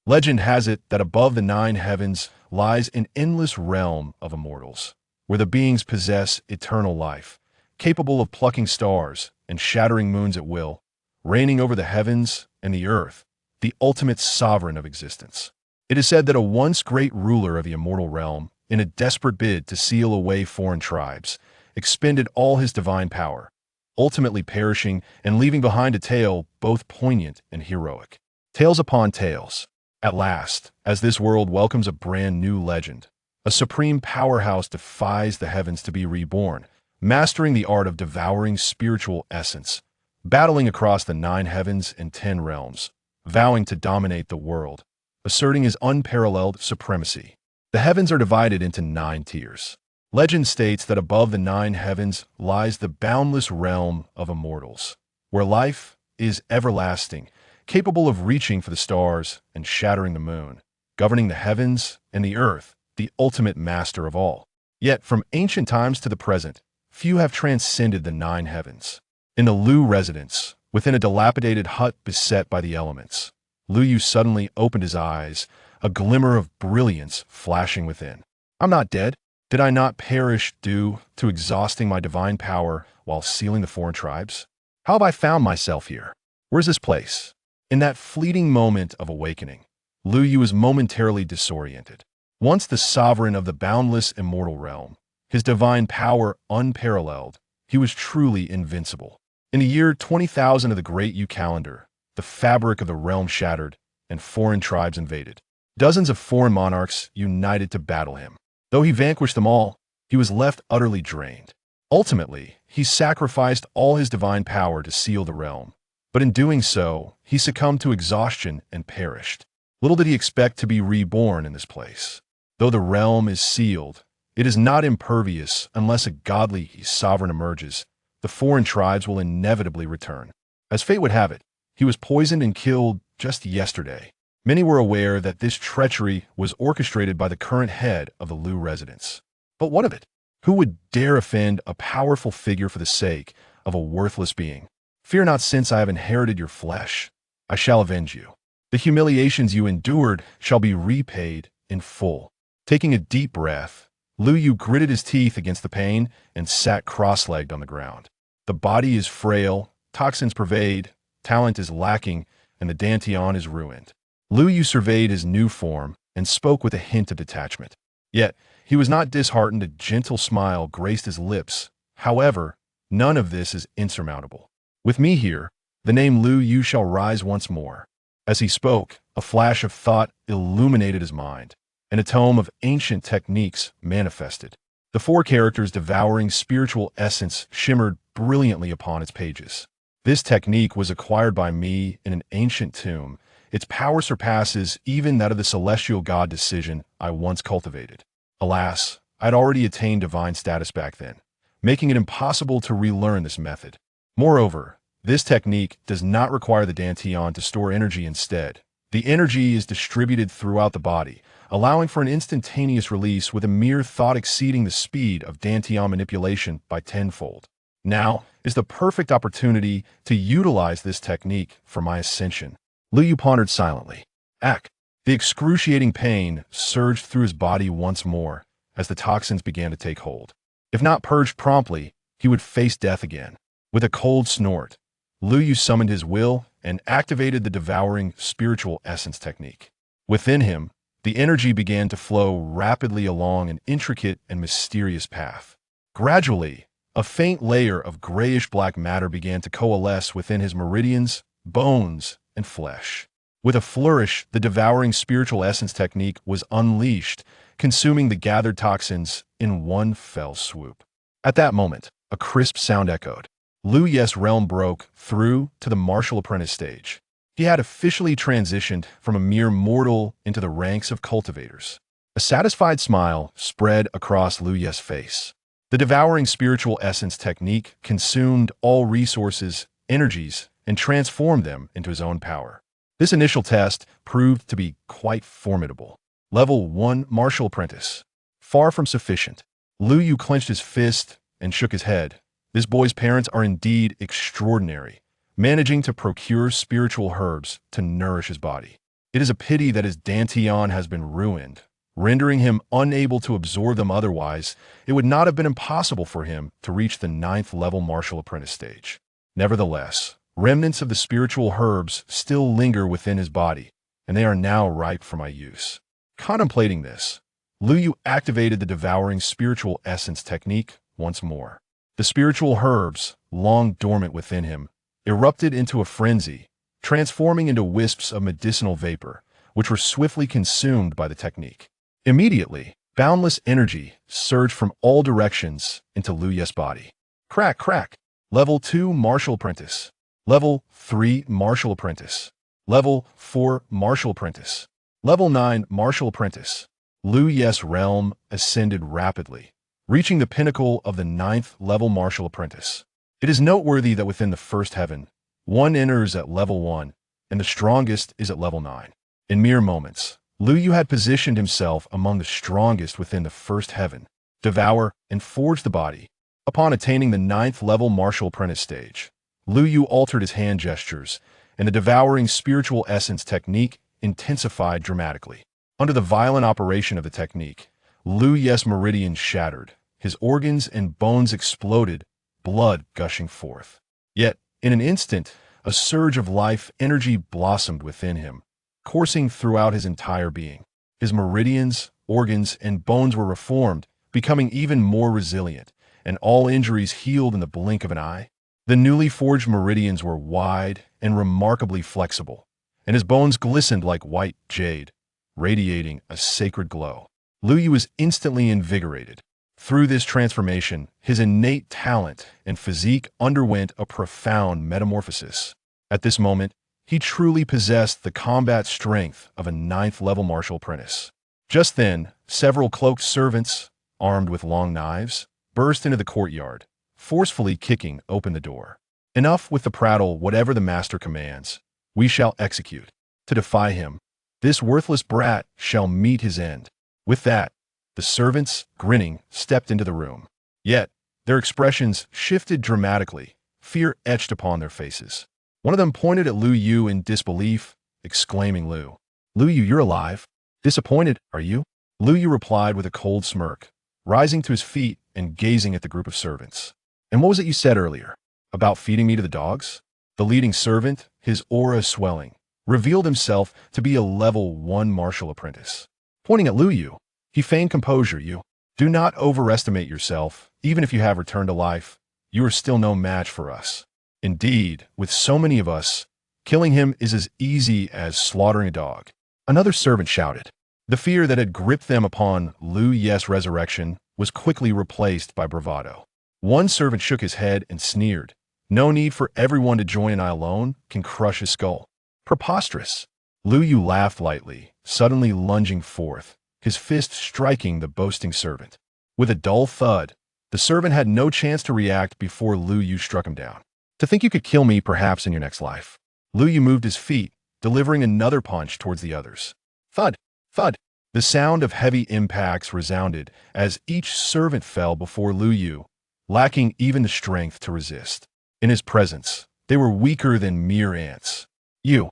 Legend has it that above the nine heavens lies an endless realm of immortals, where the beings possess eternal life, capable of plucking stars and shattering moons at will, reigning over the heavens and the earth, the ultimate sovereign of existence. It is said that a once great ruler of the immortal realm, in a desperate bid to seal away foreign tribes, expended all his divine power, ultimately perishing and leaving behind a tale both poignant and heroic. Tales upon tales. At last, as this world welcomes a brand new legend, a supreme powerhouse defies the heavens to be reborn, mastering the art of devouring spiritual essence, battling across the nine heavens and 10 realms, vowing to dominate the world, asserting his unparalleled supremacy. The heavens are divided into 9 tiers. Legend states that above the 9 heavens lies the boundless realm of immortals, where life is everlasting, capable of reaching for the stars and shattering the moon, governing the heavens and the earth, the ultimate master of all. Yet, from ancient times to the present, few have transcended the 9 heavens. In the Lu residence, within a dilapidated hut beset by the elements, Lu Yu suddenly opened his eyes, a glimmer of brilliance flashing within. I'm not dead. Did I not perish due to exhausting my divine power while sealing the foreign tribes? How have I found myself here? Where's this place? In that fleeting moment of awakening, Lu Yu was momentarily disoriented. Once the sovereign of the boundless immortal realm, his divine power unparalleled, he was truly invincible. In the year 20,000 of the Great Yu calendar, the fabric of the realm shattered and foreign tribes invaded. Dozens of foreign monarchs united to battle him. Though he vanquished them all, he was left utterly drained. Ultimately, he sacrificed all his divine power to seal the realm. But in doing so, he succumbed to exhaustion and perished. Little did he expect to be reborn in this place. Though the realm is sealed, it is not impervious unless a godly sovereign emerges. The foreign tribes will inevitably return. As fate would have it, he was poisoned and killed just yesterday. Many were aware that this treachery was orchestrated by the current head of the Lu residence. But what of it? Who would dare offend a powerful figure for the sake of a worthless being? Fear not, since I have inherited your flesh. I shall avenge you. The humiliations you endured shall be repaid in full. Taking a deep breath, Lu Yu gritted his teeth against the pain and sat cross-legged on the ground. The body is frail, toxins pervade, talent is lacking, and the Dantian is ruined. Lu Yu surveyed his new form and spoke with a hint of detachment. Yet, he was not disheartened. A gentle smile graced his lips. However, none of this is insurmountable. With me here, the name Lu Yu shall rise once more. As he spoke, a flash of thought illuminated his mind, and a tome of ancient techniques manifested. The 4 characters devouring spiritual essence shimmered brilliantly upon its pages. This technique was acquired by me in an ancient tomb. Its power surpasses even that of the celestial god decision I once cultivated. Alas, I had already attained divine status back then, making it impossible to relearn this method. Moreover, this technique does not require the Dantian to store energy instead. The energy is distributed throughout the body, allowing for an instantaneous release with a mere thought exceeding the speed of Dantian manipulation by 10-fold. Now is the perfect opportunity to utilize this technique for my ascension. Lu Yu pondered silently. The excruciating pain surged through his body once more as the toxins began to take hold. If not purged promptly, he would face death again. With a cold snort, Lu Yu summoned his will and activated the devouring spiritual essence technique. Within him, the energy began to flow rapidly along an intricate and mysterious path. Gradually, a faint layer of grayish-black matter began to coalesce within his meridians, bones, and flesh. With a flourish, the devouring spiritual essence technique was unleashed, consuming the gathered toxins in one fell swoop. At that moment, a crisp sound echoed. Lu Yu's realm broke through to the martial apprentice stage. He had officially transitioned from a mere mortal into the ranks of cultivators. A satisfied smile spread across Lu Yu's face. The devouring spiritual essence technique consumed all resources, energies, and transformed them into his own power. This initial test proved to be quite formidable. Level 1 Martial Apprentice. Far from sufficient. Lu Yu clenched his fist and shook his head. This boy's parents are indeed extraordinary, managing to procure spiritual herbs to nourish his body. It is a pity that his dantian has been ruined, rendering him unable to absorb them. Otherwise, it would not have been impossible for him to reach the 9th level martial apprentice stage. Nevertheless, remnants of the spiritual herbs still linger within his body, and they are now ripe for my use. Contemplating this, Lu Yu activated the devouring spiritual essence technique once more. The spiritual herbs, long dormant within him, erupted into a frenzy, transforming into wisps of medicinal vapor, which were swiftly consumed by the technique. Immediately, boundless energy surged from all directions into Lu Yu's body. Crack, crack. Level 2 Martial Apprentice. Level 3 Martial Apprentice. Level 4 Martial Apprentice. Level 9 Martial Apprentice. Lu Yu's realm ascended rapidly, reaching the pinnacle of the 9th level Martial Apprentice. It is noteworthy that within the first heaven, one enters at level 1, and the strongest is at level 9. In mere moments, Lu Yu had positioned himself among the strongest within the first heaven, devour and forge the body. Upon attaining the 9th level martial apprentice stage, Lu Yu altered his hand gestures, and the devouring spiritual essence technique intensified dramatically. Under the violent operation of the technique, Lu Yu's meridians shattered, his organs and bones exploded, blood gushing forth. Yet, in an instant, a surge of life energy blossomed within him, coursing throughout his entire being. His meridians, organs, and bones were reformed, becoming even more resilient, and all injuries healed in the blink of an eye. The newly forged meridians were wide and remarkably flexible, and his bones glistened like white jade, radiating a sacred glow. Lu Yu was instantly invigorated. Through this transformation, his innate talent and physique underwent a profound metamorphosis. At this moment, he truly possessed the combat strength of a 9th level martial apprentice. Just then, several cloaked servants, armed with long knives, burst into the courtyard, forcefully kicking open the door. Enough with the prattle. Whatever the master commands, we shall execute. To defy him, this worthless brat shall meet his end. With that, the servants, grinning, stepped into the room. Yet, their expressions shifted dramatically, fear etched upon their faces. One of them pointed at Lu Yu in disbelief, exclaiming, Lu Yu, you're alive? Disappointed, are you? Lu Yu replied with a cold smirk, rising to his feet and gazing at the group of servants. And what was it you said earlier? About feeding me to the dogs? The leading servant, his aura swelling, revealed himself to be a level 1 martial apprentice. Pointing at Lu Yu, he feigned composure. You do not overestimate yourself. Even if you have returned to life, you are still no match for us. Indeed, with so many of us, killing him is as easy as slaughtering a dog. Another servant shouted. The fear that had gripped them upon Lu Yu's resurrection was quickly replaced by bravado. One servant shook his head and sneered. No need for everyone to join, and I alone can crush his skull. Preposterous. Lu Yu laughed lightly, suddenly lunging forth, his fist striking the boasting servant. With a dull thud, the servant had no chance to react before Lu Yu struck him down. To think you could kill me perhaps in your next life. Lu Yu moved his feet, delivering another punch towards the others. Thud, thud. The sound of heavy impacts resounded as each servant fell before Lu Yu, lacking even the strength to resist. In his presence, they were weaker than mere ants. You,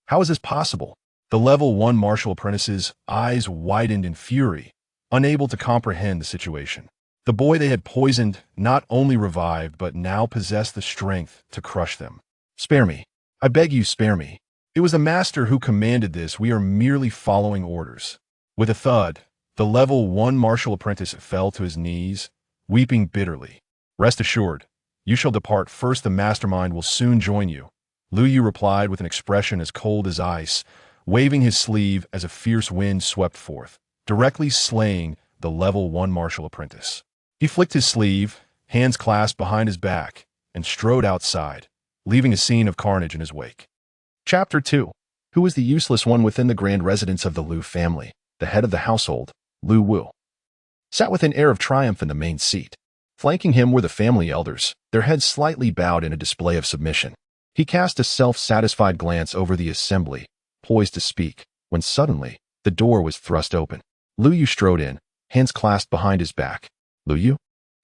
how is this possible? The level 1 martial apprentice's eyes widened in fury, unable to comprehend the situation. The boy they had poisoned not only revived but now possessed the strength to crush them. Spare me. I beg you, spare me. It was the master who commanded this. We are merely following orders. With a thud, the level 1 martial apprentice fell to his knees, weeping bitterly. Rest assured, you shall depart first. The mastermind will soon join you. Lu Yu replied with an expression as cold as ice, waving his sleeve as a fierce wind swept forth, directly slaying the level 1 martial apprentice. He flicked his sleeve, hands clasped behind his back, and strode outside, leaving a scene of carnage in his wake. Chapter 2. Who was the useless one within the grand residence of the Lu family? The head of the household, Lu Wu, sat with an air of triumph in the main seat. Flanking him were the family elders, their heads slightly bowed in a display of submission. He cast a self-satisfied glance over the assembly, poised to speak, when suddenly, the door was thrust open. Lu Yu strode in, hands clasped behind his back. Lu Yu?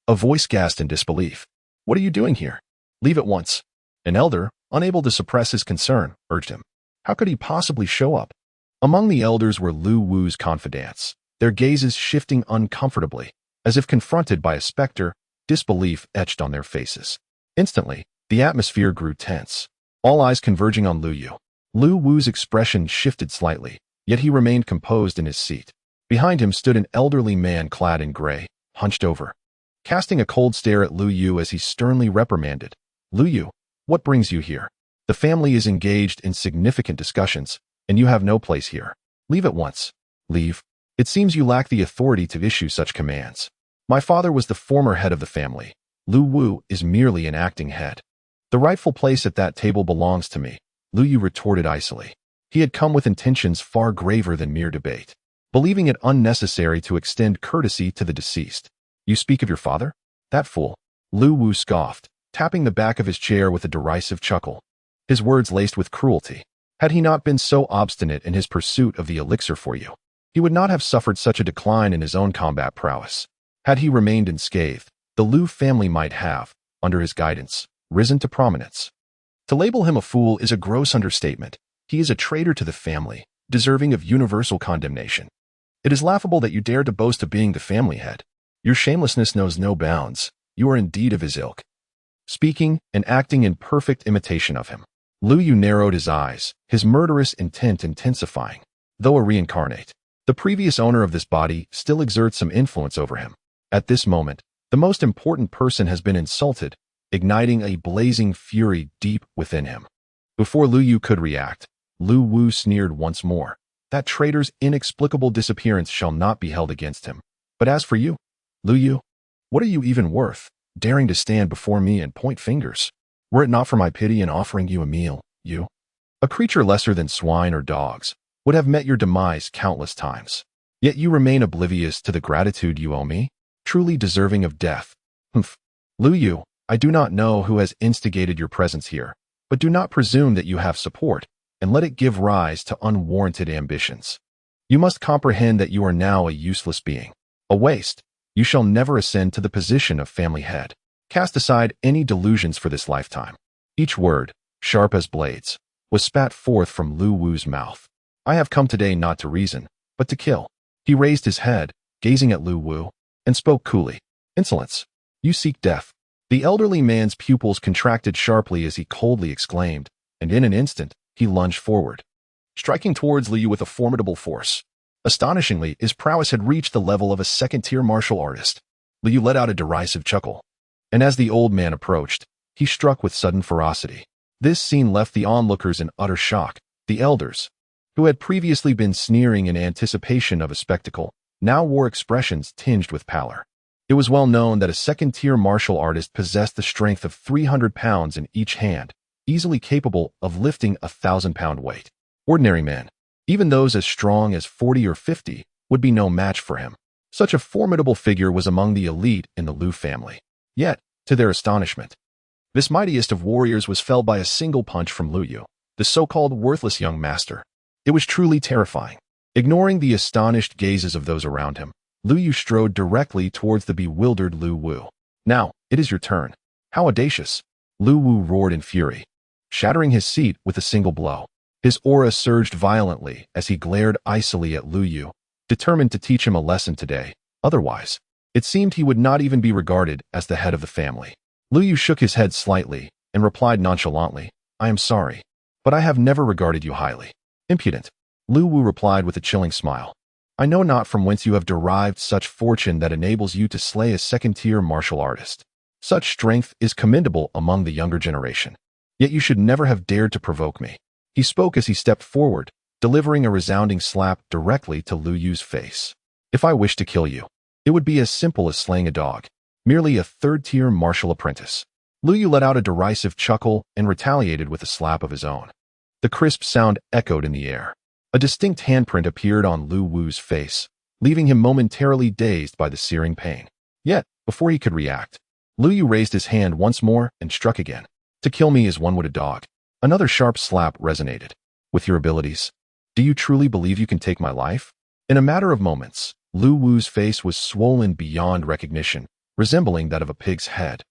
A voice gasped in disbelief. What are you doing here? Leave at once. An elder, unable to suppress his concern, urged him. How could he possibly show up? Among the elders were Lu Wu's confidants, their gazes shifting uncomfortably, as if confronted by a specter, disbelief etched on their faces. Instantly, the atmosphere grew tense, all eyes converging on Lu Yu. Lu Wu's expression shifted slightly, yet he remained composed in his seat. Behind him stood an elderly man clad in gray, hunched over, casting a cold stare at Lu Yu as he sternly reprimanded. Lu Yu, what brings you here? The family is engaged in significant discussions, and you have no place here. Leave at once. Leave. It seems you lack the authority to issue such commands. My father was the former head of the family. Lu Wu is merely an acting head. The rightful place at that table belongs to me, Lu Yu retorted icily. He had come with intentions far graver than mere debate, believing it unnecessary to extend courtesy to the deceased. You speak of your father? That fool. Lu Wu scoffed, tapping the back of his chair with a derisive chuckle, his words laced with cruelty. Had he not been so obstinate in his pursuit of the elixir for you, he would not have suffered such a decline in his own combat prowess. Had he remained unscathed, the Lu family might have, under his guidance, risen to prominence. To label him a fool is a gross understatement. He is a traitor to the family, deserving of universal condemnation. It is laughable that you dare to boast of being the family head. Your shamelessness knows no bounds. You are indeed of his ilk. Speaking and acting in perfect imitation of him, Lu Yu narrowed his eyes, his murderous intent intensifying. Though a reincarnate, the previous owner of this body still exerts some influence over him. At this moment, the most important person has been insulted, igniting a blazing fury deep within him. Before Lu Yu could react, Lu Wu sneered once more. That traitor's inexplicable disappearance shall not be held against him. But as for you, Lu Yu, what are you even worth, daring to stand before me and point fingers? Were it not for my pity in offering you a meal, you, a creature lesser than swine or dogs, would have met your demise countless times. Yet you remain oblivious to the gratitude you owe me, truly deserving of death. Humph. Lu Yu, I do not know who has instigated your presence here, but do not presume that you have support, and let it give rise to unwarranted ambitions. You must comprehend that you are now a useless being, a waste. You shall never ascend to the position of family head. Cast aside any delusions for this lifetime. Each word, sharp as blades, was spat forth from Lu Wu's mouth. I have come today not to reason, but to kill. He raised his head, gazing at Lu Wu, and spoke coolly. Insolence. You seek death. The elderly man's pupils contracted sharply as he coldly exclaimed, and in an instant, he lunged forward, striking towards Lu Yu with a formidable force. Astonishingly, his prowess had reached the level of a second-tier martial artist. Lu Yu let out a derisive chuckle, and as the old man approached, he struck with sudden ferocity. This scene left the onlookers in utter shock. The elders, who had previously been sneering in anticipation of a spectacle, now wore expressions tinged with pallor. It was well known that a second-tier martial artist possessed the strength of 300 pounds in each hand, easily capable of lifting a 1,000-pound weight. Ordinary men, even those as strong as 40 or 50, would be no match for him. Such a formidable figure was among the elite in the Lu family. Yet, to their astonishment, this mightiest of warriors was felled by a single punch from Lu Yu, the so-called worthless young master. It was truly terrifying. Ignoring the astonished gazes of those around him, Lu Yu strode directly towards the bewildered Lu Wu. Now, it is your turn. How audacious! Lu Wu roared in fury, shattering his seat with a single blow. His aura surged violently as he glared icily at Lu Yu, determined to teach him a lesson today. Otherwise, it seemed he would not even be regarded as the head of the family. Lu Yu shook his head slightly and replied nonchalantly, I am sorry, but I have never regarded you highly. Impudent. Lu Wu replied with a chilling smile. I know not from whence you have derived such fortune that enables you to slay a second-tier martial artist. Such strength is commendable among the younger generation. Yet you should never have dared to provoke me. He spoke as he stepped forward, delivering a resounding slap directly to Lu Yu's face. If I wished to kill you, it would be as simple as slaying a dog, merely a third-tier martial apprentice. Lu Yu let out a derisive chuckle and retaliated with a slap of his own. The crisp sound echoed in the air. A distinct handprint appeared on Lu Wu's face, leaving him momentarily dazed by the searing pain. Yet, before he could react, Lu Yu raised his hand once more and struck again. To kill me as one would a dog. Another sharp slap resonated. With your abilities, do you truly believe you can take my life? In a matter of moments, Lu Wu's face was swollen beyond recognition, resembling that of a pig's head.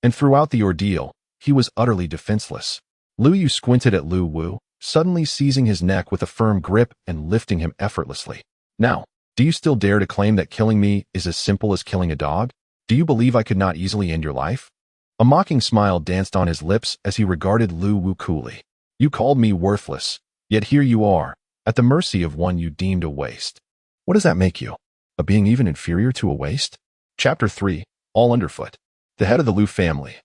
And throughout the ordeal, he was utterly defenseless. Lu Yu squinted at Lu Wu, suddenly seizing his neck with a firm grip and lifting him effortlessly. Now, do you still dare to claim that killing me is as simple as killing a dog? Do you believe I could not easily end your life? A mocking smile danced on his lips as he regarded Lu Wu coolly. You called me worthless, yet here you are, at the mercy of one you deemed a waste. What does that make you? A being even inferior to a waste? Chapter 3, All Underfoot. The head of the Lu family.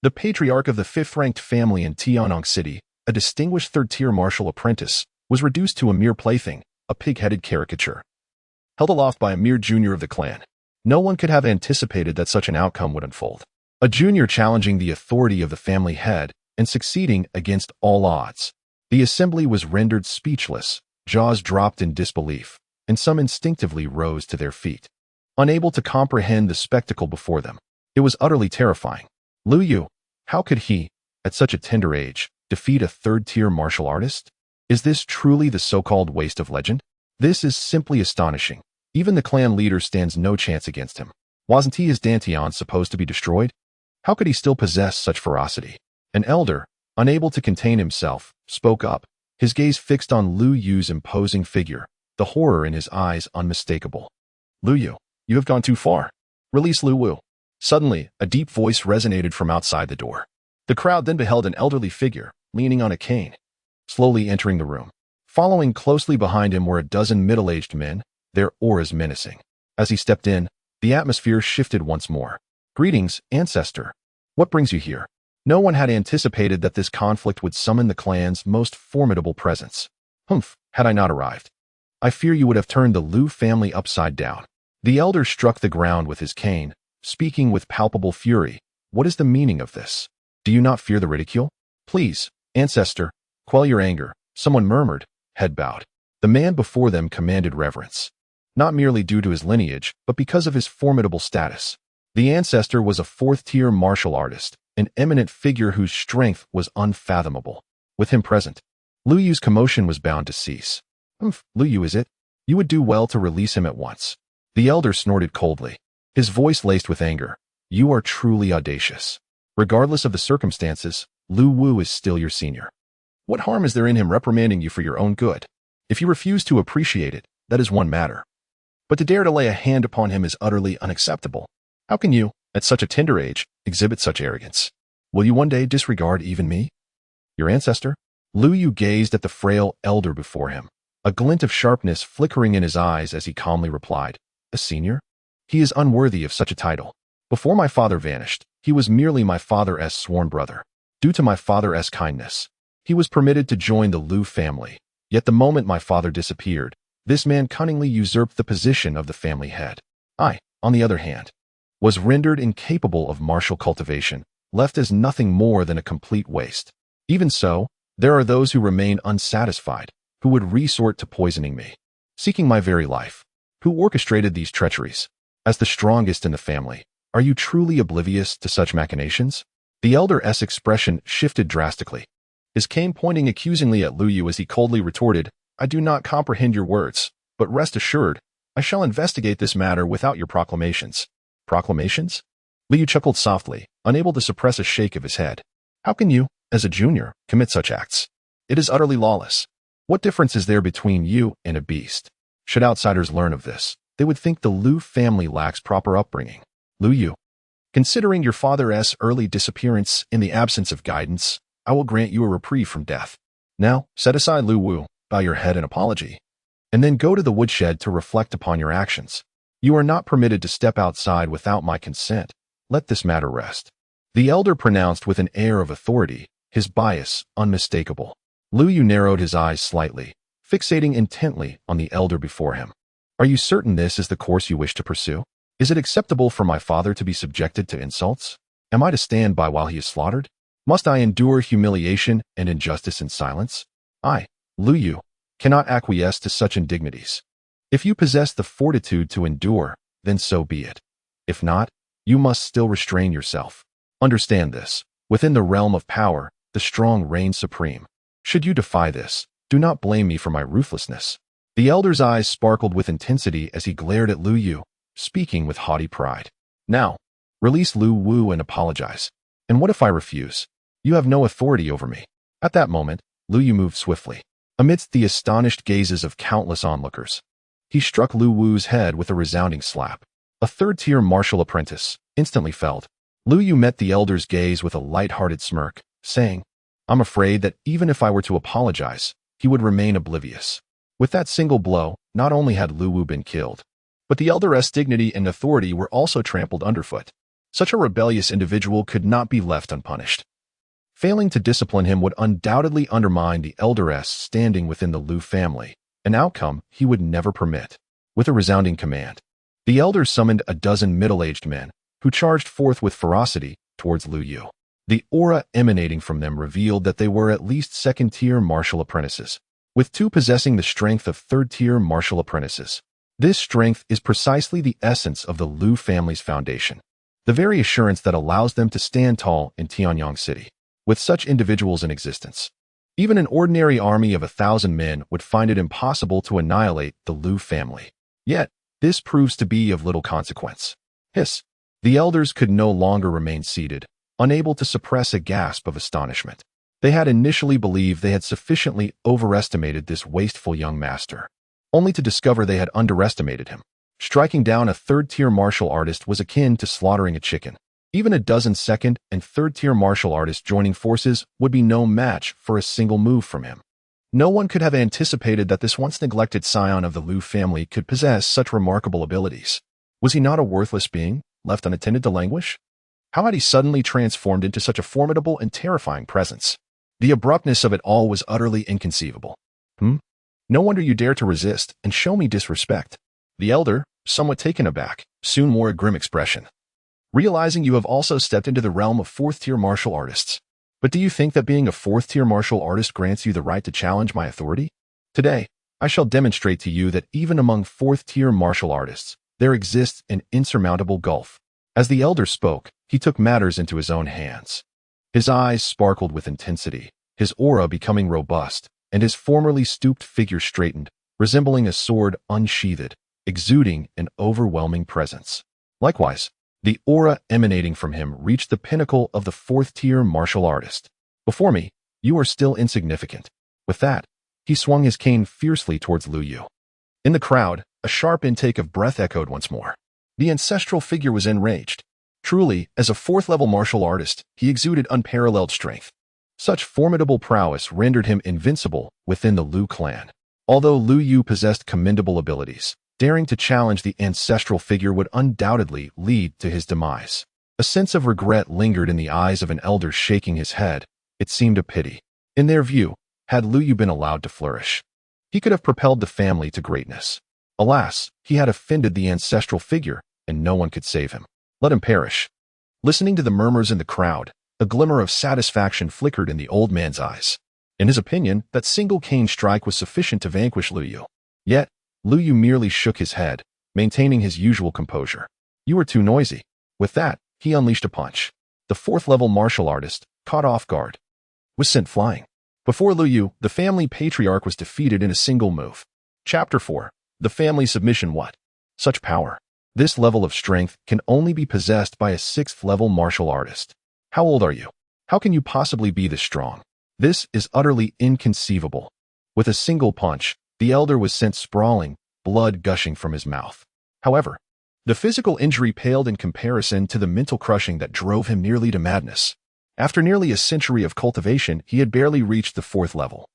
The patriarch of the fifth-ranked family in Tianong City, a distinguished third-tier martial apprentice, was reduced to a mere plaything, a pig-headed caricature. Held aloft by a mere junior of the clan. No one could have anticipated that such an outcome would unfold. A junior challenging the authority of the family head and succeeding against all odds. The assembly was rendered speechless, jaws dropped in disbelief, and some instinctively rose to their feet. Unable to comprehend the spectacle before them, it was utterly terrifying. Lu Yu, how could he, at such a tender age, defeat a third-tier martial artist? Is this truly the so-called waste of legend? This is simply astonishing. Even the clan leader stands no chance against him. Wasn't he his Dantian supposed to be destroyed? How could he still possess such ferocity? An elder, unable to contain himself, spoke up, his gaze fixed on Lu Yu's imposing figure, the horror in his eyes unmistakable. Lu Yu, you have gone too far. Release Lu Wu. Suddenly, a deep voice resonated from outside the door. The crowd then beheld an elderly figure, leaning on a cane, slowly entering the room. Following closely behind him were a dozen middle-aged men, their auras menacing. As he stepped in, the atmosphere shifted once more. Greetings, ancestor. What brings you here? No one had anticipated that this conflict would summon the clan's most formidable presence. Humph, had I not arrived. I fear you would have turned the Lu family upside down. The elder struck the ground with his cane, speaking with palpable fury. What is the meaning of this? Do you not fear the ridicule? Please, ancestor, quell your anger, someone murmured, head bowed. The man before them commanded reverence. Not merely due to his lineage, but because of his formidable status. The ancestor was a fourth-tier martial artist, an eminent figure whose strength was unfathomable. With him present, Lu Yu's commotion was bound to cease. Lu Yu is it? You would do well to release him at once. The elder snorted coldly, his voice laced with anger. You are truly audacious. Regardless of the circumstances, Lu Wu is still your senior. What harm is there in him reprimanding you for your own good? If you refuse to appreciate it, that is one matter. But to dare to lay a hand upon him is utterly unacceptable. How can you, at such a tender age, exhibit such arrogance? Will you one day disregard even me? Your ancestor? Lu Yu gazed at the frail elder before him, a glint of sharpness flickering in his eyes as he calmly replied, a senior? He is unworthy of such a title. Before my father vanished, he was merely my father's sworn brother. Due to my father's kindness, he was permitted to join the Lu family. Yet the moment my father disappeared, this man cunningly usurped the position of the family head. I, on the other hand, was rendered incapable of martial cultivation, left as nothing more than a complete waste. Even so, there are those who remain unsatisfied, who would resort to poisoning me, seeking my very life. Who orchestrated these treacheries? As the strongest in the family, are you truly oblivious to such machinations? The elder's expression shifted drastically, his cane pointing accusingly at Lu Yu as he coldly retorted, I do not comprehend your words, but rest assured, I shall investigate this matter without your proclamations. Proclamations? Lu Yu chuckled softly, unable to suppress a shake of his head. How can you, as a junior, commit such acts? It is utterly lawless. What difference is there between you and a beast? Should outsiders learn of this, they would think the Lu family lacks proper upbringing. Lu Yu, considering your father's early disappearance in the absence of guidance, I will grant you a reprieve from death. Now, set aside Lu Wu, bow your head in apology, and then go to the woodshed to reflect upon your actions. You are not permitted to step outside without my consent. Let this matter rest. The elder pronounced with an air of authority, his bias unmistakable. Lu Yu narrowed his eyes slightly, fixating intently on the elder before him. Are you certain this is the course you wish to pursue? Is it acceptable for my father to be subjected to insults? Am I to stand by while he is slaughtered? Must I endure humiliation and injustice in silence? I, Lu Yu, cannot acquiesce to such indignities. If you possess the fortitude to endure, then so be it. If not, you must still restrain yourself. Understand this. Within the realm of power, the strong reign supreme. Should you defy this, do not blame me for my ruthlessness. The elder's eyes sparkled with intensity as he glared at Lu Yu, speaking with haughty pride. Now, release Lu Wu and apologize. And what if I refuse? You have no authority over me. At that moment, Lu Yu moved swiftly. Amidst the astonished gazes of countless onlookers, he struck Lu Wu's head with a resounding slap. A third-tier martial apprentice, instantly felled. Lu Yu met the elder's gaze with a light-hearted smirk, saying, "I'm afraid that even if I were to apologize, he would remain oblivious." With that single blow, not only had Lu Wu been killed, but the elder's dignity and authority were also trampled underfoot. Such a rebellious individual could not be left unpunished. Failing to discipline him would undoubtedly undermine the elder's standing within the Lu family, an outcome he would never permit. With a resounding command, the elder summoned a dozen middle-aged men, who charged forth with ferocity towards Lu Yu. The aura emanating from them revealed that they were at least second-tier martial apprentices, with two possessing the strength of third-tier martial apprentices. This strength is precisely the essence of the Lu family's foundation, the very assurance that allows them to stand tall in Tianyang City. With such individuals in existence, even an ordinary army of 1,000 men would find it impossible to annihilate the Lu family. Yet, this proves to be of little consequence. Hiss! The elders could no longer remain seated, unable to suppress a gasp of astonishment. They had initially believed they had sufficiently overestimated this wasteful young master, only to discover they had underestimated him. Striking down a third-tier martial artist was akin to slaughtering a chicken. Even a dozen second- and third-tier martial artists joining forces would be no match for a single move from him. No one could have anticipated that this once-neglected scion of the Lu family could possess such remarkable abilities. Was he not a worthless being, left unattended to languish? How had he suddenly transformed into such a formidable and terrifying presence? The abruptness of it all was utterly inconceivable. No wonder you dare to resist and show me disrespect. The elder, somewhat taken aback, soon wore a grim expression, realizing you have also stepped into the realm of fourth-tier martial artists. But do you think that being a fourth-tier martial artist grants you the right to challenge my authority? Today, I shall demonstrate to you that even among fourth-tier martial artists, there exists an insurmountable gulf. As the elder spoke, he took matters into his own hands. His eyes sparkled with intensity, his aura becoming robust, and his formerly stooped figure straightened, resembling a sword unsheathed, exuding an overwhelming presence. Likewise, the aura emanating from him reached the pinnacle of the fourth-tier martial artist. Before me, you are still insignificant. With that, he swung his cane fiercely towards Lu Yu. In the crowd, a sharp intake of breath echoed once more. The ancestral figure was enraged. Truly, as a fourth-level martial artist, he exuded unparalleled strength. Such formidable prowess rendered him invincible within the Lu clan. Although Lu Yu possessed commendable abilities, daring to challenge the ancestral figure would undoubtedly lead to his demise. A sense of regret lingered in the eyes of an elder shaking his head. It seemed a pity. In their view, had Lu Yu been allowed to flourish, he could have propelled the family to greatness. Alas, he had offended the ancestral figure, and no one could save him. Let him perish. Listening to the murmurs in the crowd, a glimmer of satisfaction flickered in the old man's eyes. In his opinion, that single cane strike was sufficient to vanquish Lu Yu. Yet, Lu Yu merely shook his head, maintaining his usual composure. You were too noisy. With that, he unleashed a punch. The fourth-level martial artist, caught off guard, was sent flying. Before Lu Yu, the family patriarch was defeated in a single move. Chapter 4. The family submission. What? Such power. This level of strength can only be possessed by a sixth-level martial artist. How old are you? How can you possibly be this strong? This is utterly inconceivable. With a single punch, the elder was sent sprawling, blood gushing from his mouth. However, the physical injury paled in comparison to the mental crushing that drove him nearly to madness. After nearly a century of cultivation, he had barely reached the fourth level,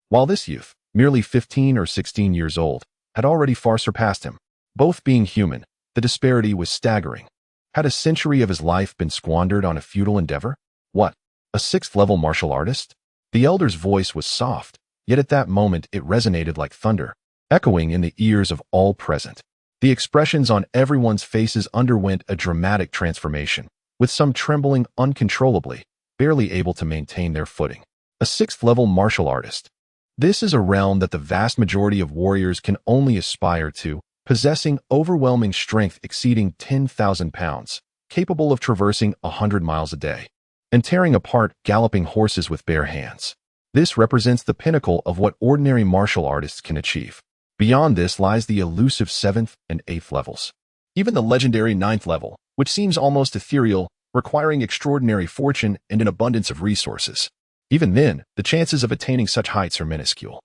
while this youth, merely 15 or 16 years old, had already far surpassed him. Both being human, the disparity was staggering. Had a century of his life been squandered on a futile endeavor? What? A sixth-level martial artist? The elder's voice was soft, yet at that moment it resonated like thunder, echoing in the ears of all present. The expressions on everyone's faces underwent a dramatic transformation, with some trembling uncontrollably, barely able to maintain their footing. A sixth-level martial artist. This is a realm that the vast majority of warriors can only aspire to, possessing overwhelming strength exceeding 10,000 pounds, capable of traversing 100 miles a day, and tearing apart galloping horses with bare hands. This represents the pinnacle of what ordinary martial artists can achieve. Beyond this lies the elusive 7th and 8th levels. Even the legendary 9th level, which seems almost ethereal, requiring extraordinary fortune and an abundance of resources. Even then, the chances of attaining such heights are minuscule.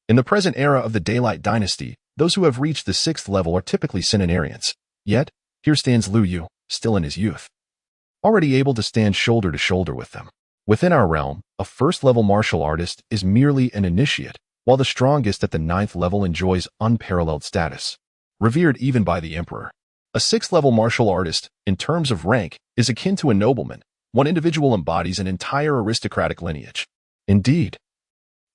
In the present era of the Daylight Dynasty, those who have reached the 6th level are typically centenarians. Yet, here stands Lu Yu, still in his youth, already able to stand shoulder to shoulder with them. Within our realm, a first-level martial artist is merely an initiate, while the strongest at the 9th level enjoys unparalleled status, revered even by the emperor. A 6th-level martial artist, in terms of rank, is akin to a nobleman. One individual embodies an entire aristocratic lineage. Indeed.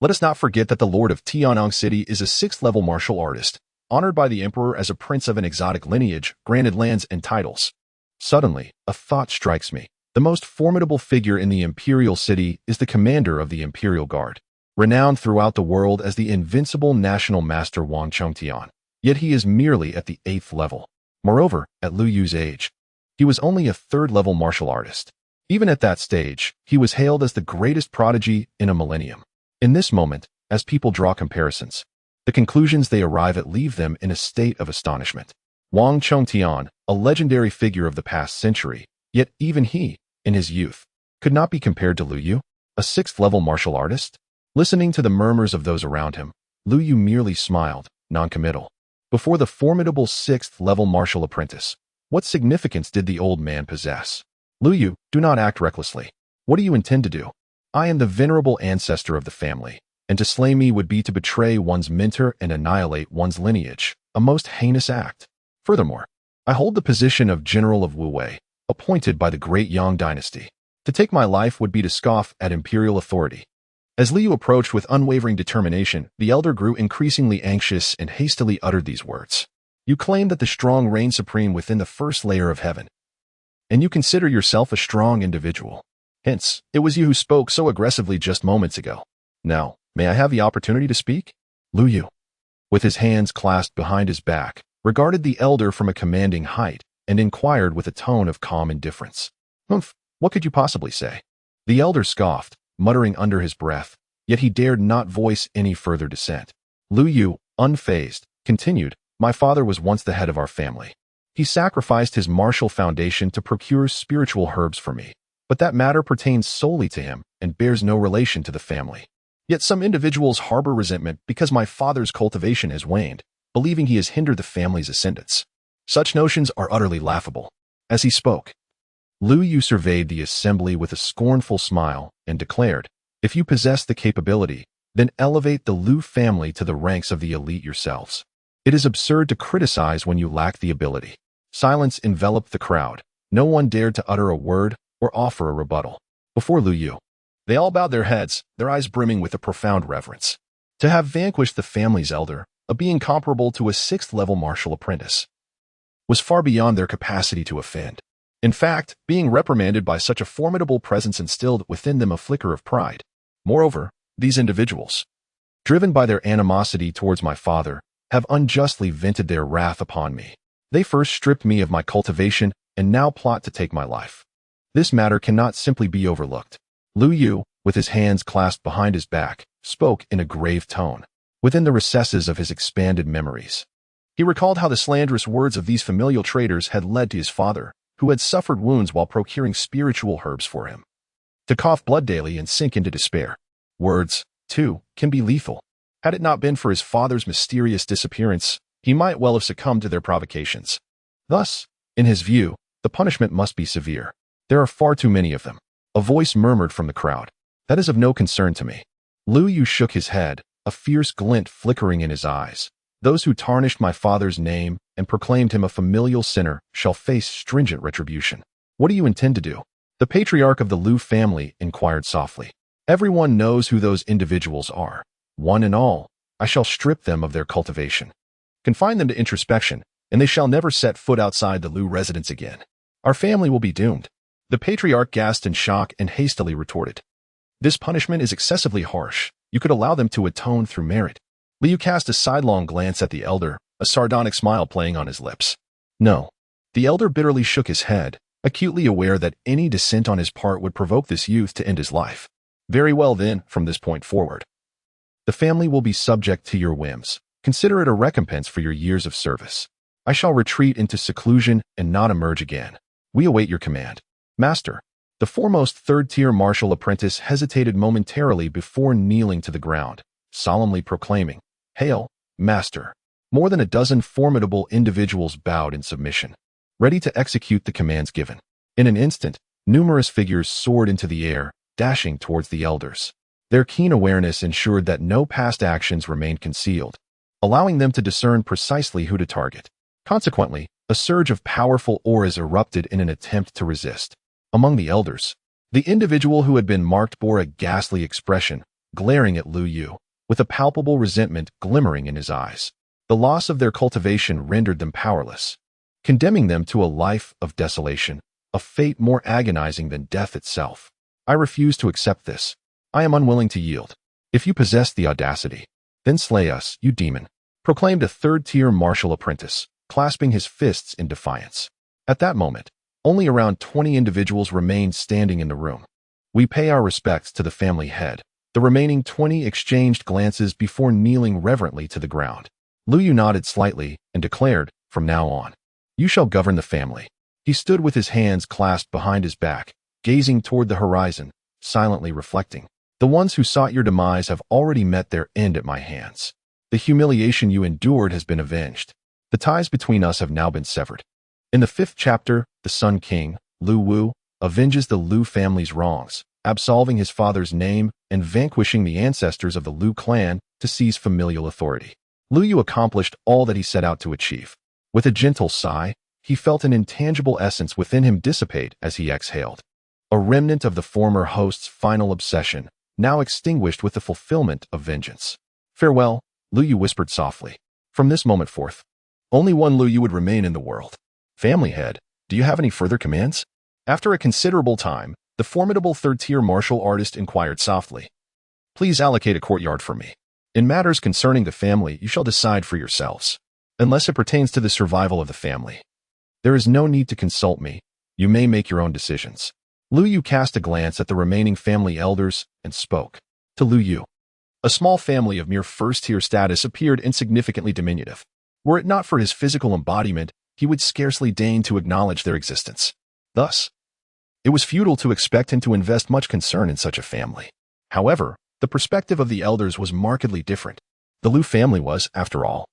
Let us not forget that the Lord of Tian'ang City is a 6th-level martial artist, honored by the emperor as a prince of an exotic lineage, granted lands and titles. Suddenly, a thought strikes me. The most formidable figure in the imperial city is the commander of the Imperial Guard, renowned throughout the world as the invincible national master Wang Chengtian. Yet he is merely at the 8th level. Moreover, at Lu Yu's age, he was only a 3rd-level martial artist. Even at that stage, he was hailed as the greatest prodigy in a millennium. In this moment, as people draw comparisons, the conclusions they arrive at leave them in a state of astonishment. Wang Chengtian, a legendary figure of the past century, yet even he, in his youth, could not be compared to Lu Yu, a 6th-level martial artist. Listening to the murmurs of those around him, Lu Yu merely smiled, non-committal. Before the formidable 6th-level martial apprentice, what significance did the old man possess? Lu Yu, do not act recklessly. What do you intend to do? I am the venerable ancestor of the family, and to slay me would be to betray one's mentor and annihilate one's lineage, a most heinous act. Furthermore, I hold the position of General of Wu Wei, appointed by the great Yang dynasty. To take my life would be to scoff at imperial authority. As Liu approached with unwavering determination, the elder grew increasingly anxious and hastily uttered these words. You claim that the strong reign supreme within the first layer of heaven, and you consider yourself a strong individual. Hence, it was you who spoke so aggressively just moments ago. Now, may I have the opportunity to speak? Lu Yu, with his hands clasped behind his back, regarded the elder from a commanding height and inquired with a tone of calm indifference. Humph, what could you possibly say? The elder scoffed, muttering under his breath, yet he dared not voice any further dissent. Lu Yu, unfazed, continued, My father was once the head of our family. He sacrificed his martial foundation to procure spiritual herbs for me, but that matter pertains solely to him and bears no relation to the family. Yet some individuals harbor resentment because my father's cultivation has waned, believing he has hindered the family's ascendance. Such notions are utterly laughable. As he spoke, Lu Yu surveyed the assembly with a scornful smile and declared, If you possess the capability, then elevate the Lu family to the ranks of the elite yourselves. It is absurd to criticize when you lack the ability. Silence enveloped the crowd. No one dared to utter a word or offer a rebuttal. Before Lu Yu, they all bowed their heads, their eyes brimming with a profound reverence. To have vanquished the family's elder, a being comparable to a 6th-level martial apprentice, was far beyond their capacity to offend. In fact, being reprimanded by such a formidable presence instilled within them a flicker of pride. Moreover, these individuals, driven by their animosity towards my father, have unjustly vented their wrath upon me. They first stripped me of my cultivation and now plot to take my life. This matter cannot simply be overlooked. Lu Yu, with his hands clasped behind his back, spoke in a grave tone. Within the recesses of his expanded memories, he recalled how the slanderous words of these familial traitors had led to his father, who had suffered wounds while procuring spiritual herbs for him, to cough blood daily and sink into despair. Words, too, can be lethal. Had it not been for his father's mysterious disappearance, he might well have succumbed to their provocations. Thus, in his view, the punishment must be severe. There are far too many of them. A voice murmured from the crowd. That is of no concern to me. Lu Yu shook his head, a fierce glint flickering in his eyes. Those who tarnished my father's name and proclaimed him a familial sinner shall face stringent retribution. What do you intend to do? The patriarch of the Lu family inquired softly. Everyone knows who those individuals are. One and all, I shall strip them of their cultivation, confine them to introspection, and they shall never set foot outside the Lu residence again. Our family will be doomed. The patriarch gasped in shock and hastily retorted. This punishment is excessively harsh. You could allow them to atone through merit. Liu cast a sidelong glance at the elder, a sardonic smile playing on his lips. No. The elder bitterly shook his head, acutely aware that any dissent on his part would provoke this youth to end his life. Very well then, from this point forward, the family will be subject to your whims. Consider it a recompense for your years of service. I shall retreat into seclusion and not emerge again. We await your command. Master, The foremost third-tier martial apprentice hesitated momentarily before kneeling to the ground, solemnly proclaiming, "Hail, Master." More than a dozen formidable individuals bowed in submission, ready to execute the commands given. In an instant, numerous figures soared into the air, dashing towards the elders. Their keen awareness ensured that no past actions remained concealed, allowing them to discern precisely who to target. Consequently, a surge of powerful auras erupted in an attempt to resist. Among the elders, the individual who had been marked bore a ghastly expression, glaring at Lu Yu, with a palpable resentment glimmering in his eyes. The loss of their cultivation rendered them powerless, condemning them to a life of desolation, a fate more agonizing than death itself. "I refuse to accept this. I am unwilling to yield. If you possess the audacity, then slay us, you demon," proclaimed a third-tier martial apprentice, clasping his fists in defiance. At that moment, only around 20 individuals remained standing in the room. "We pay our respects to the family head." The remaining 20 exchanged glances before kneeling reverently to the ground. Lu Yu nodded slightly and declared, "From now on, you shall govern the family." He stood with his hands clasped behind his back, gazing toward the horizon, silently reflecting. "The ones who sought your demise have already met their end at my hands. The humiliation you endured has been avenged. The ties between us have now been severed." In the 5th chapter, the Sun King, Lu Wu, avenges the Lu family's wrongs, absolving his father's name and vanquishing the ancestors of the Lu clan to seize familial authority. Lu Yu accomplished all that he set out to achieve. With a gentle sigh, he felt an intangible essence within him dissipate as he exhaled. A remnant of the former host's final obsession, now extinguished with the fulfillment of vengeance. "Farewell," Lu Yu whispered softly. "From this moment forth, only one Lu Yu would remain in the world. Family head, do you have any further commands?" After a considerable time, the formidable third-tier martial artist inquired softly, "Please allocate a courtyard for me. In matters concerning the family, you shall decide for yourselves. Unless it pertains to the survival of the family, there is no need to consult me. You may make your own decisions." Lu Yu cast a glance at the remaining family elders and spoke. To Lu Yu, a small family of mere first-tier status appeared insignificantly diminutive. Were it not for his physical embodiment, he would scarcely deign to acknowledge their existence. Thus, it was futile to expect him to invest much concern in such a family. However, the perspective of the elders was markedly different. The Lu family was, after all,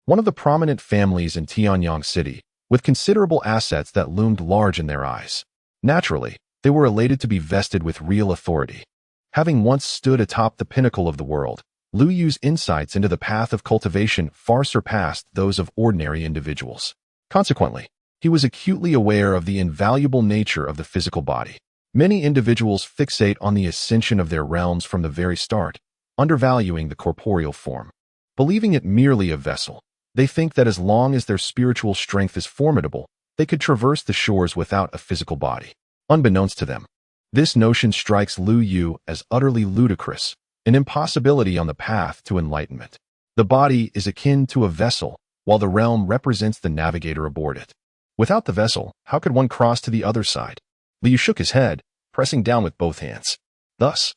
one of the prominent families in Tianyang City, with considerable assets that loomed large in their eyes. Naturally, they were elated to be vested with real authority. Having once stood atop the pinnacle of the world, Lu Yu's insights into the path of cultivation far surpassed those of ordinary individuals. Consequently, he was acutely aware of the invaluable nature of the physical body. Many individuals fixate on the ascension of their realms from the very start, undervaluing the corporeal form. Believing it merely a vessel, they think that as long as their spiritual strength is formidable, they could traverse the shores without a physical body. Unbeknownst to them, this notion strikes Lu Yu as utterly ludicrous, an impossibility on the path to enlightenment. The body is akin to a vessel, while the realm represents the navigator aboard it. Without the vessel, how could one cross to the other side? Lu Yu shook his head, pressing down with both hands. Thus,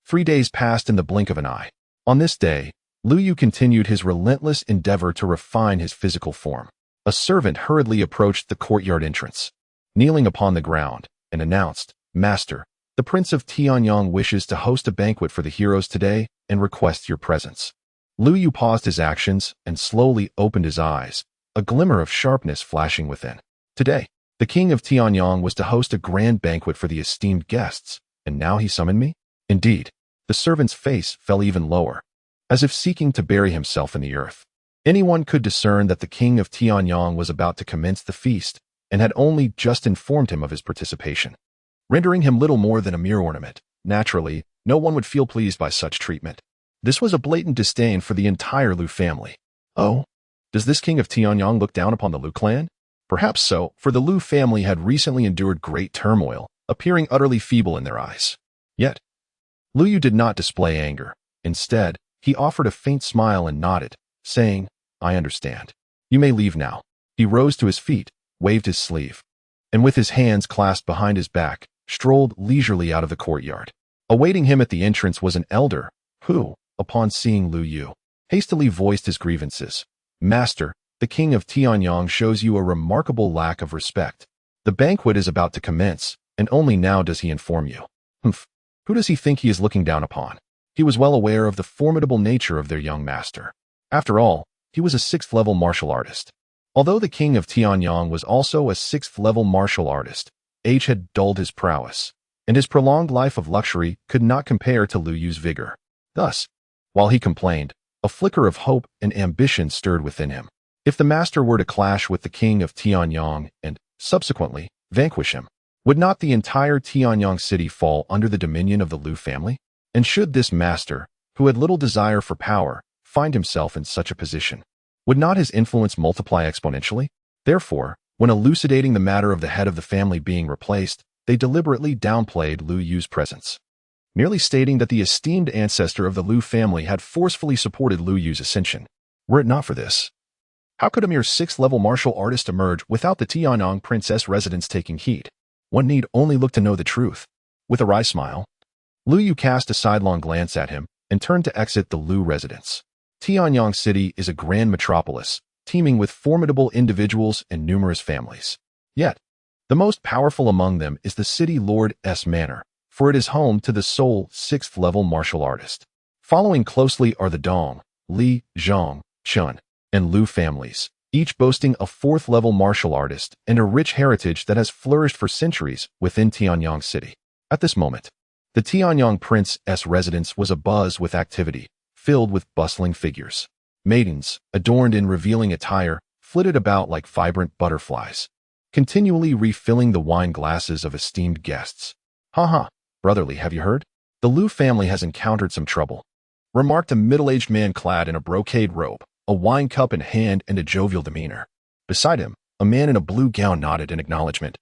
3 days passed in the blink of an eye. On this day, Lu Yu continued his relentless endeavor to refine his physical form. A servant hurriedly approached the courtyard entrance, kneeling upon the ground, and announced, "Master, the Prince of Tianyang wishes to host a banquet for the heroes today and requests your presence." Lu Yu paused his actions and slowly opened his eyes, a glimmer of sharpness flashing within. Today, the King of Tianyang was to host a grand banquet for the esteemed guests, and now he summoned me? Indeed, the servant's face fell even lower, as if seeking to bury himself in the earth. Anyone could discern that the King of Tianyang was about to commence the feast, and had only just informed him of his participation, rendering him little more than a mere ornament. Naturally, no one would feel pleased by such treatment. This was a blatant disdain for the entire Lu family. Oh, does this King of Tianyang look down upon the Lu clan? Perhaps so, for the Lu family had recently endured great turmoil, appearing utterly feeble in their eyes. Yet, Lu Yu did not display anger. Instead, he offered a faint smile and nodded, saying, "I understand. You may leave now." He rose to his feet, waved his sleeve, and with his hands clasped behind his back, strolled leisurely out of the courtyard. Awaiting him at the entrance was an elder, who, upon seeing Lu Yu, hastily voiced his grievances. "Master, the King of Tianyang shows you a remarkable lack of respect. The banquet is about to commence, and only now does he inform you. Humph. Who does he think he is looking down upon? He was well aware of the formidable nature of their young master. After all, he was a 6th-level martial artist. Although the king of Tianyang was also a 6th-level martial artist, age had dulled his prowess, and his prolonged life of luxury could not compare to Lu Yu's vigor. Thus, while he complained, a flicker of hope and ambition stirred within him. If the master were to clash with the king of Tianyang and, subsequently, vanquish him, would not the entire Tianyang city fall under the dominion of the Lu family? And should this master, who had little desire for power, find himself in such a position, would not his influence multiply exponentially? Therefore, when elucidating the matter of the head of the family being replaced, they deliberately downplayed Lu Yu's presence, merely stating that the esteemed ancestor of the Lu family had forcefully supported Lu Yu's ascension. Were it not for this, how could a mere 6th-level martial artist emerge without the Tianyang princess residents taking heed? One need only look to know the truth. With a wry smile, Lu Yu cast a sidelong glance at him and turned to exit the Lu residence. Tianyang City is a grand metropolis, teeming with formidable individuals and numerous families. Yet, the most powerful among them is the city lord's manor, for it is home to the sole 6th-level martial artist. Following closely are the Dong, Li, Zhang, Chun, and Lu families, each boasting a 4th-level martial artist and a rich heritage that has flourished for centuries within Tianyang City. At this moment, the Tianyang Prince's residence was abuzz with activity, filled with bustling figures. Maidens, adorned in revealing attire, flitted about like vibrant butterflies, continually refilling the wine glasses of esteemed guests. "Ha, brotherly, have you heard? The Lu family has encountered some trouble," remarked a middle-aged man clad in a brocade robe, a wine cup in hand and a jovial demeanor. Beside him, a man in a blue gown nodded in acknowledgement.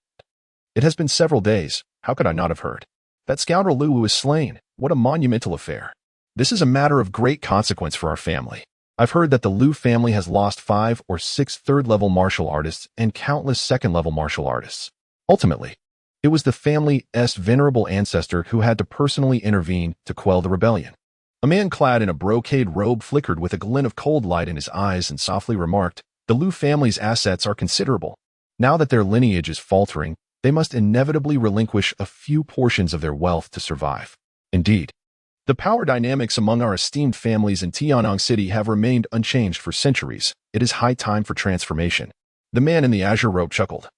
"It has been several days. How could I not have heard? That scoundrel Lu was slain. What a monumental affair. This is a matter of great consequence for our family. I've heard that the Lu family has lost 5 or 6 3rd-level martial artists and countless 2nd-level martial artists. Ultimately, it was the family's venerable ancestor who had to personally intervene to quell the rebellion." A man clad in a brocade robe flickered with a glint of cold light in his eyes and softly remarked, "The Lu family's assets are considerable. Now that their lineage is faltering, they must inevitably relinquish a few portions of their wealth to survive. Indeed, the power dynamics among our esteemed families in Tianyang City have remained unchanged for centuries. It is high time for transformation." The man in the azure robe chuckled.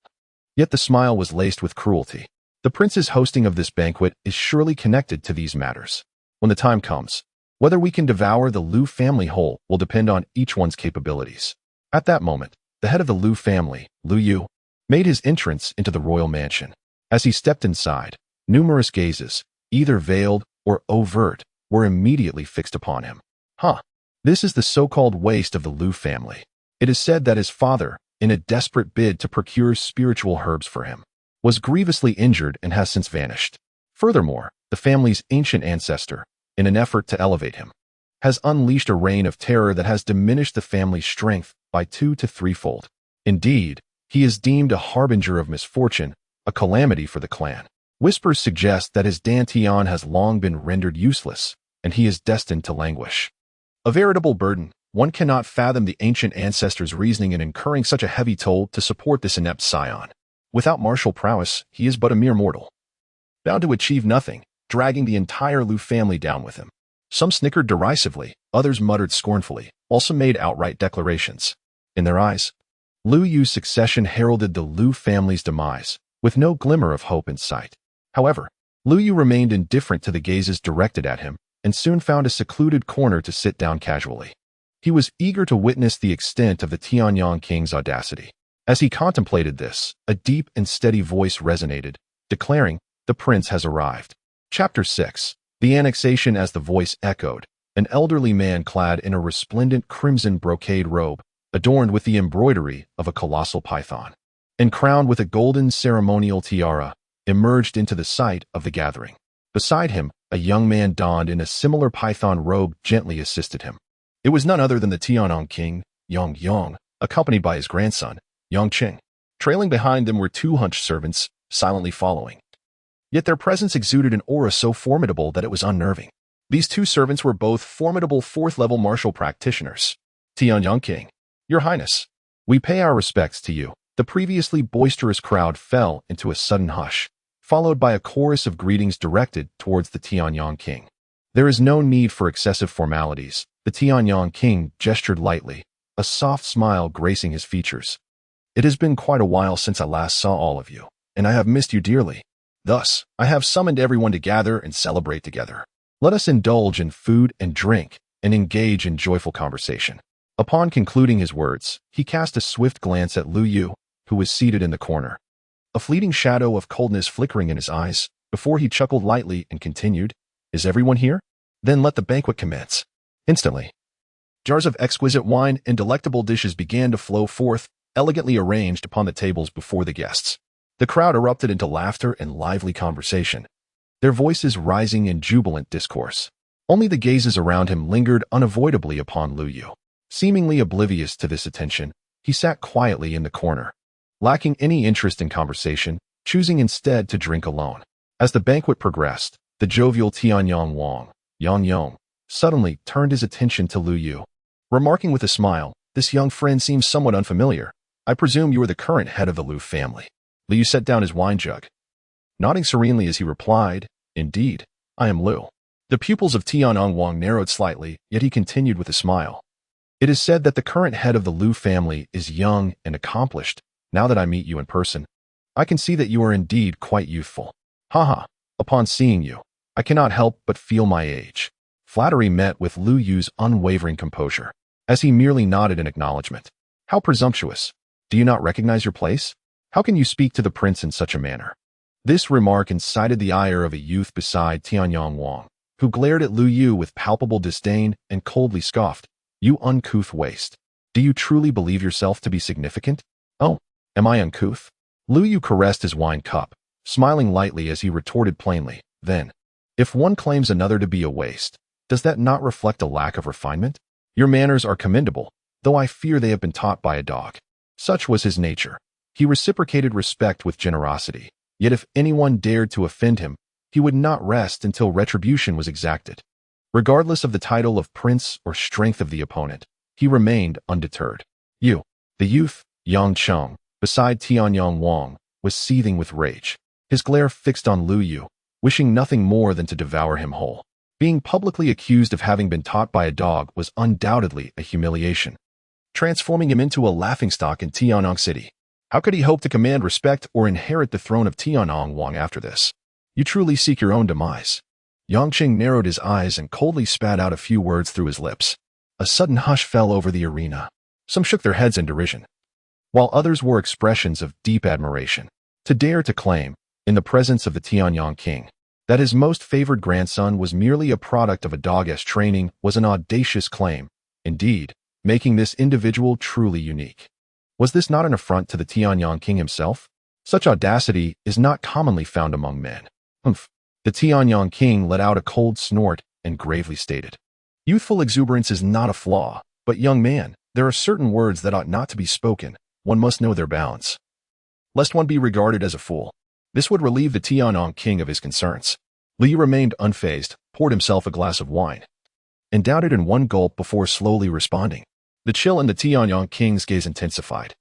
Yet the smile was laced with cruelty. The prince's hosting of this banquet is surely connected to these matters. When the time comes, whether we can devour the Lu family whole will depend on each one's capabilities. At that moment, the head of the Lu family, Lu Yu, made his entrance into the royal mansion. As he stepped inside, numerous gazes, either veiled or overt, were immediately fixed upon him. This is the so-called waste of the Lu family. It is said that his father, in a desperate bid to procure spiritual herbs for him, was grievously injured and has since vanished. Furthermore, the family's ancient ancestor, in an effort to elevate him, has unleashed a reign of terror that has diminished the family's strength by 2 to 3-fold. Indeed, he is deemed a harbinger of misfortune, a calamity for the clan. Whispers suggest that his Dantian has long been rendered useless, and he is destined to languish. A veritable burden. One cannot fathom the ancient ancestor's reasoning in incurring such a heavy toll to support this inept scion. Without martial prowess, he is but a mere mortal, bound to achieve nothing, dragging the entire Lu family down with him. Some snickered derisively, others muttered scornfully, while some made outright declarations. In their eyes, Lu Yu's succession heralded the Lu family's demise, with no glimmer of hope in sight. However, Lu Yu remained indifferent to the gazes directed at him, and soon found a secluded corner to sit down casually. He was eager to witness the extent of the Tianyang king's audacity. As he contemplated this, a deep and steady voice resonated, declaring, "The prince has arrived." Chapter 6. The Annexation. As the voice echoed, an elderly man clad in a resplendent crimson brocade robe, adorned with the embroidery of a colossal python, and crowned with a golden ceremonial tiara, emerged into the sight of the gathering. Beside him, a young man donned in a similar python robe gently assisted him. It was none other than the Tianyang king, Yang Yang, accompanied by his grandson, Yang Cheng. Trailing behind them were 2 hunched servants, silently following. Yet their presence exuded an aura so formidable that it was unnerving. These 2 servants were both formidable 4th-level martial practitioners. "Tianyang king, your highness, we pay our respects to you." The previously boisterous crowd fell into a sudden hush, followed by a chorus of greetings directed towards the Tianyang king. There is no need for excessive formalities. The Tianyang king gestured lightly, a soft smile gracing his features. It has been quite a while since I last saw all of you, and I have missed you dearly. Thus, I have summoned everyone to gather and celebrate together. Let us indulge in food and drink and engage in joyful conversation. Upon concluding his words, he cast a swift glance at Lu Yu, who was seated in the corner. A fleeting shadow of coldness flickering in his eyes, before he chuckled lightly and continued, "Is everyone here? Then let the banquet commence." Instantly, jars of exquisite wine and delectable dishes began to flow forth, elegantly arranged upon the tables before the guests. The crowd erupted into laughter and lively conversation, their voices rising in jubilant discourse. Only the gazes around him lingered unavoidably upon Lu Yu. Seemingly oblivious to this attention, he sat quietly in the corner, lacking any interest in conversation, choosing instead to drink alone. As the banquet progressed, the jovial Tianyang Wang, Yang Yong, suddenly turned his attention to Lu Yu, remarking with a smile, "This young friend seems somewhat unfamiliar. I presume you are the current head of the Lu family." Lu Yu set down his wine jug, nodding serenely as he replied, "Indeed, I am Lu." The pupils of Tianyang Wang narrowed slightly, yet he continued with a smile. "It is said that the current head of the Lu family is young and accomplished. Now that I meet you in person, I can see that you are indeed quite youthful. Haha, upon seeing you, I cannot help but feel my age." Flattery met with Lu Yu's unwavering composure, as he merely nodded in acknowledgement. "How presumptuous! Do you not recognize your place? How can you speak to the prince in such a manner?" This remark incited the ire of a youth beside Tianyang Wang, who glared at Lu Yu with palpable disdain and coldly scoffed, "You uncouth waste. Do you truly believe yourself to be significant? Oh, am I uncouth?" Lu Yu caressed his wine cup, smiling lightly as he retorted plainly, "Then, if one claims another to be a waste, does that not reflect a lack of refinement? Your manners are commendable, though I fear they have been taught by a dog." Such was his nature. He reciprocated respect with generosity, yet if anyone dared to offend him, he would not rest until retribution was exacted. Regardless of the title of prince or strength of the opponent, he remained undeterred. The youth, Yang Cheng, beside Tianyang Wang, was seething with rage, his glare fixed on Lu Yu, wishing nothing more than to devour him whole. Being publicly accused of having been taught by a dog was undoubtedly a humiliation, transforming him into a laughingstock in Tianyang City. How could he hope to command respect or inherit the throne of Tianyang Wang after this? You truly seek your own demise. Yang Qing narrowed his eyes and coldly spat out a few words through his lips. A sudden hush fell over the arena. Some shook their heads in derision, while others wore expressions of deep admiration. To dare to claim, in the presence of the Tianyang king, that his most favored grandson was merely a product of a dog-esque training was an audacious claim, indeed, making this individual truly unique. Was this not an affront to the Tianyang king himself? Such audacity is not commonly found among men. Humph. The Tianyang king let out a cold snort and gravely stated, "Youthful exuberance is not a flaw, but young man, there are certain words that ought not to be spoken. One must know their balance, lest one be regarded as a fool." This would relieve the Tianyang king of his concerns. Lu Yu remained unfazed, poured himself a glass of wine, and downed it in one gulp before slowly responding. The chill in the Tianyang king's gaze intensified.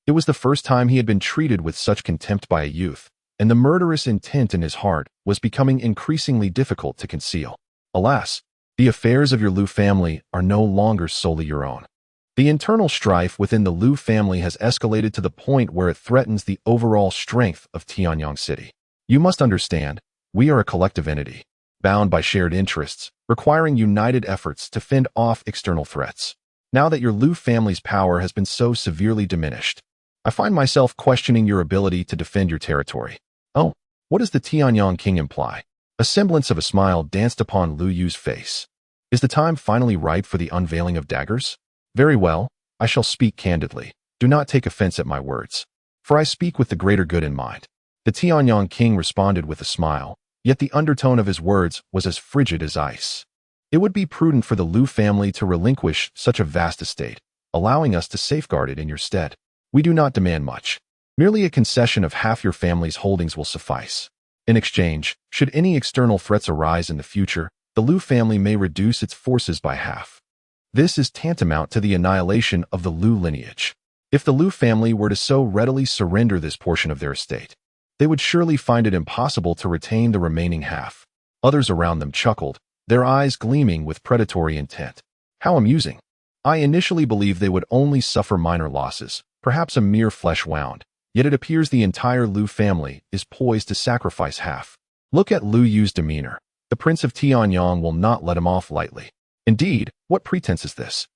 It was the first time he had been treated with such contempt by a youth, and the murderous intent in his heart was becoming increasingly difficult to conceal. Alas, the affairs of your Lu family are no longer solely your own. The internal strife within the Lu family has escalated to the point where it threatens the overall strength of Tianyang City. You must understand, we are a collective entity, bound by shared interests, requiring united efforts to fend off external threats. Now that your Lu family's power has been so severely diminished, I find myself questioning your ability to defend your territory. Oh, what does the Tianyang king imply? A semblance of a smile danced upon Lu Yu's face. Is the time finally ripe for the unveiling of daggers? Very well, I shall speak candidly. Do not take offense at my words, for I speak with the greater good in mind. The Tianyang king responded with a smile, yet the undertone of his words was as frigid as ice. It would be prudent for the Lu family to relinquish such a vast estate, allowing us to safeguard it in your stead. We do not demand much. Merely a concession of half your family's holdings will suffice. In exchange, should any external threats arise in the future, the Lu family may reduce its forces by half. This is tantamount to the annihilation of the Lu lineage. If the Lu family were to so readily surrender this portion of their estate, they would surely find it impossible to retain the remaining half. Others around them chuckled, their eyes gleaming with predatory intent. How amusing. I initially believed they would only suffer minor losses, perhaps a mere flesh wound, yet it appears the entire Lu family is poised to sacrifice half. Look at Lu Yu's demeanor. The Prince of Tianyang will not let him off lightly. Indeed, what pretense is this?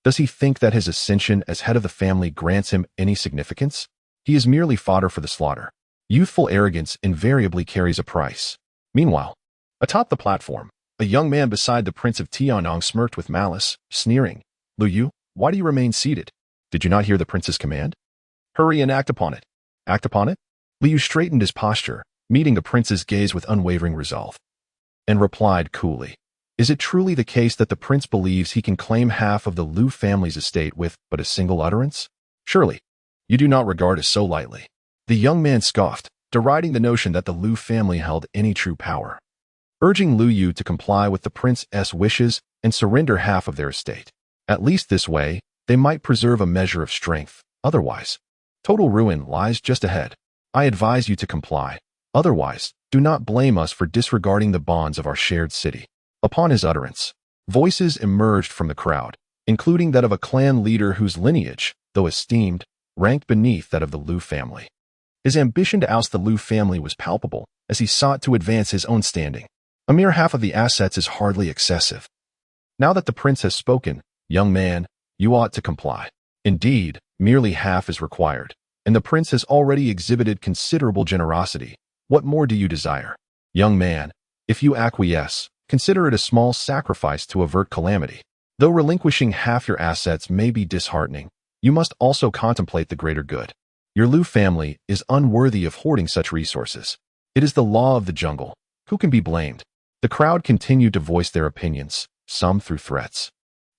Does he think that his ascension as head of the family grants him any significance? He is merely fodder for the slaughter. Youthful arrogance invariably carries a price. Meanwhile, atop the platform, a young man beside the Prince of Tianyang smirked with malice, sneering. Lu Yu, why do you remain seated? Did you not hear the prince's command? Hurry and act upon it. Act upon it? Lu Yu straightened his posture, meeting the prince's gaze with unwavering resolve, and replied coolly. Is it truly the case that the prince believes he can claim half of the Lu family's estate with but a single utterance? Surely, you do not regard us so lightly. The young man scoffed, deriding the notion that the Lu family held any true power, urging Lu Yu to comply with the prince's wishes and surrender half of their estate. At least this way, they might preserve a measure of strength. Otherwise, total ruin lies just ahead. I advise you to comply. Otherwise, do not blame us for disregarding the bonds of our shared city. Upon his utterance, voices emerged from the crowd, including that of a clan leader whose lineage, though esteemed, ranked beneath that of the Lu family. His ambition to oust the Lu family was palpable as he sought to advance his own standing. A mere half of the assets is hardly excessive. Now that the prince has spoken, young man, you ought to comply. Indeed, merely half is required, and the prince has already exhibited considerable generosity. What more do you desire? Young man, if you acquiesce, consider it a small sacrifice to avert calamity. Though relinquishing half your assets may be disheartening, you must also contemplate the greater good. Your Lu family is unworthy of hoarding such resources. It is the law of the jungle. Who can be blamed? The crowd continued to voice their opinions, some through threats,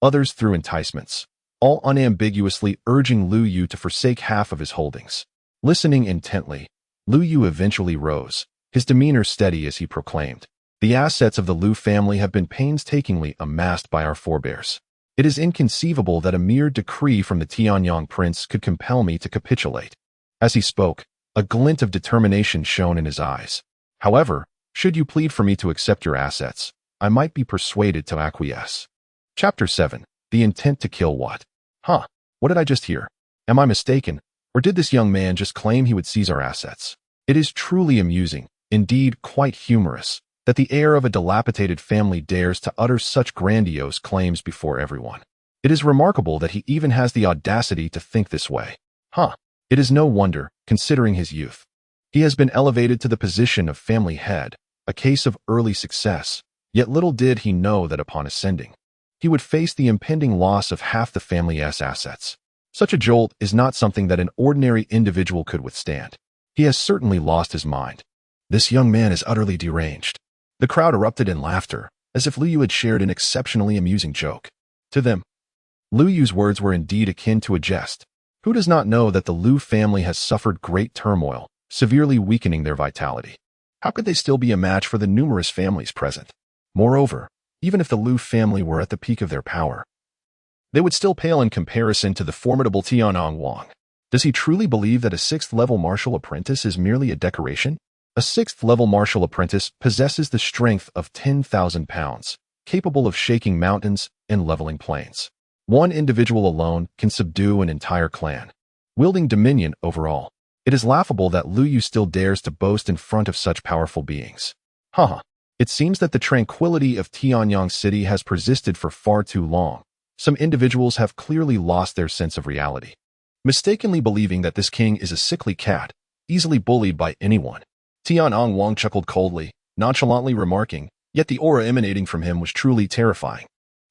others through enticements, all unambiguously urging Lu Yu to forsake half of his holdings. Listening intently, Lu Yu eventually rose, his demeanor steady as he proclaimed, the assets of the Lu family have been painstakingly amassed by our forebears. It is inconceivable that a mere decree from the Tianyang prince could compel me to capitulate. As he spoke, a glint of determination shone in his eyes. However, should you plead for me to accept your assets, I might be persuaded to acquiesce. Chapter 7. The intent to kill what? What did I just hear? Am I mistaken, or did this young man just claim he would seize our assets? It is truly amusing, indeed quite humorous, that the heir of a dilapidated family dares to utter such grandiose claims before everyone. It is remarkable that he even has the audacity to think this way. It is no wonder, considering his youth. He has been elevated to the position of family head, a case of early success, yet little did he know that upon ascending, he would face the impending loss of half the family's assets. Such a jolt is not something that an ordinary individual could withstand. He has certainly lost his mind. This young man is utterly deranged. The crowd erupted in laughter, as if Lu Yu had shared an exceptionally amusing joke. To them, Lu Yu's words were indeed akin to a jest. Who does not know that the Lu family has suffered great turmoil, severely weakening their vitality? How could they still be a match for the numerous families present? Moreover, even if the Lu family were at the peak of their power, they would still pale in comparison to the formidable Tianyang Wang. Does he truly believe that a 6th-level martial apprentice is merely a decoration? A 6th-level martial apprentice possesses the strength of 10,000 pounds, capable of shaking mountains and leveling plains. One individual alone can subdue an entire clan, wielding dominion over all. It is laughable that Lu Yu still dares to boast in front of such powerful beings. It seems that the tranquility of Tianyang City has persisted for far too long. Some individuals have clearly lost their sense of reality, mistakenly believing that this king is a sickly cat, easily bullied by anyone. Tianyang Wang chuckled coldly, nonchalantly remarking, yet the aura emanating from him was truly terrifying.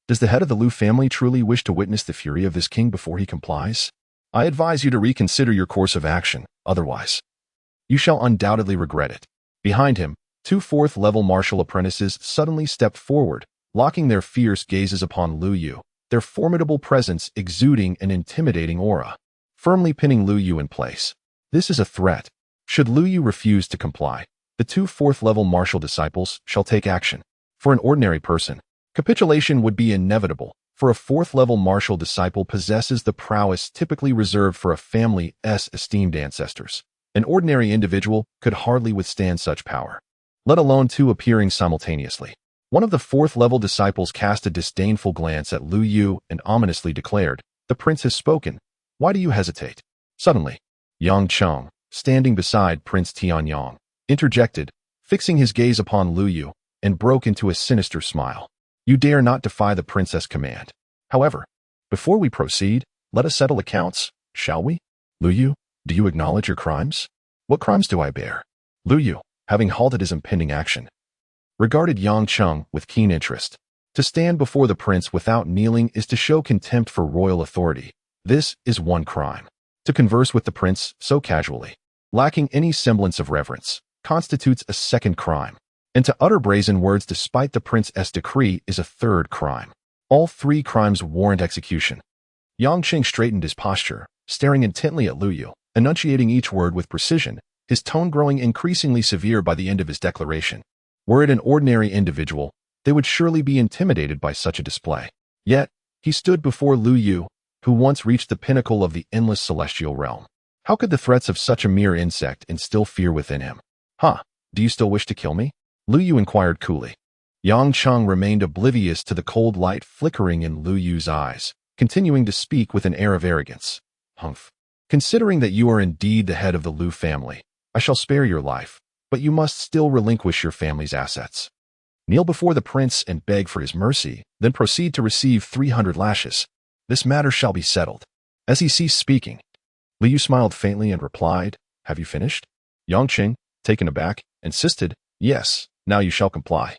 Does the head of the Lu family truly wish to witness the fury of this king before he complies? I advise you to reconsider your course of action, otherwise, you shall undoubtedly regret it. Behind him, 2 4th-level martial apprentices suddenly stepped forward, locking their fierce gazes upon Lu Yu, their formidable presence exuding an intimidating aura, firmly pinning Lu Yu in place. This is a threat. Should Lu Yu refuse to comply, the 2 4th-level martial disciples shall take action. For an ordinary person, capitulation would be inevitable, for a 4th-level martial disciple possesses the prowess typically reserved for a family's esteemed ancestors. An ordinary individual could hardly withstand such power, let alone two appearing simultaneously. One of the fourth-level disciples cast a disdainful glance at Lu Yu and ominously declared, "The prince has spoken. Why do you hesitate?" Suddenly, Yang Cheng, standing beside Prince Tianyang, interjected, fixing his gaze upon Lu Yu, and broke into a sinister smile. "You dare not defy the princess' command. However, before we proceed, let us settle accounts, shall we? Lu Yu, do you acknowledge your crimes?" "What crimes do I bear?" Lu Yu, having halted his impending action, regarded Yang Cheng with keen interest. To stand before the prince without kneeling is to show contempt for royal authority. This is one crime. To converse with the prince so casually, lacking any semblance of reverence, constitutes a second crime. And to utter brazen words despite the prince's decree is a third crime. All three crimes warrant execution. Yang Cheng straightened his posture, staring intently at Lu Yu, enunciating each word with precision, his tone growing increasingly severe by the end of his declaration. Were it an ordinary individual, they would surely be intimidated by such a display. Yet, he stood before Lu Yu, who once reached the pinnacle of the endless celestial realm. How could the threats of such a mere insect instill fear within him? Do you still wish to kill me?" Lu Yu inquired coolly. Yang Cheng remained oblivious to the cold light flickering in Lu Yu's eyes, continuing to speak with an air of arrogance. "Humph. Considering that you are indeed the head of the Lu family, I shall spare your life, but you must still relinquish your family's assets. Kneel before the prince and beg for his mercy, then proceed to receive 300 lashes. This matter shall be settled." As he ceased speaking, Lu Yu smiled faintly and replied, "Have you finished?" Yang Cheng, taken aback, insisted, "Yes, now you shall comply.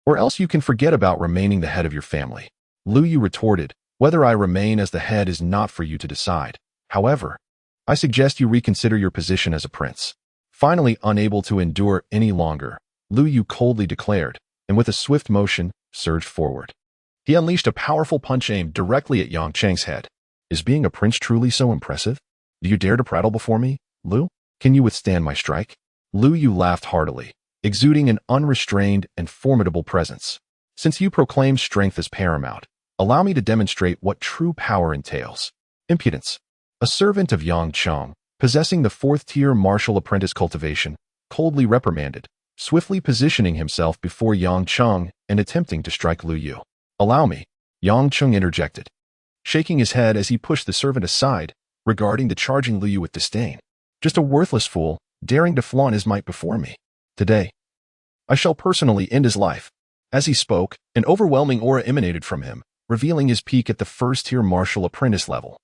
Or else you can forget about remaining the head of your family." Lu Yu retorted, "Whether I remain as the head is not for you to decide. However, I suggest you reconsider your position as a prince." Finally, unable to endure any longer, Lu Yu coldly declared, and with a swift motion, surged forward. He unleashed a powerful punch aimed directly at Yang Cheng's head. "Is being a prince truly so impressive? Do you dare to prattle before me, Lu? Can you withstand my strike?" Lu Yu laughed heartily, exuding an unrestrained and formidable presence. "Since you proclaim strength as paramount, allow me to demonstrate what true power entails. Impudence." A servant of Yang Cheng, possessing the fourth-tier martial apprentice cultivation, coldly reprimanded, swiftly positioning himself before Yang Cheng and attempting to strike Lu Yu. "Allow me," Yang Cheng interjected, shaking his head as he pushed the servant aside, regarding the charging Lu Yu with disdain. "Just a worthless fool, daring to flaunt his might before me. Today, I shall personally end his life." As he spoke, an overwhelming aura emanated from him, revealing his peak at the first-tier martial apprentice level.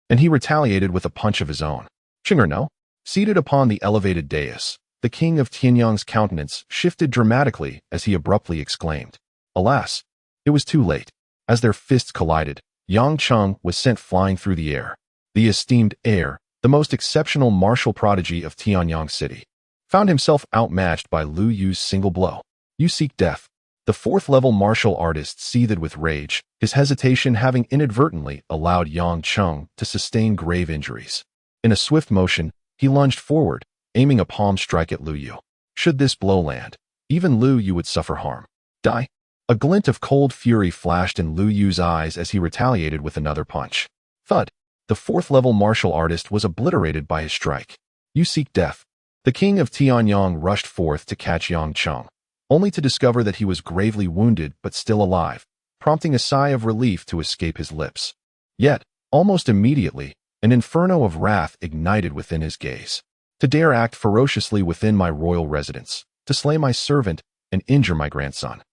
And he retaliated with a punch of his own. Ching or no? Seated upon the elevated dais, the king of Tianyang's countenance shifted dramatically as he abruptly exclaimed. Alas, it was too late. As their fists collided, Yang Cheng was sent flying through the air. The esteemed heir, the most exceptional martial prodigy of Tianyang City, found himself outmatched by Lu Yu's single blow. "You seek death." The fourth-level martial artist seethed with rage, his hesitation having inadvertently allowed Yang Cheng to sustain grave injuries. In a swift motion, he lunged forward, aiming a palm strike at Lu Yu. Should this blow land, even Lu Yu would suffer harm. Die. A glint of cold fury flashed in Lu Yu's eyes as he retaliated with another punch. Thud. The fourth-level martial artist was obliterated by his strike. "You seek death." The king of Tianyang rushed forth to catch Yang Cheng, only to discover that he was gravely wounded but still alive, prompting a sigh of relief to escape his lips. Yet, almost immediately, an inferno of wrath ignited within his gaze. "To dare act ferociously within my royal residence, to slay my servant and injure my grandson.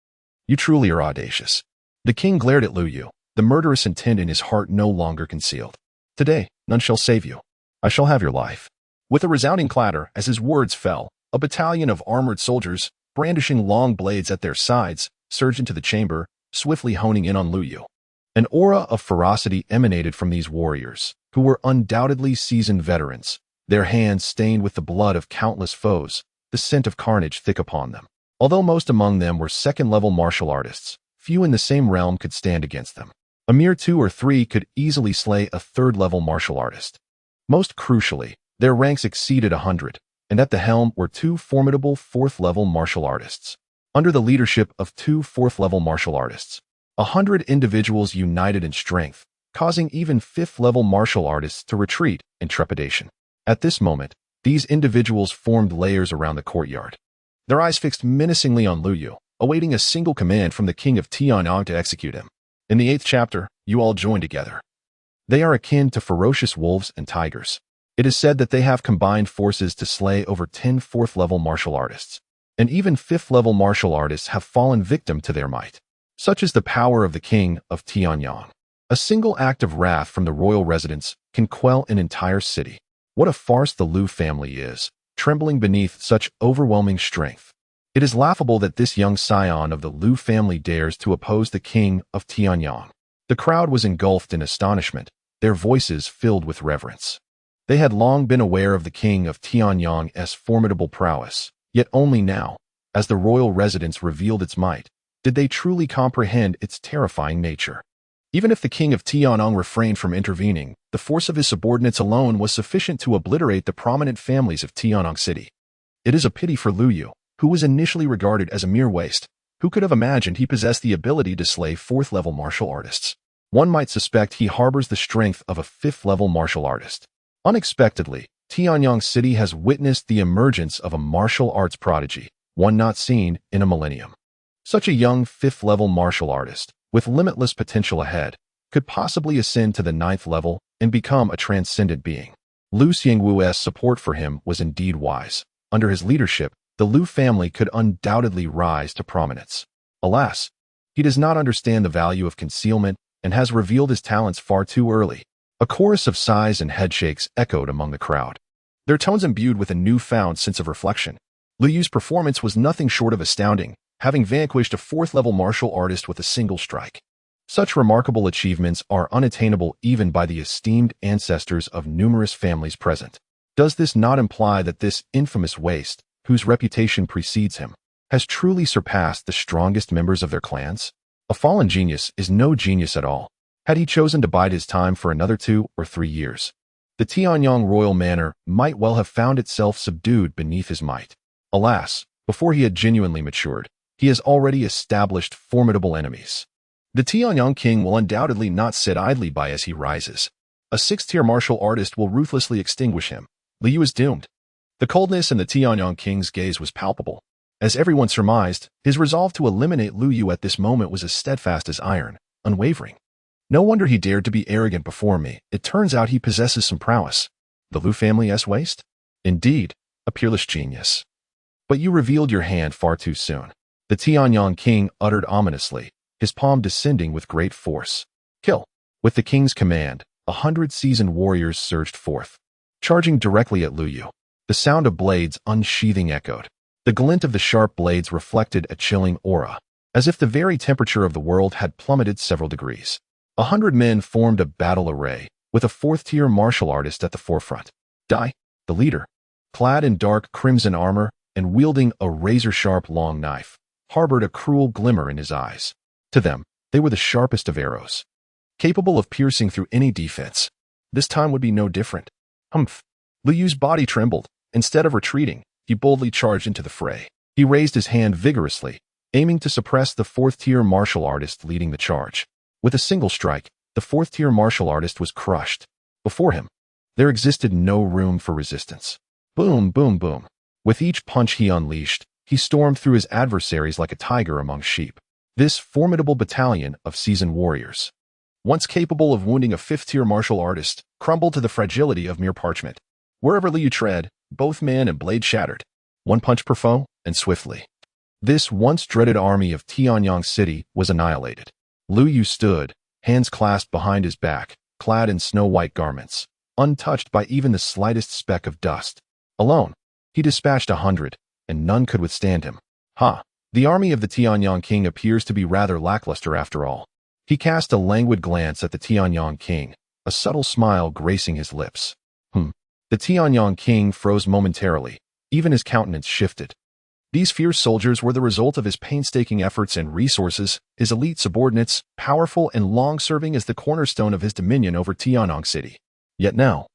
You truly are audacious." The king glared at Lu Yu, the murderous intent in his heart no longer concealed. "Today, none shall save you. I shall have your life." With a resounding clatter as his words fell, a battalion of armored soldiers, brandishing long blades at their sides, surged into the chamber, swiftly honing in on Lu Yu. An aura of ferocity emanated from these warriors, who were undoubtedly seasoned veterans, their hands stained with the blood of countless foes, the scent of carnage thick upon them. Although most among them were second-level martial artists, few in the same realm could stand against them. A mere 2 or 3 could easily slay a third-level martial artist. Most crucially, their ranks exceeded 100, and at the helm were 2 formidable fourth-level martial artists. Under the leadership of 2 fourth-level martial artists, 100 individuals united in strength, causing even 5th-level martial artists to retreat in trepidation. At this moment, These individuals formed layers around the courtyard, their eyes fixed menacingly on Lu Yu, awaiting a single command from the king of Tianyang to execute him. In the 8th chapter, you all join together. They are akin to ferocious wolves and tigers. It is said that they have combined forces to slay over 10 4th-level martial artists, and even 5th-level martial artists have fallen victim to their might. Such is the power of the king of Tianyang. A single act of wrath from the royal residence can quell an entire city. What a farce the Lu family is, trembling beneath such overwhelming strength. It is laughable that this young scion of the Lu family dares to oppose the king of Tianyang. The crowd was engulfed in astonishment, their voices filled with reverence. They had long been aware of the king of Tianyang's formidable prowess, yet only now, as the royal residence revealed its might, did they truly comprehend its terrifying nature. Even if the king of Tianyang refrained from intervening, the force of his subordinates alone was sufficient to obliterate the prominent families of Tianyang City. It is a pity for Lu Yu, who was initially regarded as a mere waste. Who could have imagined he possessed the ability to slay 4th-level martial artists? One might suspect he harbors the strength of a 5th-level martial artist. Unexpectedly, Tianyang City has witnessed the emergence of a martial arts prodigy, one not seen in a millennium. Such a young 5th-level martial artist, with limitless potential ahead, could possibly ascend to the 9th level and become a transcendent being. Lu Xiangwu's support for him was indeed wise. Under his leadership, the Lu family could undoubtedly rise to prominence. Alas, he does not understand the value of concealment and has revealed his talents far too early. A chorus of sighs and headshakes echoed among the crowd, their tones imbued with a newfound sense of reflection. Lu Yu's performance was nothing short of astounding, having vanquished a 4th-level martial artist with a single strike. Such remarkable achievements are unattainable even by the esteemed ancestors of numerous families present. Does this not imply that this infamous waste, whose reputation precedes him, has truly surpassed the strongest members of their clans? A fallen genius is no genius at all. Had he chosen to bide his time for another 2 or 3 years, the Tianyang royal manor might well have found itself subdued beneath his might. Alas, before he had genuinely matured, he has already established formidable enemies. The Tianyang king will undoubtedly not sit idly by as he rises. A 6th-tier martial artist will ruthlessly extinguish him. Lu Yu is doomed. The coldness in the Tianyang king's gaze was palpable. As everyone surmised, his resolve to eliminate Lu Yu at this moment was as steadfast as iron, unwavering. No wonder he dared to be arrogant before me. It turns out he possesses some prowess. The Lu family's waste? Indeed, a peerless genius. But you revealed your hand far too soon. The Tianyang king uttered ominously, his palm descending with great force. Kill. With the king's command, 100 seasoned warriors surged forth, charging directly at Lu Yu. The sound of blades unsheathing echoed. The glint of the sharp blades reflected a chilling aura, as if the very temperature of the world had plummeted several degrees. 100 men formed a battle array, with a 4th-tier martial artist at the forefront. Dai, the leader, clad in dark crimson armor and wielding a razor-sharp long knife, harbored a cruel glimmer in his eyes. To them, they were the sharpest of arrows, capable of piercing through any defense. This time would be no different. Humph! Lu Yu's body trembled. Instead of retreating, he boldly charged into the fray. He raised his hand vigorously, aiming to suppress the 4th-tier martial artist leading the charge. With a single strike, the 4th-tier martial artist was crushed. Before him, there existed no room for resistance. Boom, boom, boom. With each punch he unleashed, he stormed through his adversaries like a tiger among sheep. This formidable battalion of seasoned warriors, once capable of wounding a 5th-tier martial artist, crumbled to the fragility of mere parchment. Wherever Lu Yu tread, both man and blade shattered. One punch per foe, and swiftly. This once dreaded army of Tianyang City was annihilated. Lu Yu stood, hands clasped behind his back, clad in snow-white garments, untouched by even the slightest speck of dust. Alone, he dispatched 100, and none could withstand him. Ha! The army of the Tianyang king appears to be rather lackluster after all. He cast a languid glance at the Tianyang king, a subtle smile gracing his lips. The Tianyang king froze momentarily, even his countenance shifted. These fierce soldiers were the result of his painstaking efforts and resources, his elite subordinates, powerful and long-serving as the cornerstone of his dominion over Tianyang City. Yet now,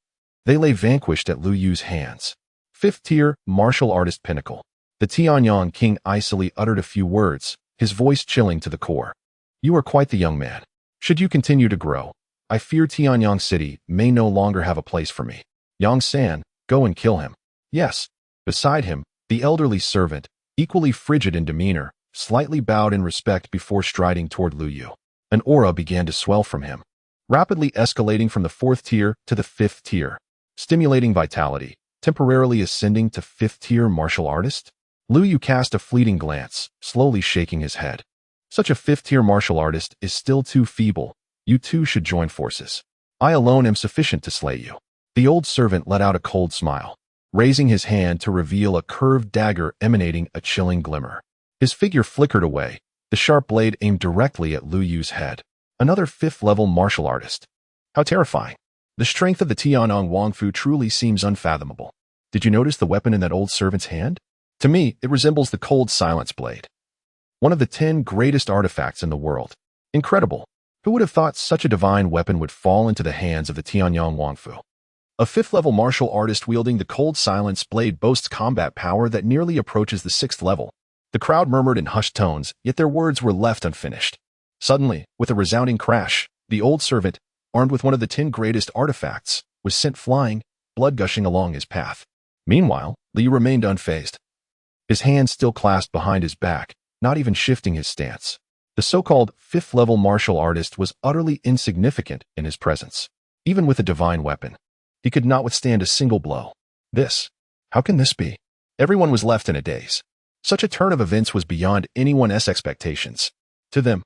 they lay vanquished at Lu Yu's hands. 5th-tier martial artist pinnacle. The Tianyang king icily uttered a few words, his voice chilling to the core. You are quite the young man. Should you continue to grow, I fear Tianyang City may no longer have a place for me. Yang San, go and kill him. Yes. Beside him, the elderly servant, equally frigid in demeanor, slightly bowed in respect before striding toward Lu Yu. An aura began to swell from him, rapidly escalating from the 4th tier to the 5th tier, stimulating vitality, temporarily ascending to 5th tier martial artist. Lu Yu cast a fleeting glance, slowly shaking his head. Such a 5th tier martial artist is still too feeble. You two should join forces. I alone am sufficient to slay you. The old servant let out a cold smile, raising his hand to reveal a curved dagger emanating a chilling glimmer. His figure flickered away, the sharp blade aimed directly at Lu Yu's head. Another 5th level martial artist. How terrifying. The strength of the Tianyang Wangfu truly seems unfathomable. Did you notice the weapon in that old servant's hand? To me, it resembles the cold silence blade. One of the 10 greatest artifacts in the world. Incredible. Who would have thought such a divine weapon would fall into the hands of the Tianyang Wangfu? A 5th level martial artist wielding the cold silence blade boasts combat power that nearly approaches the 6th level. The crowd murmured in hushed tones, yet their words were left unfinished. Suddenly, with a resounding crash, the old servant, armed with one of the 10 greatest artifacts, was sent flying, blood gushing along his path. Meanwhile, Liu remained unfazed, his hands still clasped behind his back, not even shifting his stance. The so-called 5th level martial artist was utterly insignificant in his presence. Even with a divine weapon, he could not withstand a single blow. How can this be? Everyone was left in a daze. Such a turn of events was beyond anyone's expectations. To them,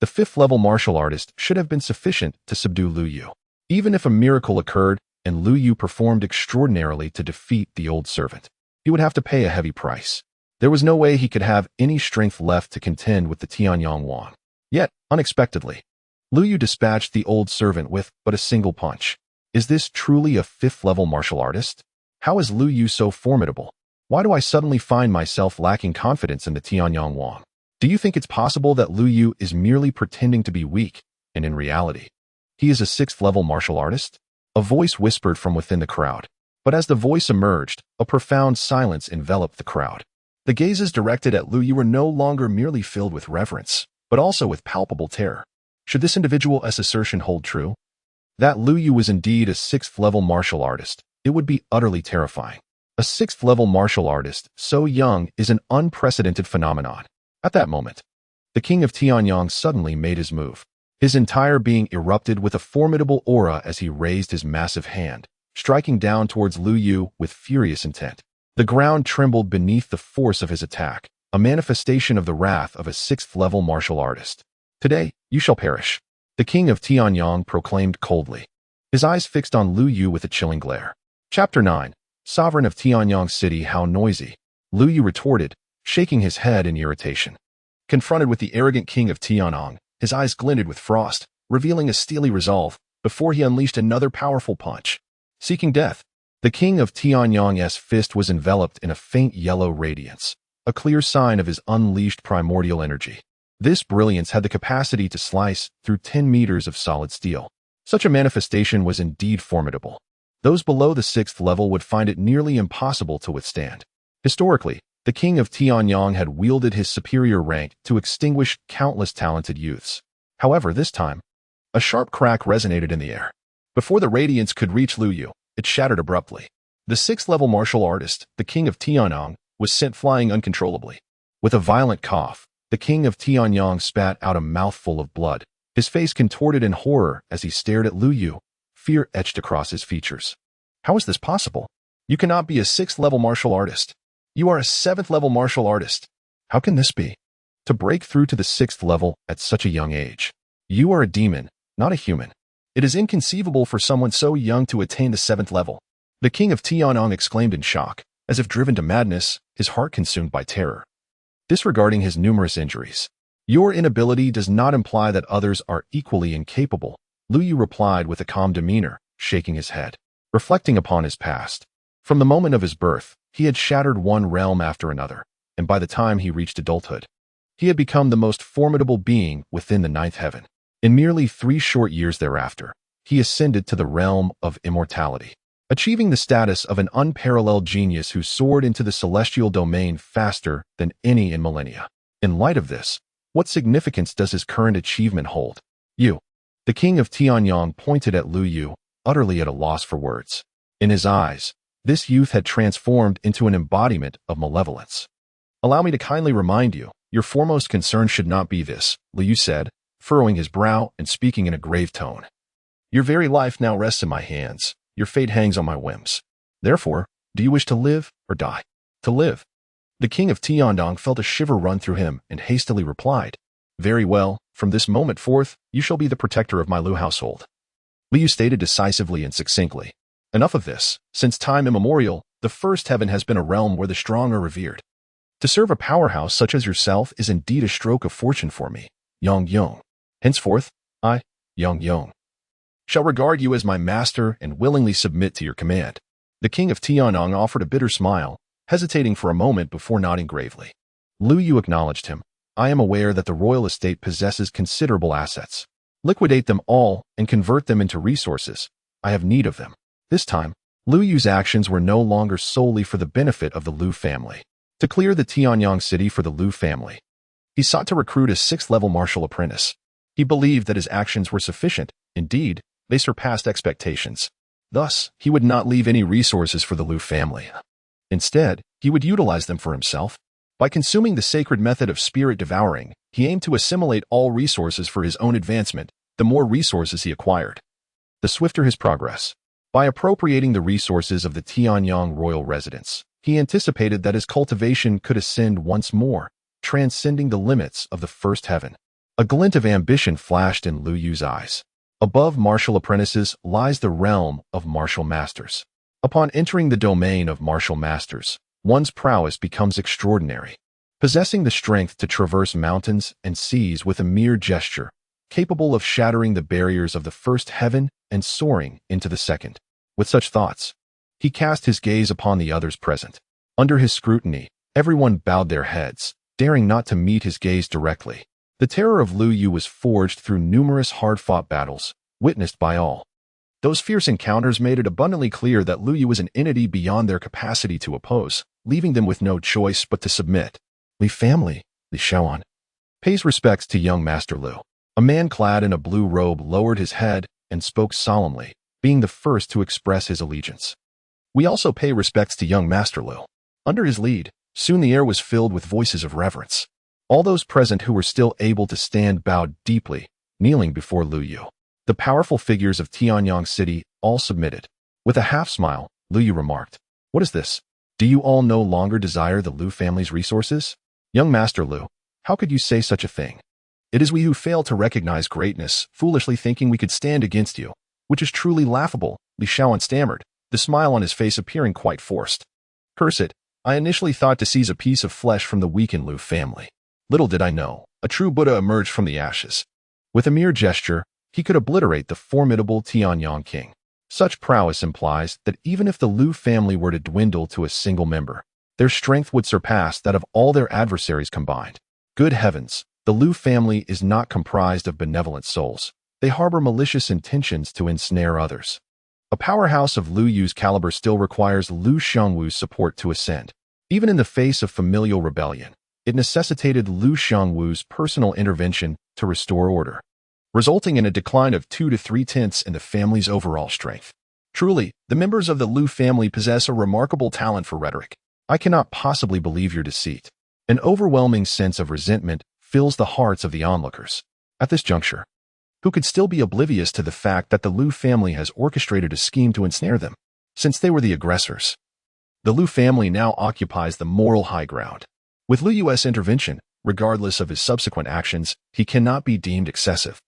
the 5th level martial artist should have been sufficient to subdue Lu Yu. Even if a miracle occurred and Lu Yu performed extraordinarily to defeat the old servant, he would have to pay a heavy price. There was no way he could have any strength left to contend with the Tianyang Wang. Yet, unexpectedly, Lu Yu dispatched the old servant with but a single punch. Is this truly a 5th level martial artist? How is Lu Yu so formidable? Why do I suddenly find myself lacking confidence in the Tianyang Wang? Do you think it's possible that Lu Yu is merely pretending to be weak, and in reality, he is a 6th level martial artist? A voice whispered from within the crowd. But as the voice emerged, a profound silence enveloped the crowd. The gazes directed at Lu Yu were no longer merely filled with reverence, but also with palpable terror. Should this individual's assertion hold true, that Lu Yu was indeed a 6th level martial artist, it would be utterly terrifying. A 6th level martial artist so young is an unprecedented phenomenon. At that moment, the king of Tianyang suddenly made his move. His entire being erupted with a formidable aura as he raised his massive hand, striking down towards Lu Yu with furious intent. The ground trembled beneath the force of his attack, a manifestation of the wrath of a 6th level martial artist. Today, you shall perish, the king of Tianyang proclaimed coldly, his eyes fixed on Lu Yu with a chilling glare. Chapter 9. Sovereign of Tianyang City, how noisy, Lu Yu retorted, shaking his head in irritation. Confronted with the arrogant king of Tianyang, his eyes glinted with frost, revealing a steely resolve, before he unleashed another powerful punch. Seeking death, the king of Tianyang's fist was enveloped in a faint yellow radiance, a clear sign of his unleashed primordial energy. This brilliance had the capacity to slice through 10 meters of solid steel. Such a manifestation was indeed formidable. Those below the 6th level would find it nearly impossible to withstand. Historically, the king of Tianyang had wielded his superior rank to extinguish countless talented youths. However, this time, a sharp crack resonated in the air. Before the radiance could reach Lu Yu, it shattered abruptly. The 6th level martial artist, the king of Tianyang, was sent flying uncontrollably. With a violent cough, the king of Tianyang spat out a mouthful of blood. His face contorted in horror as he stared at Lu Yu, fear etched across his features. How is this possible? You cannot be a 6th level martial artist. You are a 7th level martial artist. How can this be? To break through to the 6th level at such a young age. You are a demon, not a human. It is inconceivable for someone so young to attain the 7th level. The king of Tianyang exclaimed in shock, as if driven to madness, his heart consumed by terror. Disregarding his numerous injuries, your inability does not imply that others are equally incapable, Lu Yu replied with a calm demeanor, shaking his head. Reflecting upon his past, from the moment of his birth, he had shattered one realm after another, and by the time he reached adulthood, he had become the most formidable being within the 9th heaven. In merely 3 short years thereafter, he ascended to the realm of immortality, achieving the status of an unparalleled genius who soared into the celestial domain faster than any in millennia. In light of this, what significance does his current achievement hold? You, the king of Tianyang, pointed at Lu Yu, utterly at a loss for words. In his eyes, This youth had transformed into an embodiment of malevolence. "Allow me to kindly remind you, your foremost concern should not be this," Liu said, furrowing his brow and speaking in a grave tone. "Your very life now rests in my hands. Your fate hangs on my whims. Therefore, do you wish to live or die?" "To live." The king of Tiandong felt a shiver run through him and hastily replied, "Very well, from this moment forth, you shall be the protector of my Liu household." Liu stated decisively and succinctly, "Enough of this. Since time immemorial, the first heaven has been a realm where the strong are revered. To serve a powerhouse such as yourself is indeed a stroke of fortune for me, Yang Yong. Henceforth, I, Yang Yong, shall regard you as my master and willingly submit to your command." The king of Tiandong offered a bitter smile, hesitating for a moment before nodding gravely. Liu Yu acknowledged him. "I am aware that the royal estate possesses considerable assets. Liquidate them all and convert them into resources. I have need of them." This time, Liu Yu's actions were no longer solely for the benefit of the Liu family. To clear the Tianyang city for the Liu family, he sought to recruit a 6th-level martial apprentice. He believed that his actions were sufficient. Indeed, they surpassed expectations. Thus, he would not leave any resources for the Liu family. Instead, he would utilize them for himself. By consuming the sacred method of spirit devouring, he aimed to assimilate all resources for his own advancement. The more resources he acquired, the swifter his progress. By appropriating the resources of the Tianyang royal residence, he anticipated that his cultivation could ascend once more, transcending the limits of the first heaven. A glint of ambition flashed in Liu Yu's eyes. Above martial apprentices lies the realm of martial masters. Upon entering the domain of martial masters, one's prowess becomes extraordinary. Possessing the strength to traverse mountains and seas with a mere gesture, capable of shattering the barriers of the first heaven and soaring into the second. With such thoughts, he cast his gaze upon the others present. Under his scrutiny, everyone bowed their heads, daring not to meet his gaze directly. The terror of Liu Yu was forged through numerous hard-fought battles, witnessed by all. Those fierce encounters made it abundantly clear that Liu Yu was an entity beyond their capacity to oppose, leaving them with no choice but to submit. Li family, Li Shaoan, pays respects to young Master Liu. A man clad in a blue robe lowered his head and spoke solemnly, being the first to express his allegiance. "We also pay respects to young Master Liu." Under his lead, soon the air was filled with voices of reverence. All those present who were still able to stand bowed deeply, kneeling before Liu Yu. The powerful figures of Tianyang City all submitted. With a half-smile, Liu Yu remarked, "What is this? Do you all no longer desire the Liu family's resources? Young Master Liu, how could you say such a thing? It is we who fail to recognize greatness, foolishly thinking we could stand against you, which is truly laughable," Li Shaoan stammered, the smile on his face appearing quite forced. "Curse it, I initially thought to seize a piece of flesh from the weakened Liu family. Little did I know, a true Buddha emerged from the ashes." With a mere gesture, he could obliterate the formidable Tianyang king. Such prowess implies that even if the Liu family were to dwindle to a single member, their strength would surpass that of all their adversaries combined. Good heavens, the Liu family is not comprised of benevolent souls. They harbor malicious intentions to ensnare others. A powerhouse of Liu Yu's caliber still requires Liu Xiangwu's support to ascend. Even in the face of familial rebellion, it necessitated Liu Xiangwu's personal intervention to restore order, resulting in a decline of 2 to 3/10 in the family's overall strength. Truly, the members of the Liu family possess a remarkable talent for rhetoric. I cannot possibly believe your deceit. An overwhelming sense of resentment fills the hearts of the onlookers. At this juncture, who could still be oblivious to the fact that the Liu family has orchestrated a scheme to ensnare them, since they were the aggressors? The Liu family now occupies the moral high ground. With Liu Yu's intervention, regardless of his subsequent actions, he cannot be deemed excessive.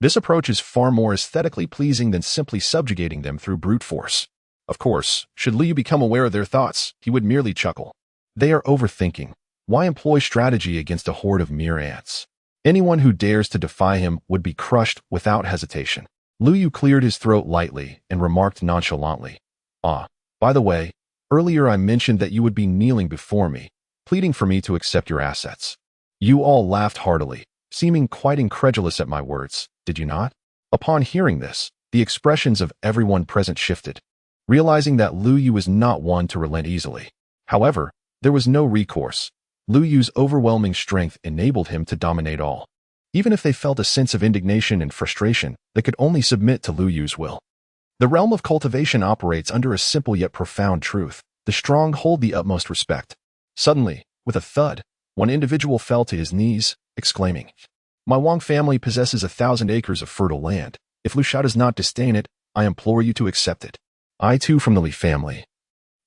This approach is far more aesthetically pleasing than simply subjugating them through brute force. Of course, should Liu become aware of their thoughts, he would merely chuckle. They are overthinking. Why employ strategy against a horde of mere ants? Anyone who dares to defy him would be crushed without hesitation. Liu Yu cleared his throat lightly and remarked nonchalantly, "Ah, by the way, earlier I mentioned that you would be kneeling before me, pleading for me to accept your assets. You all laughed heartily, seeming quite incredulous at my words, did you not?" Upon hearing this, the expressions of everyone present shifted, realizing that Liu Yu was not one to relent easily. However, there was no recourse. Liu Yu's overwhelming strength enabled him to dominate all. Even if they felt a sense of indignation and frustration, they could only submit to Liu Yu's will. The realm of cultivation operates under a simple yet profound truth. The strong hold the utmost respect. Suddenly, with a thud, one individual fell to his knees, exclaiming, "My Wang family possesses 1,000 acres of fertile land. If Lu Xiao does not disdain it, I implore you to accept it. I too from the Li family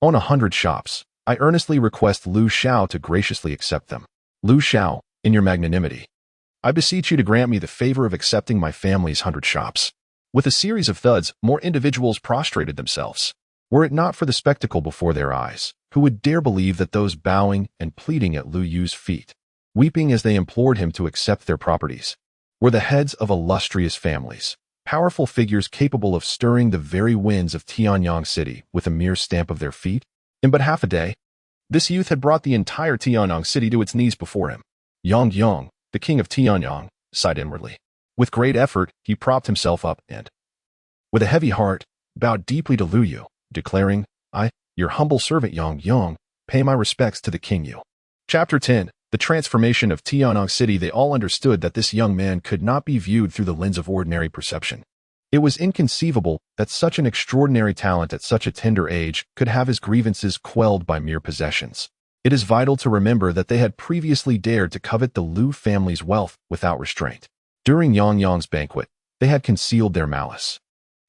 own 100 shops. I earnestly request Lu Xiao to graciously accept them. Lu Xiao, in your magnanimity, I beseech you to grant me the favor of accepting my family's 100 shops." With a series of thuds, more individuals prostrated themselves. Were it not for the spectacle before their eyes, who would dare believe that those bowing and pleading at Lu Yu's feet, weeping as they implored him to accept their properties, were the heads of illustrious families, powerful figures capable of stirring the very winds of Tianyang City with a mere stamp of their feet? In but half a day, this youth had brought the entire Tianyang City to its knees before him. Yang Yang, the king of Tianyang, sighed inwardly. With great effort, he propped himself up and, with a heavy heart, bowed deeply to Lu Yu, declaring, "I, your humble servant Yang Yang, pay my respects to the King Yu." Chapter 10. The transformation of Tianyang City. They all understood that this young man could not be viewed through the lens of ordinary perception. It was inconceivable that such an extraordinary talent at such a tender age could have his grievances quelled by mere possessions. It is vital to remember that they had previously dared to covet the Lu family's wealth without restraint. During Yang Yang's banquet, they had concealed their malice.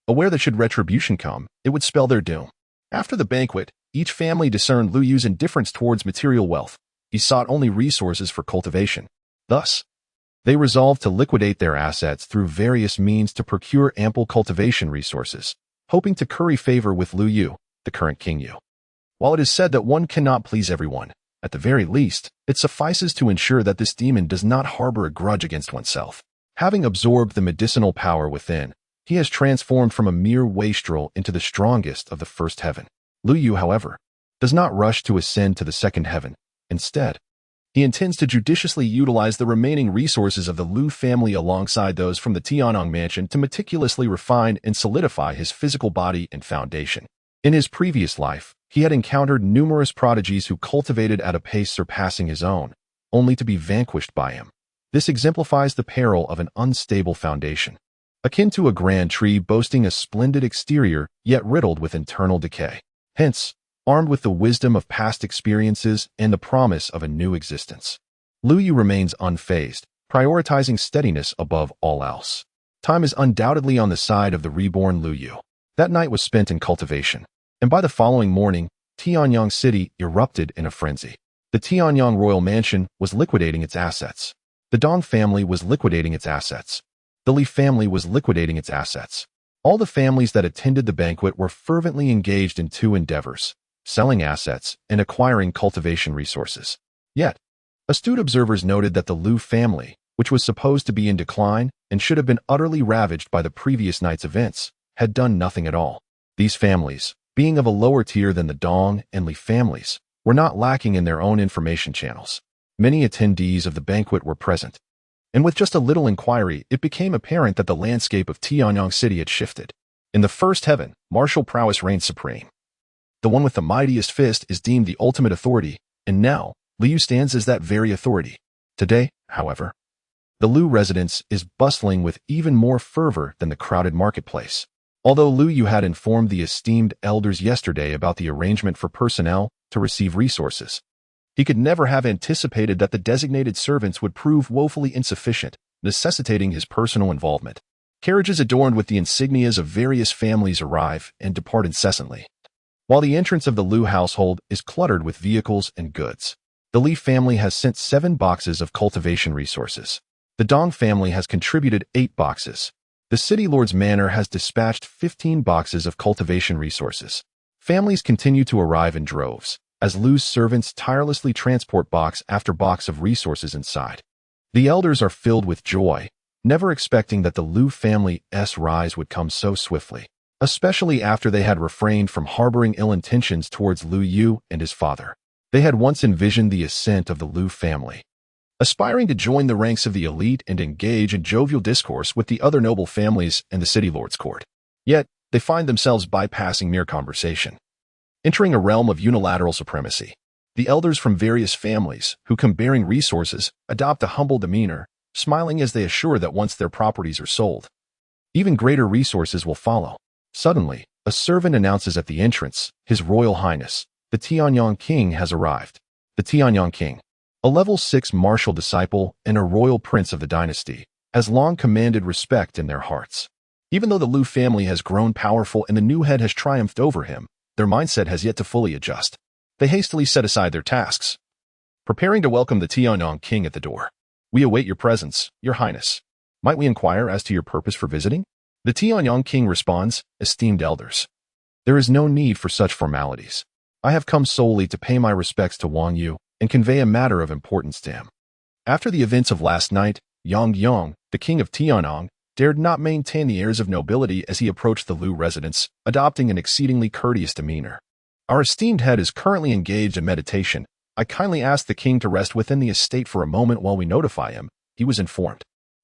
Aware that should retribution come, it would spell their doom. After the banquet, each family discerned Lu Yu's indifference towards material wealth. He sought only resources for cultivation. Thus, they resolved to liquidate their assets through various means to procure ample cultivation resources, hoping to curry favor with Lu Yu, the current King Yu. While it is said that one cannot please everyone, at the very least, it suffices to ensure that this demon does not harbor a grudge against oneself. Having absorbed the medicinal power within, he has transformed from a mere wastrel into the strongest of the first heaven. Lu Yu, however, does not rush to ascend to the second heaven. Instead, he intends to judiciously utilize the remaining resources of the Lu family alongside those from the Tianyang mansion to meticulously refine and solidify his physical body and foundation. In his previous life, he had encountered numerous prodigies who cultivated at a pace surpassing his own, only to be vanquished by him. This exemplifies the peril of an unstable foundation, akin to a grand tree boasting a splendid exterior yet riddled with internal decay. Hence, armed with the wisdom of past experiences and the promise of a new existence, Lu Yu remains unfazed, prioritizing steadiness above all else. Time is undoubtedly on the side of the reborn Lu Yu. That night was spent in cultivation, and by the following morning, Tianyang City erupted in a frenzy. The Tianyang royal mansion was liquidating its assets. The Dong family was liquidating its assets. The Li family was liquidating its assets. All the families that attended the banquet were fervently engaged in two endeavors: selling assets and acquiring cultivation resources. Yet, astute observers noted that the Lu family, which was supposed to be in decline and should have been utterly ravaged by the previous night's events, had done nothing at all. These families, being of a lower tier than the Dong and Li families, were not lacking in their own information channels. Many attendees of the banquet were present, and with just a little inquiry, it became apparent that the landscape of Tianyang City had shifted. In the first heaven, martial prowess reigned supreme. The one with the mightiest fist is deemed the ultimate authority, and now, Lu Yu stands as that very authority. Today, however, the Lu residence is bustling with even more fervor than the crowded marketplace. Although Lu Yu had informed the esteemed elders yesterday about the arrangement for personnel to receive resources, he could never have anticipated that the designated servants would prove woefully insufficient, necessitating his personal involvement. Carriages adorned with the insignias of various families arrive and depart incessantly, while the entrance of the Lu household is cluttered with vehicles and goods. The Li family has sent 7 boxes of cultivation resources. The Dong family has contributed 8 boxes. The city lord's manor has dispatched 15 boxes of cultivation resources. Families continue to arrive in droves, as Lu's servants tirelessly transport box after box of resources inside. The elders are filled with joy, never expecting that the Lu family's rise would come so swiftly, especially after they had refrained from harboring ill intentions towards Lu Yu and his father. They had once envisioned the ascent of the Lu family, aspiring to join the ranks of the elite and engage in jovial discourse with the other noble families and the city lord's court. Yet, they find themselves bypassing mere conversation, entering a realm of unilateral supremacy. The elders from various families, who come bearing resources, adopt a humble demeanor, smiling as they assure that once their properties are sold, even greater resources will follow. Suddenly, a servant announces at the entrance, His Royal Highness, the Tianyang King has arrived. The Tianyang King, a level 6 martial disciple and a royal prince of the dynasty, has long commanded respect in their hearts. Even though the Liu family has grown powerful and the new head has triumphed over him, their mindset has yet to fully adjust. They hastily set aside their tasks, preparing to welcome the Tianyang King at the door. We await your presence, Your Highness. Might we inquire as to your purpose for visiting? The Tianyang King responds, Esteemed elders, there is no need for such formalities. I have come solely to pay my respects to Wang Yu and convey a matter of importance to him. After the events of last night, Yang Yong, the king of Tianyang, dared not maintain the airs of nobility as he approached the Liu residence, adopting an exceedingly courteous demeanor. Our esteemed head is currently engaged in meditation. I kindly ask the king to rest within the estate for a moment while we notify him. He was informed.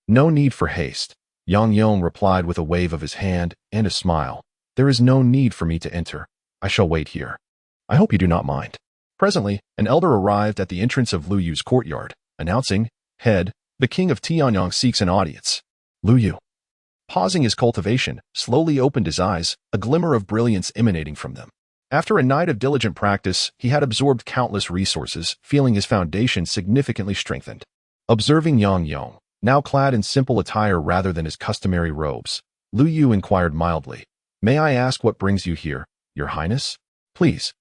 No need for haste. Yang Yong replied with a wave of his hand and a smile. There is no need for me to enter. I shall wait here. I hope you do not mind. Presently, an elder arrived at the entrance of Liu Yu's courtyard, announcing, Head, the king of Tianyang seeks an audience. Liu Yu, pausing his cultivation, slowly opened his eyes, a glimmer of brilliance emanating from them. After a night of diligent practice, he had absorbed countless resources, feeling his foundation significantly strengthened. Observing Yang Yong, now clad in simple attire rather than his customary robes, Liu Yu inquired mildly, May I ask what brings you here, Your Highness? Please,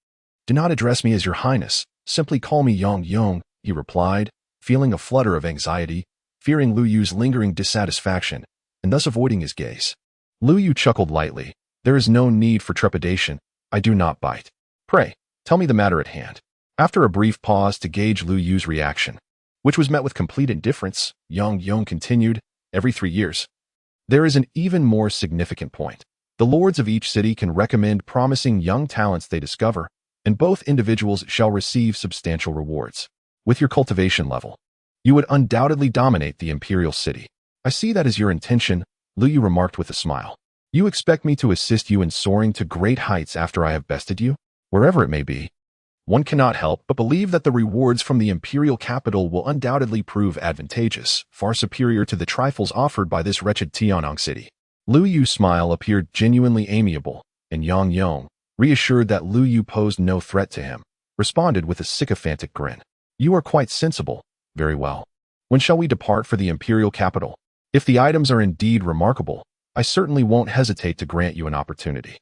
do not address me as Your Highness. Simply call me Yang Yong, he replied, feeling a flutter of anxiety, fearing Liu Yu's lingering dissatisfaction, and thus avoiding his gaze. Liu Yu chuckled lightly. There is no need for trepidation. I do not bite. Pray, tell me the matter at hand. After a brief pause to gauge Liu Yu's reaction, which was met with complete indifference, Yang Yong continued, Every 3 years. There is an even more significant point. The lords of each city can recommend promising young talents they discover, and both individuals shall receive substantial rewards. With your cultivation level, you would undoubtedly dominate the imperial city. I see that is your intention, Liu Yu remarked with a smile. You expect me to assist you in soaring to great heights after I have bested you? Wherever it may be. One cannot help but believe that the rewards from the imperial capital will undoubtedly prove advantageous, far superior to the trifles offered by this wretched Tianyang city. Liu Yu's smile appeared genuinely amiable, and Yang Yong, reassured that Liu Yu posed no threat to him, responded with a sycophantic grin. You are quite sensible. Very well. When shall we depart for the imperial capital? If the items are indeed remarkable, I certainly won't hesitate to grant you an opportunity.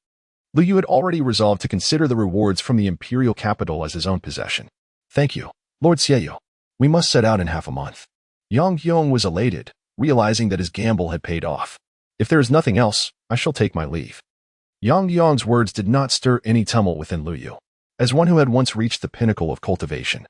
Liu Yu had already resolved to consider the rewards from the imperial capital as his own possession. Thank you, Lord Xieyu. We must set out in half a month. Yang Yong was elated, realizing that his gamble had paid off. If there is nothing else, I shall take my leave. Yang Yong's words did not stir any tumult within Liu Yu. As one who had once reached the pinnacle of cultivation,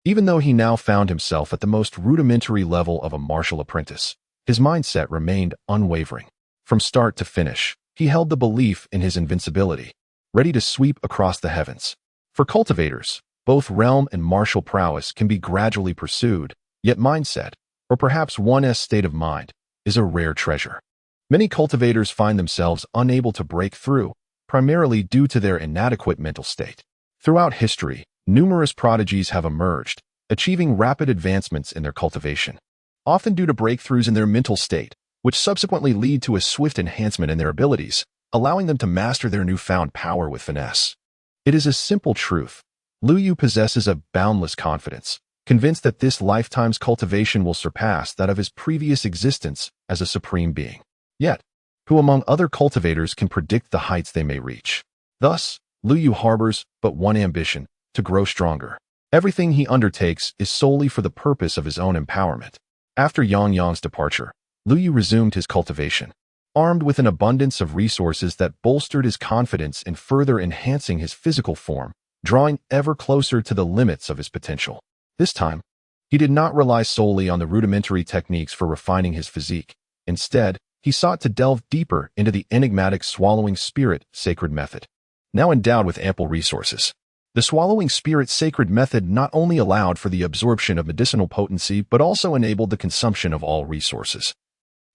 even though he now found himself at the most rudimentary level of a martial apprentice, his mindset remained unwavering. From start to finish, he held the belief in his invincibility, ready to sweep across the heavens. For cultivators, both realm and martial prowess can be gradually pursued, yet mindset, or perhaps one's state of mind, is a rare treasure. Many cultivators find themselves unable to break through, primarily due to their inadequate mental state. Throughout history, numerous prodigies have emerged, achieving rapid advancements in their cultivation, often due to breakthroughs in their mental state, which subsequently lead to a swift enhancement in their abilities, allowing them to master their newfound power with finesse. It is a simple truth. Liu Yu possesses a boundless confidence, convinced that this lifetime's cultivation will surpass that of his previous existence as a supreme being. Yet, who among other cultivators can predict the heights they may reach? Thus, Liu Yu harbors but one ambition, to grow stronger. Everything he undertakes is solely for the purpose of his own empowerment. After Yang Yong's departure, Liu Yu resumed his cultivation, armed with an abundance of resources that bolstered his confidence in further enhancing his physical form, drawing ever closer to the limits of his potential. This time, he did not rely solely on the rudimentary techniques for refining his physique. Instead, he sought to delve deeper into the enigmatic swallowing spirit sacred method. Now endowed with ample resources, the swallowing spirit sacred method not only allowed for the absorption of medicinal potency but also enabled the consumption of all resources,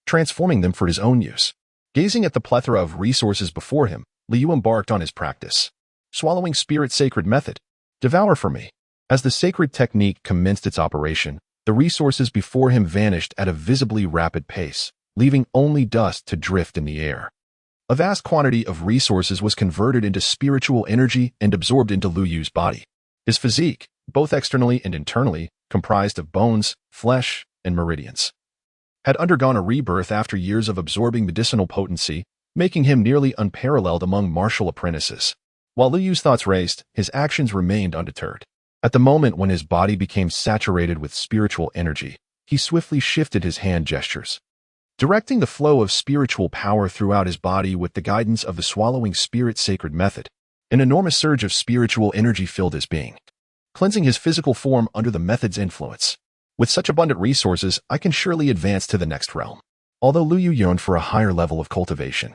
transforming them for his own use. Gazing at the plethora of resources before him, Liu Yu embarked on his practice. Swallowing spirit sacred method. Devour for me. As the sacred technique commenced its operation, the resources before him vanished at a visibly rapid pace, leaving only dust to drift in the air. A vast quantity of resources was converted into spiritual energy and absorbed into Lu Yu's body. His physique, both externally and internally, comprised of bones, flesh, and meridians, had undergone a rebirth after years of absorbing medicinal potency, making him nearly unparalleled among martial apprentices. While Lu Yu's thoughts raced, his actions remained undeterred. At the moment when his body became saturated with spiritual energy, he swiftly shifted his hand gestures, directing the flow of spiritual power throughout his body with the guidance of the swallowing spirit sacred method. An enormous surge of spiritual energy filled his being, cleansing his physical form under the method's influence. With such abundant resources, I can surely advance to the next realm. Although Lu Yu yearned for a higher level of cultivation,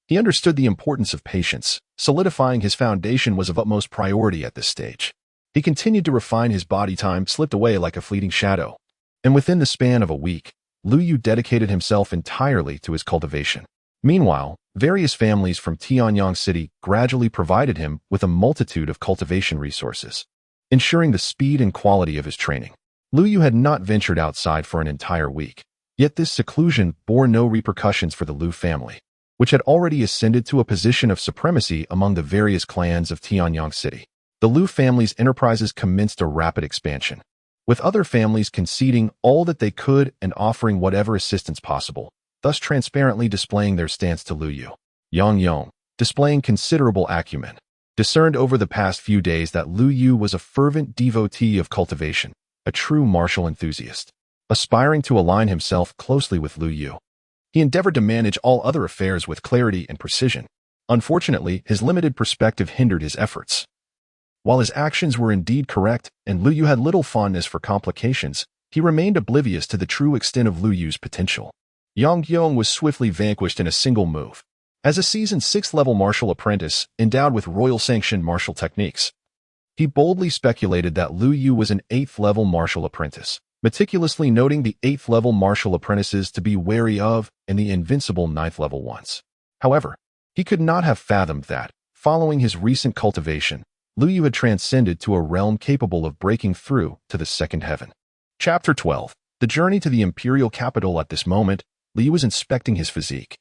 he understood the importance of patience. Solidifying his foundation was of utmost priority at this stage. He continued to refine his body. Time slipped away like a fleeting shadow, and within the span of a week, Lu Yu dedicated himself entirely to his cultivation. Meanwhile, various families from Tianyang City gradually provided him with a multitude of cultivation resources, ensuring the speed and quality of his training. Lu Yu had not ventured outside for an entire week, yet this seclusion bore no repercussions for the Lu family, which had already ascended to a position of supremacy among the various clans of Tianyang City. The Lu family's enterprises commenced a rapid expansion, with other families conceding all that they could and offering whatever assistance possible, thus transparently displaying their stance to Lu Yu. Yang Yong, displaying considerable acumen, discerned over the past few days that Lu Yu was a fervent devotee of cultivation, a true martial enthusiast. Aspiring to align himself closely with Lu Yu, he endeavored to manage all other affairs with clarity and precision. Unfortunately, his limited perspective hindered his efforts. While his actions were indeed correct and Lu Yu had little fondness for complications, he remained oblivious to the true extent of Lu Yu's potential. Yang Yong was swiftly vanquished in a single move. As a seasoned 6th-level martial apprentice, endowed with royal-sanctioned martial techniques, he boldly speculated that Lu Yu was an 8th-level martial apprentice, meticulously noting the 8th-level martial apprentices to be wary of and the invincible 9th-level ones. However, he could not have fathomed that, following his recent cultivation, Lu Yu had transcended to a realm capable of breaking through to the second heaven. Chapter 12. The journey to the imperial capital. At this moment, Lu Yu was inspecting his physique,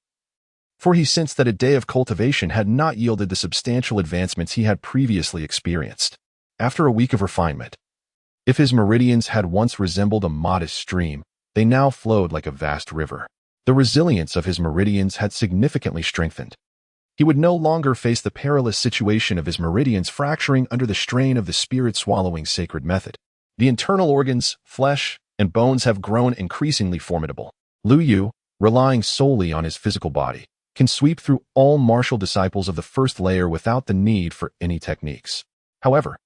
for he sensed that a day of cultivation had not yielded the substantial advancements he had previously experienced. After a week of refinement, if his meridians had once resembled a modest stream, they now flowed like a vast river. The resilience of his meridians had significantly strengthened. He would no longer face the perilous situation of his meridians fracturing under the strain of the spirit-swallowing sacred method. The internal organs, flesh, and bones have grown increasingly formidable. Lu Yu, relying solely on his physical body, can sweep through all martial disciples of the first layer without the need for any techniques. However,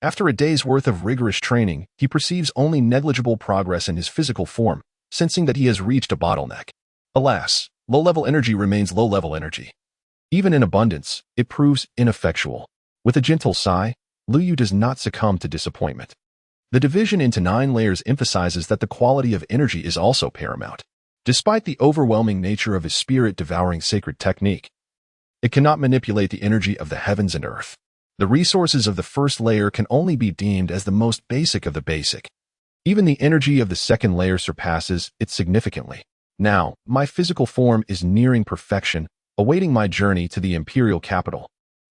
after a day's worth of rigorous training, he perceives only negligible progress in his physical form, sensing that he has reached a bottleneck. Alas, low-level energy remains low-level energy. Even in abundance, it proves ineffectual. With a gentle sigh, Lu Yu does not succumb to disappointment. The division into 9 layers emphasizes that the quality of energy is also paramount. Despite the overwhelming nature of his spirit-devouring sacred technique, it cannot manipulate the energy of the heavens and earth. The resources of the first layer can only be deemed as the most basic of the basic. Even the energy of the second layer surpasses it significantly. Now, my physical form is nearing perfection, awaiting my journey to the imperial capital.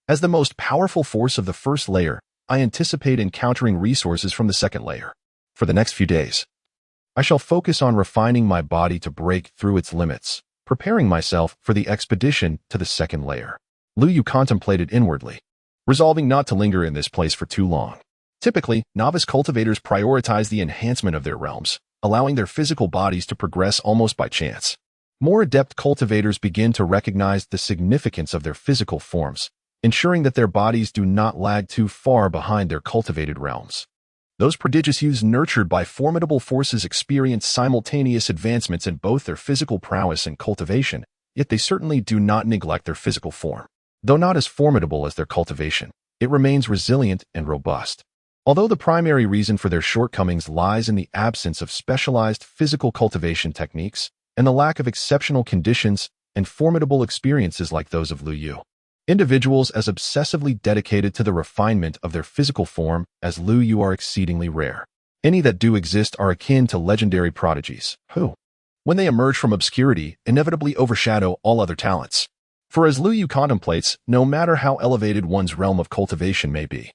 As the most powerful force of the first layer, I anticipate encountering resources from the second layer. For the next few days, I shall focus on refining my body to break through its limits, preparing myself for the expedition to the second layer. Lu Yu contemplated inwardly, resolving not to linger in this place for too long. Typically, novice cultivators prioritize the enhancement of their realms, allowing their physical bodies to progress almost by chance. More adept cultivators begin to recognize the significance of their physical forms, ensuring that their bodies do not lag too far behind their cultivated realms. Those prodigious youths nurtured by formidable forces experience simultaneous advancements in both their physical prowess and cultivation, yet they certainly do not neglect their physical form. Though not as formidable as their cultivation, it remains resilient and robust. Although the primary reason for their shortcomings lies in the absence of specialized physical cultivation techniques and the lack of exceptional conditions and formidable experiences like those of Lu Yu. Individuals as obsessively dedicated to the refinement of their physical form as Lu Yu are exceedingly rare. Any that do exist are akin to legendary prodigies, who, when they emerge from obscurity, inevitably overshadow all other talents. For as Lu Yu contemplates, no matter how elevated one's realm of cultivation may be,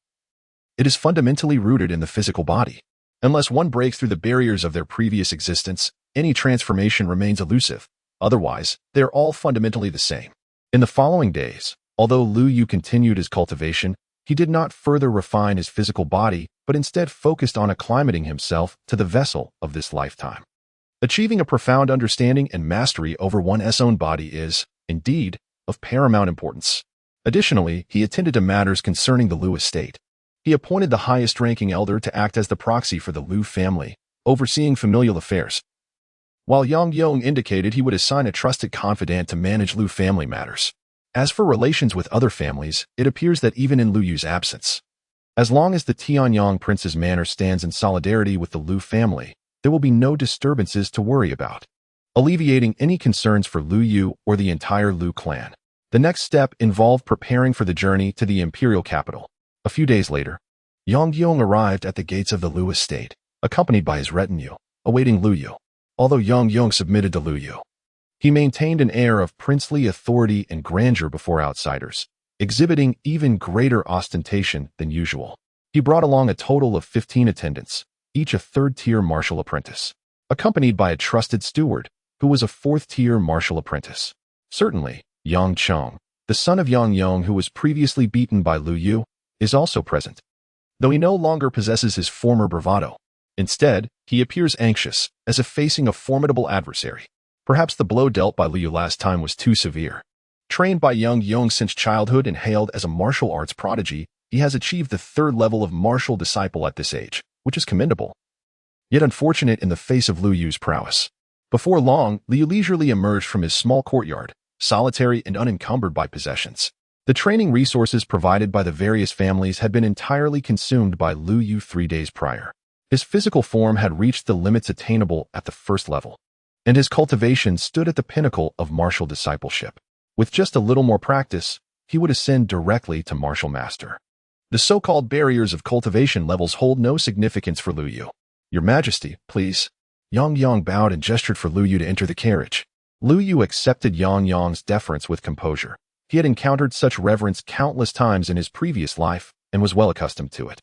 it is fundamentally rooted in the physical body. Unless one breaks through the barriers of their previous existence, any transformation remains elusive. Otherwise, they are all fundamentally the same. In the following days, although Lu Yu continued his cultivation, he did not further refine his physical body, but instead focused on acclimating himself to the vessel of this lifetime. Achieving a profound understanding and mastery over one's own body is, indeed, of paramount importance. Additionally, he attended to matters concerning the Lu estate. He appointed the highest-ranking elder to act as the proxy for the Lu family, overseeing familial affairs, while Yang Yong indicated he would assign a trusted confidant to manage Lu family matters. As for relations with other families, it appears that even in Lu Yu's absence, as long as the Tianyang Prince's manor stands in solidarity with the Lu family, there will be no disturbances to worry about, alleviating any concerns for Lu Yu or the entire Lu clan. The next step involved preparing for the journey to the imperial capital. A few days later, Yang Yong arrived at the gates of the Lu estate, accompanied by his retinue, awaiting Lu Yu. Although Yang Yong submitted to Lu Yu, he maintained an air of princely authority and grandeur before outsiders, exhibiting even greater ostentation than usual. He brought along a total of 15 attendants, each a third-tier martial apprentice, accompanied by a trusted steward, who was a fourth-tier martial apprentice. Certainly, Yang Chong, the son of Yang Yong who was previously beaten by Lu Yu, is also present, though he no longer possesses his former bravado. Instead, he appears anxious, as if facing a formidable adversary. Perhaps the blow dealt by Lu Yu last time was too severe. Trained by Yang Yong since childhood and hailed as a martial arts prodigy, he has achieved the third level of martial disciple at this age, which is commendable, yet unfortunate in the face of Lu Yu's prowess. Before long, Lu Yu leisurely emerged from his small courtyard, solitary and unencumbered by possessions. The training resources provided by the various families had been entirely consumed by Lu Yu 3 days prior. His physical form had reached the limits attainable at the first level, and his cultivation stood at the pinnacle of martial discipleship. With just a little more practice, he would ascend directly to martial master. The so-called barriers of cultivation levels hold no significance for Lu Yu. Your Majesty, please. Yang Yong bowed and gestured for Lu Yu to enter the carriage. Lu Yu accepted Yang Yong's deference with composure. He had encountered such reverence countless times in his previous life and was well accustomed to it.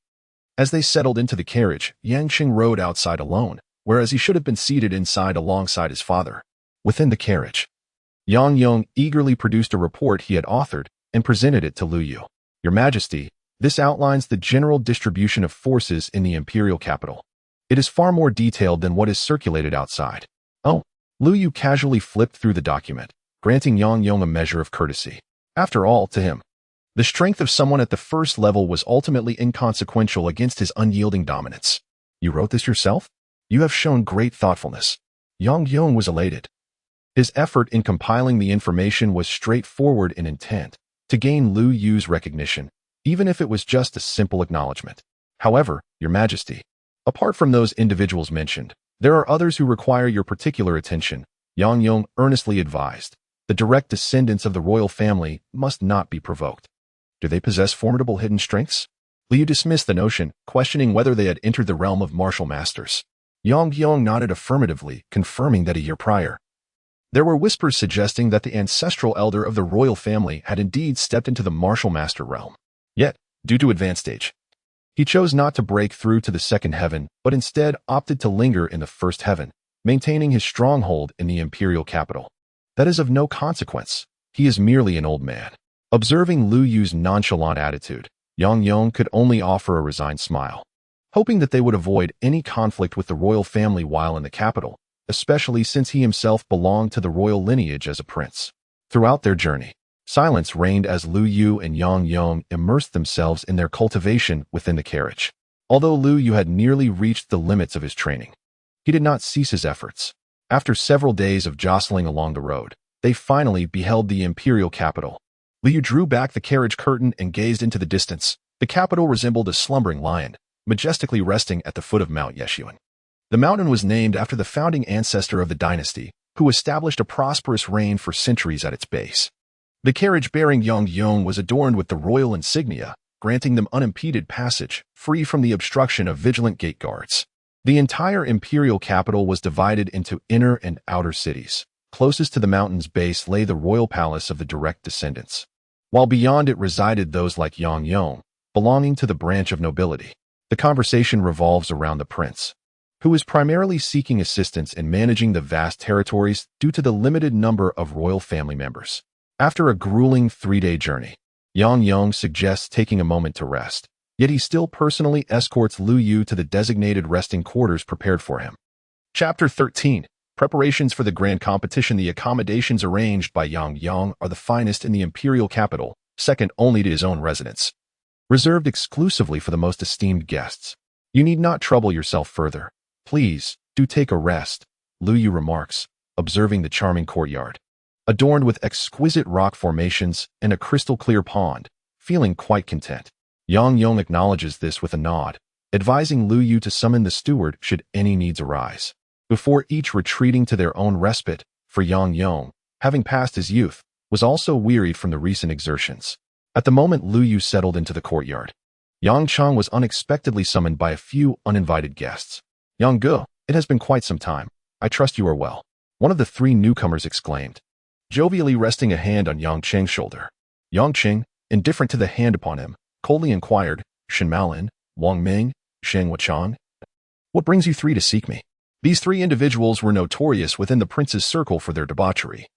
As they settled into the carriage, Yang Qing rode outside alone, whereas he should have been seated inside alongside his father. Within the carriage, Yang Yong eagerly produced a report he had authored and presented it to Lu Yu. Your Majesty, this outlines the general distribution of forces in the imperial capital. It is far more detailed than what is circulated outside. Oh, Lu Yu casually flipped through the document, granting Yang Yong a measure of courtesy. After all, to him, the strength of someone at the first level was ultimately inconsequential against his unyielding dominance. You wrote this yourself? You have shown great thoughtfulness. Yang Yong was elated. His effort in compiling the information was straightforward in intent, to gain Lu Yu's recognition, even if it was just a simple acknowledgement. However, Your Majesty, apart from those individuals mentioned, there are others who require your particular attention, Yang Yong earnestly advised. The direct descendants of the royal family must not be provoked. Do they possess formidable hidden strengths? Lu Yu dismissed the notion, questioning whether they had entered the realm of martial masters. Yang Yong nodded affirmatively, confirming that a year prior, there were whispers suggesting that the ancestral elder of the royal family had indeed stepped into the martial master realm. Yet, due to advanced age, he chose not to break through to the second heaven, but instead opted to linger in the first heaven, maintaining his stronghold in the imperial capital. That is of no consequence. He is merely an old man. Observing Lu Yu's nonchalant attitude, Yang Yong could only offer a resigned smile, hoping that they would avoid any conflict with the royal family while in the capital, especially since he himself belonged to the royal lineage as a prince. Throughout their journey, silence reigned as Lu Yu and Yang Yong immersed themselves in their cultivation within the carriage. Although Lu Yu had nearly reached the limits of his training, he did not cease his efforts. After several days of jostling along the road, they finally beheld the imperial capital. Lu Yu drew back the carriage curtain and gazed into the distance. The capital resembled a slumbering lion, majestically resting at the foot of Mount Yeshuan. The mountain was named after the founding ancestor of the dynasty, who established a prosperous reign for centuries at its base. The carriage bearing Yang Yong was adorned with the royal insignia, granting them unimpeded passage, free from the obstruction of vigilant gate guards. The entire imperial capital was divided into inner and outer cities, Closest to the mountain's base lay the royal palace of the direct descendants, while beyond it resided those like Yang Yong, belonging to the branch of nobility. The conversation revolves around the prince, who is primarily seeking assistance in managing the vast territories due to the limited number of royal family members. After a grueling 3-day journey, Yang Yong suggests taking a moment to rest, yet he still personally escorts Lu Yu to the designated resting quarters prepared for him. Chapter 13. Preparations for the grand competition. The accommodations arranged by Yang Yong are the finest in the imperial capital, second only to his own residence. Reserved exclusively for the most esteemed guests. You need not trouble yourself further. Please, do take a rest, Lu Yu remarks, observing the charming courtyard, adorned with exquisite rock formations and a crystal-clear pond, feeling quite content. Yang Yong acknowledges this with a nod, advising Lu Yu to summon the steward should any needs arise, before each retreating to their own respite, for Yang Yong, having passed his youth, was also wearied from the recent exertions. At the moment Lu Yu settled into the courtyard, Yang Chang was unexpectedly summoned by a few uninvited guests. Yang Ge, it has been quite some time. I trust you are well, one of the 3 newcomers exclaimed, jovially resting a hand on Yang Cheng's shoulder. Yang Cheng, indifferent to the hand upon him, coldly inquired, Shen Malin, Wang Ming, Sheng Wuchang? What brings you 3 to seek me? These 3 individuals were notorious within the prince's circle for their debauchery.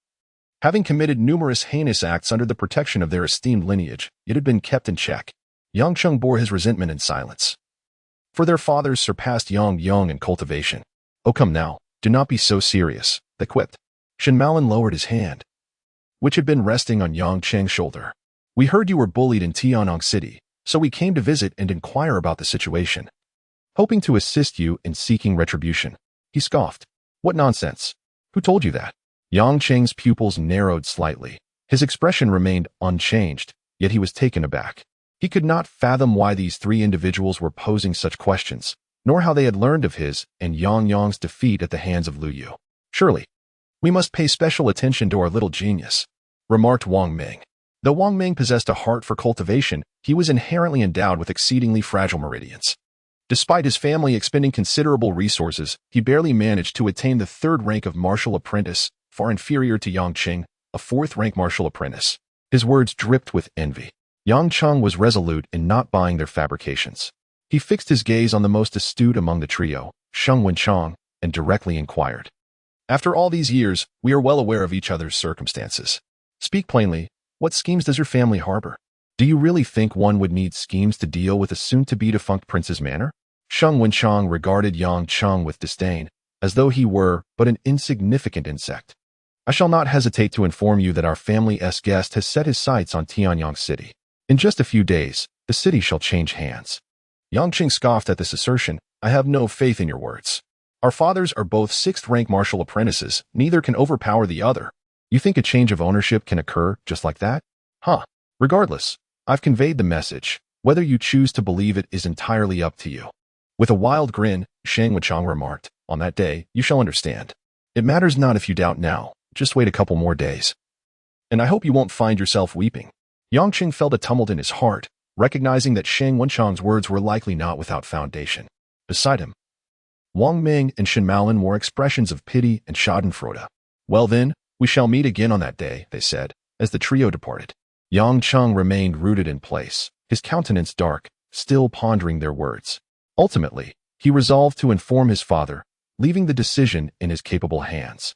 Having committed numerous heinous acts under the protection of their esteemed lineage, it had been kept in check. Yang Cheng bore his resentment in silence, for their fathers surpassed Yang Yong in cultivation. Oh, come now, do not be so serious, they quipped. Shen Malin lowered his hand, which had been resting on Yang Cheng's shoulder. We heard you were bullied in Tianyang City, so we came to visit and inquire about the situation, hoping to assist you in seeking retribution. He scoffed. What nonsense? Who told you that? Yang Cheng's pupils narrowed slightly. His expression remained unchanged, yet he was taken aback. He could not fathom why these 3 individuals were posing such questions, nor how they had learned of his and Yang Yong's defeat at the hands of Lu Yu. Surely, we must pay special attention to our little genius, remarked Wang Ming. Though Wang Ming possessed a heart for cultivation, he was inherently endowed with exceedingly fragile meridians. Despite his family expending considerable resources, he barely managed to attain the 3rd rank of martial apprentice, far inferior to Yang Cheng, a 4th rank martial apprentice. His words dripped with envy. Yang Cheng was resolute in not buying their fabrications. He fixed his gaze on the most astute among the trio, Sheng Wenchang, and directly inquired. After all these years, we are well aware of each other's circumstances. Speak plainly, what schemes does your family harbor? Do you really think one would need schemes to deal with a soon-to-be defunct prince's manor? Sheng Wenchang regarded Yang Cheng with disdain, as though he were but an insignificant insect. I shall not hesitate to inform you that our family's guest has set his sights on Tianyang City. In just a few days, the city shall change hands. Yang Cheng scoffed at this assertion. I have no faith in your words. Our fathers are both 6th-rank martial apprentices. Neither can overpower the other. You think a change of ownership can occur just like that? Huh. Regardless, I've conveyed the message. Whether you choose to believe it is entirely up to you. With a wild grin, Sheng Wuchang remarked, on that day, you shall understand. It matters not if you doubt now. Just wait a couple more days. And I hope you won't find yourself weeping. Yang Cheng felt a tumult in his heart, recognizing that Sheng Wenchang's words were likely not without foundation. Beside him, Wang Ming and Shen Malin wore expressions of pity and schadenfreude. Well then, we shall meet again on that day, they said, as the trio departed. Yang Cheng remained rooted in place, his countenance dark, still pondering their words. Ultimately, he resolved to inform his father, leaving the decision in his capable hands.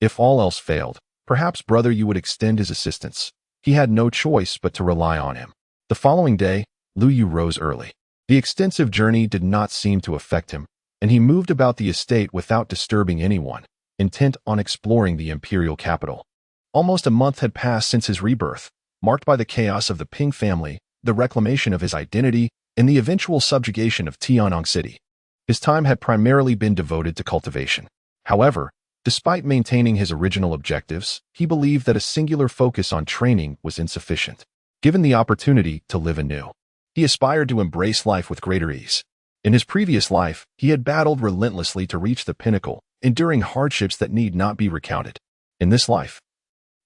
If all else failed, perhaps brother Yu would extend his assistance. He had no choice but to rely on him. The following day, Lu Yu rose early. The extensive journey did not seem to affect him, and he moved about the estate without disturbing anyone, intent on exploring the imperial capital. Almost a month had passed since his rebirth, marked by the chaos of the Ping family, the reclamation of his identity, and the eventual subjugation of Tianyang City. His time had primarily been devoted to cultivation. However, despite maintaining his original objectives, he believed that a singular focus on training was insufficient. Given the opportunity to live anew, he aspired to embrace life with greater ease. In his previous life, he had battled relentlessly to reach the pinnacle, enduring hardships that need not be recounted. In this life,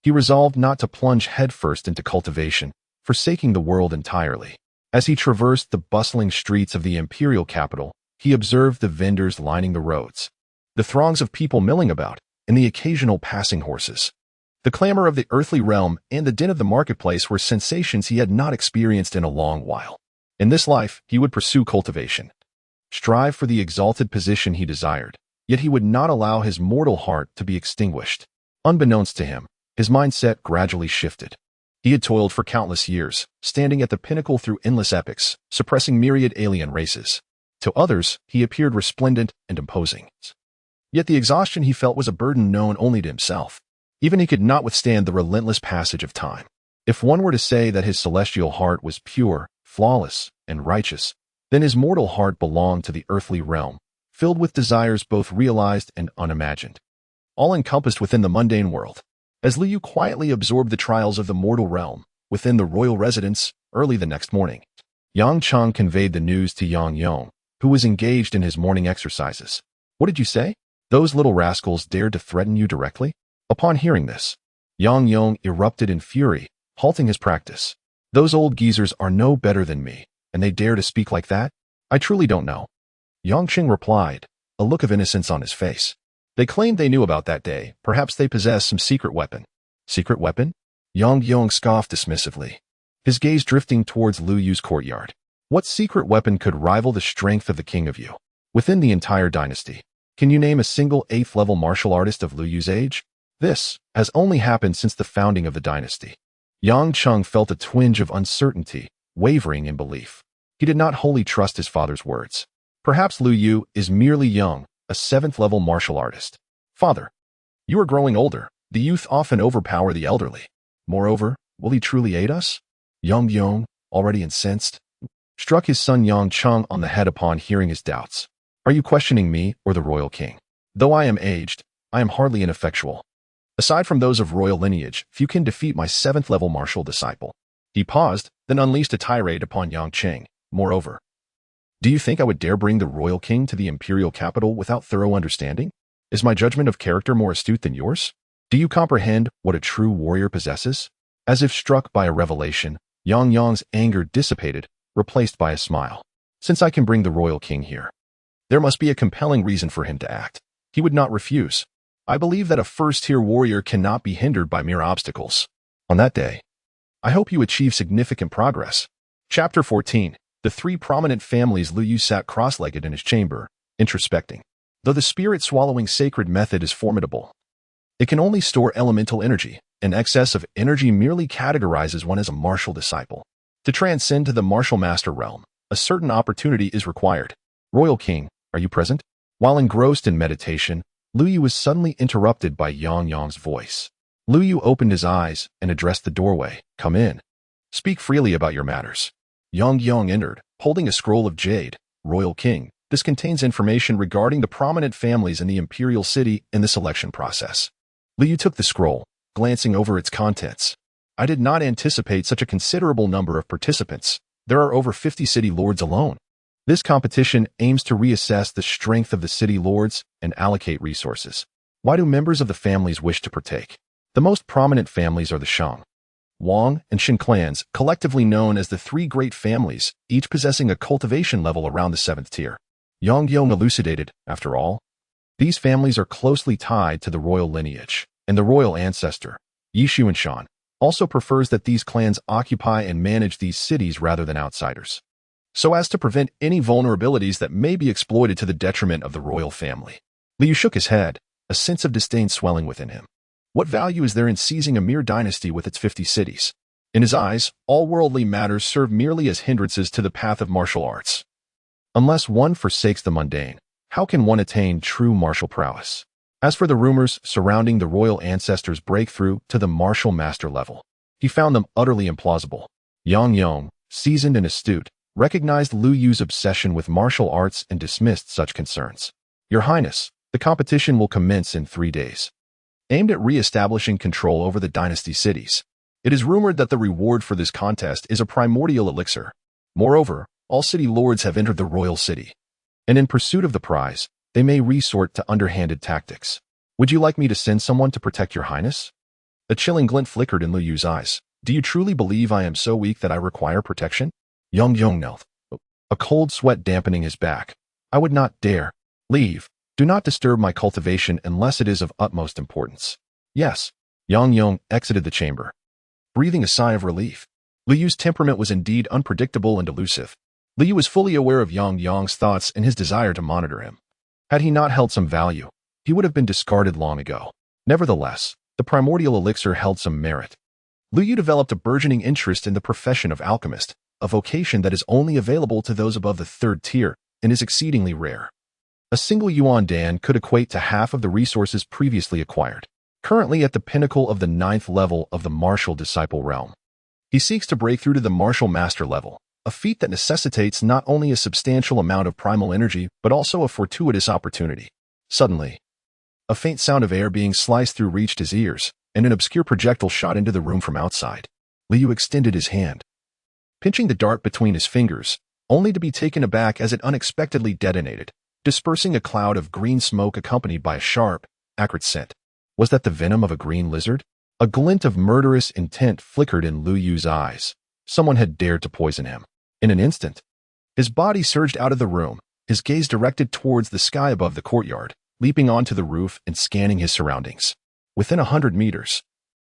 he resolved not to plunge headfirst into cultivation, forsaking the world entirely. As he traversed the bustling streets of the imperial capital, he observed the vendors lining the roads, the throngs of people milling about, and the occasional passing horses. The clamor of the earthly realm and the din of the marketplace were sensations he had not experienced in a long while. In this life, he would pursue cultivation, strive for the exalted position he desired, yet he would not allow his mortal heart to be extinguished. Unbeknownst to him, his mindset gradually shifted. He had toiled for countless years, standing at the pinnacle through endless epochs, suppressing myriad alien races. To others, he appeared resplendent and imposing. Yet the exhaustion he felt was a burden known only to himself. Even he could not withstand the relentless passage of time. If one were to say that his celestial heart was pure, flawless, and righteous, then his mortal heart belonged to the earthly realm, filled with desires both realized and unimagined, all encompassed within the mundane world. As Liu Yu quietly absorbed the trials of the mortal realm within the royal residence, early the next morning, Yang Cheng conveyed the news to Yang Yong, who was engaged in his morning exercises. "What did you say? Those little rascals dared to threaten you directly?" Upon hearing this, Yang Yong erupted in fury, halting his practice. "Those old geezers are no better than me, and they dare to speak like that? I truly don't know." Yang Cheng replied, a look of innocence on his face. "They claimed they knew about that day. Perhaps they possess some secret weapon." "Secret weapon?" Yang Yong scoffed dismissively, his gaze drifting towards Liu Yu's courtyard. What secret weapon could rival the strength of the King of Yu? Within the entire dynasty, can you name a single 8th-level martial artist of Liu Yu's age? This has only happened since the founding of the dynasty. Yang Cheng felt a twinge of uncertainty, wavering in belief. He did not wholly trust his father's words. Perhaps Liu Yu is merely young, a 7th-level martial artist. "Father, you are growing older. The youth often overpower the elderly. Moreover, will he truly aid us?" Yang Yong, already incensed, struck his son Yang Cheng on the head upon hearing his doubts. "Are you questioning me or the royal king? Though I am aged, I am hardly ineffectual. Aside from those of royal lineage, few can defeat my 7th-level martial disciple." He paused, then unleashed a tirade upon Yang Cheng. "Moreover, do you think I would dare bring the royal king to the imperial capital without thorough understanding? Is my judgment of character more astute than yours? Do you comprehend what a true warrior possesses?" As if struck by a revelation, Yang Yong's anger dissipated, replaced by a smile. "Since I can bring the royal king here, there must be a compelling reason for him to act. He would not refuse. I believe that a first-tier warrior cannot be hindered by mere obstacles. On that day, I hope you achieve significant progress." Chapter 14. The three prominent families. Liu Yu sat cross-legged in his chamber, introspecting. Though the spirit-swallowing sacred method is formidable, it can only store elemental energy. An excess of energy merely categorizes one as a martial disciple. To transcend to the martial master realm, a certain opportunity is required. "Royal King, are you present?" While engrossed in meditation, Liu Yu was suddenly interrupted by Yang Yong's voice. Liu Yu opened his eyes and addressed the doorway. "Come in. Speak freely about your matters." Yang Yong entered, holding a scroll of jade. "Royal King, this contains information regarding the prominent families in the imperial city in the selection process." Liu Yu took the scroll, glancing over its contents. "I did not anticipate such a considerable number of participants. There are over 50 city lords alone. This competition aims to reassess the strength of the city lords and allocate resources. Why do members of the families wish to partake? The most prominent families are the Shang, Wang, and Shin clans, collectively known as the three great families, each possessing a cultivation level around the 7th tier. Yang Yong elucidated, after all, these families are closely tied to the royal lineage, and the royal ancestor, Yi Xuanshan, also prefers that these clans occupy and manage these cities rather than outsiders, so as to prevent any vulnerabilities that may be exploited to the detriment of the royal family. Liu shook his head, a sense of disdain swelling within him. What value is there in seizing a mere dynasty with its 50 cities? In his eyes, all worldly matters serve merely as hindrances to the path of martial arts. Unless one forsakes the mundane, how can one attain true martial prowess? As for the rumors surrounding the royal ancestors' breakthrough to the martial master level, he found them utterly implausible. Yang Yong, seasoned and astute, recognized Liu Yu's obsession with martial arts and dismissed such concerns. "Your Highness, the competition will commence in 3 days, aimed at re-establishing control over the dynasty cities. It is rumored that the reward for this contest is a primordial elixir. Moreover, all city lords have entered the royal city, and in pursuit of the prize, they may resort to underhanded tactics. Would you like me to send someone to protect your Highness?" A chilling glint flickered in Liu Yu's eyes. "Do you truly believe I am so weak that I require protection?" Yang Yong knelt, a cold sweat dampening his back. "I would not dare. Leave. Do not disturb my cultivation unless it is of utmost importance. Yes. Yang Yong exited the chamber, breathing a sigh of relief. Liu Yu's temperament was indeed unpredictable and elusive. Liu Yu was fully aware of Yang Yong's thoughts and his desire to monitor him. Had he not held some value, he would have been discarded long ago. Nevertheless, the primordial elixir held some merit. Liu Yu developed a burgeoning interest in the profession of alchemist, a vocation that is only available to those above the 3rd tier and is exceedingly rare. A single Yuan Dan could equate to half of the resources previously acquired. Currently at the pinnacle of the 9th level of the martial disciple realm, he seeks to break through to the martial master level, a feat that necessitates not only a substantial amount of primal energy but also a fortuitous opportunity. Suddenly, a faint sound of air being sliced through reached his ears, and an obscure projectile shot into the room from outside. Liu Yu extended his hand, pinching the dart between his fingers, only to be taken aback as it unexpectedly detonated, dispersing a cloud of green smoke accompanied by a sharp, acrid scent. Was that the venom of a green lizard? A glint of murderous intent flickered in Liu Yu's eyes. Someone had dared to poison him. In an instant, his body surged out of the room, his gaze directed towards the sky above the courtyard, leaping onto the roof and scanning his surroundings. Within 100 meters,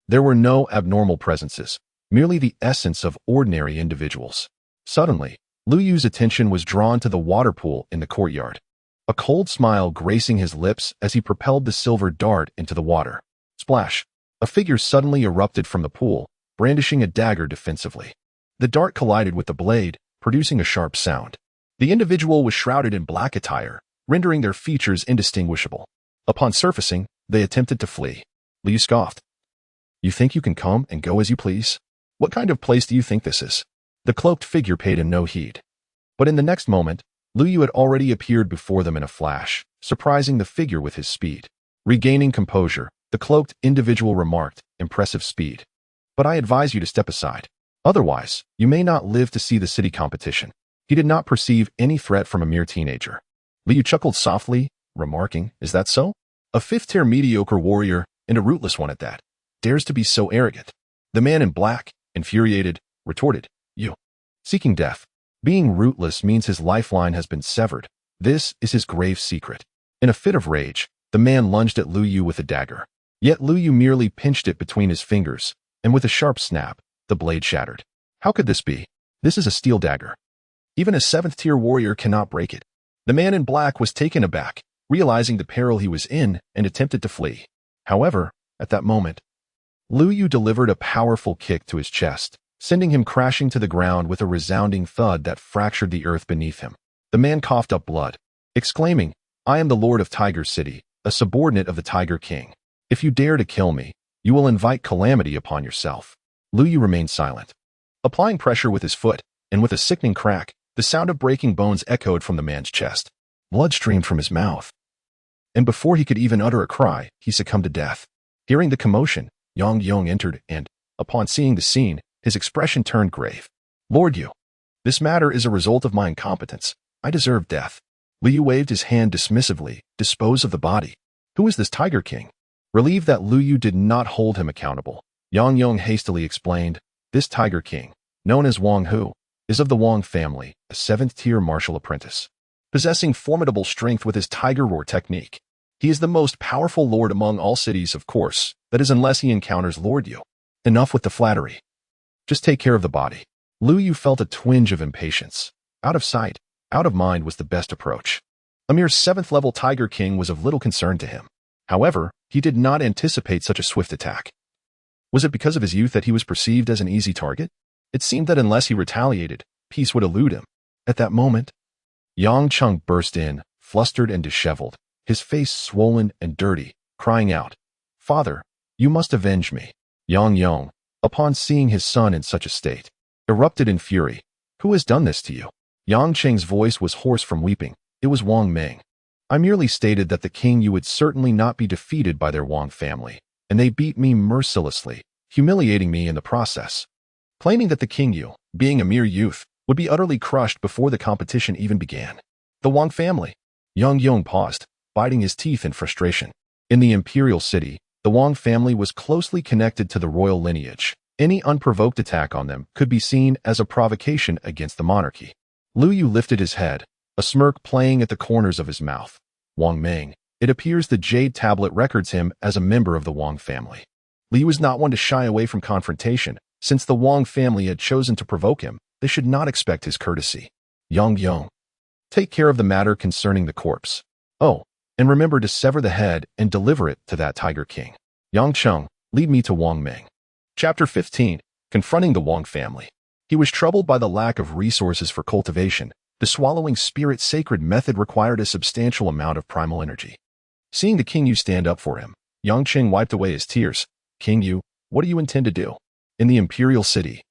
there were no abnormal presences, merely the essence of ordinary individuals. Suddenly, Liu Yu's attention was drawn to the water pool in the courtyard, a cold smile gracing his lips as he propelled the silver dart into the water. Splash! A figure suddenly erupted from the pool, brandishing a dagger defensively. The dart collided with the blade, producing a sharp sound. The individual was shrouded in black attire, rendering their features indistinguishable. Upon surfacing, they attempted to flee. Liu scoffed. You think you can come and go as you please? What kind of place do you think this is? The cloaked figure paid him no heed. But in the next moment, Liu Yu had already appeared before them in a flash, surprising the figure with his speed. Regaining composure, the cloaked individual remarked, impressive speed. But I advise you to step aside. Otherwise, you may not live to see the city competition. He did not perceive any threat from a mere teenager. Liu Yu chuckled softly, remarking, is that so? A 5th-tier mediocre warrior, and a rootless one at that, dares to be so arrogant. The man in black, infuriated, retorted, you. Seeking death. Being rootless means his lifeline has been severed. This is his grave secret. In a fit of rage, the man lunged at Liu Yu with a dagger. Yet Liu Yu merely pinched it between his fingers, and with a sharp snap, the blade shattered. How could this be? This is a steel dagger. Even a 7th-tier warrior cannot break it. The man in black was taken aback, realizing the peril he was in, and attempted to flee. However, at that moment, Liu Yu delivered a powerful kick to his chest, sending him crashing to the ground with a resounding thud that fractured the earth beneath him. The man coughed up blood, exclaiming, I am the Lord of Tiger City, a subordinate of the Tiger King. If you dare to kill me, you will invite calamity upon yourself. Liu Yu remained silent, applying pressure with his foot, and with a sickening crack, the sound of breaking bones echoed from the man's chest. Blood streamed from his mouth, and before he could even utter a cry, he succumbed to death. Hearing the commotion, Yang Yong entered and, upon seeing the scene, his expression turned grave. Lord Yu, this matter is a result of my incompetence. I deserve death. Liu Yu waved his hand dismissively, dispose of the body. Who is this Tiger King? Relieved that Liu Yu did not hold him accountable, Yang Yong hastily explained, this Tiger King, known as Wang Hu, is of the Wang family, a 7th-tier martial apprentice. Possessing formidable strength with his Tiger Roar technique, he is the most powerful lord among all cities, of course, that is unless he encounters Lord Yu. Enough with the flattery. Just take care of the body. Liu Yu felt a twinge of impatience. Out of sight, out of mind was the best approach. A mere 7th-level Tiger King was of little concern to him. However, he did not anticipate such a swift attack. Was it because of his youth that he was perceived as an easy target? It seemed that unless he retaliated, peace would elude him. At that moment, Yang Chung burst in, flustered and disheveled, his face swollen and dirty, crying out, Father, you must avenge me. Yang Yong, upon seeing his son in such a state, erupted in fury. Who has done this to you? Yang Cheng's voice was hoarse from weeping. It was Wang Meng. I merely stated that the king you would certainly not be defeated by their Wang family, and they beat me mercilessly, humiliating me in the process. Claiming that the king you, being a mere youth, would be utterly crushed before the competition even began. The Wang family. Yang Yong paused, biting his teeth in frustration. In the imperial city, the Wang family was closely connected to the royal lineage. Any unprovoked attack on them could be seen as a provocation against the monarchy. Liu Yu lifted his head, a smirk playing at the corners of his mouth. Wang Meng, It appears the Jade Tablet records him as a member of the Wang family. Li was not one to shy away from confrontation. Since the Wang family had chosen to provoke him, they should not expect his courtesy. Yang, take care of the matter concerning the corpse. Oh, and remember to sever the head and deliver it to that Tiger King. Yang Cheng, lead me to Wang Ming. Chapter 15. Confronting the Wang family. He was troubled by the lack of resources for cultivation. The swallowing spirit sacred method required a substantial amount of primal energy. Seeing the King Yu stand up for him, Yang Cheng wiped away his tears. King Yu, what do you intend to do? In the imperial city.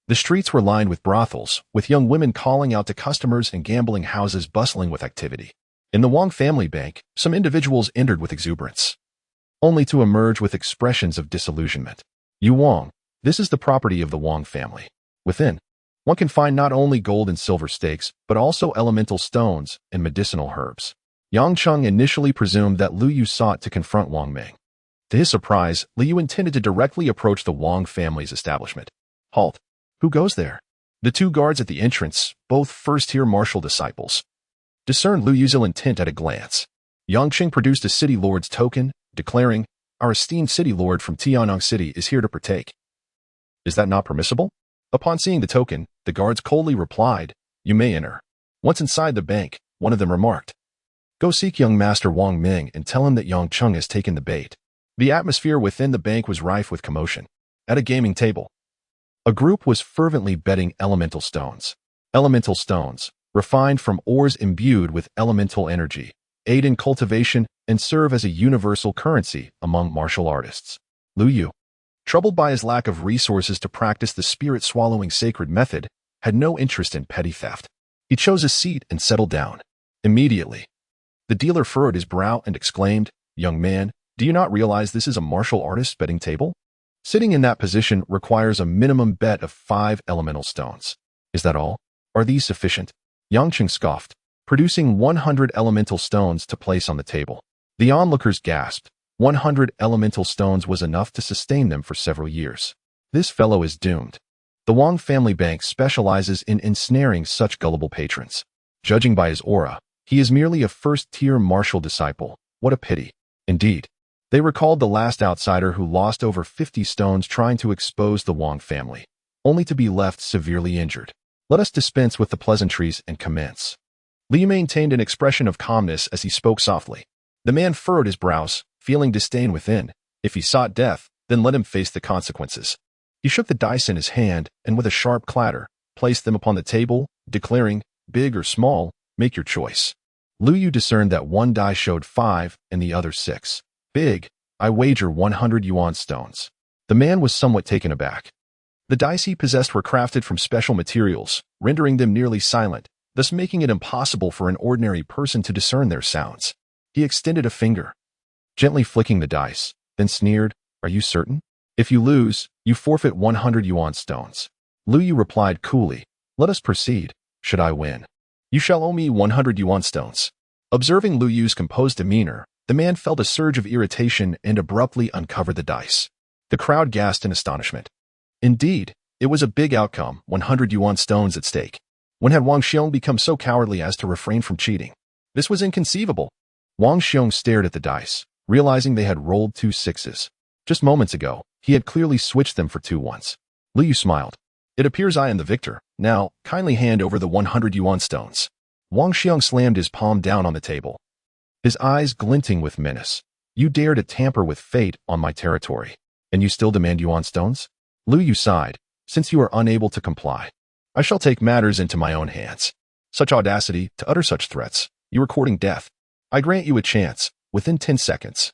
The streets were lined with brothels, with young women calling out to customers and gambling houses bustling with activity. In the Wang family bank, some individuals entered with exuberance, only to emerge with expressions of disillusionment. Yu Wang, this is the property of the Wang family. Within, one can find not only gold and silver stakes, but also elemental stones and medicinal herbs. Yang Cheng initially presumed that Lu Yu sought to confront Wang Ming. To his surprise, Lu Yu intended to directly approach the Wang family's establishment. Halt! Who goes there? The two guards at the entrance, both first-tier martial disciples, discerned Lu Yu's ill intent at a glance. Yang Cheng produced a city lord's token, declaring, "Our esteemed city lord from Tianyang City is here to partake." Is that not permissible? Upon seeing the token, the guards coldly replied, "You may enter." Once inside the bank, one of them remarked, "Go seek young master Wang Ming and tell him that Yang Cheng has taken the bait." The atmosphere within the bank was rife with commotion. At a gaming table, a group was fervently betting elemental stones. Elemental stones, refined from ores imbued with elemental energy, aid in cultivation and serve as a universal currency among martial artists. Lu Yu, troubled by his lack of resources to practice the spirit-swallowing sacred method, had no interest in petty theft. He chose a seat and settled down. Immediately, the dealer furrowed his brow and exclaimed, "Young man, do you not realize this is a martial artist's betting table? Sitting in that position requires a minimum bet of 5 elemental stones. Is that all? Are these sufficient?" Yang Cheng scoffed, producing 100 elemental stones to place on the table. The onlookers gasped. 100 elemental stones was enough to sustain them for several years. This fellow is doomed. The Wang family bank specializes in ensnaring such gullible patrons. Judging by his aura, he is merely a first-tier martial disciple. What a pity. Indeed. They recalled the last outsider who lost over 50 stones trying to expose the Wang family, only to be left severely injured. Let us dispense with the pleasantries and commence. Li maintained an expression of calmness as he spoke softly. The man furrowed his brows, feeling disdain within. If he sought death, then let him face the consequences. He shook the dice in his hand and with a sharp clatter, placed them upon the table, declaring, "Big or small, make your choice." Lu Yu discerned that one die showed 5 and the other 6. "Big, I wager 100 yuan stones." The man was somewhat taken aback. The dice he possessed were crafted from special materials, rendering them nearly silent, thus making it impossible for an ordinary person to discern their sounds. He extended a finger, gently flicking the dice, then sneered, "Are you certain? If you lose, you forfeit 100 yuan stones." Lu Yu replied coolly, "Let us proceed. Should I win, you shall owe me 100 yuan stones." Observing Lu Yu's composed demeanor, the man felt a surge of irritation and abruptly uncovered the dice. The crowd gasped in astonishment. Indeed, it was a big outcome, 100 yuan stones at stake. When had Wang Xiong become so cowardly as to refrain from cheating? This was inconceivable. Wang Xiong stared at the dice, realizing they had rolled 2 6s. Just moments ago, he had clearly switched them for 2 1s. Lu Yu smiled. "It appears I am the victor. Now, kindly hand over the 100 yuan stones." Wang Xiong slammed his palm down on the table, his eyes glinting with menace. "You dare to tamper with fate on my territory, and you still demand yuan stones?" Lu Yu sighed. "Since you are unable to comply, I shall take matters into my own hands." Such audacity to utter such threats. You are courting death. I grant you a chance, within 10 seconds.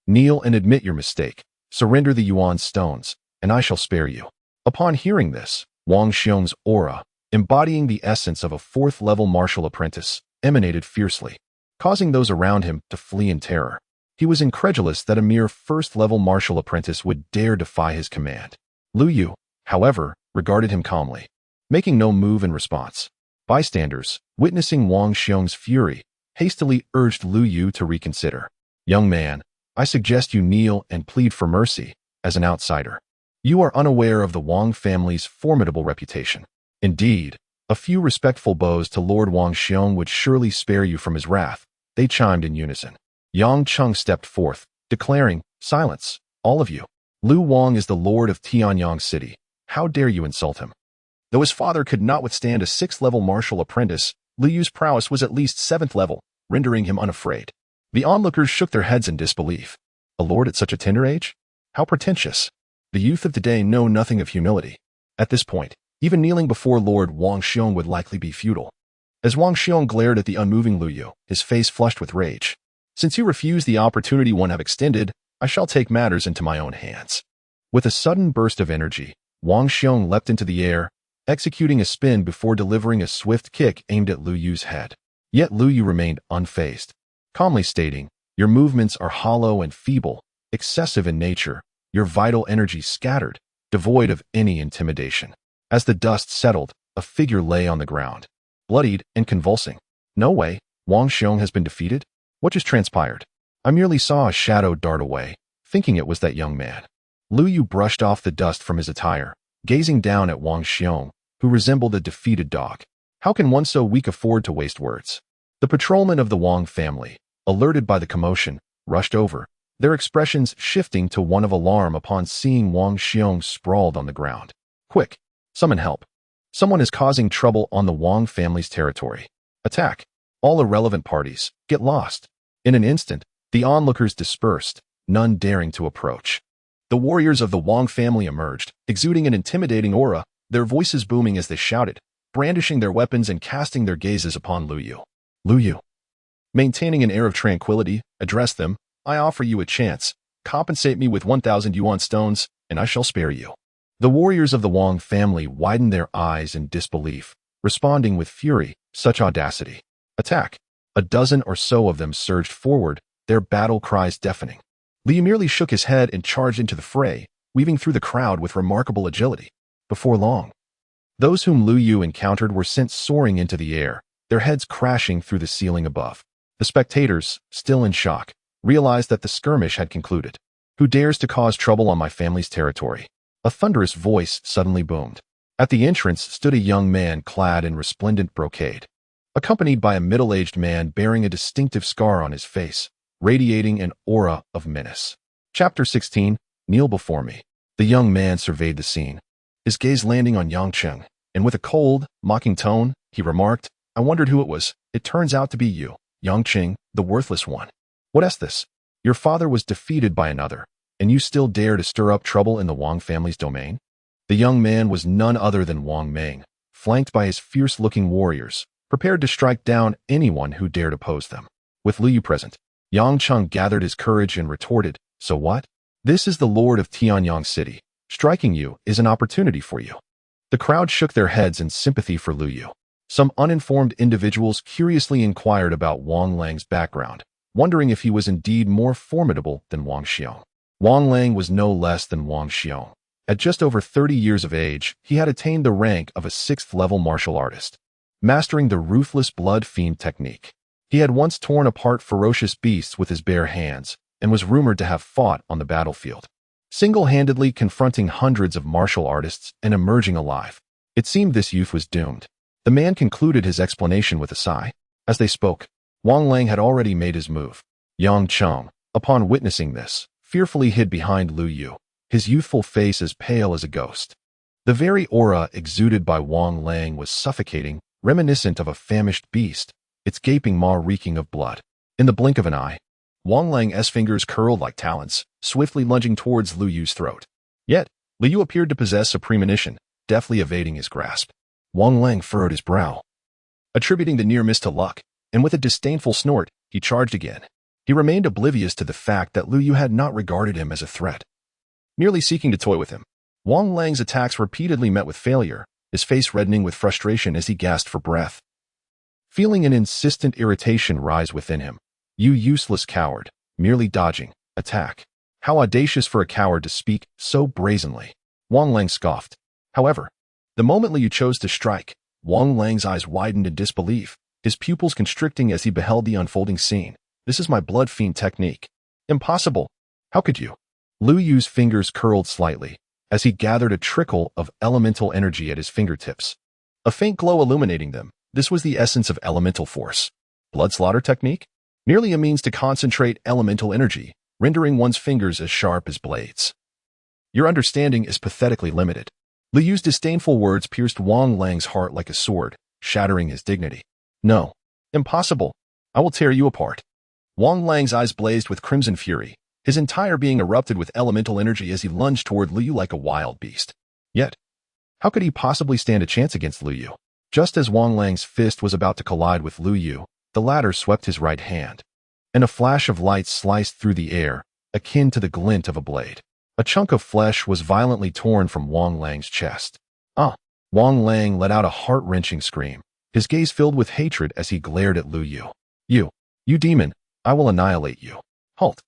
Kneel and admit your mistake. Surrender the yuan stones, and I shall spare you. Upon hearing this, Wang Xiong's aura, embodying the essence of a 4th-level martial apprentice, emanated fiercely, causing those around him to flee in terror. He was incredulous that a mere 1st-level martial apprentice would dare defy his command. Lu Yu, however, regarded him calmly, making no move in response. Bystanders, witnessing Wang Xiong's fury, hastily urged Lu Yu to reconsider. "Young man, I suggest you kneel and plead for mercy. As an outsider, you are unaware of the Wang family's formidable reputation. Indeed, a few respectful bows to Lord Wang Xiong would surely spare you from his wrath." They chimed in unison. Yang Cheng stepped forth, declaring, "Silence, all of you. Lu Wang is the lord of Tianyang City. How dare you insult him?" Though his father could not withstand a 6th-level martial apprentice, Lu Yu's prowess was at least 7th level, rendering him unafraid. The onlookers shook their heads in disbelief. A lord at such a tender age? How pretentious. The youth of today know nothing of humility. At this point, even kneeling before Lord Wang Xiong would likely be futile. As Wang Xiong glared at the unmoving Lu Yu, his face flushed with rage. "Since you refuse the opportunity one have extended, I shall take matters into my own hands." With a sudden burst of energy, Wang Xiong leapt into the air, executing a spin before delivering a swift kick aimed at Lu Yu's head. Yet Lu Yu remained unfazed, calmly stating, "Your movements are hollow and feeble, excessive in nature, your vital energy scattered, devoid of any intimidation." As the dust settled, a figure lay on the ground, bloodied and convulsing. "No way, Wang Xiong has been defeated? What just transpired? I merely saw a shadow dart away, thinking it was that young man." Lu Yu brushed off the dust from his attire, gazing down at Wang Xiong, who resembled a defeated dog. How can one so weak afford to waste words? The patrolmen of the Wang family, alerted by the commotion, rushed over, their expressions shifting to one of alarm upon seeing Wang Xiong sprawled on the ground. "Quick, summon help. Someone is causing trouble on the Wang family's territory. Attack. All irrelevant parties, get lost." In an instant, the onlookers dispersed, none daring to approach. The warriors of the Wang family emerged, exuding an intimidating aura, their voices booming as they shouted, brandishing their weapons and casting their gazes upon Lu Yu. Lu Yu, maintaining an air of tranquility, addressed them, "I offer you a chance. Compensate me with 1,000 yuan stones, and I shall spare you." The warriors of the Wang family widened their eyes in disbelief, responding with fury, "Such audacity. Attack." A dozen or so of them surged forward, their battle cries deafening. Lu Yu merely shook his head and charged into the fray, weaving through the crowd with remarkable agility. Before long, those whom Lu Yu encountered were sent soaring into the air, their heads crashing through the ceiling above. The spectators, still in shock, realized that the skirmish had concluded. "Who dares to cause trouble on my family's territory?" A thunderous voice suddenly boomed. At the entrance stood a young man clad in resplendent brocade, accompanied by a middle-aged man bearing a distinctive scar on his face, radiating an aura of menace. Chapter 16, Kneel Before Me. The young man surveyed the scene, his gaze landing on Yang Cheng, and with a cold, mocking tone, he remarked, "I wondered who it was. It turns out to be you, Yang Cheng, the worthless one. What is this? Your father was defeated by another, and you still dare to stir up trouble in the Wang family's domain?" The young man was none other than Wang Meng, flanked by his fierce-looking warriors, prepared to strike down anyone who dared oppose them. With Lu Yu present, Yang Cheng gathered his courage and retorted, "So what? This is the lord of Tianyang City. Striking you is an opportunity for you." The crowd shook their heads in sympathy for Lu Yu. Some uninformed individuals curiously inquired about Wang Lang's background, wondering if he was indeed more formidable than Wang Xiong. Wang Lang was no less than Wang Xiong. At just over 30 years of age, he had attained the rank of a 6th-level martial artist, mastering the ruthless blood fiend technique. He had once torn apart ferocious beasts with his bare hands and was rumored to have fought on the battlefield, single-handedly confronting hundreds of martial artists and emerging alive. It seemed this youth was doomed. The man concluded his explanation with a sigh. As they spoke, Wang Lang had already made his move. Yang Cheng, upon witnessing this, fearfully hid behind Lu Yu, his youthful face as pale as a ghost. The very aura exuded by Wang Lang was suffocating, reminiscent of a famished beast, its gaping maw reeking of blood. In the blink of an eye, Wang Lang's fingers curled like talons, swiftly lunging towards Lu Yu's throat. Yet, Lu Yu appeared to possess a premonition, deftly evading his grasp. Wang Lang furrowed his brow, attributing the near miss to luck, and with a disdainful snort, he charged again. He remained oblivious to the fact that Lu Yu had not regarded him as a threat, merely seeking to toy with him. Wang Lang's attacks repeatedly met with failure, his face reddening with frustration as he gasped for breath. Feeling an insistent irritation rise within him, "You useless coward, merely dodging, attack. How audacious for a coward to speak so brazenly." Wang Lang scoffed. However, the moment Lu Yu chose to strike, Wang Lang's eyes widened in disbelief, his pupils constricting as he beheld the unfolding scene. "This is my blood fiend technique. Impossible. How could you?" Lu Yu's fingers curled slightly, as he gathered a trickle of elemental energy at his fingertips, a faint glow illuminating them. This was the essence of elemental force. Blood slaughter technique? merely a means to concentrate elemental energy, rendering one's fingers as sharp as blades. Your understanding is pathetically limited. Lu Yu's disdainful words pierced Wang Lang's heart like a sword, shattering his dignity. No. Impossible. I will tear you apart. Wang Lang's eyes blazed with crimson fury. His entire being erupted with elemental energy as he lunged toward Lu Yu like a wild beast. Yet, how could he possibly stand a chance against Lu Yu? Just as Wang Lang's fist was about to collide with Lu Yu, the latter swept his right hand, and a flash of light sliced through the air, akin to the glint of a blade. A chunk of flesh was violently torn from Wang Lang's chest. Ah! Wang Lang let out a heart-wrenching scream, his gaze filled with hatred as he glared at Lu Yu. You demon, I will annihilate you. Halt!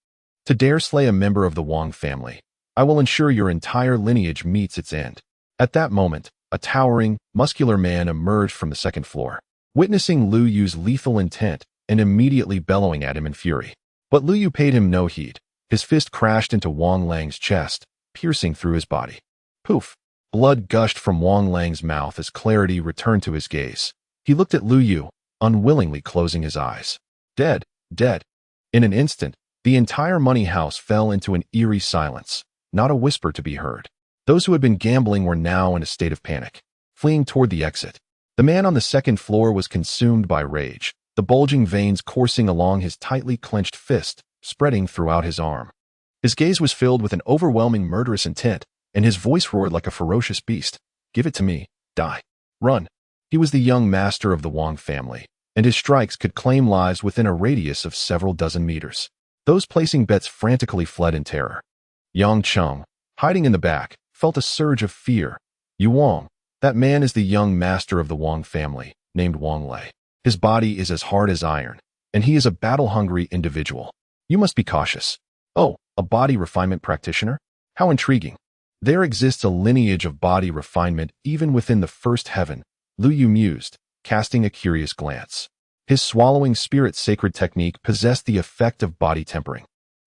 To dare slay a member of the Wang family, I will ensure your entire lineage meets its end. At that moment, a towering, muscular man emerged from the second floor, witnessing Lu Yu's lethal intent and immediately bellowing at him in fury. But Lu Yu paid him no heed. His fist crashed into Wang Lang's chest, piercing through his body. Poof! Blood gushed from Wang Lang's mouth as clarity returned to his gaze. He looked at Lu Yu, unwillingly closing his eyes. Dead. In an instant, the entire money house fell into an eerie silence, not a whisper to be heard. Those who had been gambling were now in a state of panic, fleeing toward the exit. The man on the second floor was consumed by rage, the bulging veins coursing along his tightly clenched fist, spreading throughout his arm. His gaze was filled with an overwhelming murderous intent, and his voice roared like a ferocious beast. Give it to me. Die. Run. He was the young master of the Wang family, and his strikes could claim lives within a radius of several dozen meters. Those placing bets frantically fled in terror. Yang Cheng, hiding in the back, felt a surge of fear. Yu Wang, that man is the young master of the Wang family, named Wang Lei. His body is as hard as iron, and he is a battle-hungry individual. You must be cautious. Oh, a body refinement practitioner? How intriguing. There exists a lineage of body refinement even within the first heaven, Lu Yu mused, casting a curious glance. His swallowing spirit sacred technique possessed the effect of body tempering,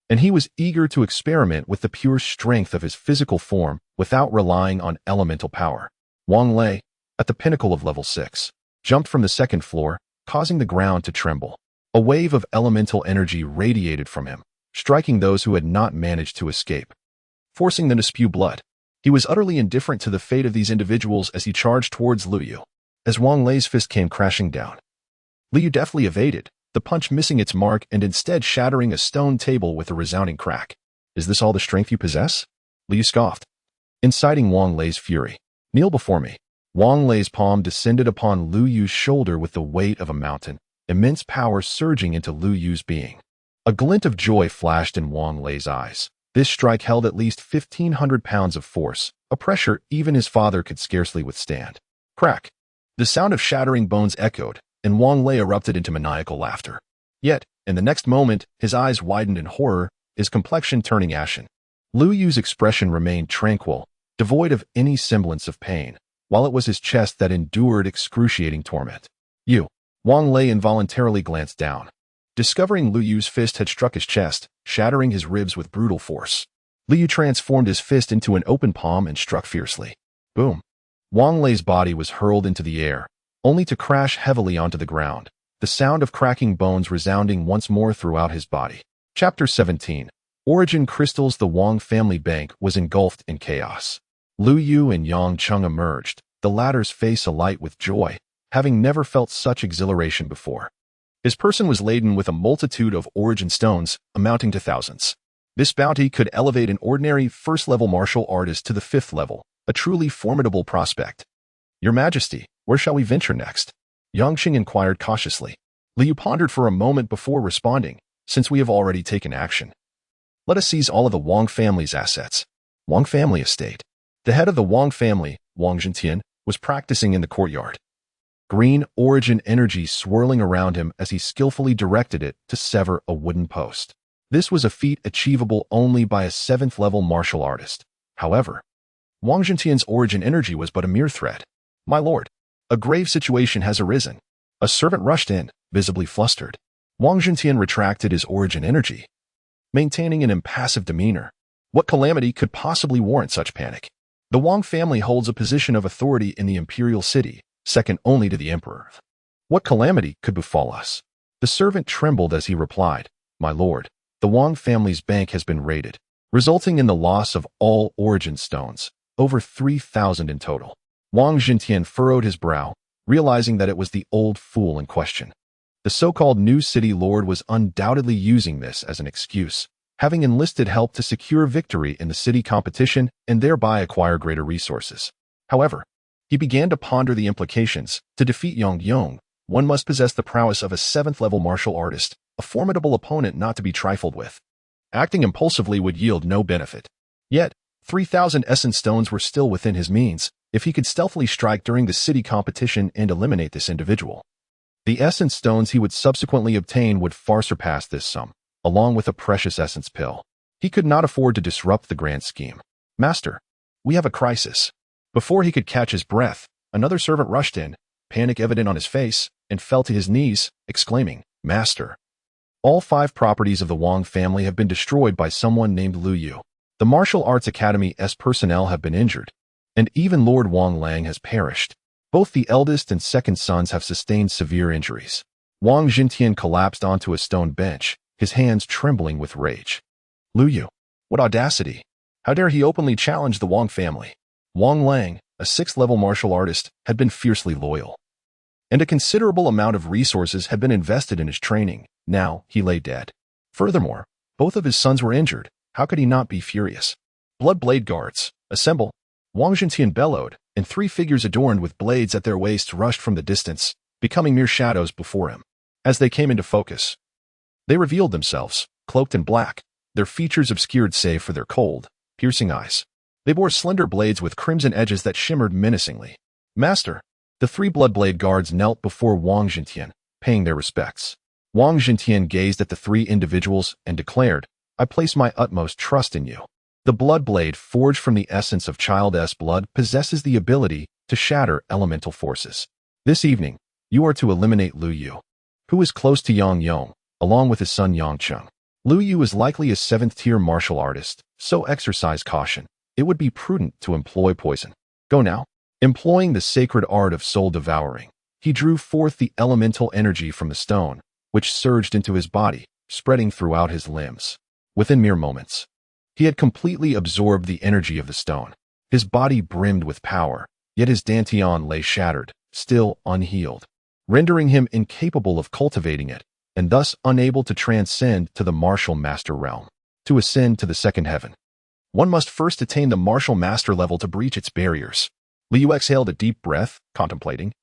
and he was eager to experiment with the pure strength of his physical form without relying on elemental power. Wang Lei, at the pinnacle of level 6, jumped from the second floor, causing the ground to tremble. A wave of elemental energy radiated from him, striking those who had not managed to escape, forcing them to spew blood. He was utterly indifferent to the fate of these individuals as he charged towards Lu Yu. As Wang Lei's fist came crashing down, Lu Yu deftly evaded, the punch missing its mark and instead shattering a stone table with a resounding crack. Is this all the strength you possess? Lu Yu scoffed, inciting Wang Lei's fury. Kneel before me. Wang Lei's palm descended upon Lu Yu's shoulder with the weight of a mountain, immense power surging into Lu Yu's being. A glint of joy flashed in Wang Lei's eyes. This strike held at least 1,500 pounds of force, a pressure even his father could scarcely withstand. Crack! The sound of shattering bones echoed, and Wang Lei erupted into maniacal laughter. Yet, in the next moment, his eyes widened in horror, his complexion turning ashen. Lu Yu's expression remained tranquil, devoid of any semblance of pain, while it was his chest that endured excruciating torment. Wang Lei involuntarily glanced down, discovering Lu Yu's fist had struck his chest, shattering his ribs with brutal force. Lu Yu transformed his fist into an open palm and struck fiercely. Boom! Wang Lei's body was hurled into the air, only to crash heavily onto the ground, the sound of cracking bones resounding once more throughout his body. Chapter 17. Origin Crystals. The Wang family bank was engulfed in chaos. Lu Yu and Yang Cheng emerged, the latter's face alight with joy, having never felt such exhilaration before. His person was laden with a multitude of origin stones, amounting to thousands. This bounty could elevate an ordinary first-level martial artist to the 5th level, a truly formidable prospect. Your Majesty, where shall we venture next? Yang Qing inquired cautiously. Lu Yu pondered for a moment before responding, since we have already taken action. Let us seize all of the Wang family's assets. Wang family estate. The head of the Wang family, Wang Zhentian, was practicing in the courtyard. Green origin energy swirling around him as he skillfully directed it to sever a wooden post. This was a feat achievable only by a 7th-level martial artist. However, Wang Zhentian's origin energy was but a mere thread. My lord, a grave situation has arisen. A servant rushed in, visibly flustered. Wang Zhentian retracted his origin energy, maintaining an impassive demeanor. What calamity could possibly warrant such panic? The Wang family holds a position of authority in the imperial city, second only to the emperor. What calamity could befall us? The servant trembled as he replied, "My lord, the Wang family's bank has been raided, resulting in the loss of all origin stones, over 3,000 in total." Wang Jintian furrowed his brow, realizing that it was the old fool in question. The so-called new city lord was undoubtedly using this as an excuse, having enlisted help to secure victory in the city competition and thereby acquire greater resources. However, he began to ponder the implications. To defeat Yang Yong, one must possess the prowess of a 7th-level martial artist, a formidable opponent not to be trifled with. Acting impulsively would yield no benefit. Yet, 3,000 essence stones were still within his means, if he could stealthily strike during the city competition and eliminate this individual. The essence stones he would subsequently obtain would far surpass this sum, along with a precious essence pill. He could not afford to disrupt the grand scheme. "Master, we have a crisis." Before he could catch his breath, another servant rushed in, panic evident on his face, and fell to his knees, exclaiming, "Master, all 5 properties of the Wang family have been destroyed by someone named Lu Yu. The Martial Arts Academy's personnel have been injured, and even Lord Wang Lang has perished. Both the eldest and second sons have sustained severe injuries." Wang Jintian collapsed onto a stone bench, his hands trembling with rage. Lu Yu, what audacity! How dare he openly challenge the Wang family? Wang Lang, a 6th-level martial artist, had been fiercely loyal, and a considerable amount of resources had been invested in his training. Now he lay dead. Furthermore, both of his sons were injured. How could he not be furious? "Blood blade guards, assemble!" Wang Jintian bellowed, and 3 figures adorned with blades at their waists rushed from the distance, becoming mere shadows before him. As they came into focus, they revealed themselves, cloaked in black, their features obscured save for their cold, piercing eyes. They bore slender blades with crimson edges that shimmered menacingly. "Master!" The 3 bloodblade guards knelt before Wang Jintian, paying their respects. Wang Jintian gazed at the 3 individuals and declared, "I place my utmost trust in you." The blood blade, forged from the essence of child's blood, possesses the ability to shatter elemental forces. This evening, you are to eliminate Lu Yu, who is close to Yang Yong, along with his son Yang Cheng. Lu Yu is likely a 7th-tier martial artist, so exercise caution. It would be prudent to employ poison. Go now. Employing the sacred art of soul devouring, he drew forth the elemental energy from the stone, which surged into his body, spreading throughout his limbs. Within mere moments, he had completely absorbed the energy of the stone. His body brimmed with power, yet his dantian lay shattered, still unhealed, rendering him incapable of cultivating it, and thus unable to transcend to the martial master realm. To ascend to the 2nd heaven, one must first attain the martial master level to breach its barriers. Liu exhaled a deep breath, contemplating.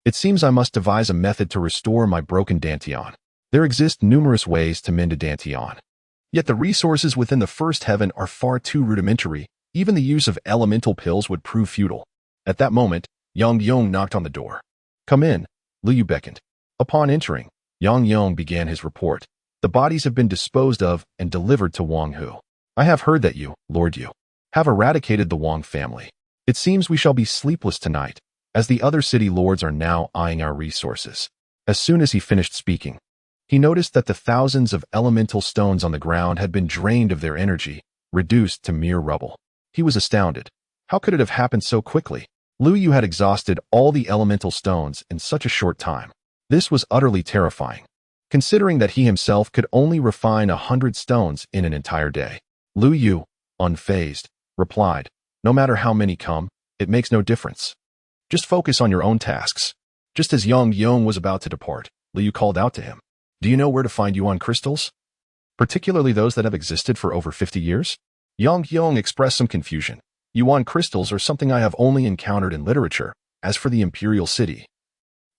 "It seems I must devise a method to restore my broken dantian. There exist numerous ways to mend a dantian. Yet the resources within the 1st heaven are far too rudimentary. Even the use of elemental pills would prove futile." At that moment, Yang Yong knocked on the door. "Come in," Lu Yu beckoned. Upon entering, Yang Yong began his report. "The bodies have been disposed of and delivered to Wang Hu. I have heard that you, Lord Yu, have eradicated the Wang family. It seems we shall be sleepless tonight, as the other city lords are now eyeing our resources." As soon as he finished speaking, he noticed that the thousands of elemental stones on the ground had been drained of their energy, reduced to mere rubble. He was astounded. How could it have happened so quickly? Lu Yu had exhausted all the elemental stones in such a short time. This was utterly terrifying, considering that he himself could only refine 100 stones in an entire day. Lu Yu, unfazed, replied, "No matter how many come, it makes no difference. Just focus on your own tasks." Just as Yang Yong was about to depart, Lu Yu called out to him, "Do you know where to find yuan crystals? Particularly those that have existed for over 50 years? Yang Yong expressed some confusion. "Yuan crystals are something I have only encountered in literature. As for the Imperial City,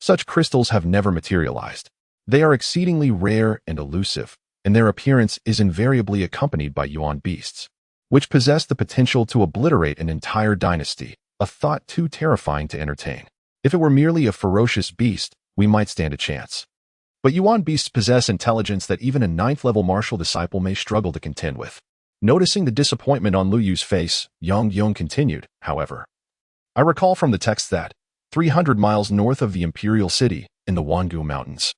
such crystals have never materialized. They are exceedingly rare and elusive, and their appearance is invariably accompanied by yuan beasts, which possess the potential to obliterate an entire dynasty, a thought too terrifying to entertain. If it were merely a ferocious beast, we might stand a chance. But yuan beasts possess intelligence that even a 9th-level martial disciple may struggle to contend with." Noticing the disappointment on Lu Yu's face, Yang Yong continued, "However, I recall from the text that, 300 miles north of the Imperial City, in the Wangu Mountains,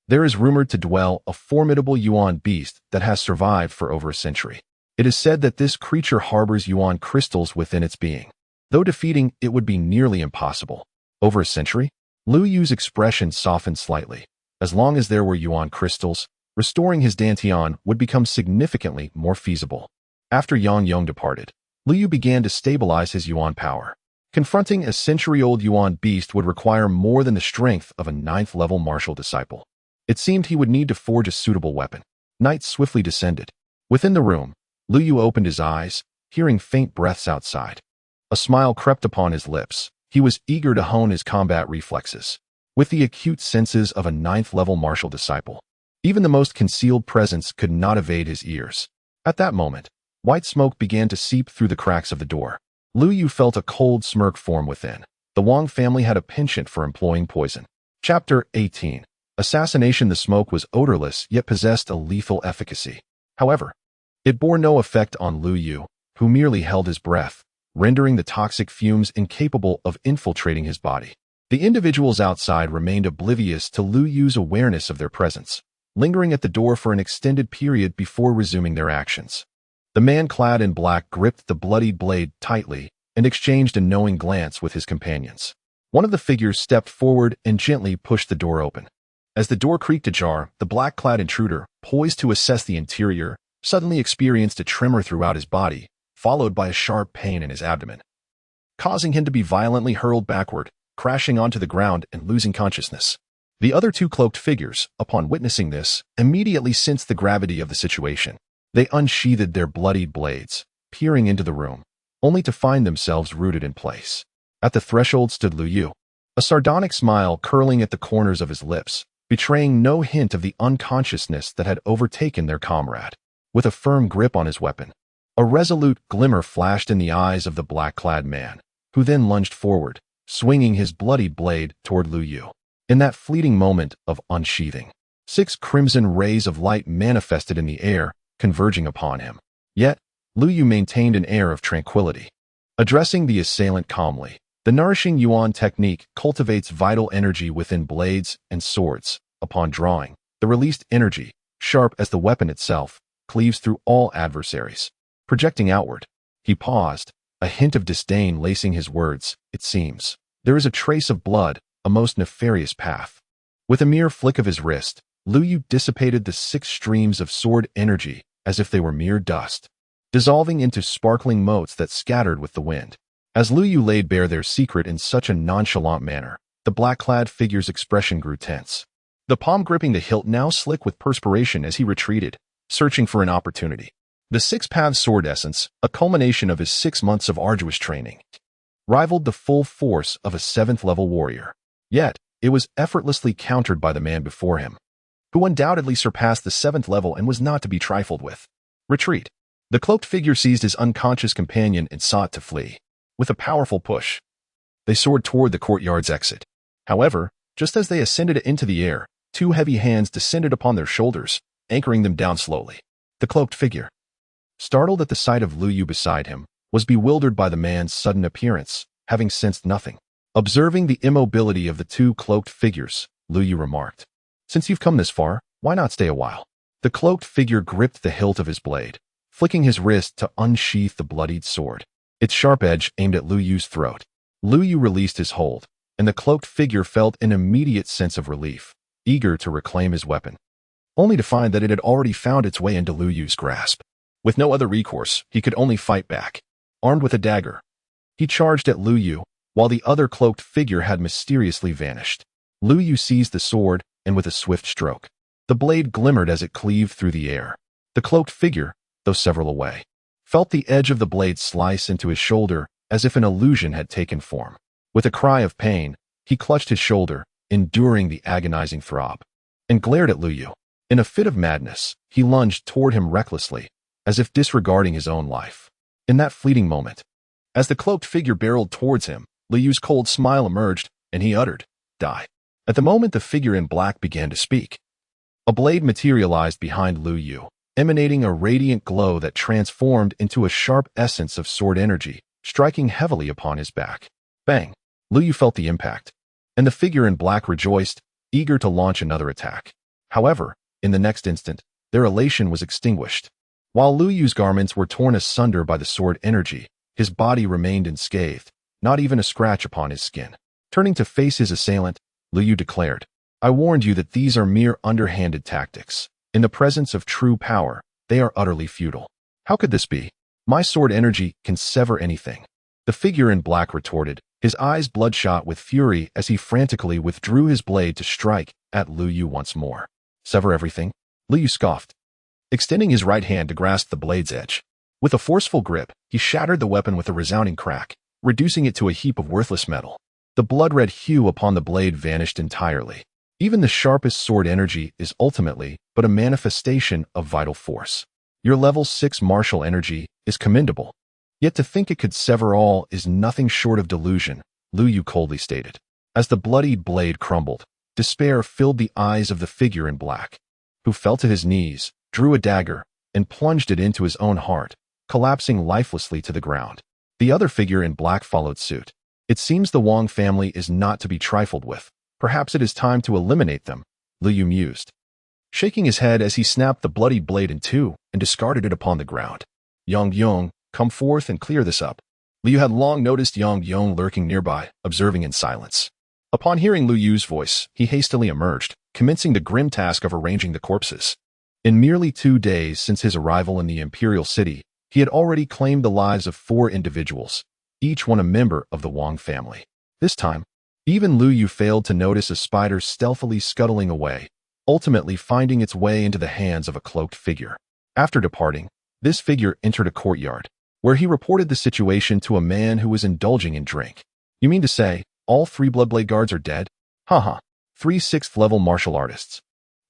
there is rumored to dwell a formidable yuan beast that has survived for over a century. It is said that this creature harbors yuan crystals within its being. Though defeating it would be nearly impossible." Over a century? Lu Yu's expression softened slightly. As long as there were yuan crystals, restoring his dantian would become significantly more feasible. After Yang Yong departed, Lu Yu began to stabilize his yuan power. Confronting a century-old yuan beast would require more than the strength of a 9th-level martial disciple. It seemed he would need to forge a suitable weapon. Night swiftly descended. Within the room, Lu Yu opened his eyes, hearing faint breaths outside. A smile crept upon his lips. He was eager to hone his combat reflexes. With the acute senses of a 9th-level martial disciple, even the most concealed presence could not evade his ears. At that moment, white smoke began to seep through the cracks of the door. Lu Yu felt a cold smirk form within. The Wang family had a penchant for employing poison. Chapter 18. Assassination. The smoke was odorless yet possessed a lethal efficacy. However, it bore no effect on Lu Yu, who merely held his breath, rendering the toxic fumes incapable of infiltrating his body. The individuals outside remained oblivious to Lu Yu's awareness of their presence, lingering at the door for an extended period before resuming their actions. The man clad in black gripped the bloodied blade tightly and exchanged a knowing glance with his companions. One of the figures stepped forward and gently pushed the door open. As the door creaked ajar, the black-clad intruder, poised to assess the interior, suddenly experienced a tremor throughout his body, followed by a sharp pain in his abdomen, causing him to be violently hurled backward, crashing onto the ground and losing consciousness. The other two cloaked figures, upon witnessing this, immediately sensed the gravity of the situation. They unsheathed their bloodied blades, peering into the room, only to find themselves rooted in place. At the threshold stood Lu Yu, a sardonic smile curling at the corners of his lips, betraying no hint of the unconsciousness that had overtaken their comrade. With a firm grip on his weapon, a resolute glimmer flashed in the eyes of the black-clad man, who then lunged forward, swinging his bloodied blade toward Lu Yu. In that fleeting moment of unsheathing, 6 crimson rays of light manifested in the air, converging upon him. Yet, Lu Yu maintained an air of tranquility. Addressing the assailant calmly, the nourishing yuan technique cultivates vital energy within blades and swords. Upon drawing, the released energy, sharp as the weapon itself, cleaves through all adversaries. Projecting outward, he paused, a hint of disdain lacing his words. It seems there is a trace of blood, a most nefarious path. With a mere flick of his wrist, Lu Yu dissipated the 6 streams of sword energy as if they were mere dust, dissolving into sparkling motes that scattered with the wind. As Lu Yu laid bare their secret in such a nonchalant manner, the black-clad figure's expression grew tense. The palm gripping the hilt now slick with perspiration as he retreated, searching for an opportunity. The 6-path sword essence, a culmination of his 6 months of arduous training, rivaled the full force of a 7th-level warrior. Yet, it was effortlessly countered by the man before him, who undoubtedly surpassed the 7th level and was not to be trifled with. Retreat. The cloaked figure seized his unconscious companion and sought to flee. With a powerful push, they soared toward the courtyard's exit. However, just as they ascended into the air, 2 heavy hands descended upon their shoulders, anchoring them down slowly. The cloaked figure, startled at the sight of Lu Yu beside him, was bewildered by the man's sudden appearance, having sensed nothing. Observing the immobility of the 2 cloaked figures, Lu Yu remarked, "Since you've come this far, why not stay a while?" The cloaked figure gripped the hilt of his blade, flicking his wrist to unsheath the bloodied sword, its sharp edge aimed at Lu Yu's throat. Lu Yu released his hold, and the cloaked figure felt an immediate sense of relief, eager to reclaim his weapon, only to find that it had already found its way into Lu Yu's grasp. With no other recourse, he could only fight back. Armed with a dagger, he charged at Lu Yu, while the other cloaked figure had mysteriously vanished. Lu Yu seized the sword, and with a swift stroke, the blade glimmered as it cleaved through the air. The cloaked figure, though several away, felt the edge of the blade slice into his shoulder as if an illusion had taken form. With a cry of pain, he clutched his shoulder, enduring the agonizing throb, and glared at Lu Yu. In a fit of madness, he lunged toward him recklessly, as if disregarding his own life. In that fleeting moment, as the cloaked figure barreled towards him, Lu Yu's cold smile emerged, and he uttered, "Die." At the moment the figure in black began to speak, a blade materialized behind Lu Yu, emanating a radiant glow that transformed into a sharp essence of sword energy, striking heavily upon his back. Bang! Lu Yu felt the impact, and the figure in black rejoiced, eager to launch another attack. However, in the next instant, their elation was extinguished. While Lu Yu's garments were torn asunder by the sword energy, his body remained unscathed, not even a scratch upon his skin. Turning to face his assailant, Lu Yu declared, I warned you that these are mere underhanded tactics. In the presence of true power, they are utterly futile. How could this be? My sword energy can sever anything. The figure in black retorted, his eyes bloodshot with fury as he frantically withdrew his blade to strike at Lu Yu once more. Sever everything? Lu Yu scoffed, extending his right hand to grasp the blade's edge. With a forceful grip, he shattered the weapon with a resounding crack, reducing it to a heap of worthless metal. The blood-red hue upon the blade vanished entirely. Even the sharpest sword energy is ultimately but a manifestation of vital force. Your level 6 martial energy is commendable. Yet to think it could sever all is nothing short of delusion, Lu Yu coldly stated. As the bloodied blade crumbled, despair filled the eyes of the figure in black, who fell to his knees, drew a dagger, and plunged it into his own heart, collapsing lifelessly to the ground. The other figure in black followed suit. It seems the Wang family is not to be trifled with. Perhaps it is time to eliminate them, Lu Yu mused, shaking his head as he snapped the bloodied blade in two and discarded it upon the ground. Yang Yong, come forth and clear this up. Lu Yu had long noticed Yang Yong lurking nearby, observing in silence. Upon hearing Lu Yu's voice, he hastily emerged, commencing the grim task of arranging the corpses. In merely 2 days since his arrival in the imperial city, he had already claimed the lives of 4 individuals, each one a member of the Wang family. This time, even Lu Yu failed to notice a spider stealthily scuttling away, ultimately finding its way into the hands of a cloaked figure. After departing, this figure entered a courtyard, where he reported the situation to a man who was indulging in drink. You mean to say, all 3 Bloodblade guards are dead? Haha, 3 6th-level martial artists.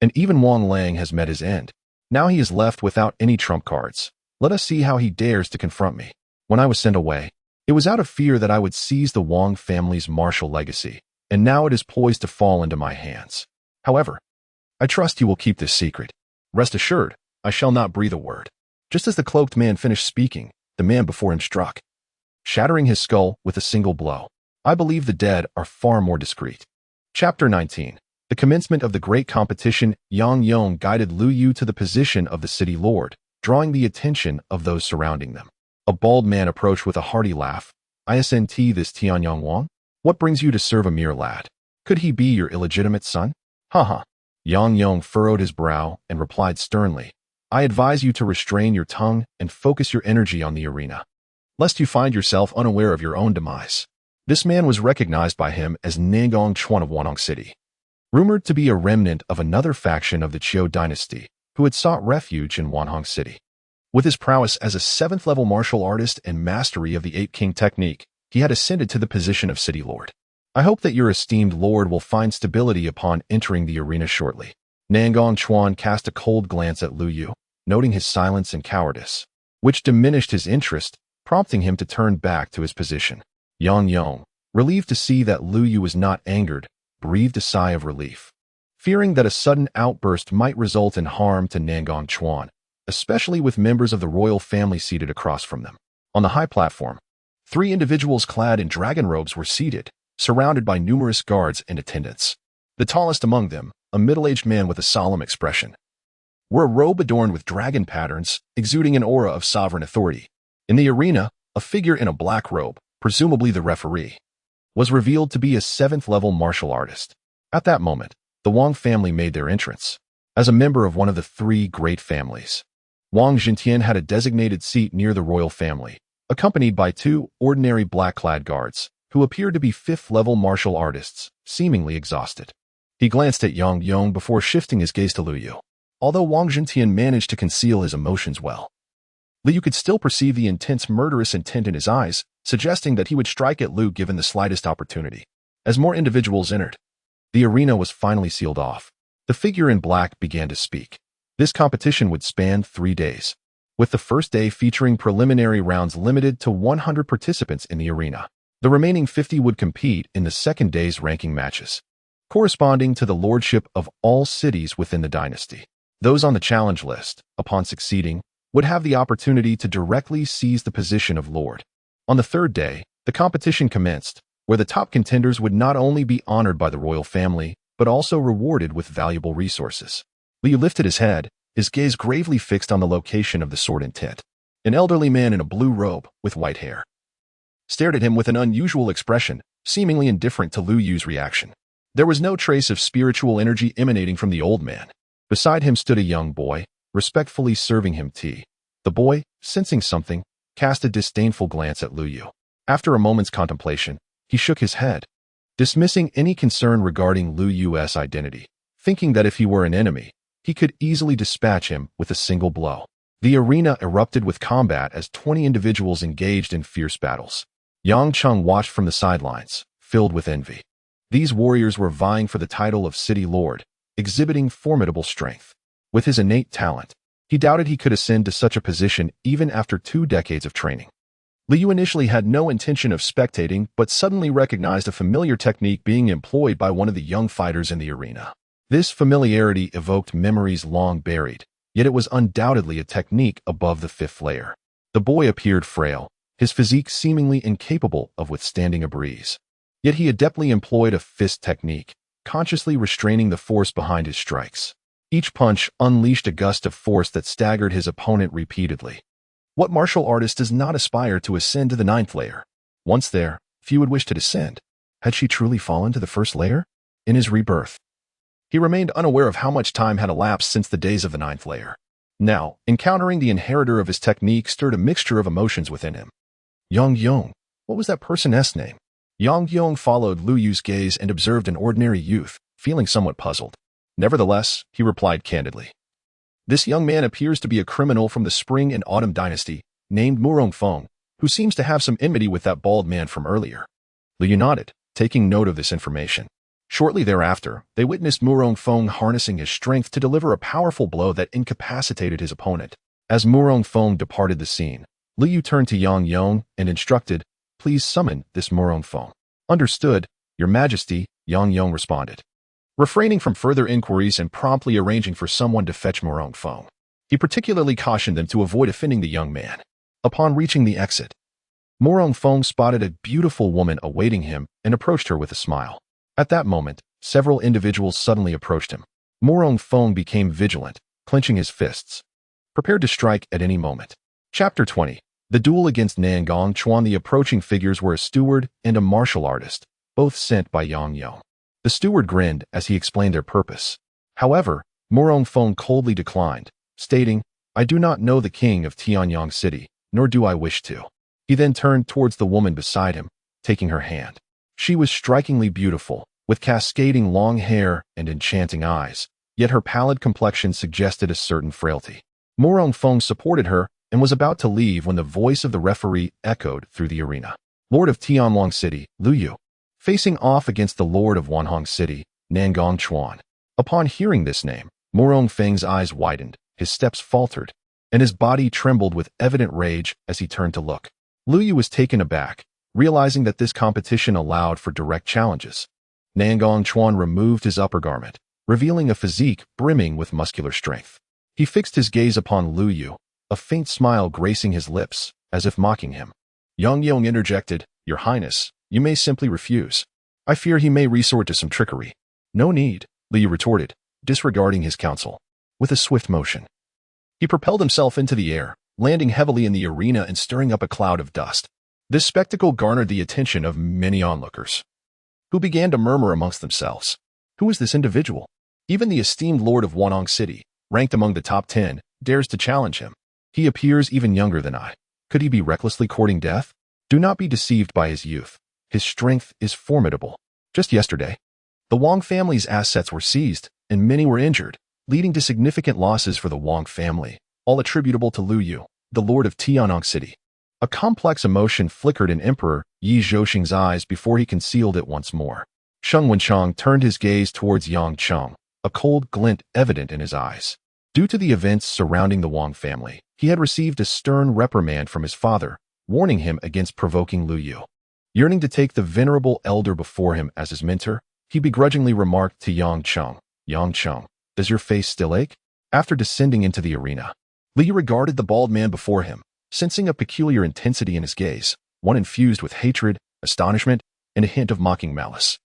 And even Wang Lang has met his end. Now he is left without any trump cards. Let us see how he dares to confront me. When I was sent away, it was out of fear that I would seize the Wang family's martial legacy, and now it is poised to fall into my hands. However, I trust you will keep this secret. Rest assured, I shall not breathe a word. Just as the cloaked man finished speaking, the man before him struck, shattering his skull with a single blow. I believe the dead are far more discreet. Chapter 19. The commencement of the great competition. Yang Yong guided Lu Yu to the position of the city lord, drawing the attention of those surrounding them. A bald man approached with a hearty laugh. Isn't this Tianyang Wang? What brings you to serve a mere lad? Could he be your illegitimate son? Haha. Yang Yong furrowed his brow and replied sternly, I advise you to restrain your tongue and focus your energy on the arena, lest you find yourself unaware of your own demise. This man was recognized by him as Nangong Chuan of Wanhong City, rumored to be a remnant of another faction of the Qiu dynasty who had sought refuge in Wanhong City. With his prowess as a 7th-level martial artist and mastery of the Ape King technique, he had ascended to the position of city lord. I hope that your esteemed lord will find stability upon entering the arena shortly. Nangong Chuan cast a cold glance at Lu Yu, noting his silence and cowardice, which diminished his interest, prompting him to turn back to his position. Yang Yong, relieved to see that Lu Yu was not angered, breathed a sigh of relief, fearing that a sudden outburst might result in harm to Nangong Chuan, especially with members of the royal family seated across from them. On the high platform, 3 individuals clad in dragon robes were seated, surrounded by numerous guards and attendants. The tallest among them, a middle-aged man with a solemn expression, wore a robe adorned with dragon patterns, exuding an aura of sovereign authority. In the arena, a figure in a black robe, presumably the referee, was revealed to be a 7th-level martial artist. At that moment, the Wang family made their entrance. As a member of one of the 3 great families, Wang Zhentian had a designated seat near the royal family, accompanied by 2 ordinary black-clad guards, who appeared to be 5th-level martial artists, seemingly exhausted. He glanced at Yang Yong before shifting his gaze to Lu Yu. Although Wang Zhentian managed to conceal his emotions well, Lu Yu could still perceive the intense murderous intent in his eyes, suggesting that he would strike at Lu given the slightest opportunity. As more individuals entered, the arena was finally sealed off. The figure in black began to speak. This competition would span 3 days, with the first day featuring preliminary rounds limited to 100 participants in the arena. The remaining 50 would compete in the second day's ranking matches, corresponding to the lordship of all cities within the dynasty. Those on the challenge list, upon succeeding, would have the opportunity to directly seize the position of lord. On the 3rd day, the competition commenced, where the top contenders would not only be honored by the royal family, but also rewarded with valuable resources. Lu Yu lifted his head, his gaze gravely fixed on the location of the sword intent. An elderly man in a blue robe, with white hair, stared at him with an unusual expression, seemingly indifferent to Lu Yu's reaction. There was no trace of spiritual energy emanating from the old man. Beside him stood a young boy, respectfully serving him tea. The boy, sensing something, cast a disdainful glance at Lu Yu. After a moment's contemplation, he shook his head, dismissing any concern regarding Lu Yu's identity, thinking that if he were an enemy, he could easily dispatch him with a single blow. The arena erupted with combat as 20 individuals engaged in fierce battles. Yang Cheng watched from the sidelines, filled with envy. These warriors were vying for the title of City Lord, exhibiting formidable strength. With his innate talent, he doubted he could ascend to such a position even after 2 decades of training. Lu Yu initially had no intention of spectating, but suddenly recognized a familiar technique being employed by one of the young fighters in the arena. This familiarity evoked memories long buried, yet it was undoubtedly a technique above the 5th layer. The boy appeared frail, his physique seemingly incapable of withstanding a breeze. Yet he adeptly employed a fist technique, consciously restraining the force behind his strikes. Each punch unleashed a gust of force that staggered his opponent repeatedly. What martial artist does not aspire to ascend to the 9th layer? Once there, few would wish to descend. Had she truly fallen to the 1st layer? In his rebirth, he remained unaware of how much time had elapsed since the days of the 9th layer. Now, encountering the inheritor of his technique stirred a mixture of emotions within him. Yang Yong. What was that person's name? Yang Yong followed Lu Yu's gaze and observed an ordinary youth, feeling somewhat puzzled. Nevertheless, he replied candidly. This young man appears to be a criminal from the Spring and Autumn dynasty, named Murong Feng, who seems to have some enmity with that bald man from earlier. Lu Yu nodded, taking note of this information. Shortly thereafter, they witnessed Murong Feng harnessing his strength to deliver a powerful blow that incapacitated his opponent. As Murong Feng departed the scene, Lu Yu turned to Yang Yong and instructed, "Please summon this Murong Feng." "Understood, Your Majesty," Yang Yong responded, refraining from further inquiries and promptly arranging for someone to fetch Murong Feng. He particularly cautioned them to avoid offending the young man. Upon reaching the exit, Murong Feng spotted a beautiful woman awaiting him and approached her with a smile. At that moment, several individuals suddenly approached him. Murong Feng became vigilant, clenching his fists, prepared to strike at any moment. Chapter 20. The duel against Nangong Chuan. The approaching figures were a steward and a martial artist, both sent by Yang Yong. The steward grinned as he explained their purpose. However, Murong Feng coldly declined, stating, "I do not know the king of Tianyang City, nor do I wish to." He then turned towards the woman beside him, taking her hand. She was strikingly beautiful, with cascading long hair and enchanting eyes, yet her pallid complexion suggested a certain frailty. Murong Feng supported her and was about to leave when the voice of the referee echoed through the arena. "Lord of Tianlong City, Lu Yu." Facing off against the Lord of Wanhong City, Nangong Chuan. Upon hearing this name, Murong Feng's eyes widened, his steps faltered, and his body trembled with evident rage as he turned to look. Lu Yu was taken aback, realizing that this competition allowed for direct challenges. Nangong Chuan removed his upper garment, revealing a physique brimming with muscular strength. He fixed his gaze upon Lu Yu, a faint smile gracing his lips, as if mocking him. Yang Yong interjected, "Your Highness, you may simply refuse. I fear he may resort to some trickery." "No need," Lu Yu retorted, disregarding his counsel. With a swift motion, he propelled himself into the air, landing heavily in the arena and stirring up a cloud of dust. This spectacle garnered the attention of many onlookers, who began to murmur amongst themselves. Who is this individual? Even the esteemed Lord of Wanhong City, ranked among the top 10, dares to challenge him. He appears even younger than I. Could he be recklessly courting death? Do not be deceived by his youth. His strength is formidable. Just yesterday, the Wang family's assets were seized, and many were injured, leading to significant losses for the Wang family, all attributable to Lu Yu, the Lord of Tianong City. A complex emotion flickered in Emperor Yi Zhouxing's eyes before he concealed it once more. Sheng Wenchang turned his gaze towards Yang Cheng, a cold glint evident in his eyes. Due to the events surrounding the Wang family, he had received a stern reprimand from his father, warning him against provoking Lu Yu. Yearning to take the venerable elder before him as his mentor, he begrudgingly remarked to Yang Cheng, "Yang Cheng, does your face still ache?" After descending into the arena, Lu Yu regarded the bald man before him, sensing a peculiar intensity in his gaze, one infused with hatred, astonishment, and a hint of mocking malice.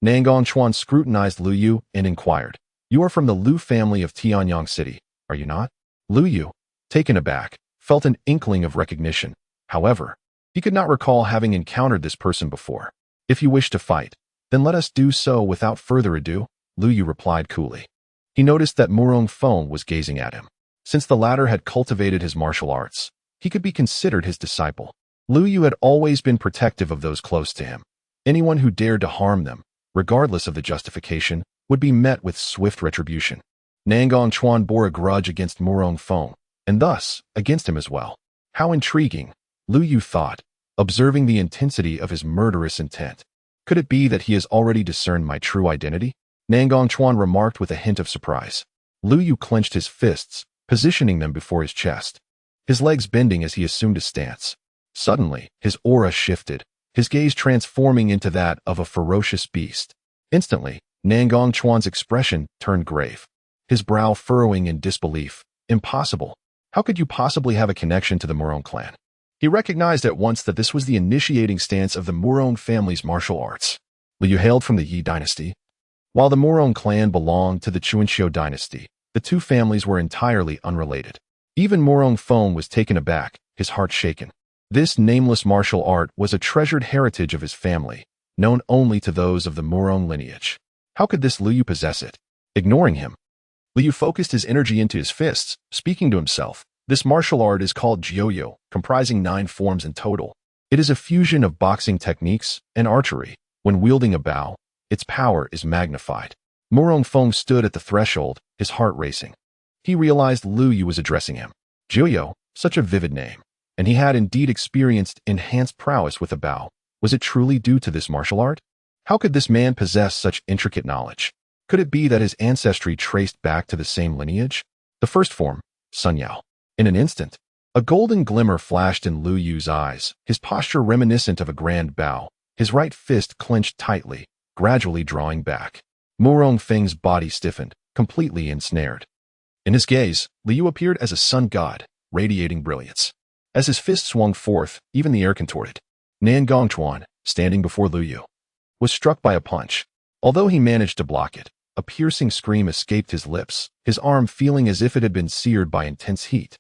Nangong Chuan scrutinized Lu Yu and inquired, "You are from the Lu family of Tianyang City, are you not?" Lu Yu, taken aback, felt an inkling of recognition. However, he could not recall having encountered this person before. "If you wish to fight, Then let us do so without further ado, Lu Yu replied coolly. He noticed that Murong Feng was gazing at him. Since the latter had cultivated his martial arts, he could be considered his disciple. Lu Yu had always been protective of those close to him. Anyone who dared to harm them, regardless of the justification, would be met with swift retribution. Nangong Chuan bore a grudge against Murong Feng, and thus against him as well. How intriguing, Lu Yu thought, observing the intensity of his murderous intent. Could it be that he has already discerned my true identity? Nangong Chuan remarked with a hint of surprise. Lu Yu clenched his fists, positioning them before his chest, his legs bending as he assumed a stance. Suddenly, his aura shifted, his gaze transforming into that of a ferocious beast. Instantly, Nangong Chuan's expression turned grave, his brow furrowing in disbelief. Impossible. How could you possibly have a connection to the Murong clan? He recognized at once that this was the initiating stance of the Murong family's martial arts. Lu Yu hailed from the Yi dynasty. While the Murong clan belonged to the Chuanxiu dynasty, the two families were entirely unrelated. Even Murong Feng was taken aback, his heart shaken. This nameless martial art was a treasured heritage of his family, known only to those of the Murong lineage. How could this Lu Yu possess it? Ignoring him, Lu Yu focused his energy into his fists, speaking to himself. This martial art is called Jiuyo, comprising 9 forms in total. It is a fusion of boxing techniques and archery. When wielding a bow, its power is magnified. Murong Feng stood at the threshold, his heart racing. He realized Lu Yu was addressing him. Jiuyo, such a vivid name. And he had indeed experienced enhanced prowess with a bow. Was it truly due to this martial art? How could this man possess such intricate knowledge? Could it be that his ancestry traced back to the same lineage? The first form, Sun Yao. In an instant, a golden glimmer flashed in Lu Yu's eyes, his posture reminiscent of a grand bow, his right fist clenched tightly, gradually drawing back. Murong Feng's body stiffened, completely ensnared. In his gaze, Lu Yu appeared as a sun god, radiating brilliance. As his fist swung forth, even the air contorted. Nangong Chuan, standing before Lu Yu, was struck by a punch. Although he managed to block it, a piercing scream escaped his lips, his arm feeling as if it had been seared by intense heat.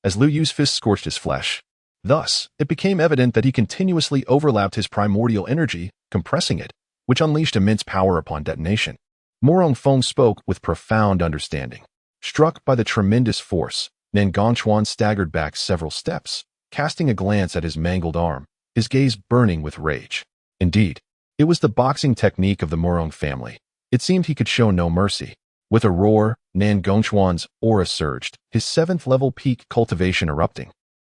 As Lu Yu's fist scorched his flesh, thus, it became evident that he continuously overlapped his primordial energy, compressing it, which unleashed immense power upon detonation. Murong Feng spoke with profound understanding. Struck by the tremendous force, Nangong Chuan staggered back several steps, casting a glance at his mangled arm, his gaze burning with rage. Indeed, it was the boxing technique of the Murong family. It seemed he could show no mercy. With a roar, Nangong Chuan's aura surged, his 7th level peak cultivation erupting,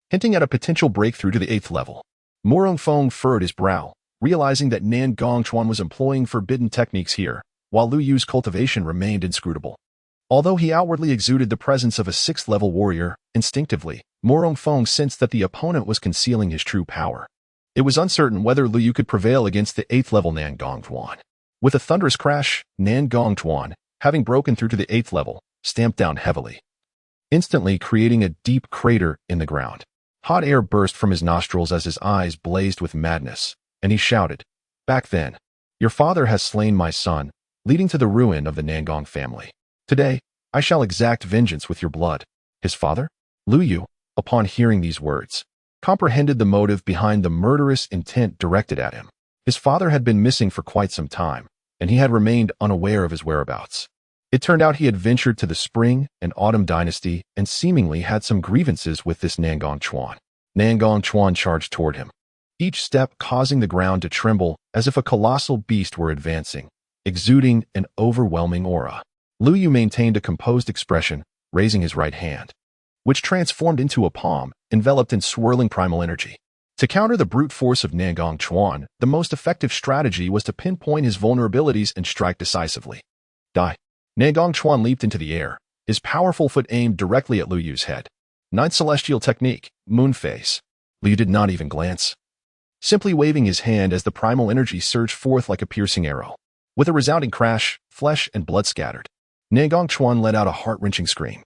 hinting at a potential breakthrough to the 8th level. Murong Feng furrowed his brow, realizing that Nangong Chuan was employing forbidden techniques here, while Lu Yu's cultivation remained inscrutable. Although he outwardly exuded the presence of a 6th level warrior, instinctively, Murong Feng sensed that the opponent was concealing his true power. It was uncertain whether Lu Yu could prevail against the 8th level Nangong Chuan. With a thunderous crash, Nangong Chuan, having broken through to the 8th level, stamped down heavily, instantly creating a deep crater in the ground. Hot air burst from his nostrils as his eyes blazed with madness, and he shouted, "Back then, your father has slain my son, leading to the ruin of the Nangong family. Today, I shall exact vengeance with your blood." His father? Lu Yu, upon hearing these words, comprehended the motive behind the murderous intent directed at him. His father had been missing for quite some time, and he had remained unaware of his whereabouts. It turned out he had ventured to the Spring and Autumn dynasty and seemingly had some grievances with this Nangong Chuan. Nangong Chuan charged toward him, each step causing the ground to tremble as if a colossal beast were advancing, exuding an overwhelming aura. Lu Yu maintained a composed expression, raising his right hand, which transformed into a palm, enveloped in swirling primal energy. To counter the brute force of Nangong Chuan, the most effective strategy was to pinpoint his vulnerabilities and strike decisively. Die. Nangong Chuan leaped into the air, his powerful foot aimed directly at Lu Yu's head. 9th Celestial Technique, Moon Phase. Lu Yu did not even glance, simply waving his hand as the primal energy surged forth like a piercing arrow. With a resounding crash, flesh and blood scattered. Nangong Chuan let out a heart-wrenching scream,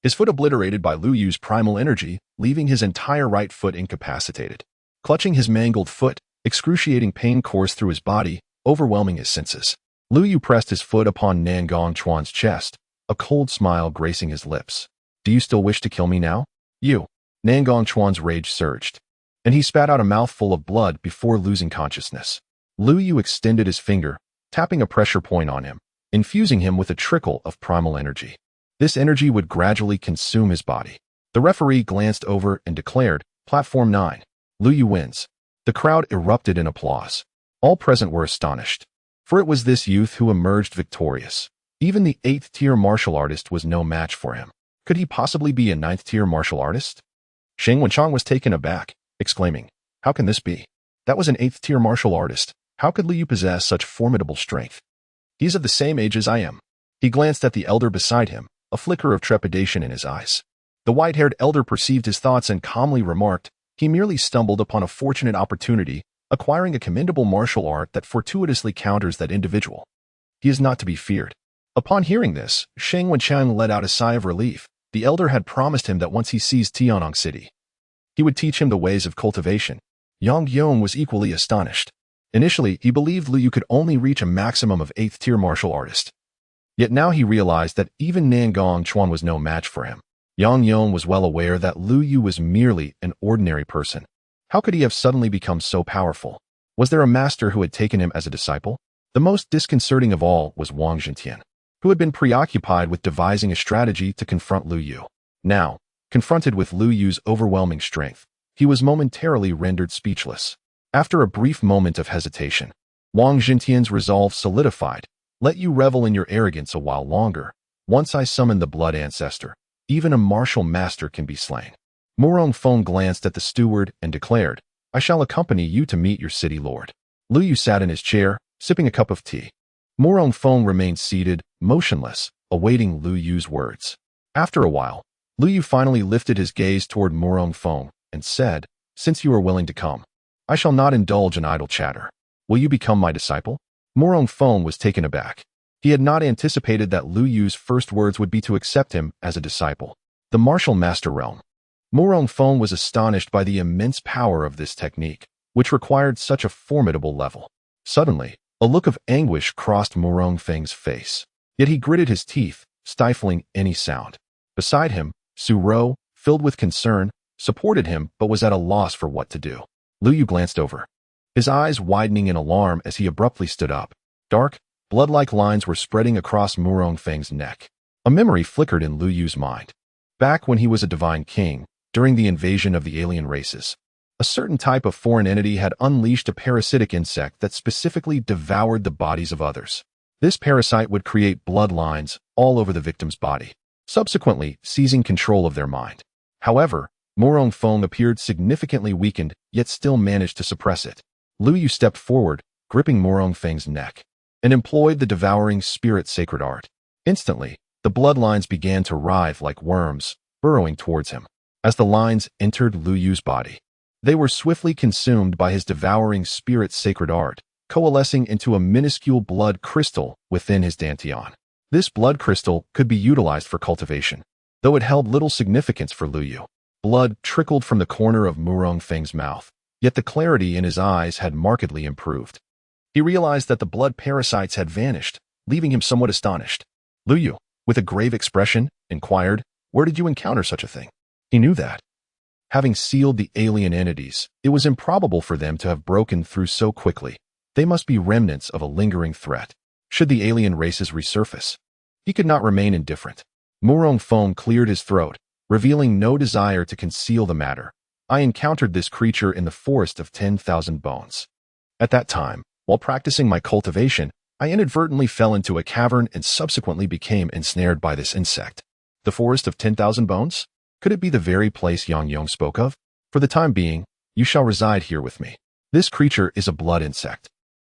his foot obliterated by Lu Yu's primal energy, leaving his entire right foot incapacitated. Clutching his mangled foot, excruciating pain coursed through his body, overwhelming his senses. Lu Yu pressed his foot upon Nangong Chuan's chest, a cold smile gracing his lips. "Do you still wish to kill me now?" "You." Nangong Chuan's rage surged, and he spat out a mouthful of blood before losing consciousness. Lu Yu extended his finger, tapping a pressure point on him, infusing him with a trickle of primal energy. This energy would gradually consume his body. The referee glanced over and declared, Platform 9. Lu Yu wins. The crowd erupted in applause. All present were astonished. For it was this youth who emerged victorious. Even the 8th-tier martial artist was no match for him. Could he possibly be a 9th-tier martial artist? Sheng Wenchang was taken aback, exclaiming, How can this be? That was an 8th-tier martial artist. How could Lu Yu possess such formidable strength? He's of the same age as I am. He glanced at the elder beside him, a flicker of trepidation in his eyes. The white-haired elder perceived his thoughts and calmly remarked, He merely stumbled upon a fortunate opportunity, acquiring a commendable martial art that fortuitously counters that individual. He is not to be feared. Upon hearing this, Sheng Wenchang let out a sigh of relief. The elder had promised him that once he seized Tianong City, he would teach him the ways of cultivation. Yang Yong was equally astonished. Initially, he believed Lu Yu could only reach a maximum of 8th-tier martial artist. Yet now he realized that even Nangong Chuan was no match for him. Yang Yong was well aware that Lu Yu was merely an ordinary person. How could he have suddenly become so powerful? Was there a master who had taken him as a disciple? The most disconcerting of all was Wang Zhentian, who had been preoccupied with devising a strategy to confront Lu Yu. Now, confronted with Lu Yu's overwhelming strength, he was momentarily rendered speechless. After a brief moment of hesitation, Wang Zhentian's resolve solidified. Let you revel in your arrogance a while longer. Once I summon the blood ancestor, even a martial master can be slain. Murong Feng glanced at the steward and declared, I shall accompany you to meet your city lord. Lu Yu sat in his chair, sipping a cup of tea. Murong Feng remained seated, motionless, awaiting Lu Yu's words. After a while, Lu Yu finally lifted his gaze toward Murong Feng and said, Since you are willing to come, I shall not indulge in idle chatter. Will you become my disciple? Murong Feng was taken aback. He had not anticipated that Lu Yu's first words would be to accept him as a disciple. The martial master realm. Murong Feng was astonished by the immense power of this technique, which required such a formidable level. Suddenly, a look of anguish crossed Murong Feng's face. Yet he gritted his teeth, stifling any sound. Beside him, Su Rou, filled with concern, supported him but was at a loss for what to do. Lu Yu glanced over, his eyes widening in alarm as he abruptly stood up. Dark, blood-like lines were spreading across Murong Feng's neck. A memory flickered in Lu Yu's mind. Back when he was a divine king, during the invasion of the alien races, a certain type of foreign entity had unleashed a parasitic insect that specifically devoured the bodies of others. This parasite would create bloodlines all over the victim's body, subsequently seizing control of their mind. However, Murong Feng appeared significantly weakened, yet still managed to suppress it. Lu Yu stepped forward, gripping Murong Feng's neck, and employed the devouring spirit sacred art. Instantly, the bloodlines began to writhe like worms, burrowing towards him. As the lines entered Lu Yu's body, they were swiftly consumed by his devouring spirit sacred art, coalescing into a minuscule blood crystal within his dantian. This blood crystal could be utilized for cultivation, though it held little significance for Lu Yu. Blood trickled from the corner of Murong Feng's mouth, yet the clarity in his eyes had markedly improved. He realized that the blood parasites had vanished, leaving him somewhat astonished. Lu Yu, with a grave expression, inquired, Where did you encounter such a thing? He knew that, having sealed the alien entities, it was improbable for them to have broken through so quickly. They must be remnants of a lingering threat. Should the alien races resurface, he could not remain indifferent. Murong Feng cleared his throat, revealing no desire to conceal the matter. I encountered this creature in the forest of 10,000 bones. At that time, while practicing my cultivation, I inadvertently fell into a cavern and subsequently became ensnared by this insect. The forest of 10,000 bones? Could it be the very place Yang Yong spoke of? For the time being, you shall reside here with me. This creature is a blood insect.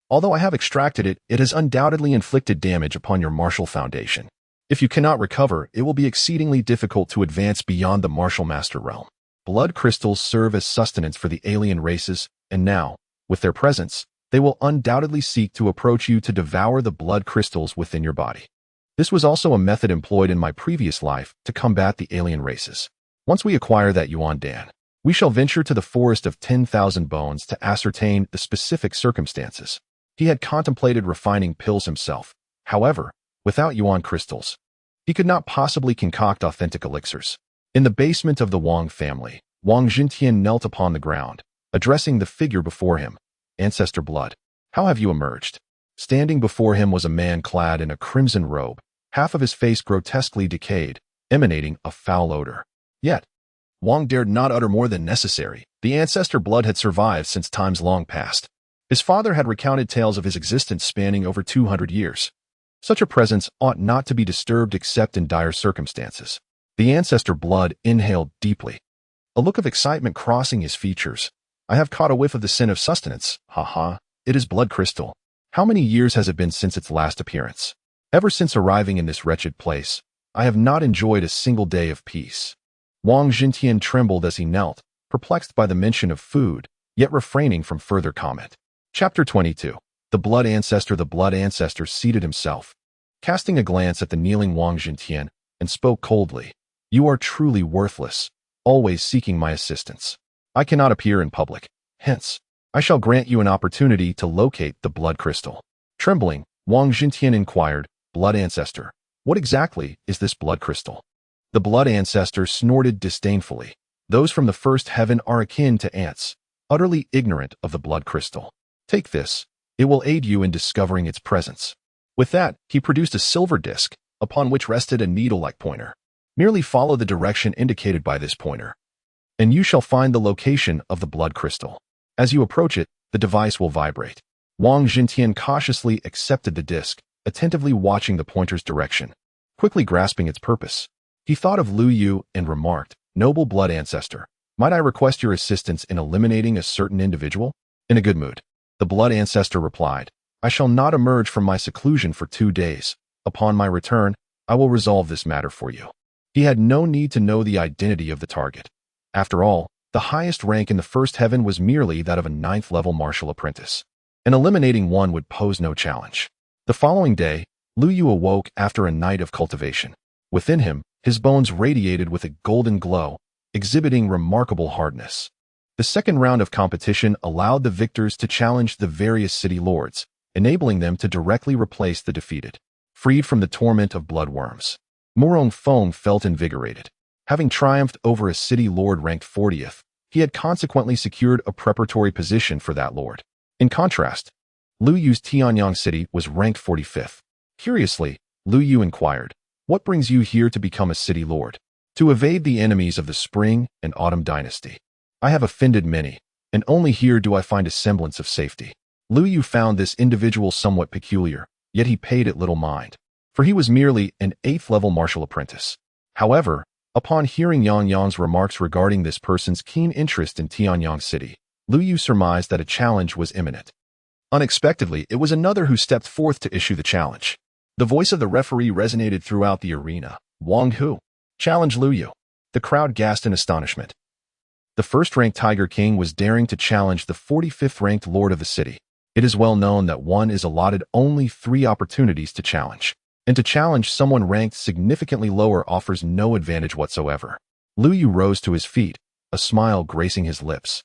Although I have extracted it, it has undoubtedly inflicted damage upon your martial foundation. If you cannot recover, it will be exceedingly difficult to advance beyond the martial master realm. Blood crystals serve as sustenance for the alien races, and now, with their presence, they will undoubtedly seek to approach you to devour the blood crystals within your body. This was also a method employed in my previous life to combat the alien races. Once we acquire that Yuan Dan, we shall venture to the forest of 10,000 bones to ascertain the specific circumstances. He had contemplated refining pills himself. However, without Yuan crystals, he could not possibly concoct authentic elixirs. In the basement of the Wang family, Wang Zhentian knelt upon the ground, addressing the figure before him. Ancestor blood. How have you emerged? Standing before him was a man clad in a crimson robe, half of his face grotesquely decayed, emanating a foul odor. Yet, Wang dared not utter more than necessary. The ancestor blood had survived since times long past. His father had recounted tales of his existence spanning over 200 years. Such a presence ought not to be disturbed except in dire circumstances. The ancestor blood inhaled deeply, a look of excitement crossing his features. I have caught a whiff of the sin of sustenance. Ha. It is blood crystal. How many years has it been since its last appearance? Ever since arriving in this wretched place, I have not enjoyed a single day of peace. Wang Xintian trembled as he knelt, perplexed by the mention of food, yet refraining from further comment. Chapter 22. The Blood Ancestor seated himself, casting a glance at the kneeling Wang Xintian, and spoke coldly. You are truly worthless, always seeking my assistance. I cannot appear in public. Hence, I shall grant you an opportunity to locate the blood crystal. Trembling, Wang Xintian inquired, Blood Ancestor, what exactly is this blood crystal? The Blood Ancestor snorted disdainfully. Those from the first heaven are akin to ants, utterly ignorant of the blood crystal. Take this. It will aid you in discovering its presence. With that, he produced a silver disc, upon which rested a needle-like pointer. Merely follow the direction indicated by this pointer, and you shall find the location of the blood crystal. As you approach it, the device will vibrate. Wang Xintian cautiously accepted the disc, attentively watching the pointer's direction, quickly grasping its purpose. He thought of Lu Yu and remarked, Noble Blood Ancestor, might I request your assistance in eliminating a certain individual? In a good mood, the Blood Ancestor replied, I shall not emerge from my seclusion for 2 days. Upon my return, I will resolve this matter for you. He had no need to know the identity of the target. After all, the highest rank in the first heaven was merely that of a 9th-level martial apprentice, and eliminating one would pose no challenge. The following day, Lu Yu awoke after a night of cultivation. Within him, his bones radiated with a golden glow, exhibiting remarkable hardness. The second round of competition allowed the victors to challenge the various city lords, enabling them to directly replace the defeated. Freed from the torment of bloodworms, Murong Feng felt invigorated. Having triumphed over a city lord ranked 40th, he had consequently secured a preparatory position for that lord. In contrast, Lu Yu's Tianyang city was ranked 45th. Curiously, Lu Yu inquired, what brings you here to become a city lord? To evade the enemies of the Spring and Autumn dynasty. I have offended many, and only here do I find a semblance of safety. Lu Yu found this individual somewhat peculiar, yet he paid it little mind, for he was merely an 8th-level martial apprentice. However, upon hearing Yang Yang's remarks regarding this person's keen interest in Tianyang City, Lu Yu surmised that a challenge was imminent. Unexpectedly, it was another who stepped forth to issue the challenge. The voice of the referee resonated throughout the arena. Wang Hu, challenge Lu Yu. The crowd gasped in astonishment. The first-ranked Tiger King was daring to challenge the 45th-ranked lord of the city. It is well known that one is allotted only 3 opportunities to challenge, and to challenge someone ranked significantly lower offers no advantage whatsoever. Lu Yu rose to his feet, a smile gracing his lips,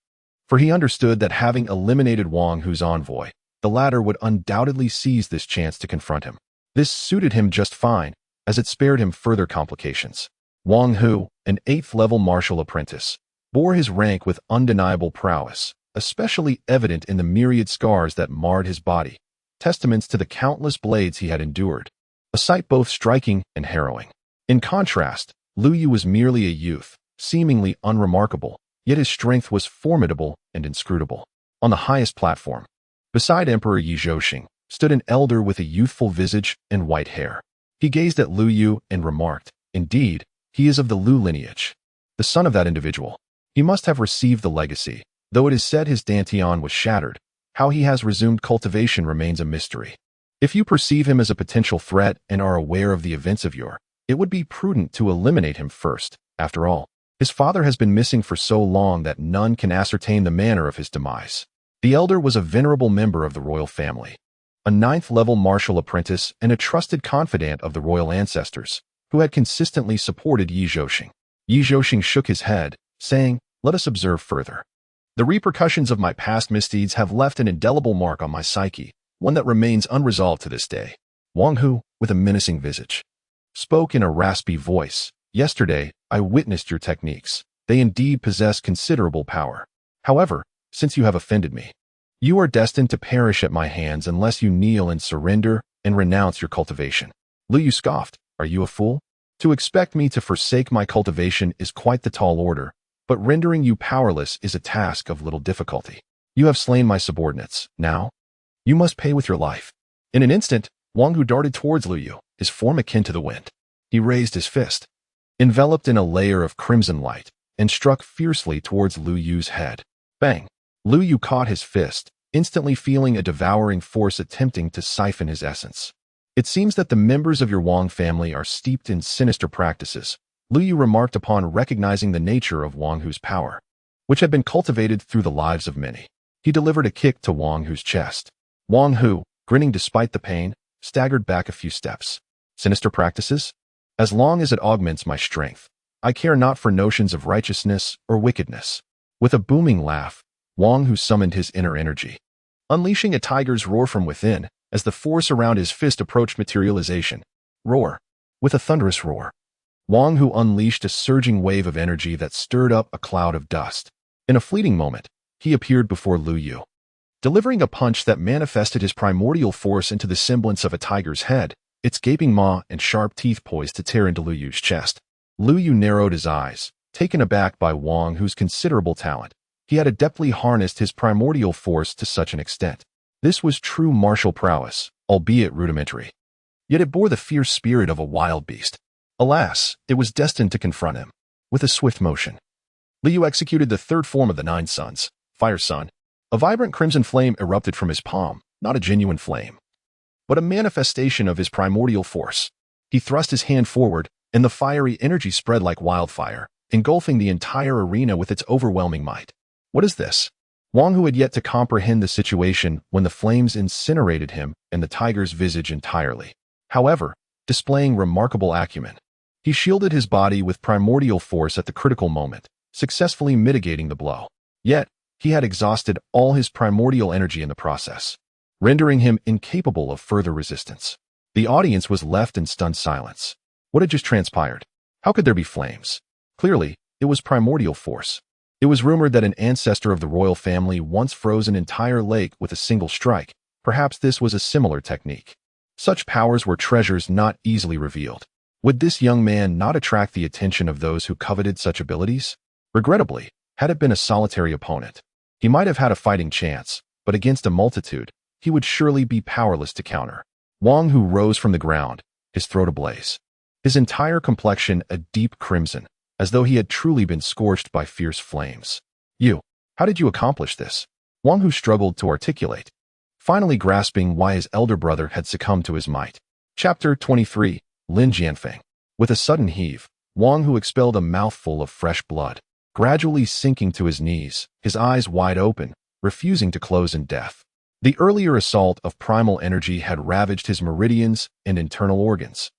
for he understood that having eliminated Wang Hu's envoy, the latter would undoubtedly seize this chance to confront him. This suited him just fine, as it spared him further complications. Wang Hu, an 8th-level martial apprentice, bore his rank with undeniable prowess, especially evident in the myriad scars that marred his body, testaments to the countless blades he had endured, a sight both striking and harrowing. In contrast, Lu Yu was merely a youth, seemingly unremarkable, yet his strength was formidable and inscrutable. On the highest platform, beside Emperor Yi Zhouxing, stood an elder with a youthful visage and white hair. He gazed at Lu Yu and remarked, Indeed, he is of the Lu lineage, the son of that individual. He must have received the legacy, though it is said his dantian was shattered. How he has resumed cultivation remains a mystery. If you perceive him as a potential threat and are aware of the events of yore, it would be prudent to eliminate him first. After all, his father has been missing for so long that none can ascertain the manner of his demise. The elder was a venerable member of the royal family, a 9th-level martial apprentice and a trusted confidant of the royal ancestors, who had consistently supported Yi Zhouxing. Yi Zhouxing shook his head, saying, Let us observe further. The repercussions of my past misdeeds have left an indelible mark on my psyche, one that remains unresolved to this day. Wang Hu, with a menacing visage, spoke in a raspy voice. Yesterday, I witnessed your techniques. They indeed possess considerable power. However, since you have offended me, You are destined to perish at my hands unless you kneel and surrender and renounce your cultivation. Lu Yu scoffed. Are you a fool? To expect me to forsake my cultivation is quite the tall order, but rendering you powerless is a task of little difficulty. You have slain my subordinates. Now, you must pay with your life. In an instant, Wang Hu darted towards Lu Yu, his form akin to the wind. He raised his fist, enveloped in a layer of crimson light, and struck fiercely towards Lu Yu's head. Bang! Lu Yu caught his fist, instantly feeling a devouring force attempting to siphon his essence. It seems that the members of your Wang family are steeped in sinister practices, Lu Yu remarked upon recognizing the nature of Wang Hu's power, which had been cultivated through the lives of many. He delivered a kick to Wang Hu's chest. Wang Hu, grinning despite the pain, staggered back a few steps. Sinister practices? As long as it augments my strength, I care not for notions of righteousness or wickedness. With a booming laugh, Wang Hu summoned his inner energy, unleashing a tiger's roar from within as the force around his fist approached materialization. Roar. With a thunderous roar, Wang Hu unleashed a surging wave of energy that stirred up a cloud of dust. In a fleeting moment, he appeared before Lu Yu, delivering a punch that manifested his primordial force into the semblance of a tiger's head, its gaping maw and sharp teeth poised to tear into Lu Yu's chest. Lu Yu narrowed his eyes, taken aback by Wang Hu's considerable talent. He had adeptly harnessed his primordial force to such an extent. This was true martial prowess, albeit rudimentary. Yet it bore the fierce spirit of a wild beast. Alas, it was destined to confront him. With a swift motion, Lu Yu executed the third form of the Nine Suns, Fire Sun. A vibrant crimson flame erupted from his palm, not a genuine flame, but a manifestation of his primordial force. He thrust his hand forward, and the fiery energy spread like wildfire, engulfing the entire arena with its overwhelming might. What is this? Wang Hu had yet to comprehend the situation when the flames incinerated him and the tiger's visage entirely. However, displaying remarkable acumen, he shielded his body with primordial force at the critical moment, successfully mitigating the blow. Yet, he had exhausted all his primordial energy in the process, rendering him incapable of further resistance. The audience was left in stunned silence. What had just transpired? How could there be flames? Clearly, it was primordial force. It was rumored that an ancestor of the royal family once froze an entire lake with a single strike. Perhaps this was a similar technique. Such powers were treasures not easily revealed. Would this young man not attract the attention of those who coveted such abilities? Regrettably, had it been a solitary opponent, he might have had a fighting chance, but against a multitude, he would surely be powerless to counter. Wang Hu rose from the ground, his throat ablaze, his entire complexion a deep crimson, as though he had truly been scorched by fierce flames. You, how did you accomplish this? Wang Hu struggled to articulate, finally grasping why his elder brother had succumbed to his might. Chapter 23, Lin Jianfeng. With a sudden heave, Wang Hu expelled a mouthful of fresh blood, gradually sinking to his knees, his eyes wide open, refusing to close in death. The earlier assault of primal energy had ravaged his meridians and internal organs,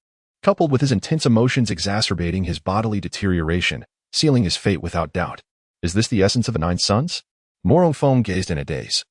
coupled with his intense emotions exacerbating his bodily deterioration, sealing his fate without doubt. Is this the essence of the Nine Suns? Morong Feng gazed in a daze.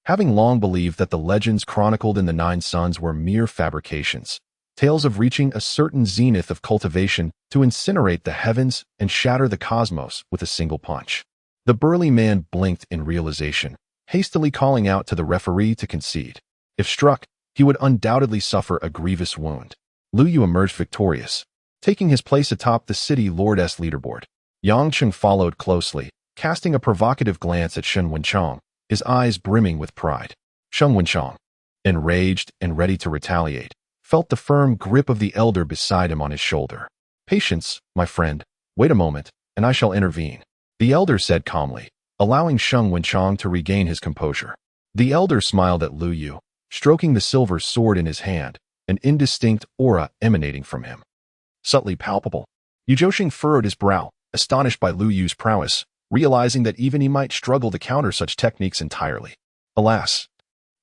Having long believed that the legends chronicled in the Nine Suns were mere fabrications, tales of reaching a certain zenith of cultivation to incinerate the heavens and shatter the cosmos with a single punch. The burly man blinked in realization, hastily calling out to the referee to concede. If struck, he would undoubtedly suffer a grievous wound. Lu Yu emerged victorious, taking his place atop the city lord's leaderboard. Yang Cheng followed closely, casting a provocative glance at Shen Wenchang, his eyes brimming with pride. Shen Wenchang, enraged and ready to retaliate, felt the firm grip of the elder beside him on his shoulder. Patience, my friend. Wait a moment, and I shall intervene, the elder said calmly, allowing Shen Wenchang to regain his composure. The elder smiled at Lu Yu, stroking the silver sword in his hand, an indistinct aura emanating from him, subtly palpable. Yu Zhouxing furrowed his brow, astonished by Lu Yu's prowess, realizing that even he might struggle to counter such techniques entirely. Alas,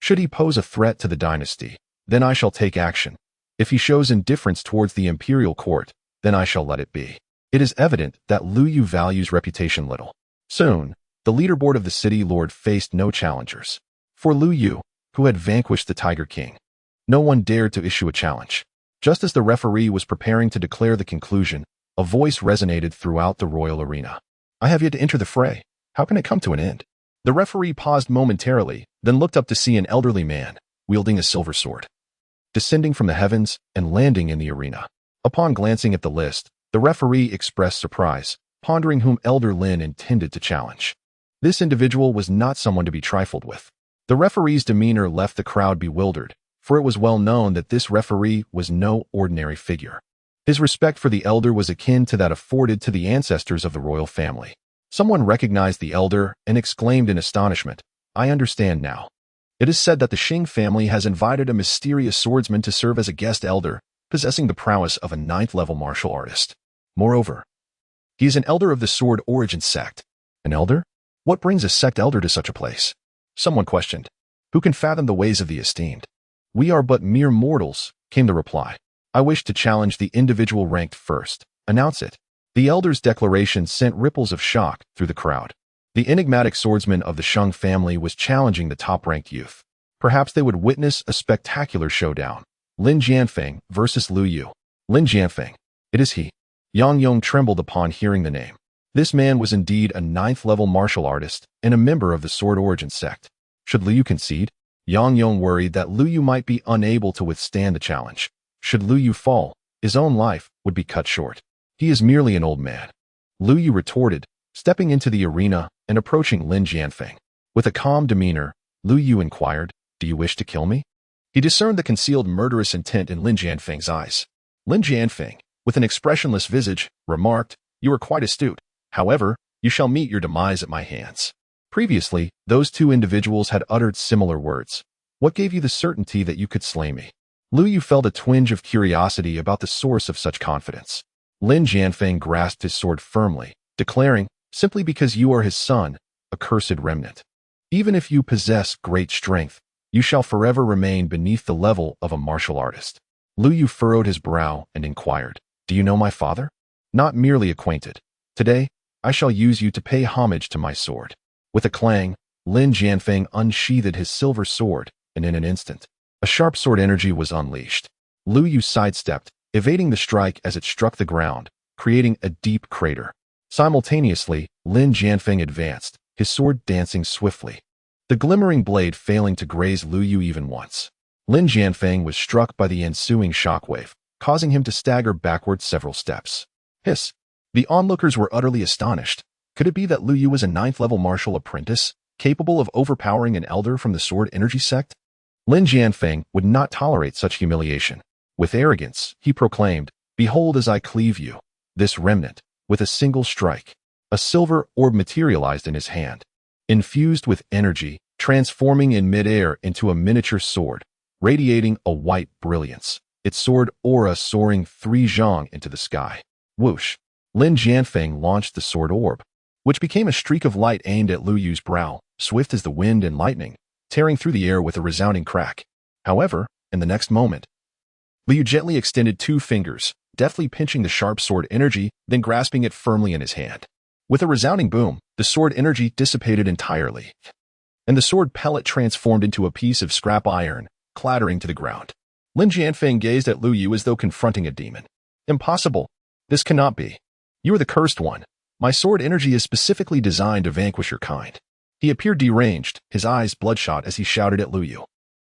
should he pose a threat to the dynasty, then I shall take action. If he shows indifference towards the imperial court, then I shall let it be. It is evident that Lu Yu values reputation little. Soon, the leaderboard of the city lord faced no challengers. For Lu Yu, who had vanquished the Tiger King, no one dared to issue a challenge. Just as the referee was preparing to declare the conclusion, a voice resonated throughout the royal arena. I have yet to enter the fray. How can it come to an end? The referee paused momentarily, then looked up to see an elderly man, wielding a silver sword, descending from the heavens and landing in the arena. Upon glancing at the list, the referee expressed surprise, pondering whom Elder Lin intended to challenge. This individual was not someone to be trifled with. The referee's demeanor left the crowd bewildered, for it was well known that this referee was no ordinary figure. His respect for the elder was akin to that afforded to the ancestors of the royal family. Someone recognized the elder and exclaimed in astonishment, "I understand now. It is said that the Xing family has invited a mysterious swordsman to serve as a guest elder, possessing the prowess of a 9th-level martial artist. Moreover, he is an elder of the Sword Origin sect." An elder? What brings a sect elder to such a place? Someone questioned. Who can fathom the ways of the esteemed? "We are but mere mortals," came the reply. "I wish to challenge the individual ranked first. Announce it." The elder's declaration sent ripples of shock through the crowd. The enigmatic swordsman of the Shang family was challenging the top-ranked youth. Perhaps they would witness a spectacular showdown. Lin Jianfeng versus Lu Yu. Lin Jianfeng. It is he. Yang Yong trembled upon hearing the name. This man was indeed a 9th-level martial artist and a member of the Sword Origin sect. Should Lu Yu concede? Yang Yong worried that Lu Yu might be unable to withstand the challenge. Should Lu Yu fall, his own life would be cut short. He is merely an old man. Lu Yu retorted, stepping into the arena and approaching Lin Jianfeng. With a calm demeanor, Lu Yu inquired, "Do you wish to kill me?" He discerned the concealed murderous intent in Lin Jianfeng's eyes. Lin Jianfeng, with an expressionless visage, remarked, "You are quite astute. However, you shall meet your demise at my hands." Previously, those two individuals had uttered similar words. What gave you the certainty that you could slay me? Lu Yu felt a twinge of curiosity about the source of such confidence. Lin Jianfeng grasped his sword firmly, declaring, "Simply because you are his son, accursed remnant. Even if you possess great strength, you shall forever remain beneath the level of a martial artist." Lu Yu furrowed his brow and inquired, "Do you know my father?" "Not merely acquainted. Today, I shall use you to pay homage to my sword." With a clang, Lin Jianfeng unsheathed his silver sword, and in an instant, a sharp sword energy was unleashed. Lu Yu sidestepped, evading the strike as it struck the ground, creating a deep crater. Simultaneously, Lin Jianfeng advanced, his sword dancing swiftly, the glimmering blade failing to graze Lu Yu even once. Lin Jianfeng was struck by the ensuing shockwave, causing him to stagger backward several steps. Hiss! The onlookers were utterly astonished. Could it be that Lu Yu was a 9th-level martial apprentice, capable of overpowering an elder from the Sword Energy sect? Lin Jianfeng would not tolerate such humiliation. With arrogance, he proclaimed, "Behold as I cleave you." This remnant, with a single strike, a silver orb materialized in his hand, infused with energy, transforming in midair into a miniature sword, radiating a white brilliance, its sword aura soaring 3 zhang into the sky. Whoosh! Lin Jianfeng launched the sword orb, which became a streak of light aimed at Lu Yu's brow, swift as the wind and lightning, tearing through the air with a resounding crack. However, in the next moment, Lu Yu gently extended 2 fingers, deftly pinching the sharp sword energy, then grasping it firmly in his hand. With a resounding boom, the sword energy dissipated entirely, and the sword pellet transformed into a piece of scrap iron, clattering to the ground. Lin Jianfeng gazed at Lu Yu as though confronting a demon. "Impossible. This cannot be. You are the cursed one. My sword energy is specifically designed to vanquish your kind." He appeared deranged, his eyes bloodshot as he shouted at Lu Yu.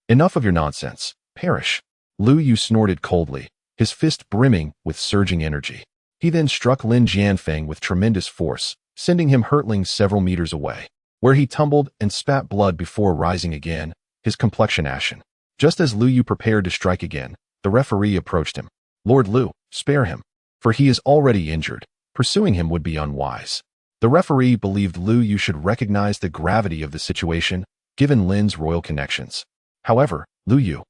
"Enough of your nonsense. Perish." Lu Yu snorted coldly, his fist brimming with surging energy. He then struck Lin Jianfeng with tremendous force, sending him hurtling several meters away, where he tumbled and spat blood before rising again, his complexion ashen. Just as Lu Yu prepared to strike again, the referee approached him. "Lord Lu, spare him, for he is already injured. Pursuing him would be unwise." The referee believed Lu Yu should recognize the gravity of the situation, given Lin's royal connections. However, Lu Yu,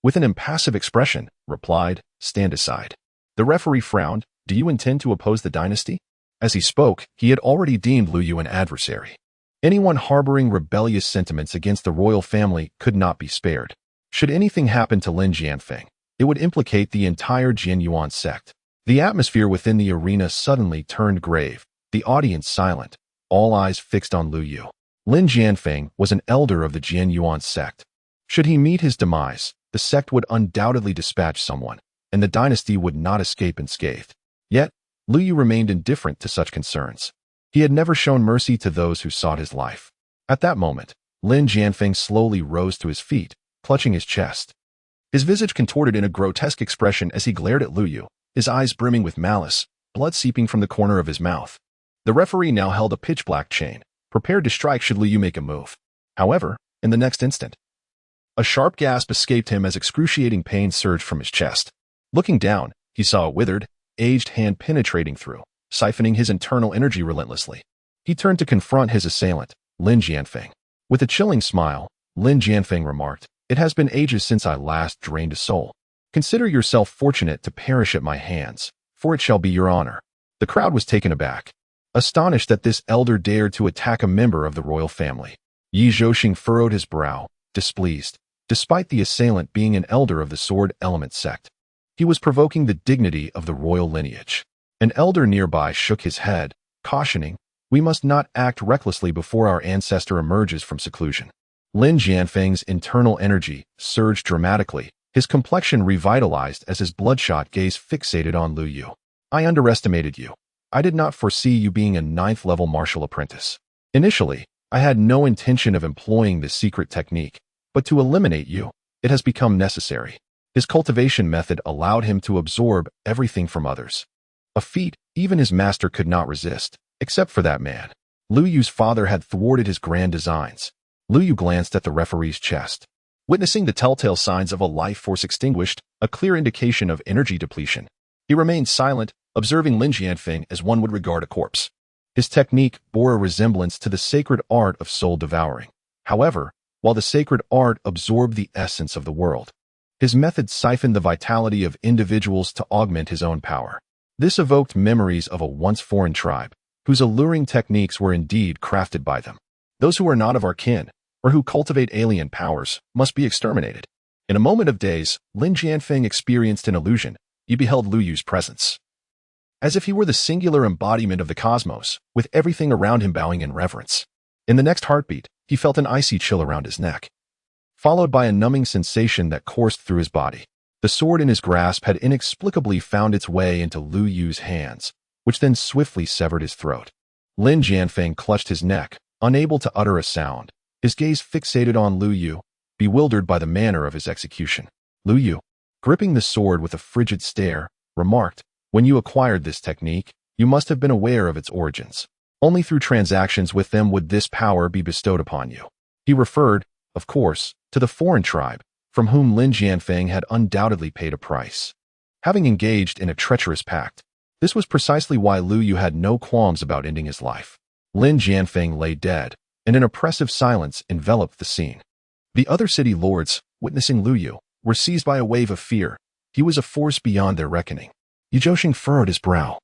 with an impassive expression, replied, "Stand aside." The referee frowned. "Do you intend to oppose the dynasty?" As he spoke, he had already deemed Lu Yu an adversary. Anyone harboring rebellious sentiments against the royal family could not be spared. Should anything happen to Lin Jianfeng, it would implicate the entire Jian Yuan sect. The atmosphere within the arena suddenly turned grave, the audience silent, all eyes fixed on Lu Yu. Lin Jianfeng was an elder of the Jian Yuan sect. Should he meet his demise, the sect would undoubtedly dispatch someone, and the dynasty would not escape unscathed. Yet, Lu Yu remained indifferent to such concerns. He had never shown mercy to those who sought his life. At that moment, Lin Jianfeng slowly rose to his feet, clutching his chest. His visage contorted in a grotesque expression as he glared at Lu Yu, his eyes brimming with malice, blood seeping from the corner of his mouth. The referee now held a pitch-black chain, prepared to strike should Lu Yu make a move. However, in the next instant, a sharp gasp escaped him as excruciating pain surged from his chest. Looking down, he saw a withered, aged hand penetrating through, siphoning his internal energy relentlessly. He turned to confront his assailant, Lin Jianfeng. With a chilling smile, Lin Jianfeng remarked, "It has been ages since I last drained a soul. Consider yourself fortunate to perish at my hands, for it shall be your honor." The crowd was taken aback, astonished that this elder dared to attack a member of the royal family. Yi Zhouxing furrowed his brow, displeased, despite the assailant being an elder of the sword element sect. He was provoking the dignity of the royal lineage. An elder nearby shook his head, cautioning, "We must not act recklessly before our ancestor emerges from seclusion." Lin Jianfeng's internal energy surged dramatically, his complexion revitalized as his bloodshot gaze fixated on Lu Yu. "I underestimated you. I did not foresee you being a 9th-level martial apprentice. Initially, I had no intention of employing this secret technique, but to eliminate you, it has become necessary." His cultivation method allowed him to absorb everything from others. A feat even his master could not resist, except for that man. Lu Yu's father had thwarted his grand designs. Lu Yu glanced at the referee's chest. Witnessing the telltale signs of a life force extinguished, a clear indication of energy depletion. He remained silent, observing Lin Jianfeng as one would regard a corpse. His technique bore a resemblance to the sacred art of soul devouring. However, while the sacred art absorbed the essence of the world, his method siphoned the vitality of individuals to augment his own power. This evoked memories of a once foreign tribe, whose alluring techniques were indeed crafted by them. Those who are not of our kin, or who cultivate alien powers, must be exterminated. In a moment of daze, Lin Jianfeng experienced an illusion. He beheld Lu Yu's presence, as if he were the singular embodiment of the cosmos, with everything around him bowing in reverence. In the next heartbeat, he felt an icy chill around his neck, followed by a numbing sensation that coursed through his body. The sword in his grasp had inexplicably found its way into Lu Yu's hands, which then swiftly severed his throat. Lin Jianfeng clutched his neck, unable to utter a sound, his gaze fixated on Lu Yu, bewildered by the manner of his execution. Lu Yu, gripping the sword with a frigid stare, remarked, "When you acquired this technique, you must have been aware of its origins. Only through transactions with them would this power be bestowed upon you." He referred, of course, to the foreign tribe, from whom Lin Jianfeng had undoubtedly paid a price. Having engaged in a treacherous pact, this was precisely why Lu Yu had no qualms about ending his life. Lin Jianfeng lay dead, and an oppressive silence enveloped the scene. The other city lords, witnessing Lu Yu, were seized by a wave of fear. He was a force beyond their reckoning. Yi Zhouxing furrowed his brow.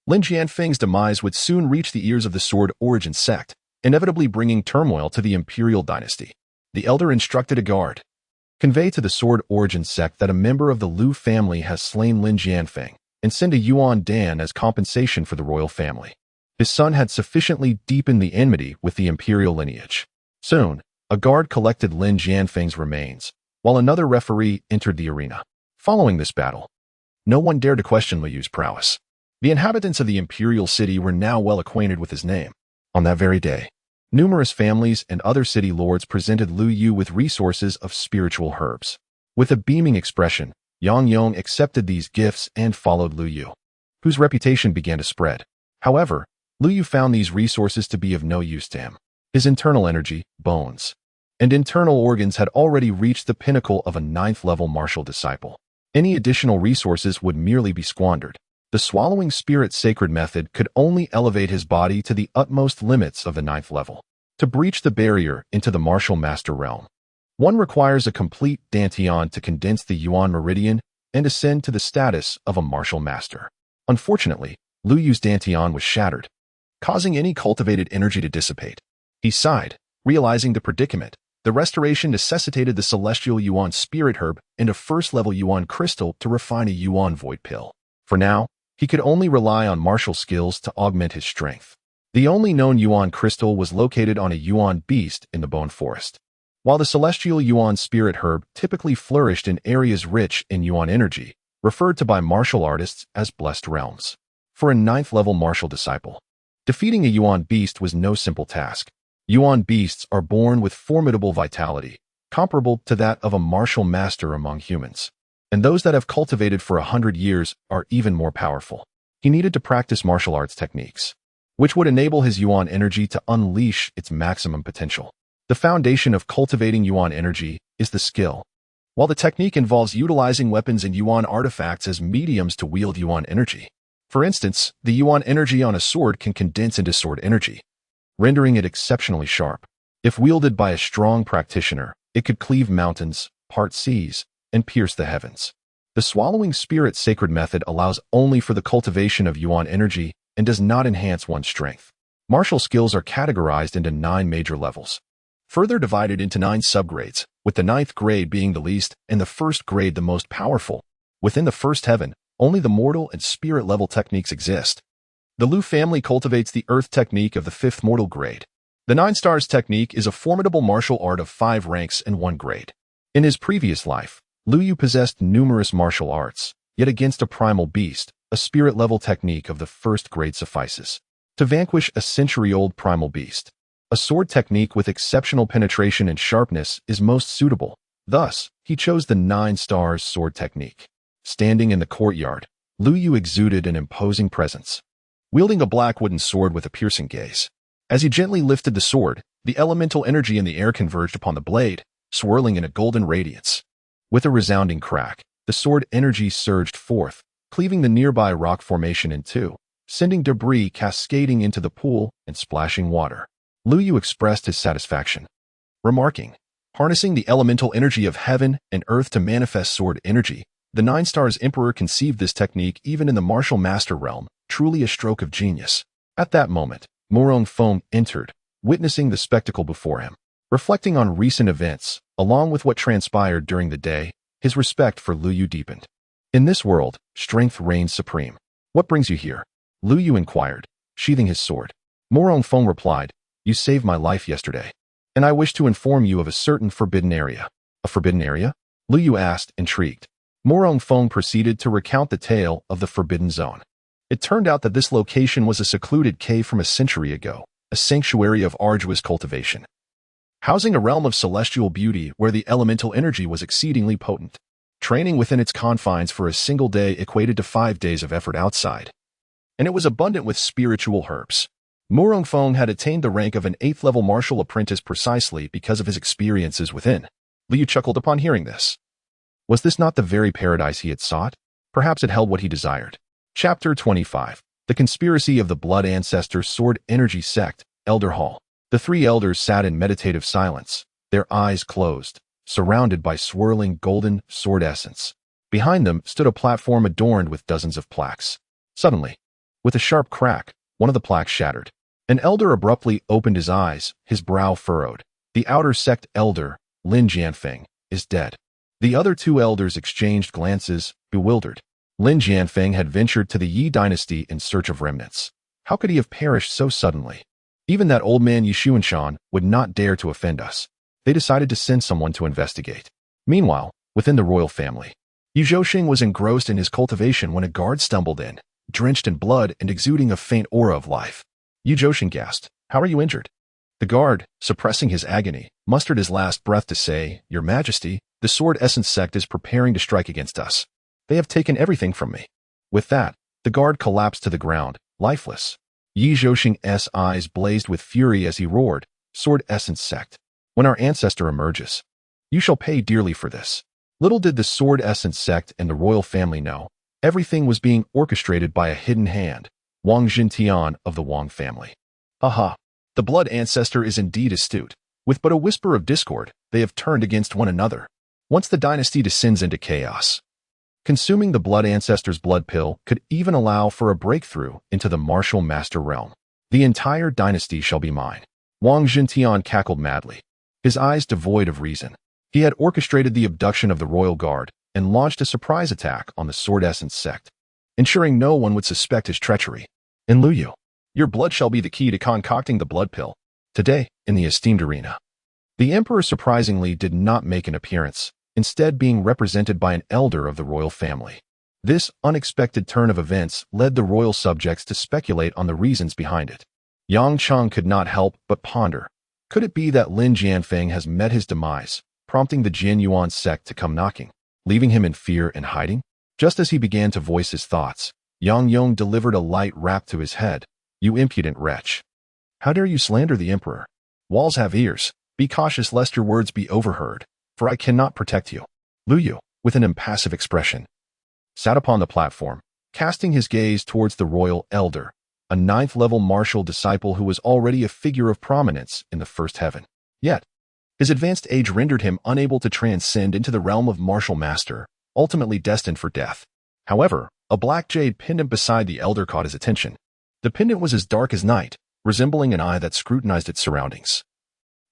Lin Jianfeng's demise would soon reach the ears of the Sword Origin sect, inevitably bringing turmoil to the imperial dynasty. The elder instructed a guard, "Convey to the Sword Origin sect that a member of the Lu family has slain Lin Jianfeng, and send a Yuan Dan as compensation for the royal family." His son had sufficiently deepened the enmity with the imperial lineage. Soon, a guard collected Lin Jianfeng's remains, while another referee entered the arena. Following this battle, no one dared to question Lu Yu's prowess. The inhabitants of the imperial city were now well acquainted with his name. On that very day, numerous families and other city lords presented Lu Yu with resources of spiritual herbs. With a beaming expression, Yang Yong accepted these gifts and followed Lu Yu, whose reputation began to spread. However, Lu Yu found these resources to be of no use to him. His internal energy, bones, and internal organs had already reached the pinnacle of a 9th-level martial disciple. Any additional resources would merely be squandered. The swallowing spirit sacred method could only elevate his body to the utmost limits of the 9th level. To breach the barrier into the martial master realm, one requires a complete dantian to condense the Yuan meridian and ascend to the status of a martial master. Unfortunately, Lu Yu's dantian was shattered, causing any cultivated energy to dissipate. He sighed, realizing the predicament. The restoration necessitated the celestial Yuan spirit herb and a first-level Yuan crystal to refine a Yuan void pill. For now, he could only rely on martial skills to augment his strength. The only known Yuan crystal was located on a Yuan beast in the Bone Forest. While the celestial Yuan spirit herb typically flourished in areas rich in Yuan energy, referred to by martial artists as blessed realms. For a 9th-level martial disciple, defeating a Yuan beast was no simple task. Yuan beasts are born with formidable vitality, comparable to that of a martial master among humans. And those that have cultivated for 100 years are even more powerful. He needed to practice martial arts techniques, which would enable his Yuan energy to unleash its maximum potential. The foundation of cultivating Yuan energy is the skill, while the technique involves utilizing weapons and Yuan artifacts as mediums to wield Yuan energy. For instance, the Yuan energy on a sword can condense into sword energy, rendering it exceptionally sharp. If wielded by a strong practitioner, it could cleave mountains, part seas, and pierce the heavens. The swallowing spirit sacred method allows only for the cultivation of Yuan energy and does not enhance one's strength. Martial skills are categorized into 9 major levels, further divided into 9 subgrades, with the 9th grade being the least and the 1st grade the most powerful. Within the 1st heaven, only the mortal and spirit level techniques exist. The Lu family cultivates the earth technique of the 5th mortal grade. The 9 stars technique is a formidable martial art of 5 ranks and 1 grade. In his previous life, Lu Yu possessed numerous martial arts, yet against a primal beast, a spirit-level technique of the 1st grade suffices to vanquish a century-old primal beast. A sword technique with exceptional penetration and sharpness is most suitable. Thus, he chose the 9 stars sword technique. Standing in the courtyard, Lu Yu exuded an imposing presence, wielding a black wooden sword with a piercing gaze. As he gently lifted the sword, the elemental energy in the air converged upon the blade, swirling in a golden radiance. With a resounding crack, the sword energy surged forth, cleaving the nearby rock formation in 2, sending debris cascading into the pool and splashing water. Lu Yu expressed his satisfaction, remarking, "Harnessing the elemental energy of heaven and earth to manifest sword energy, the 9 stars emperor conceived this technique even in the martial master realm, truly a stroke of genius." At that moment, Morong Feng entered, witnessing the spectacle before him. Reflecting on recent events, along with what transpired during the day, his respect for Lu Yu deepened. In this world, strength reigns supreme. "What brings you here?" Lu Yu inquired, sheathing his sword. Morong Feng replied, "You saved my life yesterday, and I wish to inform you of a certain forbidden area." "A forbidden area?" Lu Yu asked, intrigued. Morong Feng proceeded to recount the tale of the forbidden zone. It turned out that this location was a secluded cave from a century ago, a sanctuary of arduous cultivation, housing a realm of celestial beauty where the elemental energy was exceedingly potent. Training within its confines for a single day equated to 5 days of effort outside, and it was abundant with spiritual herbs. Morong Feng had attained the rank of an 8th-level martial apprentice precisely because of his experiences within. Lu Yu chuckled upon hearing this. Was this not the very paradise he had sought? Perhaps it held what he desired. Chapter 25. The Conspiracy of the Blood Ancestor Sword Energy Sect, Elder Hall. The 3 elders sat in meditative silence, their eyes closed, surrounded by swirling golden sword essence. Behind them stood a platform adorned with dozens of plaques. Suddenly, with a sharp crack, one of the plaques shattered. An elder abruptly opened his eyes, his brow furrowed. The outer sect elder, Lin Jianfeng, is dead. The other 2 elders exchanged glances, bewildered. Lin Jianfeng had ventured to the Yi dynasty in search of remnants. How could he have perished so suddenly? Even that old man Yi Xuanshan would not dare to offend us. They decided to send someone to investigate. Meanwhile, within the royal family, Yu Zhouxing was engrossed in his cultivation when a guard stumbled in, drenched in blood and exuding a faint aura of life. Yu Zhouxing gasped, "How are you injured?" The guard, suppressing his agony, mustered his last breath to say, "Your Majesty, the Sword Essence sect is preparing to strike against us. They have taken everything from me." With that, the guard collapsed to the ground, lifeless. Yi Zhouxing's eyes blazed with fury as he roared, "Sword Essence sect. When our ancestor emerges, you shall pay dearly for this." Little did the Sword Essence sect and the royal family know, everything was being orchestrated by a hidden hand, Wang Xintian of the Wang family. Aha! The blood ancestor is indeed astute. With but a whisper of discord, they have turned against one another. Once the dynasty descends into chaos, consuming the blood ancestor's blood pill could even allow for a breakthrough into the martial master realm. The entire dynasty shall be mine. Wang Xintian cackled madly, his eyes devoid of reason. He had orchestrated the abduction of the royal guard and launched a surprise attack on the Sword Essence sect, ensuring no one would suspect his treachery. "In Lu Yu, your blood shall be the key to concocting the blood pill." Today, in the esteemed arena, the emperor surprisingly did not make an appearance, instead being represented by an elder of the royal family. This unexpected turn of events led the royal subjects to speculate on the reasons behind it. Yang Cheng could not help but ponder, Could it be that Lin Jianfeng has met his demise, prompting the Jin Yuan sect to come knocking, leaving him in fear and hiding? Just as he began to voice his thoughts, Yang Yong delivered a light rap to his head. You impudent wretch! How dare you slander the emperor? Walls have ears. Be cautious lest your words be overheard, for I cannot protect you. Lu Yu, with an impassive expression, sat upon the platform, casting his gaze towards the royal elder, a ninth-level martial disciple who was already a figure of prominence in the first heaven. Yet, his advanced age rendered him unable to transcend into the realm of martial master, ultimately destined for death. However, a black jade pendant beside the elder caught his attention. The pendant was as dark as night, resembling an eye that scrutinized its surroundings.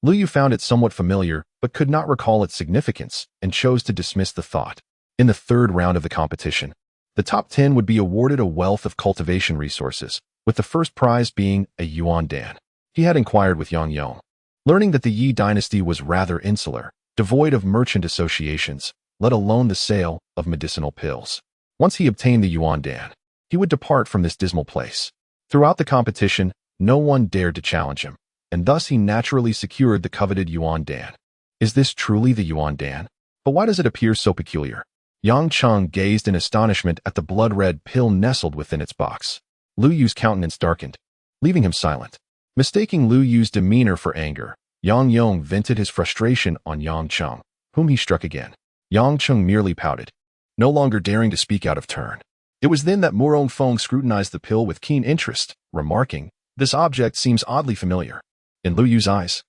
Lu Yu found it somewhat familiar, but could not recall its significance, and chose to dismiss the thought. In the third round of the competition, the top 10 would be awarded a wealth of cultivation resources, with the first prize being a Yuan Dan. He had inquired with Yang Yong. Learning that the Yi dynasty was rather insular, devoid of merchant associations, let alone the sale of medicinal pills. Once he obtained the Yuan Dan, he would depart from this dismal place. Throughout the competition, no one dared to challenge him, and thus he naturally secured the coveted Yuan Dan. Is this truly the Yuan Dan? But why does it appear so peculiar? Yang Cheng gazed in astonishment at the blood-red pill nestled within its box. Lu Yu's countenance darkened, leaving him silent. Mistaking Lu Yu's demeanor for anger, Yang Yong vented his frustration on Yang Cheng, whom he struck again. Yang Cheng merely pouted, no longer daring to speak out of turn. It was then that Murong Feng scrutinized the pill with keen interest, remarking, "This object seems oddly familiar." In Lu Yu's eyes,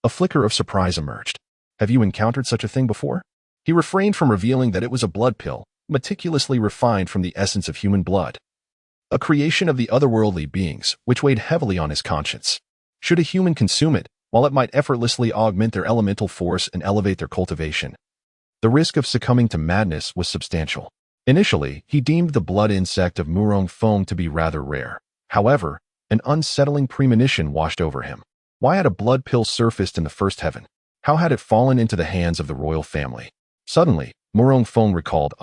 a flicker of surprise emerged. Have you encountered such a thing before? He refrained from revealing that it was a blood pill, meticulously refined from the essence of human blood. A creation of the otherworldly beings, which weighed heavily on his conscience. Should a human consume it, while it might effortlessly augment their elemental force and elevate their cultivation, the risk of succumbing to madness was substantial. Initially, he deemed the blood insect of Murong Feng to be rather rare. However, an unsettling premonition washed over him. Why had a blood pill surfaced in the first heaven? How had it fallen into the hands of the royal family? Suddenly, Murong Feng recalled,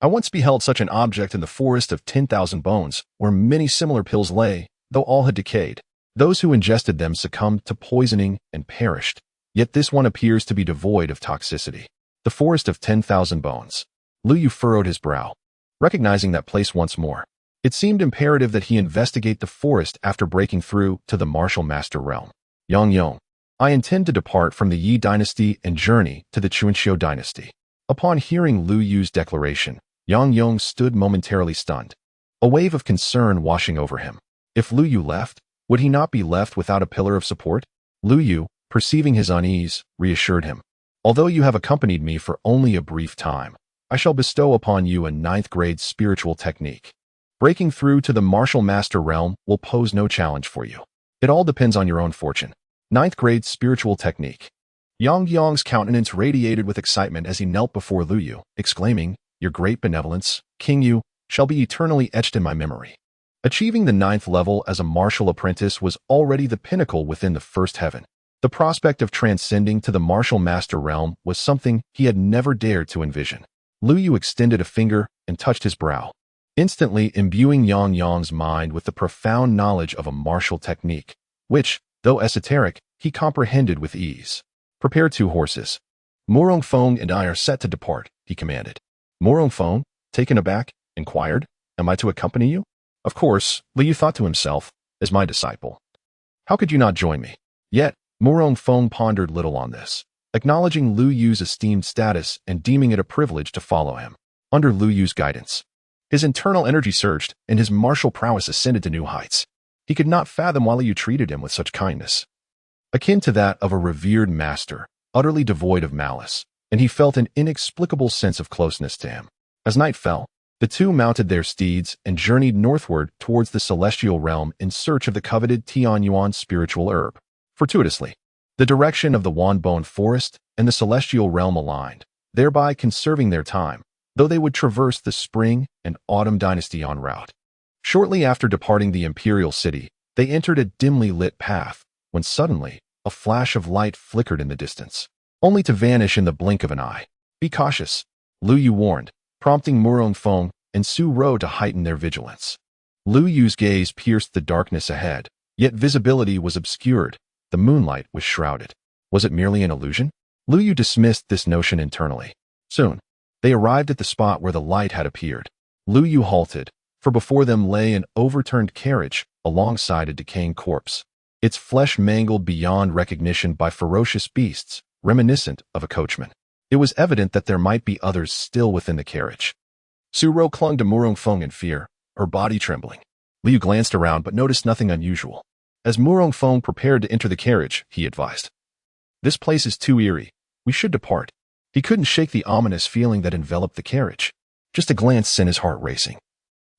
I once beheld such an object in the forest of 10,000 bones, where many similar pills lay, though all had decayed. Those who ingested them succumbed to poisoning and perished. Yet this one appears to be devoid of toxicity. The forest of 10,000 bones. Lu Yu furrowed his brow, recognizing that place once more. It seemed imperative that he investigate the forest after breaking through to the martial master realm. Yang Yong, I intend to depart from the Yi dynasty and journey to the Chuanxiu dynasty. Upon hearing Lu Yu's declaration, Yang Yong stood momentarily stunned, a wave of concern washing over him. If Lu Yu left, would he not be left without a pillar of support? Lu Yu, perceiving his unease, reassured him. Although you have accompanied me for only a brief time, I shall bestow upon you a 9th-grade spiritual technique. Breaking through to the martial master realm will pose no challenge for you. It all depends on your own fortune. 9th-grade spiritual technique. Yang Yong's countenance radiated with excitement as he knelt before Lu Yu, exclaiming, Your great benevolence, King Yu, shall be eternally etched in my memory. Achieving the 9th level as a martial apprentice was already the pinnacle within the first heaven. The prospect of transcending to the martial master realm was something he had never dared to envision. Lu Yu extended a finger and touched his brow, instantly imbuing Yang Yong's mind with the profound knowledge of a martial technique, which, though esoteric, he comprehended with ease. Prepare 2 horses. Murong Feng and I are set to depart, he commanded. Murong Feng, taken aback, inquired, Am I to accompany you? Of course, Lu Yu thought to himself, as my disciple. How could you not join me? Yet, Murong Feng pondered little on this, acknowledging Lu Yu's esteemed status and deeming it a privilege to follow him. Under Lu Yu's guidance, his internal energy surged and his martial prowess ascended to new heights. He could not fathom why Lu Yu treated him with such kindness, akin to that of a revered master, utterly devoid of malice, and he felt an inexplicable sense of closeness to him. As night fell, the two mounted their steeds and journeyed northward towards the celestial realm in search of the coveted Tianyuan spiritual herb. Fortuitously, the direction of the Wanbone forest and the celestial realm aligned, thereby conserving their time, though they would traverse the spring and autumn dynasty en route. Shortly after departing the imperial city, they entered a dimly lit path, when suddenly, a flash of light flickered in the distance, only to vanish in the blink of an eye. Be cautious, Lu Yu warned, prompting Murong Feng and Su Ro to heighten their vigilance. Lu Yu's gaze pierced the darkness ahead, yet visibility was obscured, the moonlight was shrouded. Was it merely an illusion? Lu Yu dismissed this notion internally. Soon, they arrived at the spot where the light had appeared. Lu Yu halted, for before them lay an overturned carriage alongside a decaying corpse. Its flesh mangled beyond recognition by ferocious beasts, reminiscent of a coachman. It was evident that there might be others still within the carriage. Su Rou clung to Murong Feng in fear, her body trembling. Liu glanced around but noticed nothing unusual. As Murong Feng prepared to enter the carriage, he advised, "This place is too eerie. We should depart." He couldn't shake the ominous feeling that enveloped the carriage. Just a glance sent his heart racing,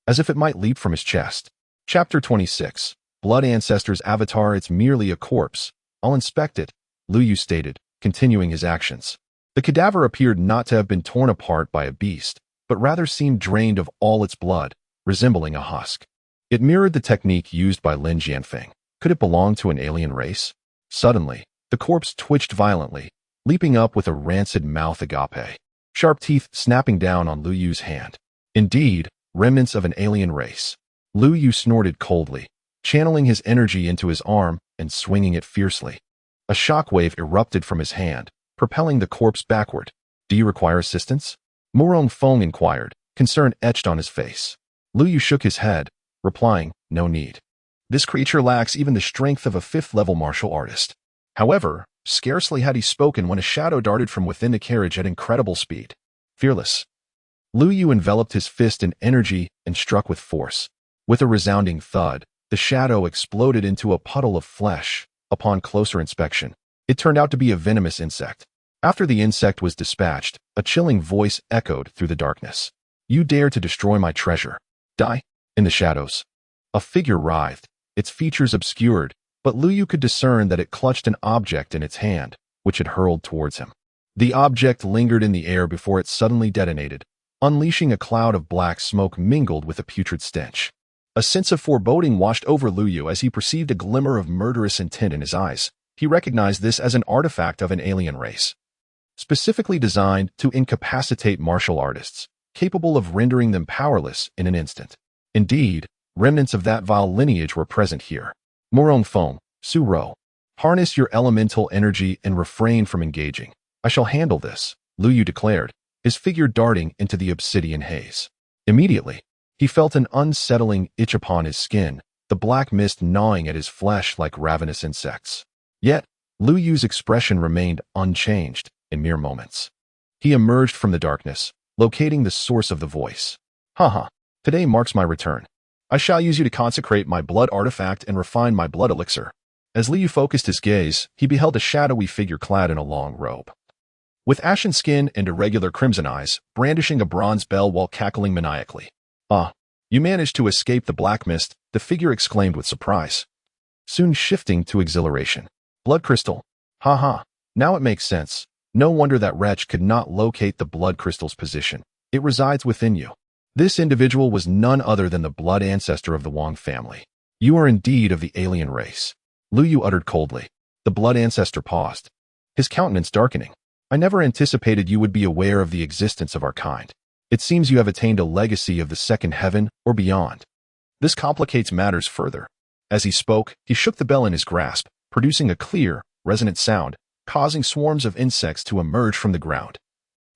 as if it might leap from his chest. Chapter 26. Blood Ancestor's Avatar. It's merely a corpse. I'll inspect it, Lu Yu stated, continuing his actions. The cadaver appeared not to have been torn apart by a beast, but rather seemed drained of all its blood, resembling a husk. It mirrored the technique used by Lin Jianfeng. Could it belong to an alien race? Suddenly, the corpse twitched violently, leaping up with a rancid mouth agape, sharp teeth snapping down on Lu Yu's hand. Indeed, remnants of an alien race. Lu Yu snorted coldly, channeling his energy into his arm and swinging it fiercely. A shockwave erupted from his hand, propelling the corpse backward. "Do you require assistance?" Murong Feng inquired, concern etched on his face. Lu Yu shook his head, replying, "No need. This creature lacks even the strength of a fifth-level martial artist." However, scarcely had he spoken when a shadow darted from within the carriage at incredible speed. Fearless, Lu Yu enveloped his fist in energy and struck with force. With a resounding thud, the shadow exploded into a puddle of flesh. Upon closer inspection, it turned out to be a venomous insect. After the insect was dispatched, a chilling voice echoed through the darkness. "You dare to destroy my treasure. Die." In the shadows, a figure writhed, its features obscured, but Lu Yu could discern that it clutched an object in its hand, which it hurled towards him. The object lingered in the air before it suddenly detonated, unleashing a cloud of black smoke mingled with a putrid stench. A sense of foreboding washed over Lu Yu as he perceived a glimmer of murderous intent in his eyes. He recognized this as an artifact of an alien race, specifically designed to incapacitate martial artists, capable of rendering them powerless in an instant. Indeed, remnants of that vile lineage were present here. Murong Feng, Su Rou, harness your elemental energy and refrain from engaging. "I shall handle this," Lu Yu declared, his figure darting into the obsidian haze. Immediately, he felt an unsettling itch upon his skin, the black mist gnawing at his flesh like ravenous insects. Yet, Lu Yu's expression remained unchanged in mere moments. He emerged from the darkness, locating the source of the voice. "Haha, today marks my return. I shall use you to consecrate my blood artifact and refine my blood elixir." As Liu focused his gaze, he beheld a shadowy figure clad in a long robe, with ashen skin and irregular crimson eyes, brandishing a bronze bell while cackling maniacally. "Ah, you managed to escape the black mist," the figure exclaimed with surprise, soon shifting to exhilaration. "Blood crystal. Haha, now it makes sense. No wonder that wretch could not locate the blood crystal's position. It resides within you." This individual was none other than the blood ancestor of the Wang family. "You are indeed of the alien race," Lu Yu uttered coldly. The blood ancestor paused, his countenance darkening. "I never anticipated you would be aware of the existence of our kind. It seems you have attained a legacy of the second heaven or beyond. This complicates matters further." As he spoke, he shook the bell in his grasp, producing a clear, resonant sound, causing swarms of insects to emerge from the ground,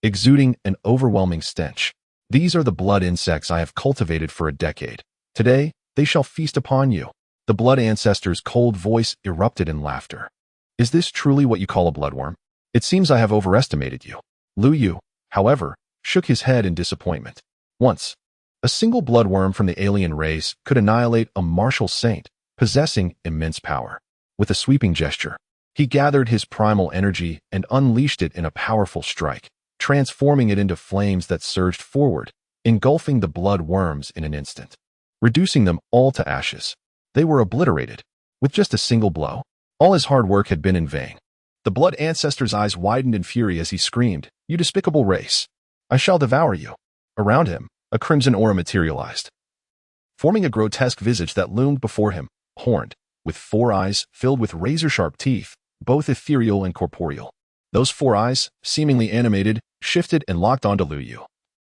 exuding an overwhelming stench. "These are the blood insects I have cultivated for a decade. Today, they shall feast upon you." The blood ancestor's cold voice erupted in laughter. "Is this truly what you call a bloodworm? It seems I have overestimated you." Lu Yu, however, shook his head in disappointment. Once, a single bloodworm from the alien race could annihilate a martial saint, possessing immense power. With a sweeping gesture, he gathered his primal energy and unleashed it in a powerful strike, transforming it into flames that surged forward, engulfing the blood worms in an instant, reducing them all to ashes. They were obliterated with just a single blow. All his hard work had been in vain. The blood ancestor's eyes widened in fury as he screamed, "You despicable race! I shall devour you." Around him, a crimson aura materialized, forming a grotesque visage that loomed before him, horned, with 4 eyes filled with razor-sharp teeth, both ethereal and corporeal. Those 4 eyes, seemingly animated, shifted and locked onto Lu Yu,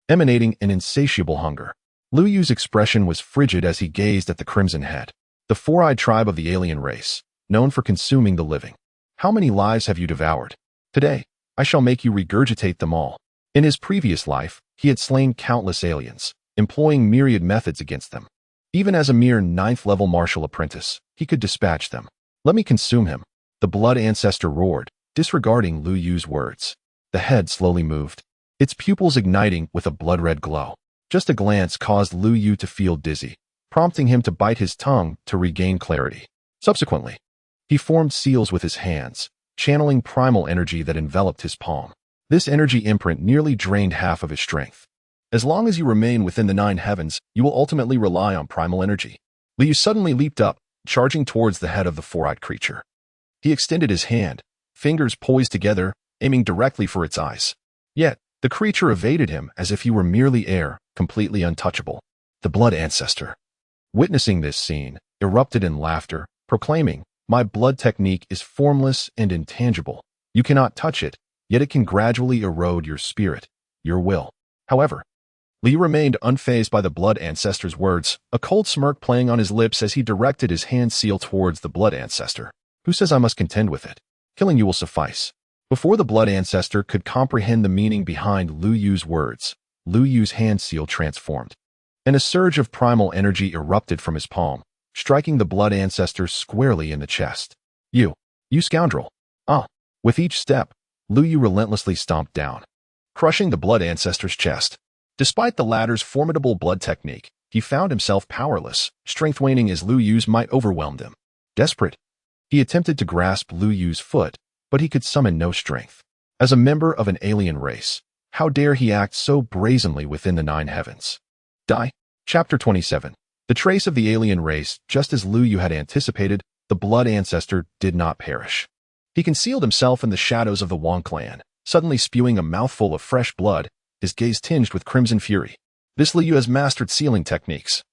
emanating an insatiable hunger. Lu Yu's expression was frigid as he gazed at the crimson head. The 4-eyed tribe of the alien race, known for consuming the living. How many lives have you devoured? Today, I shall make you regurgitate them all. In his previous life, he had slain countless aliens, employing myriad methods against them. Even as a mere 9th-level martial apprentice, he could dispatch them. Let me consume him. The blood ancestor roared, disregarding Lu Yu's words. The head slowly moved, its pupils igniting with a blood-red glow. Just a glance caused Lu Yu to feel dizzy, prompting him to bite his tongue to regain clarity. Subsequently, he formed seals with his hands, channeling primal energy that enveloped his palm. This energy imprint nearly drained half of his strength. As long as you remain within the 9 heavens, you will ultimately rely on primal energy. Lu Yu suddenly leaped up, charging towards the head of the four-eyed creature. He extended his hand, fingers poised together, aiming directly for its eyes. Yet, the creature evaded him as if he were merely air, completely untouchable. The blood ancestor, witnessing this scene, erupted in laughter, proclaiming, "My blood technique is formless and intangible. You cannot touch it, yet it can gradually erode your spirit, your will." However, Li remained unfazed by the blood ancestor's words, a cold smirk playing on his lips as he directed his hand seal towards the blood ancestor. "Who says I must contend with it? Killing you will suffice." Before the blood ancestor could comprehend the meaning behind Lu Yu's words, Lu Yu's hand seal transformed, and a surge of primal energy erupted from his palm, striking the blood ancestor squarely in the chest. You scoundrel. Ah! With each step, Lu Yu relentlessly stomped down, crushing the blood ancestor's chest. Despite the latter's formidable blood technique, he found himself powerless, strength waning as Lu Yu's might overwhelmed him. Desperate, he attempted to grasp Lu Yu's foot, but he could summon no strength. As a member of an alien race, how dare he act so brazenly within the 9 heavens? Die. Chapter 27. The trace of the alien race, just as Lu Yu had anticipated, the blood ancestor did not perish. He concealed himself in the shadows of the Wang clan, suddenly spewing a mouthful of fresh blood, his gaze tinged with crimson fury. This Lu Yu has mastered sealing techniques.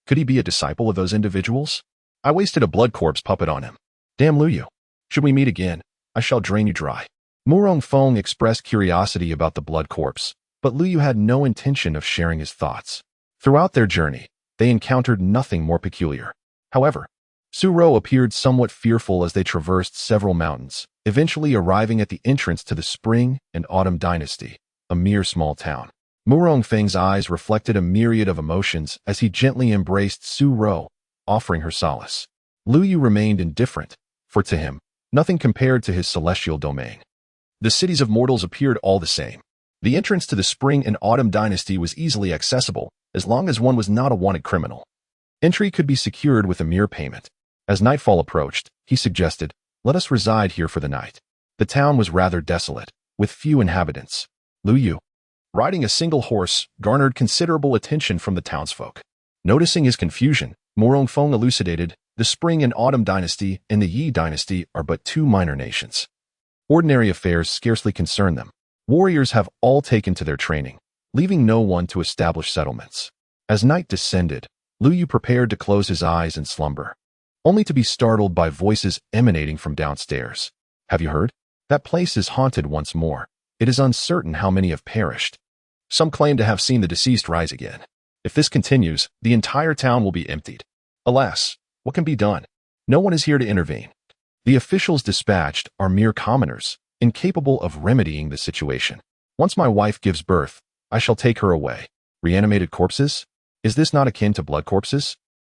Could he be a disciple of those individuals? I wasted a blood corpse puppet on him. Damn Lu Yu. Should we meet again, I shall drain you dry. Murong Feng expressed curiosity about the blood corpse, but Lu Yu had no intention of sharing his thoughts. Throughout their journey, they encountered nothing more peculiar. However, Su Ro appeared somewhat fearful as they traversed several mountains, eventually arriving at the entrance to the Spring and Autumn Dynasty, a mere small town. Murong Feng's eyes reflected a myriad of emotions as he gently embraced Su Ro, offering her solace. Lu Yu remained indifferent, for to him, nothing compared to his celestial domain. The cities of mortals appeared all the same. The entrance to the Spring and Autumn Dynasty was easily accessible, as long as one was not a wanted criminal. Entry could be secured with a mere payment. As nightfall approached, he suggested, "Let us reside here for the night." The town was rather desolate, with few inhabitants. Lu Yu, riding a single horse, garnered considerable attention from the townsfolk. Noticing his confusion, Murong Feng elucidated, the Spring and Autumn Dynasty and the Yi Dynasty are but 2 minor nations. Ordinary affairs scarcely concern them. Warriors have all taken to their training, leaving no one to establish settlements. As night descended, Lu Yu prepared to close his eyes in slumber, only to be startled by voices emanating from downstairs. "Have you heard? That place is haunted once more. It is uncertain how many have perished. Some claim to have seen the deceased rise again. If this continues, the entire town will be emptied. Alas, what can be done? No one is here to intervene. The officials dispatched are mere commoners, incapable of remedying the situation. Once my wife gives birth, I shall take her away." Reanimated corpses? Is this not akin to blood corpses?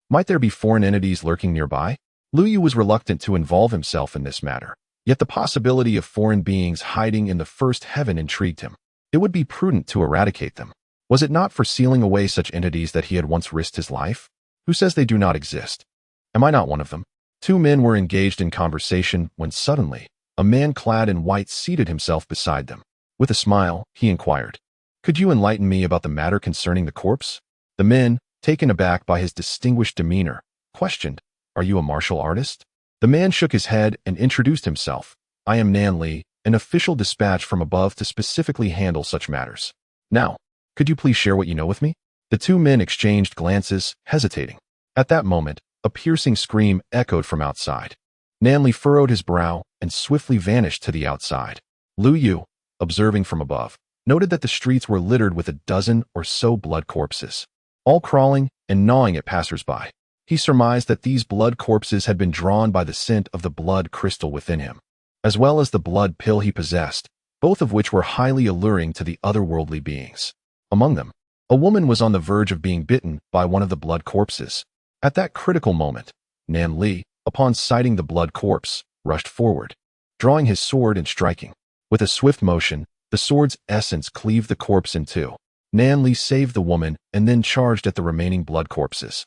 Might there be foreign entities lurking nearby? Lu Yu was reluctant to involve himself in this matter. Yet the possibility of foreign beings hiding in the first heaven intrigued him. It would be prudent to eradicate them. Was it not for sealing away such entities that he had once risked his life? Who says they do not exist? Am I not one of them? 2 men were engaged in conversation when suddenly, a man clad in white seated himself beside them. With a smile, he inquired, "Could you enlighten me about the matter concerning the corpse?" The men, taken aback by his distinguished demeanor, questioned, "Are you a martial artist?" The man shook his head and introduced himself. "I am Nan Li, an official dispatched from above to specifically handle such matters. Now, could you please share what you know with me?" The 2 men exchanged glances, hesitating. At that moment, a piercing scream echoed from outside. Nan Li furrowed his brow and swiftly vanished to the outside. Lu Yu, observing from above, noted that the streets were littered with a dozen or so blood corpses, all crawling and gnawing at passers-by. He surmised that these blood corpses had been drawn by the scent of the blood crystal within him, as well as the blood pill he possessed, both of which were highly alluring to the otherworldly beings. Among them, a woman was on the verge of being bitten by one of the blood corpses. At that critical moment, Nan Li, upon sighting the blood corpse, rushed forward, drawing his sword and striking. With a swift motion, the sword's essence cleaved the corpse in two. Nan Li saved the woman and then charged at the remaining blood corpses,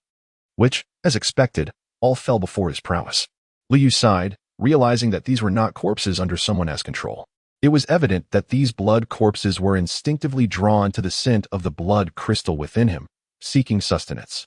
which, as expected, all fell before his prowess. Liu Yu sighed, realizing that these were not corpses under someone else's control. It was evident that these blood corpses were instinctively drawn to the scent of the blood crystal within him, seeking sustenance.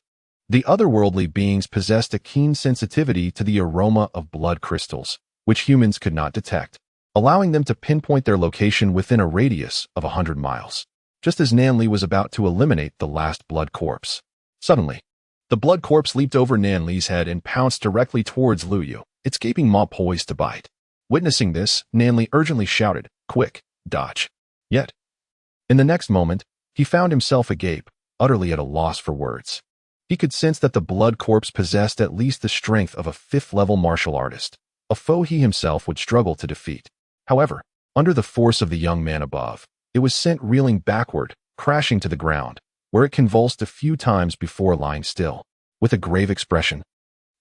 The otherworldly beings possessed a keen sensitivity to the aroma of blood crystals, which humans could not detect, allowing them to pinpoint their location within a radius of 100 miles. Just as Nan Li was about to eliminate the last blood corpse, suddenly, the blood corpse leaped over Nan Li's head and pounced directly towards Liu Yu, its gaping maw poised to bite. Witnessing this, Nan Li urgently shouted, "Quick, dodge." Yet, in the next moment, he found himself agape, utterly at a loss for words. He could sense that the blood corpse possessed at least the strength of a 5th-level martial artist, a foe he himself would struggle to defeat. However, under the force of the young man above, it was sent reeling backward, crashing to the ground, where it convulsed a few times before lying still. With a grave expression,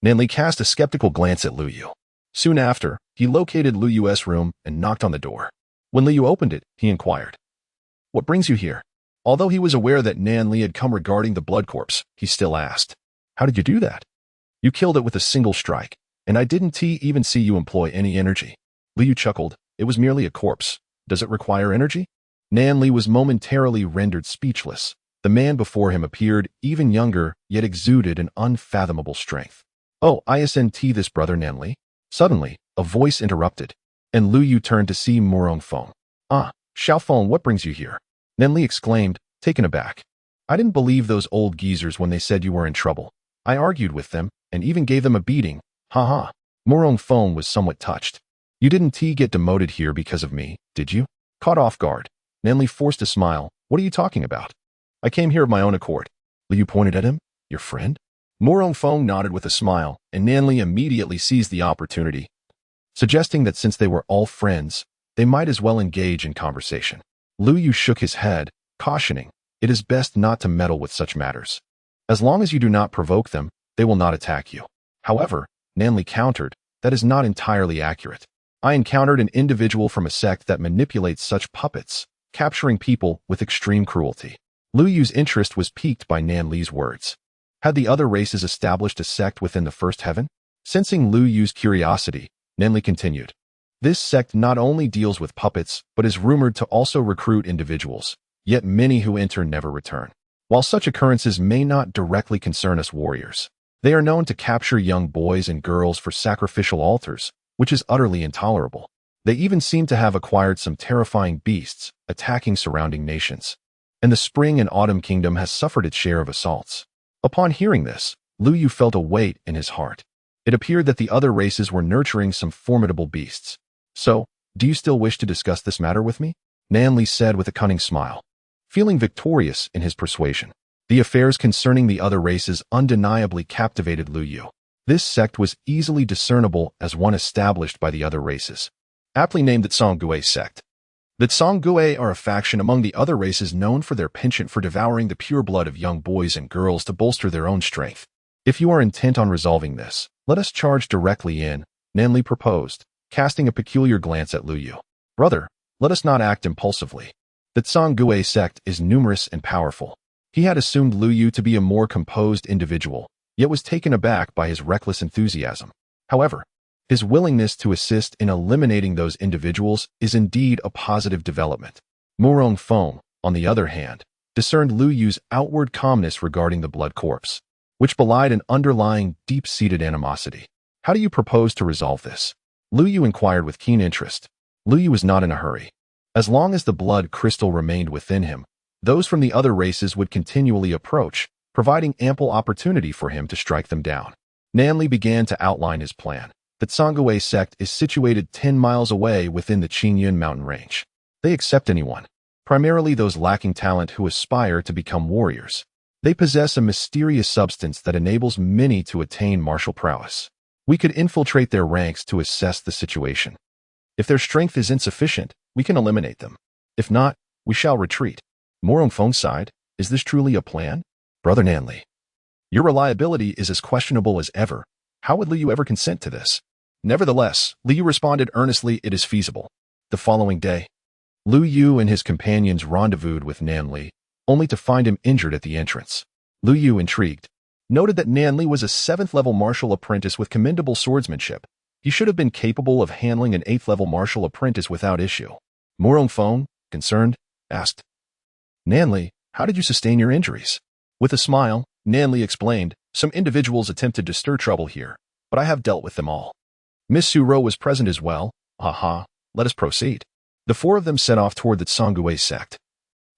Nan Li cast a skeptical glance at Liu Yu. Soon after, he located Liu Yu's room and knocked on the door. When Liu Yu opened it, he inquired, "What brings you here?" Although he was aware that Nan Li had come regarding the blood corpse, he still asked, "How did you do that?" "You killed it with a single strike, and I didn't even see you employ any energy." Liu Yu chuckled, "It was merely a corpse. Does it require energy?" Nan Li was momentarily rendered speechless. The man before him appeared even younger, yet exuded an unfathomable strength. "Oh, isn't this brother Nan Li?" Suddenly, a voice interrupted, and Liu Yu turned to see Murong Feng. "Ah, Xiao Feng, what brings you here?" Nan Li exclaimed, taken aback. "I didn't believe those old geezers when they said you were in trouble. I argued with them, and even gave them a beating. Ha ha." Murong Feng was somewhat touched. "You didn't get demoted here because of me, did you?" Caught off guard, Nan Li forced a smile. "What are you talking about?" "I came here of my own accord." Liu Yu pointed at him. "Your friend?" Murong Feng nodded with a smile, and Nan Li immediately seized the opportunity, suggesting that since they were all friends, they might as well engage in conversation. Liu Yu shook his head, cautioning, "It is best not to meddle with such matters. As long as you do not provoke them, they will not attack you." However, Nan Li countered, "That is not entirely accurate. I encountered an individual from a sect that manipulates such puppets, capturing people with extreme cruelty." Liu Yu's interest was piqued by Nan Li's words. Had the other races established a sect within the first heaven? Sensing Liu Yu's curiosity, Nan Li continued, "This sect not only deals with puppets, but is rumored to also recruit individuals, yet many who enter never return. While such occurrences may not directly concern us warriors, they are known to capture young boys and girls for sacrificial altars, which is utterly intolerable. They even seem to have acquired some terrifying beasts, attacking surrounding nations. And the Spring and Autumn Kingdom has suffered its share of assaults." Upon hearing this, Liu Yu felt a weight in his heart. It appeared that the other races were nurturing some formidable beasts. "So, do you still wish to discuss this matter with me?" Nan Li said with a cunning smile, feeling victorious in his persuasion. The affairs concerning the other races undeniably captivated Liu Yu. This sect was easily discernible as one established by the other races, aptly named the Tsonggui sect. The Tsonggui are a faction among the other races known for their penchant for devouring the pure blood of young boys and girls to bolster their own strength. "If you are intent on resolving this, let us charge directly in," Nan Li proposed, casting a peculiar glance at Liu Yu. "Brother, let us not act impulsively. The Tsonggui sect is numerous and powerful." He had assumed Liu Yu to be a more composed individual, yet was taken aback by his reckless enthusiasm. However, his willingness to assist in eliminating those individuals is indeed a positive development. Murong Feng, on the other hand, discerned Liu Yu's outward calmness regarding the blood corpse, which belied an underlying, deep-seated animosity. "How do you propose to resolve this?" Liu Yu inquired with keen interest. Liu Yu was not in a hurry. As long as the blood crystal remained within him, those from the other races would continually approach, providing ample opportunity for him to strike them down. Nan Li began to outline his plan. The Tsonggui sect is situated 10 miles away within the Qingyun mountain range. They accept anyone, primarily those lacking talent who aspire to become warriors. They possess a mysterious substance that enables many to attain martial prowess. We could infiltrate their ranks to assess the situation. If their strength is insufficient, we can eliminate them. If not, we shall retreat. Morong Feng sighed. Is this truly a plan? Brother Nanli, your reliability is as questionable as ever. How would Liu ever consent to this? Nevertheless, Liu responded earnestly, it is feasible. The following day, Liu Yu and his companions rendezvoused with Nanli, only to find him injured at the entrance. Liu Yu, intrigued, noted that Nanli was a 7th-level martial apprentice with commendable swordsmanship. He should have been capable of handling an 8th-level martial apprentice without issue. Morong Feng, concerned, asked, Nanli, how did you sustain your injuries? With a smile, Nanli explained, some individuals attempted to stir trouble here, but I have dealt with them all. Miss Suro was present as well. Haha, let us proceed. The 4 of them set off toward the Tsangui sect,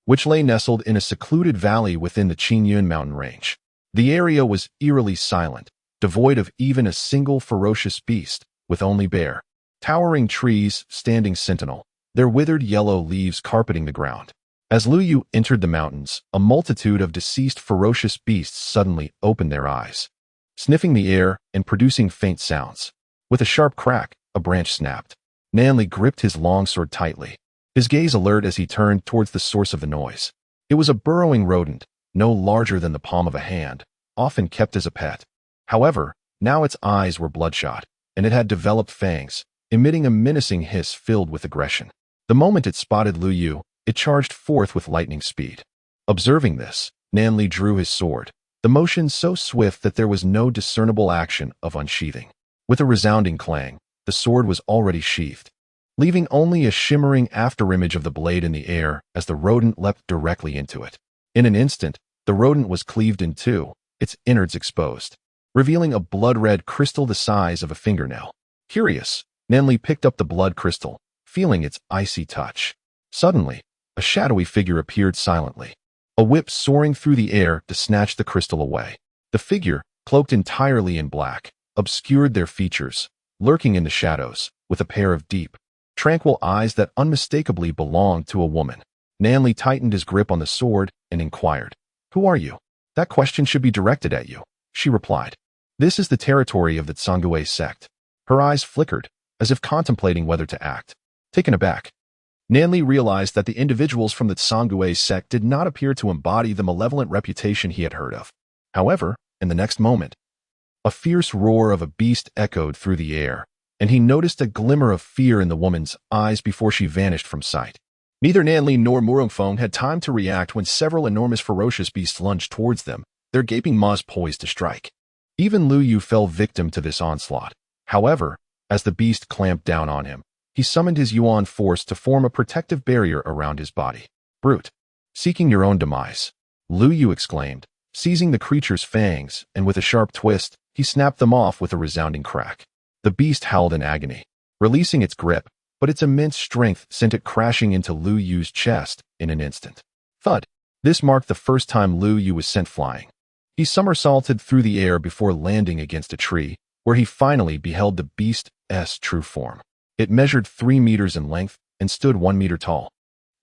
which lay nestled in a secluded valley within the Qingyun mountain range. The area was eerily silent, devoid of even a single ferocious beast, with only bare, towering trees standing sentinel, their withered yellow leaves carpeting the ground. As Liu Yu entered the mountains, a multitude of deceased ferocious beasts suddenly opened their eyes, sniffing the air and producing faint sounds. With a sharp crack, a branch snapped. Nanli gripped his longsword tightly, his gaze alert as he turned towards the source of the noise. It was a burrowing rodent, no larger than the palm of a hand, often kept as a pet. However, now its eyes were bloodshot, and it had developed fangs, emitting a menacing hiss filled with aggression. The moment it spotted Liu Yu, it charged forth with lightning speed. Observing this, Nanli drew his sword, the motion so swift that there was no discernible action of unsheathing. With a resounding clang, the sword was already sheathed, leaving only a shimmering afterimage of the blade in the air as the rodent leapt directly into it. In an instant, the rodent was cleaved in two, its innards exposed, revealing a blood-red crystal the size of a fingernail. Curious, Nanli picked up the blood crystal, feeling its icy touch. Suddenly, a shadowy figure appeared silently, a whip soaring through the air to snatch the crystal away. The figure, cloaked entirely in black, obscured their features, lurking in the shadows, with a pair of deep, tranquil eyes that unmistakably belonged to a woman. Nanli tightened his grip on the sword and inquired, Who are you? That question should be directed at you, she replied. This is the territory of the Tsangui sect. Her eyes flickered, as if contemplating whether to act. Taken aback, Nanli realized that the individuals from the Tsangui sect did not appear to embody the malevolent reputation he had heard of. However, in the next moment, a fierce roar of a beast echoed through the air, and he noticed a glimmer of fear in the woman's eyes before she vanished from sight. Neither Nanli nor Morong Feng had time to react when several enormous ferocious beasts lunged towards them, their gaping maws poised to strike. Even Liu Yu fell victim to this onslaught. However, as the beast clamped down on him, he summoned his Yuan force to form a protective barrier around his body. Brute, seeking your own demise, Liu Yu exclaimed, seizing the creature's fangs, and with a sharp twist, he snapped them off with a resounding crack. The beast howled in agony, releasing its grip, but its immense strength sent it crashing into Liu Yu's chest in an instant. Thud! This marked the first time Liu Yu was sent flying. He somersaulted through the air before landing against a tree, where he finally beheld the beast's true form. It measured 3 meters in length and stood 1 meter tall.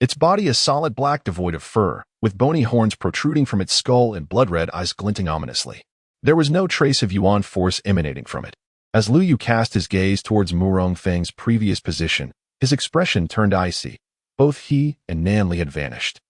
Its body a solid black devoid of fur, with bony horns protruding from its skull and blood-red eyes glinting ominously. There was no trace of Yuan force emanating from it. As Liu Yu cast his gaze towards Morong Feng's previous position, his expression turned icy. Both he and Nanli had vanished,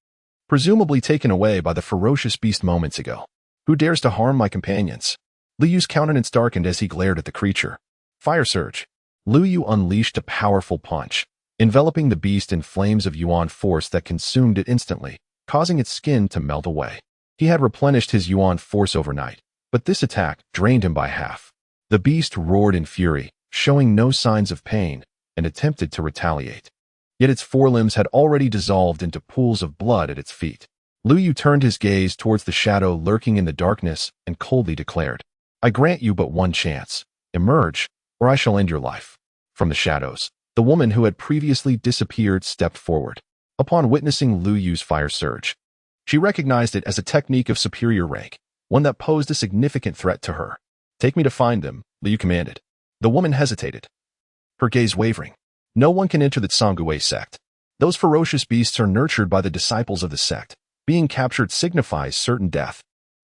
presumably taken away by the ferocious beast moments ago. Who dares to harm my companions? Liu Yu's countenance darkened as he glared at the creature. Fire surge. Liu Yu unleashed a powerful punch, enveloping the beast in flames of Yuan force that consumed it instantly, causing its skin to melt away. He had replenished his Yuan force overnight, but this attack drained him by half. The beast roared in fury, showing no signs of pain, and attempted to retaliate. Yet its forelimbs had already dissolved into pools of blood at its feet. Liu Yu turned his gaze towards the shadow lurking in the darkness and coldly declared, I grant you but one chance. Emerge, or I shall end your life. From the shadows, the woman who had previously disappeared stepped forward. Upon witnessing Liu Yu's fire surge, she recognized it as a technique of superior rank, one that posed a significant threat to her. Take me to find them, Liu commanded. The woman hesitated, her gaze wavering. No one can enter the Tsangui sect. Those ferocious beasts are nurtured by the disciples of the sect. Being captured signifies certain death.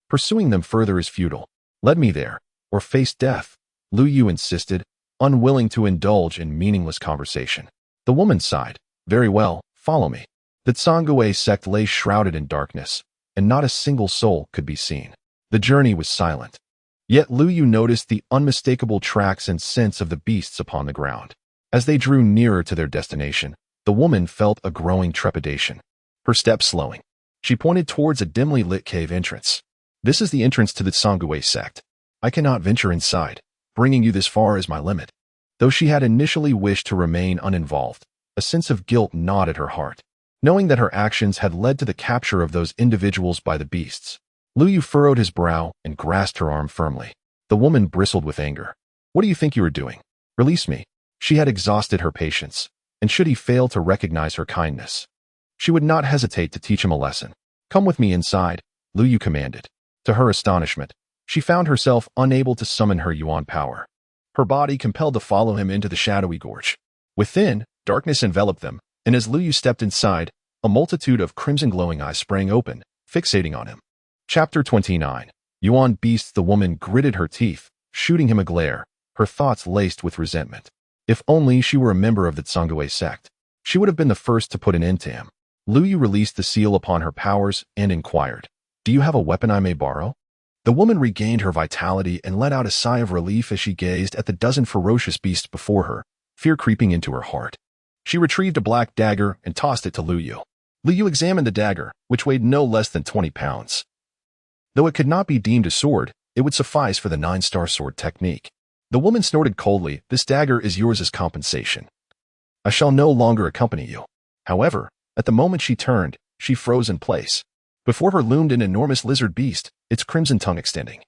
Pursuing them further is futile. Let me there, or face death, Lu Yu insisted, unwilling to indulge in meaningless conversation. The woman sighed. Very well, follow me. The Tsangui sect lay shrouded in darkness, and not a single soul could be seen. The journey was silent. Yet Lu Yu noticed the unmistakable tracks and scents of the beasts upon the ground. As they drew nearer to their destination, the woman felt a growing trepidation. Her steps slowing. She pointed towards a dimly lit cave entrance. This is the entrance to the Tsangui sect. I cannot venture inside. Bringing you this far is my limit. Though she had initially wished to remain uninvolved, a sense of guilt gnawed at her heart. Knowing that her actions had led to the capture of those individuals by the beasts, Lu Yu furrowed his brow and grasped her arm firmly. The woman bristled with anger. What do you think you are doing? Release me. She had exhausted her patience, and should he fail to recognize her kindness, she would not hesitate to teach him a lesson. Come with me inside, Lu Yu commanded. To her astonishment, she found herself unable to summon her yuan power. Her body compelled to follow him into the shadowy gorge. Within, darkness enveloped them, and as Lu Yu stepped inside, a multitude of crimson glowing eyes sprang open, fixating on him. Chapter 29. Yuan beasts. The woman gritted her teeth, shooting him a glare, her thoughts laced with resentment. If only she were a member of the Tsangui sect, she would have been the first to put an end to him. Lu Yu released the seal upon her powers and inquired, "Do you have a weapon I may borrow?" The woman regained her vitality and let out a sigh of relief as she gazed at the dozen ferocious beasts before her, fear creeping into her heart. She retrieved a black dagger and tossed it to Lu Yu. Lu Yu examined the dagger, which weighed no less than 20 pounds. Though it could not be deemed a sword, it would suffice for the 9-star sword technique. The woman snorted coldly. This dagger is yours as compensation. I shall no longer accompany you. However, at the moment she turned, she froze in place. Before her loomed an enormous lizard beast, its crimson tongue extending,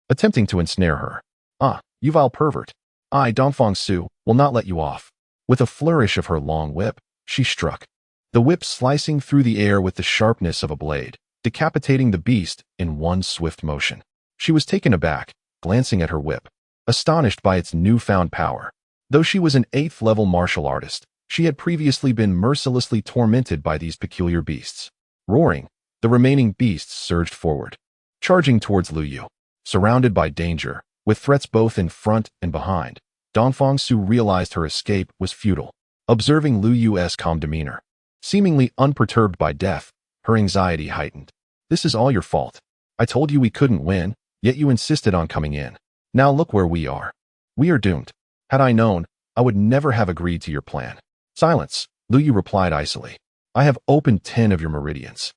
attempting to ensnare her. Ah, you vile pervert. I, Dongfang Su, will not let you off. With a flourish of her long whip, she struck. The whip slicing through the air with the sharpness of a blade, decapitating the beast in one swift motion. She was taken aback, glancing at her whip, astonished by its newfound power. Though she was an 8th-level martial artist, she had previously been mercilessly tormented by these peculiar beasts. Roaring, the remaining beasts surged forward, charging towards Lu Yu. Surrounded by danger, with threats both in front and behind, Dongfang Su realized her escape was futile. Observing Lu Yu's calm demeanor, seemingly unperturbed by death, her anxiety heightened. This is all your fault. I told you we couldn't win, yet you insisted on coming in. Now look where we are. We are doomed. Had I known, I would never have agreed to your plan. Silence, Lu Yu replied icily. I have opened 10 of your meridians.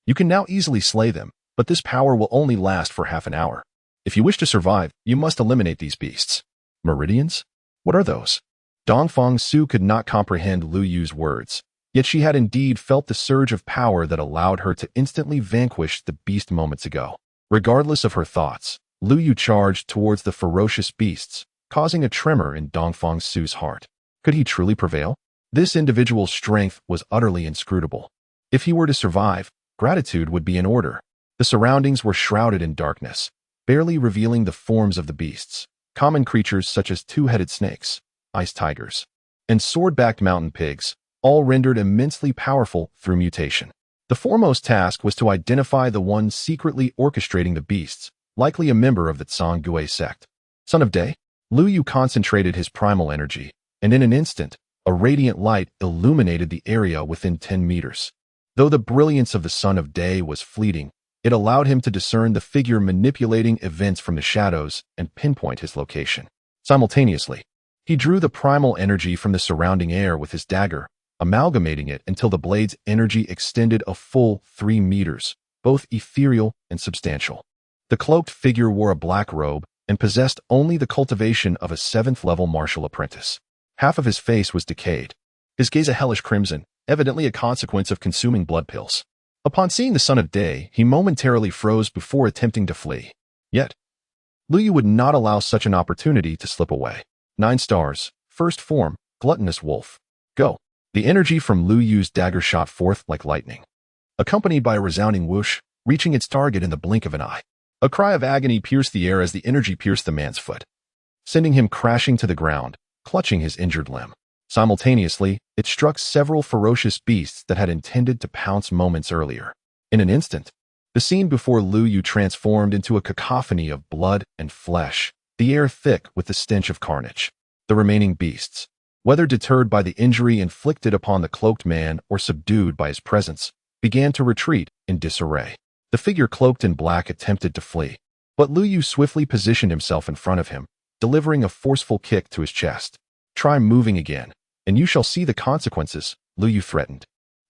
You can now easily slay them, but this power will only last for half an hour. If you wish to survive, you must eliminate these beasts. Meridians? What are those? Dongfang Su could not comprehend Lu Yu's words, yet she had indeed felt the surge of power that allowed her to instantly vanquish the beast moments ago. Regardless of her thoughts, Lu Yu charged towards the ferocious beasts, causing a tremor in Dongfang Su's heart. Could he truly prevail? This individual's strength was utterly inscrutable. If he were to survive, gratitude would be in order. The surroundings were shrouded in darkness, barely revealing the forms of the beasts, common creatures such as 2-headed snakes, ice tigers, and sword-backed mountain pigs, all rendered immensely powerful through mutation. The foremost task was to identify the one secretly orchestrating the beasts, likely a member of the Tsangui sect. Son of Day? Lu Yu concentrated his primal energy, and in an instant, a radiant light illuminated the area within 10 meters. Though the brilliance of the Son of Day was fleeting, it allowed him to discern the figure manipulating events from the shadows and pinpoint his location. Simultaneously, he drew the primal energy from the surrounding air with his dagger, amalgamating it until the blade's energy extended a full 3 meters, both ethereal and substantial. The cloaked figure wore a black robe and possessed only the cultivation of a 7th-level martial apprentice. Half of his face was decayed, his gaze a hellish crimson, evidently a consequence of consuming blood pills. Upon seeing the Son of Day, he momentarily froze before attempting to flee. Yet, Lu Yu would not allow such an opportunity to slip away. 9 stars, first form, gluttonous wolf. Go. The energy from Lu Yu's dagger shot forth like lightning, accompanied by a resounding whoosh, reaching its target in the blink of an eye. A cry of agony pierced the air as the energy pierced the man's foot, sending him crashing to the ground, clutching his injured limb. Simultaneously, it struck several ferocious beasts that had intended to pounce moments earlier. In an instant, The scene before Lu Yu transformed into a cacophony of blood and flesh, the air thick with the stench of carnage. The remaining beasts, whether deterred by the injury inflicted upon the cloaked man or subdued by his presence, began to retreat in disarray. The figure cloaked in black attempted to flee, but Lu Yu swiftly positioned himself in front of him, delivering a forceful kick to his chest. "Try moving again, and you shall see the consequences," Lu Yu threatened.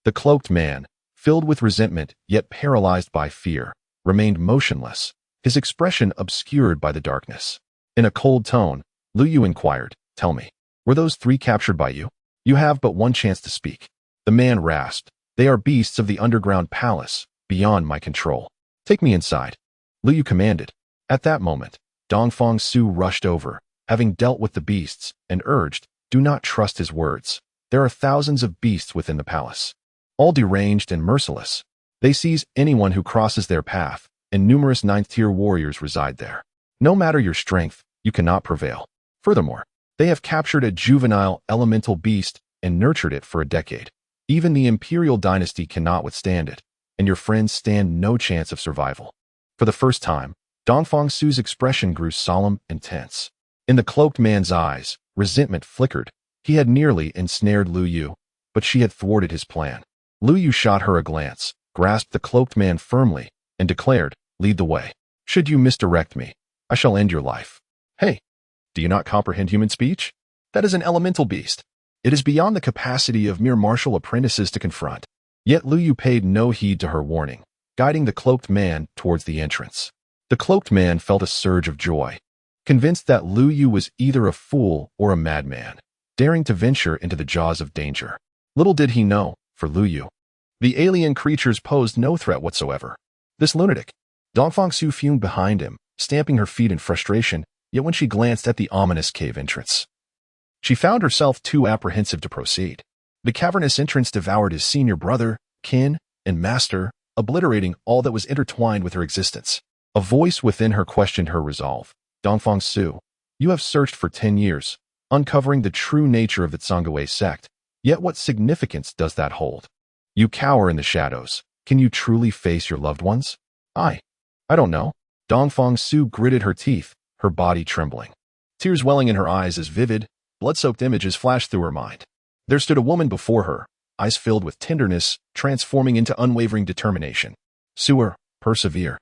The cloaked man, filled with resentment yet paralyzed by fear, remained motionless, his expression obscured by the darkness. In a cold tone, Lu Yu inquired, "Tell me, were those 3 captured by you? You have but one chance to speak." The man rasped, "They are beasts of the underground palace, beyond my control. Take me inside," Lu Yu commanded. At that moment, Dongfang Su rushed over, having dealt with the beasts, and urged, "Do not trust his words. There are thousands of beasts within the palace, all deranged and merciless. They seize anyone who crosses their path, and numerous 9th-tier warriors reside there. No matter your strength, you cannot prevail. Furthermore, they have captured a juvenile elemental beast and nurtured it for a decade. Even the imperial dynasty cannot withstand it, and your friends stand no chance of survival." For the first time, Dongfang Su's expression grew solemn and tense. In the cloaked man's eyes, resentment flickered. He had nearly ensnared Lu Yu, but she had thwarted his plan. Lu Yu shot her a glance, grasped the cloaked man firmly, and declared, "Lead the way. Should you misdirect me, I shall end your life." "Hey, do you not comprehend human speech? That is an elemental beast. It is beyond the capacity of mere martial apprentices to confront." Yet Lu Yu paid no heed to her warning, guiding the cloaked man towards the entrance. The cloaked man felt a surge of joy, convinced that Lu Yu was either a fool or a madman, daring to venture into the jaws of danger. Little did he know, for Lu Yu, the alien creatures posed no threat whatsoever. This lunatic. Dongfang Su fumed behind him, stamping her feet in frustration, yet when she glanced at the ominous cave entrance, she found herself too apprehensive to proceed. The cavernous entrance devoured his senior brother, kin, and master, obliterating all that was intertwined with her existence. A voice within her questioned her resolve. "Dongfang Su, you have searched for 10 years, uncovering the true nature of the Tsangwei sect, yet what significance does that hold? You cower in the shadows. Can you truly face your loved ones?" I don't know." Dongfang Su gritted her teeth, her body trembling. Tears welling in her eyes as vivid, blood-soaked images flashed through her mind. There stood a woman before her, eyes filled with tenderness, transforming into unwavering determination. "Suer, persevere.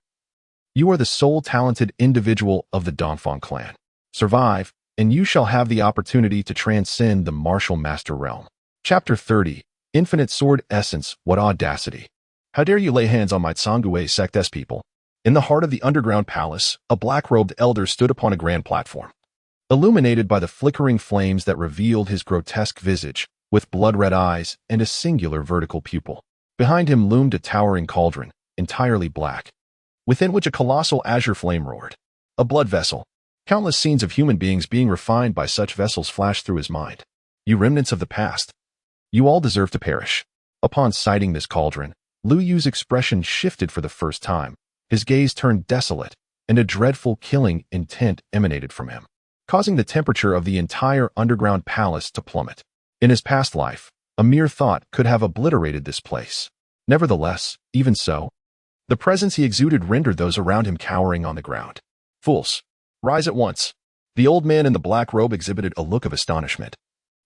You are the sole talented individual of the Dongfang clan. Survive, and you shall have the opportunity to transcend the martial master realm." Chapter 30, Infinite Sword Essence. What audacity! How dare you lay hands on my Tsangwei sect's people? In the heart of the underground palace, a black-robed elder stood upon a grand platform, illuminated by the flickering flames that revealed his grotesque visage, with blood-red eyes and a singular vertical pupil. Behind him loomed a towering cauldron, entirely black, within which a colossal azure flame roared. A blood vessel. Countless scenes of human beings being refined by such vessels flashed through his mind. You remnants of the past, you all deserve to perish. Upon sighting this cauldron, Lu Yu's expression shifted for the first time. His gaze turned desolate, and a dreadful killing intent emanated from him, causing the temperature of the entire underground palace to plummet. In his past life, a mere thought could have obliterated this place. Nevertheless, even so, the presence he exuded rendered those around him cowering on the ground. "Fools, rise at once." The old man in the black robe exhibited a look of astonishment,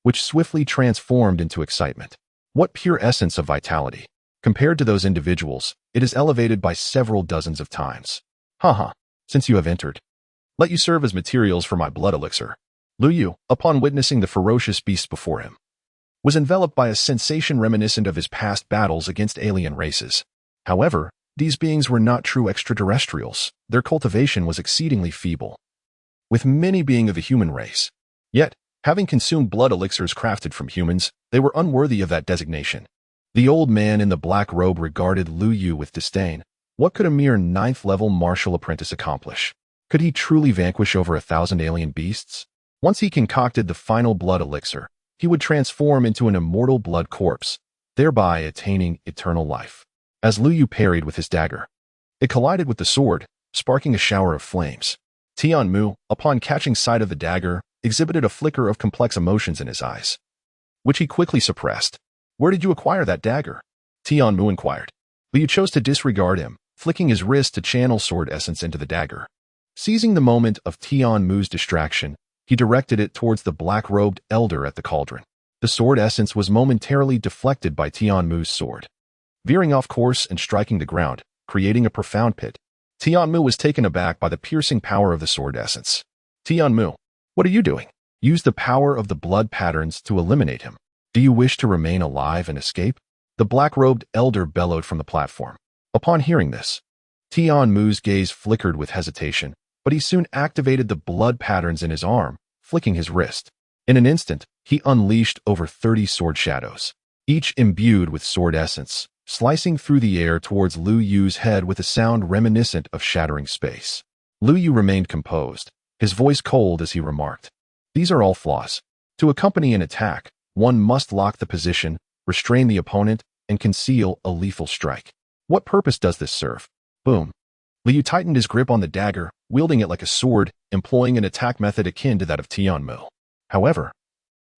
which swiftly transformed into excitement. What pure essence of vitality! Compared to those individuals, it is elevated by several dozens of times. Haha, since you have entered, let you serve as materials for my blood elixir." Lu Yu, upon witnessing the ferocious beasts before him, was enveloped by a sensation reminiscent of his past battles against alien races. However, these beings were not true extraterrestrials. Their cultivation was exceedingly feeble, with many being of the human race. Yet, having consumed blood elixirs crafted from humans, they were unworthy of that designation. The old man in the black robe regarded Lu Yu with disdain. What could a mere 9th-level martial apprentice accomplish? Could he truly vanquish over 1,000 alien beasts? Once he concocted the final blood elixir, he would transform into an immortal blood corpse, thereby attaining eternal life. As Lu Yu parried with his dagger, it collided with the sword, sparking a shower of flames. Tianmu, upon catching sight of the dagger, exhibited a flicker of complex emotions in his eyes, which he quickly suppressed. "Where did you acquire that dagger?" Tianmu inquired. Lu Yu chose to disregard him, flicking his wrist to channel sword essence into the dagger. Seizing the moment of Tian Mu's distraction, he directed it towards the black-robed elder at the cauldron. The sword essence was momentarily deflected by Tian Mu's sword, veering off course and striking the ground, creating a profound pit. Tian Mu was taken aback by the piercing power of the sword essence. Tian Mu, what are you doing? Use the power of the blood patterns to eliminate him. Do you wish to remain alive and escape? The black-robed elder bellowed from the platform. Upon hearing this, Tian Mu's gaze flickered with hesitation, but he soon activated the blood patterns in his arm, flicking his wrist. In an instant, he unleashed over 30 sword shadows, each imbued with sword essence, slicing through the air towards Lu Yu's head with a sound reminiscent of shattering space. Lu Yu remained composed, his voice cold as he remarked, "These are all flaws. To accompany an attack, one must lock the position, restrain the opponent, and conceal a lethal strike. What purpose does this serve?" Boom. Lu Yu tightened his grip on the dagger, wielding it like a sword, employing an attack method akin to that of Tian Mu. However,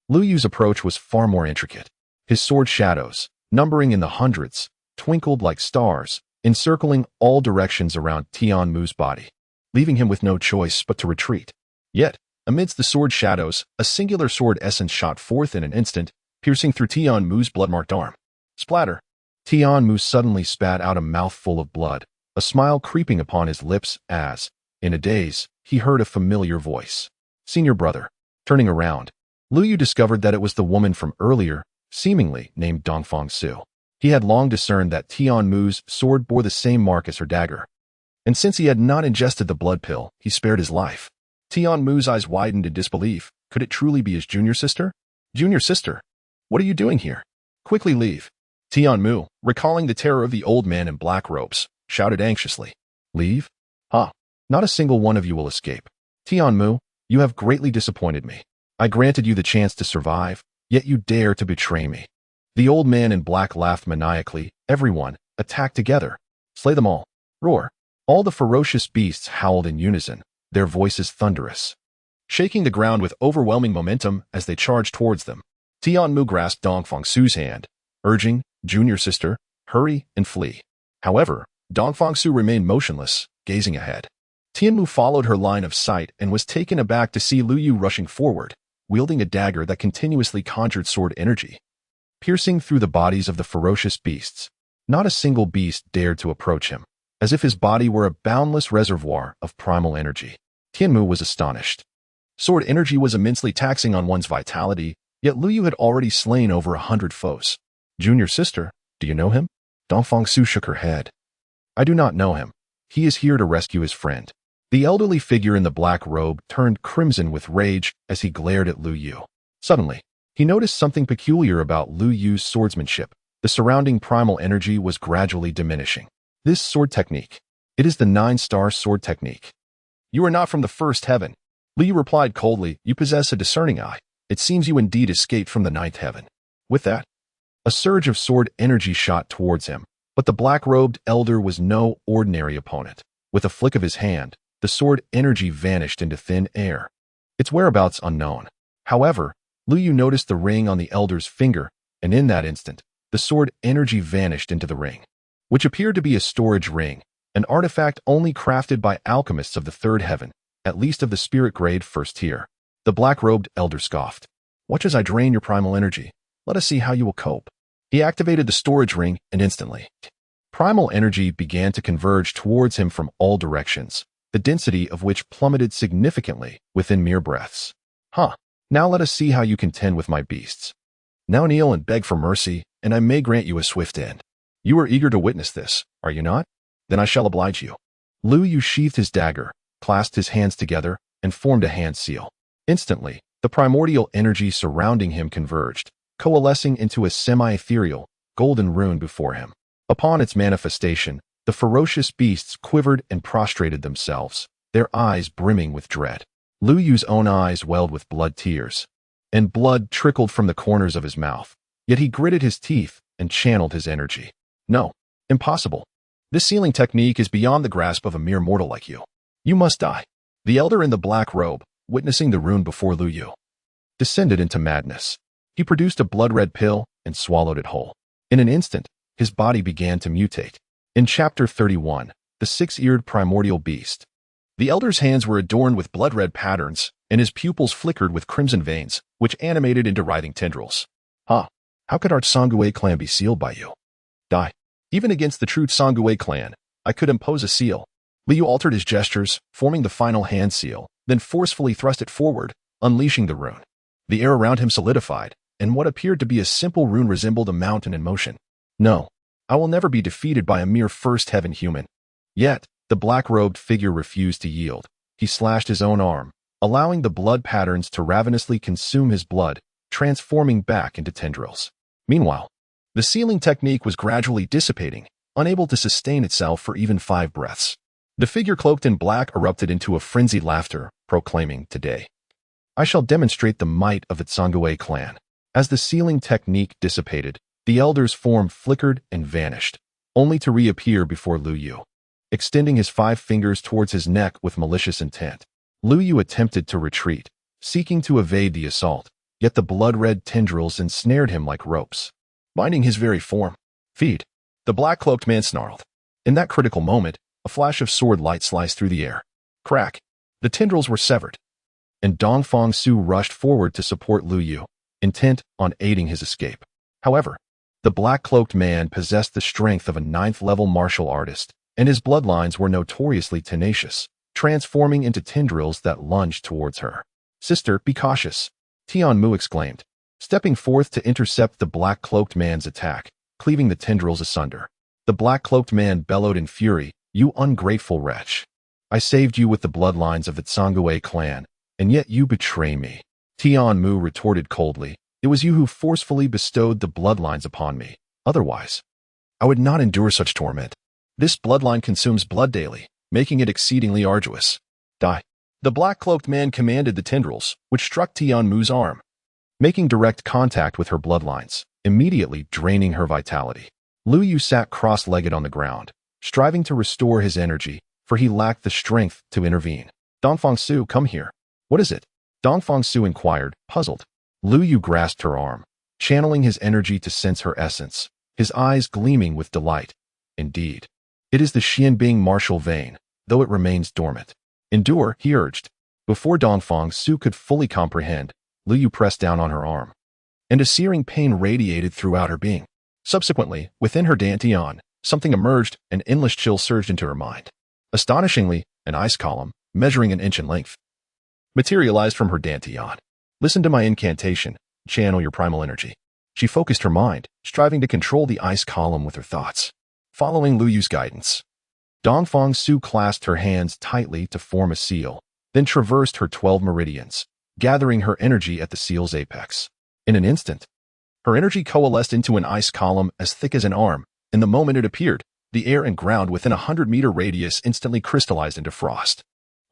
Lu Yu's approach was far more intricate. His sword shadows, numbering in the hundreds, twinkled like stars, encircling all directions around Tian Mu's body, leaving him with no choice but to retreat. Yet, amidst the sword shadows, a singular sword essence shot forth in an instant, piercing through Tian Mu's blood-marked arm. Splatter! Tian Mu suddenly spat out a mouthful of blood, a smile creeping upon his lips as, in a daze, he heard a familiar voice. "Senior brother." Turning around, Lu Yu discovered that it was the woman from earlier, seemingly named Dongfang Su. He had long discerned that Tian Mu's sword bore the same mark as her dagger, and since he had not ingested the blood pill, he spared his life. Tian Mu's eyes widened in disbelief. Could it truly be his junior sister? "Junior sister? What are you doing here? Quickly leave." Tian Mu, recalling the terror of the old man in black robes, shouted anxiously. "Leave? Ha! Not a single one of you will escape. Tian Mu, you have greatly disappointed me. I granted you the chance to survive, yet you dare to betray me." The old man in black laughed maniacally. "Everyone, attack together. Slay them all. Roar." All the ferocious beasts howled in unison, their voices thunderous, shaking the ground with overwhelming momentum as they charged towards them. Tian Mu grasped Dongfang Su's hand, urging, "Junior sister, hurry and flee." However, Dongfang Su remained motionless, gazing ahead. Tian Mu followed her line of sight and was taken aback to see Lu Yu rushing forward, wielding a dagger that continuously conjured sword energy, piercing through the bodies of the ferocious beasts. Not a single beast dared to approach him, as if his body were a boundless reservoir of primal energy. Tian Mu was astonished. Sword energy was immensely taxing on one's vitality, yet Lu Yu had already slain over 100 foes. "Junior sister, do you know him?" Dongfang Su shook her head. "I do not know him. He is here to rescue his friend." The elderly figure in the black robe turned crimson with rage as he glared at Lu Yu. Suddenly, he noticed something peculiar about Lu Yu's swordsmanship. The surrounding primal energy was gradually diminishing. This sword technique. It is the 9-star sword technique. "You are not from the first heaven." Lu Yu replied coldly, "You possess a discerning eye. It seems you indeed escaped from the 9th heaven." With that, a surge of sword energy shot towards him, but the black-robed elder was no ordinary opponent. With a flick of his hand, the sword energy vanished into thin air, its whereabouts unknown. However, Lu Yu noticed the ring on the elder's finger, and in that instant, the sword energy vanished into the ring, which appeared to be a storage ring, an artifact only crafted by alchemists of the 3rd heaven, at least of the spirit grade 1st tier. The black-robed elder scoffed. "Watch as I drain your primal energy. Let us see how you will cope." He activated the storage ring, and instantly, primal energy began to converge towards him from all directions, the density of which plummeted significantly within mere breaths. "Huh. Now let us see how you contend with my beasts. Now kneel and beg for mercy, and I may grant you a swift end. You are eager to witness this, are you not? Then I shall oblige you." Lu Yu sheathed his dagger, clasped his hands together, and formed a hand seal. Instantly, the primordial energy surrounding him converged, coalescing into a semi-ethereal, golden rune before him. Upon its manifestation, the ferocious beasts quivered and prostrated themselves, their eyes brimming with dread. Lu Yu's own eyes welled with blood tears, and blood trickled from the corners of his mouth. Yet he gritted his teeth and channeled his energy. "No, impossible. This sealing technique is beyond the grasp of a mere mortal like you. You must die." The elder in the black robe, witnessing the rune before Lu Yu, descended into madness. He produced a blood-red pill and swallowed it whole. In an instant, his body began to mutate. In Chapter 31, The Six-Eared Primordial Beast. The elder's hands were adorned with blood-red patterns, and his pupils flickered with crimson veins, which animated into writhing tendrils. How could our Sangui clan be sealed by you? Die. Even against the true Sangui clan, I could impose a seal. Liu altered his gestures, forming the final hand seal, then forcefully thrust it forward, unleashing the rune. The air around him solidified, and what appeared to be a simple rune resembled a mountain in motion. No, I will never be defeated by a mere first heaven human. Yet, the black-robed figure refused to yield. He slashed his own arm, allowing the blood patterns to ravenously consume his blood, transforming back into tendrils. Meanwhile, the sealing technique was gradually dissipating, unable to sustain itself for even 5 breaths. The figure cloaked in black erupted into a frenzied laughter, proclaiming, "Today, I shall demonstrate the might of the Sangui clan." As the sealing technique dissipated, the elder's form flickered and vanished, only to reappear before Lu Yu, extending his 5 fingers towards his neck with malicious intent. Lu Yu attempted to retreat, seeking to evade the assault, yet the blood-red tendrils ensnared him like ropes, binding his very form. "Feed!" The black-cloaked man snarled. In that critical moment, a flash of sword light sliced through the air. Crack! The tendrils were severed, and Dongfang Su rushed forward to support Lu Yu, intent on aiding his escape. However, the black-cloaked man possessed the strength of a 9th-level martial artist, and his bloodlines were notoriously tenacious, transforming into tendrils that lunged towards her. "Sister, be cautious," Tian Mu exclaimed, stepping forth to intercept the black-cloaked man's attack, cleaving the tendrils asunder. The black-cloaked man bellowed in fury, "You ungrateful wretch! I saved you with the bloodlines of the Sangui clan, and yet you betray me." Tian Mu retorted coldly, "It was you who forcefully bestowed the bloodlines upon me. Otherwise, I would not endure such torment. This bloodline consumes blood daily, making it exceedingly arduous. Die." The black-cloaked man commanded the tendrils, which struck Tian Mu's arm, making direct contact with her bloodlines, immediately draining her vitality. Lu Yu sat cross-legged on the ground, striving to restore his energy, for he lacked the strength to intervene. "Dongfang Su, come here." "What is it?" Dongfang Su inquired, puzzled. Lu Yu grasped her arm, channeling his energy to sense her essence, his eyes gleaming with delight. "Indeed, it is the Xianbing martial vein, though it remains dormant." "Endure," he urged. Before Dongfang Su could fully comprehend, Lu Yu pressed down on her arm, and a searing pain radiated throughout her being. Subsequently, within her dantian, something emerged, an endless chill surged into her mind. Astonishingly, an ice column, measuring an inch in length, materialized from her dantian. "Listen to my incantation, channel your primal energy." She focused her mind, striving to control the ice column with her thoughts. Following Lu Yu's guidance, Dongfang Su clasped her hands tightly to form a seal, then traversed her 12 meridians, gathering her energy at the seal's apex. In an instant, her energy coalesced into an ice column as thick as an arm, and the moment it appeared, the air and ground within a 100-meter radius instantly crystallized into frost.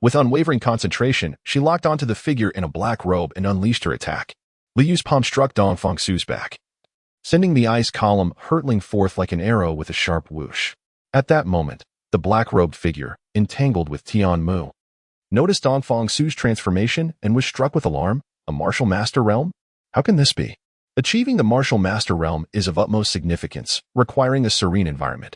With unwavering concentration, she locked onto the figure in a black robe and unleashed her attack. Lu Yu's palm struck Dongfang Su's back, sending the ice column hurtling forth like an arrow with a sharp whoosh. At that moment, the black-robed figure, entangled with Tian Mu, noticed Dongfang Su's transformation and was struck with alarm. A martial master realm? How can this be? Achieving the martial master realm is of utmost significance, requiring a serene environment,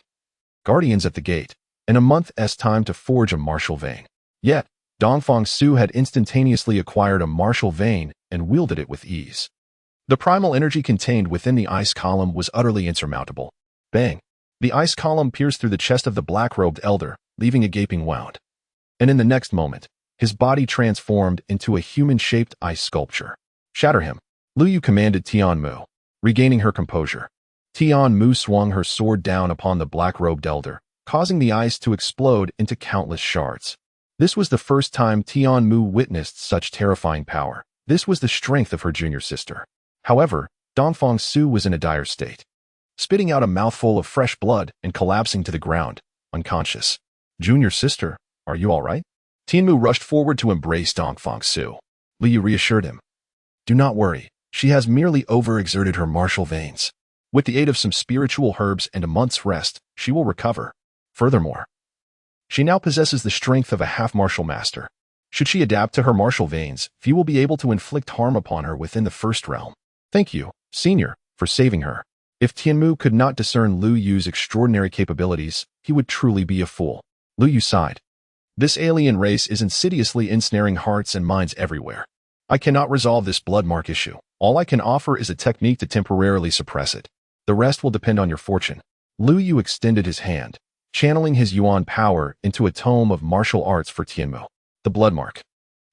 guardians at the gate, and a month's time to forge a martial vein. Yet, Dongfang Su had instantaneously acquired a martial vein and wielded it with ease. The primal energy contained within the ice column was utterly insurmountable. Bang! The ice column pierced through the chest of the black-robed elder, leaving a gaping wound. And in the next moment, his body transformed into a human-shaped ice sculpture. "Shatter him," Lu Yu commanded Tian Mu. Regaining her composure, Tian Mu swung her sword down upon the black-robed elder, causing the ice to explode into countless shards. This was the first time Tian Mu witnessed such terrifying power. This was the strength of her junior sister. However, Dongfang Su was in a dire state, spitting out a mouthful of fresh blood and collapsing to the ground, unconscious. "Junior sister, are you all right?" Tian Mu rushed forward to embrace Dongfang Su. Lu Yu reassured him. "Do not worry, she has merely overexerted her martial veins. With the aid of some spiritual herbs and a month's rest, she will recover. Furthermore, she now possesses the strength of a half-martial master. Should she adapt to her martial veins, few will be able to inflict harm upon her within the first realm. Thank you, Senior, for saving her." If Tianmu could not discern Lu Yu's extraordinary capabilities, he would truly be a fool. Lu Yu sighed. This alien race is insidiously ensnaring hearts and minds everywhere. I cannot resolve this blood mark issue. All I can offer is a technique to temporarily suppress it. The rest will depend on your fortune. Lu Yu extended his hand, channeling his yuan power into a tome of martial arts for Tianmu. The blood mark,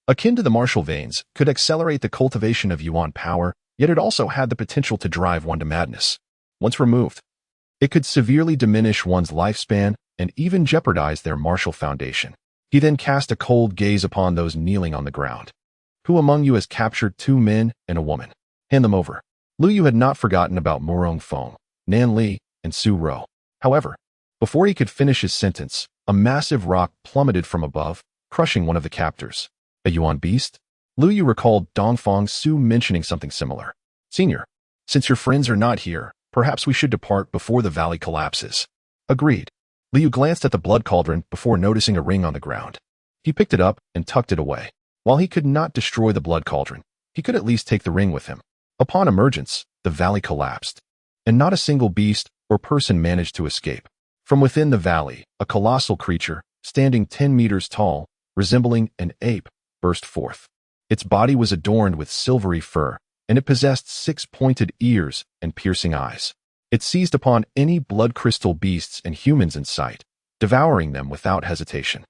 akin to the martial veins, could accelerate the cultivation of yuan power, yet it also had the potential to drive one to madness. Once removed, it could severely diminish one's lifespan and even jeopardize their martial foundation. He then cast a cold gaze upon those kneeling on the ground. Who among you has captured 2 men and a woman? Hand them over. Lu Yu had not forgotten about Murong Feng, Nan Li, and Su Ro. However, before he could finish his sentence, a massive rock plummeted from above, crushing one of the captors. A yuan beast? Lu Yu recalled Dongfang Su mentioning something similar. Senior, since your friends are not here, perhaps we should depart before the valley collapses. Agreed. Lu Yu glanced at the blood cauldron before noticing a ring on the ground. He picked it up and tucked it away. While he could not destroy the blood cauldron, he could at least take the ring with him. Upon emergence, the valley collapsed, and not a single beast or person managed to escape. From within the valley, a colossal creature, standing 10 meters tall, resembling an ape, burst forth. Its body was adorned with silvery fur, and it possessed 6 pointed ears and piercing eyes. It seized upon any blood crystal beasts and humans in sight, devouring them without hesitation.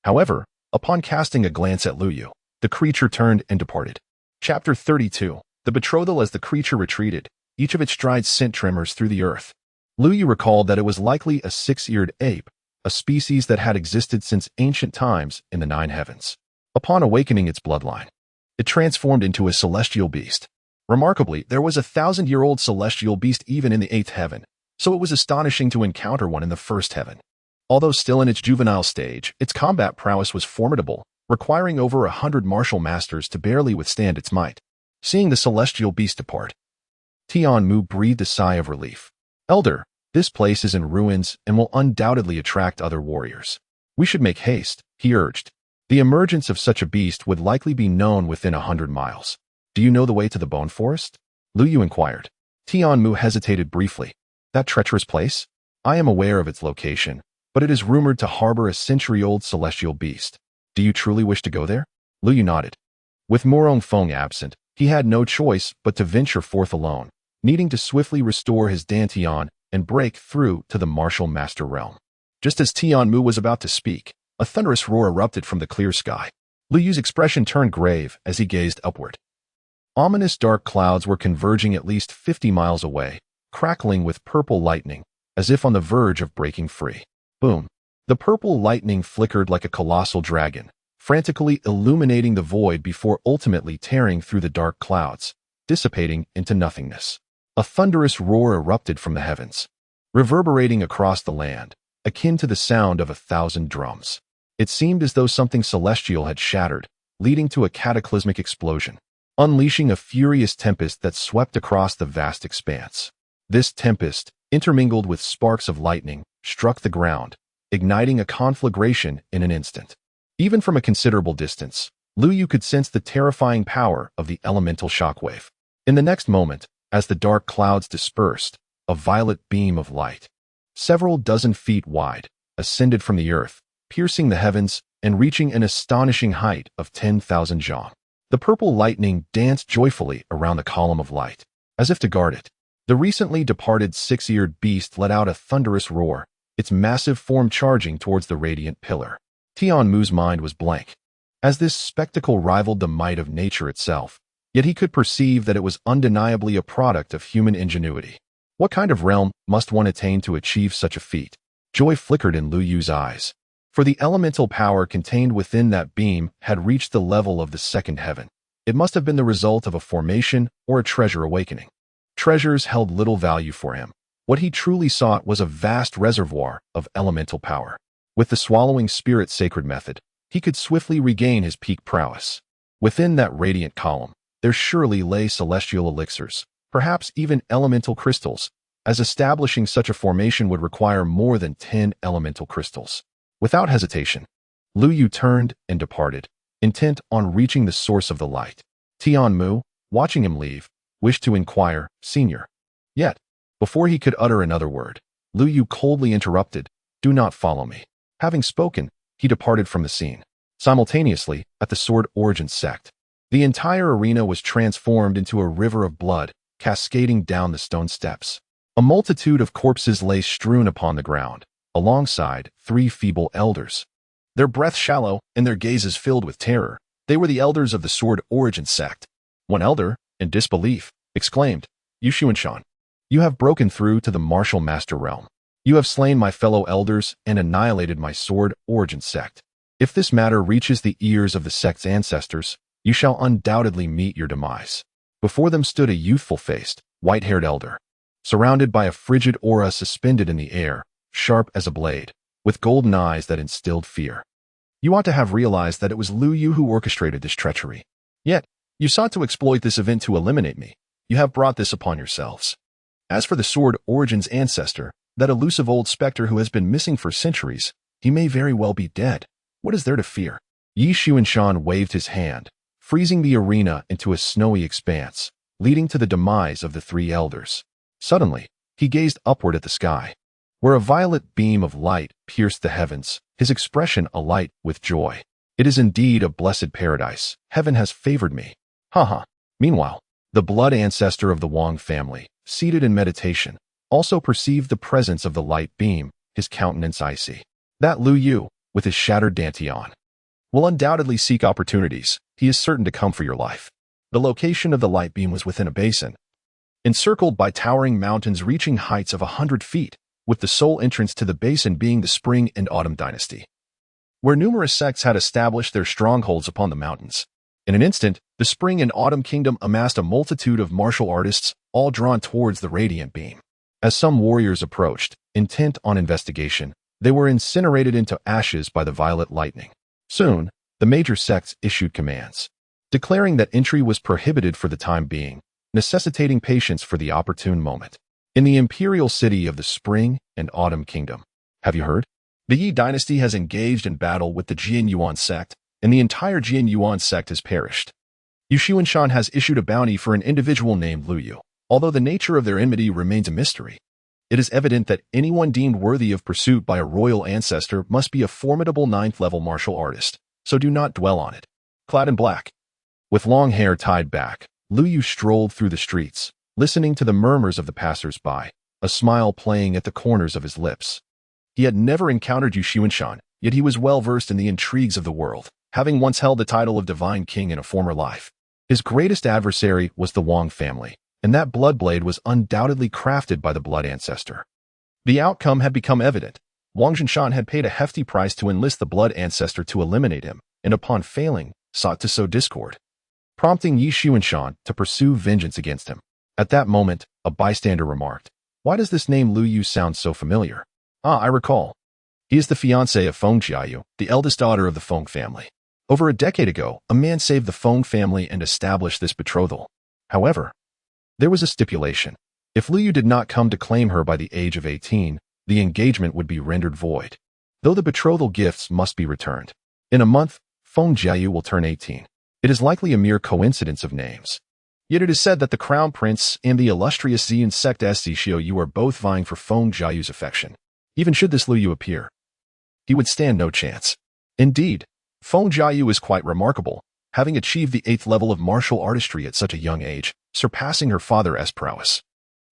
However, upon casting a glance at Lu Yu, the creature turned and departed. Chapter 32. The Betrothal. As the creature retreated, each of its strides sent tremors through the earth. Lu Yu recalled that it was likely a 6-eared ape, a species that had existed since ancient times in the 9 heavens. Upon awakening its bloodline, it transformed into a celestial beast. Remarkably, there was a 1,000-year-old celestial beast even in the 8th heaven, so it was astonishing to encounter one in the 1st heaven. Although still in its juvenile stage, its combat prowess was formidable, requiring over 100 martial masters to barely withstand its might. Seeing the celestial beast depart, Tianmu breathed a sigh of relief. Elder, this place is in ruins and will undoubtedly attract other warriors. We should make haste, he urged. The emergence of such a beast would likely be known within 100 miles. Do you know the way to the Bone Forest? Lu Yu inquired. Tianmu hesitated briefly. That treacherous place? I am aware of its location, but it is rumored to harbor a century-old celestial beast. Do you truly wish to go there? Lu Yu nodded. With Murong Feng absent, he had no choice but to venture forth alone, needing to swiftly restore his Dantian and break through to the martial master realm. Just as Tianmu was about to speak, a thunderous roar erupted from the clear sky. Lu Yu's expression turned grave as he gazed upward. Ominous dark clouds were converging at least 50 miles away, crackling with purple lightning, as if on the verge of breaking free. Boom! The purple lightning flickered like a colossal dragon, frantically illuminating the void before ultimately tearing through the dark clouds, dissipating into nothingness. A thunderous roar erupted from the heavens, reverberating across the land, akin to the sound of 1,000 drums. It seemed as though something celestial had shattered, leading to a cataclysmic explosion, unleashing a furious tempest that swept across the vast expanse. This tempest, intermingled with sparks of lightning, struck the ground, igniting a conflagration in an instant. Even from a considerable distance, Lu Yu could sense the terrifying power of the elemental shockwave. In the next moment, as the dark clouds dispersed, a violet beam of light, several dozen feet wide, ascended from the earth, piercing the heavens and reaching an astonishing height of 10,000 zhang. The purple lightning danced joyfully around the column of light, as if to guard it. The recently departed 6-eared beast let out a thunderous roar, its massive form charging towards the radiant pillar. Tianmu's mind was blank, as this spectacle rivaled the might of nature itself, yet he could perceive that it was undeniably a product of human ingenuity. What kind of realm must one attain to achieve such a feat? Joy flickered in Lu Yu's eyes, for the elemental power contained within that beam had reached the level of the 2nd heaven. It must have been the result of a formation or a treasure awakening. Treasures held little value for him. What he truly sought was a vast reservoir of elemental power. With the swallowing spirit sacred method, he could swiftly regain his peak prowess. Within that radiant column, there surely lay celestial elixirs, perhaps even elemental crystals, as establishing such a formation would require more than 10 elemental crystals. Without hesitation, Lu Yu turned and departed, intent on reaching the source of the light. Tianmu, watching him leave, wished to inquire, Senior. Yet, Before he could utter another word, Lu Yu coldly interrupted, "Do not follow me." Having spoken, he departed from the scene. Simultaneously, at the Sword Origins sect, the entire arena was transformed into a river of blood, cascading down the stone steps. A multitude of corpses lay strewn upon the ground, alongside 3 feeble elders. Their breath shallow and their gazes filled with terror. They were the elders of the Sword Origins sect. One elder, in disbelief, exclaimed, "You Xuanshan, you have broken through to the martial master realm. You have slain my fellow elders and annihilated my Sword Origins sect. If this matter reaches the ears of the sect's ancestors, you shall undoubtedly meet your demise." Before them stood a youthful-faced, white-haired elder, surrounded by a frigid aura suspended in the air, sharp as a blade, with golden eyes that instilled fear. "You ought to have realized that it was Lu Yu who orchestrated this treachery. Yet, you sought to exploit this event to eliminate me. You have brought this upon yourselves. As for the Sword Origins ancestor, that elusive old specter who has been missing for centuries, he may very well be dead. What is there to fear?" Yi Xuanshan waved his hand, freezing the arena into a snowy expanse, leading to the demise of the 3 elders. Suddenly, he gazed upward at the sky, where a violet beam of light pierced the heavens, his expression alight with joy. "It is indeed a blessed paradise. Heaven has favored me. Ha." Meanwhile, the blood ancestor of the Wang family, seated in meditation, also perceived the presence of the light beam, his countenance icy. "That Lu Yu, with his shattered dantian, will undoubtedly seek opportunities. He is certain to come for your life." The location of the light beam was within a basin, encircled by towering mountains reaching heights of 100 feet, with the sole entrance to the basin being the Spring and Autumn dynasty, where numerous sects had established their strongholds upon the mountains. In an instant, the Spring and Autumn kingdom amassed a multitude of martial artists, all drawn towards the radiant beam. As some warriors approached, intent on investigation, they were incinerated into ashes by the violet lightning. Soon, the major sects issued commands, declaring that entry was prohibited for the time being, necessitating patience for the opportune moment. In the imperial city of the Spring and Autumn Kingdom, have you heard? The Yi dynasty has engaged in battle with the Jian Yuan sect, and the entire Jian Yuan sect has perished. Yu Xuanshan has issued a bounty for an individual named Lu Yu. Although the nature of their enmity remains a mystery, it is evident that anyone deemed worthy of pursuit by a royal ancestor must be a formidable 9th-level martial artist, so do not dwell on it. Clad in black, with long hair tied back, Lu Yu strolled through the streets, listening to the murmurs of the passers-by, a smile playing at the corners of his lips. He had never encountered Yu Xuanshan, yet he was well-versed in the intrigues of the world, having once held the title of Divine King in a former life. His greatest adversary was the Wang family, and that blood blade was undoubtedly crafted by the blood ancestor. The outcome had become evident. Wang Zhinshan had paid a hefty price to enlist the blood ancestor to eliminate him, and upon failing, sought to sow discord, prompting Yi Xuanshan to pursue vengeance against him. At that moment, a bystander remarked, "Why does this name Lu Yu sound so familiar?" "Ah, I recall. He is the fiancé of Feng Jiayu, the eldest daughter of the Feng family. Over a decade ago, a man saved the Feng family and established this betrothal. However, there was a stipulation. If Lu Yu did not come to claim her by the age of 18, the engagement would be rendered void, though the betrothal gifts must be returned. In a month, Feng Jiayu will turn 18. It is likely a mere coincidence of names. Yet it is said that the Crown Prince and the illustrious Xian sect Xiu are both vying for Feng Jiayu's affection. Even should this Lu Yu appear, he would stand no chance. Indeed, Feng Jiayu is quite remarkable, having achieved the 8th level of martial artistry at such a young age, surpassing her father's prowess.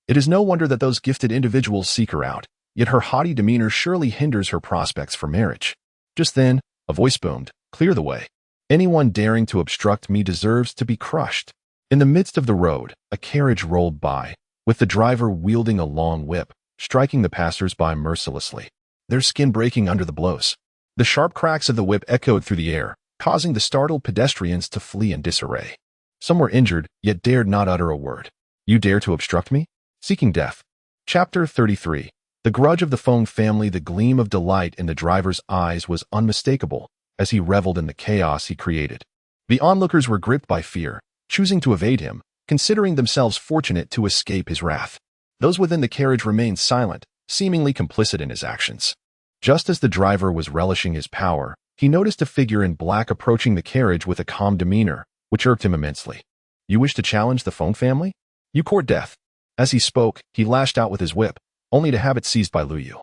It is no wonder that those gifted individuals seek her out, yet her haughty demeanor surely hinders her prospects for marriage." Just then, a voice boomed, "Clear the way. Anyone daring to obstruct me deserves to be crushed." In the midst of the road, a carriage rolled by, with the driver wielding a long whip, striking the passers-by mercilessly, their skin breaking under the blows. The sharp cracks of the whip echoed through the air, causing the startled pedestrians to flee in disarray. Some were injured, yet dared not utter a word. "You dare to obstruct me?" Seeking death. Chapter 33. The grudge of the Feng family. The gleam of delight in the driver's eyes was unmistakable as he reveled in the chaos he created. The onlookers were gripped by fear, choosing to evade him, considering themselves fortunate to escape his wrath. Those within the carriage remained silent, seemingly complicit in his actions. Just as the driver was relishing his power, he noticed a figure in black approaching the carriage with a calm demeanor, which irked him immensely. "You wish to challenge the Feng family? You court death. As he spoke, he lashed out with his whip, only to have it seized by Lu Yu,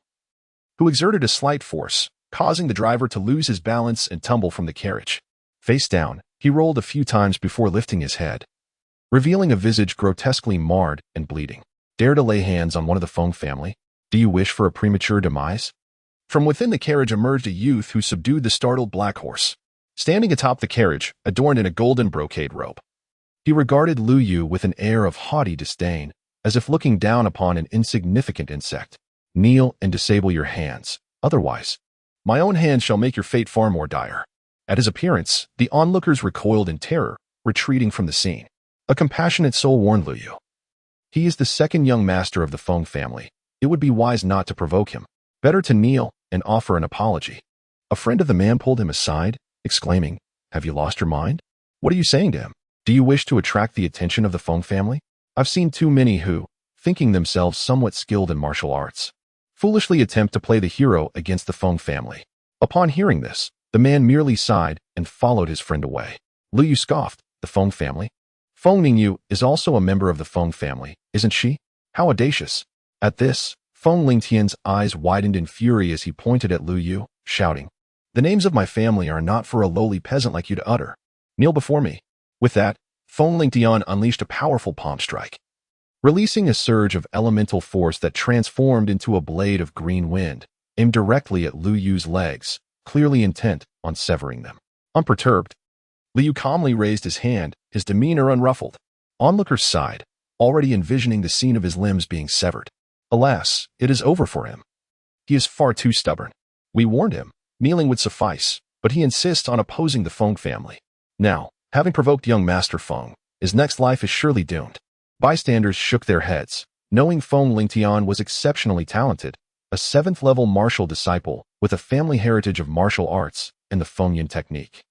who exerted a slight force, causing the driver to lose his balance and tumble from the carriage. Face down, he rolled a few times before lifting his head, revealing a visage grotesquely marred and bleeding. Dare to lay hands on one of the Feng family? Do you wish for a premature demise? From within the carriage emerged a youth who subdued the startled black horse, standing atop the carriage, adorned in a golden brocade robe. He regarded Lu Yu with an air of haughty disdain, as if looking down upon an insignificant insect. Kneel and disable your hands, otherwise, my own hand shall make your fate far more dire. At his appearance, the onlookers recoiled in terror, retreating from the scene. A compassionate soul warned Lu Yu. He is the second young master of the Feng family. It would be wise not to provoke him. Better to kneel and offer an apology. A friend of the man pulled him aside, exclaiming, "Have you lost your mind? What are you saying to him? Do you wish to attract the attention of the Feng family? I've seen too many who, thinking themselves somewhat skilled in martial arts, foolishly attempt to play the hero against the Feng family." Upon hearing this, the man merely sighed and followed his friend away. Lu Yu scoffed. The Feng family? Feng Ningyu is also a member of the Feng family, isn't she? How audacious. At this, Feng Lingtian's eyes widened in fury as he pointed at Lu Yu, shouting, "The names of my family are not for a lowly peasant like you to utter. Kneel before me." With that, Feng Lingtian unleashed a powerful palm strike, releasing a surge of elemental force that transformed into a blade of green wind, aimed directly at Lu Yu's legs, clearly intent on severing them. Unperturbed, Lu Yu calmly raised his hand, his demeanor unruffled. Onlookers sighed, already envisioning the scene of his limbs being severed. Alas, it is over for him. He is far too stubborn. We warned him, kneeling would suffice, but he insists on opposing the Feng family. Now, having provoked young Master Feng, his next life is surely doomed. Bystanders shook their heads, knowing Feng Lingtian was exceptionally talented, a 7th-level martial disciple with a family heritage of martial arts and the Fengyan technique.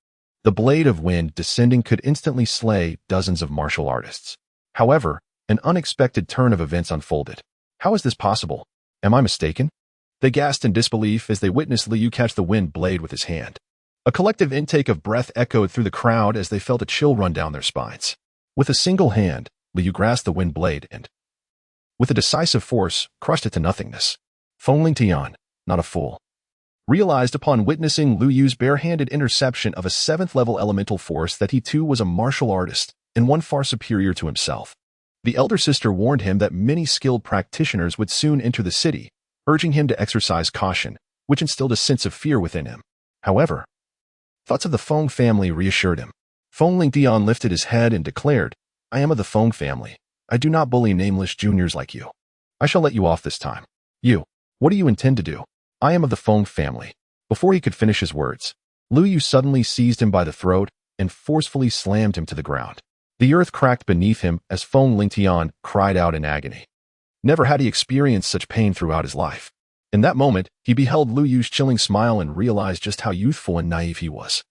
The blade of wind descending could instantly slay dozens of martial artists. However, an unexpected turn of events unfolded. How is this possible? Am I mistaken? They gasped in disbelief as they witnessed Lu Yu catch the wind blade with his hand. A collective intake of breath echoed through the crowd as they felt a chill run down their spines. With a single hand, Lu Yu grasped the wind blade and, with a decisive force, crushed it to nothingness. Feng Lingtian, not a fool, realized upon witnessing Lu Yu's barehanded interception of a 7th-level elemental force that he too was a martial artist and one far superior to himself. The elder sister warned him that many skilled practitioners would soon enter the city, urging him to exercise caution, which instilled a sense of fear within him. However, thoughts of the Feng family reassured him. Feng Lingtian lifted his head and declared, "I am of the Feng family. I do not bully nameless juniors like you. I shall let you off this time. You, what do you intend to do? I am of the Feng family." Before he could finish his words, Lu Yu suddenly seized him by the throat and forcefully slammed him to the ground. The earth cracked beneath him as Feng Lingtian cried out in agony. Never had he experienced such pain throughout his life. In that moment, he beheld Lu Yu's chilling smile and realized just how youthful and naive he was.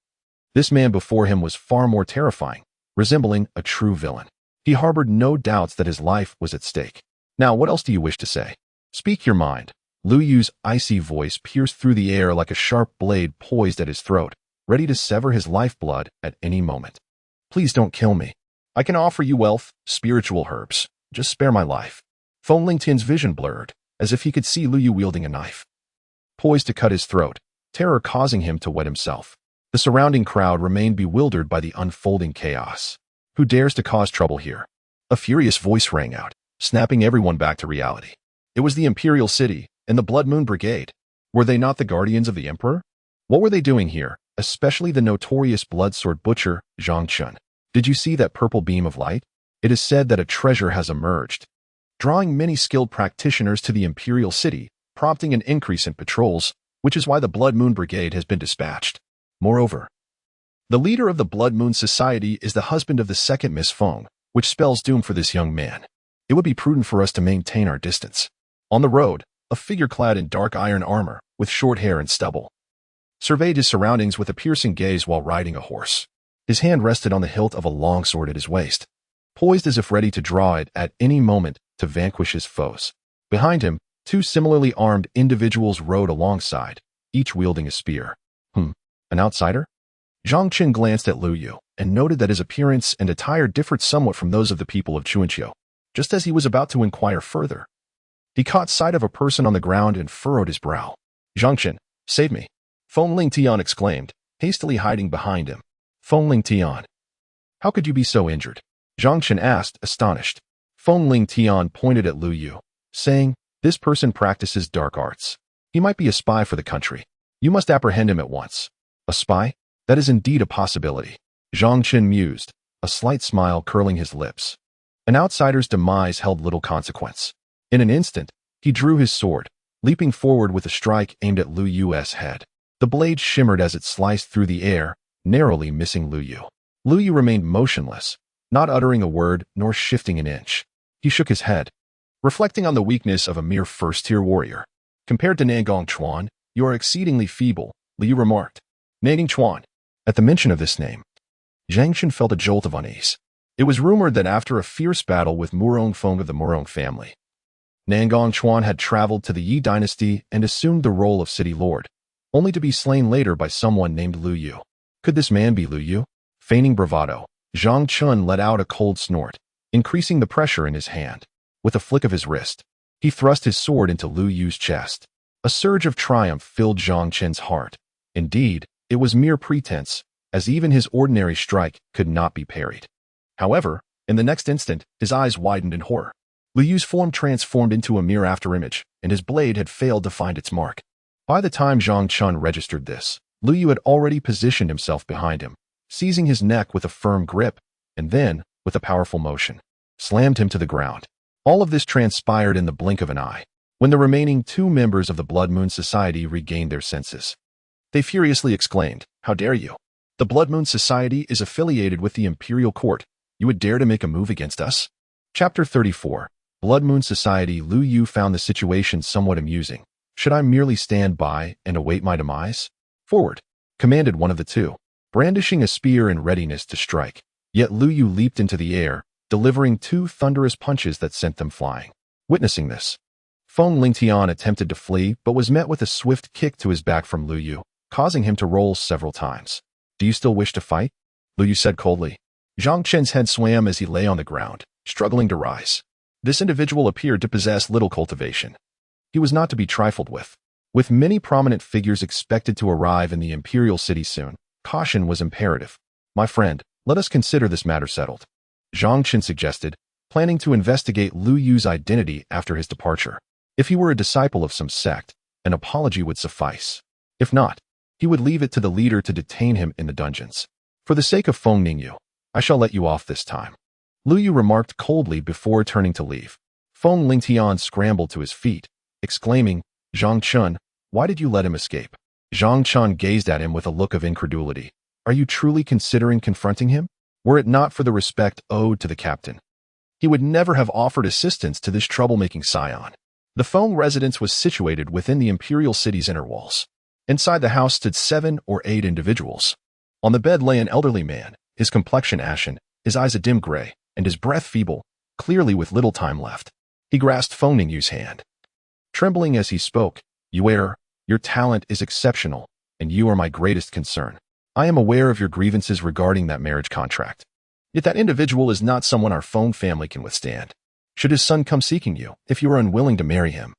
This man before him was far more terrifying, resembling a true villain. He harbored no doubts that his life was at stake. "Now, what else do you wish to say? Speak your mind." Lu Yu's icy voice pierced through the air like a sharp blade poised at his throat, ready to sever his lifeblood at any moment. "Please don't kill me. I can offer you wealth, spiritual herbs. Just spare my life." Feng Lingtian's vision blurred, as if he could see Lu Yu wielding a knife, poised to cut his throat, terror causing him to wet himself. The surrounding crowd remained bewildered by the unfolding chaos. Who dares to cause trouble here? A furious voice rang out, snapping everyone back to reality. It was the Imperial City and the Blood Moon Brigade. Were they not the guardians of the Emperor? What were they doing here, especially the notorious bloodsword butcher, Chu Chen? Did you see that purple beam of light? It is said that a treasure has emerged, drawing many skilled practitioners to the Imperial City, prompting an increase in patrols, which is why the Blood Moon Brigade has been dispatched. Moreover, the leader of the Blood Moon Society is the husband of the second Miss Feng, which spells doom for this young man. It would be prudent for us to maintain our distance. On the road, a figure clad in dark iron armor, with short hair and stubble, surveyed his surroundings with a piercing gaze while riding a horse. His hand rested on the hilt of a long sword at his waist, poised as if ready to draw it at any moment to vanquish his foes. Behind him, two similarly armed individuals rode alongside, each wielding a spear. An outsider? Chu Chen glanced at Lu Yu and noted that his appearance and attire differed somewhat from those of the people of Chuanqiu. Just as he was about to inquire further, he caught sight of a person on the ground and furrowed his brow. "Zhang Chen, save me!" Feng Ling Tian exclaimed, hastily hiding behind him. "Feng Ling Tian, how could you be so injured?" Zhang Chen asked, astonished. Feng Ling Tian pointed at Lu Yu, saying, "This person practices dark arts. He might be a spy for the country. You must apprehend him at once." "A spy? That is indeed a possibility." Zhang Chen mused, a slight smile curling his lips. An outsider's demise held little consequence. In an instant, he drew his sword, leaping forward with a strike aimed at Lu Yu's head. The blade shimmered as it sliced through the air, narrowly missing Lu Yu. Lu Yu remained motionless, not uttering a word nor shifting an inch. He shook his head, reflecting on the weakness of a mere first-tier warrior. "Compared to Nangong Chuan, you are exceedingly feeble," Lu Yu remarked. "Nangong Chuan." At the mention of this name, Zhang Chen felt a jolt of unease. It was rumored that after a fierce battle with Murong Feng of the Murong family, Nangong Chuan had traveled to the Yi dynasty and assumed the role of city lord, only to be slain later by someone named Lu Yu. Could this man be Lu Yu? Feigning bravado, Zhang Chen let out a cold snort, increasing the pressure in his hand. With a flick of his wrist, he thrust his sword into Lu Yu's chest. A surge of triumph filled Zhang Chen's heart. Indeed, it was mere pretense, as even his ordinary strike could not be parried. However, in the next instant, his eyes widened in horror. Lu Yu's form transformed into a mere afterimage, and his blade had failed to find its mark. By the time Zhang Chen registered this, Lu Yu had already positioned himself behind him, seizing his neck with a firm grip, and then, with a powerful motion, slammed him to the ground. All of this transpired in the blink of an eye, when the remaining two members of the Blood Moon Society regained their senses. They furiously exclaimed, "How dare you? The Blood Moon Society is affiliated with the Imperial Court. You would dare to make a move against us?" Chapter 34. Blood Moon Society. Lu Yu found the situation somewhat amusing. "Should I merely stand by and await my demise?" "Forward," commanded one of the two, brandishing a spear in readiness to strike. Yet Lu Yu leaped into the air, delivering two thunderous punches that sent them flying. Witnessing this, Feng Ling Tian attempted to flee but was met with a swift kick to his back from Lu Yu, causing him to roll several times. "Do you still wish to fight?" Lu Yu said coldly. Zhang Chen's head swam as he lay on the ground, struggling to rise. This individual appeared to possess little cultivation. He was not to be trifled with. With many prominent figures expected to arrive in the imperial city soon, caution was imperative. "My friend, let us consider this matter settled," Zhang Chen suggested, planning to investigate Lu Yu's identity after his departure. If he were a disciple of some sect, an apology would suffice. If not, he would leave it to the leader to detain him in the dungeons. "For the sake of Feng Ningyu, I shall let you off this time," Lu Yu remarked coldly before turning to leave. Feng Ling Tian scrambled to his feet, exclaiming, "Zhang Chen, why did you let him escape?" Zhang Chen gazed at him with a look of incredulity. "Are you truly considering confronting him? Were it not for the respect owed to the captain, he would never have offered assistance to this troublemaking scion." The Feng residence was situated within the imperial city's inner walls. Inside the house stood 7 or 8 individuals. On the bed lay an elderly man, his complexion ashen, his eyes a dim gray, and his breath feeble, clearly with little time left. He grasped Feng Ningyu's hand. Trembling as he spoke, "You heir, your talent is exceptional, and you are my greatest concern. I am aware of your grievances regarding that marriage contract. Yet that individual is not someone our Feng family can withstand. Should his son come seeking you, if you are unwilling to marry him,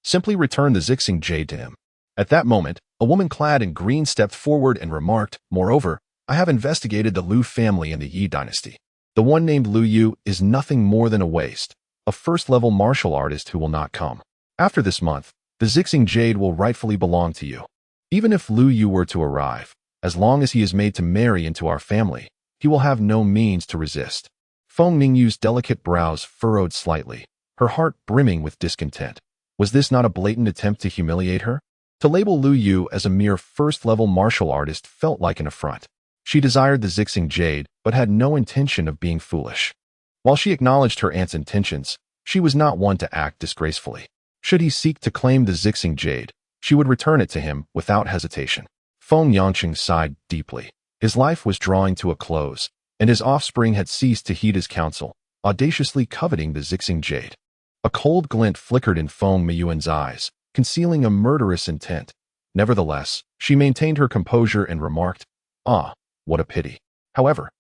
simply return the Zixing Jade to him." At that moment, a woman clad in green stepped forward and remarked, "Moreover, I have investigated the Lu family in the Yi dynasty. The one named Lu Yu is nothing more than a waste, a first-level martial artist who will not come. After this month, the Zixing Jade will rightfully belong to you. Even if Lu Yu were to arrive, as long as he is made to marry into our family, he will have no means to resist." Feng Ningyu's delicate brows furrowed slightly, her heart brimming with discontent. Was this not a blatant attempt to humiliate her? To label Lu Yu as a mere first-level martial artist felt like an affront. She desired the Zixing Jade, but had no intention of being foolish. While she acknowledged her aunt's intentions, she was not one to act disgracefully. Should he seek to claim the Zixing Jade, she would return it to him without hesitation. Feng Yangqing sighed deeply. His life was drawing to a close, and his offspring had ceased to heed his counsel, audaciously coveting the Zixing Jade. A cold glint flickered in Feng Miyuan's eyes, concealing a murderous intent. Nevertheless, she maintained her composure and remarked, "Ah, what a pity. However,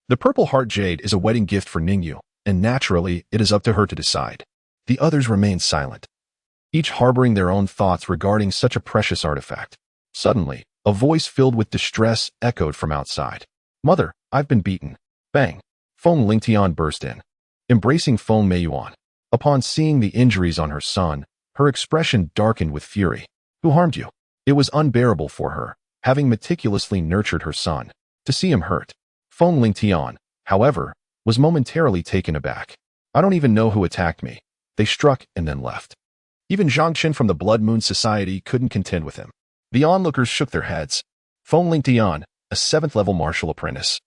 the Purple Heart Jade is a wedding gift for Ningyu, and naturally, it is up to her to decide. The others remained silent, each harboring their own thoughts regarding such a precious artifact. Suddenly, a voice filled with distress echoed from outside. "Mother, I've been beaten." Bang! Feng Lingtian burst in, embracing Feng Meiyuan. Upon seeing the injuries on her son, her expression darkened with fury. "Who harmed you?" It was unbearable for her, having meticulously nurtured her son, to see him hurt. Feng Lingtian, however, was momentarily taken aback. "I don't even know who attacked me." They struck and then left. Even Zhang Chen from the Blood Moon Society couldn't contend with him. The onlookers shook their heads. Feng Lingtian, a 7th-level martial apprentice,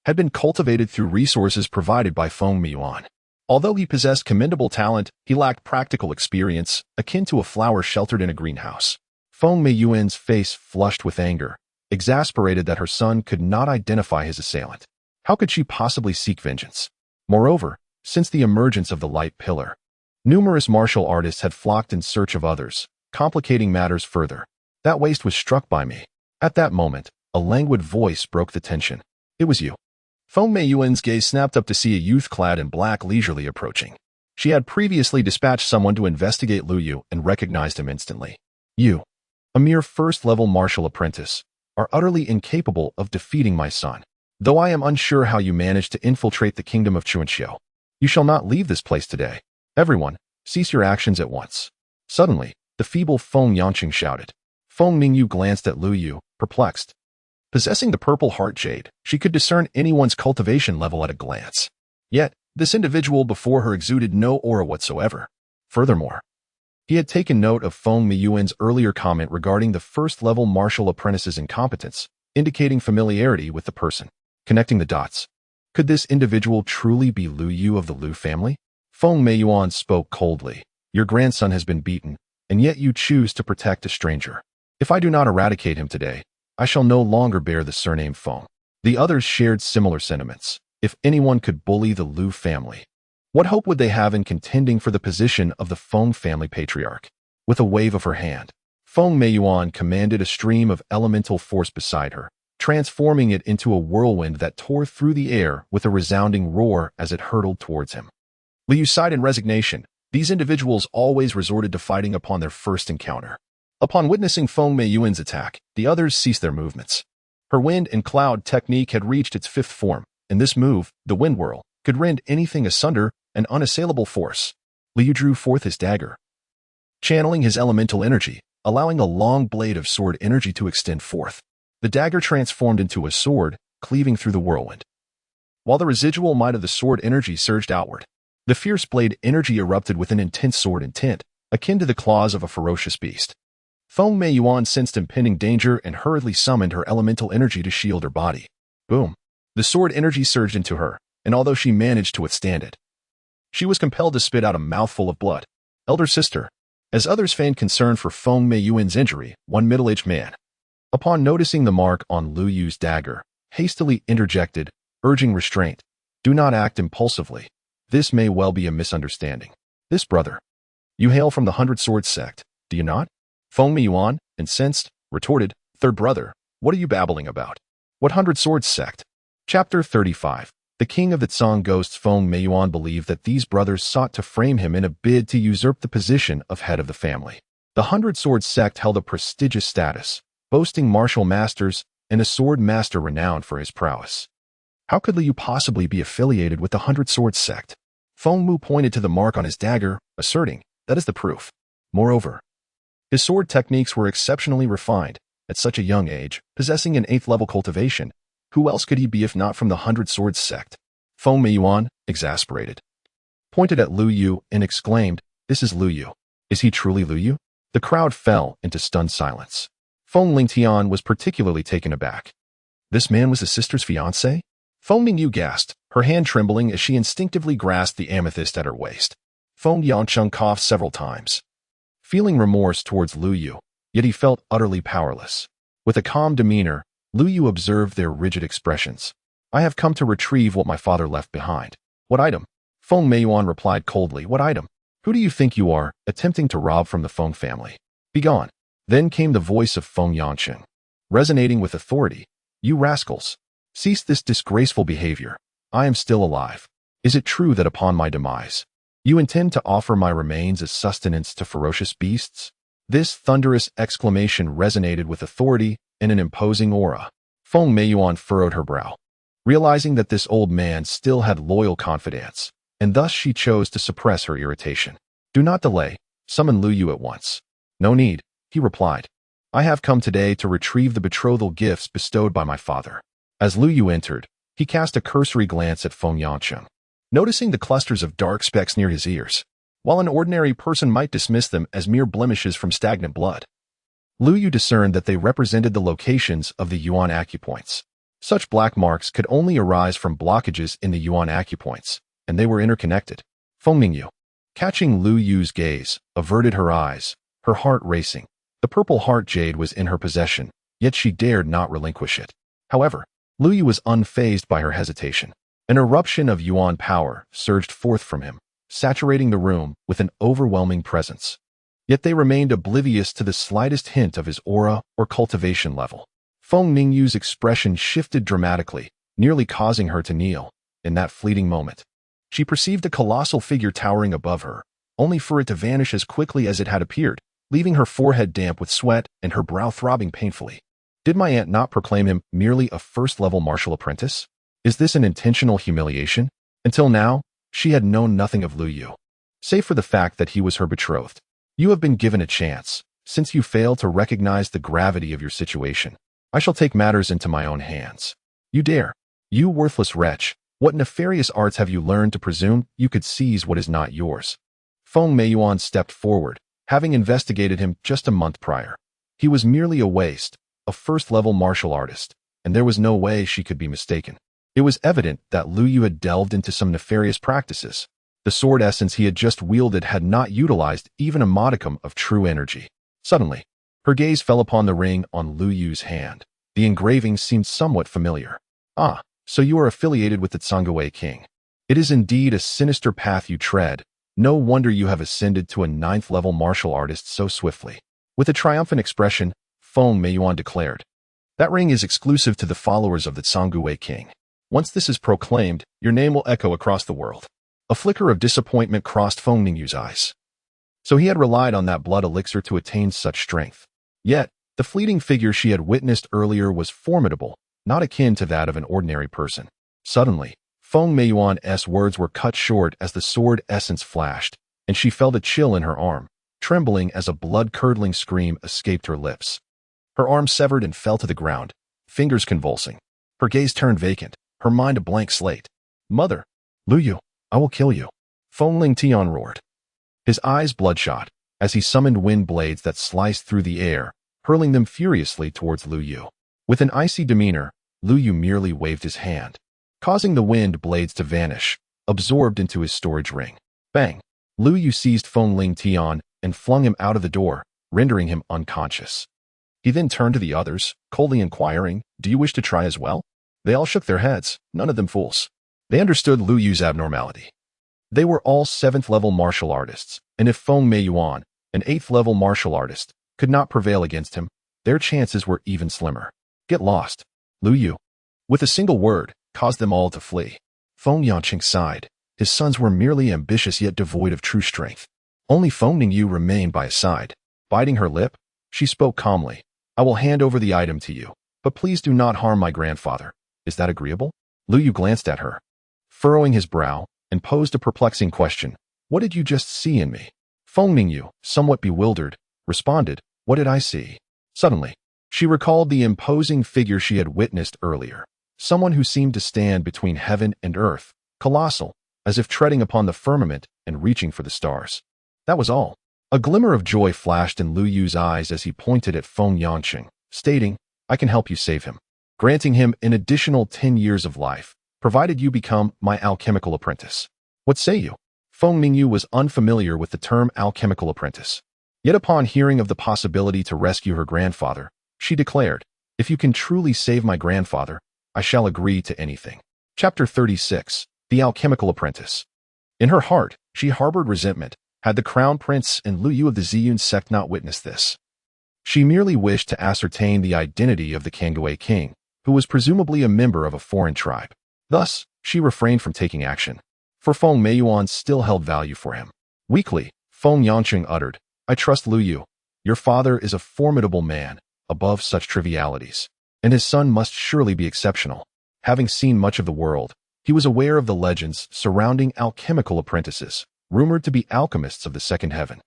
had been cultivated through resources provided by Feng Meiyuan. Although he possessed commendable talent, he lacked practical experience, akin to a flower sheltered in a greenhouse. Feng Meiyuan's face flushed with anger, exasperated that her son could not identify his assailant. How could she possibly seek vengeance? Moreover, since the emergence of the Light Pillar, numerous martial artists had flocked in search of others, complicating matters further. "That waste was struck by me." At that moment, a languid voice broke the tension. "It was you." Feng Meiyuan's gaze snapped up to see a youth clad in black leisurely approaching. She had previously dispatched someone to investigate Lu Yu and recognized him instantly. "You, a mere 1st-level martial apprentice, are utterly incapable of defeating my son. Though I am unsure how you managed to infiltrate the kingdom of Chuanxiu, you shall not leave this place today. Everyone, cease your actions at once." Suddenly, the feeble Feng Yanqing shouted. Feng Mingyu glanced at Lu Yu, perplexed. Possessing the purple heart jade, she could discern anyone's cultivation level at a glance. Yet, this individual before her exuded no aura whatsoever. Furthermore, he had taken note of Feng Meiyuan's earlier comment regarding the 1st-level martial apprentice's incompetence, indicating familiarity with the person. Connecting the dots. Could this individual truly be Lu Yu of the Lu family? Feng Meiyuan spoke coldly. "Your grandson has been beaten, and yet you choose to protect a stranger. If I do not eradicate him today, I shall no longer bear the surname Feng." The others shared similar sentiments. If anyone could bully the Lu family, what hope would they have in contending for the position of the Feng family patriarch? With a wave of her hand, Feng Meiyuan commanded a stream of elemental force beside her, transforming it into a whirlwind that tore through the air with a resounding roar as it hurtled towards him. Lu Yu sighed in resignation. These individuals always resorted to fighting upon their first encounter. Upon witnessing Feng Meiyuan's attack, the others ceased their movements. Her wind and cloud technique had reached its 5th form, and this move, the wind whirl, could rend anything asunder, an unassailable force. Lu Yu drew forth his dagger, channeling his elemental energy, allowing a long blade of sword energy to extend forth. The dagger transformed into a sword, cleaving through the whirlwind. While the residual might of the sword energy surged outward, the fierce blade energy erupted with an intense sword intent, akin to the claws of a ferocious beast. Feng Meiyuan sensed impending danger and hurriedly summoned her elemental energy to shield her body. Boom! The sword energy surged into her, and although she managed to withstand it, she was compelled to spit out a mouthful of blood. "Elder sister." As others feigned concern for Feng Meiyuan's injury, one middle-aged man, upon noticing the mark on Lu Yu's dagger, hastily interjected, urging restraint. "Do not act impulsively. This may well be a misunderstanding. This brother. You hail from the 100 Swords sect, do you not?" Feng Meiyuan, incensed, retorted, "Third brother, what are you babbling about? What 100 Swords sect?" Chapter 35. The king of the Tsang ghosts. Feng Meiyuan believed that these brothers sought to frame him in a bid to usurp the position of head of the family. The 100 Swords sect held a prestigious status, boasting martial masters and a sword master renowned for his prowess. How could Lu Yu possibly be affiliated with the 100 Swords sect? Feng Mu pointed to the mark on his dagger, asserting, "That is the proof." Moreover, his sword techniques were exceptionally refined. At such a young age, possessing an 8th-level cultivation, who else could he be if not from the 100 Swords sect? Feng Meiyuan, exasperated, pointed at Lu Yu and exclaimed, "This is Lu Yu. Is he truly Lu Yu?" The crowd fell into stunned silence. Feng Lingtian was particularly taken aback. This man was his sister's fiancé? Feng Mingyu gasped, her hand trembling as she instinctively grasped the amethyst at her waist. Feng Yancheng coughed several times, feeling remorse towards Lu Yu, yet he felt utterly powerless. With a calm demeanor, Lu Yu observed their rigid expressions. "I have come to retrieve what my father left behind." "What item?" Feng Meiyuan replied coldly. "What item? Who do you think you are, attempting to rob from the Feng family? Begone." Then came the voice of Feng Yancheng, resonating with authority. "You rascals! Cease this disgraceful behavior. I am still alive. Is it true that upon my demise, you intend to offer my remains as sustenance to ferocious beasts? This thunderous exclamation resonated with authority and an imposing aura. Feng Meiyuan furrowed her brow, realizing that this old man still had loyal confidants, and thus she chose to suppress her irritation. Do not delay. Summon Lu Yu at once. No need, he replied. I have come today to retrieve the betrothal gifts bestowed by my father. As Lu Yu entered, he cast a cursory glance at Feng Yancheng, noticing the clusters of dark specks near his ears. While an ordinary person might dismiss them as mere blemishes from stagnant blood, Lu Yu discerned that they represented the locations of the Yuan acupoints. Such black marks could only arise from blockages in the Yuan acupoints, and they were interconnected. Feng Ningyu, catching Lu Yu's gaze, averted her eyes, her heart racing. The purple heart jade was in her possession, yet she dared not relinquish it. However, Lu Yu was unfazed by her hesitation. An eruption of Yuan power surged forth from him, saturating the room with an overwhelming presence. Yet they remained oblivious to the slightest hint of his aura or cultivation level. Feng Ningyu's expression shifted dramatically, nearly causing her to kneel. In that fleeting moment, she perceived a colossal figure towering above her, only for it to vanish as quickly as it had appeared, leaving her forehead damp with sweat and her brow throbbing painfully. Did my aunt not proclaim him merely a first-level martial apprentice? Is this an intentional humiliation? Until now, she had known nothing of Lu Yu, save for the fact that he was her betrothed. You have been given a chance. Since you fail to recognize the gravity of your situation, I shall take matters into my own hands. You dare? You worthless wretch, what nefarious arts have you learned to presume you could seize what is not yours? Feng Meiyuan stepped forward, having investigated him just a month prior. He was merely a waste, a first-level martial artist, and there was no way she could be mistaken. It was evident that Lu Yu had delved into some nefarious practices. The sword essence he had just wielded had not utilized even a modicum of true energy. Suddenly, her gaze fell upon the ring on Lu Yu's hand. The engraving seemed somewhat familiar. Ah, so you are affiliated with the Tsangui King. It is indeed a sinister path you tread. No wonder you have ascended to a 9th-level martial artist so swiftly. With a triumphant expression, Feng Meiyuan declared, that ring is exclusive to the followers of the Tsangui King. Once this is proclaimed, your name will echo across the world. A flicker of disappointment crossed Feng Ningyu's eyes. So he had relied on that blood elixir to attain such strength. Yet, the fleeting figure she had witnessed earlier was formidable, not akin to that of an ordinary person. Suddenly, Feng Meiyuan's words were cut short as the sword essence flashed, and she felt a chill in her arm, trembling as a blood-curdling scream escaped her lips. Her arm severed and fell to the ground, fingers convulsing. Her gaze turned vacant, her mind a blank slate. Mother! Lu Yu, I will kill you! Feng Lingtian roared, his eyes bloodshot, as he summoned wind blades that sliced through the air, hurling them furiously towards Lu Yu. With an icy demeanor, Lu Yu merely waved his hand, causing the wind blades to vanish, absorbed into his storage ring. Bang! Lu Yu seized Feng Lingtian and flung him out of the door, rendering him unconscious. He then turned to the others, coldly inquiring, do you wish to try as well? They all shook their heads, none of them fools. They understood Lu Yu's abnormality. They were all 7th-level martial artists, and if Feng Meiyuan, an 8th-level martial artist, could not prevail against him, their chances were even slimmer. Get lost. Lu Yu, with a single word, caused them all to flee. Feng Yanqing sighed. His sons were merely ambitious yet devoid of true strength. Only Feng Ningyu remained by his side. Biting her lip, she spoke calmly. I will hand over the item to you, but please do not harm my grandfather. Is that agreeable? Lu Yu glanced at her, furrowing his brow, and posed a perplexing question. What did you just see in me? Feng Ningyu, somewhat bewildered, responded, what did I see? Suddenly, she recalled the imposing figure she had witnessed earlier. Someone who seemed to stand between heaven and earth, colossal, as if treading upon the firmament and reaching for the stars. That was all. A glimmer of joy flashed in Lu Yu's eyes as he pointed at Feng Yanqing, stating, I can help you save him, granting him an additional 10 years of life, provided you become my alchemical apprentice. What say you? Feng Ningyu was unfamiliar with the term alchemical apprentice. Yet upon hearing of the possibility to rescue her grandfather, she declared, if you can truly save my grandfather, I shall agree to anything. Chapter 36. The Alchemical Apprentice. In her heart, she harbored resentment. Had the Crown Prince and Lu Yu of the Ziyun sect not witnessed this? She merely wished to ascertain the identity of the Kangui King, who was presumably a member of a foreign tribe. Thus, she refrained from taking action. for Feng Meiyuan still held value for him. Weakly, Feng Yangqing uttered, I trust Lu Yu. Your father is a formidable man, above such trivialities, and his son must surely be exceptional. Having seen much of the world, he was aware of the legends surrounding alchemical apprentices, rumored to be alchemists of the second heaven.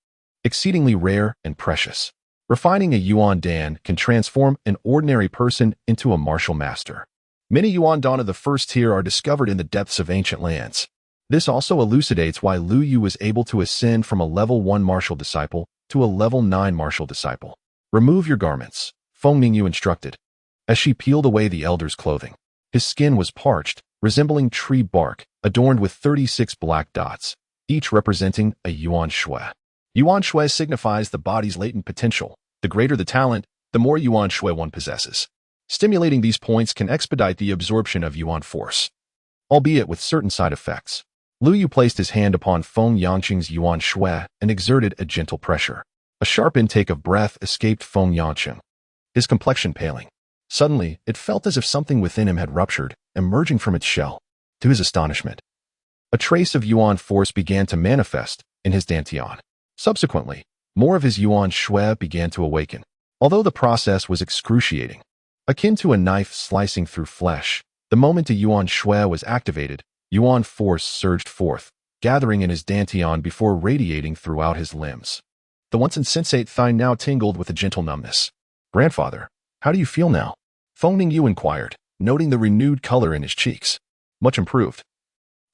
Exceedingly rare and precious. Refining a Yuan Dan can transform an ordinary person into a martial master. Many Yuan Dan of the first tier are discovered in the depths of ancient lands. This also elucidates why Lu Yu was able to ascend from a level 1 martial disciple to a level 9 martial disciple. Remove your garments, Feng Mingyu instructed. As she peeled away the elder's clothing, his skin was parched, resembling tree bark, adorned with 36 black dots, each representing a Yuan Shui. Yuan Shui signifies the body's latent potential. The greater the talent, the more Yuan Shui one possesses. Stimulating these points can expedite the absorption of Yuan force, albeit with certain side effects. Lu Yu placed his hand upon Feng Yangqing's Yuan Shui and exerted a gentle pressure. A sharp intake of breath escaped Feng Yangqing, his complexion paling. Suddenly, it felt as if something within him had ruptured, emerging from its shell. To his astonishment, a trace of Yuan force began to manifest in his dantian. Subsequently, more of his Yuan Shui began to awaken. Although the process was excruciating, akin to a knife slicing through flesh, the moment a Yuan Shui was activated, Yuan force surged forth, gathering in his dantian before radiating throughout his limbs. The once insensate thigh now tingled with a gentle numbness. Grandfather, how do you feel now? Feng Ningyu inquired, noting the renewed color in his cheeks. Much improved.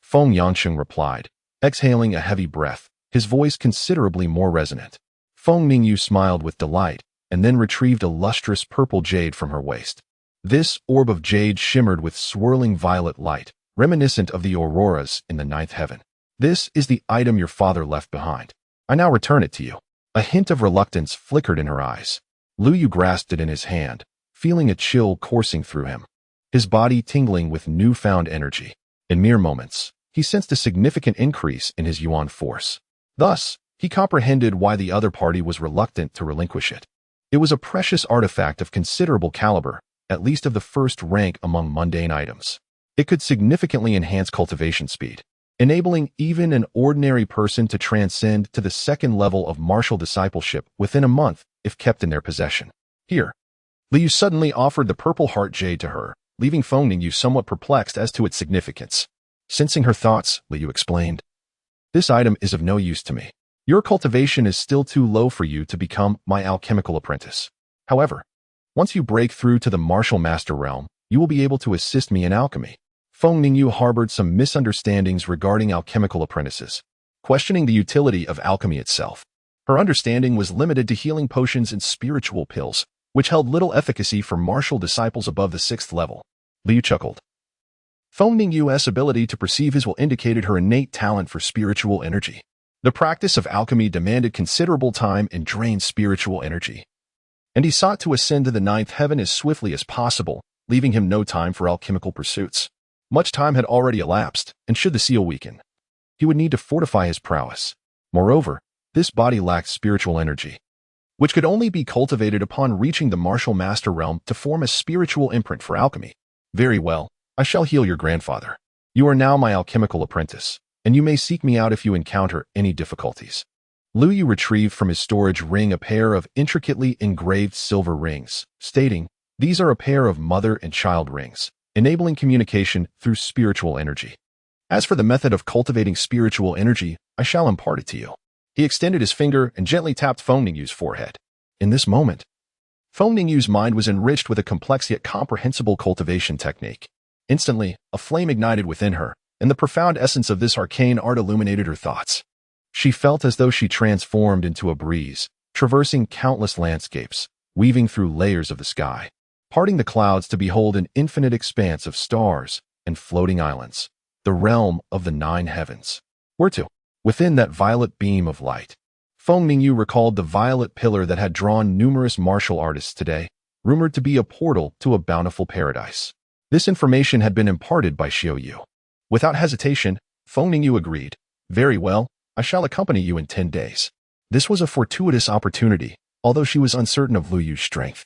Feng Yangqing replied, exhaling a heavy breath, his voice considerably more resonant. Feng Ningyu smiled with delight, and then retrieved a lustrous purple jade from her waist. This orb of jade shimmered with swirling violet light, reminiscent of the auroras in the ninth heaven. This is the item your father left behind. I now return it to you. A hint of reluctance flickered in her eyes. Lu Yu grasped it in his hand, feeling a chill coursing through him, his body tingling with newfound energy. In mere moments, he sensed a significant increase in his Yuan force. Thus, he comprehended why the other party was reluctant to relinquish it. It was a precious artifact of considerable caliber, at least of the first rank among mundane items. It could significantly enhance cultivation speed, enabling even an ordinary person to transcend to the second level of martial discipleship within a month if kept in their possession. Here, Liu suddenly offered the purple heart jade to her, leaving Feng Ningyu somewhat perplexed as to its significance. Sensing her thoughts, Liu explained, this item is of no use to me. Your cultivation is still too low for you to become my alchemical apprentice. However, once you break through to the martial master realm, you will be able to assist me in alchemy. Feng Ningyu harbored some misunderstandings regarding alchemical apprentices, questioning the utility of alchemy itself. Her understanding was limited to healing potions and spiritual pills, which held little efficacy for martial disciples above the 6th level. Liu chuckled. Feng Ningyu's ability to perceive his will indicated her innate talent for spiritual energy. The practice of alchemy demanded considerable time and drained spiritual energy, and he sought to ascend to the 9th heaven as swiftly as possible, leaving him no time for alchemical pursuits. Much time had already elapsed, and should the seal weaken, he would need to fortify his prowess. Moreover, this body lacked spiritual energy, which could only be cultivated upon reaching the martial master realm to form a spiritual imprint for alchemy. Very well, I shall heal your grandfather. You are now my alchemical apprentice, and you may seek me out if you encounter any difficulties. Lu Yu retrieved from his storage ring a pair of intricately engraved silver rings, stating, these are a pair of mother and child rings, enabling communication through spiritual energy. As for the method of cultivating spiritual energy, I shall impart it to you. He extended his finger and gently tapped Feng Ningyu's forehead. In this moment, Feng Ningyu's mind was enriched with a complex yet comprehensible cultivation technique. Instantly, a flame ignited within her, and the profound essence of this arcane art illuminated her thoughts. She felt as though she transformed into a breeze, traversing countless landscapes, weaving through layers of the sky, parting the clouds to behold an infinite expanse of stars and floating islands, the realm of the 9 heavens. Within that violet beam of light, Feng Ningyu recalled the violet pillar that had drawn numerous martial artists today, rumored to be a portal to a bountiful paradise. This information had been imparted by Xiao Yu. Without hesitation, Feng Ningyu agreed. Very well, I shall accompany you in 10 days. This was a fortuitous opportunity, although she was uncertain of Lu Yu's strength.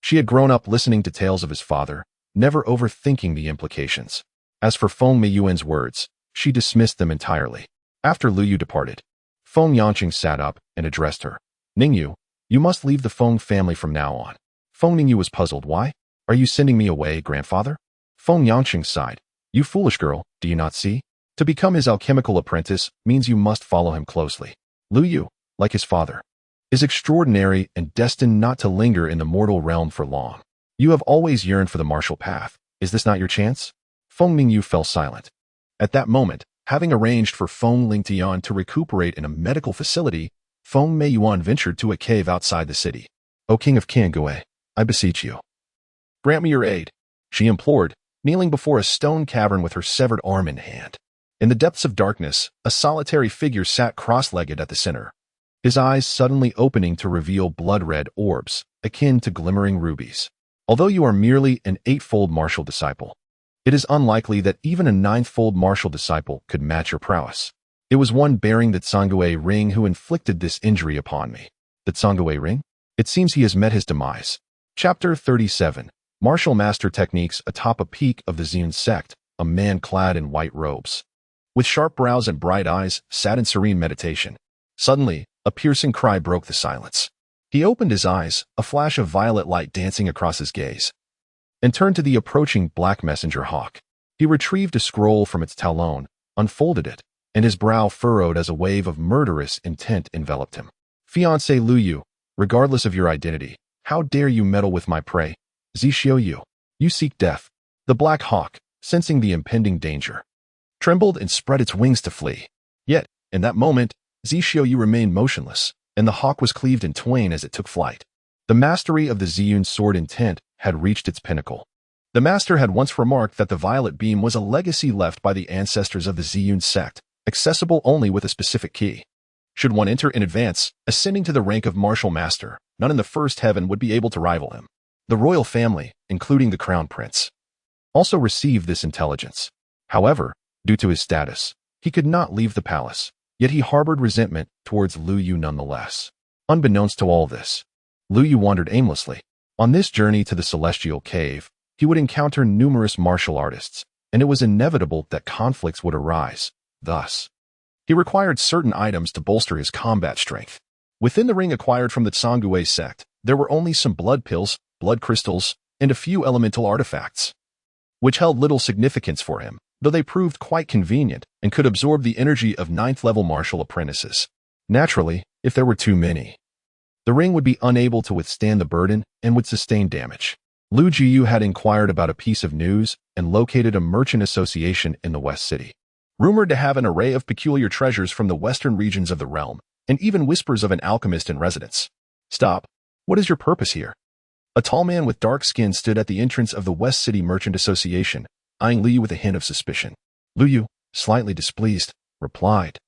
She had grown up listening to tales of his father, never overthinking the implications. As for Feng Meiyuan's words, she dismissed them entirely. After Lu Yu departed, Feng Yangqing sat up and addressed her. Ningyu, you must leave the Feng family from now on. Feng Ningyu was puzzled. Why? Are you sending me away, grandfather? Feng Yangqing sighed. You foolish girl, do you not see? To become his alchemical apprentice means you must follow him closely. Lu Yu, like his father, is extraordinary and destined not to linger in the mortal realm for long. You have always yearned for the martial path. Is this not your chance? Feng Ningyu fell silent. At that moment, having arranged for Feng Lingtian to recuperate in a medical facility, Feng Meiyuan ventured to a cave outside the city. O King of Qiangui, I beseech you, grant me your aid, she implored, kneeling before a stone cavern with her severed arm in hand. In the depths of darkness, a solitary figure sat cross-legged at the center, his eyes suddenly opening to reveal blood-red orbs, akin to glimmering rubies. Although you are merely an eightfold martial disciple, it is unlikely that even a ninthfold martial disciple could match your prowess. It was one bearing the Tsangui ring who inflicted this injury upon me. The Tsangui ring? It seems he has met his demise. Chapter 37. Martial Master Techniques. Atop a peak of the Ziyun sect, a man clad in white robes, with sharp brows and bright eyes, sat in serene meditation. Suddenly, a piercing cry broke the silence. He opened his eyes, a flash of violet light dancing across his gaze, and turned to the approaching black messenger hawk. He retrieved a scroll from its talon, unfolded it, and his brow furrowed as a wave of murderous intent enveloped him. Fiancé Lu Yu, regardless of your identity, how dare you meddle with my prey? Zixio Yu, you seek death. The black hawk, sensing the impending danger, trembled and spread its wings to flee. Yet, in that moment, Zixio Yu remained motionless, and the hawk was cleaved in twain as it took flight. The mastery of the Ziyun sword intent had reached its pinnacle. The master had once remarked that the violet beam was a legacy left by the ancestors of the Ziyun sect, accessible only with a specific key. Should one enter in advance, ascending to the rank of martial master, none in the first heaven would be able to rival him. The royal family, including the crown prince, also received this intelligence. However, due to his status, he could not leave the palace, yet he harbored resentment towards Lu Yu nonetheless. Unbeknownst to all this, Lu Yu wandered aimlessly. On this journey to the celestial cave, he would encounter numerous martial artists, and it was inevitable that conflicts would arise. Thus, he required certain items to bolster his combat strength. Within the ring acquired from the Tsangui sect, there were only some blood pills, blood crystals, and a few elemental artifacts, which held little significance for him, though they proved quite convenient and could absorb the energy of ninth-level martial apprentices. Naturally, if there were too many, the ring would be unable to withstand the burden and would sustain damage. Lu Jiyu had inquired about a piece of news and located a merchant association in the West City, rumored to have an array of peculiar treasures from the western regions of the realm, and even whispers of an alchemist in residence. Stop. What is your purpose here? A tall man with dark skin stood at the entrance of the West City Merchant Association, eyeing Lu Yu with a hint of suspicion. Lu Yu, slightly displeased, replied,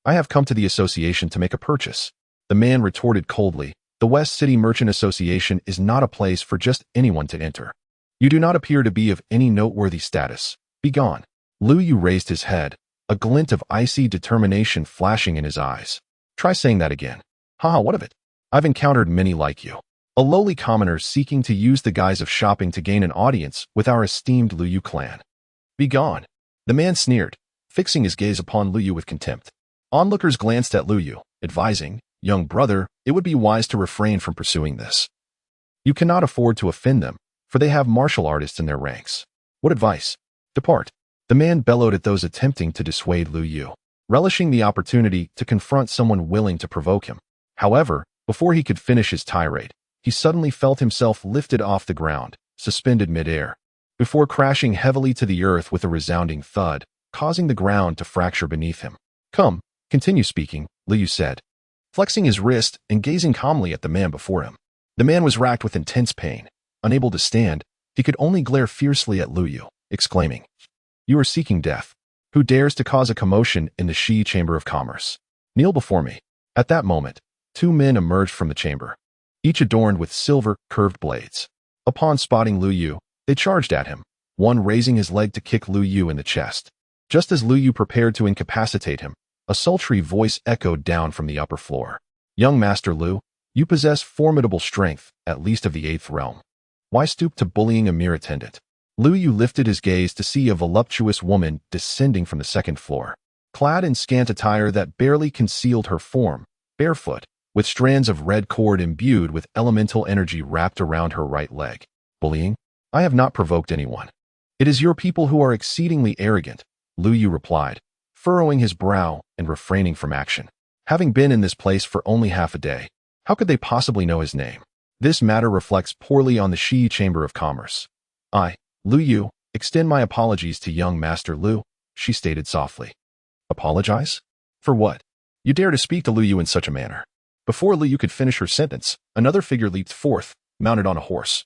I have come to the association to make a purchase. The man retorted coldly, the West City Merchant Association is not a place for just anyone to enter. You do not appear to be of any noteworthy status. Be gone. Lu Yu raised his head, a glint of icy determination flashing in his eyes. Try saying that again. Haha, what of it? I've encountered many like you. A lowly commoner seeking to use the guise of shopping to gain an audience with our esteemed Lu Yu clan. Be gone. The man sneered, fixing his gaze upon Lu Yu with contempt. Onlookers glanced at Lu Yu, advising, young brother, it would be wise to refrain from pursuing this. You cannot afford to offend them, for they have martial artists in their ranks. What advice? Depart. The man bellowed at those attempting to dissuade Lu Yu, relishing the opportunity to confront someone willing to provoke him. However, before he could finish his tirade, he suddenly felt himself lifted off the ground, suspended midair, before crashing heavily to the earth with a resounding thud, causing the ground to fracture beneath him. Come, continue speaking, Lu Yu said, flexing his wrist and gazing calmly at the man before him. The man was racked with intense pain. Unable to stand, he could only glare fiercely at Lu Yu, exclaiming, You are seeking death. Who dares to cause a commotion in the Shi Chamber of Commerce? Kneel before me. At that moment, two men emerged from the chamber, each adorned with silver, curved blades. Upon spotting Lu Yu, they charged at him, one raising his leg to kick Lu Yu in the chest. Just as Lu Yu prepared to incapacitate him, a sultry voice echoed down from the upper floor. Young Master Lu, you possess formidable strength, at least of the 8th realm. Why stoop to bullying a mere attendant? Lu Yu lifted his gaze to see a voluptuous woman descending from the second floor, clad in scant attire that barely concealed her form, barefoot, with strands of red cord imbued with elemental energy wrapped around her right leg. Bullying? I have not provoked anyone. It is your people who are exceedingly arrogant, Lu Yu replied, furrowing his brow and refraining from action. Having been in this place for only half a day, how could they possibly know his name? This matter reflects poorly on the Shi Chamber of Commerce. I, Lu Yu, extend my apologies to young Master Lu, she stated softly. Apologize? For what? You dare to speak to Lu Yu in such a manner? Before Lu Yu could finish her sentence, another figure leaped forth, mounted on a horse,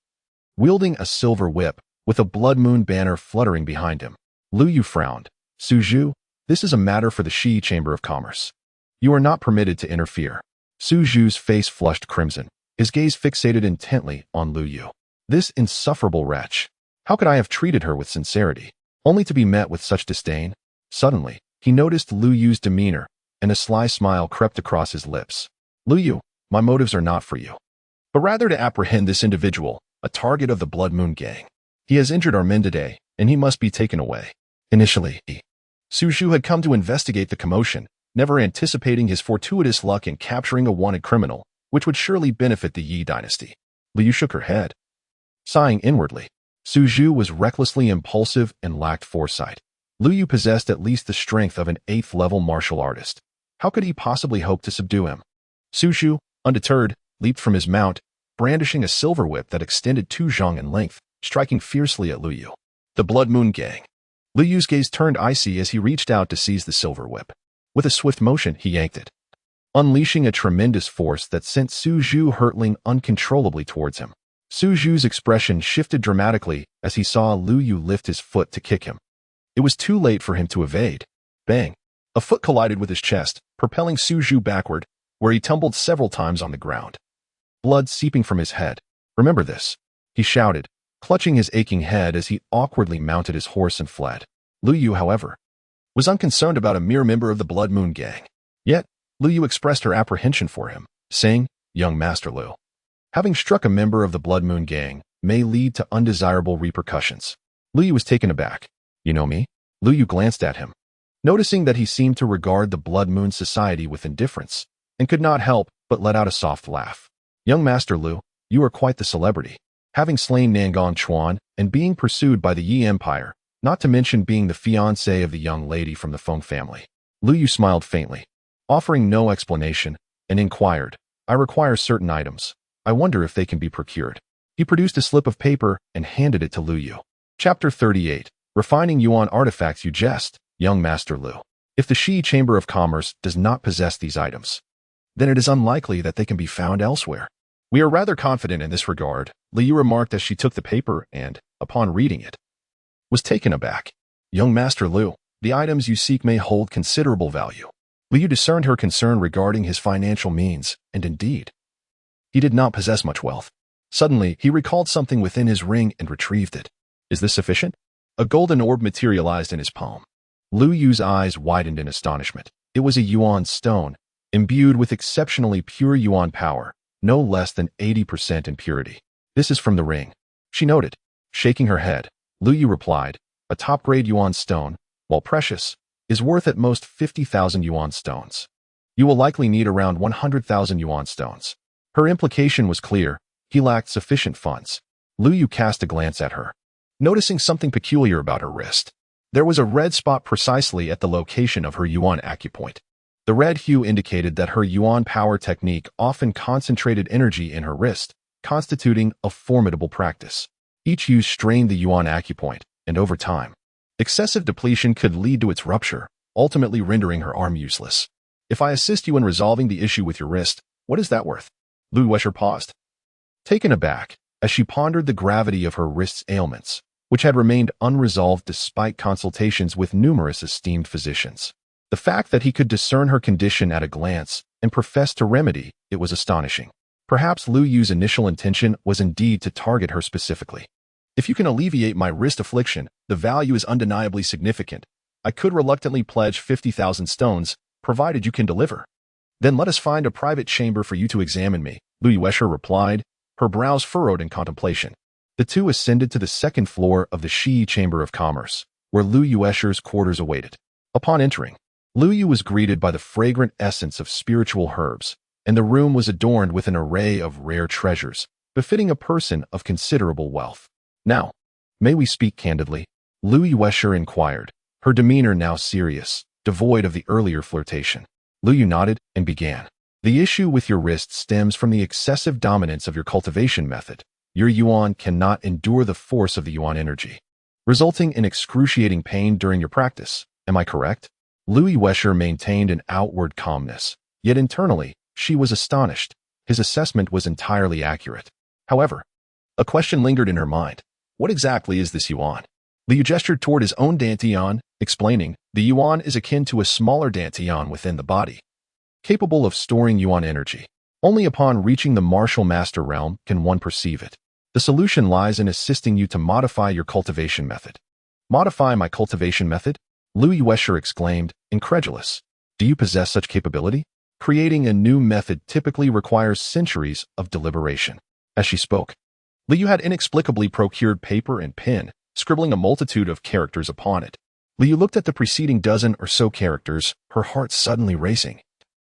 wielding a silver whip, with a blood moon banner fluttering behind him. Lu Yu frowned. Suju, this is a matter for the Shi Chamber of Commerce. You are not permitted to interfere. Suju's face flushed crimson, his gaze fixated intently on Lu Yu. This insufferable wretch. How could I have treated her with sincerity, only to be met with such disdain? Suddenly, he noticed Lu Yu's demeanor, and a sly smile crept across his lips. Lu Yu, my motives are not for you, but rather to apprehend this individual, a target of the Blood Moon Gang. He has injured our men today, and he must be taken away. Initially, Suju had come to investigate the commotion, never anticipating his fortuitous luck in capturing a wanted criminal, which would surely benefit the Yi dynasty. Lu Yu shook her head, sighing inwardly. Suju was recklessly impulsive and lacked foresight. Lu Yu possessed at least the strength of an 8th-level martial artist. How could he possibly hope to subdue him? Suju, undeterred, leaped from his mount, brandishing a silver whip that extended 2 zhang in length, striking fiercely at Lu Yu. The Blood Moon Gang. Lu Yu's gaze turned icy as he reached out to seize the silver whip. With a swift motion, he yanked it, unleashing a tremendous force that sent Suju hurtling uncontrollably towards him. Suju's expression shifted dramatically as he saw Lu Yu lift his foot to kick him. It was too late for him to evade. Bang! A foot collided with his chest, propelling Suju backward, where he tumbled several times on the ground, blood seeping from his head. Remember this, he shouted, clutching his aching head as he awkwardly mounted his horse and fled. Lu Yu, however, was unconcerned about a mere member of the Blood Moon Gang. Yet, Lu Yu expressed her apprehension for him, saying, Young Master Lu, having struck a member of the Blood Moon Gang may lead to undesirable repercussions. Lu Yu was taken aback. You know me? Lu Yu glanced at him, noticing that he seemed to regard the Blood Moon Society with indifference, and could not help but let out a soft laugh. Young Master Lu, you are quite the celebrity, having slain Nangon Chuan and being pursued by the Yi Empire, not to mention being the fiancé of the young lady from the Feng family. Lu Yu smiled faintly, offering no explanation, and inquired, I require certain items. I wonder if they can be procured. He produced a slip of paper and handed it to Lu Yu. Chapter 38. Refining Yuan Artifacts. You jest, young Master Lu. If the Shi Chamber of Commerce does not possess these items, then it is unlikely that they can be found elsewhere. We are rather confident in this regard, Lu Yu remarked as she took the paper and, upon reading it, was taken aback. Young Master Lu, the items you seek may hold considerable value. Lu Yu discerned her concern regarding his financial means, and indeed, he did not possess much wealth. Suddenly, he recalled something within his ring and retrieved it. Is this sufficient? A golden orb materialized in his palm. Lu Yu's eyes widened in astonishment. It was a Yuan stone, imbued with exceptionally pure Yuan power, no less than 80% in purity. This is from the ring, she noted. Shaking her head, Lu Yu replied, a top-grade Yuan stone, while precious, is worth at most 50,000 Yuan stones. You will likely need around 100,000 Yuan stones. Her implication was clear. He lacked sufficient funds. Lu Yu cast a glance at her, noticing something peculiar about her wrist. There was a red spot precisely at the location of her Yuan acupoint. The red hue indicated that her Yuan power technique often concentrated energy in her wrist, constituting a formidable practice. Each use strained the Yuan acupoint, and over time, excessive depletion could lead to its rupture, ultimately rendering her arm useless. If I assist you in resolving the issue with your wrist, what is that worth? Lu Wesher paused, taken aback, as she pondered the gravity of her wrist's ailments, which had remained unresolved despite consultations with numerous esteemed physicians. The fact that he could discern her condition at a glance and profess to remedy it was astonishing. Perhaps Lu Yu's initial intention was indeed to target her specifically. If you can alleviate my wrist affliction, the value is undeniably significant. I could reluctantly pledge 50,000 stones, provided you can deliver. Then let us find a private chamber for you to examine me, Lu Yuesher replied, her brows furrowed in contemplation. The two ascended to the second floor of the Shi Chamber of Commerce, where Lu Yuesher's quarters awaited. Upon entering, Lu Yu was greeted by the fragrant essence of spiritual herbs, and the room was adorned with an array of rare treasures, befitting a person of considerable wealth. Now, may we speak candidly? Lu Yuesher inquired, her demeanor now serious, devoid of the earlier flirtation. Lu Yu nodded and began. The issue with your wrist stems from the excessive dominance of your cultivation method. Your yuan cannot endure the force of the yuan energy, resulting in excruciating pain during your practice. Am I correct? Lu Yuesher maintained an outward calmness, yet internally, she was astonished. His assessment was entirely accurate. However, a question lingered in her mind. What exactly is this yuan? Liu gestured toward his own dantian, explaining, the yuan is akin to a smaller dantian within the body, capable of storing yuan energy. Only upon reaching the martial master realm can one perceive it. The solution lies in assisting you to modify your cultivation method. Modify my cultivation method? Lu Yuesher exclaimed, incredulous. Do you possess such capability? Creating a new method typically requires centuries of deliberation. As she spoke, Liu had inexplicably procured paper and pen, scribbling a multitude of characters upon it. Liu looked at the preceding dozen or so characters, her heart suddenly racing.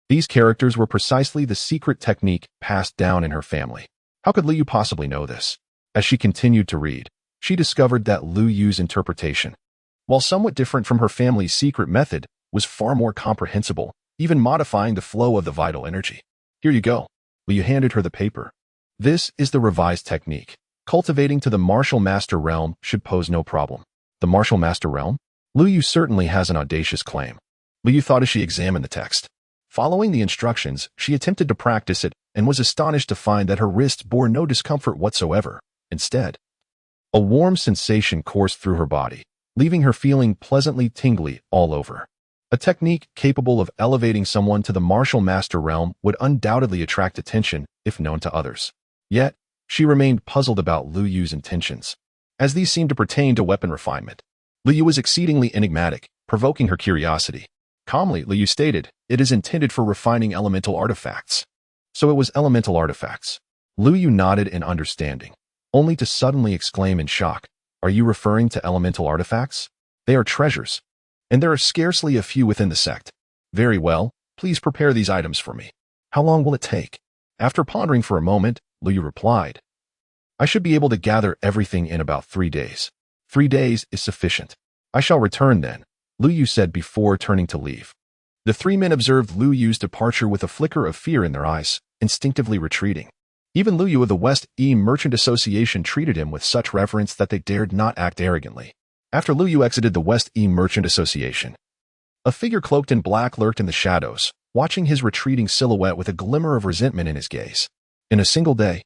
These characters were precisely the secret technique passed down in her family. How could Liu possibly know this? As she continued to read, she discovered that Lu Yu's interpretation, while somewhat different from her family's secret method, was far more comprehensible, even modifying the flow of the vital energy. Here you go. Liu handed her the paper. This is the revised technique. Cultivating to the martial master realm should pose no problem. The martial master realm? Lu Yu certainly has an audacious claim. Liu thought as she examined the text. Following the instructions, she attempted to practice it and was astonished to find that her wrist bore no discomfort whatsoever. Instead, a warm sensation coursed through her body, leaving her feeling pleasantly tingly all over. A technique capable of elevating someone to the martial master realm would undoubtedly attract attention if known to others. Yet, she remained puzzled about Lu Yu's intentions, as these seemed to pertain to weapon refinement. Lu Yu was exceedingly enigmatic, provoking her curiosity. Calmly, Lu Yu stated, it is intended for refining elemental artifacts. So it was elemental artifacts. Lu Yu nodded in understanding, only to suddenly exclaim in shock, are you referring to elemental artifacts? They are treasures, and there are scarcely a few within the sect. Very well, please prepare these items for me. How long will it take? After pondering for a moment, Lu Yu replied, I should be able to gather everything in about 3 days. 3 days is sufficient. I shall return then, Lu Yu said before turning to leave. The three men observed Lu Yu's departure with a flicker of fear in their eyes, instinctively retreating. Even Lu Yu of the West Merchant Association treated him with such reverence that they dared not act arrogantly. After Lu Yu exited the West Merchant Association, a figure cloaked in black lurked in the shadows, watching his retreating silhouette with a glimmer of resentment in his gaze. In a single day,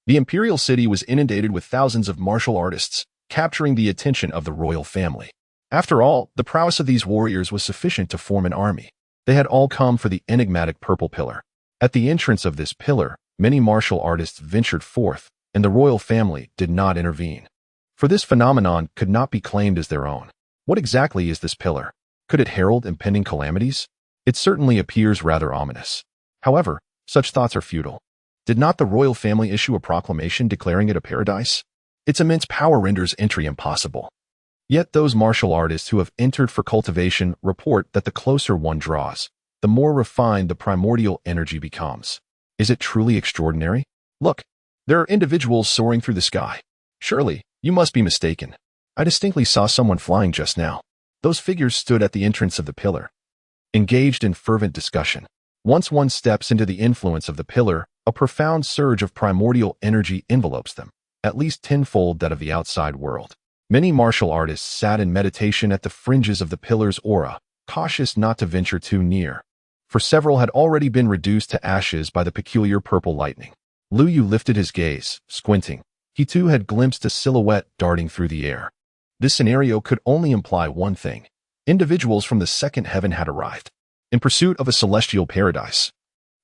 the imperial city was inundated with thousands of martial artists, capturing the attention of the royal family. After all, the prowess of these warriors was sufficient to form an army. They had all come for the enigmatic purple pillar. At the entrance of this pillar, many martial artists ventured forth, and the royal family did not intervene. For this phenomenon could not be claimed as their own. What exactly is this pillar? Could it herald impending calamities? It certainly appears rather ominous. However, such thoughts are futile. Did not the royal family issue a proclamation declaring it a paradise? Its immense power renders entry impossible. Yet those martial artists who have entered for cultivation report that the closer one draws, the more refined the primordial energy becomes. Is it truly extraordinary? Look, there are individuals soaring through the sky. Surely, you must be mistaken. I distinctly saw someone flying just now. Those figures stood at the entrance of the pillar, engaged in fervent discussion. Once one steps into the influence of the pillar, a profound surge of primordial energy envelopes them, at least tenfold that of the outside world. Many martial artists sat in meditation at the fringes of the pillar's aura, cautious not to venture too near, for several had already been reduced to ashes by the peculiar purple lightning. Lu Yu lifted his gaze, squinting. He too had glimpsed a silhouette darting through the air. This scenario could only imply one thing. Individuals from the second heaven had arrived, in pursuit of a celestial paradise.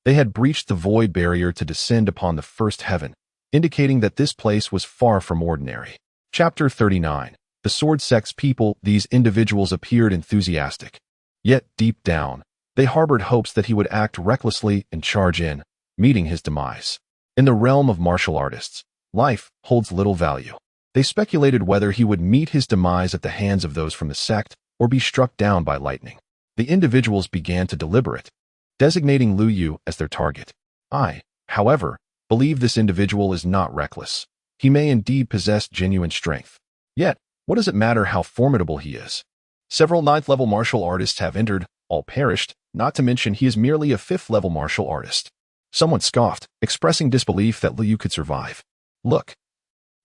They had breached the void barrier to descend upon the first heaven, indicating that this place was far from ordinary. Chapter 39. The Sword Sect's people. These individuals appeared enthusiastic. Yet, deep down, they harbored hopes that he would act recklessly and charge in, meeting his demise. In the realm of martial artists, life holds little value. They speculated whether he would meet his demise at the hands of those from the sect or be struck down by lightning. The individuals began to deliberate, designating Lu Yu as their target. I, however, believe this individual is not reckless. He may indeed possess genuine strength. Yet, what does it matter how formidable he is? Several 9th-level martial artists have entered, all perished, not to mention he is merely a 5th-level martial artist. Someone scoffed, expressing disbelief that Lu Yu could survive. Look.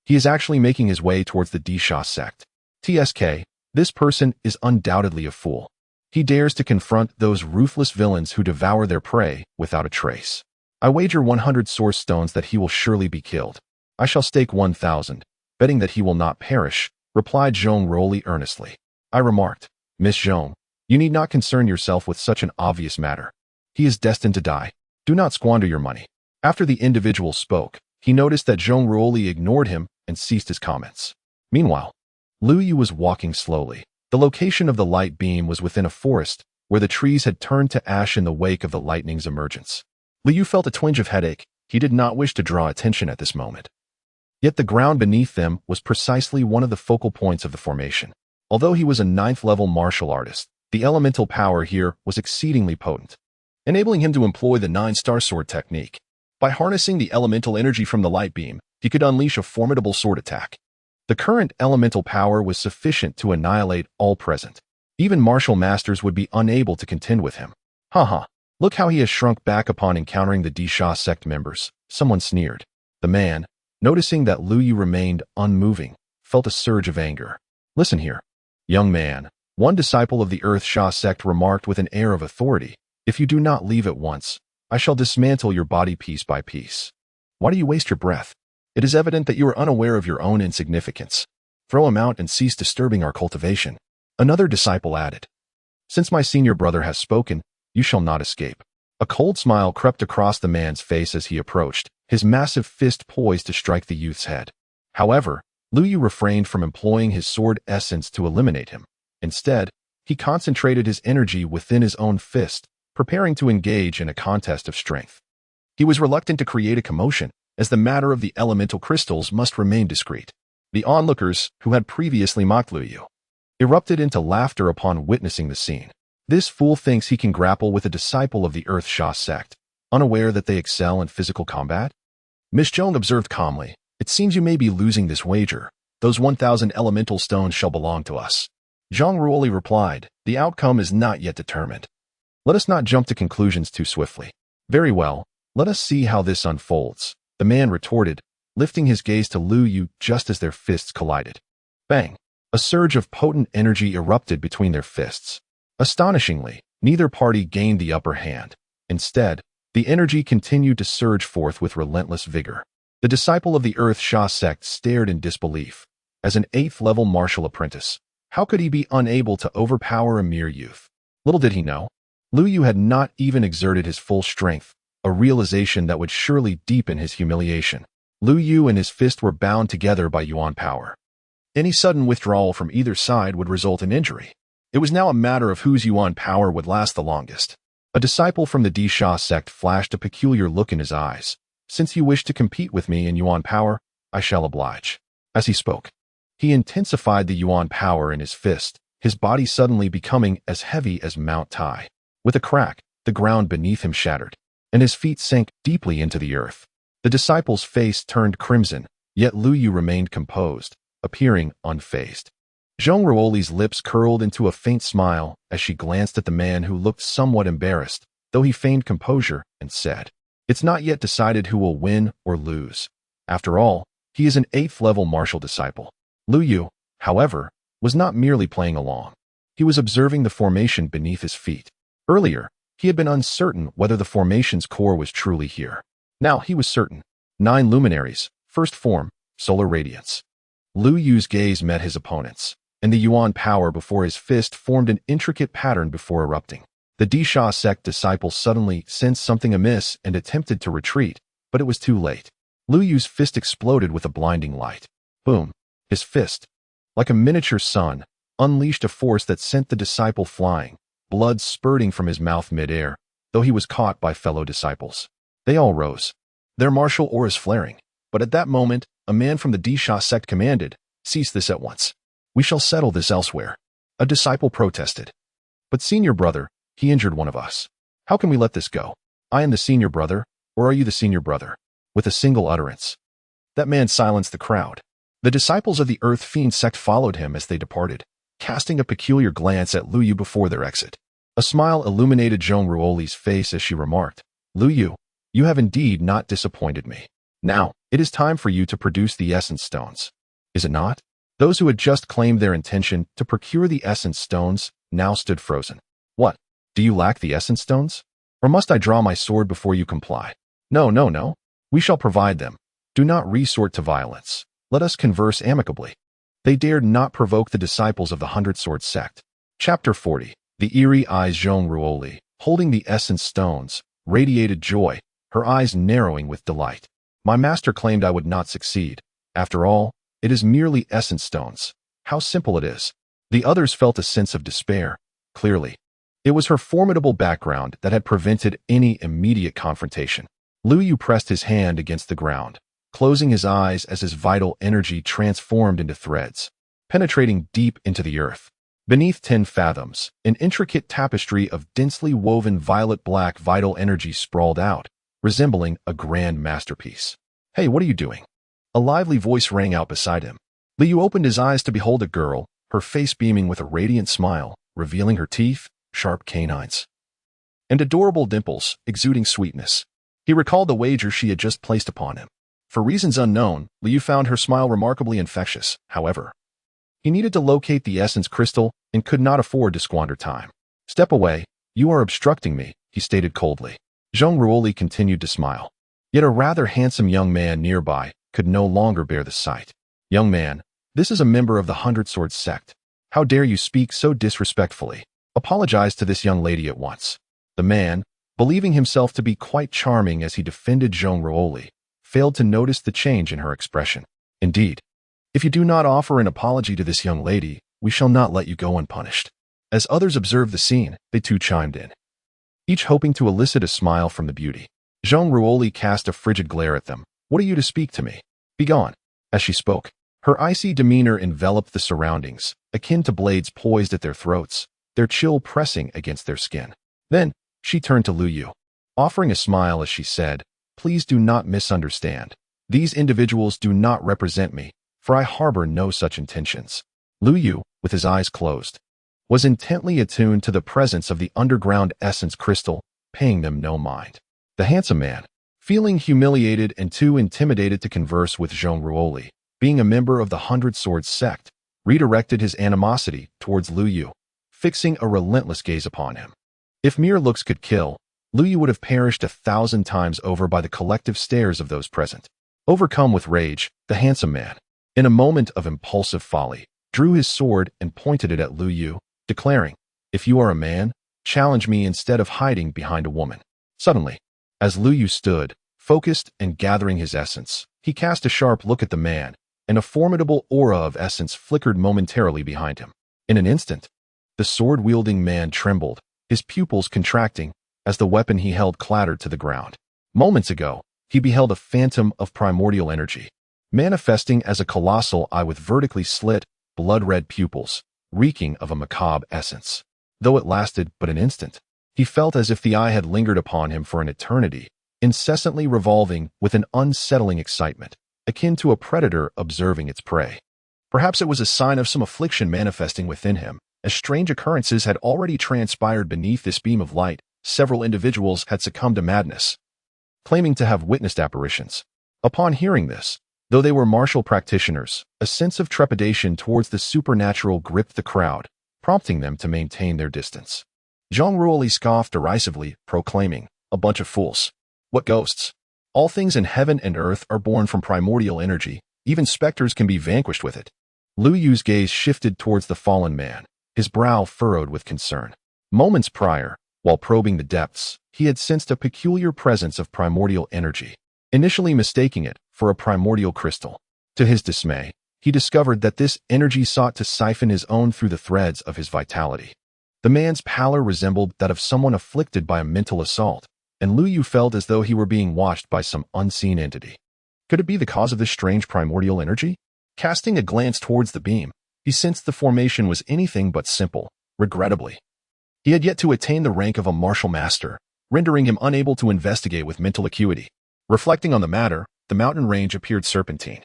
He is actually making his way towards the Disha sect. TSK, this person is undoubtedly a fool. He dares to confront those ruthless villains who devour their prey without a trace. I wager 100 source stones that he will surely be killed. I shall stake 1,000, betting that he will not perish, replied Zhong Ruoli earnestly. I remarked, Miss Zhong, you need not concern yourself with such an obvious matter. He is destined to die. Do not squander your money. After the individual spoke, he noticed that Zhong Ruoli ignored him and ceased his comments. Meanwhile, Lu Yu was walking slowly. The location of the light beam was within a forest, where the trees had turned to ash in the wake of the lightning's emergence. Lu Yu felt a twinge of headache. He did not wish to draw attention at this moment. Yet the ground beneath them was precisely one of the focal points of the formation. Although he was a 9th-level martial artist, the elemental power here was exceedingly potent, enabling him to employ the 9-star sword technique. By harnessing the elemental energy from the light beam, he could unleash a formidable sword attack. The current elemental power was sufficient to annihilate all present. Even martial masters would be unable to contend with him. Haha, look how he has shrunk back upon encountering the Disha sect members, someone sneered. The man, noticing that Lu Yu remained unmoving, felt a surge of anger. Listen here, young man, one disciple of the Earth Sha sect remarked with an air of authority. If you do not leave at once, I shall dismantle your body piece by piece. Why do you waste your breath? It is evident that you are unaware of your own insignificance. Throw him out and cease disturbing our cultivation. Another disciple added. Since my senior brother has spoken, you shall not escape. A cold smile crept across the man's face as he approached, his massive fist poised to strike the youth's head. However, Lu Yu refrained from employing his sword essence to eliminate him. Instead, he concentrated his energy within his own fist, preparing to engage in a contest of strength. He was reluctant to create a commotion, as the matter of the elemental crystals must remain discreet. The onlookers, who had previously mocked Lu Yu, erupted into laughter upon witnessing the scene. This fool thinks he can grapple with a disciple of the Earth Sha sect, unaware that they excel in physical combat? Miss Zhong observed calmly, it seems you may be losing this wager. Those 1,000 elemental stones shall belong to us. Zhong Ruoli replied, the outcome is not yet determined. Let us not jump to conclusions too swiftly. Very well, let us see how this unfolds, the man retorted, lifting his gaze to Lu Yu just as their fists collided. Bang! A surge of potent energy erupted between their fists. Astonishingly, neither party gained the upper hand. Instead, the energy continued to surge forth with relentless vigor. The disciple of the Earth Sha sect stared in disbelief. As an 8th-level martial apprentice, how could he be unable to overpower a mere youth? Little did he know, Lu Yu had not even exerted his full strength, a realization that would surely deepen his humiliation. Lu Yu and his fist were bound together by Yuan power. Any sudden withdrawal from either side would result in injury. It was now a matter of whose Yuan power would last the longest. A disciple from the Disha sect flashed a peculiar look in his eyes. Since you wish to compete with me in Yuan power, I shall oblige. As he spoke, he intensified the Yuan power in his fist, his body suddenly becoming as heavy as Mount Tai. With a crack, the ground beneath him shattered, and his feet sank deeply into the earth. The disciple's face turned crimson, yet Lu Yu remained composed, appearing unfazed. Zhong Ruoli's lips curled into a faint smile as she glanced at the man who looked somewhat embarrassed, though he feigned composure, and said, It's not yet decided who will win or lose. After all, he is an 8th-level martial disciple. Lu Yu, however, was not merely playing along. He was observing the formation beneath his feet. Earlier, he had been uncertain whether the formation's core was truly here. Now he was certain. 9 luminaries, first form, solar radiance. Lu Yu's gaze met his opponent's, and the Yuan power before his fist formed an intricate pattern before erupting. The Disha sect disciple suddenly sensed something amiss and attempted to retreat, but it was too late. Lu Yu's fist exploded with a blinding light. Boom! His fist, like a miniature sun, unleashed a force that sent the disciple flying, blood spurting from his mouth mid-air, though he was caught by fellow disciples. They all rose, their martial auras flaring, but at that moment, a man from the Disha sect commanded, "Cease this at once. We shall settle this elsewhere." A disciple protested. "But senior brother, he injured one of us. How can we let this go? I am the senior brother, or are you the senior brother?" With a single utterance, that man silenced the crowd. The disciples of the Earth Fiend sect followed him as they departed, casting a peculiar glance at Lu Yu before their exit. A smile illuminated Zhong Ruoli's face as she remarked, "Lu Yu, you have indeed not disappointed me. Now, it is time for you to produce the essence stones. Is it not?" Those who had just claimed their intention to procure the essence stones now stood frozen. "What? Do you lack the essence stones? Or must I draw my sword before you comply?" No. We shall provide them. Do not resort to violence. Let us converse amicably." They dared not provoke the disciples of the Hundred Sword sect. Chapter 40. The eerie eyes Zhong Ruoli, holding the essence stones, radiated joy, her eyes narrowing with delight. "My master claimed I would not succeed. After all, it is merely essence stones. How simple it is." The others felt a sense of despair. Clearly, it was her formidable background that had prevented any immediate confrontation. Lu Yu pressed his hand against the ground, closing his eyes as his vital energy transformed into threads, penetrating deep into the earth. Beneath 10 fathoms, an intricate tapestry of densely woven violet-black vital energy sprawled out, resembling a grand masterpiece. "Hey, what are you doing?" A lively voice rang out beside him. Lu Yu opened his eyes to behold a girl, her face beaming with a radiant smile, revealing her teeth, sharp canines, and adorable dimples, exuding sweetness. He recalled the wager she had just placed upon him. For reasons unknown, Lu Yu found her smile remarkably infectious. However, he needed to locate the essence crystal and could not afford to squander time. "Step away. You are obstructing me," he stated coldly. Zhong Ruoli continued to smile. Yet a rather handsome young man nearby could no longer bear the sight. "Young man, this is a member of the Hundred Sword sect. How dare you speak so disrespectfully? Apologize to this young lady at once." The man, believing himself to be quite charming as he defended Zhong Ruoli, failed to notice the change in her expression. "Indeed, if you do not offer an apology to this young lady, we shall not let you go unpunished." As others observed the scene, they too chimed in, each hoping to elicit a smile from the beauty. Zhong Ruoli cast a frigid glare at them. "What are you to speak to me? Begone." As she spoke, her icy demeanor enveloped the surroundings, akin to blades poised at their throats, their chill pressing against their skin. Then, she turned to Lu Yu, offering a smile as she said, "Please do not misunderstand. These individuals do not represent me, for I harbor no such intentions." Lu Yu, with his eyes closed, was intently attuned to the presence of the underground essence crystal, paying them no mind. The handsome man, feeling humiliated and too intimidated to converse with Zhong Ruoli, being a member of the Hundred Swords sect, redirected his animosity towards Lu Yu, fixing a relentless gaze upon him. If mere looks could kill, Lu Yu would have perished 1,000 times over by the collective stares of those present. Overcome with rage, the handsome man, in a moment of impulsive folly, drew his sword and pointed it at Lu Yu, declaring, "If you are a man, challenge me instead of hiding behind a woman." Suddenly, as Lu Yu stood, focused and gathering his essence, he cast a sharp look at the man, and a formidable aura of essence flickered momentarily behind him. In an instant, the sword-wielding man trembled, his pupils contracting, as the weapon he held clattered to the ground. Moments ago, he beheld a phantom of primordial energy, manifesting as a colossal eye with vertically slit, blood-red pupils, reeking of a macabre essence. Though it lasted but an instant, he felt as if the eye had lingered upon him for an eternity, incessantly revolving with an unsettling excitement, akin to a predator observing its prey. Perhaps it was a sign of some affliction manifesting within him, as strange occurrences had already transpired beneath this beam of light. Several individuals had succumbed to madness, claiming to have witnessed apparitions. Upon hearing this, though they were martial practitioners, a sense of trepidation towards the supernatural gripped the crowd, prompting them to maintain their distance. Zhong Ruoli scoffed derisively, proclaiming, "A bunch of fools. What ghosts? All things in heaven and earth are born from primordial energy. Even specters can be vanquished with it." Lu Yu's gaze shifted towards the fallen man, his brow furrowed with concern. Moments prior, while probing the depths, he had sensed a peculiar presence of primordial energy, initially mistaking it for a primordial crystal. To his dismay, he discovered that this energy sought to siphon his own through the threads of his vitality. The man's pallor resembled that of someone afflicted by a mental assault, and Lu Yu felt as though he were being watched by some unseen entity. Could it be the cause of this strange primordial energy? Casting a glance towards the beam, he sensed the formation was anything but simple, regrettably. He had yet to attain the rank of a martial master, rendering him unable to investigate with mental acuity. Reflecting on the matter, the mountain range appeared serpentine,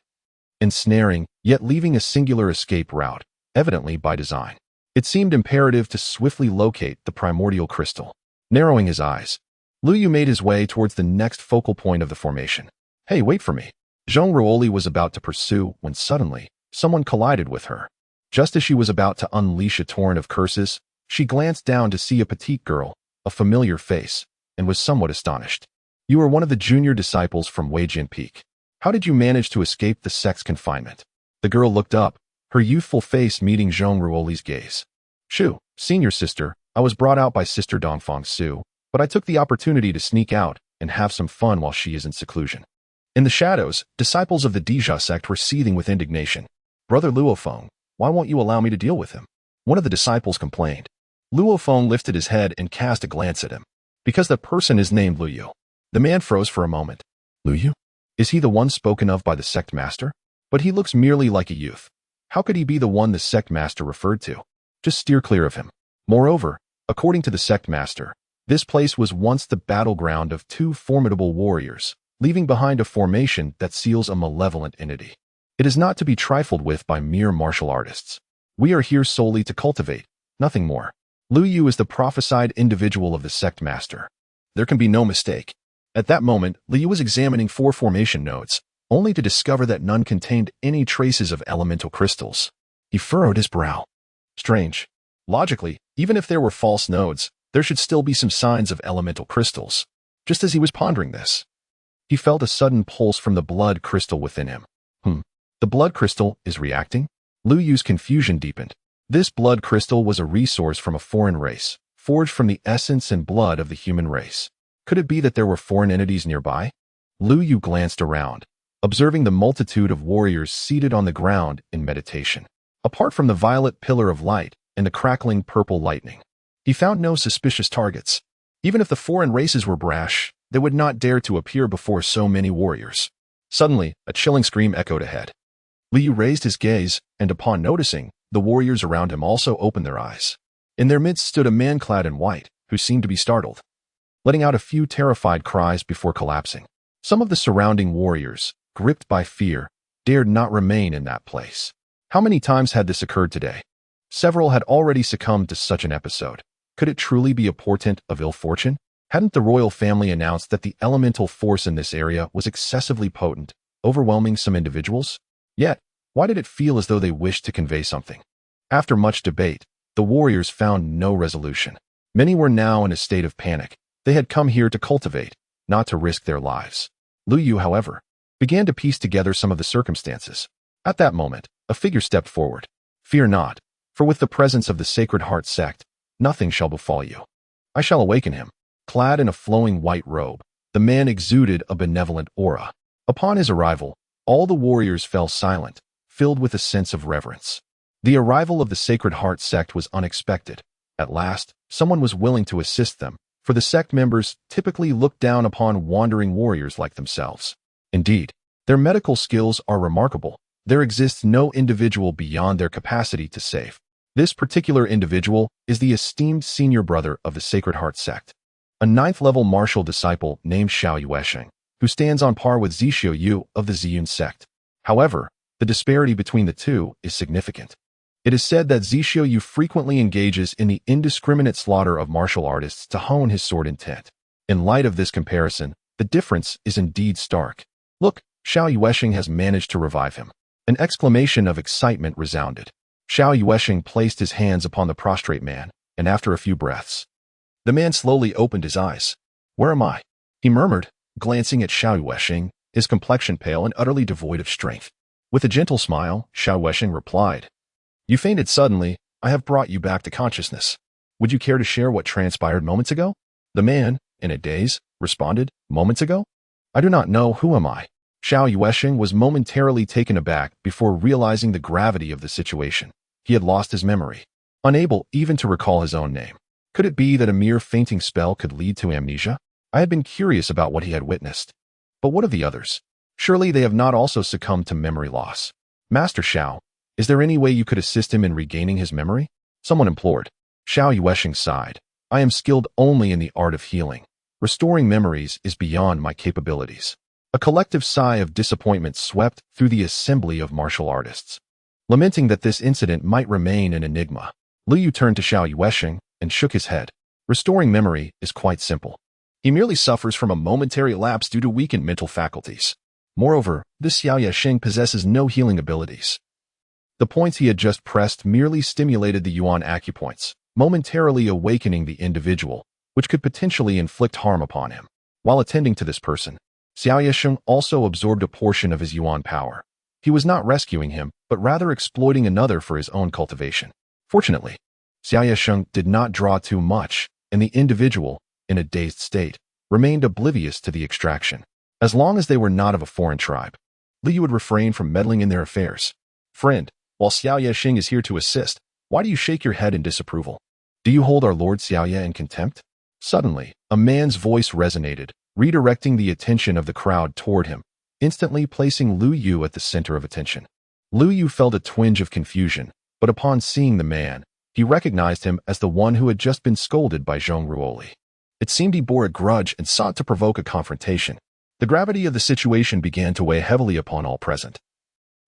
ensnaring, yet leaving a singular escape route, evidently by design. It seemed imperative to swiftly locate the primordial crystal. Narrowing his eyes, Lu Yu made his way towards the next focal point of the formation. Hey, wait for me. Zhang Ruoli was about to pursue when suddenly, someone collided with her. Just as she was about to unleash a torrent of curses, she glanced down to see a petite girl, a familiar face, and was somewhat astonished. You are one of the junior disciples from Weijin Peak. How did you manage to escape the sect's confinement? The girl looked up, her youthful face meeting Zhang Ruoli's gaze. Shu, senior sister, I was brought out by Sister Dongfang Su, but I took the opportunity to sneak out and have some fun while she is in seclusion. In the shadows, disciples of the Dija sect were seething with indignation. Brother Luofeng, why won't you allow me to deal with him? One of the disciples complained. Luofeng lifted his head and cast a glance at him. Because that person is named Lu Yu. The man froze for a moment. Lu Yu? Is he the one spoken of by the sect master? But he looks merely like a youth. How could he be the one the sect master referred to? Just steer clear of him. Moreover, according to the sect master, this place was once the battleground of two formidable warriors, leaving behind a formation that seals a malevolent entity. It is not to be trifled with by mere martial artists. We are here solely to cultivate, nothing more. Lu Yu is the prophesied individual of the sect master. There can be no mistake. At that moment, Lu Yu was examining 4 formation nodes, only to discover that none contained any traces of elemental crystals. He furrowed his brow. Strange. Logically, even if there were false nodes, there should still be some signs of elemental crystals. Just as he was pondering this, he felt a sudden pulse from the blood crystal within him. The blood crystal is reacting? Lu Yu's confusion deepened. This blood crystal was a resource from a foreign race, forged from the essence and blood of the human race. Could it be that there were foreign entities nearby? Lu Yu glanced around, observing the multitude of warriors seated on the ground in meditation. Apart from the violet pillar of light and the crackling purple lightning, he found no suspicious targets. Even if the foreign races were brash, they would not dare to appear before so many warriors. Suddenly, a chilling scream echoed ahead. Lu Yu raised his gaze, and upon noticing, the warriors around him also opened their eyes. In their midst stood a man clad in white, who seemed to be startled, letting out a few terrified cries before collapsing. Some of the surrounding warriors, gripped by fear, dared not remain in that place. How many times had this occurred today? Several had already succumbed to such an episode. Could it truly be a portent of ill fortune? Hadn't the royal family announced that the elemental force in this area was excessively potent, overwhelming some individuals? Yet, why did it feel as though they wished to convey something? After much debate, the warriors found no resolution. Many were now in a state of panic. They had come here to cultivate, not to risk their lives. Lu Yu, however, began to piece together some of the circumstances. At that moment, a figure stepped forward. Fear not, for with the presence of the Sacred Heart sect, nothing shall befall you. I shall awaken him. Clad in a flowing white robe, the man exuded a benevolent aura. Upon his arrival, all the warriors fell silent, filled with a sense of reverence. The arrival of the Sacred Heart sect was unexpected. At last, someone was willing to assist them, for the sect members typically looked down upon wandering warriors like themselves. Indeed, their medical skills are remarkable. There exists no individual beyond their capacity to save. This particular individual is the esteemed senior brother of the Sacred Heart sect, a 9th-level martial disciple named Xiao Yuesheng, who stands on par with Zixio Yu of the Ziyun sect. However, the disparity between the two is significant. It is said that Zixio Yu frequently engages in the indiscriminate slaughter of martial artists to hone his sword intent. In light of this comparison, the difference is indeed stark. Look, Xiao Yuesheng has managed to revive him. An exclamation of excitement resounded. Xiao Yuesheng placed his hands upon the prostrate man, and after a few breaths, the man slowly opened his eyes. Where am I? He murmured, glancing at Xiao Yuesheng, his complexion pale and utterly devoid of strength. With a gentle smile, Xiao Yuesheng replied, You fainted suddenly. I have brought you back to consciousness. Would you care to share what transpired moments ago? The man, in a daze, responded, Moments ago? I do not know. Who am I? Xiao Yuesheng was momentarily taken aback before realizing the gravity of the situation. He had lost his memory, unable even to recall his own name. Could it be that a mere fainting spell could lead to amnesia? I had been curious about what he had witnessed. But what of the others? Surely they have not also succumbed to memory loss. Master Xiao, is there any way you could assist him in regaining his memory? Someone implored. Xiao Yuesheng sighed. I am skilled only in the art of healing. Restoring memories is beyond my capabilities. A collective sigh of disappointment swept through the assembly of martial artists. Lamenting that this incident might remain an enigma, Lu Yu turned to Xiao Yuesheng and shook his head. Restoring memory is quite simple. He merely suffers from a momentary lapse due to weakened mental faculties. Moreover, this Xiao Yuesheng possesses no healing abilities. The points he had just pressed merely stimulated the Yuan acupoints, momentarily awakening the individual, which could potentially inflict harm upon him. While attending to this person, Xiao Yuesheng also absorbed a portion of his Yuan power. He was not rescuing him, but rather exploiting another for his own cultivation. Fortunately, Xiao Yuesheng did not draw too much, and the individual, in a dazed state, remained oblivious to the extraction. As long as they were not of a foreign tribe, Lu Yu would refrain from meddling in their affairs. Friend, while Xiao Yuesheng is here to assist, why do you shake your head in disapproval? Do you hold our Lord Xiaoye in contempt? Suddenly, a man's voice resonated, redirecting the attention of the crowd toward him, instantly placing Lu Yu at the center of attention. Lu Yu felt a twinge of confusion, but upon seeing the man, he recognized him as the one who had just been scolded by Zhong Ruoli. It seemed he bore a grudge and sought to provoke a confrontation. The gravity of the situation began to weigh heavily upon all present,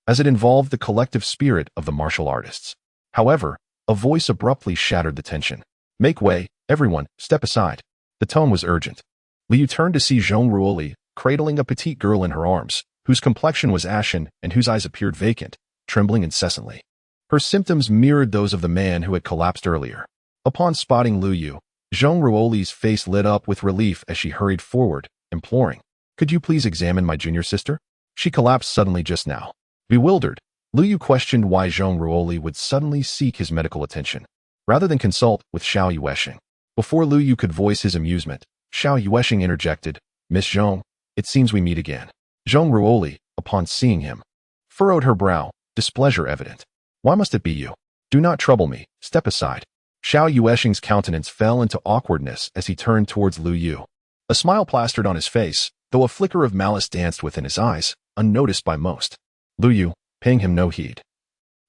as it involved the collective spirit of the martial artists. However, a voice abruptly shattered the tension. Make way, everyone, step aside. The tone was urgent. Lu Yu turned to see Zhong Ruoli, cradling a petite girl in her arms, whose complexion was ashen and whose eyes appeared vacant, trembling incessantly. Her symptoms mirrored those of the man who had collapsed earlier. Upon spotting Lu Yu, Zhong Ruoli's face lit up with relief as she hurried forward, imploring, Could you please examine my junior sister? She collapsed suddenly just now. Bewildered, Lu Yu questioned why Zhong Ruoli would suddenly seek his medical attention, rather than consult with Xiao Yuesheng. Before Lu Yu could voice his amusement, Xiao Yuesheng interjected, Miss Zhong, it seems we meet again. Zhong Ruoli, upon seeing him, furrowed her brow, displeasure evident. Why must it be you? Do not trouble me, step aside. Xiao Yuesheng's countenance fell into awkwardness as he turned towards Lu Yu. A smile plastered on his face, though a flicker of malice danced within his eyes, unnoticed by most. Lu Yu, paying him no heed,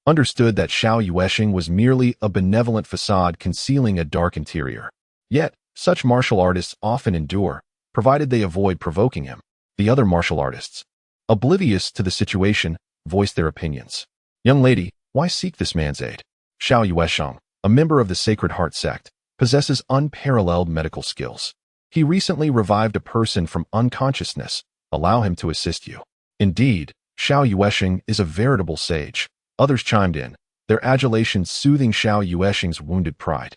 understood that Xiao Yuesheng was merely a benevolent facade concealing a dark interior. Yet, such martial artists often endure, provided they avoid provoking him. The other martial artists, oblivious to the situation, voiced their opinions. Young lady, why seek this man's aid? Xiao Yuesheng, a member of the Sacred Heart sect, possesses unparalleled medical skills. He recently revived a person from unconsciousness. Allow him to assist you. Indeed, Xiao Yuesheng is a veritable sage. Others chimed in, their adulation soothing Xiao Yuesheng's wounded pride.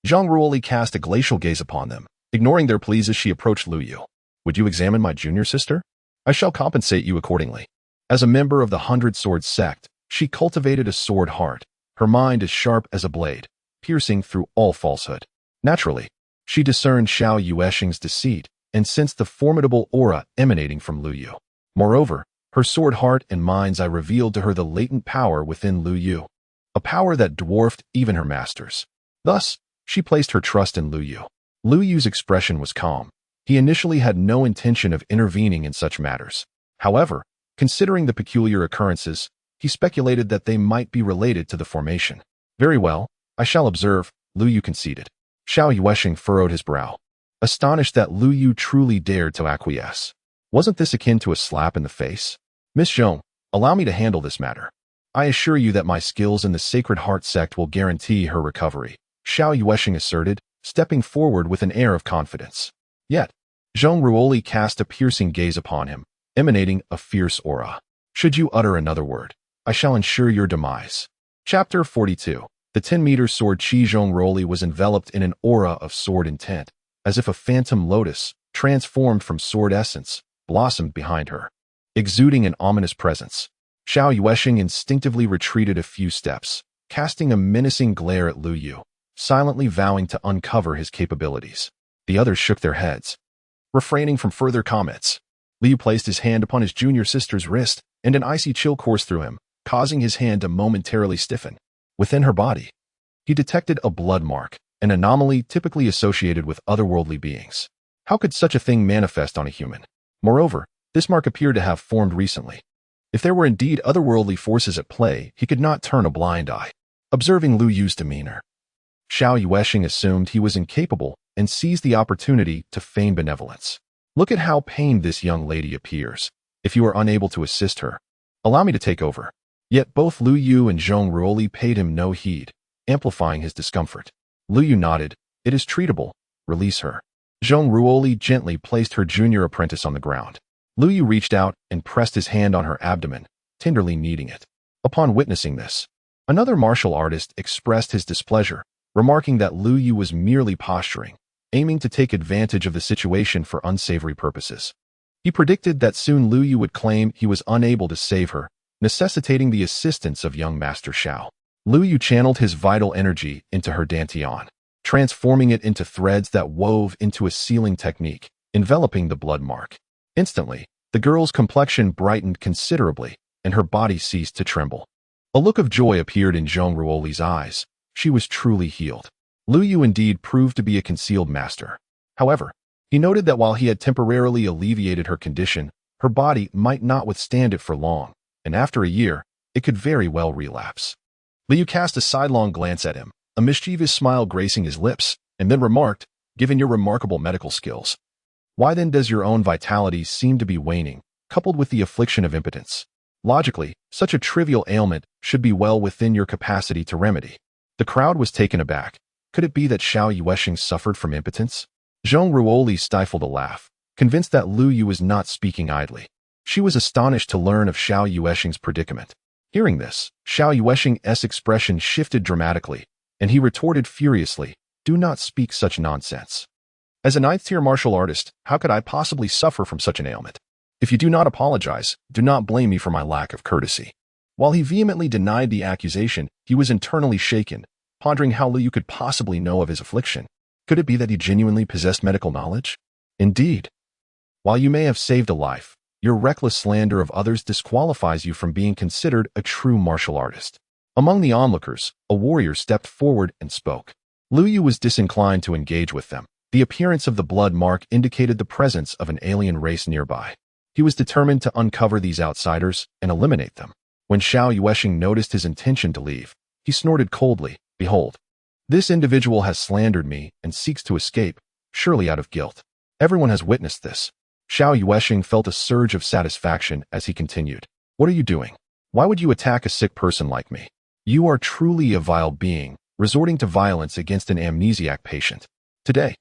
Zhong Ruoli cast a glacial gaze upon them, ignoring their pleas as she approached Lu Yu. Would you examine my junior sister? I shall compensate you accordingly. As a member of the 100 Sword sect, she cultivated a sword heart, her mind as sharp as a blade, piercing through all falsehood. Naturally, she discerned Xiao Yuesheng's deceit and sensed the formidable aura emanating from Lu Yu. Moreover, her sword heart and mind's eye revealed to her the latent power within Lu Yu, a power that dwarfed even her masters. Thus, she placed her trust in Lu Yu. Lu Yu's expression was calm. He initially had no intention of intervening in such matters. However, considering the peculiar occurrences, he speculated that they might be related to the formation. Very well, I shall observe, Lu Yu conceded. Xiao Yuesheng furrowed his brow, astonished that Lu Yu truly dared to acquiesce. Wasn't this akin to a slap in the face? Miss Zhong, allow me to handle this matter. I assure you that my skills in the Sacred Heart sect will guarantee her recovery, Xiao Yuesheng asserted, stepping forward with an air of confidence. Yet, Zhong Ruoli cast a piercing gaze upon him, emanating a fierce aura. Should you utter another word, I shall ensure your demise. Chapter 42. The 10-meter sword Qi Zhong Ruoli was enveloped in an aura of sword intent, as if a phantom lotus, transformed from sword essence, blossomed behind her, exuding an ominous presence. Xiao Yuesheng instinctively retreated a few steps, casting a menacing glare at Lu Yu, silently vowing to uncover his capabilities. The others shook their heads, refraining from further comments. Lu Yu placed his hand upon his junior sister's wrist, and an icy chill coursed through him, causing his hand to momentarily stiffen. Within her body, he detected a blood mark, an anomaly typically associated with otherworldly beings. How could such a thing manifest on a human? Moreover, This mark appeared to have formed recently. If there were indeed otherworldly forces at play, he could not turn a blind eye. Observing Lu Yu's demeanor, Xiao Yuesheng assumed he was incapable and seized the opportunity to feign benevolence. Look at how pained this young lady appears. If you are unable to assist her, allow me to take over. Yet both Lu Yu and Zhong Ruoli paid him no heed, amplifying his discomfort. Lu Yu nodded. It is treatable. Release her. Zhong Ruoli gently placed her junior apprentice on the ground. Lu Yu reached out and pressed his hand on her abdomen, tenderly kneading it. Upon witnessing this, another martial artist expressed his displeasure, remarking that Lu Yu was merely posturing, aiming to take advantage of the situation for unsavory purposes. He predicted that soon Lu Yu would claim he was unable to save her, necessitating the assistance of young Master Xiao. Lu Yu channeled his vital energy into her dantian, transforming it into threads that wove into a sealing technique, enveloping the blood mark. Instantly, the girl's complexion brightened considerably, and her body ceased to tremble. A look of joy appeared in Zhong Ruoli's eyes. She was truly healed. Lu Yu indeed proved to be a concealed master. However, he noted that while he had temporarily alleviated her condition, her body might not withstand it for long, and after a year, it could very well relapse. Lu Yu cast a sidelong glance at him, a mischievous smile gracing his lips, and then remarked, "Given your remarkable medical skills, why then does your own vitality seem to be waning, coupled with the affliction of impotence? Logically, such a trivial ailment should be well within your capacity to remedy." The crowd was taken aback. Could it be that Xiao Yuesheng suffered from impotence? Zhong Ruoli stifled a laugh, convinced that Lu Yu was not speaking idly. She was astonished to learn of Xiao Yuesheng's predicament. Hearing this, Xiao Yuesheng's expression shifted dramatically, and he retorted furiously, "Do not speak such nonsense. As a ninth-tier martial artist, how could I possibly suffer from such an ailment? If you do not apologize, do not blame me for my lack of courtesy." While he vehemently denied the accusation, he was internally shaken, pondering how Lu Yu could possibly know of his affliction. Could it be that he genuinely possessed medical knowledge? Indeed. While you may have saved a life, your reckless slander of others disqualifies you from being considered a true martial artist. Among the onlookers, a warrior stepped forward and spoke. Lu Yu was disinclined to engage with them. The appearance of the blood mark indicated the presence of an alien race nearby. He was determined to uncover these outsiders and eliminate them. When Xiao Yuesheng noticed his intention to leave, he snorted coldly, "Behold, this individual has slandered me and seeks to escape, surely out of guilt. Everyone has witnessed this." Xiao Yuesheng felt a surge of satisfaction as he continued. "What are you doing? Why would you attack a sick person like me? You are truly a vile being, resorting to violence against an amnesiac patient. Today,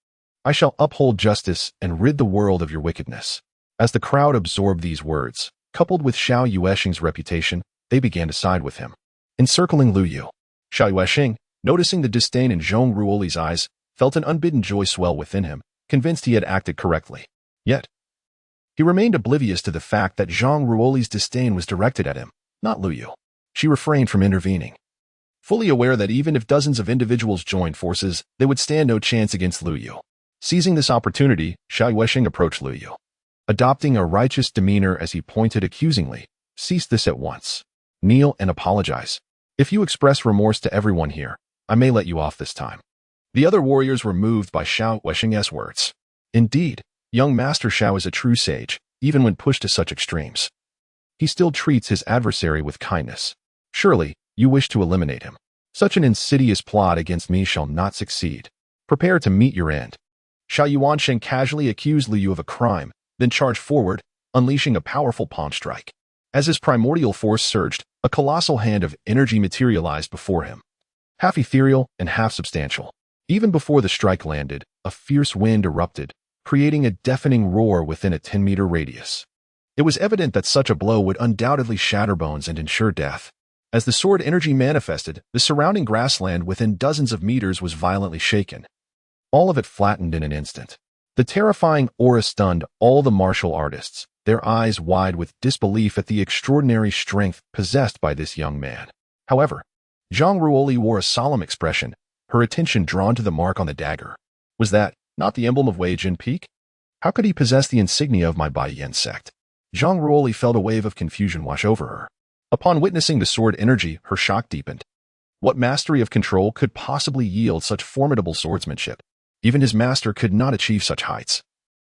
I shall uphold justice and rid the world of your wickedness." As the crowd absorbed these words, coupled with Xiao Yuesheng's reputation, they began to side with him. Encircling Lu Yu, Xiao Yuesheng, noticing the disdain in Zhong Ruoli's eyes, felt an unbidden joy swell within him, convinced he had acted correctly. Yet, he remained oblivious to the fact that Zhong Ruoli's disdain was directed at him, not Lu Yu. She refrained from intervening, fully aware that even if dozens of individuals joined forces, they would stand no chance against Lu Yu. Seizing this opportunity, Xiao Yuesheng approached Lu Yu. Adopting a righteous demeanor as he pointed accusingly, "Cease this at once. Kneel and apologize. If you express remorse to everyone here, I may let you off this time." The other warriors were moved by Xiao Yuesheng's words. Indeed, young Master Xiao is a true sage, even when pushed to such extremes. He still treats his adversary with kindness. Surely, you wish to eliminate him. Such an insidious plot against me shall not succeed. Prepare to meet your end. Xiao Yuesheng casually accused Lu Yu of a crime, then charged forward, unleashing a powerful palm strike. As his primordial force surged, a colossal hand of energy materialized before him, half ethereal and half substantial. Even before the strike landed, a fierce wind erupted, creating a deafening roar within a 10-meter radius. It was evident that such a blow would undoubtedly shatter bones and ensure death. As the sword energy manifested, the surrounding grassland within dozens of meters was violently shaken. All of it flattened in an instant. The terrifying aura stunned all the martial artists, their eyes wide with disbelief at the extraordinary strength possessed by this young man. However, Zhong Ruoli wore a solemn expression, her attention drawn to the mark on the dagger. Was that not the emblem of Wei Jin Peak? How could he possess the insignia of my Bai Yen sect? Zhong Ruoli felt a wave of confusion wash over her. Upon witnessing the sword energy, her shock deepened. What mastery of control could possibly yield such formidable swordsmanship? Even his master could not achieve such heights.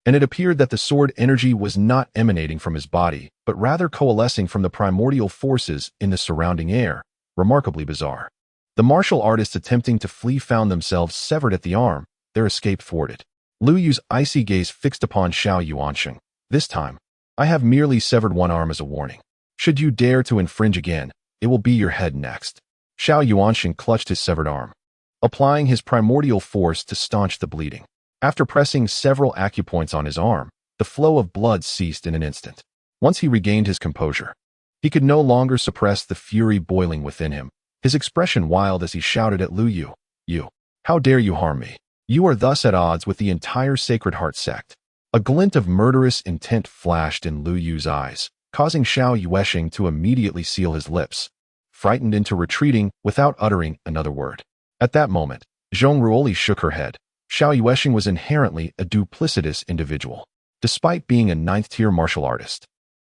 and it appeared that the sword energy was not emanating from his body, but rather coalescing from the primordial forces in the surrounding air. Remarkably bizarre. The martial artists attempting to flee found themselves severed at the arm, their escape thwarted. Lu Yu's icy gaze fixed upon Xiao Yuansheng. This time, I have merely severed one arm as a warning. Should you dare to infringe again, it will be your head next. Xiao Yuansheng clutched his severed arm, applying his primordial force to staunch the bleeding. After pressing several acupoints on his arm, the flow of blood ceased in an instant. Once he regained his composure, he could no longer suppress the fury boiling within him, his expression wild as he shouted at Lu Yu, "You! How dare you harm me? You are thus at odds with the entire Sacred Heart sect." A glint of murderous intent flashed in Lu Yu's eyes, causing Xiao Yuansheng to immediately seal his lips, frightened into retreating without uttering another word. At that moment, Zhong Ruoli shook her head. Xiao Yuansheng was inherently a duplicitous individual. Despite being a 9th-tier martial artist,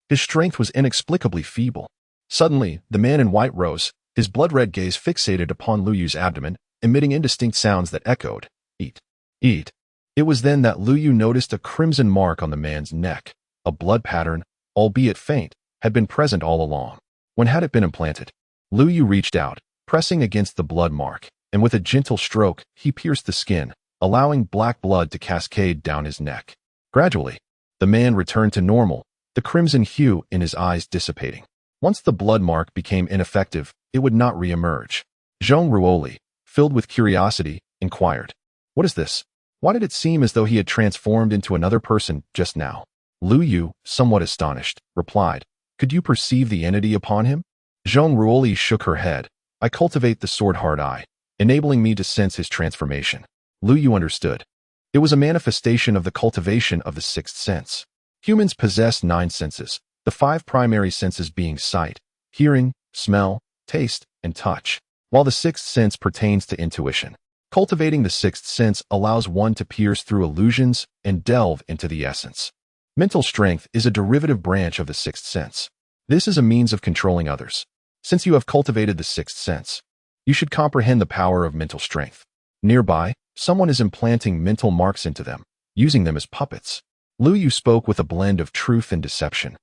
his strength was inexplicably feeble. Suddenly, the man in white rose, his blood-red gaze fixated upon Lu Yu's abdomen, emitting indistinct sounds that echoed, "Eat, eat." It was then that Lu Yu noticed a crimson mark on the man's neck. A blood pattern, albeit faint, had been present all along. When had it been implanted? Lu Yu reached out, pressing against the blood mark, and with a gentle stroke, he pierced the skin, allowing black blood to cascade down his neck. Gradually, the man returned to normal, the crimson hue in his eyes dissipating. Once the blood mark became ineffective, it would not re-emerge. Zhong Ruoli, filled with curiosity, inquired, "What is this? Why did it seem as though he had transformed into another person just now?" Lu Yu, somewhat astonished, replied, "Could you perceive the entity upon him?" Zhong Ruoli shook her head. "I cultivate the sword heart eye, enabling me to sense his transformation." Lu Yu understood. It was a manifestation of the cultivation of the 6th sense. Humans possess 9 senses, the 5 primary senses being sight, hearing, smell, taste, and touch, while the 6th sense pertains to intuition. Cultivating the 6th sense allows one to pierce through illusions and delve into the essence. Mental strength is a derivative branch of the 6th sense. This is a means of controlling others. Since you have cultivated the 6th sense, you should comprehend the power of mental strength. Nearby, someone is implanting mental marks into them, using them as puppets. Lu Yu spoke with a blend of truth and deception.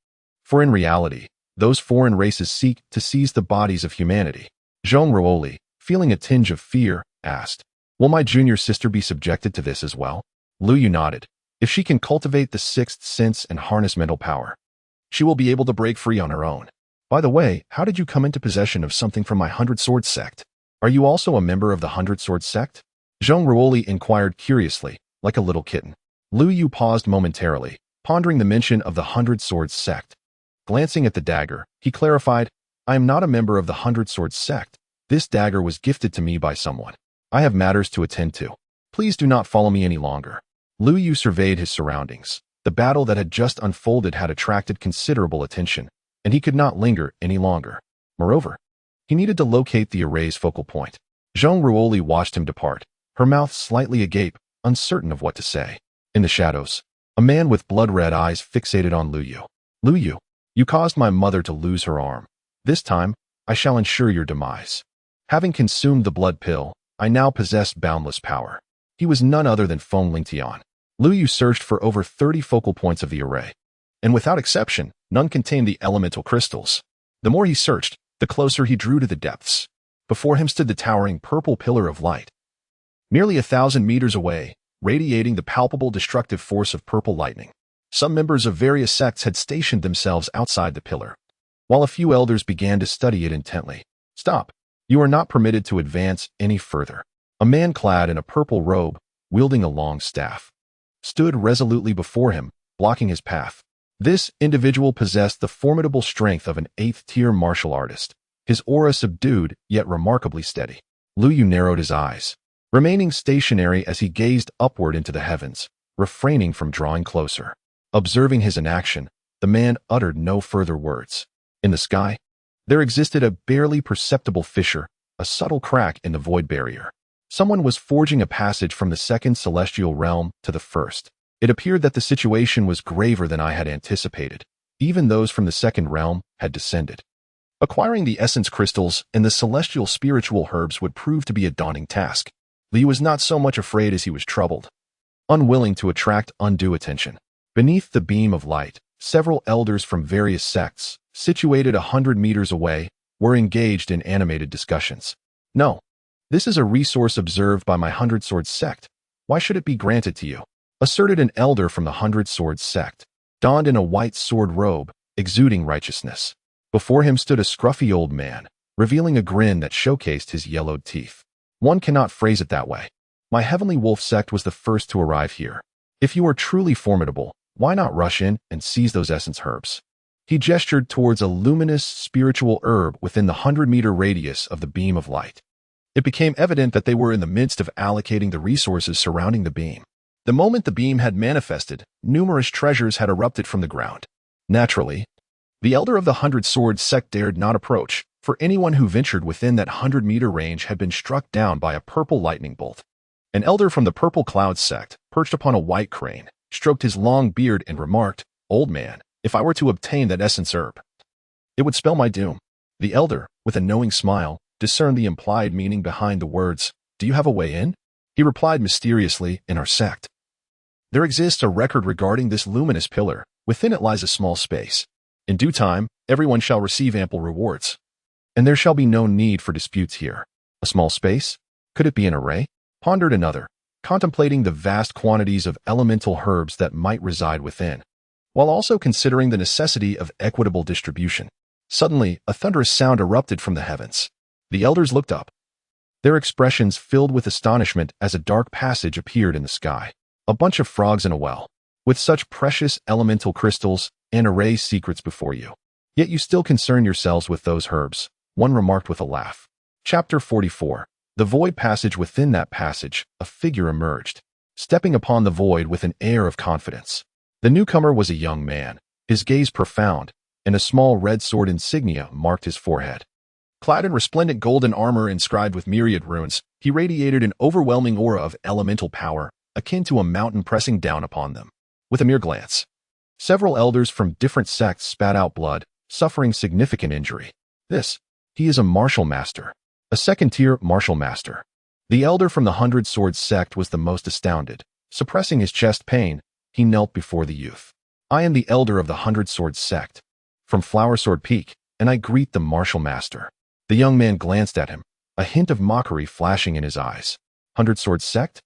For in reality, those foreign races seek to seize the bodies of humanity. Zhong Ruoli, feeling a tinge of fear, asked, "Will my junior sister be subjected to this as well?" Lu Yu nodded. "If she can cultivate the 6th sense and harness mental power, she will be able to break free on her own. By the way, how did you come into possession of something from my 100 Swords sect? Are you also a member of the 100 Swords sect?" Zhong Ruoli inquired curiously, like a little kitten. Lu Yu paused momentarily, pondering the mention of the 100 Swords sect. Glancing at the dagger, he clarified, "I am not a member of the 100 Swords sect. This dagger was gifted to me by someone. I have matters to attend to. Please do not follow me any longer." Lu Yu surveyed his surroundings. The battle that had just unfolded had attracted considerable attention, and he could not linger any longer. Moreover, he needed to locate the array's focal point. Zhong Ruoli watched him depart, her mouth slightly agape, uncertain of what to say. In the shadows, a man with blood-red eyes fixated on Lu Yu. "Lu Yu, you caused my mother to lose her arm. This time, I shall ensure your demise. Having consumed the blood pill, I now possess boundless power." He was none other than Feng Lingtian. Lu Yu searched for over 30 focal points of the array, and without exception, none contained the elemental crystals. The more he searched, the closer he drew to the depths. Before him stood the towering purple pillar of light, nearly 1,000 meters away, radiating the palpable destructive force of purple lightning. Some members of various sects had stationed themselves outside the pillar, while a few elders began to study it intently. "Stop. You are not permitted to advance any further." A man clad in a purple robe, wielding a long staff, stood resolutely before him, blocking his path. This individual possessed the formidable strength of an 8th-tier martial artist, his aura subdued yet remarkably steady. Lu Yu narrowed his eyes, remaining stationary as he gazed upward into the heavens, refraining from drawing closer. Observing his inaction, the man uttered no further words. In the sky, there existed a barely perceptible fissure, a subtle crack in the void barrier. Someone was forging a passage from the 2nd celestial realm to the 1st. It appeared that the situation was graver than I had anticipated. Even those from the 2nd realm had descended. Acquiring the essence crystals and the celestial spiritual herbs would prove to be a daunting task. Li was not so much afraid as he was troubled. unwilling to attract undue attention. Beneath the beam of light, several elders from various sects, situated 100 meters away, were engaged in animated discussions. "No. This is a resource observed by my Hundred Swords sect. Why should it be granted to you?" asserted an elder from the Hundred Swords sect, donned in a white sword robe, exuding righteousness. Before him stood a scruffy old man, revealing a grin that showcased his yellowed teeth. "One cannot phrase it that way. My Heavenly Wolf sect was the first to arrive here. If you are truly formidable, why not rush in and seize those essence herbs?" He gestured towards a luminous spiritual herb within the 100-meter radius of the beam of light. It became evident that they were in the midst of allocating the resources surrounding the beam. The moment the beam had manifested, numerous treasures had erupted from the ground. Naturally, the elder of the Hundred Swords sect dared not approach, for anyone who ventured within that 100-meter range had been struck down by a purple lightning bolt. An elder from the Purple Cloud sect, perched upon a white crane, stroked his long beard and remarked, "Old man, if I were to obtain that essence herb, it would spell my doom." The elder, with a knowing smile, discerned the implied meaning behind the words. "Do you have a way in?" He replied mysteriously, "In our sect. There exists a record regarding this luminous pillar. Within it lies a small space. In due time, everyone shall receive ample rewards, and there shall be no need for disputes here." "A small space? Could it be an array?" pondered another, contemplating the vast quantities of elemental herbs that might reside within, while also considering the necessity of equitable distribution. Suddenly, a thunderous sound erupted from the heavens. The elders looked up, their expressions filled with astonishment as a dark passage appeared in the sky. "A bunch of frogs in a well, with such precious elemental crystals and array secrets before you. Yet you still concern yourselves with those herbs," one remarked with a laugh. Chapter 44. The void passage. Within that passage, a figure emerged, stepping upon the void with an air of confidence. The newcomer was a young man, his gaze profound, and a small red sword insignia marked his forehead. Clad in resplendent golden armor inscribed with myriad runes, he radiated an overwhelming aura of elemental power, akin to a mountain pressing down upon them. With a mere glance, several elders from different sects spat out blood, suffering significant injury. He is a martial master. A second-tier martial master. The elder from the Hundred Swords sect was the most astounded. Suppressing his chest pain, he knelt before the youth. "I am the elder of the Hundred Swords sect, from Flower Sword Peak, and I greet the martial master." The young man glanced at him, a hint of mockery flashing in his eyes. "Hundred Swords sect?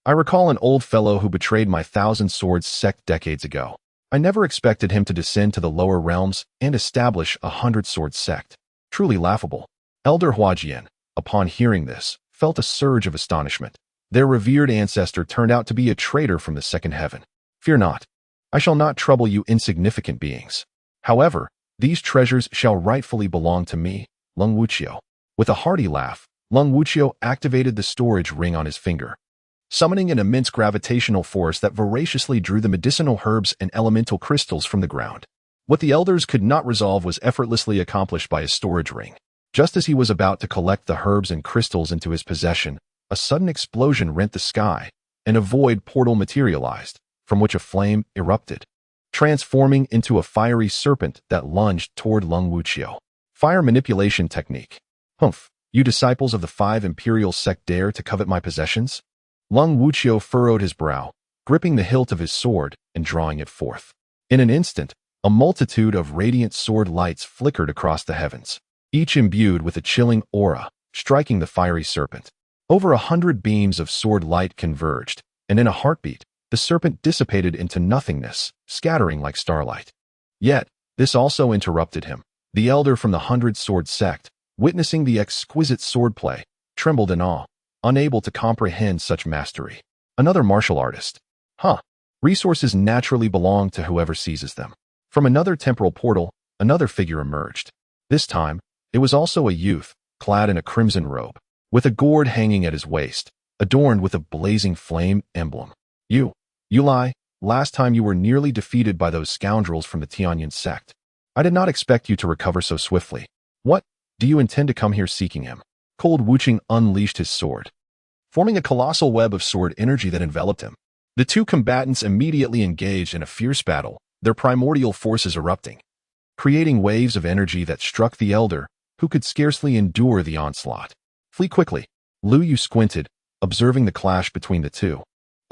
I recall an old fellow who betrayed my Thousand Swords sect decades ago. I never expected him to descend to the lower realms and establish a Hundred Swords sect. Truly laughable." Elder Huajian, upon hearing this, felt a surge of astonishment. Their revered ancestor turned out to be a traitor from the second heaven. "Fear not. I shall not trouble you insignificant beings. However, these treasures shall rightfully belong to me, Lung Wuqiu." With a hearty laugh, Lung Wuqiu activated the storage ring on his finger, summoning an immense gravitational force that voraciously drew the medicinal herbs and elemental crystals from the ground. What the elders could not resolve was effortlessly accomplished by his storage ring. Just as he was about to collect the herbs and crystals into his possession, a sudden explosion rent the sky, and a void portal materialized, from which a flame erupted, transforming into a fiery serpent that lunged toward Lung Wuqiu. Fire manipulation technique. "Humph, you disciples of the 5 imperial sect dare to covet my possessions?" Lung Wuqiu furrowed his brow, gripping the hilt of his sword and drawing it forth. In an instant, a multitude of radiant sword lights flickered across the heavens, each imbued with a chilling aura, striking the fiery serpent. Over 100 beams of sword light converged, and in a heartbeat, the serpent dissipated into nothingness, scattering like starlight. Yet, this also interrupted him. The elder from the Hundred Swords sect, witnessing the exquisite swordplay, trembled in awe, unable to comprehend such mastery. Another martial artist. Resources naturally belong to whoever seizes them. From another temporal portal, another figure emerged. This time, it was also a youth, clad in a crimson robe, with a gourd hanging at his waist, adorned with a blazing flame emblem. You lie. Last time you were nearly defeated by those scoundrels from the Tianyan sect. I did not expect you to recover so swiftly. What? Do you intend to come here seeking him?" Cold Wuqing unleashed his sword, forming a colossal web of sword energy that enveloped him. The two combatants immediately engaged in a fierce battle, their primordial forces erupting, creating waves of energy that struck the elder, who could scarcely endure the onslaught. "Flee quickly." Lu Yu squinted, observing the clash between the two.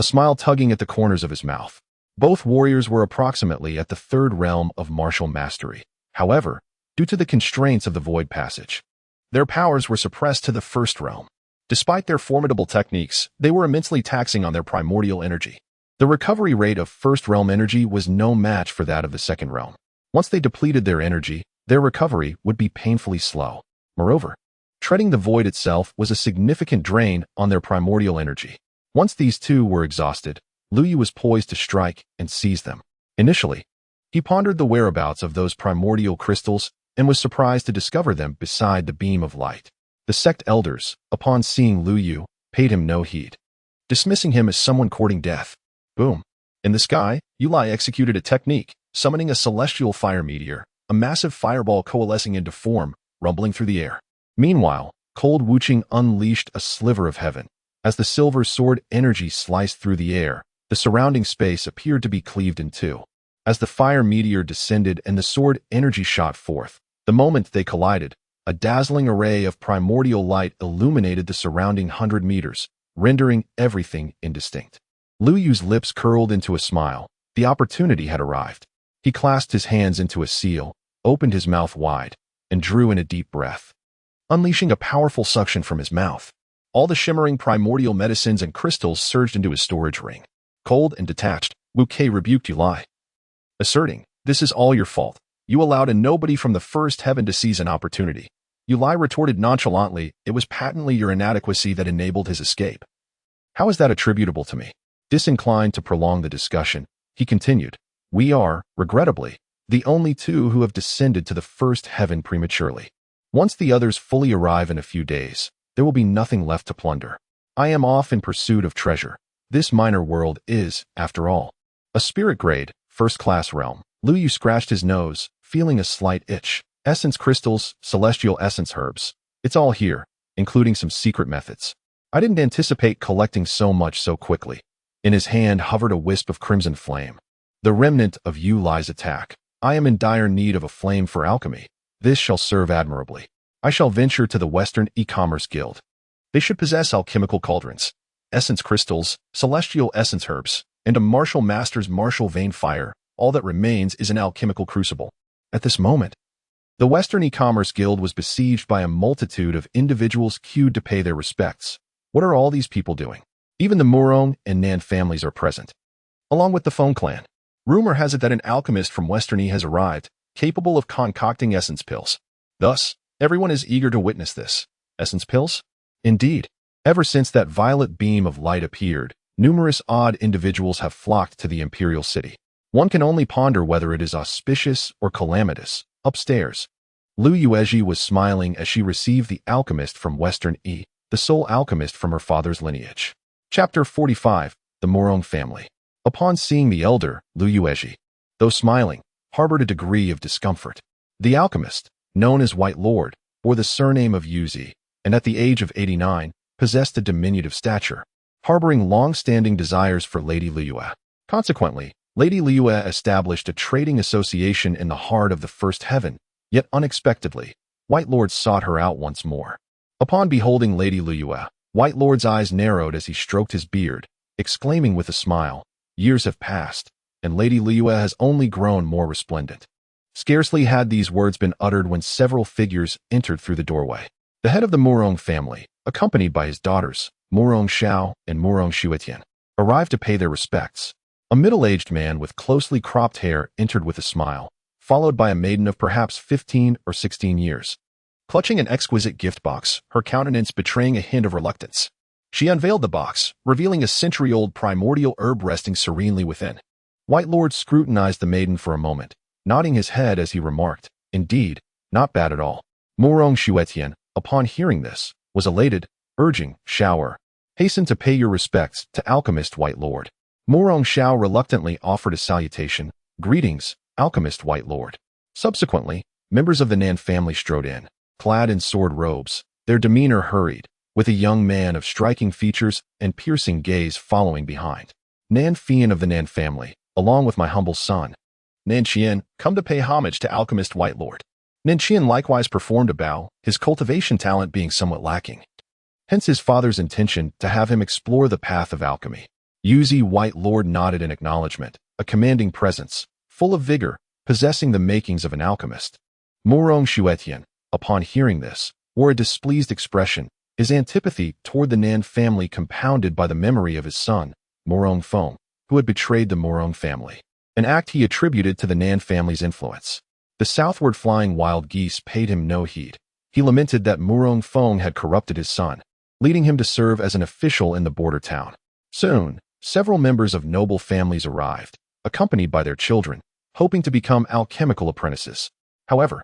a smile tugging at the corners of his mouth. Both warriors were approximately at the third realm of martial mastery. However, due to the constraints of the void passage, their powers were suppressed to the first realm. Despite their formidable techniques, they were immensely taxing on their primordial energy. The recovery rate of first realm energy was no match for that of the second realm. Once they depleted their energy, their recovery would be painfully slow. Moreover, treading the void itself was a significant drain on their primordial energy. Once these two were exhausted, Lu Yu was poised to strike and seize them. Initially, he pondered the whereabouts of those primordial crystals and was surprised to discover them beside the beam of light. The sect elders, upon seeing Lu Yu, paid him no heed, dismissing him as someone courting death. Boom. In the sky, Yu Lai executed a technique, summoning a celestial fire meteor, a massive fireball coalescing into form, rumbling through the air. Meanwhile, Cold Wuching unleashed a sliver of heaven. As the silver sword energy sliced through the air, the surrounding space appeared to be cleaved in two. As the fire meteor descended and the sword energy shot forth, the moment they collided, a dazzling array of primordial light illuminated the surrounding 100 meters, rendering everything indistinct. Lu Yu's lips curled into a smile. The opportunity had arrived. He clasped his hands into a seal, opened his mouth wide, and drew in a deep breath, unleashing a powerful suction from his mouth. All the shimmering primordial medicines and crystals surged into his storage ring. Cold and detached, Wu Kei rebuked Yu Lai, asserting, "This is all your fault. You allowed a nobody from the first heaven to seize an opportunity." Yu Lai retorted nonchalantly, "It was patently your inadequacy that enabled his escape." "How is that attributable to me?" Disinclined to prolong the discussion, he continued, "We are, regrettably, the only two who have descended to the first heaven prematurely. Once the others fully arrive in a few days, there will be nothing left to plunder. I am off in pursuit of treasure. This minor world is, after all, a spirit grade, first-class realm." Lu Yu scratched his nose, feeling a slight itch. "Essence crystals, celestial essence herbs. It's all here, including some secret methods. I didn't anticipate collecting so much so quickly." In his hand hovered a wisp of crimson flame, the remnant of Yu Lai's attack. "I am in dire need of a flame for alchemy. This shall serve admirably. I shall venture to the Western E-commerce Guild. They should possess alchemical cauldrons, essence crystals, celestial essence herbs, and a martial master's martial vein fire. All that remains is an alchemical crucible." At this moment, the Western E-commerce Guild was besieged by a multitude of individuals queued to pay their respects. What are all these people doing? Even the Murong and Nan families are present, along with the Feng clan. Rumor has it that an alchemist from Western E has arrived, capable of concocting essence pills. Thus, everyone is eager to witness this. Essence pills? Indeed. Ever since that violet beam of light appeared, numerous odd individuals have flocked to the imperial city. One can only ponder whether it is auspicious or calamitous. Upstairs, Lu Yuezhi was smiling as she received the alchemist from Western E, the sole alchemist from her father's lineage. Chapter 45, The Murong Family. Upon seeing the elder, Lu Yuezhi, though smiling, harbored a degree of discomfort. The alchemist, known as White Lord, bore the surname of Yuzi, and at the age of 89, possessed a diminutive stature, harboring long-standing desires for Lady Liyue. Consequently, Lady Liyue established a trading association in the heart of the first heaven, yet unexpectedly, White Lord sought her out once more. Upon beholding Lady Liyue, White Lord's eyes narrowed as he stroked his beard, exclaiming with a smile, "Years have passed, and Lady Liyue has only grown more resplendent." Scarcely had these words been uttered when several figures entered through the doorway. The head of the Murong family, accompanied by his daughters, Murong Xiao and Murong Xuetian, arrived to pay their respects. A middle-aged man with closely cropped hair entered with a smile, followed by a maiden of perhaps 15 or 16 years. Clutching an exquisite gift box, her countenance betraying a hint of reluctance, she unveiled the box, revealing a century-old primordial herb resting serenely within. White Lord scrutinized the maiden for a moment, nodding his head as he remarked, "Indeed, not bad at all." Murong Xuetian, upon hearing this, was elated, urging, "Shower, hasten to pay your respects to Alchemist White Lord." Murong Xiao reluctantly offered a salutation, "Greetings, Alchemist White Lord." Subsequently, members of the Nan family strode in, clad in sword robes, their demeanor hurried, with a young man of striking features and piercing gaze following behind. "Nan Fian of the Nan family, along with my humble son, Nan Qian, come to pay homage to Alchemist White Lord." Nan Qian likewise performed a bow, his cultivation talent being somewhat lacking. Hence his father's intention to have him explore the path of alchemy. Yuzi White Lord nodded in acknowledgement, a commanding presence, full of vigor, possessing the makings of an alchemist. Murong Xuetian, upon hearing this, wore a displeased expression, his antipathy toward the Nan family compounded by the memory of his son, Murong Feng, who had betrayed the Murong family, an act he attributed to the Nan family's influence. The southward flying wild geese paid him no heed. He lamented that Murong Feng had corrupted his son, leading him to serve as an official in the border town. Soon, several members of noble families arrived, accompanied by their children, hoping to become alchemical apprentices. However,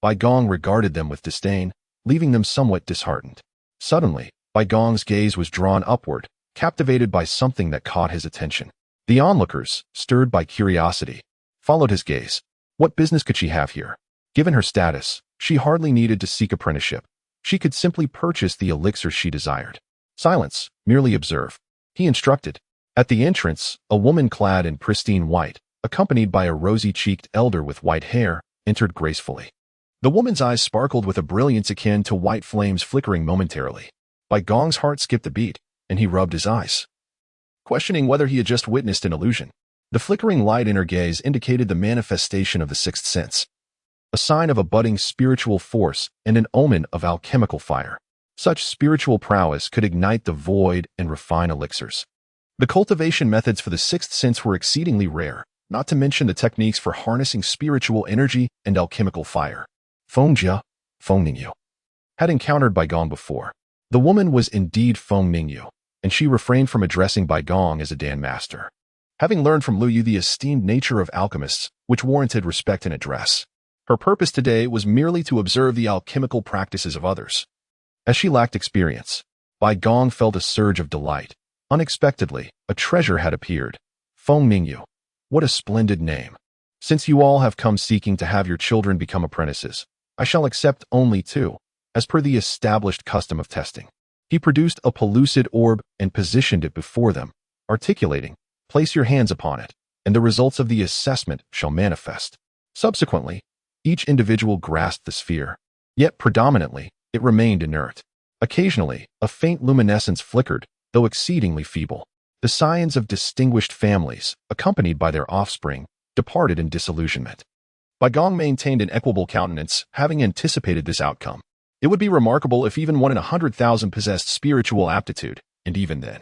Bai Gong regarded them with disdain, leaving them somewhat disheartened. Suddenly, Bai Gong's gaze was drawn upward, captivated by something that caught his attention. The onlookers, stirred by curiosity, followed his gaze. What business could she have here? Given her status, she hardly needed to seek apprenticeship. She could simply purchase the elixir she desired. Silence, merely observe, he instructed. At the entrance, a woman clad in pristine white, accompanied by a rosy-cheeked elder with white hair, entered gracefully. The woman's eyes sparkled with a brilliance akin to white flames flickering momentarily. Bai Gong's heart skipped a beat, and he rubbed his eyes, questioning whether he had just witnessed an illusion. The flickering light in her gaze indicated the manifestation of the sixth sense, a sign of a budding spiritual force and an omen of alchemical fire. Such spiritual prowess could ignite the void and refine elixirs. The cultivation methods for the sixth sense were exceedingly rare, not to mention the techniques for harnessing spiritual energy and alchemical fire. Feng Jia, Feng Ningyu, had encountered Bai Gong before. The woman was indeed Feng Ningyu, and she refrained from addressing Bai Gong as a Dan master, having learned from Lu Yu the esteemed nature of alchemists, which warranted respect and address. Her purpose today was merely to observe the alchemical practices of others. As she lacked experience, Bai Gong felt a surge of delight. Unexpectedly, a treasure had appeared. Feng Ningyu. What a splendid name. Since you all have come seeking to have your children become apprentices, I shall accept only two, as per the established custom of testing. He produced a pellucid orb and positioned it before them, articulating, place your hands upon it, and the results of the assessment shall manifest. Subsequently, each individual grasped the sphere, yet predominantly, it remained inert. Occasionally, a faint luminescence flickered, though exceedingly feeble. The scions of distinguished families, accompanied by their offspring, departed in disillusionment. Bai Gong maintained an equable countenance, having anticipated this outcome. It would be remarkable if even 1 in 100,000 possessed spiritual aptitude, and even then,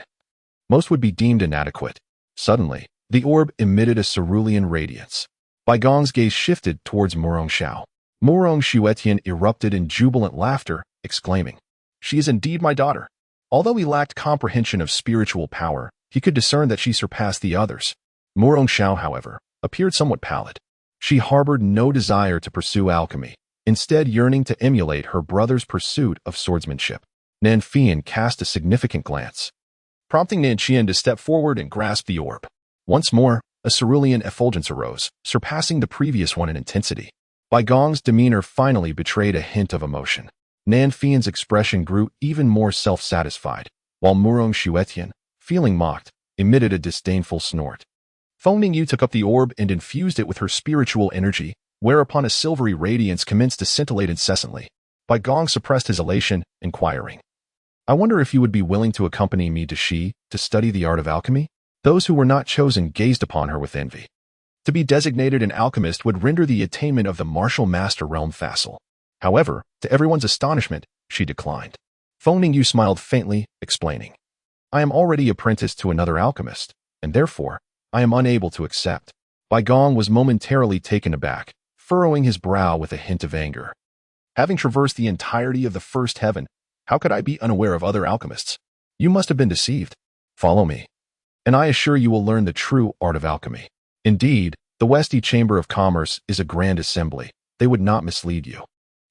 most would be deemed inadequate. Suddenly, the orb emitted a cerulean radiance. Bai Gong's gaze shifted towards Murong Xiao. Murong Xuetian erupted in jubilant laughter, exclaiming, "She is indeed my daughter." Although he lacked comprehension of spiritual power, he could discern that she surpassed the others. Murong Xiao, however, appeared somewhat pallid. She harbored no desire to pursue alchemy, instead yearning to emulate her brother's pursuit of swordsmanship. Nan Fian cast a significant glance, prompting Nan Qian to step forward and grasp the orb. Once more, a cerulean effulgence arose, surpassing the previous one in intensity. Bai Gong's demeanor finally betrayed a hint of emotion. Nan Fian's expression grew even more self-satisfied, while Murong Xuetian, feeling mocked, emitted a disdainful snort. Feng Ningyu took up the orb and infused it with her spiritual energy, whereupon a silvery radiance commenced to scintillate incessantly. Bai Gong suppressed his elation, inquiring, "I wonder if you would be willing to accompany me to Shi to study the art of alchemy?" Those who were not chosen gazed upon her with envy. To be designated an alchemist would render the attainment of the martial master realm facile. However, to everyone's astonishment, she declined. Feng Ningyu smiled faintly, explaining, "I am already apprenticed to another alchemist, and therefore, I am unable to accept." Bai Gong was momentarily taken aback, furrowing his brow with a hint of anger. "Having traversed the entirety of the first heaven, how could I be unaware of other alchemists? You must have been deceived. Follow me, and I assure you will learn the true art of alchemy. Indeed, the Westy Chamber of Commerce is a grand assembly. They would not mislead you.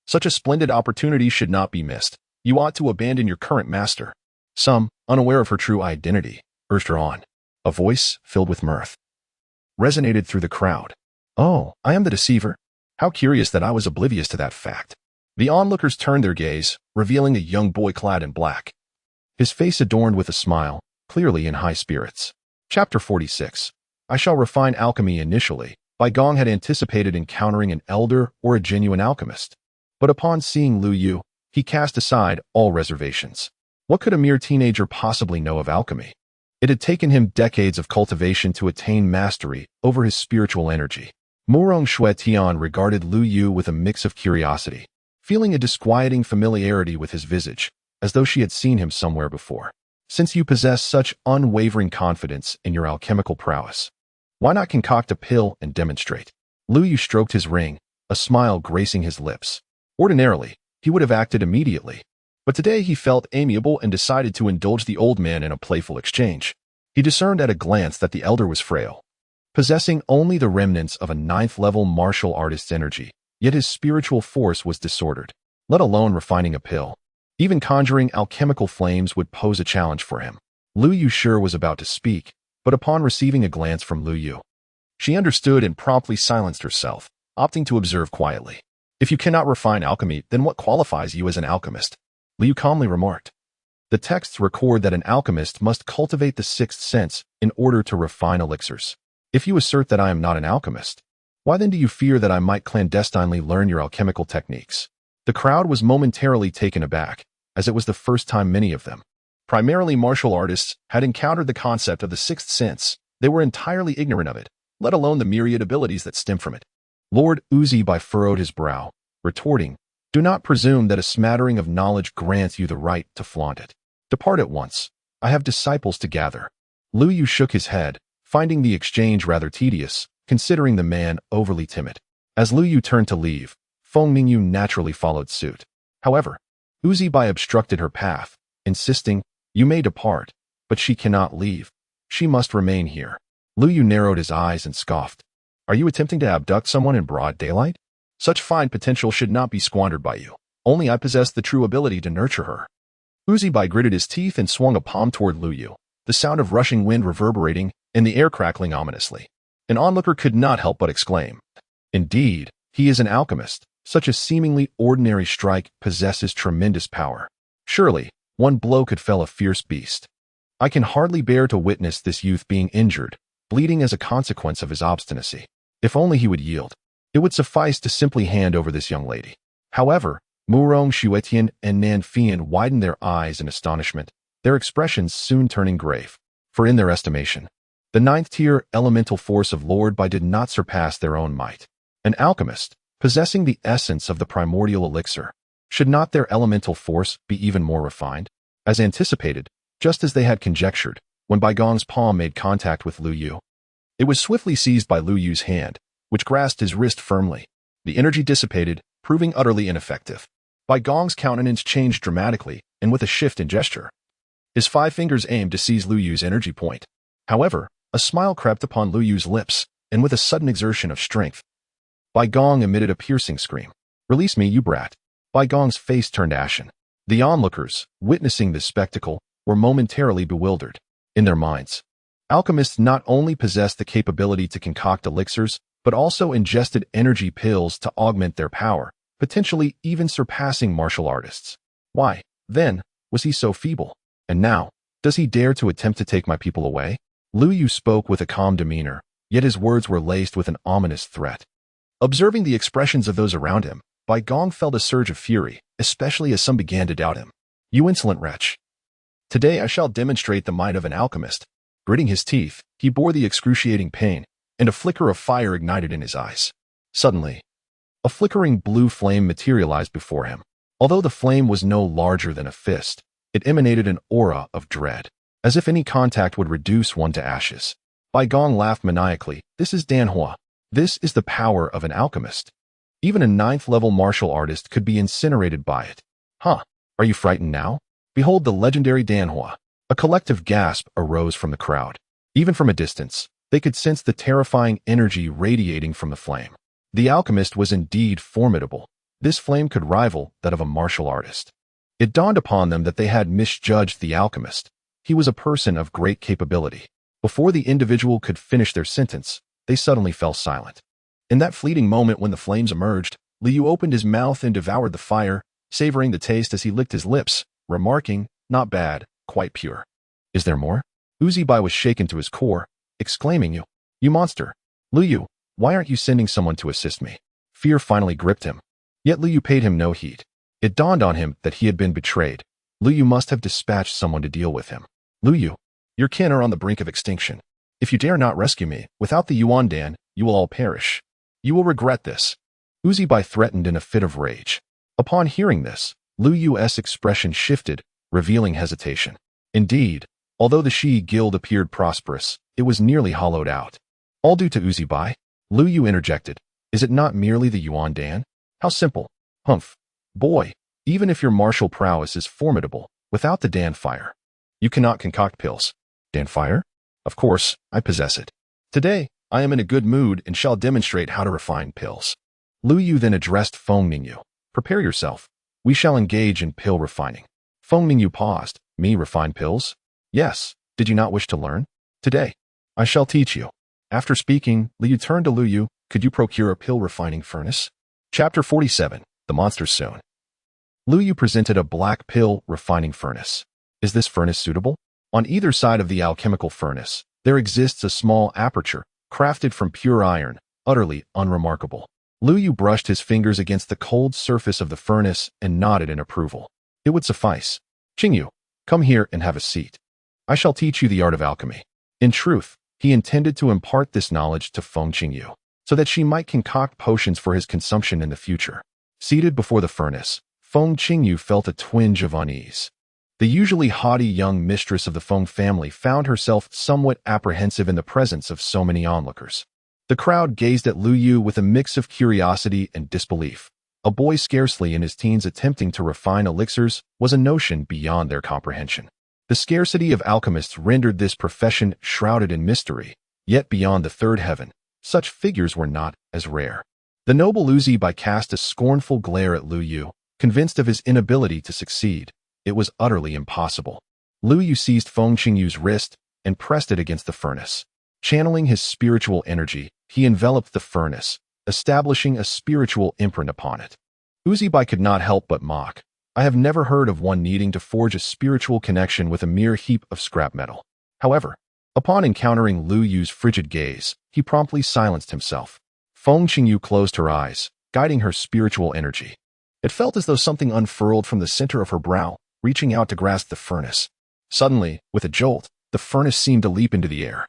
Such a splendid opportunity should not be missed. You ought to abandon your current master." Some, unaware of her true identity, urged her on. A voice, filled with mirth, resonated through the crowd. "Oh, I am the deceiver? How curious that I was oblivious to that fact." The onlookers turned their gaze, revealing a young boy clad in black, his face adorned with a smile, clearly in high spirits. Chapter 46. I shall refine alchemy initially. Bai Gong had anticipated encountering an elder or a genuine alchemist. But upon seeing Lu Yu, he cast aside all reservations. What could a mere teenager possibly know of alchemy? It had taken him decades of cultivation to attain mastery over his spiritual energy. Murong Shuetian regarded Lu Yu with a mix of curiosity, feeling a disquieting familiarity with his visage, as though she had seen him somewhere before. Since you possess such unwavering confidence in your alchemical prowess, why not concoct a pill and demonstrate? Lu Yu stroked his ring, a smile gracing his lips. Ordinarily, he would have acted immediately, but today he felt amiable and decided to indulge the old man in a playful exchange. He discerned at a glance that the elder was frail, possessing only the remnants of a 9th-level martial artist's energy, yet his spiritual force was disordered, let alone refining a pill. Even conjuring alchemical flames would pose a challenge for him. Lu Yu sure was about to speak, but upon receiving a glance from Lu Yu, she understood and promptly silenced herself, opting to observe quietly. If you cannot refine alchemy, then what qualifies you as an alchemist? Lu Yu calmly remarked. The texts record that an alchemist must cultivate the 6th sense in order to refine elixirs. If you assert that I am not an alchemist, why then do you fear that I might clandestinely learn your alchemical techniques? The crowd was momentarily taken aback, as it was the first time many of them, primarily martial artists, had encountered the concept of the 6th sense. They were entirely ignorant of it, let alone the myriad abilities that stem from it. Lord Uzibai furrowed his brow, retorting, "Do not presume that a smattering of knowledge grants you the right to flaunt it. Depart at once. I have disciples to gather." Lu Yu shook his head, finding the exchange rather tedious, considering the man overly timid. As Lu Yu turned to leave, Feng Mingyu naturally followed suit. However, Uzibai obstructed her path, insisting, "You may depart, but she cannot leave. She must remain here." Lu Yu narrowed his eyes and scoffed. "Are you attempting to abduct someone in broad daylight? Such fine potential should not be squandered by you. Only I possess the true ability to nurture her." Uzibai gritted his teeth and swung a palm toward Lu Yu, the sound of rushing wind reverberating and the air crackling ominously. An onlooker could not help but exclaim, "Indeed, he is an alchemist. Such a seemingly ordinary strike possesses tremendous power. Surely, one blow could fell a fierce beast. I can hardly bear to witness this youth being injured, bleeding as a consequence of his obstinacy. If only he would yield. It would suffice to simply hand over this young lady." However, Murong Shuetian and Nan Fian widened their eyes in astonishment, their expressions soon turning grave. For in their estimation, the 9th-tier elemental force of Lord Bai did not surpass their own might. An alchemist, possessing the essence of the primordial elixir, should not their elemental force be even more refined? As anticipated, just as they had conjectured, when Bai Gong's palm made contact with Lu Yu, it was swiftly seized by Lu Yu's hand, which grasped his wrist firmly. The energy dissipated, proving utterly ineffective. Bai Gong's countenance changed dramatically, and with a shift in gesture, his 5 fingers aimed to seize Lu Yu's energy point. However, a smile crept upon Lu Yu's lips, and with a sudden exertion of strength, Bai Gong emitted a piercing scream. "Release me, you brat." Bai Gong's face turned ashen. The onlookers, witnessing this spectacle, were momentarily bewildered. In their minds, alchemists not only possessed the capability to concoct elixirs, but also ingested energy pills to augment their power, potentially even surpassing martial artists. Why, then, was he so feeble? And now, does he dare to attempt to take my people away? Lu Yu spoke with a calm demeanor, yet his words were laced with an ominous threat. Observing the expressions of those around him, Bai Gong felt a surge of fury, especially as some began to doubt him. "You insolent wretch. Today I shall demonstrate the might of an alchemist." Gritting his teeth, he bore the excruciating pain, and a flicker of fire ignited in his eyes. Suddenly, a flickering blue flame materialized before him. Although the flame was no larger than a fist, it emanated an aura of dread, as if any contact would reduce one to ashes. Bai Gong laughed maniacally. "This is Danhua. This is the power of an alchemist. Even a 9th-level martial artist could be incinerated by it." "Huh, are you frightened now? Behold the legendary Danhua." A collective gasp arose from the crowd. Even from a distance, they could sense the terrifying energy radiating from the flame. The alchemist was indeed formidable. This flame could rival that of a martial artist. It dawned upon them that they had misjudged the alchemist. He was a person of great capability. Before the individual could finish their sentence, they suddenly fell silent. In that fleeting moment when the flames emerged, Liu opened his mouth and devoured the fire, savoring the taste as he licked his lips, remarking, "Not bad, quite pure." "Is there more?" Uzibai was shaken to his core, exclaiming, You monster! Liu, why aren't you sending someone to assist me?" Fear finally gripped him. Yet Liu paid him no heed. It dawned on him that he had been betrayed. Liu must have dispatched someone to deal with him. "Liu, Your kin are on the brink of extinction. If you dare not rescue me, without the Yuan Dan, you will all perish. You will regret this. Bai threatened in a fit of rage. Upon hearing this, Lu Yu's expression shifted, revealing hesitation. Indeed, although the Shi guild appeared prosperous, it was nearly hollowed out. All due to Bai? Lu Yu interjected. Is it not merely the Yuan Dan? How simple. Humph. Boy, even if your martial prowess is formidable, without the Dan fire, you cannot concoct pills. Dan fire? Of course, I possess it. Today, I am in a good mood and shall demonstrate how to refine pills. Lu Yu then addressed Feng Mingyu. Prepare yourself. We shall engage in pill refining. Feng Mingyu paused. Me refine pills? Yes. Did you not wish to learn? Today, I shall teach you. After speaking, Liu turned to Lu Yu. Could you procure a pill refining furnace? Chapter 47. The Monsters Soon. Lu Yu presented a black pill refining furnace. Is this furnace suitable? On either side of the alchemical furnace, there exists a small aperture, crafted from pure iron, utterly unremarkable. Lu Yu brushed his fingers against the cold surface of the furnace and nodded in approval. It would suffice. Qingyu, come here and have a seat. I shall teach you the art of alchemy. In truth, he intended to impart this knowledge to Feng Qingyu, so that she might concoct potions for his consumption in the future. Seated before the furnace, Feng Qingyu felt a twinge of unease. The usually haughty young mistress of the Feng family found herself somewhat apprehensive in the presence of so many onlookers. The crowd gazed at Lu Yu with a mix of curiosity and disbelief. A boy scarcely in his teens attempting to refine elixirs was a notion beyond their comprehension. The scarcity of alchemists rendered this profession shrouded in mystery, yet beyond the third heaven, such figures were not as rare. The noble Bai cast a scornful glare at Lu Yu, convinced of his inability to succeed. It was utterly impossible. Lu Yu seized Feng Qingyu's wrist and pressed it against the furnace. Channeling his spiritual energy, he enveloped the furnace, establishing a spiritual imprint upon it. Bai could not help but mock. I have never heard of one needing to forge a spiritual connection with a mere heap of scrap metal. However, upon encountering Lu Yu's frigid gaze, he promptly silenced himself. Feng Qingyu closed her eyes, guiding her spiritual energy. It felt as though something unfurled from the center of her brow, reaching out to grasp the furnace. Suddenly, with a jolt, the furnace seemed to leap into the air,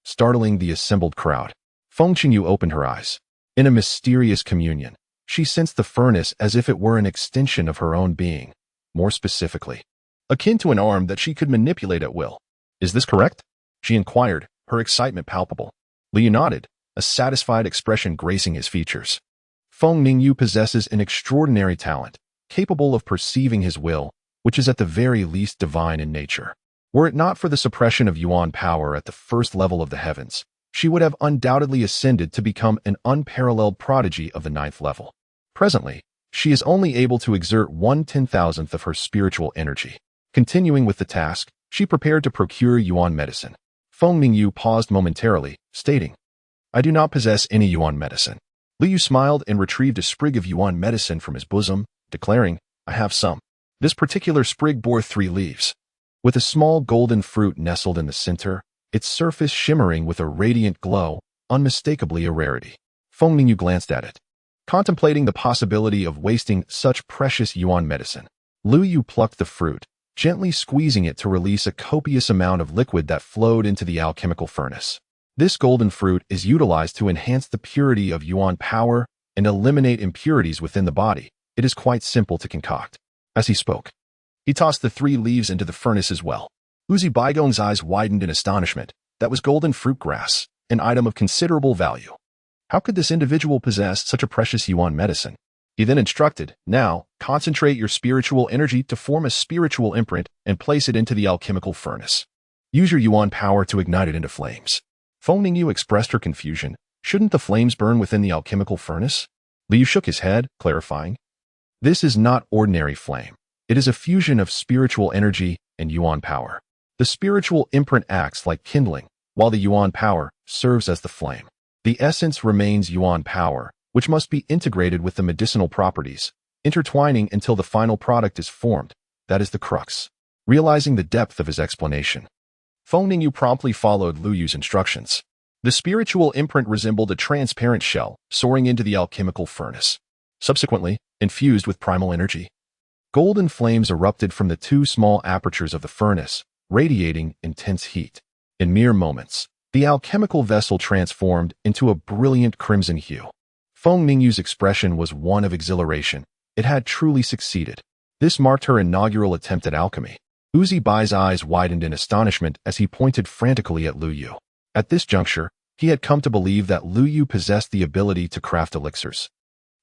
startling the assembled crowd. Feng Qingyu opened her eyes. In a mysterious communion, she sensed the furnace as if it were an extension of her own being, more specifically, akin to an arm that she could manipulate at will. Is this correct? She inquired, her excitement palpable. Liu nodded, a satisfied expression gracing his features. Feng Mingyu possesses an extraordinary talent, capable of perceiving his will, which is at the very least divine in nature. Were it not for the suppression of Yuan power at the first level of the heavens, she would have undoubtedly ascended to become an unparalleled prodigy of the 9th level. Presently, she is only able to exert 1/10,000th of her spiritual energy. Continuing with the task, she prepared to procure Yuan medicine. Feng Mingyu paused momentarily, stating, I do not possess any Yuan medicine. Liu smiled and retrieved a sprig of Yuan medicine from his bosom, declaring, I have some. This particular sprig bore 3 leaves, with a small golden fruit nestled in the center, its surface shimmering with a radiant glow, unmistakably a rarity. Feng Mingyu glanced at it, contemplating the possibility of wasting such precious Yuan medicine. Lu Yu plucked the fruit, gently squeezing it to release a copious amount of liquid that flowed into the alchemical furnace. This golden fruit is utilized to enhance the purity of Yuan power and eliminate impurities within the body. It is quite simple to concoct. As he spoke, he tossed the 3 leaves into the furnace as well. Baigong's eyes widened in astonishment. That was golden fruit grass, an item of considerable value. How could this individual possess such a precious Yuan medicine? He then instructed, now, concentrate your spiritual energy to form a spiritual imprint and place it into the alchemical furnace. Use your Yuan power to ignite it into flames. Feng Mingyu expressed her confusion. Shouldn't the flames burn within the alchemical furnace? Liu shook his head, clarifying. This is not ordinary flame. It is a fusion of spiritual energy and Yuan power. The spiritual imprint acts like kindling, while the Yuan power serves as the flame. The essence remains Yuan power, which must be integrated with the medicinal properties, intertwining until the final product is formed. That is the crux. Realizing the depth of his explanation, Feng Mingyu promptly followed Lu Yu's instructions. The spiritual imprint resembled a transparent shell soaring into the alchemical furnace. Subsequently, infused with primal energy, golden flames erupted from the 2 small apertures of the furnace, radiating intense heat. In mere moments, the alchemical vessel transformed into a brilliant crimson hue. Feng Mingyu's expression was one of exhilaration. It had truly succeeded. This marked her inaugural attempt at alchemy. Uzi Bai's eyes widened in astonishment as he pointed frantically at Lu Yu. At this juncture, he had come to believe that Lu Yu possessed the ability to craft elixirs.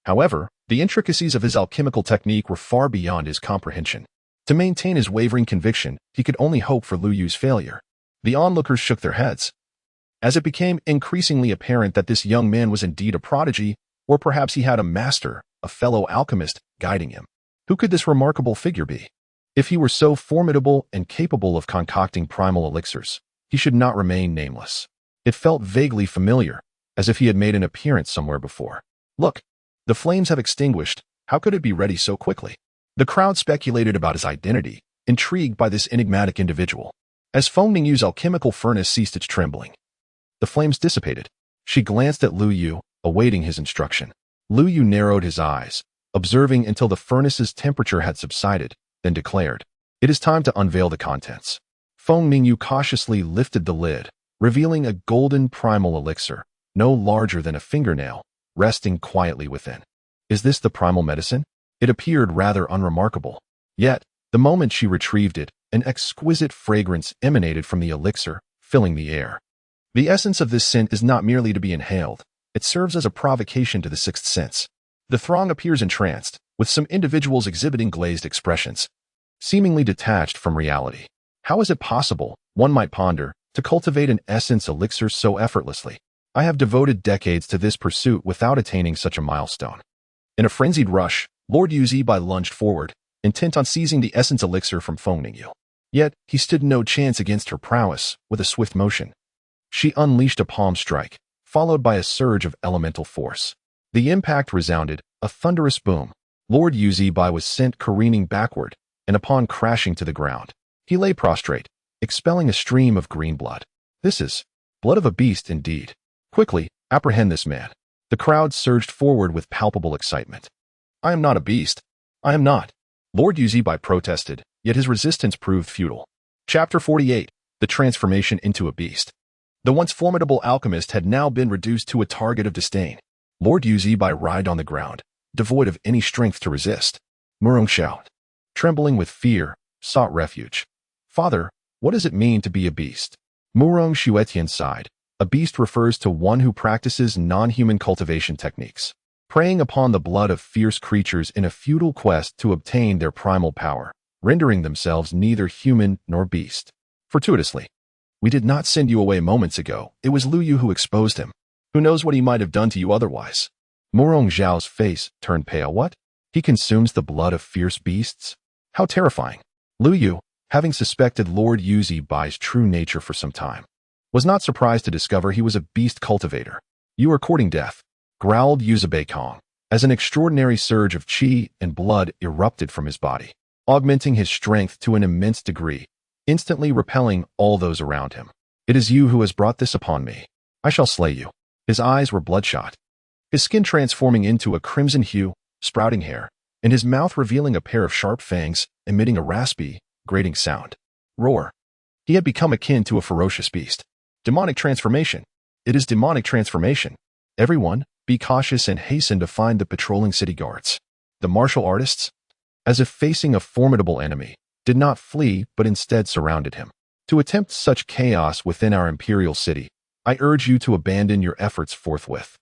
However, the intricacies of his alchemical technique were far beyond his comprehension. To maintain his wavering conviction, he could only hope for Lu Yu's failure. The onlookers shook their heads. As it became increasingly apparent that this young man was indeed a prodigy, or perhaps he had a master, a fellow alchemist, guiding him. Who could this remarkable figure be? If he were so formidable and capable of concocting primal elixirs, he should not remain nameless. It felt vaguely familiar, as if he had made an appearance somewhere before. Look, the flames have extinguished. How could it be ready so quickly? The crowd speculated about his identity, intrigued by this enigmatic individual. As Feng Mingyu's alchemical furnace ceased its trembling, the flames dissipated. She glanced at Lu Yu, awaiting his instruction. Lu Yu narrowed his eyes, observing until the furnace's temperature had subsided, then declared, "It is time to unveil the contents." Feng Mingyu cautiously lifted the lid, revealing a golden primal elixir, no larger than a fingernail, resting quietly within. Is this the primal medicine? It appeared rather unremarkable. Yet, the moment she retrieved it, an exquisite fragrance emanated from the elixir, filling the air. The essence of this scent is not merely to be inhaled. It serves as a provocation to the sixth sense. The throng appears entranced, with some individuals exhibiting glazed expressions, seemingly detached from reality. How is it possible, one might ponder, to cultivate an essence elixir so effortlessly? I have devoted decades to this pursuit without attaining such a milestone. In a frenzied rush, Lord Yuzi Bai lunged forward, intent on seizing the essence elixir from Feng Mingyu. Yet, he stood no chance against her prowess. With a swift motion, she unleashed a palm strike, followed by a surge of elemental force. The impact resounded, a thunderous boom. Lord Yuzi Bai was sent careening backward, and upon crashing to the ground, he lay prostrate, expelling a stream of green blood. This is blood of a beast indeed. Quickly, apprehend this man. The crowd surged forward with palpable excitement. I am not a beast. I am not. Lord Yuzi Bai protested, yet his resistance proved futile. Chapter 48. The Transformation into a Beast. The once formidable alchemist had now been reduced to a target of disdain. Lord Yuzi Bai writhed on the ground, devoid of any strength to resist. Murong Xiao, trembling with fear, sought refuge. Father, what does it mean to be a beast? Murong Xuetian sighed. A beast refers to one who practices non-human cultivation techniques, preying upon the blood of fierce creatures in a futile quest to obtain their primal power, rendering themselves neither human nor beast. Fortuitously, we did not send you away moments ago. It was Lu Yu who exposed him. Who knows what he might have done to you otherwise? Murong Zhao's face turned pale. What? He consumes the blood of fierce beasts? How terrifying. Lu Yu, having suspected Lord Yuzi Bai's true nature for some time, was not surprised to discover he was a beast cultivator. You are courting death, growled Yuzabei Kong, as an extraordinary surge of qi and blood erupted from his body, augmenting his strength to an immense degree, instantly repelling all those around him. It is you who has brought this upon me. I shall slay you. His eyes were bloodshot, his skin transforming into a crimson hue, sprouting hair, and his mouth revealing a pair of sharp fangs, emitting a raspy, grating sound. Roar. He had become akin to a ferocious beast. Demonic transformation. It is demonic transformation. Everyone, be cautious and hasten to find the patrolling city guards. The martial artists, as if facing a formidable enemy, did not flee but instead surrounded him. To attempt such chaos within our imperial city, I urge you to abandon your efforts forthwith.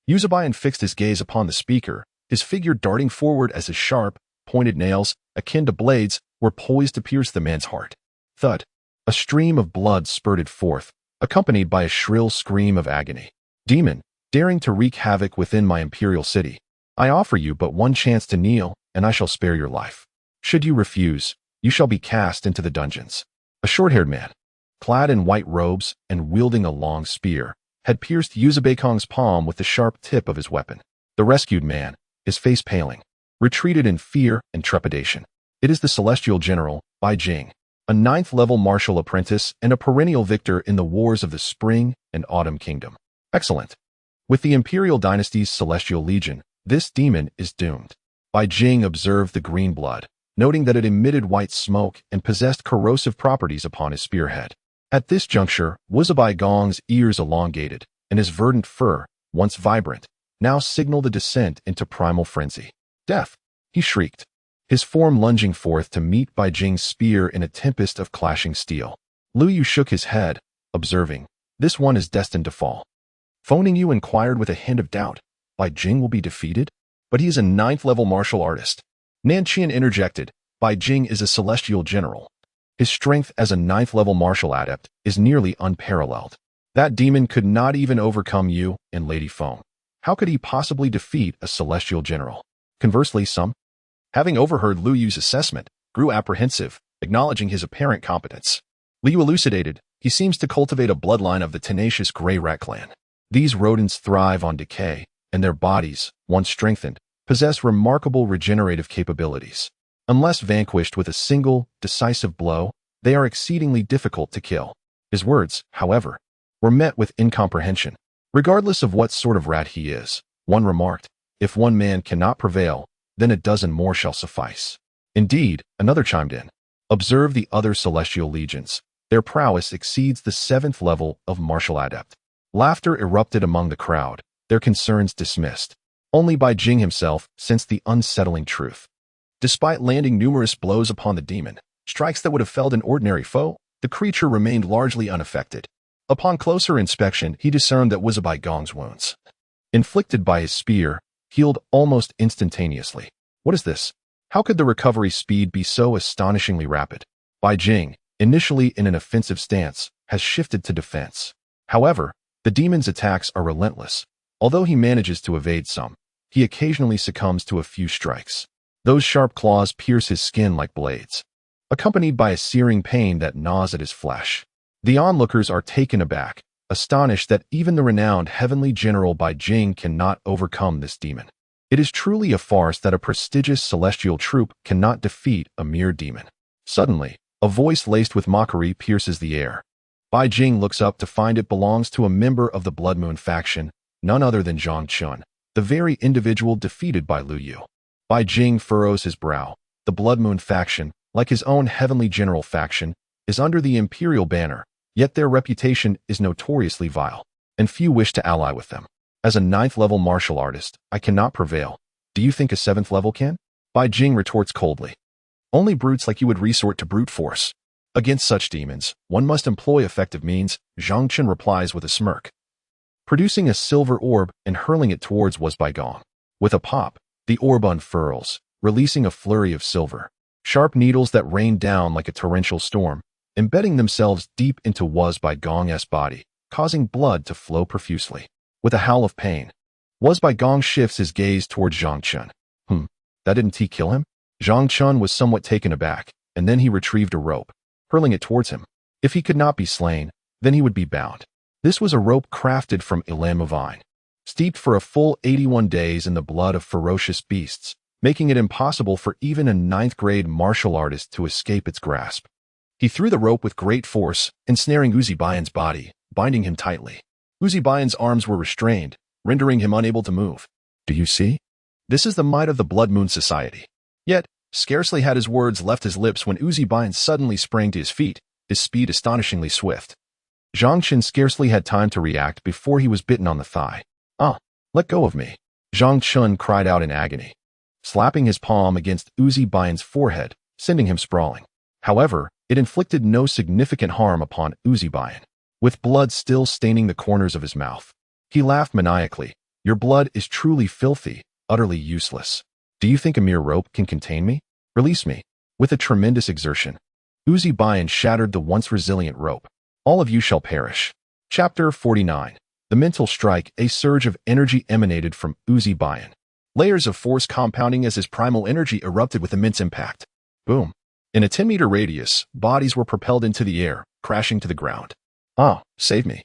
Yuzabayan fixed his gaze upon the speaker, his figure darting forward as his sharp, pointed nails, akin to blades, were poised to pierce the man's heart. Thud. A stream of blood spurted forth, accompanied by a shrill scream of agony. Demon, daring to wreak havoc within my imperial city, I offer you but one chance to kneel, and I shall spare your life. Should you refuse, you shall be cast into the dungeons. A short-haired man, clad in white robes and wielding a long spear, had pierced Yuzabei Kong's palm with the sharp tip of his weapon. The rescued man, his face paling, retreated in fear and trepidation. It is the celestial general, Bai Jing, a 9th-level martial apprentice and a perennial victor in the wars of the Spring and Autumn Kingdom. Excellent. With the Imperial Dynasty's Celestial Legion, this demon is doomed. Bai Jing observed the green blood, noting that it emitted white smoke and possessed corrosive properties upon his spearhead. At this juncture, Wuzibai Gong's ears elongated, and his verdant fur, once vibrant, now signaled a descent into primal frenzy. Death! He shrieked, his form lunging forth to meet Bai Jing's spear in a tempest of clashing steel. Lu Yu shook his head, observing, "This one is destined to fall." Phoning Yu inquired with a hint of doubt, "Bai Jing will be defeated? But he is a 9th-level martial artist." Nan Qian interjected, "Bai Jing is a celestial general. His strength as a 9th-level martial adept is nearly unparalleled. That demon could not even overcome you and Lady Feng. How could he possibly defeat a celestial general?" Conversely, some, having overheard Lu Yu's assessment, grew apprehensive, acknowledging his apparent competence. Lu Yu elucidated, "He seems to cultivate a bloodline of the tenacious Grey Rat clan. These rodents thrive on decay, and their bodies, once strengthened, possess remarkable regenerative capabilities. Unless vanquished with a single, decisive blow, they are exceedingly difficult to kill." His words, however, were met with incomprehension. "Regardless of what sort of rat he is," one remarked, "if one man cannot prevail, then a dozen more shall suffice." "Indeed," another chimed in, "observe the other celestial legions. Their prowess exceeds the 7th level of martial adept." Laughter erupted among the crowd, their concerns dismissed. Only Bai Jing himself sensed the unsettling truth. Despite landing numerous blows upon the demon, strikes that would have felled an ordinary foe, the creature remained largely unaffected. Upon closer inspection, he discerned that Wuzibai Gong's wounds, inflicted by his spear, healed almost instantaneously. What is this? How could the recovery speed be so astonishingly rapid? Bai Jing, initially in an offensive stance, has shifted to defense. However, the demon's attacks are relentless. Although he manages to evade some, he occasionally succumbs to a few strikes. Those sharp claws pierce his skin like blades, accompanied by a searing pain that gnaws at his flesh. The onlookers are taken aback, astonished that even the renowned heavenly general Bai Jing cannot overcome this demon. It is truly a farce that a prestigious celestial troop cannot defeat a mere demon. Suddenly, a voice laced with mockery pierces the air. Bai Jing looks up to find it belongs to a member of the Blood Moon faction, none other than Zhang Chun, the very individual defeated by Lu Yu. Bai Jing furrows his brow. The Blood Moon faction, like his own heavenly general faction, is under the imperial banner, yet their reputation is notoriously vile, and few wish to ally with them. As a 9th-level martial artist, I cannot prevail. Do you think a 7th level can? Bai Jing retorts coldly. Only brutes like you would resort to brute force. Against such demons, one must employ effective means, Zhang Chen replies with a smirk, producing a silver orb and hurling it towards Wuzibai Gong. With a pop, the orb unfurls, releasing a flurry of silver. Sharp needles that rain down like a torrential storm, embedding themselves deep into Wuzibai Gong's body, causing blood to flow profusely. With a howl of pain, Wuzibai Gong shifts his gaze towards Zhang Chen. That didn't he kill him? Zhang Chen was somewhat taken aback, and then he retrieved a rope, hurling it towards him. If he could not be slain, then he would be bound. This was a rope crafted from Ilan vine, steeped for a full 81 days in the blood of ferocious beasts, making it impossible for even a 9th-grade martial artist to escape its grasp. He threw the rope with great force, ensnaring Uzibai's body, binding him tightly. Uzibai's arms were restrained, rendering him unable to move. Do you see? This is the might of the Blood Moon Society. Yet, scarcely had his words left his lips when Uzibai suddenly sprang to his feet, his speed astonishingly swift. Zhang Chen scarcely had time to react before he was bitten on the thigh. Let go of me. Zhang Chen cried out in agony, slapping his palm against Uzibai's forehead, sending him sprawling. However, it inflicted no significant harm upon Uzibai. With blood still staining the corners of his mouth, he laughed maniacally. Your blood is truly filthy, utterly useless. Do you think a mere rope can contain me? Release me. With a tremendous exertion, Uzibai shattered the once resilient rope. All of you shall perish. Chapter 49. The Mental Strike. A surge of energy emanated from Uzibai. Layers of force compounding as his primal energy erupted with immense impact. Boom. In a 10-meter radius, bodies were propelled into the air, crashing to the ground. Save me.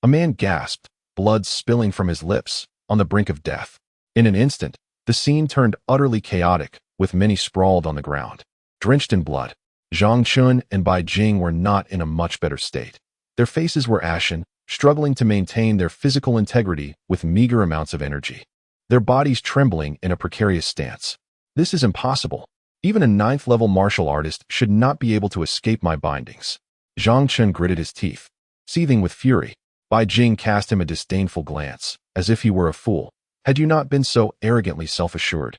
A man gasped, blood spilling from his lips, on the brink of death. In an instant, the scene turned utterly chaotic, with many sprawled on the ground. Drenched in blood, Zhang Chun and Bai Jing were not in a much better state. Their faces were ashen, struggling to maintain their physical integrity with meager amounts of energy. Their bodies trembling in a precarious stance. This is impossible. Even a 9th-level martial artist should not be able to escape my bindings. Chu Chen gritted his teeth. Seething with fury, Bai Jing cast him a disdainful glance, as if he were a fool. Had you not been so arrogantly self-assured,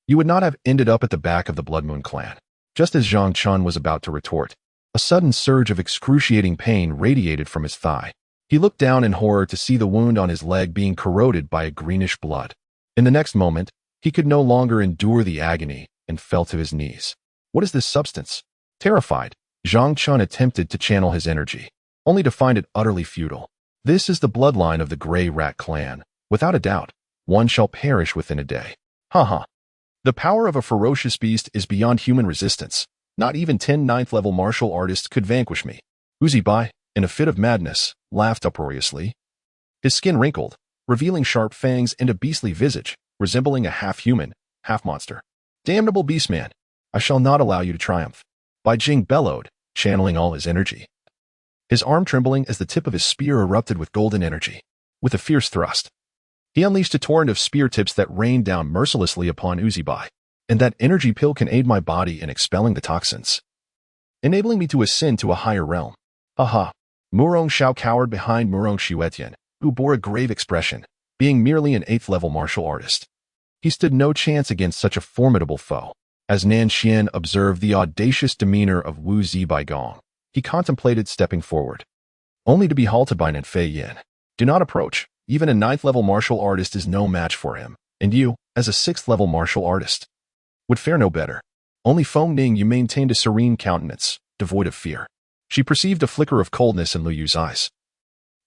you would not have ended up at the back of the Blood Moon clan. Just as Chu Chen was about to retort, a sudden surge of excruciating pain radiated from his thigh. He looked down in horror to see the wound on his leg being corroded by a greenish blood. In the next moment, he could no longer endure the agony and fell to his knees. What is this substance? Terrified, Chu Chen attempted to channel his energy, only to find it utterly futile. This is the bloodline of the Grey Rat clan. Without a doubt, one shall perish within a day. Haha. The power of a ferocious beast is beyond human resistance. Not even 10 9th-level martial artists could vanquish me. Uzibai, in a fit of madness, laughed uproariously. His skin wrinkled, revealing sharp fangs and a beastly visage, resembling a half-human, half-monster. Damnable beastman, I shall not allow you to triumph. Bai Jing bellowed, channeling all his energy. His arm trembling as the tip of his spear erupted with golden energy. With a fierce thrust, he unleashed a torrent of spear tips that rained down mercilessly upon Uzibai. And that energy pill can aid my body in expelling the toxins, enabling me to ascend to a higher realm. Haha. Murong Xiao cowered behind Murong Xuetian, who bore a grave expression, being merely an 8th-level martial artist. He stood no chance against such a formidable foe. As Nan Xian observed the audacious demeanor of Wu Zibaigong, he contemplated stepping forward, only to be halted by Nan Fei Yin. Do not approach. Even a 9th-level martial artist is no match for him, and you, as a 6th-level martial artist, would fare no better. Only Feng Ning you maintained a serene countenance, devoid of fear. She perceived a flicker of coldness in Lu Yu's eyes,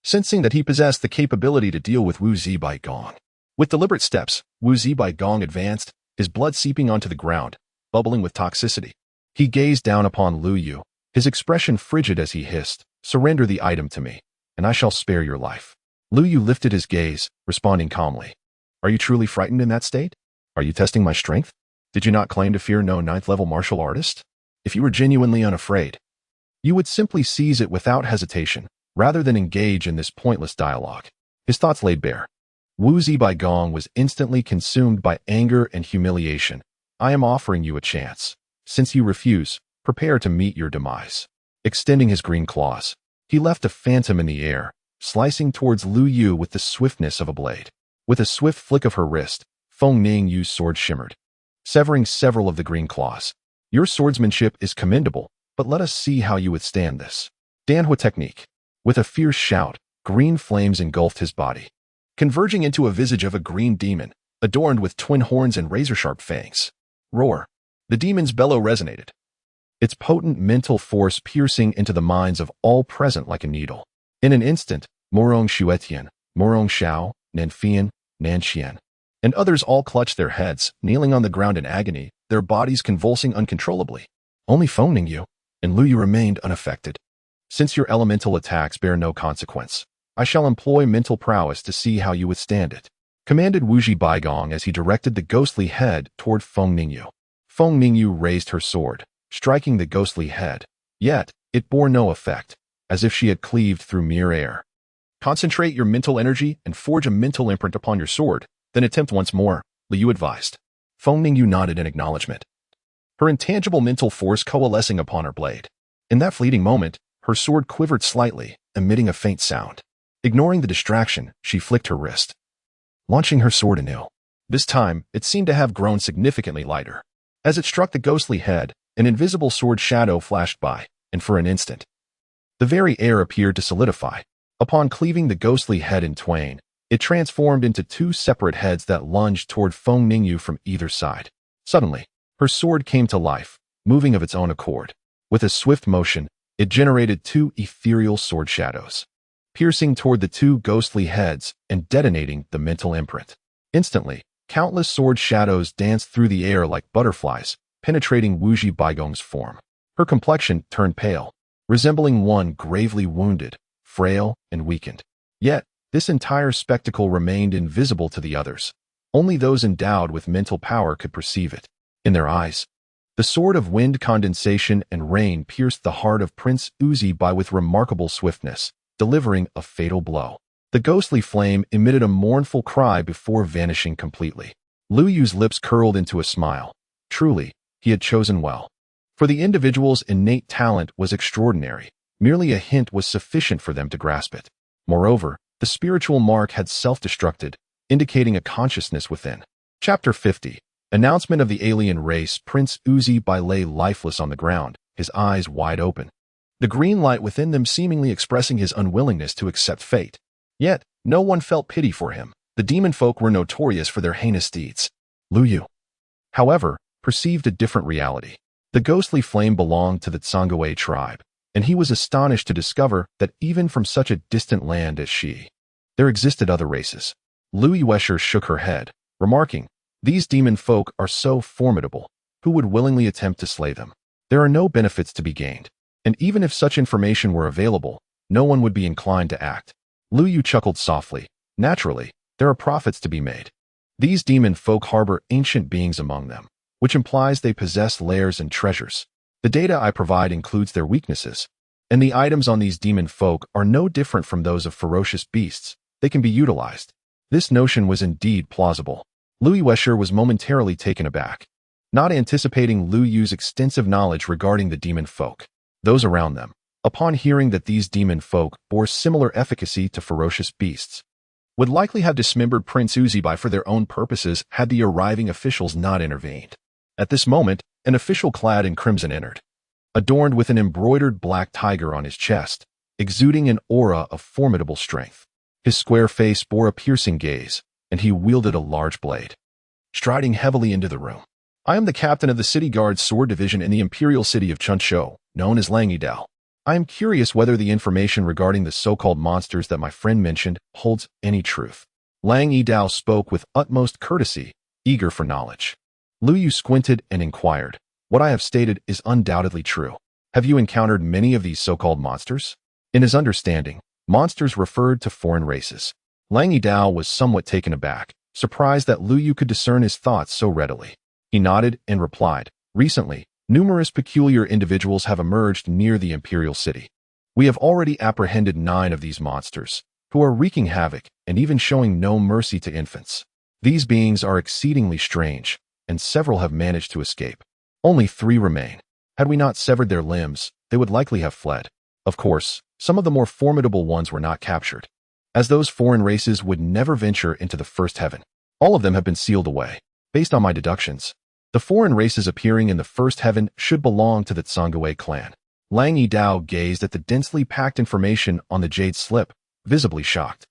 sensing that he possessed the capability to deal with Wu Zibaigong. With deliberate steps, Wu Zibaigong advanced, his blood seeping onto the ground, bubbling with toxicity. He gazed down upon Lu Yu, his expression frigid as he hissed, "Surrender the item to me, and I shall spare your life." Lu Yu lifted his gaze, responding calmly. Are you truly frightened in that state? Are you testing my strength? Did you not claim to fear no 9th-level martial artist? If you were genuinely unafraid, you would simply seize it without hesitation, rather than engage in this pointless dialogue. His thoughts laid bare. Wu Zibaigong was instantly consumed by anger and humiliation. I am offering you a chance. Since you refuse, prepare to meet your demise. Extending his green claws, he left a phantom in the air, slicing towards Lu Yu with the swiftness of a blade. With a swift flick of her wrist, Feng Ning Yu's sword shimmered, severing several of the green claws. Your swordsmanship is commendable, but let us see how you withstand this. Danhua technique. With a fierce shout, green flames engulfed his body, converging into a visage of a green demon, adorned with twin horns and razor-sharp fangs. Roar. The demon's bellow resonated, its potent mental force piercing into the minds of all present like a needle. In an instant, Murong Xuetian, Murong Xiao, Nan Fian, Nan Xian, and others all clutched their heads, kneeling on the ground in agony, their bodies convulsing uncontrollably. Only Feng Ning Yu and Lu Yu remained unaffected. Since your elemental attacks bear no consequence, I shall employ mental prowess to see how you withstand it, commanded Wu Zibaigong as he directed the ghostly head toward Feng Ning Yu. Feng Ning Yu raised her sword, striking the ghostly head, yet it bore no effect, as if she had cleaved through mere air. Concentrate your mental energy and forge a mental imprint upon your sword, then attempt once more, Lu Yu advised. Feng Ning Yu nodded in acknowledgement, her intangible mental force coalescing upon her blade. In that fleeting moment, her sword quivered slightly, emitting a faint sound. Ignoring the distraction, she flicked her wrist, launching her sword anew. This time, it seemed to have grown significantly lighter. As it struck the ghostly head, an invisible sword shadow flashed by, and for an instant, the very air appeared to solidify. Upon cleaving the ghostly head in twain, it transformed into two separate heads that lunged toward Feng Ning Yu from either side. Suddenly, her sword came to life, moving of its own accord. With a swift motion, it generated two ethereal sword shadows, piercing toward the two ghostly heads and detonating the mental imprint. Instantly, countless sword shadows danced through the air like butterflies, penetrating Wu Zibaigong's form. Her complexion turned pale, resembling one gravely wounded, frail, and weakened. Yet, this entire spectacle remained invisible to the others. Only those endowed with mental power could perceive it. In their eyes, the sword of wind, condensation, and rain pierced the heart of Prince Uzibai with remarkable swiftness, delivering a fatal blow. The ghostly flame emitted a mournful cry before vanishing completely. Lu Yu's lips curled into a smile. Truly, he had chosen well. For the individual's innate talent was extraordinary. Merely a hint was sufficient for them to grasp it. Moreover, the spiritual mark had self-destructed, indicating a consciousness within. Chapter 50. Announcement of the alien race. Prince Uzi Bai lay lifeless on the ground, his eyes wide open. The green light within them seemingly expressing his unwillingness to accept fate. Yet, no one felt pity for him. The demon folk were notorious for their heinous deeds. Lu Yu, however, perceived a different reality. The ghostly flame belonged to the Tsangwei tribe, and he was astonished to discover that even from such a distant land as she, there existed other races. Lu Yuesher shook her head, remarking, "These demon folk are so formidable. Who would willingly attempt to slay them? There are no benefits to be gained, and even if such information were available, no one would be inclined to act." Lu Yu chuckled softly. "Naturally, there are profits to be made. These demon folk harbor ancient beings among them, which implies they possess lairs and treasures. The data I provide includes their weaknesses, and the items on these demon folk are no different from those of ferocious beasts. They can be utilized." This notion was indeed plausible. Lu Yuesher was momentarily taken aback, not anticipating Lu Yu's extensive knowledge regarding the demon folk. Those around them, upon hearing that these demon folk bore similar efficacy to ferocious beasts, would likely have dismembered Prince Uzibai for their own purposes had the arriving officials not intervened. At this moment, an official clad in crimson entered, adorned with an embroidered black tiger on his chest, exuding an aura of formidable strength. His square face bore a piercing gaze, and he wielded a large blade. Striding heavily into the room, "I am the captain of the City Guard's sword division in the imperial city of Chunshou, known as Lang Yidao. I am curious whether the information regarding the so-called monsters that my friend mentioned holds any truth." Lang Yidao spoke with utmost courtesy, eager for knowledge. Lu Yu squinted and inquired, "What I have stated is undoubtedly true. Have you encountered many of these so-called monsters?" In his understanding, monsters referred to foreign races. Lang Yidao was somewhat taken aback, surprised that Lu Yu could discern his thoughts so readily. He nodded and replied, "Recently, numerous peculiar individuals have emerged near the imperial city. We have already apprehended 9 of these monsters, who are wreaking havoc and even showing no mercy to infants. These beings are exceedingly strange, and several have managed to escape. Only 3 remain. Had we not severed their limbs, they would likely have fled. Of course, some of the more formidable ones were not captured, as those foreign races would never venture into the first heaven. All of them have been sealed away. Based on my deductions, the foreign races appearing in the first heaven should belong to the Tsangwei clan." Lang Yidao gazed at the densely packed information on the jade slip, visibly shocked.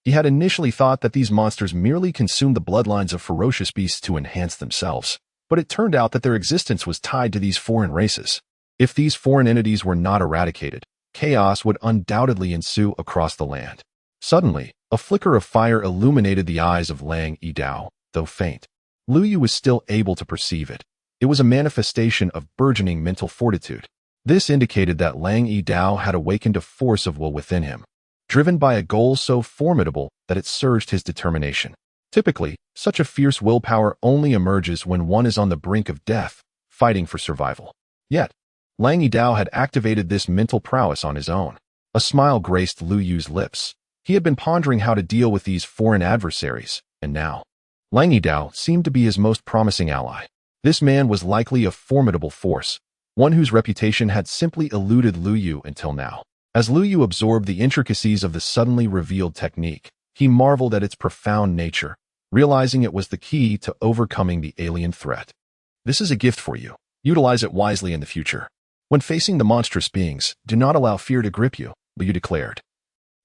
He had initially thought that these monsters merely consumed the bloodlines of ferocious beasts to enhance themselves, but it turned out that their existence was tied to these foreign races. If these foreign entities were not eradicated, chaos would undoubtedly ensue across the land. Suddenly, a flicker of fire illuminated the eyes of Lang Yidao, though faint. Lu Yu was still able to perceive it. It was a manifestation of burgeoning mental fortitude. This indicated that Lang Yidao had awakened a force of will within him, driven by a goal so formidable that it surged his determination. Typically, such a fierce willpower only emerges when one is on the brink of death, fighting for survival. Yet, Lang Yidao had activated this mental prowess on his own. A smile graced Lu Yu's lips. He had been pondering how to deal with these foreign adversaries, and now, Lang Yidao seemed to be his most promising ally. This man was likely a formidable force, one whose reputation had simply eluded Lu Yu until now. As Lu Yu absorbed the intricacies of the suddenly revealed technique, he marveled at its profound nature, realizing it was the key to overcoming the alien threat. "This is a gift for you. Utilize it wisely in the future. When facing the monstrous beings, do not allow fear to grip you," Lu Yu declared.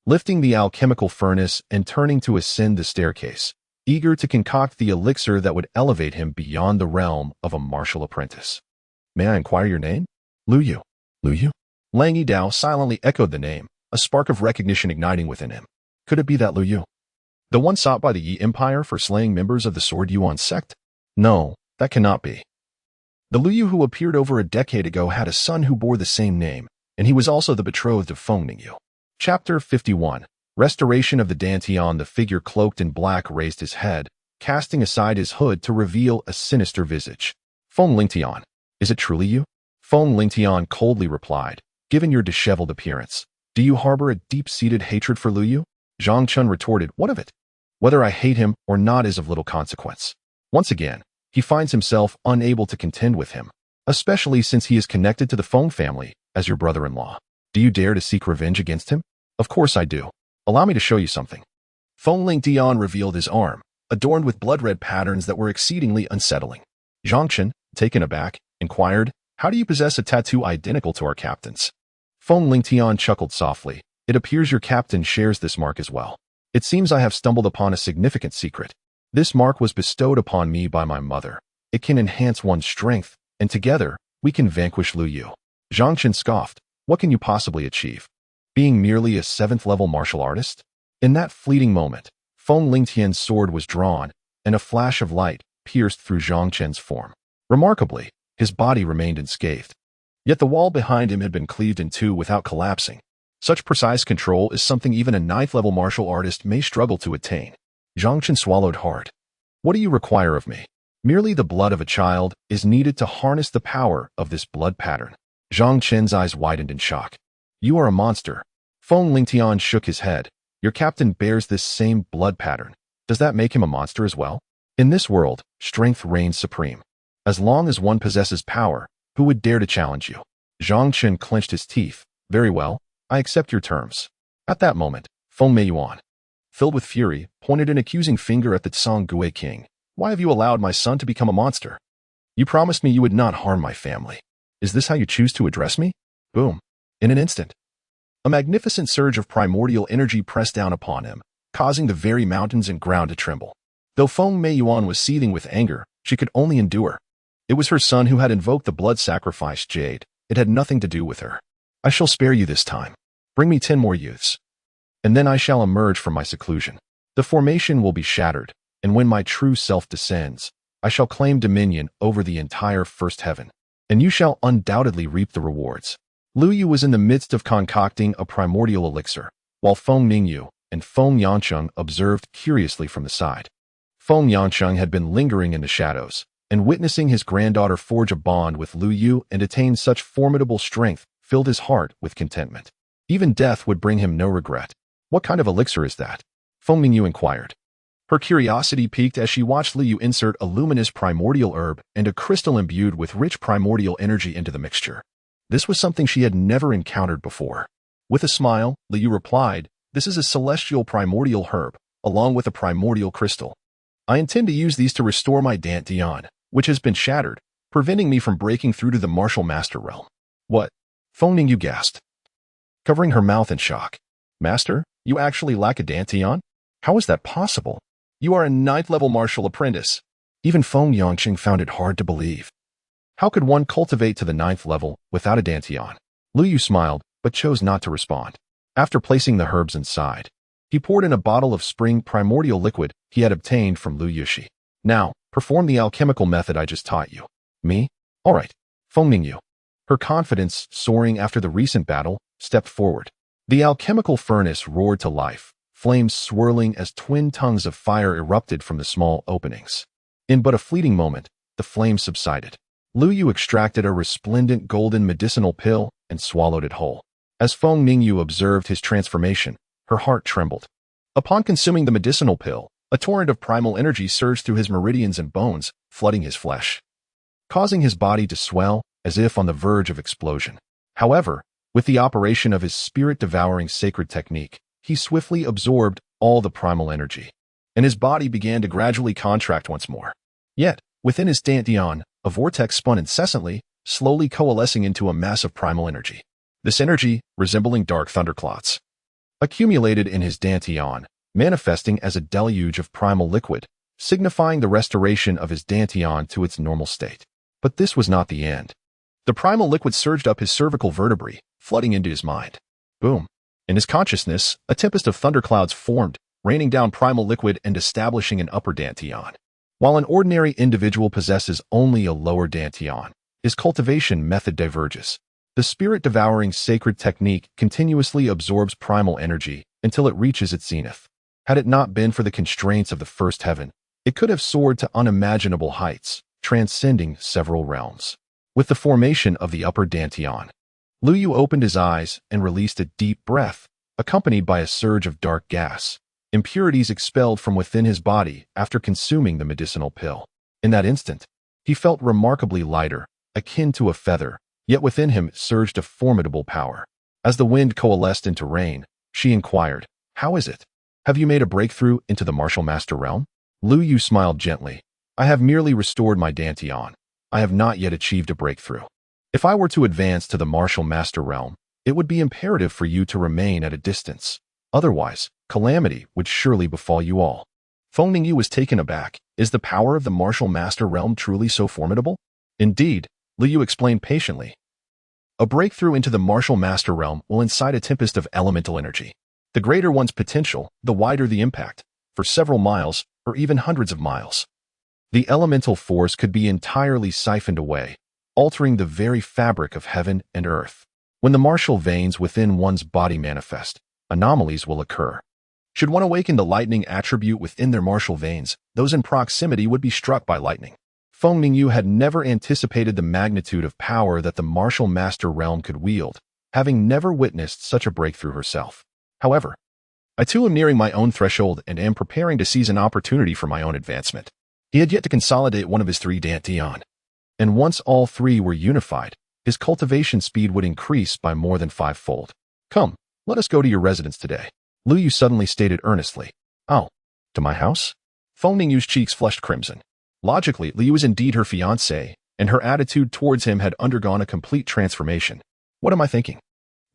Lifting the alchemical furnace and turning to ascend the staircase, eager to concoct the elixir that would elevate him beyond the realm of a martial apprentice. "May I inquire your name?" "Lu Yu." "Lu Yu?" Lang Yidao silently echoed the name, a spark of recognition igniting within him. Could it be that Lu Yu, the one sought by the Yi Empire for slaying members of the Sword Yuan sect? No, that cannot be. The Lu Yu who appeared over a decade ago had a son who bore the same name, and he was also the betrothed of Feng Ningyu. Chapter 51. Restoration of the Dantian. The figure cloaked in black raised his head, casting aside his hood to reveal a sinister visage. "Feng Lingtian, is it truly you?" Feng Lingtian coldly replied, "Given your disheveled appearance, do you harbor a deep-seated hatred for Lu Yu?" Zhang Chun retorted, "What of it? Whether I hate him or not is of little consequence." Once again, he finds himself unable to contend with him, especially since he is connected to the Feng family as your brother-in-law. Do you dare to seek revenge against him? Of course I do. Allow me to show you something. Feng Lingtian revealed his arm, adorned with blood-red patterns that were exceedingly unsettling. Chu Chen, taken aback, inquired, "How do you possess a tattoo identical to our captain's?" Feng Lingtian chuckled softly. "It appears your captain shares this mark as well. It seems I have stumbled upon a significant secret. This mark was bestowed upon me by my mother. It can enhance one's strength, and together, we can vanquish Lu Yu." Chu Chen scoffed. "What can you possibly achieve? Being merely a 7th-level martial artist?" In that fleeting moment, Feng Lingtian's sword was drawn, and a flash of light pierced through Chu Chen's form. Remarkably, his body remained unscathed. Yet the wall behind him had been cleaved in two without collapsing. Such precise control is something even a 9th-level martial artist may struggle to attain. Chu Chen swallowed hard. "What do you require of me?" "Merely the blood of a child is needed to harness the power of this blood pattern." Chu Chen's eyes widened in shock. "You are a monster." Feng Lingtian shook his head. "Your captain bears this same blood pattern. Does that make him a monster as well? In this world, strength reigns supreme. As long as one possesses power, who would dare to challenge you?" Chu Chen clenched his teeth. "Very well, I accept your terms." At that moment, Feng Meiyuan, filled with fury, pointed an accusing finger at the Tsang king. "Why have you allowed my son to become a monster? You promised me you would not harm my family. Is this how you choose to address me?" Boom. In an instant, a magnificent surge of primordial energy pressed down upon him, causing the very mountains and ground to tremble. Though Feng Meiyuan was seething with anger, she could only endure. It was her son who had invoked the blood sacrifice jade. It had nothing to do with her. "I shall spare you this time. Bring me 10 more youths, and then I shall emerge from my seclusion. The formation will be shattered, and when my true self descends, I shall claim dominion over the entire first heaven, and you shall undoubtedly reap the rewards." Lu Yu was in the midst of concocting a primordial elixir, while Feng Ningyu and Feng Yancheng observed curiously from the side. Feng Yancheng had been lingering in the shadows, and witnessing his granddaughter forge a bond with Lu Yu and attain such formidable strength filled his heart with contentment. Even death would bring him no regret. "What kind of elixir is that?" Feng Ningyu inquired. Her curiosity piqued as she watched Lu Yu insert a luminous primordial herb and a crystal imbued with rich primordial energy into the mixture. This was something she had never encountered before. With a smile, Lu Yu replied, "This is a celestial primordial herb, along with a primordial crystal. I intend to use these to restore my Dantian, which has been shattered, preventing me from breaking through to the martial master realm." "What?" Feng Ningyu gasped, covering her mouth in shock. "Master, you actually lack a Dantian? How is that possible? You are a 9th-level martial apprentice." Even Feng Yangqing found it hard to believe. How could one cultivate to the 9th level without a Dantian? Lu Yu smiled, but chose not to respond. After placing the herbs inside, he poured in a bottle of spring primordial liquid he had obtained from Lu Yushi. "Now, perform the alchemical method I just taught you." "Me? All right." Feng Ningyu, her confidence soaring after the recent battle, stepped forward. The alchemical furnace roared to life, flames swirling as twin tongues of fire erupted from the small openings. In but a fleeting moment, the flames subsided. Lu Yu extracted a resplendent golden medicinal pill and swallowed it whole. As Feng Ningyu observed his transformation, her heart trembled. Upon consuming the medicinal pill, a torrent of primal energy surged through his meridians and bones, flooding his flesh, causing his body to swell as if on the verge of explosion. However, with the operation of his spirit-devouring sacred technique, he swiftly absorbed all the primal energy, and his body began to gradually contract once more. Yet, within his Dantian, a vortex spun incessantly, slowly coalescing into a mass of primal energy. This energy, resembling dark thunderclouds, accumulated in his Dantian, manifesting as a deluge of primal liquid, signifying the restoration of his Dantian to its normal state. But this was not the end. The primal liquid surged up his cervical vertebrae, flooding into his mind. Boom. In his consciousness, a tempest of thunderclouds formed, raining down primal liquid and establishing an upper Dantian. While an ordinary individual possesses only a lower Dantian, his cultivation method diverges. The spirit-devouring sacred technique continuously absorbs primal energy until it reaches its zenith. Had it not been for the constraints of the first heaven, it could have soared to unimaginable heights, transcending several realms. With the formation of the upper Dantian, Lu Yu opened his eyes and released a deep breath, accompanied by a surge of dark gas, impurities expelled from within his body after consuming the medicinal pill. In that instant, he felt remarkably lighter, akin to a feather, yet within him surged a formidable power. As the wind coalesced into rain, she inquired, "How is it? Have you made a breakthrough into the martial master realm?" Lu Yu smiled gently. "I have merely restored my Dantian. I have not yet achieved a breakthrough. If I were to advance to the martial master realm, it would be imperative for you to remain at a distance. Otherwise, calamity would surely befall you all." Feng Ningyu was taken aback. Is the power of the martial master realm truly so formidable? Indeed, Lu Yu explained patiently. A breakthrough into the martial master realm will incite a tempest of elemental energy. The greater one's potential, the wider the impact, for several miles or even hundreds of miles. The elemental force could be entirely siphoned away, altering the very fabric of heaven and earth. When the martial veins within one's body manifest, anomalies will occur. Should one awaken the lightning attribute within their martial veins, those in proximity would be struck by lightning. Feng Ningyu had never anticipated the magnitude of power that the martial master realm could wield, having never witnessed such a breakthrough herself. However, I too am nearing my own threshold and am preparing to seize an opportunity for my own advancement. He had yet to consolidate one of his 3 Dantian, and once all 3 were unified, his cultivation speed would increase by more than 5-fold. "Come, let us go to your residence today," Lu Yu suddenly stated earnestly. "Oh, to my house?" Feng Ningyu's cheeks flushed crimson. Logically, Liu was indeed her fiancé, and her attitude towards him had undergone a complete transformation. "What am I thinking?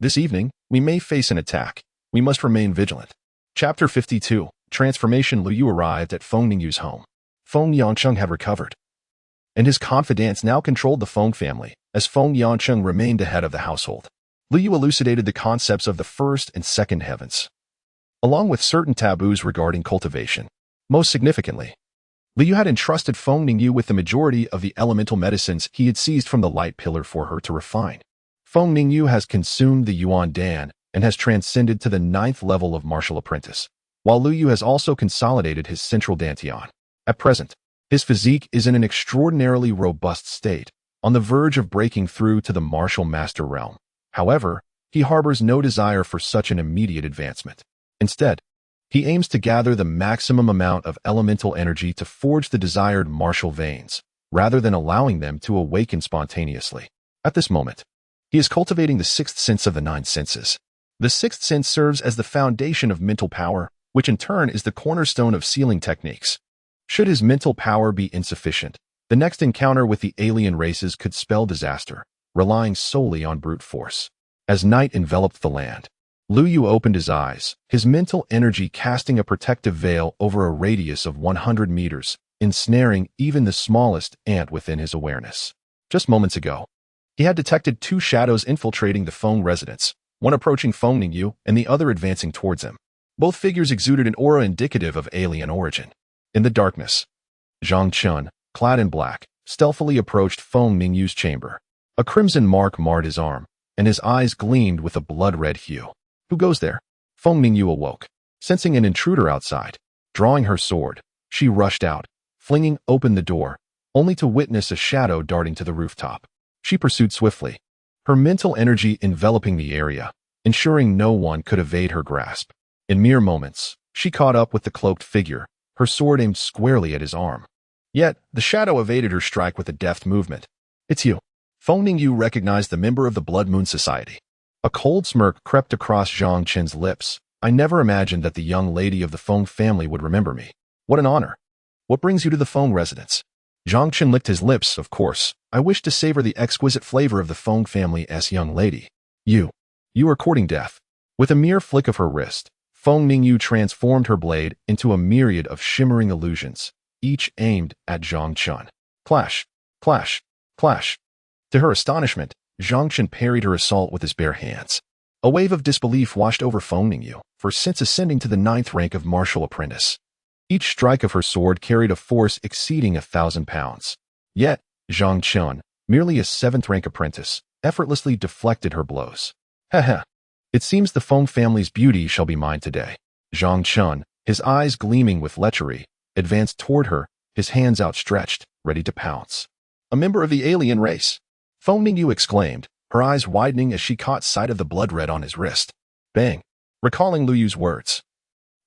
This evening, we may face an attack. We must remain vigilant." Chapter 52, Transformation. Lu Yu arrived at Feng Ningyu's home. Feng Yangcheng had recovered, and his confidants now controlled the Feng family, as Feng Yangcheng remained the head of the household. Lu Yu elucidated the concepts of the first and second heavens, along with certain taboos regarding cultivation. Most significantly, Lu Yu had entrusted Feng Ningyu with the majority of the elemental medicines he had seized from the light pillar for her to refine. Feng Ningyu has consumed the Yuan Dan and has transcended to the 9th level of martial apprentice, while Lu Yu has also consolidated his central Dantian. At present, his physique is in an extraordinarily robust state, on the verge of breaking through to the martial master realm. However, he harbors no desire for such an immediate advancement. Instead, he aims to gather the maximum amount of elemental energy to forge the desired martial veins, rather than allowing them to awaken spontaneously. At this moment, he is cultivating the 6th sense of the 9 senses. The 6th sense serves as the foundation of mental power, which in turn is the cornerstone of sealing techniques. Should his mental power be insufficient, the next encounter with the alien races could spell disaster, relying solely on brute force. As night enveloped the land, Lu Yu opened his eyes, his mental energy casting a protective veil over a radius of 100 meters, ensnaring even the smallest ant within his awareness. Just moments ago, he had detected 2 shadows infiltrating the Feng residence, one approaching Feng Ningyu and the other advancing towards him. Both figures exuded an aura indicative of alien origin. In the darkness, Zhang Chun, clad in black, stealthily approached Feng Ningyu's chamber. A crimson mark marred his arm, and his eyes gleamed with a blood-red hue. "Who goes there?" Feng Ningyu awoke, sensing an intruder outside. Drawing her sword, she rushed out, flinging open the door, only to witness a shadow darting to the rooftop. She pursued swiftly, her mental energy enveloping the area, ensuring no one could evade her grasp. In mere moments, she caught up with the cloaked figure, her sword aimed squarely at his arm. Yet, the shadow evaded her strike with a deft movement. "It's you." Feng Ningyu recognized the member of the Blood Moon Society. A cold smirk crept across Zhang Chen's lips. "I never imagined that the young lady of the Feng family would remember me. What an honor. What brings you to the Feng residence?" Zhang Chen licked his lips. "Of course, I wish to savor the exquisite flavor of the Feng family's young lady. You are courting death." With a mere flick of her wrist, Feng Ningyu transformed her blade into a myriad of shimmering illusions, each aimed at Zhang Chen. Clash, clash, clash. To her astonishment, Zhang Chen parried her assault with his bare hands. A wave of disbelief washed over Feng Ningyu, for since ascending to the 9th rank of martial apprentice, each strike of her sword carried a force exceeding 1,000 pounds. Yet, Zhang Chen, merely a 7th rank apprentice, effortlessly deflected her blows. "Heh. It seems the Feng family's beauty shall be mine today." Zhang Chen, his eyes gleaming with lechery, advanced toward her, his hands outstretched, ready to pounce. "A member of the alien race!" Feng Ningyu exclaimed, her eyes widening as she caught sight of the blood red on his wrist. Bang! Recalling Lu Yu's words,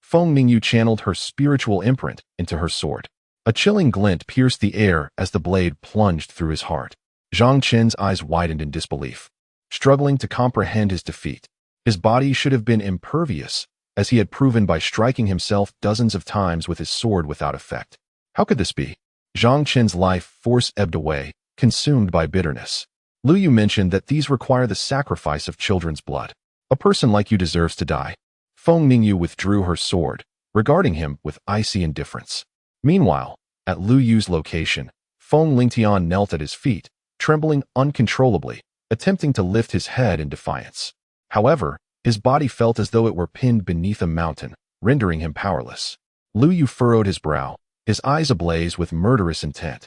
Feng Ningyu channeled her spiritual imprint into her sword. A chilling glint pierced the air as the blade plunged through his heart. Chu Chen's eyes widened in disbelief, struggling to comprehend his defeat. His body should have been impervious, as he had proven by striking himself dozens of times with his sword without effect. How could this be? Chu Chen's life force ebbed away, consumed by bitterness. Lu Yu mentioned that these require the sacrifice of children's blood. A person like you deserves to die. Feng Ningyu withdrew her sword, regarding him with icy indifference. Meanwhile, at Lu Yu's location, Feng Lingtian knelt at his feet, trembling uncontrollably, attempting to lift his head in defiance. However, his body felt as though it were pinned beneath a mountain, rendering him powerless. Lu Yu furrowed his brow, his eyes ablaze with murderous intent.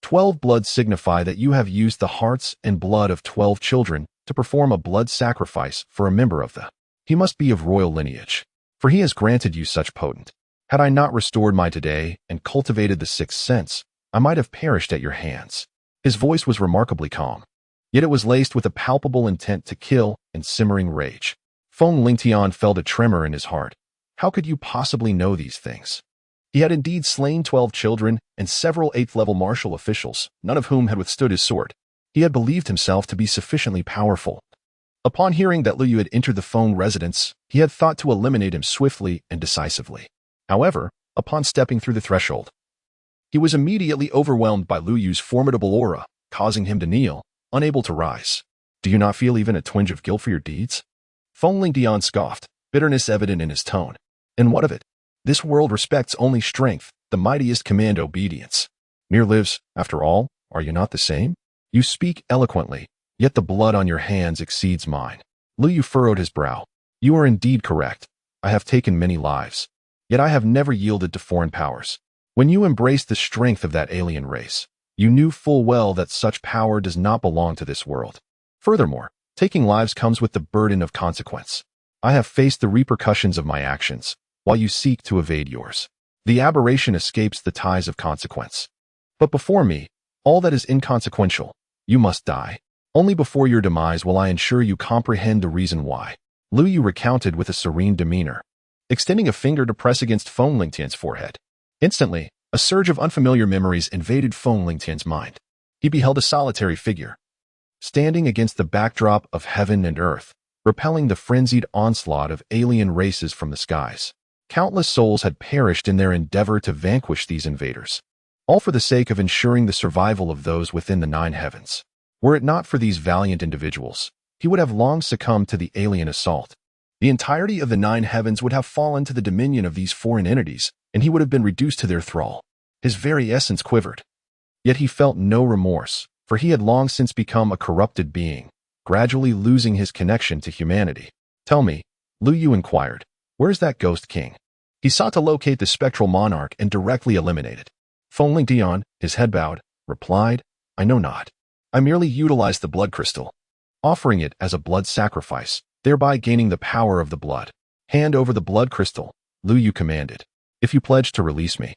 12 bloods signify that you have used the hearts and blood of 12 children to perform a blood sacrifice for a member of the. He must be of royal lineage, for he has granted you such potent. Had I not restored my today and cultivated the sixth sense, I might have perished at your hands. His voice was remarkably calm, yet it was laced with a palpable intent to kill and simmering rage. Feng Lingtian felt a tremor in his heart. How could you possibly know these things? He had indeed slain 12 children and several 8th-level martial officials, none of whom had withstood his sword. He had believed himself to be sufficiently powerful. Upon hearing that Lu Yu had entered the Feng residence, he had thought to eliminate him swiftly and decisively. However, upon stepping through the threshold, he was immediately overwhelmed by Lu Yu's formidable aura, causing him to kneel, unable to rise. Do you not feel even a twinge of guilt for your deeds? Feng Lingtian scoffed, bitterness evident in his tone. And what of it? This world respects only strength, the mightiest command obedience. Mere lives, after all, are you not the same? You speak eloquently, yet the blood on your hands exceeds mine. Lu Yu furrowed his brow. You are indeed correct. I have taken many lives, yet I have never yielded to foreign powers. When you embraced the strength of that alien race, you knew full well that such power does not belong to this world. Furthermore, taking lives comes with the burden of consequence. I have faced the repercussions of my actions, while you seek to evade yours. The aberration escapes the ties of consequence. But before me, all that is inconsequential, you must die. Only before your demise will I ensure you comprehend the reason why. Lu Yu recounted with a serene demeanor, extending a finger to press against Feng Lingtian's forehead. Instantly, a surge of unfamiliar memories invaded Feng Lingtian's mind. He beheld a solitary figure, standing against the backdrop of heaven and earth, repelling the frenzied onslaught of alien races from the skies. Countless souls had perished in their endeavor to vanquish these invaders, all for the sake of ensuring the survival of those within the 9 heavens. Were it not for these valiant individuals, he would have long succumbed to the alien assault. The entirety of the 9 heavens would have fallen to the dominion of these foreign entities, and he would have been reduced to their thrall. His very essence quivered. Yet he felt no remorse, for he had long since become a corrupted being, gradually losing his connection to humanity. Tell me, Lu Yu inquired, where's that ghost king? He sought to locate the spectral monarch and directly eliminate it. Feng Lingtian, his head bowed, replied, I know not. I merely utilized the blood crystal, offering it as a blood sacrifice, thereby gaining the power of the blood. Hand over the blood crystal, Lu Yu commanded. If you pledge to release me,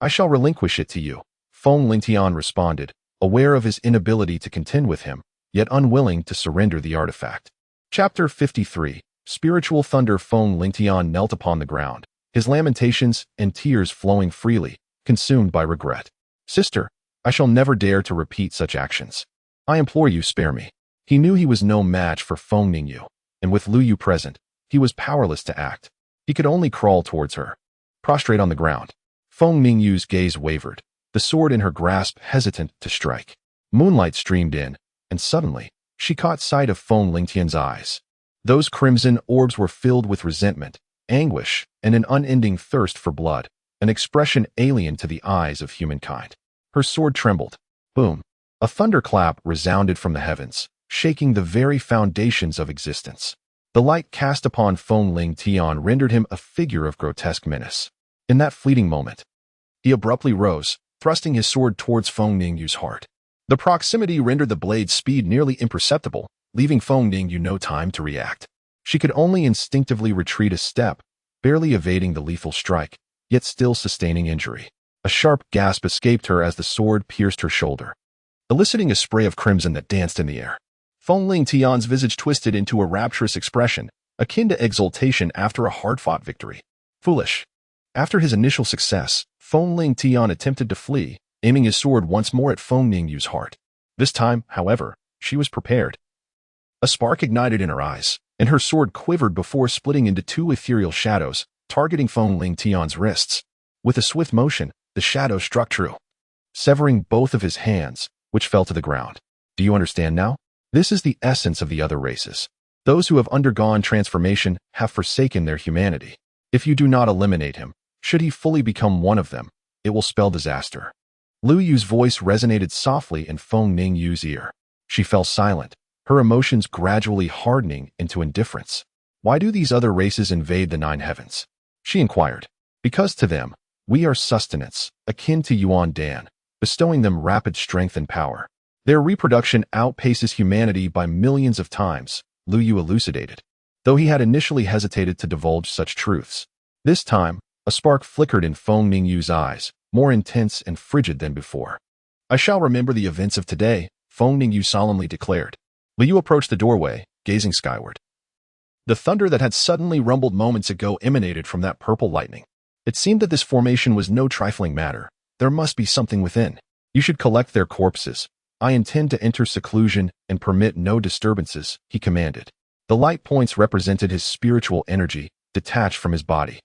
I shall relinquish it to you. Feng Lingtian responded, aware of his inability to contend with him, yet unwilling to surrender the artifact. Chapter 53. Spiritual Thunder. Feng Lingtian knelt upon the ground, his lamentations and tears flowing freely, consumed by regret. Sister, I shall never dare to repeat such actions. I implore you, spare me. He knew he was no match for Feng Ningyu, and with Lu Yu present, he was powerless to act. He could only crawl towards her, prostrate on the ground. Feng Ningyu's gaze wavered, the sword in her grasp hesitant to strike. Moonlight streamed in, and suddenly, she caught sight of Feng Lingtian's eyes. Those crimson orbs were filled with resentment, anguish, and an unending thirst for blood, an expression alien to the eyes of humankind. Her sword trembled. Boom! A thunderclap resounded from the heavens, shaking the very foundations of existence. The light cast upon Feng Lingtian rendered him a figure of grotesque menace. In that fleeting moment, he abruptly rose, thrusting his sword towards Feng Ningyu's heart. The proximity rendered the blade's speed nearly imperceptible, leaving Feng Ningyu no time to react. She could only instinctively retreat a step, barely evading the lethal strike, yet still sustaining injury. A sharp gasp escaped her as the sword pierced her shoulder, eliciting a spray of crimson that danced in the air. Feng Lingtian's visage twisted into a rapturous expression, akin to exultation after a hard-fought victory. Foolish. After his initial success, Feng Ling Tian attempted to flee, aiming his sword once more at Feng Ningyu's heart. This time, however, she was prepared. A spark ignited in her eyes, and her sword quivered before splitting into two ethereal shadows, targeting Feng Ling Tian's wrists. With a swift motion, the shadow struck true, severing both of his hands, which fell to the ground. Do you understand now? This is the essence of the other races. Those who have undergone transformation have forsaken their humanity. If you do not eliminate him, should he fully become one of them, it will spell disaster. Lu Yu's voice resonated softly in Feng Ningyu's ear. She fell silent, her emotions gradually hardening into indifference. Why do these other races invade the 9 heavens? She inquired. Because to them, we are sustenance, akin to Yuan Dan, bestowing them rapid strength and power. Their reproduction outpaces humanity by millions of times, Lu Yu elucidated, though he had initially hesitated to divulge such truths. This time, a spark flickered in Feng Ningyu's eyes, more intense and frigid than before. I shall remember the events of today, Feng Ningyu solemnly declared. Lu Yu approached the doorway, gazing skyward. The thunder that had suddenly rumbled moments ago emanated from that purple lightning. It seemed that this formation was no trifling matter. There must be something within. You should collect their corpses. I intend to enter seclusion and permit no disturbances, he commanded. The light points represented his spiritual energy, detached from his body.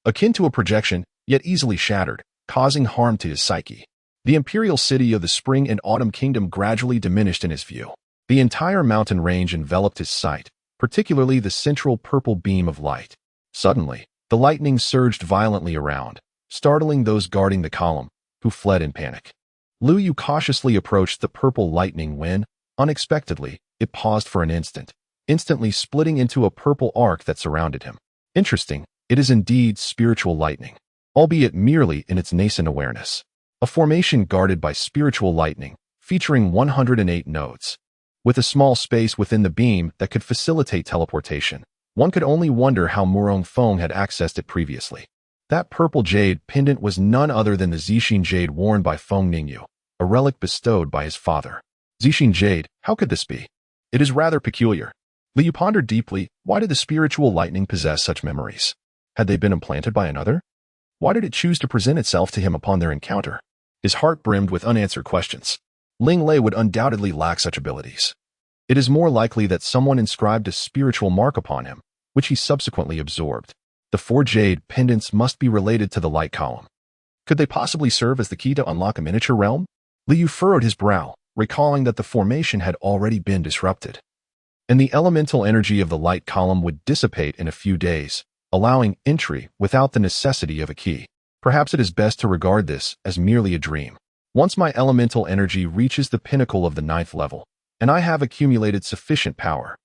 Akin to a projection, yet easily shattered, causing harm to his psyche. The imperial city of the Spring and Autumn Kingdom gradually diminished in his view. The entire mountain range enveloped his sight, particularly the central purple beam of light. Suddenly, the lightning surged violently around, startling those guarding the column, who fled in panic. Lu Yu cautiously approached the purple lightning when, unexpectedly, it paused for an instant, instantly splitting into a purple arc that surrounded him. Interesting, it is indeed spiritual lightning, albeit merely in its nascent awareness. A formation guarded by spiritual lightning, featuring 108 nodes. With a small space within the beam that could facilitate teleportation, one could only wonder how Murong Feng had accessed it previously. That purple jade pendant was none other than the Zixin jade worn by Feng Ningyu, a relic bestowed by his father. Zixin jade, how could this be? It is rather peculiar. Lu Yu pondered deeply, why did the spiritual lightning possess such memories? Had they been implanted by another? Why did it choose to present itself to him upon their encounter? His heart brimmed with unanswered questions. Ling Lei would undoubtedly lack such abilities. It is more likely that someone inscribed a spiritual mark upon him, which he subsequently absorbed. The 4 jade pendants must be related to the light column. Could they possibly serve as the key to unlock a miniature realm? Lu Yu furrowed his brow, recalling that the formation had already been disrupted. And the elemental energy of the light column would dissipate in a few days, allowing entry without the necessity of a key. Perhaps it is best to regard this as merely a dream. Once my elemental energy reaches the pinnacle of the 9th level, and I have accumulated sufficient power,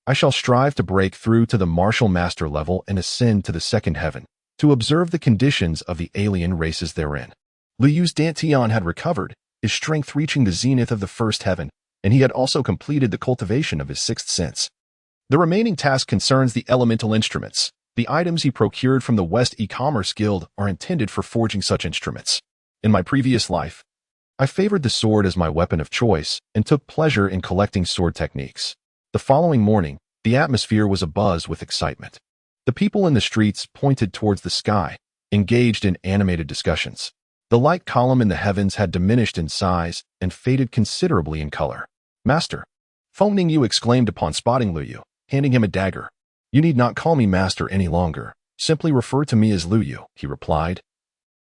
I shall strive to break through to the martial master level and ascend to the 2nd heaven, to observe the conditions of the alien races therein. Lu Yu's Dantian had recovered, his strength reaching the zenith of the 1st heaven, and he had also completed the cultivation of his 6th sense. The remaining task concerns the elemental instruments. The items he procured from the West E-Commerce Guild are intended for forging such instruments. In my previous life, I favored the sword as my weapon of choice and took pleasure in collecting sword techniques. The following morning, the atmosphere was abuzz with excitement. The people in the streets pointed towards the sky, engaged in animated discussions. The light column in the heavens had diminished in size and faded considerably in color. Master, Feng Ningyu exclaimed upon spotting Lu Yu, handing him a dagger. You need not call me master any longer. Simply refer to me as Lu Yu, he replied.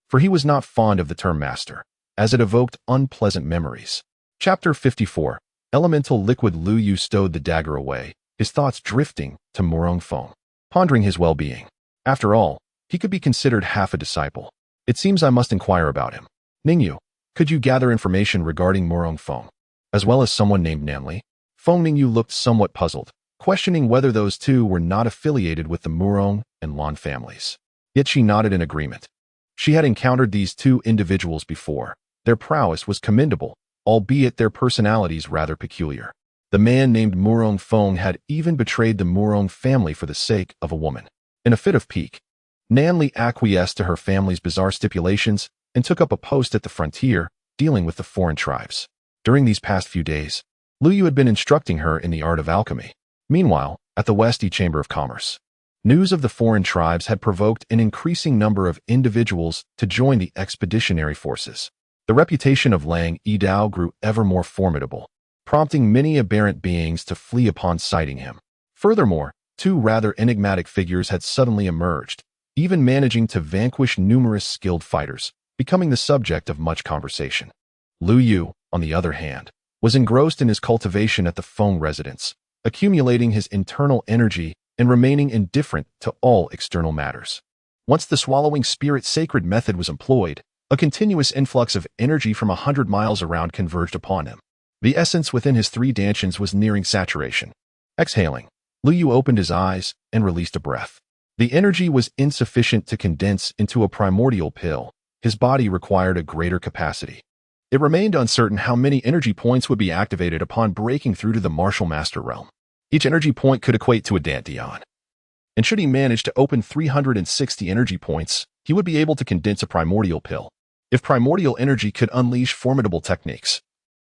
For he was not fond of the term master, as it evoked unpleasant memories. Chapter 54. Elemental liquid. Lu Yu stowed the dagger away, his thoughts drifting to Murong Feng, pondering his well-being. After all, he could be considered half a disciple. It seems I must inquire about him. Ningyu, could you gather information regarding Murong Feng, as well as someone named Nanli? Feng Ningyu looked somewhat puzzled, questioning whether those two were not affiliated with the Murong and Lan families. Yet she nodded in agreement. She had encountered these two individuals before. Their prowess was commendable, albeit their personalities rather peculiar. The man named Murong Feng had even betrayed the Murong family for the sake of a woman. In a fit of pique, Nanli acquiesced to her family's bizarre stipulations and took up a post at the frontier, dealing with the foreign tribes. During these past few days, Lu Yu had been instructing her in the art of alchemy. Meanwhile, at the West Chamber of Commerce, News of the foreign tribes had provoked an increasing number of individuals to join the expeditionary forces. The reputation of Lang Yidao grew ever more formidable, prompting many aberrant beings to flee upon sighting him. Furthermore, two rather enigmatic figures had suddenly emerged, even managing to vanquish numerous skilled fighters, becoming the subject of much conversation. Lu Yu, on the other hand, was engrossed in his cultivation at the Feng residence, accumulating his internal energy and remaining indifferent to all external matters. Once the swallowing spirit sacred method was employed, a continuous influx of energy from 100 miles around converged upon him. The essence within his three dantians was nearing saturation. Exhaling, Lu Yu opened his eyes and released a breath. The energy was insufficient to condense into a primordial pill. His body required a greater capacity. It remained uncertain how many energy points would be activated upon breaking through to the martial master realm. Each energy point could equate to a dantian. And should he manage to open 360 energy points, he would be able to condense a primordial pill. If primordial energy could unleash formidable techniques,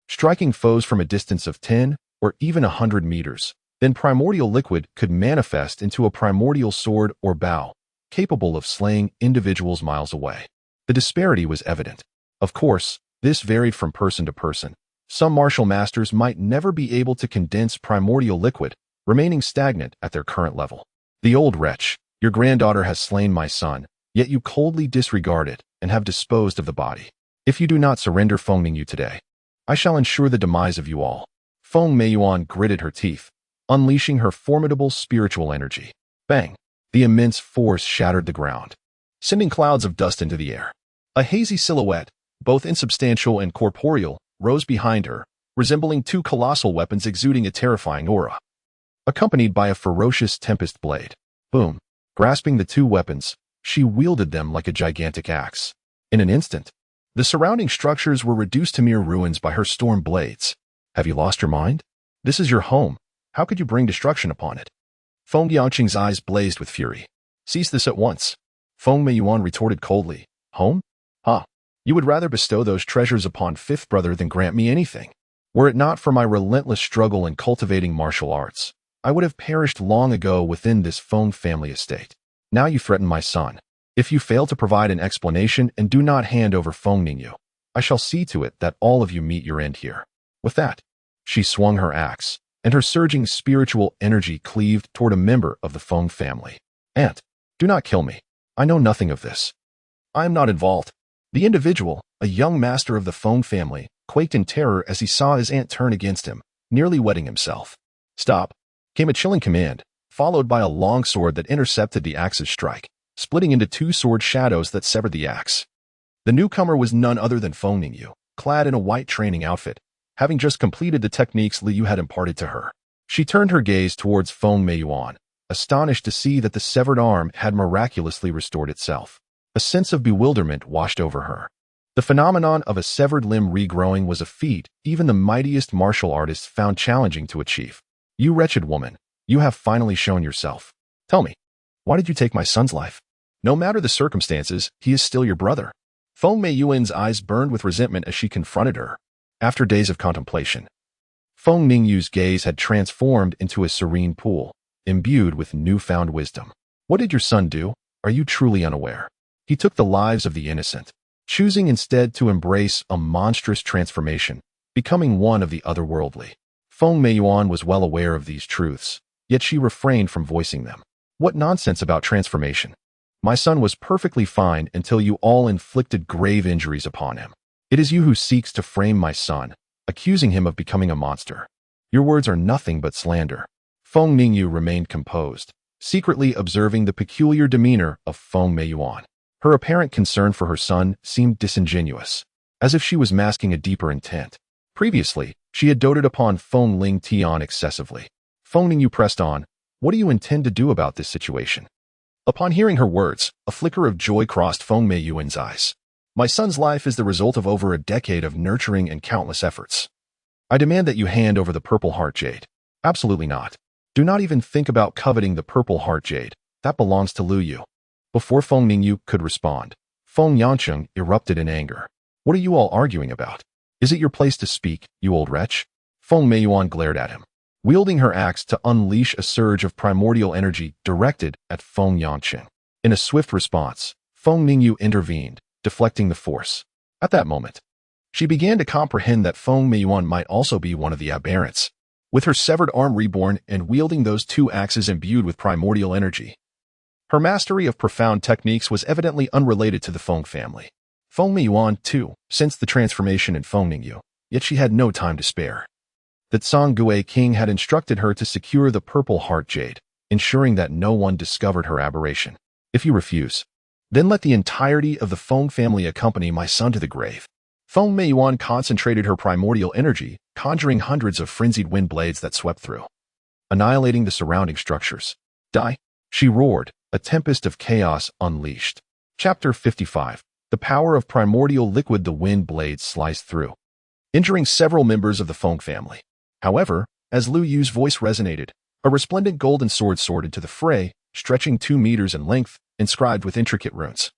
striking foes from a distance of 10 or even 100 meters, then primordial liquid could manifest into a primordial sword or bow, capable of slaying individuals miles away. The disparity was evident. Of course, this varied from person to person. Some martial masters might never be able to condense primordial liquid, remaining stagnant at their current level. The old wretch, your granddaughter has slain my son, yet you coldly disregard it and have disposed of the body. If you do not surrender Feng Ningyu today, I shall ensure the demise of you all. Feng Meiyuan gritted her teeth, unleashing her formidable spiritual energy. Bang! The immense force shattered the ground, sending clouds of dust into the air. A hazy silhouette, both insubstantial and corporeal, rose behind her, resembling two colossal weapons exuding a terrifying aura, accompanied by a ferocious tempest blade. Boom! Grasping the two weapons, she wielded them like a gigantic axe. In an instant, the surrounding structures were reduced to mere ruins by her storm blades. Have you lost your mind? This is your home. How could you bring destruction upon it? Feng Yangqing's eyes blazed with fury. Cease this at once. Feng Meiyuan retorted coldly. Home? Ha! You would rather bestow those treasures upon fifth brother than grant me anything. Were it not for my relentless struggle in cultivating martial arts, I would have perished long ago within this Feng family estate. Now you threaten my son. If you fail to provide an explanation and do not hand over Feng Ningyu, I shall see to it that all of you meet your end here. With that, she swung her axe, and her surging spiritual energy cleaved toward a member of the Feng family. Aunt, do not kill me. I know nothing of this. I am not involved. The individual, a young master of the Feng family, quaked in terror as he saw his aunt turn against him, nearly wetting himself. Stop! Came a chilling command, followed by a long sword that intercepted the axe's strike, splitting into two sword shadows that severed the axe. The newcomer was none other than Feng Ningyu, clad in a white training outfit, having just completed the techniques Liu had imparted to her. She turned her gaze towards Feng Meiyuan, astonished to see that the severed arm had miraculously restored itself. A sense of bewilderment washed over her. The phenomenon of a severed limb regrowing was a feat even the mightiest martial artists found challenging to achieve. You wretched woman, you have finally shown yourself. Tell me, why did you take my son's life? No matter the circumstances, he is still your brother. Feng Meiyuan's eyes burned with resentment as she confronted her. After days of contemplation, Feng Ningyu's gaze had transformed into a serene pool, imbued with newfound wisdom. What did your son do? Are you truly unaware? He took the lives of the innocent, choosing instead to embrace a monstrous transformation, becoming one of the otherworldly. Feng Meiyuan was well aware of these truths, yet she refrained from voicing them. What nonsense about transformation? My son was perfectly fine until you all inflicted grave injuries upon him. It is you who seeks to frame my son, accusing him of becoming a monster. Your words are nothing but slander. Feng Ningyu remained composed, secretly observing the peculiar demeanor of Feng Meiyuan. Her apparent concern for her son seemed disingenuous, as if she was masking a deeper intent. Previously, she had doted upon Feng Ling Tian excessively. Feng Ningyu pressed on, what do you intend to do about this situation? Upon hearing her words, a flicker of joy crossed Feng Meiyuan's eyes. My son's life is the result of over a decade of nurturing and countless efforts. I demand that you hand over the Purple Heart Jade. Absolutely not. Do not even think about coveting the Purple Heart Jade. That belongs to Lu Yu. Before Feng Ningyu could respond, Feng Yangqing erupted in anger. What are you all arguing about? Is it your place to speak, you old wretch? Feng Meiyuan glared at him. wielding her axe to unleash a surge of primordial energy directed at Feng Yangqing. In a swift response, Feng Mingyu intervened, deflecting the force. At that moment, she began to comprehend that Feng Meiyuan might also be one of the aberrants. With her severed arm reborn and wielding those two axes imbued with primordial energy, her mastery of profound techniques was evidently unrelated to the Feng family. Feng Meiyuan, too, sensed the transformation in Feng Ningyu, yet she had no time to spare. The Zhongguo king had instructed her to secure the purple heart jade, ensuring that no one discovered her aberration. If you refuse, then let the entirety of the Feng family accompany my son to the grave. Feng Meiyuan concentrated her primordial energy, conjuring hundreds of frenzied wind blades that swept through, annihilating the surrounding structures. Die! She roared, a tempest of chaos unleashed. Chapter 55. The power of primordial liquid. The wind blades sliced through, injuring several members of the Feng family. However, as Lu Yu's voice resonated, a resplendent golden sword soared into the fray, stretching 2 meters in length, inscribed with intricate runes,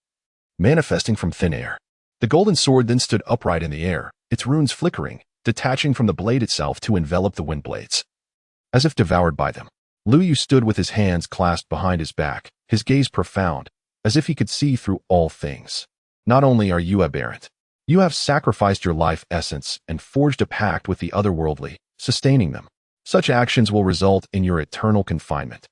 manifesting from thin air. The golden sword then stood upright in the air, its runes flickering, detaching from the blade itself to envelop the wind blades. As if devoured by them, Lu Yu stood with his hands clasped behind his back, his gaze profound, as if he could see through all things. Not only are you aberrant, you have sacrificed your life essence and forged a pact with the otherworldly, sustaining them. Such actions will result in your eternal confinement.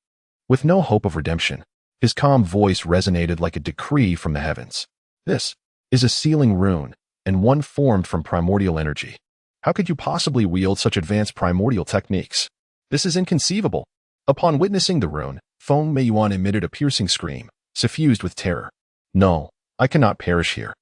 With no hope of redemption, his calm voice resonated like a decree from the heavens. This is a sealing rune, and one formed from primordial energy. How could you possibly wield such advanced primordial techniques? This is inconceivable. Upon witnessing the rune, Feng Meiyuan emitted a piercing scream, suffused with terror. No, I cannot perish here.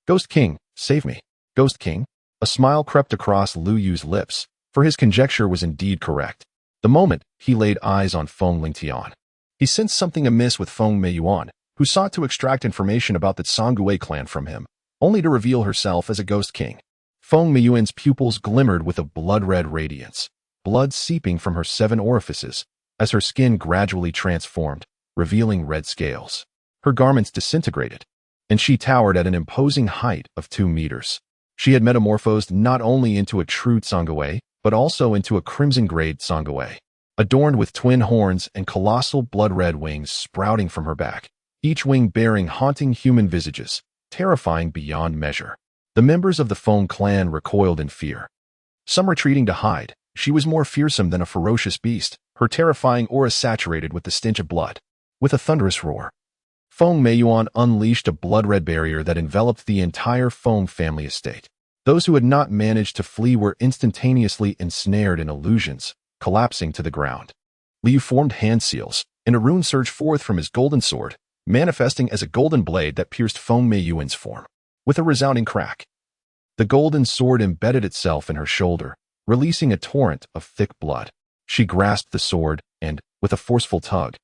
Ghost King, save me. Ghost King? A smile crept across Lu Yu's lips, for his conjecture was indeed correct. The moment he laid eyes on Feng Lingtian, he sensed something amiss with Feng Meiyuan, who sought to extract information about the Zhongguo clan from him, only to reveal herself as a Ghost King. Feng Meiyuan's pupils glimmered with a blood-red radiance, blood seeping from her 7 orifices, as her skin gradually transformed, revealing red scales. Her garments disintegrated, and she towered at an imposing height of 2 meters. She had metamorphosed not only into a true Zhongguo, but also into a crimson-grade Zhongguo, adorned with twin horns and colossal blood-red wings sprouting from her back, each wing bearing haunting human visages, terrifying beyond measure. The members of the Feng clan recoiled in fear, some retreating to hide. She was more fearsome than a ferocious beast, her terrifying aura saturated with the stench of blood. With a thunderous roar, Feng Meiyuan unleashed a blood-red barrier that enveloped the entire Feng family estate. Those who had not managed to flee were instantaneously ensnared in illusions, collapsing to the ground. Liu formed hand seals, and a rune surged forth from his golden sword, manifesting as a golden blade that pierced Feng Meiyuan's form. With a resounding crack, the golden sword embedded itself in her shoulder, releasing a torrent of thick blood. She grasped the sword and, with a forceful tug,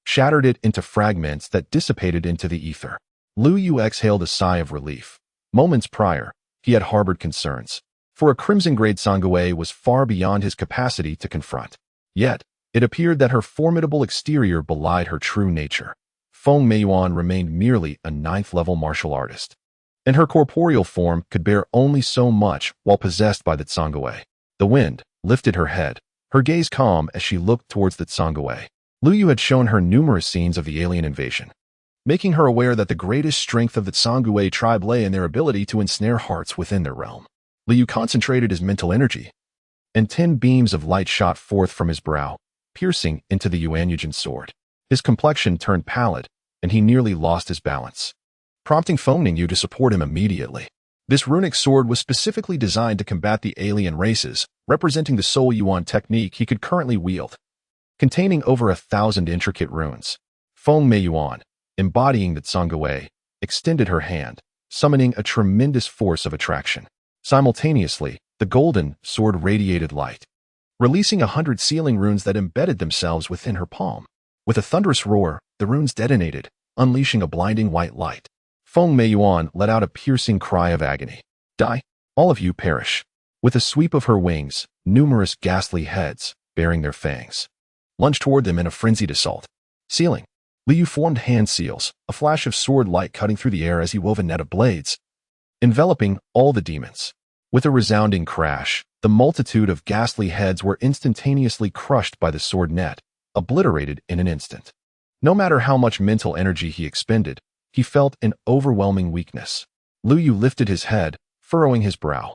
shattered it into fragments that dissipated into the ether. Lu Yu exhaled a sigh of relief. Moments prior, he had harbored concerns, for a crimson-grade Zhongguo was far beyond his capacity to confront. Yet, it appeared that her formidable exterior belied her true nature. Feng Meiyuan remained merely a 9th-level martial artist, and her corporeal form could bear only so much while possessed by the Zhongguo. The wind lifted her head, her gaze calm as she looked towards the Zhongguo. Lu Yu had shown her numerous scenes of the alien invasion, making her aware that the greatest strength of the Zhongguo tribe lay in their ability to ensnare hearts within their realm. Lu Yu concentrated his mental energy, and 10 beams of light shot forth from his brow, piercing into the Yuanyujin sword. His complexion turned pallid, and he nearly lost his balance, prompting Feng Ningyu to support him immediately. This runic sword was specifically designed to combat the alien races, representing the sole Yuan technique he could currently wield. Containing over 1,000 intricate runes, Feng Meiyuan, embodying the Zhongguo, extended her hand, summoning a tremendous force of attraction. Simultaneously, the golden sword radiated light, releasing 100 sealing runes that embedded themselves within her palm. With a thunderous roar, the runes detonated, unleashing a blinding white light. Feng Meiyuan let out a piercing cry of agony. Die! All of you perish. With a sweep of her wings, numerous ghastly heads, bearing their fangs, lunged toward them in a frenzied assault. Sealing. Liu formed hand seals, a flash of sword light cutting through the air as he wove a net of blades, enveloping all the demons. With a resounding crash, The multitude of ghastly heads were instantaneously crushed by the sword net, obliterated in an instant. No matter how much mental energy he expended, he felt an overwhelming weakness. Lu Yu lifted his head, furrowing his brow.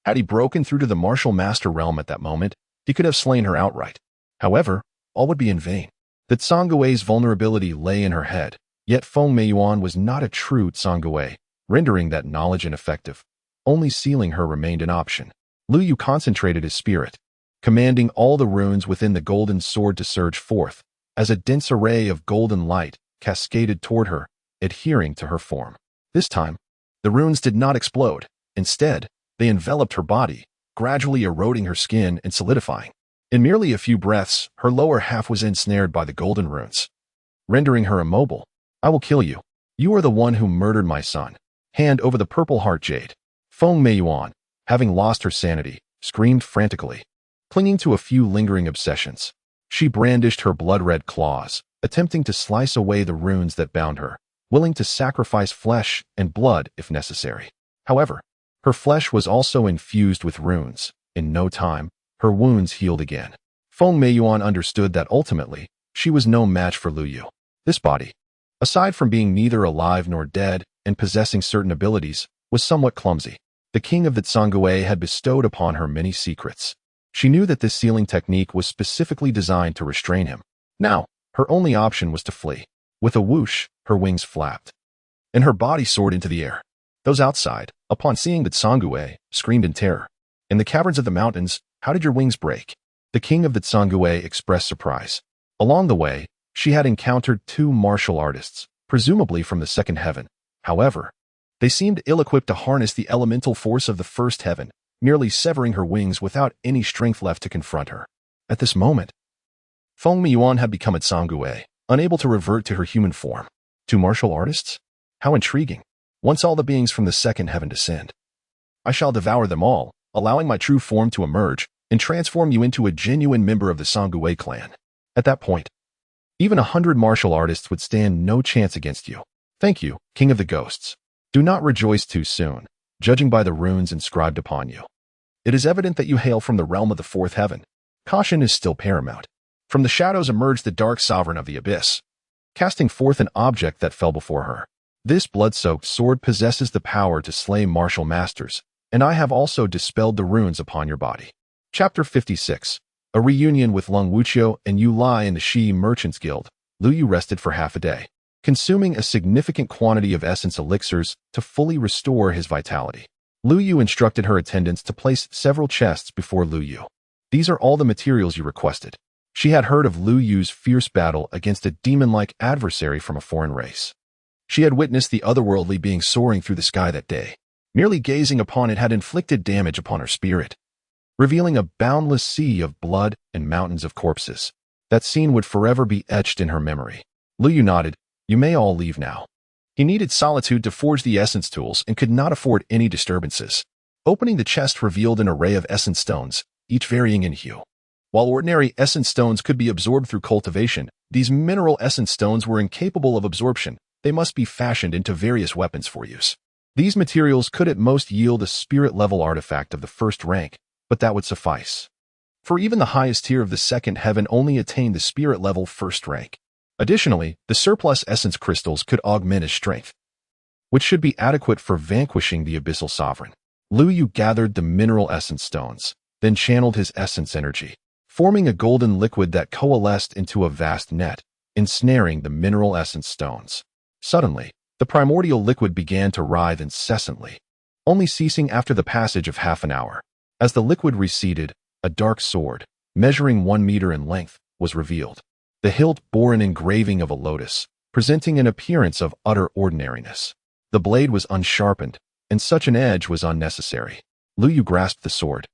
Had he broken through to the martial master realm at that moment, he could have slain her outright. However, all would be in vain. The Tsanggui's vulnerability lay in her head, yet Feng Meiyuan was not a true Tsangui, rendering that knowledge ineffective. Only sealing her remained an option. Lu Yu concentrated his spirit, commanding all the runes within the golden sword to surge forth, as a dense array of golden light cascaded toward her, adhering to her form. This time, the runes did not explode. Instead, they enveloped her body, gradually eroding her skin and solidifying. In merely a few breaths, her lower half was ensnared by the golden runes, rendering her immobile. I will kill you. You are the one who murdered my son. Hand over the purple heart jade. Feng Meiyuan, having lost her sanity, screamed frantically. Clinging to a few lingering obsessions, she brandished her blood-red claws, attempting to slice away the runes that bound her, willing to sacrifice flesh and blood if necessary. However, her flesh was also infused with runes. In no time, her wounds healed again. Feng Meiyuan understood that ultimately, she was no match for Lu Yu. This body, aside from being neither alive nor dead and possessing certain abilities, was somewhat clumsy. The king of the Tsangui had bestowed upon her many secrets. She knew that this sealing technique was specifically designed to restrain him. Now, her only option was to flee. With a whoosh, her wings flapped, and her body soared into the air. Those outside, upon seeing the Tsangui, screamed in terror. In the caverns of the mountains, how did your wings break? The king of the Tsangui expressed surprise. Along the way, she had encountered two martial artists, presumably from the second heaven. However, they seemed ill-equipped to harness the elemental force of the first heaven, nearly severing her wings without any strength left to confront her. At this moment, Feng Meiyuan had become a Tsangui, unable to revert to her human form. Two martial artists? How intriguing. Once all the beings from the second heaven descend, I shall devour them all, allowing my true form to emerge and transform you into a genuine member of the Tsangui clan. At that point, even 100 martial artists would stand no chance against you. Thank you, King of the Ghosts. Do not rejoice too soon, judging by the runes inscribed upon you. It is evident that you hail from the realm of the fourth heaven. Caution is still paramount. From the shadows emerged the dark sovereign of the abyss, casting forth an object that fell before her. This blood-soaked sword possesses the power to slay martial masters, and I have also dispelled the runes upon your body. Chapter 56. A reunion with Lung Wuqiu and Yu Lai in the Shi Merchants Guild. Lu Yu rested for half a day, consuming a significant quantity of essence elixirs to fully restore his vitality. Lu Yu instructed her attendants to place several chests before Lu Yu. These are all the materials you requested. She had heard of Lu Yu's fierce battle against a demon-like adversary from a foreign race. She had witnessed the otherworldly being soaring through the sky that day. Merely gazing upon it had inflicted damage upon her spirit, revealing a boundless sea of blood and mountains of corpses. That scene would forever be etched in her memory. Lu Yu nodded. You may all leave now. He needed solitude to forge the essence tools and could not afford any disturbances. Opening the chest revealed an array of essence stones, each varying in hue. While ordinary essence stones could be absorbed through cultivation, these mineral essence stones were incapable of absorption. They must be fashioned into various weapons for use. These materials could at most yield a spirit-level artifact of the first rank, but that would suffice. For even the highest tier of the second heaven only attained the spirit-level first rank. Additionally, the surplus essence crystals could augment his strength, which should be adequate for vanquishing the abyssal sovereign. Lu Yu gathered the mineral essence stones, then channeled his essence energy, forming a golden liquid that coalesced into a vast net, ensnaring the mineral essence stones. Suddenly, the primordial liquid began to writhe incessantly, only ceasing after the passage of half an hour. As the liquid receded, a dark sword, measuring 1 meter in length, was revealed. The hilt bore an engraving of a lotus, presenting an appearance of utter ordinariness. The blade was unsharpened, and such an edge was unnecessary. Lu Yu grasped the sword,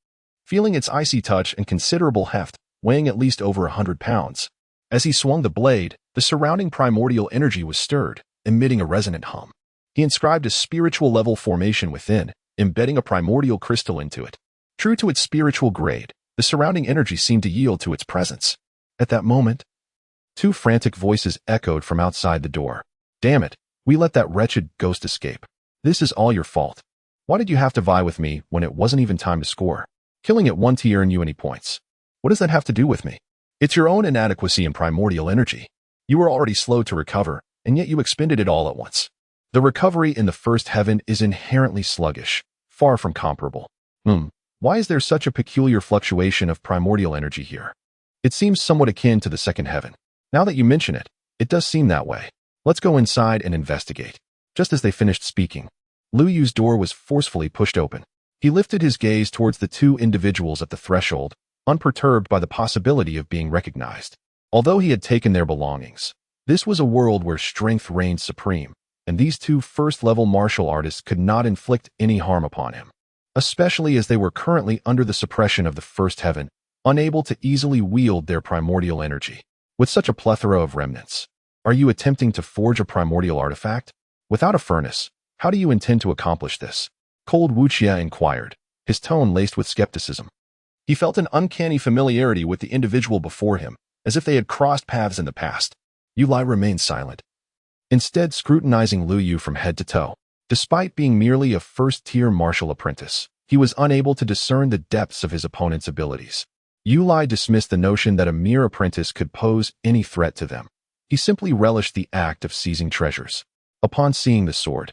feeling its icy touch and considerable heft, weighing at least over 100 pounds. As he swung the blade, the surrounding primordial energy was stirred, emitting a resonant hum. He inscribed a spiritual level formation within, embedding a primordial crystal into it. True to its spiritual grade, the surrounding energy seemed to yield to its presence. At that moment, 2 frantic voices echoed from outside the door. Damn it, we let that wretched ghost escape. This is all your fault. Why did you have to vie with me when it wasn't even time to score? Killing it won't earn you any points. What does that have to do with me? It's your own inadequacy in primordial energy. You were already slow to recover, and yet you expended it all at once. The recovery in the first heaven is inherently sluggish, far from comparable. Why is there such a peculiar fluctuation of primordial energy here? It seems somewhat akin to the second heaven. Now that you mention it, it does seem that way. Let's go inside and investigate. Just as they finished speaking, Lu Yu's door was forcefully pushed open. He lifted his gaze towards the two individuals at the threshold, unperturbed by the possibility of being recognized. Although he had taken their belongings, this was a world where strength reigned supreme, and these two first-level martial artists could not inflict any harm upon him, especially as they were currently under the suppression of the first heaven, unable to easily wield their primordial energy. With such a plethora of remnants, are you attempting to forge a primordial artifact? Without a furnace, how do you intend to accomplish this? Cold Wuxia inquired, his tone laced with skepticism. He felt an uncanny familiarity with the individual before him, as if they had crossed paths in the past. Yu Lai remained silent, instead scrutinizing Lu Yu from head to toe. Despite being merely a first-tier martial apprentice, he was unable to discern the depths of his opponent's abilities. Yu Lai dismissed the notion that a mere apprentice could pose any threat to them. He simply relished the act of seizing treasures. Upon seeing the sword,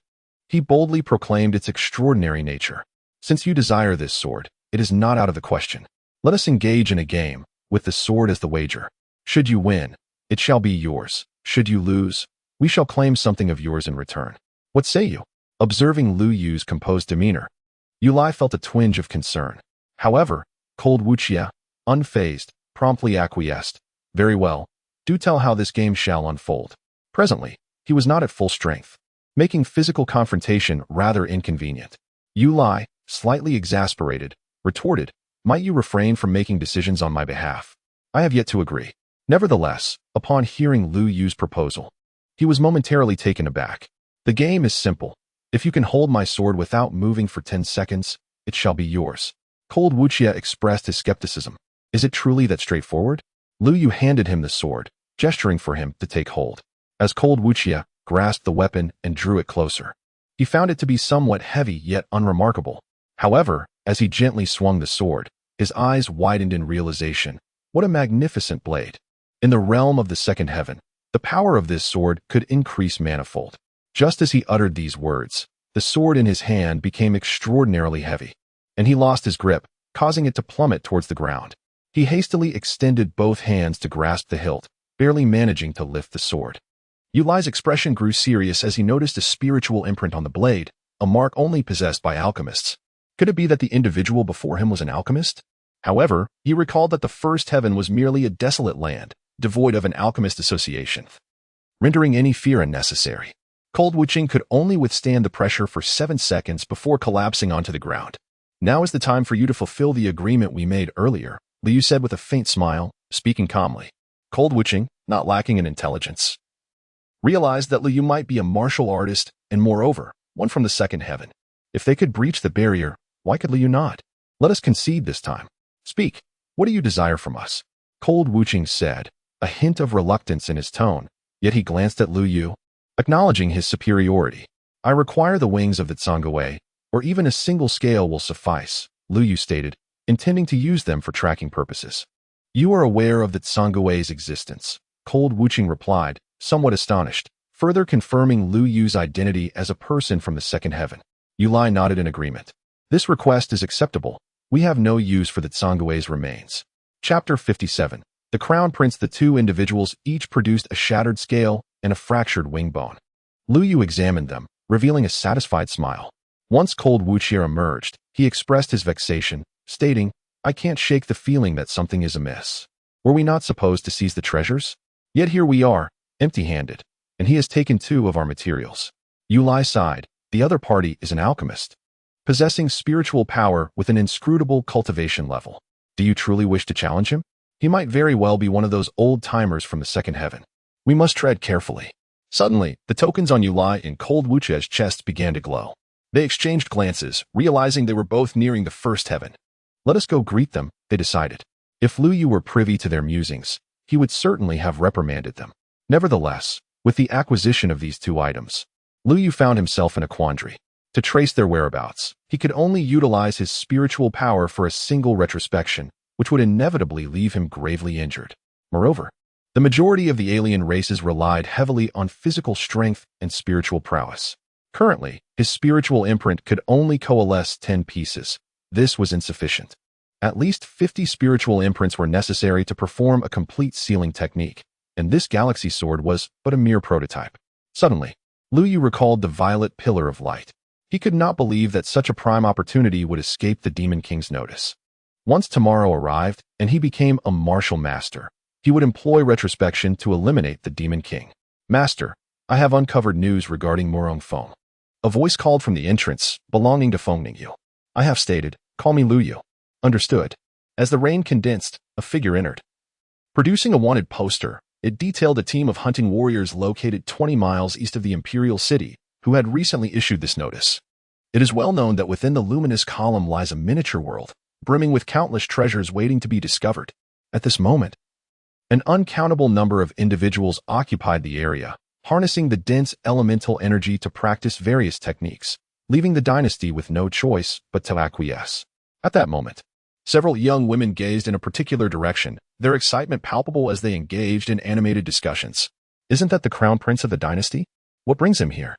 he boldly proclaimed its extraordinary nature. Since you desire this sword, it is not out of the question. Let us engage in a game, with the sword as the wager. Should you win, it shall be yours. Should you lose, we shall claim something of yours in return. What say you? Observing Lu Yu's composed demeanor, Yu Lai felt a twinge of concern. However, Cold Wuxia, unfazed, promptly acquiesced. Very well, do tell how this game shall unfold. Presently, he was not at full strength, making physical confrontation rather inconvenient. Yu Lai, slightly exasperated, retorted, might you refrain from making decisions on my behalf? I have yet to agree. Nevertheless, upon hearing Lu Yu's proposal, he was momentarily taken aback. The game is simple. If you can hold my sword without moving for 10 seconds, it shall be yours. Cold Wuxia expressed his skepticism. Is it truly that straightforward? Lu Yu handed him the sword, gesturing for him to take hold. As Cold Wuxia grasped the weapon and drew it closer, he found it to be somewhat heavy yet unremarkable. However, as he gently swung the sword, his eyes widened in realization. What a magnificent blade! In the realm of the second heaven, the power of this sword could increase manifold. Just as he uttered these words, the sword in his hand became extraordinarily heavy, and he lost his grip, causing it to plummet towards the ground. He hastily extended both hands to grasp the hilt, barely managing to lift the sword. Yu Lai's expression grew serious as he noticed a spiritual imprint on the blade, a mark only possessed by alchemists. Could it be that the individual before him was an alchemist? However, he recalled that the first heaven was merely a desolate land, devoid of an alchemist association, rendering any fear unnecessary. Cold Wuxia could only withstand the pressure for 7 seconds before collapsing onto the ground. Now is the time for you to fulfill the agreement we made earlier, Lu Yu said with a faint smile, speaking calmly. Cold Wuxia, not lacking in intelligence, realized that Lu Yu might be a martial artist and, moreover, one from the second heaven. If they could breach the barrier, why could Lu Yu not? Let us concede this time. Speak. What do you desire from us? Cold Wuxia said, a hint of reluctance in his tone, yet he glanced at Lu Yu, acknowledging his superiority. I require the wings of the Tsangwei, or even a single scale will suffice, Lu Yu stated, intending to use them for tracking purposes. You are aware of the Tsangwei's existence, Cold Wuxia replied, somewhat astonished, further confirming Lu Yu's identity as a person from the second heaven. Yu Lai nodded in agreement. This request is acceptable. We have no use for the Tsangwei's remains. Chapter 57. The Crown Prince. The two individuals each produced a shattered scale and a fractured wing bone. Lu Yu examined them, revealing a satisfied smile. Once Cold Wuxia emerged, he expressed his vexation, stating, I can't shake the feeling that something is amiss. Were we not supposed to seize the treasures? Yet here we are, empty-handed, and he has taken 2 of our materials. Yu Lai sighed. The other party is an alchemist, possessing spiritual power with an inscrutable cultivation level. Do you truly wish to challenge him? He might very well be one of those old-timers from the second heaven. We must tread carefully. Suddenly, the tokens on Yu Lai and Cold Wuxia's chests began to glow. They exchanged glances, realizing they were both nearing the first heaven. Let us go greet them, they decided. If Lu Yu were privy to their musings, he would certainly have reprimanded them. Nevertheless, with the acquisition of these 2 items, Lu Yu found himself in a quandary. to trace their whereabouts. He could only utilize his spiritual power for a single retrospection, which would inevitably leave him gravely injured. Moreover, the majority of the alien races relied heavily on physical strength and spiritual prowess. Currently, his spiritual imprint could only coalesce 10 pieces. This was insufficient. At least 50 spiritual imprints were necessary to perform a complete sealing technique, and this galaxy sword was but a mere prototype. Suddenly, Lu Yu recalled the violet pillar of light. He could not believe that such a prime opportunity would escape the Demon King's notice. Once tomorrow arrived, and he became a martial master, he would employ retrospection to eliminate the Demon King. Master, I have uncovered news regarding Murong Feng. A voice called from the entrance, belonging to Feng Ningyu. I have stated, call me Lu Yu. Understood. As the rain condensed, a figure entered. Producing a wanted poster, it detailed a team of hunting warriors located 20 miles east of the Imperial City, who had recently issued this notice. It is well known that within the luminous column lies a miniature world, brimming with countless treasures waiting to be discovered. At this moment, an uncountable number of individuals occupied the area, harnessing the dense elemental energy to practice various techniques, leaving the dynasty with no choice but to acquiesce. At that moment, several young women gazed in a particular direction, their excitement palpable as they engaged in animated discussions. Isn't that the crown prince of the dynasty? What brings him here?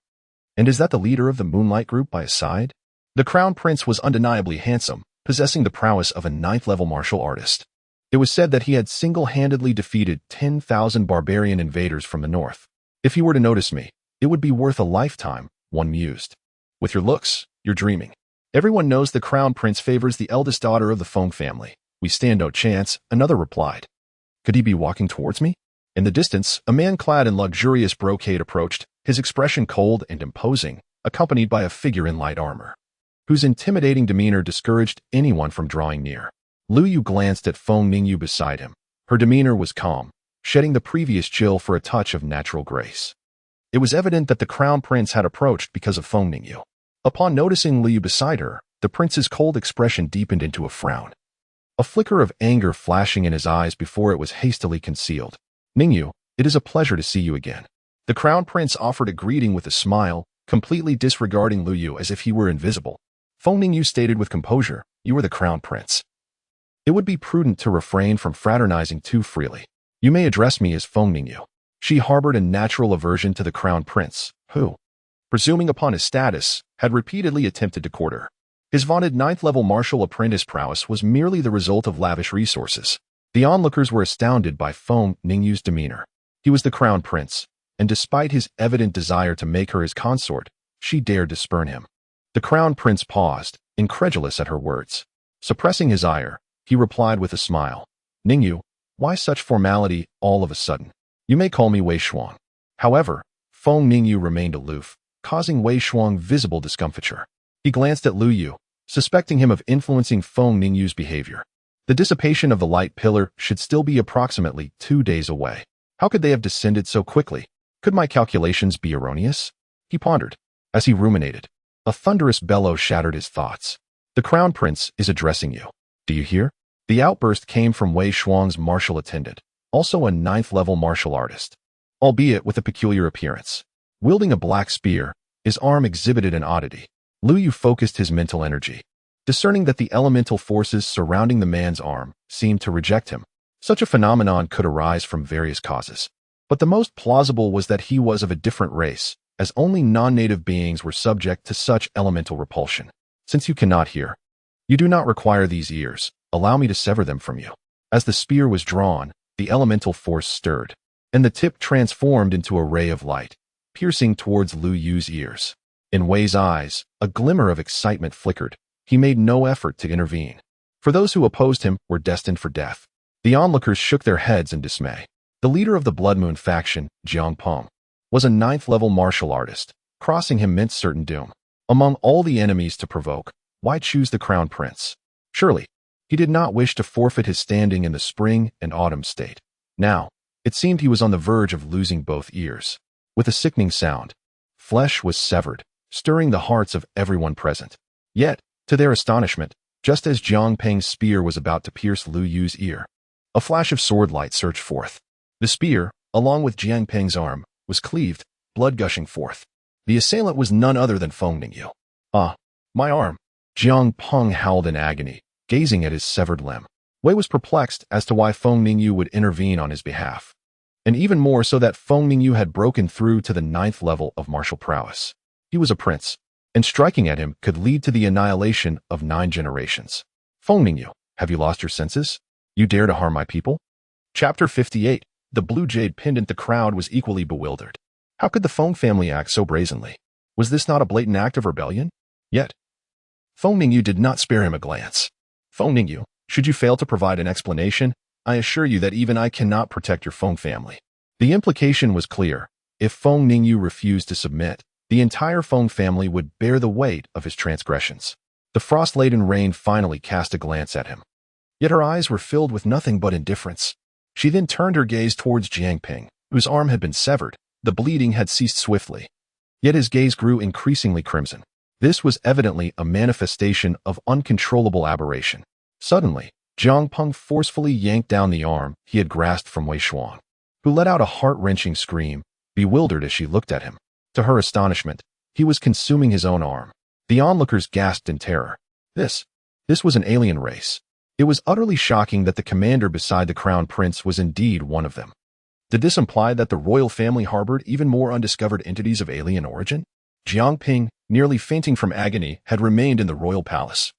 And is that the leader of the Moonlight Group by his side? The crown prince was undeniably handsome, possessing the prowess of a 9th-level martial artist. It was said that he had single-handedly defeated 10,000 barbarian invaders from the north. If he were to notice me, it would be worth a lifetime, one mused. With your looks, you're dreaming. Everyone knows the crown prince favors the eldest daughter of the Feng family. We stand no chance, another replied. Could he be walking towards me? In the distance, a man clad in luxurious brocade approached, his expression cold and imposing, accompanied by a figure in light armor, whose intimidating demeanor discouraged anyone from drawing near. Lu Yu glanced at Feng Ningyu beside him. Her demeanor was calm, shedding the previous chill for a touch of natural grace. It was evident that the crown prince had approached because of Feng Ningyu. Upon noticing Lu Yu beside her, the prince's cold expression deepened into a frown, a flicker of anger flashing in his eyes before it was hastily concealed. Ningyu, it is a pleasure to see you again. The crown prince offered a greeting with a smile, completely disregarding Lu Yu as if he were invisible. Feng Ningyu stated with composure, you are the crown prince. It would be prudent to refrain from fraternizing too freely. You may address me as Feng Ningyu. She harbored a natural aversion to the crown prince, who, presuming upon his status, had repeatedly attempted to court her. His vaunted 9th-level martial apprentice prowess was merely the result of lavish resources. The onlookers were astounded by Feng Ningyu's demeanor. He was the crown prince, and despite his evident desire to make her his consort, she dared to spurn him. The crown prince paused, incredulous at her words. Suppressing his ire, he replied with a smile. Ningyu, why such formality all of a sudden? You may call me Wei Shuang. However, Feng Ningyu remained aloof, causing Wei Shuang visible discomfiture. He glanced at Lu Yu, suspecting him of influencing Feng Ningyu's behavior. The dissipation of the light pillar should still be approximately 2 days away. How could they have descended so quickly? Could my calculations be erroneous? He pondered. As he ruminated, a thunderous bellow shattered his thoughts. The crown prince is addressing you. Do you hear? The outburst came from Wei Shuang's martial attendant, also a 9th-level martial artist, albeit with a peculiar appearance. Wielding a black spear, his arm exhibited an oddity. Lu Yu focused his mental energy, discerning that the elemental forces surrounding the man's arm seemed to reject him. Such a phenomenon could arise from various causes, but the most plausible was that he was of a different race, as only non-native beings were subject to such elemental repulsion. Since you cannot hear, you do not require these ears, allow me to sever them from you. As the spear was drawn, the elemental force stirred, and the tip transformed into a ray of light, piercing towards Lu Yu's ears. In Wei's eyes, a glimmer of excitement flickered. He made no effort to intervene. For those who opposed him were destined for death. The onlookers shook their heads in dismay. The leader of the Blood Moon faction, Jiang Peng, was a 9th-level martial artist. Crossing him meant certain doom. Among all the enemies to provoke, why choose the crown prince? Surely, he did not wish to forfeit his standing in the spring and autumn state. Now, it seemed he was on the verge of losing both ears. With a sickening sound, flesh was severed, stirring the hearts of everyone present. Yet, to their astonishment, just as Jiang Peng's spear was about to pierce Lu Yu's ear, a flash of sword light surged forth. The spear, along with Jiang Peng's arm, was cleaved, blood gushing forth. The assailant was none other than Feng Ningyu. Ah, my arm. Jiang Peng howled in agony, gazing at his severed limb. Wei was perplexed as to why Feng Ningyu would intervene on his behalf, and even more so that Feng Ningyu had broken through to the 9th level of martial prowess. He was a prince, and striking at him could lead to the annihilation of 9 generations. Feng Ningyu, have you lost your senses? You dare to harm my people? Chapter 58. The blue jade pendant. The crowd was equally bewildered. How could the Feng family act so brazenly? Was this not a blatant act of rebellion? Yet, Feng Ningyu did not spare him a glance. Feng Ningyu, should you fail to provide an explanation, I assure you that even I cannot protect your Feng family. The implication was clear. If Feng Ningyu refused to submit, the entire Feng family would bear the weight of his transgressions. The frost-laden rain finally cast a glance at him. Yet her eyes were filled with nothing but indifference. She then turned her gaze towards Jiang Ping, whose arm had been severed. The bleeding had ceased swiftly. Yet his gaze grew increasingly crimson. This was evidently a manifestation of uncontrollable aberration. Suddenly, Jiang Peng forcefully yanked down the arm he had grasped from Wei Xuan, who let out a heart-wrenching scream, bewildered as she looked at him. To her astonishment, he was consuming his own arm. The onlookers gasped in terror. This was an alien race. It was utterly shocking that the commander beside the crown prince was indeed one of them. Did this imply that the royal family harbored even more undiscovered entities of alien origin? Jiang Ping, nearly fainting from agony, had remained in the royal palace,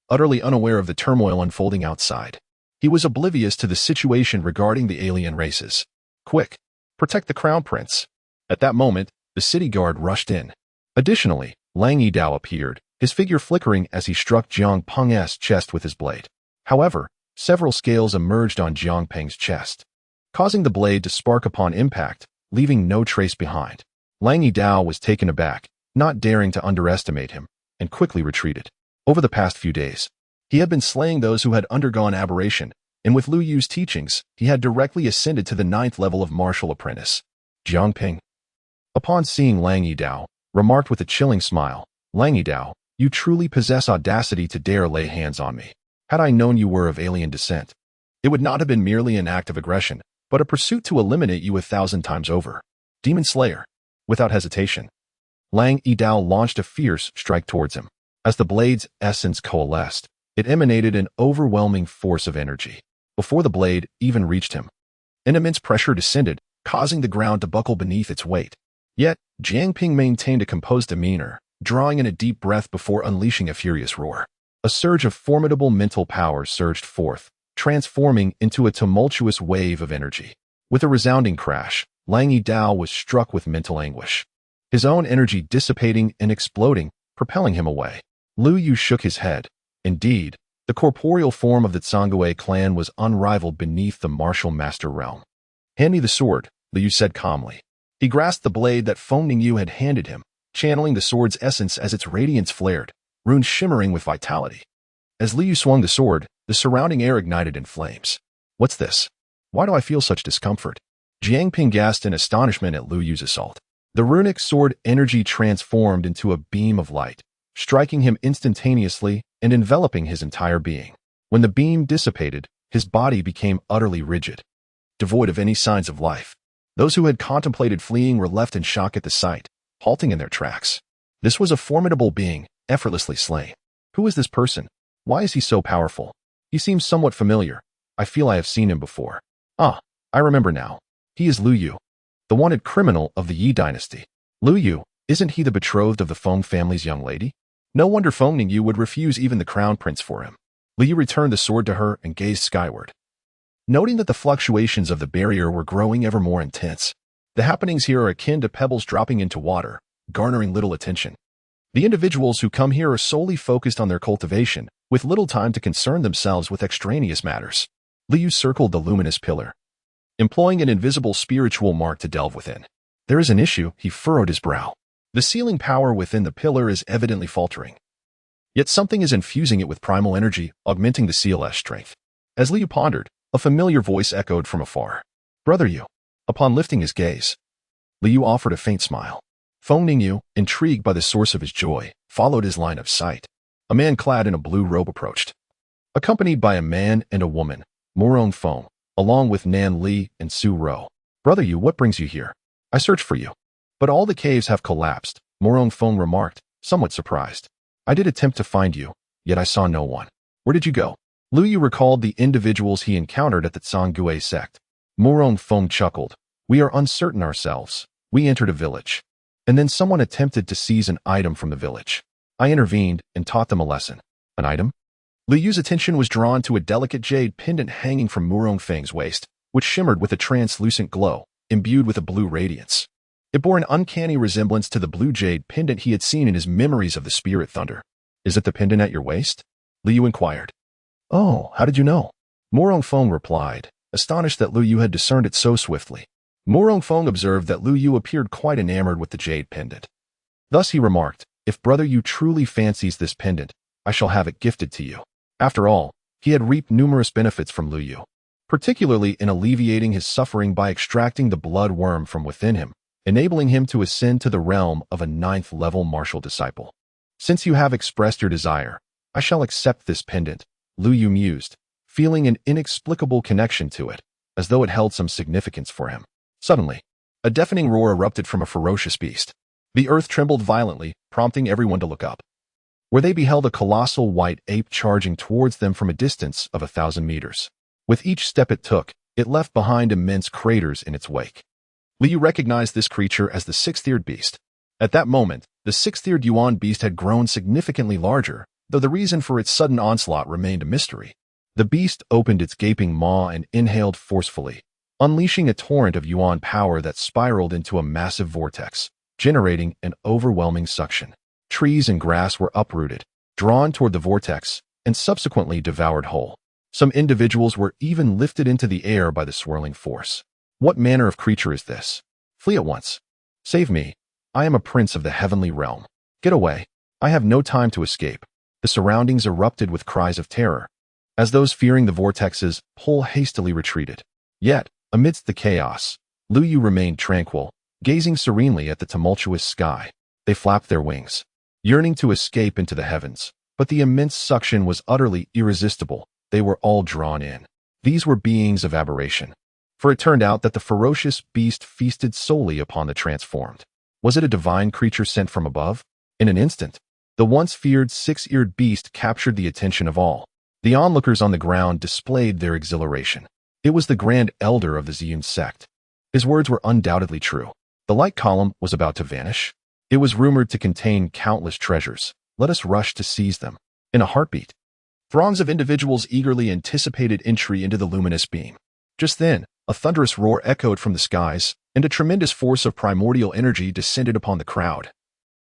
utterly unaware of the turmoil unfolding outside. He was oblivious to the situation regarding the alien races. Quick, protect the crown prince. At that moment, the city guard rushed in. Additionally, Lang Yidao appeared, his figure flickering as he struck Jiang Peng's chest with his blade. However, several scales emerged on Jiang Peng's chest, causing the blade to spark upon impact, leaving no trace behind. Lang Yidao was taken aback, not daring to underestimate him, and quickly retreated. Over the past few days, he had been slaying those who had undergone aberration, and with Lu Yu's teachings, he had directly ascended to the 9th level of martial apprentice. Jiang Ping, upon seeing Lang Yidao, remarked with a chilling smile, Lang Yidao, you truly possess audacity to dare lay hands on me. Had I known you were of alien descent, it would not have been merely an act of aggression, but a pursuit to eliminate you 1,000 times over. Demon Slayer. Without hesitation, Lang Yidao launched a fierce strike towards him. As the blade's essence coalesced, it emanated an overwhelming force of energy. Before the blade even reached him, an immense pressure descended, causing the ground to buckle beneath its weight. Yet, Jiang Ping maintained a composed demeanor, drawing in a deep breath before unleashing a furious roar. A surge of formidable mental power surged forth, transforming into a tumultuous wave of energy. With a resounding crash, Lang Yidao was struck with mental anguish, his own energy dissipating and exploding, propelling him away. Lu Yu shook his head. Indeed, the corporeal form of the Zhongguo clan was unrivaled beneath the martial master realm. Hand me the sword, Lu Yu said calmly. He grasped the blade that Feng Ningyu had handed him, channeling the sword's essence as its radiance flared, runes shimmering with vitality. As Lu Yu swung the sword, the surrounding air ignited in flames. What's this? Why do I feel such discomfort? Jiang Ping gasped in astonishment at Lu Yu's assault. The runic sword energy transformed into a beam of light, striking him instantaneously and enveloping his entire being. When the beam dissipated, his body became utterly rigid, devoid of any signs of life. Those who had contemplated fleeing were left in shock at the sight, halting in their tracks. This was a formidable being, effortlessly slain. Who is this person? Why is he so powerful? He seems somewhat familiar. I feel I have seen him before. Ah, I remember now. He is Lu Yu, the wanted criminal of the Yi dynasty. Lu Yu, isn't he the betrothed of the Feng family's young lady? No wonder Feng Ningyu would refuse even the crown prince for him. Lu Yu returned the sword to her and gazed skyward, noting that the fluctuations of the barrier were growing ever more intense. The happenings here are akin to pebbles dropping into water, garnering little attention. The individuals who come here are solely focused on their cultivation, with little time to concern themselves with extraneous matters. Lu Yu circled the luminous pillar, employing an invisible spiritual mark to delve within. There is an issue, he furrowed his brow. The sealing power within the pillar is evidently faltering. Yet something is infusing it with primal energy, augmenting the seal's strength. As Lu Yu pondered, a familiar voice echoed from afar. Brother Yu. Upon lifting his gaze, Lu Yu offered a faint smile. Feng Ningyu, intrigued by the source of his joy, followed his line of sight. A man clad in a blue robe approached, accompanied by a man and a woman, Morong Feng, along with Nan Li and Su Ro. Brother Yu, what brings you here? I searched for you, but all the caves have collapsed, Morong Feng remarked, somewhat surprised. I did attempt to find you, yet I saw no one. Where did you go? Lu Yu recalled the individuals he encountered at the Zhonggui sect. Murong Feng chuckled. We are uncertain ourselves. We entered a village. And then someone attempted to seize an item from the village. I intervened and taught them a lesson. An item? Lu Yu's attention was drawn to a delicate jade pendant hanging from Murong Feng's waist, which shimmered with a translucent glow, imbued with a blue radiance. It bore an uncanny resemblance to the blue jade pendant he had seen in his memories of the spirit thunder. Is it the pendant at your waist? Lu Yu inquired. Oh, how did you know? Murong Feng replied, astonished that Lu Yu had discerned it so swiftly. Murong Feng observed that Lu Yu appeared quite enamored with the jade pendant. Thus he remarked, if brother Yu truly fancies this pendant, I shall have it gifted to you. After all, he had reaped numerous benefits from Lu Yu, particularly in alleviating his suffering by extracting the blood worm from within him, enabling him to ascend to the realm of a 9th-level martial disciple. Since you have expressed your desire, I shall accept this pendant, Lu Yu mused, feeling an inexplicable connection to it, as though it held some significance for him. Suddenly, a deafening roar erupted from a ferocious beast. The earth trembled violently, prompting everyone to look up, where they beheld a colossal white ape charging towards them from a distance of 1,000 meters. With each step it took, it left behind immense craters in its wake. Lu Yu recognized this creature as the 6th-eared beast. At that moment, the 6th-eared Yuan beast had grown significantly larger, though the reason for its sudden onslaught remained a mystery. The beast opened its gaping maw and inhaled forcefully, unleashing a torrent of Yuan power that spiraled into a massive vortex, generating an overwhelming suction. Trees and grass were uprooted, drawn toward the vortex, and subsequently devoured whole. Some individuals were even lifted into the air by the swirling force. What manner of creature is this? Flee at once. Save me. I am a prince of the heavenly realm. Get away. I have no time to escape. The surroundings erupted with cries of terror, as those fearing the vortex's pull hastily retreated. Yet, amidst the chaos, Lu Yu remained tranquil, gazing serenely at the tumultuous sky. They flapped their wings, yearning to escape into the heavens, but the immense suction was utterly irresistible. They were all drawn in. These were beings of aberration, for it turned out that the ferocious beast feasted solely upon the transformed. Was it a divine creature sent from above? In an instant, the once feared 6-eared beast captured the attention of all. The onlookers on the ground displayed their exhilaration. It was the Grand Elder of the Ziyun sect. His words were undoubtedly true. The light column was about to vanish. It was rumored to contain countless treasures. Let us rush to seize them. In a heartbeat, throngs of individuals eagerly anticipated entry into the luminous beam. Just then, a thunderous roar echoed from the skies, and a tremendous force of primordial energy descended upon the crowd.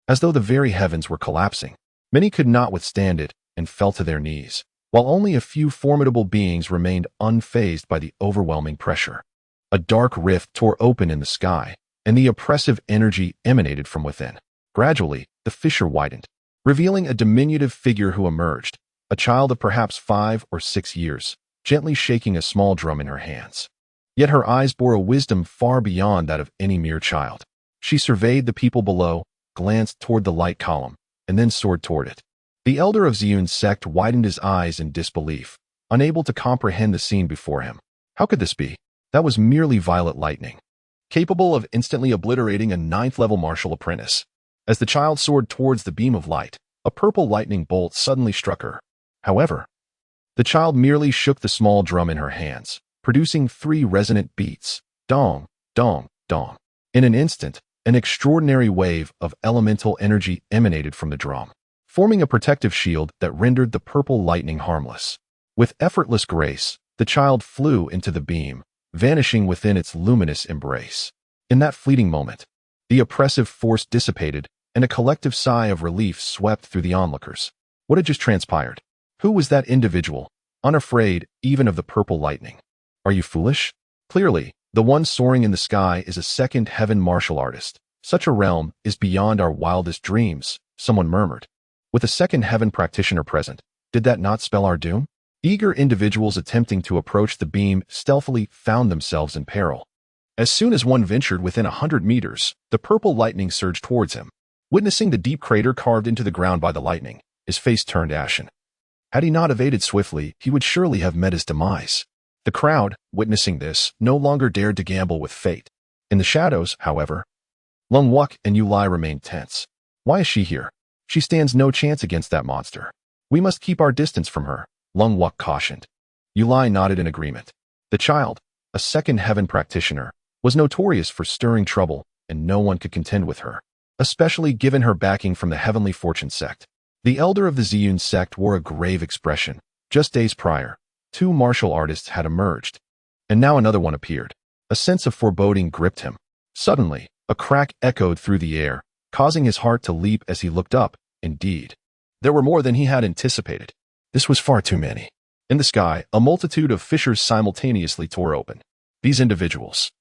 As though the very heavens were collapsing, many could not withstand it and fell to their knees, while only a few formidable beings remained unfazed by the overwhelming pressure. A dark rift tore open in the sky, and the oppressive energy emanated from within. Gradually, the fissure widened, revealing a diminutive figure who emerged, a child of perhaps 5 or 6 years, gently shaking a small drum in her hands. Yet her eyes bore a wisdom far beyond that of any mere child. She surveyed the people below, glanced toward the light column, and then soared toward it. The elder of Ziyun's sect widened his eyes in disbelief, unable to comprehend the scene before him. How could this be? That was merely violet lightning, capable of instantly obliterating a 9th-level martial apprentice. As the child soared towards the beam of light, a purple lightning bolt suddenly struck her. However, the child merely shook the small drum in her hands, producing 3 resonant beats. Dong, dong, dong. In an instant, an extraordinary wave of elemental energy emanated from the drum, forming a protective shield that rendered the purple lightning harmless. With effortless grace, the child flew into the beam, vanishing within its luminous embrace. In that fleeting moment, the oppressive force dissipated, and a collective sigh of relief swept through the onlookers. What had just transpired? Who was that individual, unafraid even of the purple lightning? Are you foolish? Clearly, the one soaring in the sky is a second heaven martial artist. Such a realm is beyond our wildest dreams, someone murmured. With a second heaven practitioner present, did that not spell our doom? Eager individuals attempting to approach the beam stealthily found themselves in peril. As soon as one ventured within 100 meters, the purple lightning surged towards him. Witnessing the deep crater carved into the ground by the lightning, his face turned ashen. Had he not evaded swiftly, he would surely have met his demise. The crowd, witnessing this, no longer dared to gamble with fate. In the shadows, however, Lung Wuk and Yu Lai remained tense. Why is she here? She stands no chance against that monster. We must keep our distance from her, Lung Wuk cautioned. Yulai nodded in agreement. The child, a second heaven practitioner, was notorious for stirring trouble, and no one could contend with her, especially given her backing from the Heavenly Fortune sect. The elder of the Ziyun sect wore a grave expression. Just days prior, 2 martial artists had emerged, and now another one appeared. A sense of foreboding gripped him. Suddenly, a crack echoed through the air, causing his heart to leap as he looked up. Indeed, there were more than he had anticipated. This was far too many. In the sky, a multitude of fissures simultaneously tore open. These individuals,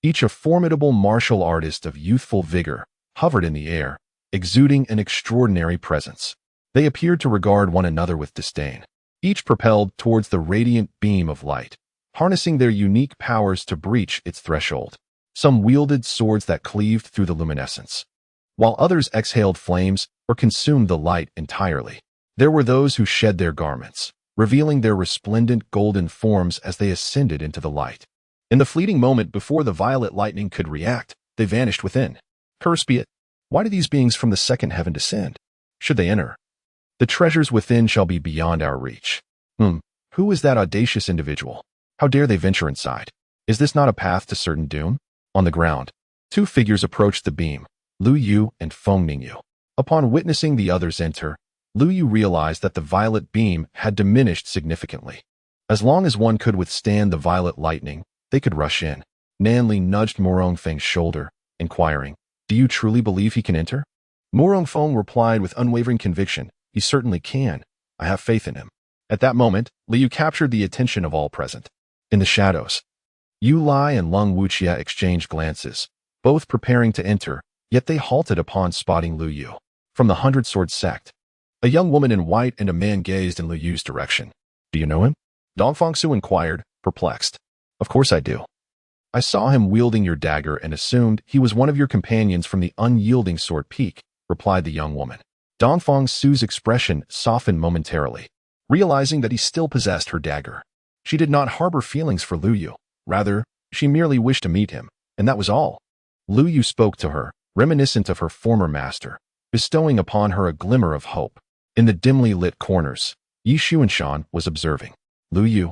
each a formidable martial artist of youthful vigor, hovered in the air, exuding an extraordinary presence. They appeared to regard one another with disdain, each propelled towards the radiant beam of light, harnessing their unique powers to breach its threshold. Some wielded swords that cleaved through the luminescence, while others exhaled flames or consumed the light entirely. There were those who shed their garments, revealing their resplendent golden forms as they ascended into the light. In the fleeting moment before the violet lightning could react, they vanished within. Curse be it! Why do these beings from the second heaven descend? Should they enter, the treasures within shall be beyond our reach. Who is that audacious individual? How dare they venture inside? Is this not a path to certain doom? On the ground, 2 figures approached the beam, Lu Yu and Feng Ningyu. Upon witnessing the others enter, Lu Yu realized that the violet beam had diminished significantly. As long as one could withstand the violet lightning, they could rush in. Nanli nudged Morong Feng's shoulder, inquiring, "Do you truly believe he can enter?" Morong Feng replied with unwavering conviction, "He certainly can. I have faith in him." At that moment, Liu captured the attention of all present. In the shadows, Yu Lai and Lung Wuqia exchanged glances, both preparing to enter, yet they halted upon spotting Lu Yu. From the 100-Sword sect, a young woman in white and a man gazed in Lu Yu's direction. "Do you know him?" Dongfang Su inquired, perplexed. "Of course I do. I saw him wielding your dagger and assumed he was one of your companions from the unyielding Sword Peak," replied the young woman. Dongfang Su's expression softened momentarily, realizing that he still possessed her dagger. She did not harbor feelings for Lu Yu. Rather, she merely wished to meet him, and that was all. Lu Yu spoke to her, reminiscent of her former master, bestowing upon her a glimmer of hope. In the dimly lit corners, Yi Xuanshan was observing. Lu Yu.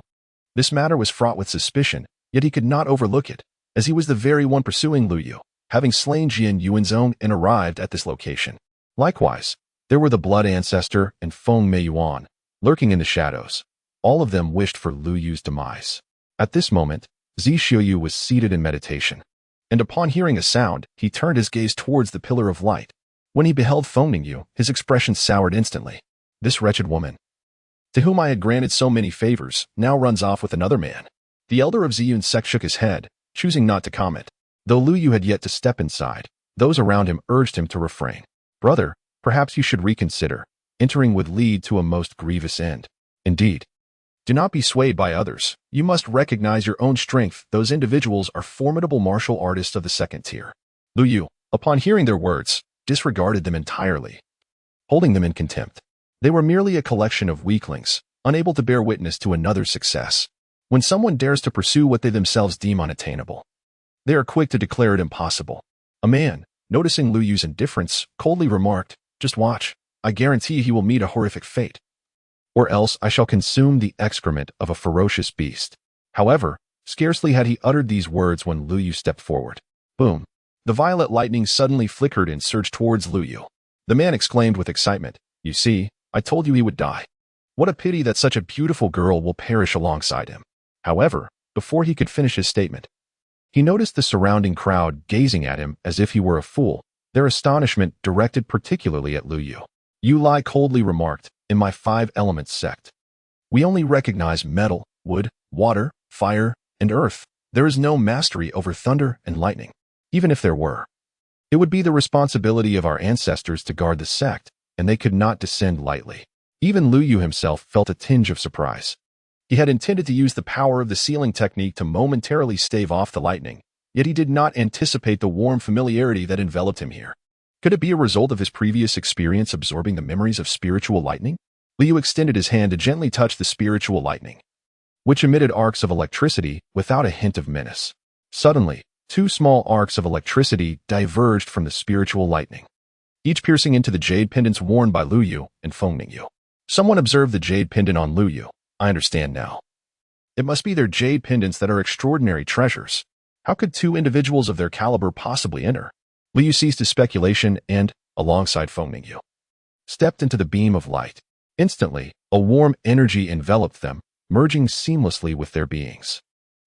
This matter was fraught with suspicion, yet he could not overlook it, as he was the very one pursuing Lu Yu, having slain Jian Yuanzong and arrived at this location. Likewise, there were the Blood Ancestor and Feng Meiyuan, lurking in the shadows. All of them wished for Lu Yu's demise. At this moment, Zi Xiuyu was seated in meditation, and upon hearing a sound, he turned his gaze towards the pillar of light. When he beheld Feng Ningyu, his expression soured instantly. This wretched woman, to whom I had granted so many favors, now runs off with another man. The elder of Ziyun's sect shook his head, choosing not to comment. Though Lu Yu had yet to step inside, those around him urged him to refrain. "Brother, perhaps you should reconsider. Entering would lead to a most grievous end." "Indeed. Do not be swayed by others. You must recognize your own strength. Those individuals are formidable martial artists of the second tier." Lu Yu, upon hearing their words, disregarded them entirely, holding them in contempt. They were merely a collection of weaklings, unable to bear witness to another's success. When someone dares to pursue what they themselves deem unattainable, they are quick to declare it impossible. A man, noticing Lu Yu's indifference, coldly remarked, "Just watch. I guarantee he will meet a horrific fate. Or else I shall consume the excrement of a ferocious beast." However, scarcely had he uttered these words when Lu Yu stepped forward. Boom! The violet lightning suddenly flickered and surged towards Lu Yu. The man exclaimed with excitement, "You see, I told you he would die. What a pity that such a beautiful girl will perish alongside him." However, before he could finish his statement, he noticed the surrounding crowd gazing at him as if he were a fool, their astonishment directed particularly at Lu Yu. Yu Lai coldly remarked, "In my 5 elements sect, we only recognize metal, wood, water, fire, and earth. There is no mastery over thunder and lightning. Even if there were, it would be the responsibility of our ancestors to guard the sect, and they could not descend lightly." Even Lu Yu himself felt a tinge of surprise. He had intended to use the power of the sealing technique to momentarily stave off the lightning, yet he did not anticipate the warm familiarity that enveloped him here. Could it be a result of his previous experience absorbing the memories of spiritual lightning? Liu extended his hand to gently touch the spiritual lightning, which emitted arcs of electricity without a hint of menace. Suddenly, 2 small arcs of electricity diverged from the spiritual lightning. each piercing into the jade pendants worn by Lu Yu and Feng Ningyu. Someone observed the jade pendant on Lu Yu. I understand now. It must be their jade pendants that are extraordinary treasures. How could two individuals of their caliber possibly enter? Lu Yu ceased his speculation and, alongside Feng Ningyu, stepped into the beam of light. Instantly, a warm energy enveloped them, merging seamlessly with their beings.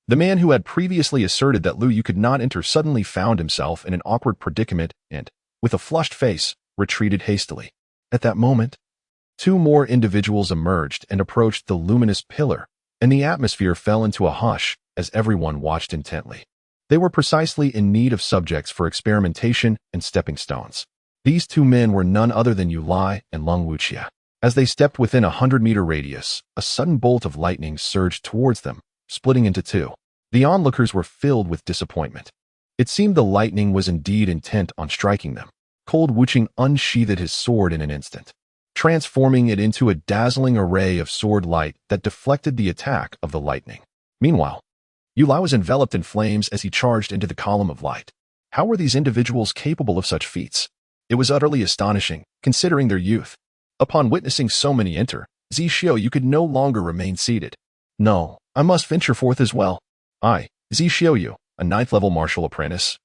The man who had previously asserted that Lu Yu could not enter suddenly found himself in an awkward predicament and, with a flushed face, retreated hastily. At that moment, two more individuals emerged and approached the luminous pillar, and the atmosphere fell into a hush as everyone watched intently. They were precisely in need of subjects for experimentation and stepping stones. These two men were none other than Yu Lai and Lung Wuxia. As they stepped within a 100-meter radius, a sudden bolt of lightning surged towards them, splitting into two. The onlookers were filled with disappointment. It seemed the lightning was indeed intent on striking them. Cold Wuching unsheathed his sword in an instant, transforming it into a dazzling array of sword light that deflected the attack of the lightning. Meanwhile, Yu Lai was enveloped in flames as he charged into the column of light. How were these individuals capable of such feats? It was utterly astonishing, considering their youth. Upon witnessing so many enter, Zixioyu could no longer remain seated. No, I must venture forth as well. I, Zixioyu, a 9th-level martial apprentice,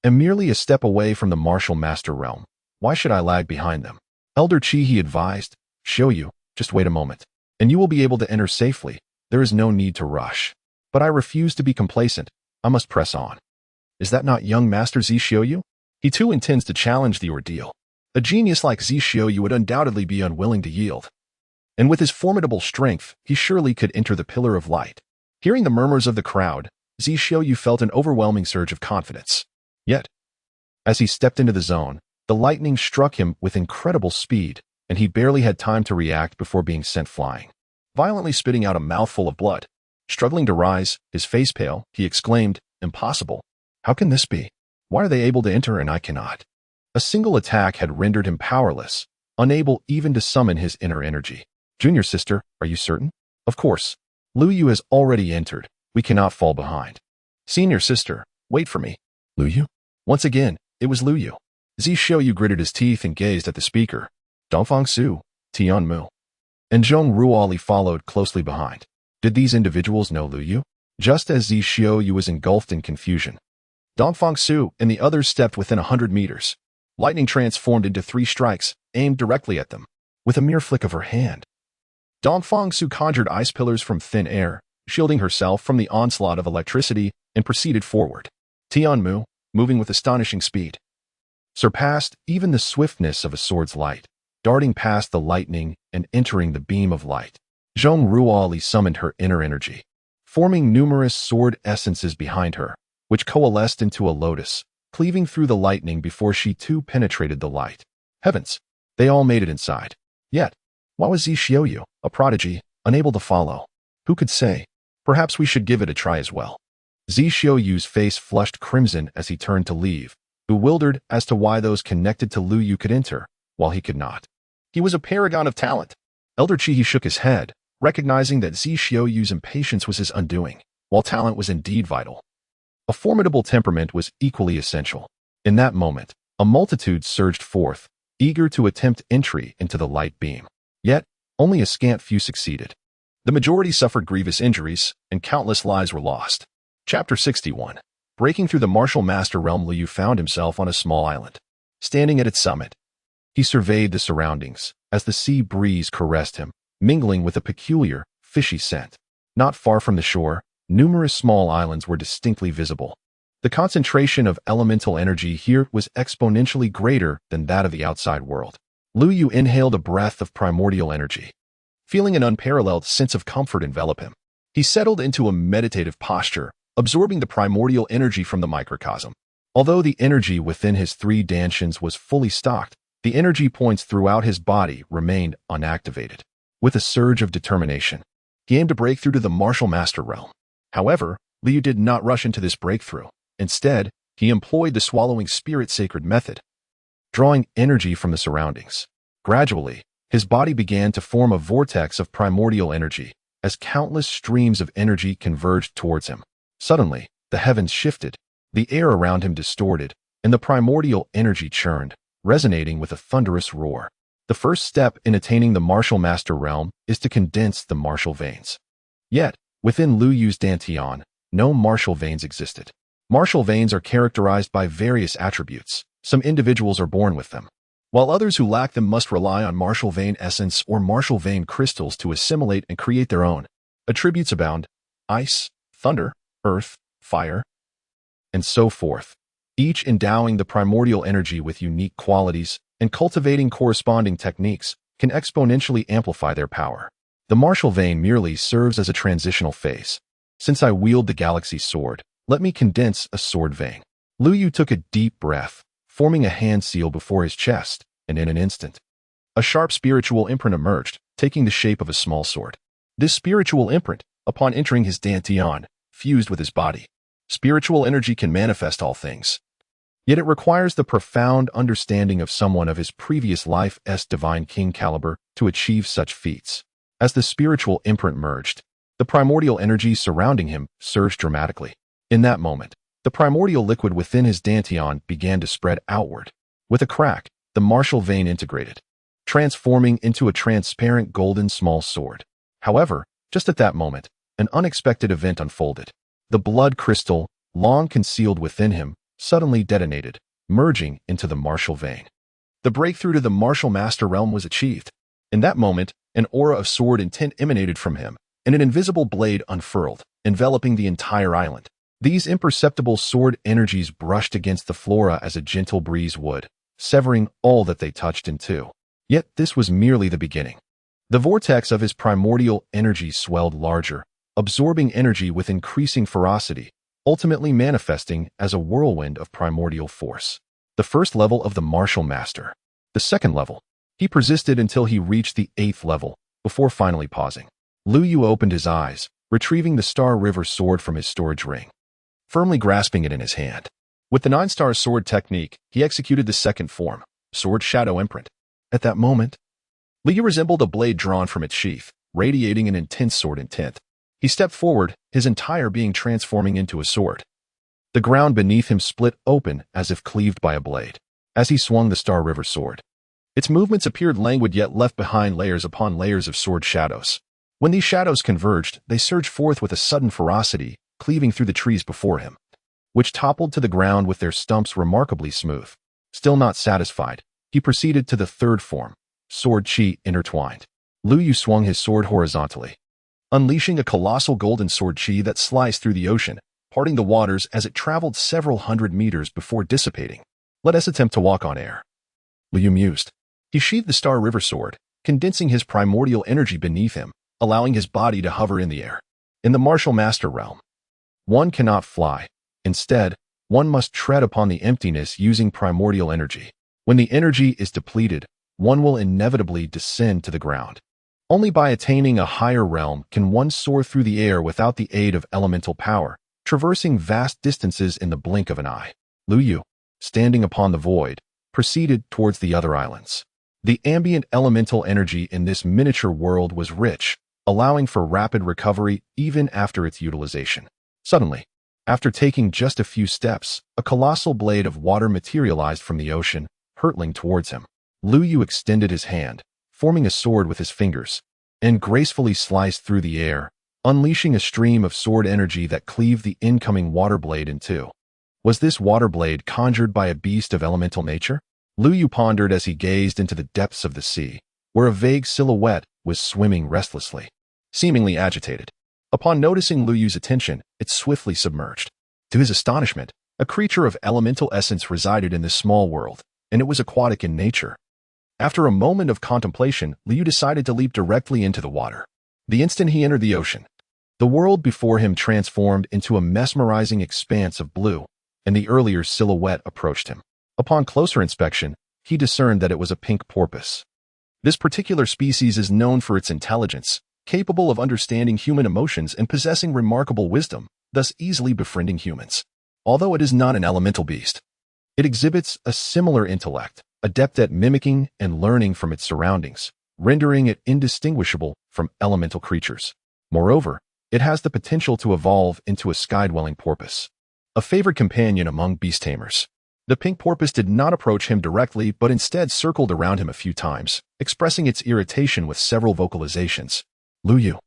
am merely a step away from the martial master realm. Why should I lag behind them? Elder Qi, he advised. Xiuyu, just wait a moment, and you will be able to enter safely. There is no need to rush. But I refuse to be complacent. I must press on. Is that not young Master Zixioyu? He too intends to challenge the ordeal. A genius like Zixioyu would undoubtedly be unwilling to yield. And with his formidable strength, he surely could enter the Pillar of Light. Hearing the murmurs of the crowd, Zixioyu felt an overwhelming surge of confidence. Yet, as he stepped into the zone, the lightning struck him with incredible speed, and he barely had time to react before being sent flying. Violently spitting out a mouthful of blood, struggling to rise, his face pale, he exclaimed, "Impossible! How can this be? Why are they able to enter and I cannot?" A single attack had rendered him powerless, unable even to summon his inner energy. "Junior sister, are you certain?" "Of course. Lu Yu has already entered. We cannot fall behind." "Senior sister, wait for me." "Lu Yu?" Once again, it was Lu Yu. Zixioyu gritted his teeth and gazed at the speaker. Dongfang Su, Tian Mu, and Zhong Ruoli followed closely behind. Did these individuals know Lu Yu? Just as Zixioyu was engulfed in confusion, Dongfang Su and the others stepped within 100 meters. Lightning transformed into 3 strikes, aimed directly at them. With a mere flick of her hand, Dongfang Su conjured ice pillars from thin air, shielding herself from the onslaught of electricity, and proceeded forward. Tian Mu, moving with astonishing speed, surpassed even the swiftness of a sword's light, darting past the lightning and entering the beam of light. Zhong Ruoli summoned her inner energy, forming numerous sword essences behind her, which coalesced into a lotus, cleaving through the lightning before she too penetrated the light. Heavens! They all made it inside. Yet, why was Zixioyu, a prodigy, unable to follow? Who could say? Perhaps we should give it a try as well. Zixioyu's face flushed crimson as he turned to leave, bewildered as to why those connected to Lu Yu could enter, while he could not. He was a paragon of talent. Elder Qi shook his head, recognizing that Zixioyu's impatience was his undoing, while talent was indeed vital. A formidable temperament was equally essential. In that moment, a multitude surged forth, eager to attempt entry into the light beam. Yet, only a scant few succeeded. The majority suffered grievous injuries, and countless lives were lost. Chapter 61. Breaking through the martial master realm, Lu Yu found himself on a small island. Standing at its summit, he surveyed the surroundings as the sea breeze caressed him, mingling with a peculiar, fishy scent. Not far from the shore, numerous small islands were distinctly visible. The concentration of elemental energy here was exponentially greater than that of the outside world. Lu Yu inhaled a breath of primordial energy, feeling an unparalleled sense of comfort envelop him. He settled into a meditative posture, absorbing the primordial energy from the microcosm. Although the energy within his 3 dantians was fully stocked, the energy points throughout his body remained unactivated. With a surge of determination, he aimed to break through to the martial master realm. However, Lu Yu did not rush into this breakthrough. Instead, he employed the swallowing spirit sacred method, drawing energy from the surroundings. Gradually, his body began to form a vortex of primordial energy as countless streams of energy converged towards him. Suddenly, the heavens shifted, the air around him distorted, and the primordial energy churned, resonating with a thunderous roar. The first step in attaining the martial master realm is to condense the martial veins. Yet, within Lu Yu's Dantian, no martial veins existed. Martial veins are characterized by various attributes. Some individuals are born with them, while others who lack them must rely on martial vein essence or martial vein crystals to assimilate and create their own. Attributes abound: ice, thunder, earth, fire, and so forth, each endowing the primordial energy with unique qualities, and cultivating corresponding techniques can exponentially amplify their power. The martial vein merely serves as a transitional phase. Since I wield the galaxy sword, let me condense a sword vein. Lu Yu took a deep breath, forming a hand seal before his chest, and in an instant, a sharp spiritual imprint emerged, taking the shape of a small sword. This spiritual imprint, upon entering his Dantian, fused with his body. Spiritual energy can manifest all things. Yet it requires the profound understanding of someone of his previous life's divine king caliber to achieve such feats. As the spiritual imprint merged, the primordial energy surrounding him surged dramatically. In that moment, the primordial liquid within his Dantian began to spread outward. With a crack, the martial vein integrated, transforming into a transparent golden small sword. However, just at that moment, an unexpected event unfolded. The blood crystal, long concealed within him, suddenly detonated, merging into the martial vein. The breakthrough to the martial master realm was achieved. In that moment, an aura of sword intent emanated from him, and an invisible blade unfurled, enveloping the entire island. These imperceptible sword energies brushed against the flora as a gentle breeze would, severing all that they touched in two. Yet this was merely the beginning. The vortex of his primordial energy swelled larger, absorbing energy with increasing ferocity, ultimately manifesting as a whirlwind of primordial force. The first level of the martial master. The second level. He persisted until he reached the 8th level, before finally pausing. Lu Yu opened his eyes, retrieving the Star River sword from his storage ring, firmly grasping it in his hand. With the 9-star sword technique, he executed the second form, Sword Shadow Imprint. At that moment, Lu Yu resembled a blade drawn from its sheath, radiating an intense sword intent. He stepped forward, his entire being transforming into a sword. The ground beneath him split open as if cleaved by a blade, as he swung the Star River sword. Its movements appeared languid yet left behind layers upon layers of sword shadows. When these shadows converged, they surged forth with a sudden ferocity, cleaving through the trees before him, which toppled to the ground with their stumps remarkably smooth. Still not satisfied, he proceeded to the third form, Sword Chi Intertwined. Lu Yu swung his sword horizontally, unleashing a colossal golden sword chi that sliced through the ocean, parting the waters as it traveled several hundred meters before dissipating. Let us attempt to walk on air. Lu Yu mused. He sheathed the Star River sword, condensing his primordial energy beneath him, allowing his body to hover in the air. In the martial master realm, one cannot fly. Instead, one must tread upon the emptiness using primordial energy. When the energy is depleted, one will inevitably descend to the ground. Only by attaining a higher realm can one soar through the air without the aid of elemental power, traversing vast distances in the blink of an eye. Lu Yu, standing upon the void, proceeded towards the other islands. The ambient elemental energy in this miniature world was rich, allowing for rapid recovery even after its utilization. Suddenly, after taking just a few steps, a colossal blade of water materialized from the ocean, hurtling towards him. Lu Yu extended his hand, forming a sword with his fingers, and gracefully sliced through the air, unleashing a stream of sword energy that cleaved the incoming water blade in two. Was this water blade conjured by a beast of elemental nature? Lu Yu pondered as he gazed into the depths of the sea, where a vague silhouette was swimming restlessly, seemingly agitated. Upon noticing Lu Yu's attention, it swiftly submerged. To his astonishment, a creature of elemental essence resided in this small world, and it was aquatic in nature. After a moment of contemplation, Lu Yu decided to leap directly into the water. The instant he entered the ocean, the world before him transformed into a mesmerizing expanse of blue, and the earlier silhouette approached him. Upon closer inspection, he discerned that it was a pink porpoise. This particular species is known for its intelligence, capable of understanding human emotions and possessing remarkable wisdom, thus easily befriending humans. Although it is not an elemental beast, it exhibits a similar intellect, adept at mimicking and learning from its surroundings, rendering it indistinguishable from elemental creatures. Moreover, it has the potential to evolve into a sky-dwelling porpoise, a favorite companion among beast tamers. The pink porpoise did not approach him directly but instead circled around him a few times, expressing its irritation with several vocalizations. Lu Yu,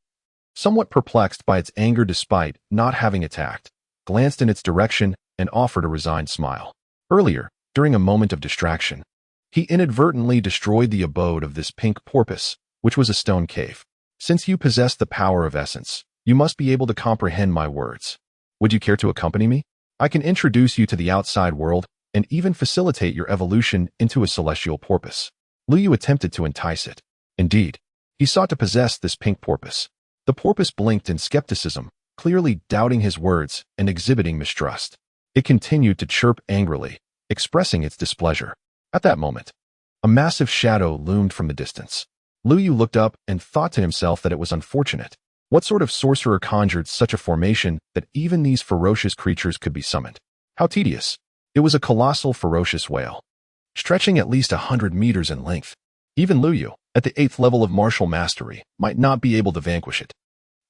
somewhat perplexed by its anger despite not having attacked, glanced in its direction and offered a resigned smile. Earlier, during a moment of distraction, he inadvertently destroyed the abode of this pink porpoise, which was a stone cave. Since you possess the power of essence, you must be able to comprehend my words. Would you care to accompany me? I can introduce you to the outside world and even facilitate your evolution into a celestial porpoise. Lu Yu attempted to entice it. Indeed, he sought to possess this pink porpoise. The porpoise blinked in skepticism, clearly doubting his words and exhibiting mistrust. It continued to chirp angrily, expressing its displeasure. At that moment, a massive shadow loomed from the distance. Lu Yu looked up and thought to himself that it was unfortunate. What sort of sorcerer conjured such a formation that even these ferocious creatures could be summoned? How tedious. It was a colossal ferocious whale, stretching at least 100 meters in length. Even Lu Yu, at the 8th level of martial mastery, might not be able to vanquish it.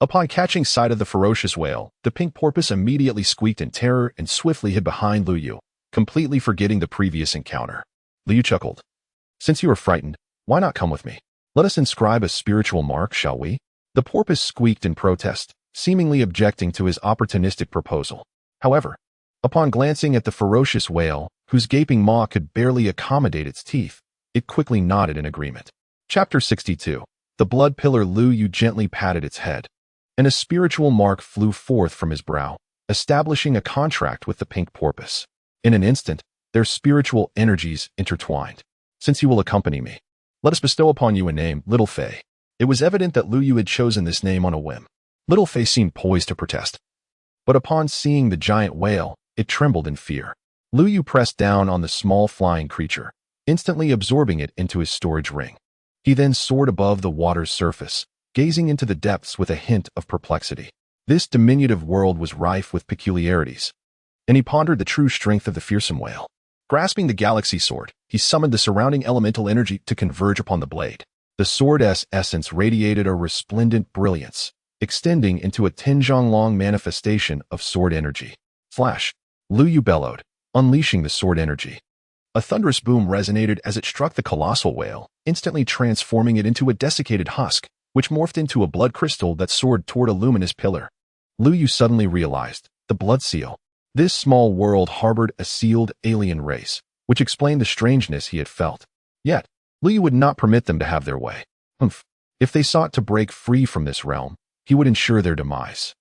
Upon catching sight of the ferocious whale, the pink porpoise immediately squeaked in terror and swiftly hid behind Lu Yu, completely forgetting the previous encounter. Lu Yu chuckled. Since you are frightened, why not come with me? Let us inscribe a spiritual mark, shall we? The porpoise squeaked in protest, seemingly objecting to his opportunistic proposal. However, upon glancing at the ferocious whale, whose gaping maw could barely accommodate its teeth, it quickly nodded in agreement. Chapter 62. The blood pillar. Lu Yu gently patted its head, and a spiritual mark flew forth from his brow, establishing a contract with the pink porpoise. In an instant, their spiritual energies intertwined. Since you will accompany me, let us bestow upon you a name, Little Fei. It was evident that Lu Yu had chosen this name on a whim. Little Fei seemed poised to protest, but upon seeing the giant whale, it trembled in fear. Lu Yu pressed down on the small flying creature, instantly absorbing it into his storage ring. He then soared above the water's surface, gazing into the depths with a hint of perplexity. This diminutive world was rife with peculiarities, and he pondered the true strength of the fearsome whale. Grasping the galaxy sword, he summoned the surrounding elemental energy to converge upon the blade. The sword's essence radiated a resplendent brilliance, extending into a Tianzhong-long manifestation of sword energy. Flash! Lu Yu bellowed, unleashing the sword energy. A thunderous boom resonated as it struck the colossal whale, instantly transforming it into a desiccated husk, which morphed into a blood crystal that soared toward a luminous pillar. Lu Yu suddenly realized, the blood seal. This small world harbored a sealed alien race, which explained the strangeness he had felt. Yet, Lu Yu would not permit them to have their way. If they sought to break free from this realm, he would ensure their demise,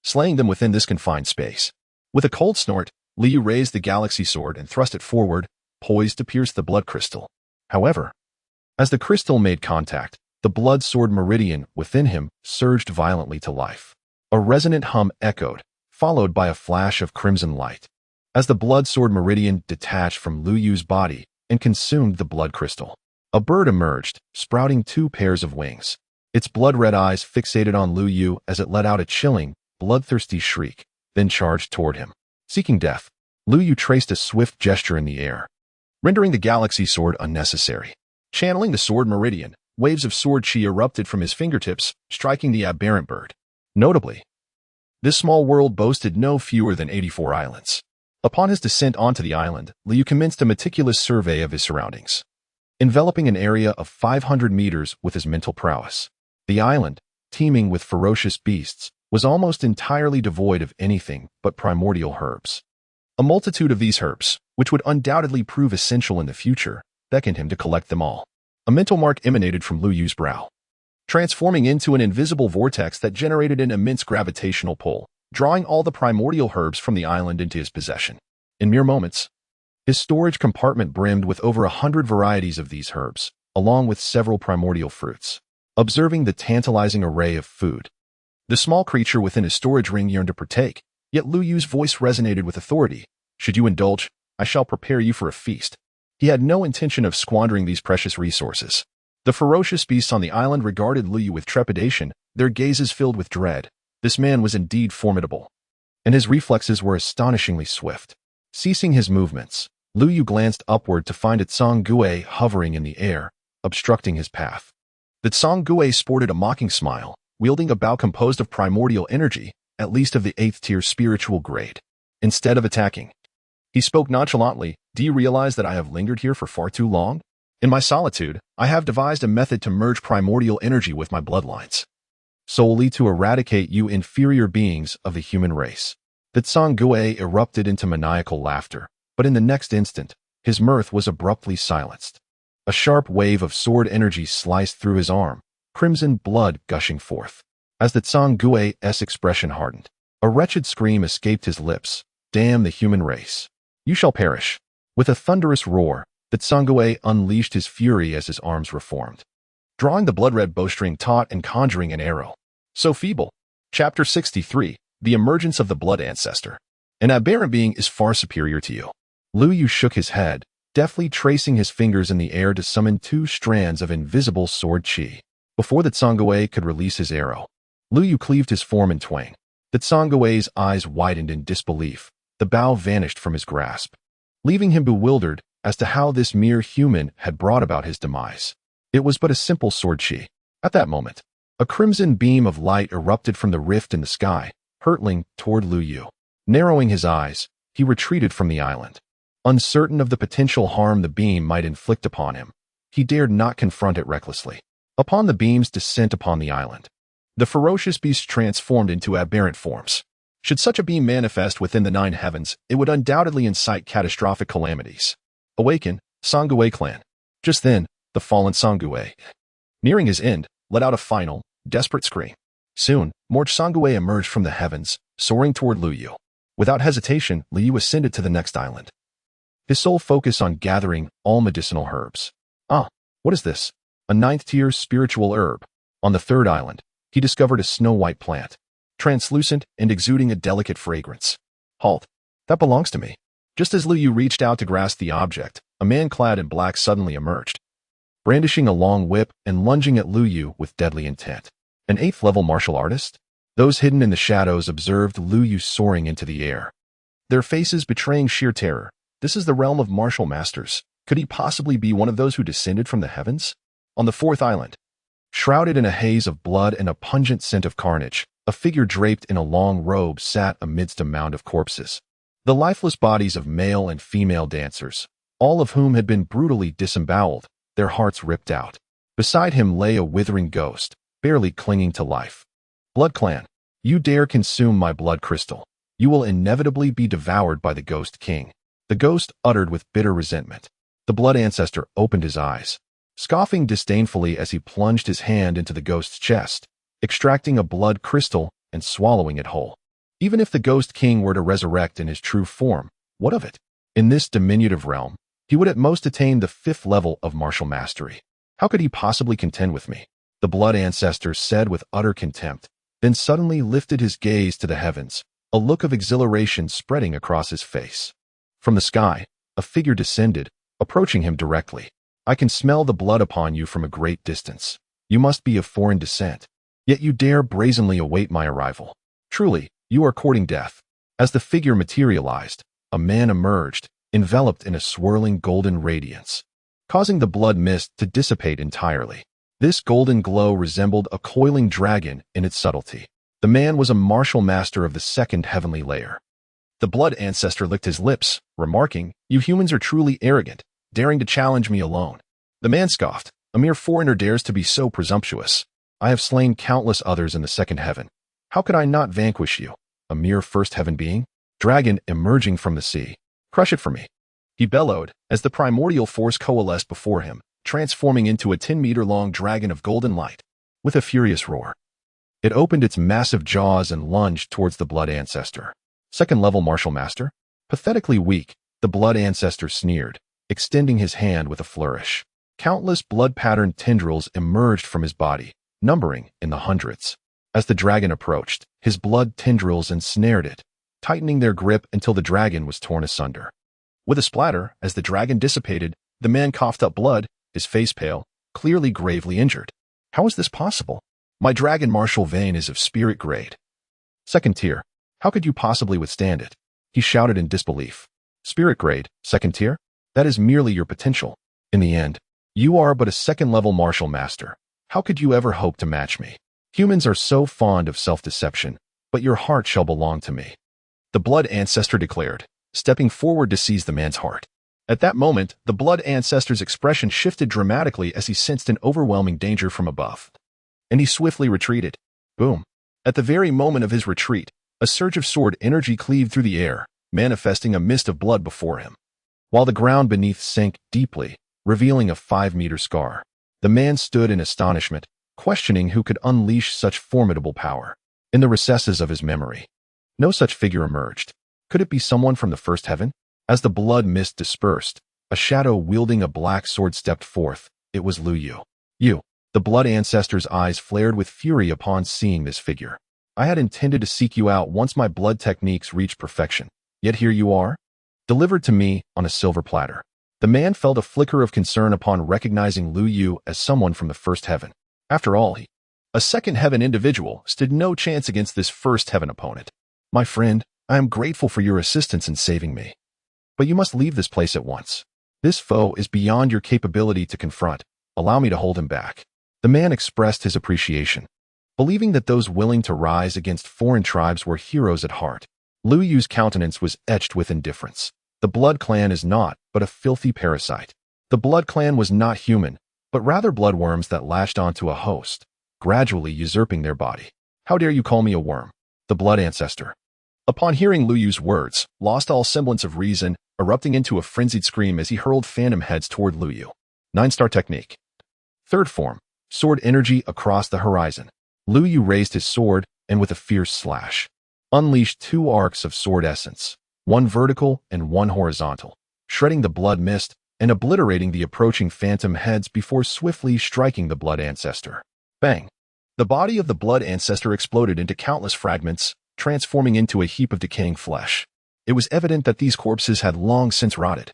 slaying them within this confined space. With a cold snort, Lu Yu raised the galaxy sword and thrust it forward, poised to pierce the blood crystal. However, as the crystal made contact, the blood sword meridian within him surged violently to life. A resonant hum echoed, followed by a flash of crimson light, as the blood sword meridian detached from Lu Yu's body and consumed the blood crystal. A bird emerged, sprouting 2 pairs of wings. Its blood-red eyes fixated on Lu Yu as it let out a chilling, bloodthirsty shriek, then charged toward him. Seeking death, Lu Yu traced a swift gesture in the air, rendering the galaxy sword unnecessary. Channeling the sword meridian, waves of sword chi erupted from his fingertips, striking the aberrant bird. Notably, this small world boasted no fewer than 84 islands. Upon his descent onto the island, Lu Yu commenced a meticulous survey of his surroundings, enveloping an area of 500 meters with his mental prowess. The island, teeming with ferocious beasts, was almost entirely devoid of anything but primordial herbs. A multitude of these herbs, which would undoubtedly prove essential in the future, beckoned him to collect them all. A mental mark emanated from Lu Yu's brow, transforming into an invisible vortex that generated an immense gravitational pull, drawing all the primordial herbs from the island into his possession. In mere moments, his storage compartment brimmed with over 100 varieties of these herbs, along with several primordial fruits. Observing the tantalizing array of food, the small creature within his storage ring yearned to partake, yet Lu Yu's voice resonated with authority. Should you indulge, I shall prepare you for a feast. He had no intention of squandering these precious resources. The ferocious beasts on the island regarded Lu Yu with trepidation, their gazes filled with dread. This man was indeed formidable, and his reflexes were astonishingly swift. Ceasing his movements, Lu Yu glanced upward to find a Tsang-Gue hovering in the air, obstructing his path. The Tsang-Gue sported a mocking smile, wielding a bow composed of primordial energy, at least of the 8th tier spiritual grade. Instead of attacking, He spoke nonchalantly. Do you realize that I have lingered here for far too long? In my solitude, I have devised a method to merge primordial energy with my bloodlines, solely to eradicate you inferior beings of the human race. The Tsangui erupted into maniacal laughter, but in the next instant, his mirth was abruptly silenced. A sharp wave of sword energy sliced through his arm, crimson blood gushing forth. As the Tsangui's expression hardened, a wretched scream escaped his lips. Damn the human race. You shall perish. With a thunderous roar, the Tsangui unleashed his fury as his arms reformed, drawing the blood-red bowstring taut and conjuring an arrow. So feeble. Chapter 63. The Emergence of the Blood Ancestor. An aberrant being is far superior to you. Lu Yu shook his head, deftly tracing his fingers in the air to summon 2 strands of invisible sword chi. Before the Tsangui could release his arrow, Lu Yu cleaved his form in twain. The Tsangui's eyes widened in disbelief. The bow vanished from his grasp, leaving him bewildered as to how this mere human had brought about his demise. It was but a simple sword chi. At that moment, a crimson beam of light erupted from the rift in the sky, hurtling toward Lu Yu. Narrowing his eyes, he retreated from the island. Uncertain of the potential harm the beam might inflict upon him, he dared not confront it recklessly. Upon the beam's descent upon the island, the ferocious beast transformed into aberrant forms. Should such a beam manifest within the 9 heavens, it would undoubtedly incite catastrophic calamities. Awaken, Tsangui clan. Just then, the fallen Tsangui, nearing his end, let out a final, desperate scream. Soon, more Tsangui emerged from the heavens, soaring toward Lu Yu. Without hesitation, Lu Yu ascended to the next island, his sole focus on gathering all medicinal herbs. Ah, what is this? A 9th-tier spiritual herb. On the 3rd island, he discovered a snow-white plant, translucent and exuding a delicate fragrance. Halt. That belongs to me. Just as Lu Yu reached out to grasp the object, a man clad in black suddenly emerged, brandishing a long whip and lunging at Lu Yu with deadly intent. An 8th-level martial artist? Those hidden in the shadows observed Lu Yu soaring into the air, their faces betraying sheer terror. This is the realm of martial masters. Could he possibly be one of those who descended from the heavens? On the 4th island, shrouded in a haze of blood and a pungent scent of carnage, a figure draped in a long robe sat amidst a mound of corpses. The lifeless bodies of male and female dancers, all of whom had been brutally disemboweled, their hearts ripped out. Beside him lay a withering ghost, barely clinging to life. Blood Clan, you dare consume my blood crystal. You will inevitably be devoured by the Ghost King. The ghost uttered with bitter resentment. The blood ancestor opened his eyes, scoffing disdainfully as he plunged his hand into the ghost's chest, extracting a blood crystal and swallowing it whole. Even if the Ghost King were to resurrect in his true form, what of it? In this diminutive realm, he would at most attain the 5th level of martial mastery. How could he possibly contend with me? The blood ancestor said with utter contempt, then suddenly lifted his gaze to the heavens, a look of exhilaration spreading across his face. From the sky, a figure descended, approaching him directly. I can smell the blood upon you from a great distance. You must be of foreign descent, yet you dare brazenly await my arrival. Truly, you are courting death. As the figure materialized, a man emerged, enveloped in a swirling golden radiance, causing the blood mist to dissipate entirely. This golden glow resembled a coiling dragon in its subtlety. The man was a martial master of the 2nd heavenly layer. The blood ancestor licked his lips, remarking, "You humans are truly arrogant, daring to challenge me alone." The man scoffed, "A mere foreigner dares to be so presumptuous. I have slain countless others in the 2nd heaven. How could I not vanquish you? A mere 1st heaven being? Dragon emerging from the sea. Crush it for me." He bellowed as the primordial force coalesced before him, transforming into a 10-meter-long dragon of golden light. With a furious roar, it opened its massive jaws and lunged towards the blood ancestor. 2nd-level martial master? Pathetically weak, the blood ancestor sneered, extending his hand with a flourish. Countless blood-patterned tendrils emerged from his body, numbering in the hundreds. As the dragon approached, his blood tendrils ensnared it, tightening their grip until the dragon was torn asunder. With a splatter, as the dragon dissipated, the man coughed up blood, his face pale, clearly gravely injured. How is this possible? My dragon martial vein is of spirit grade. 2nd tier. How could you possibly withstand it? He shouted in disbelief. Spirit grade, 2nd tier? That is merely your potential. In the end, you are but a 2nd-level martial master. How could you ever hope to match me? Humans are so fond of self-deception, but your heart shall belong to me. The blood ancestor declared. stepping forward to seize the man's heart. At that moment, the blood ancestor's expression shifted dramatically as he sensed an overwhelming danger from above. And he swiftly retreated. Boom. At the very moment of his retreat, a surge of sword energy cleaved through the air, manifesting a mist of blood before him. While the ground beneath sank deeply, revealing a 5-meter scar, the man stood in astonishment, questioning who could unleash such formidable power. In the recesses of his memory, no such figure emerged. Could it be someone from the first heaven? As the blood mist dispersed, a shadow wielding a black sword stepped forth. It was Lu Yu. You. The blood ancestor's eyes flared with fury upon seeing this figure. I had intended to seek you out once my blood techniques reached perfection. Yet here you are, delivered to me on a silver platter. The man felt a flicker of concern upon recognizing Lu Yu as someone from the first heaven. After all, a second heaven individual, stood no chance against this first heaven opponent. My friend, I am grateful for your assistance in saving me. But you must leave this place at once. This foe is beyond your capability to confront. Allow me to hold him back. The man expressed his appreciation, believing that those willing to rise against foreign tribes were heroes at heart. Lu Yu's countenance was etched with indifference. The Blood Clan is not but a filthy parasite. The Blood Clan was not human, but rather bloodworms that latched onto a host, gradually usurping their body. How dare you call me a worm? The blood ancestor. Upon hearing Lu Yu's words, lost all semblance of reason, erupting into a frenzied scream as he hurled phantom heads toward Lu Yu. 9-star technique. Third form, sword energy across the horizon. Lu Yu raised his sword and with a fierce slash, unleashed 2 arcs of sword essence, one vertical and one horizontal, shredding the blood mist and obliterating the approaching phantom heads before swiftly striking the blood ancestor. Bang! The body of the blood ancestor exploded into countless fragments, transforming into a heap of decaying flesh. It was evident that these corpses had long since rotted,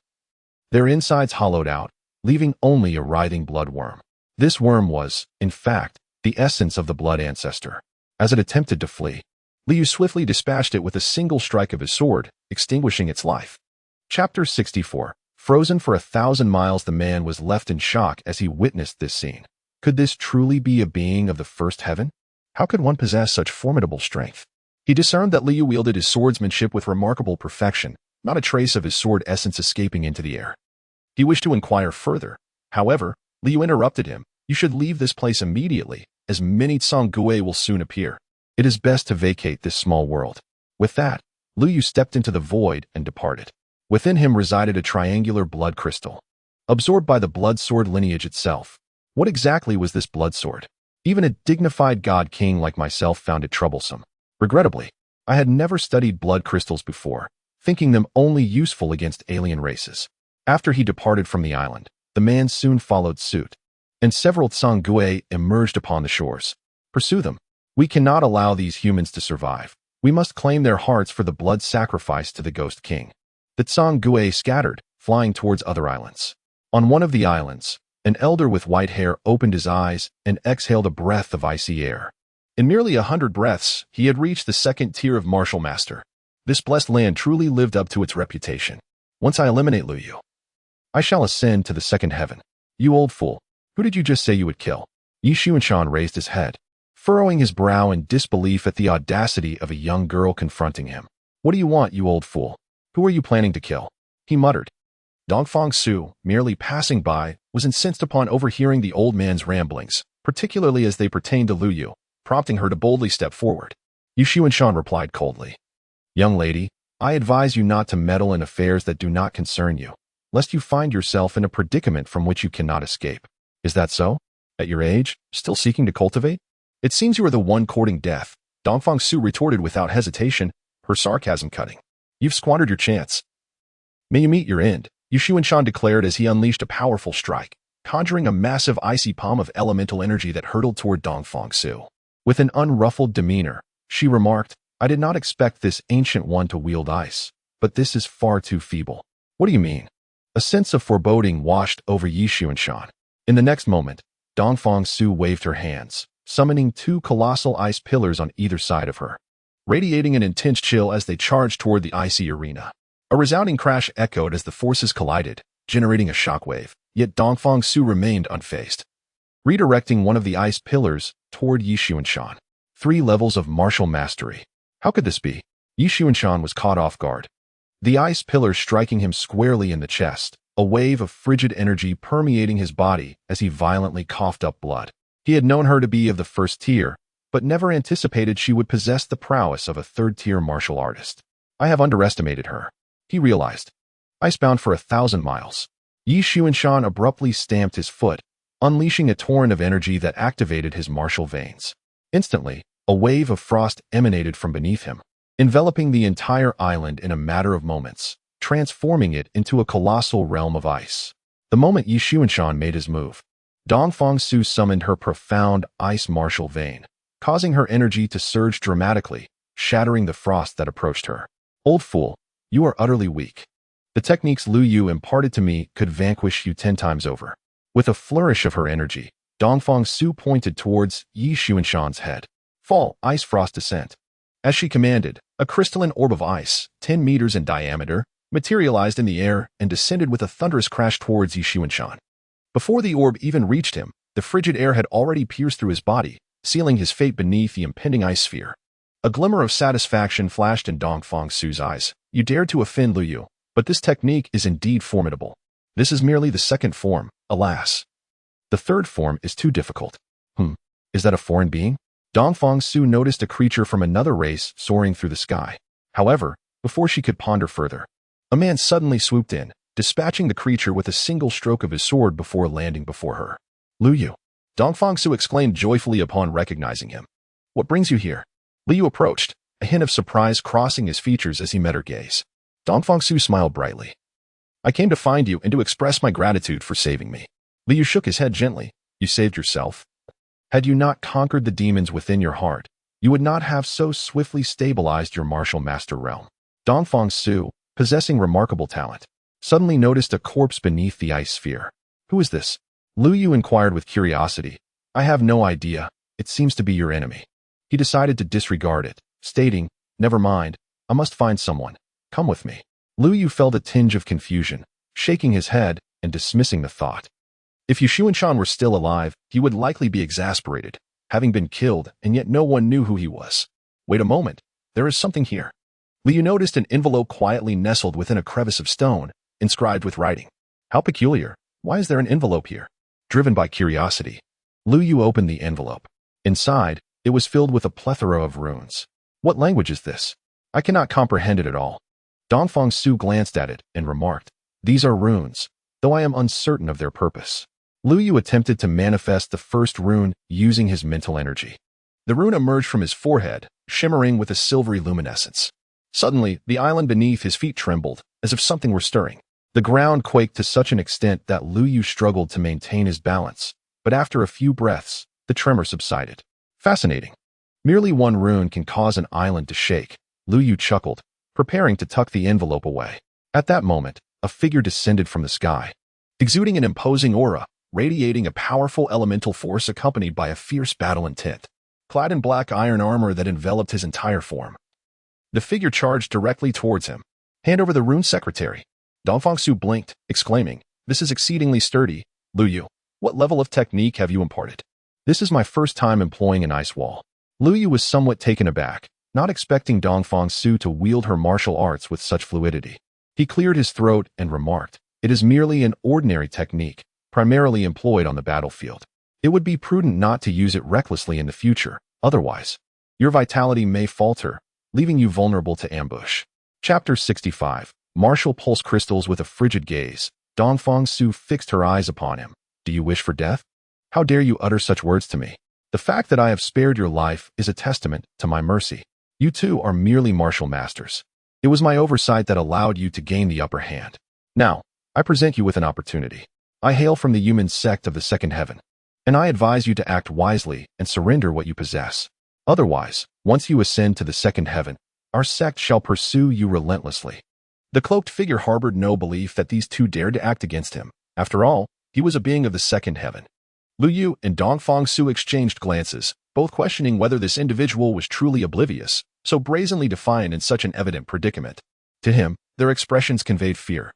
their insides hollowed out, leaving only a writhing blood worm. This worm was, in fact, the essence of the blood ancestor. As it attempted to flee, Lu Yu swiftly dispatched it with a single strike of his sword, extinguishing its life. Chapter 64. Frozen for 1,000 miles, the man was left in shock as he witnessed this scene. Could this truly be a being of the first heaven? How could one possess such formidable strength? He discerned that Lu Yu wielded his swordsmanship with remarkable perfection, not a trace of his sword essence escaping into the air. He wished to inquire further. However, Lu Yu interrupted him. You should leave this place immediately, as many Tsang-Gue will soon appear. It is best to vacate this small world. With that, Lu Yu stepped into the void and departed. Within him resided a triangular blood crystal, absorbed by the blood sword lineage itself. What exactly was this blood sword? Even a dignified god king like myself found it troublesome. Regrettably, I had never studied blood crystals before, thinking them only useful against alien races. After he departed from the island, the man soon followed suit, and several Tsang-Gue emerged upon the shores. Pursue them. We cannot allow these humans to survive. We must claim their hearts for the blood sacrifice to the Ghost King. The Tsang-Gue scattered, flying towards other islands. On one of the islands, an elder with white hair opened his eyes and exhaled a breath of icy air. In merely 100 breaths, he had reached the 2nd tier of Martial Master. This blessed land truly lived up to its reputation. Once I eliminate Lu Yu, I shall ascend to the 2nd heaven. You old fool, who did you just say you would kill? Yi Xuanshan raised his head, furrowing his brow in disbelief at the audacity of a young girl confronting him. What do you want, you old fool? Who are you planning to kill? He muttered. Dongfang Su, merely passing by, was incensed upon overhearing the old man's ramblings, particularly as they pertained to Lu Yu, prompting her to boldly step forward. Yi Xuanshan replied coldly. Young lady, I advise you not to meddle in affairs that do not concern you, lest you find yourself in a predicament from which you cannot escape. Is that so? At your age, still seeking to cultivate? It seems you are the one courting death, Dongfang Su retorted without hesitation, her sarcasm cutting. You've squandered your chance. May you meet your end, Yi Xuanshan declared as he unleashed a powerful strike, conjuring a massive icy palm of elemental energy that hurtled toward Dongfang Su. With an unruffled demeanor, she remarked, I did not expect this ancient one to wield ice, but this is far too feeble. What do you mean? A sense of foreboding washed over Yi Xuanshan. In the next moment, Dongfang Su waved her hands, summoning 2 colossal ice pillars on either side of her, radiating an intense chill as they charged toward the icy arena. A resounding crash echoed as the forces collided, generating a shockwave, yet Dongfang Su remained unfazed, redirecting one of the ice pillars toward Yi Xuanshan. 3 levels of martial mastery. How could this be? Yi Xuanshan was caught off guard. the ice pillar striking him squarely in the chest, a wave of frigid energy permeating his body as he violently coughed up blood. He had known her to be of the first tier, but never anticipated she would possess the prowess of a third-tier martial artist. I have underestimated her, he realized. Icebound for 1,000 miles. Yi Xuanshan abruptly stamped his foot, unleashing a torrent of energy that activated his martial veins. Instantly, a wave of frost emanated from beneath him, enveloping the entire island in a matter of moments, transforming it into a colossal realm of ice. The moment Yi Xuanshan made his move, Dongfang Su summoned her profound ice martial vein, causing her energy to surge dramatically, shattering the frost that approached her. Old fool, you are utterly weak. The techniques Lu Yu imparted to me could vanquish you 10 times over. With a flourish of her energy, Dongfang Su pointed towards Yi Xuanshan's head. Fall, ice frost descent. As she commanded, a crystalline orb of ice, 10 meters in diameter, materialized in the air and descended with a thunderous crash towards Yi Xuanshan. Before the orb even reached him, the frigid air had already pierced through his body, sealing his fate beneath the impending ice sphere. A glimmer of satisfaction flashed in Dongfang Su's eyes. You dared to offend Lu Yu, but this technique is indeed formidable. This is merely the second form, alas. The third form is too difficult. Is that a foreign being? Dongfang Su noticed a creature from another race soaring through the sky. However, before she could ponder further, a man suddenly swooped in, dispatching the creature with a single stroke of his sword before landing before her. Lu Yu. Dongfang Su exclaimed joyfully upon recognizing him. What brings you here? Lu Yu approached, a hint of surprise crossing his features as he met her gaze. Dongfang Su smiled brightly. I came to find you and to express my gratitude for saving me. Lu Yu shook his head gently. You saved yourself. Had you not conquered the demons within your heart, you would not have so swiftly stabilized your martial master realm. Dongfang Su, possessing remarkable talent, suddenly noticed a corpse beneath the ice sphere. Who is this? Lu Yu inquired with curiosity. I have no idea. It seems to be your enemy. He decided to disregard it, stating, Never mind, I must find someone. Come with me. Lu Yu felt a tinge of confusion, shaking his head and dismissing the thought. If Yi Xuanshan were still alive, he would likely be exasperated, having been killed, and yet no one knew who he was. Wait a moment, there is something here. Lu Yu noticed an envelope quietly nestled within a crevice of stone, inscribed with writing. How peculiar. Why is there an envelope here? Driven by curiosity, Lu Yu opened the envelope. Inside, it was filled with a plethora of runes. What language is this? I cannot comprehend it at all. Dongfang Su glanced at it and remarked, These are runes, though I am uncertain of their purpose. Lu Yu attempted to manifest the first rune using his mental energy. The rune emerged from his forehead, shimmering with a silvery luminescence. Suddenly, the island beneath his feet trembled, as if something were stirring. The ground quaked to such an extent that Lu Yu struggled to maintain his balance, but after a few breaths, the tremor subsided. Fascinating. Merely one rune can cause an island to shake. Lu Yu chuckled, preparing to tuck the envelope away. At that moment, a figure descended from the sky, exuding an imposing aura, radiating a powerful elemental force accompanied by a fierce battle intent. Clad in black iron armor that enveloped his entire form, the figure charged directly towards him. Hand over the rune secretary. Dongfang Su blinked, exclaiming, This is exceedingly sturdy. Lu Yu, what level of technique have you imparted? This is my first time employing an ice wall. Lu Yu was somewhat taken aback, not expecting Dongfang Su to wield her martial arts with such fluidity. He cleared his throat and remarked, It is merely an ordinary technique, primarily employed on the battlefield. It would be prudent not to use it recklessly in the future, otherwise, your vitality may falter, leaving you vulnerable to ambush. Chapter 65. Martial pulse crystals. With a frigid gaze, Dongfang Su fixed her eyes upon him. Do you wish for death? How dare you utter such words to me? The fact that I have spared your life is a testament to my mercy. You two are merely martial masters. It was my oversight that allowed you to gain the upper hand. Now, I present you with an opportunity. I hail from the human sect of the second heaven, and I advise you to act wisely and surrender what you possess. Otherwise, once you ascend to the second heaven, our sect shall pursue you relentlessly. The cloaked figure harbored no belief that these two dared to act against him. After all, he was a being of the second heaven. Lu Yu and Dongfang Su exchanged glances, both questioning whether this individual was truly oblivious, so brazenly defiant in such an evident predicament. To him, their expressions conveyed fear,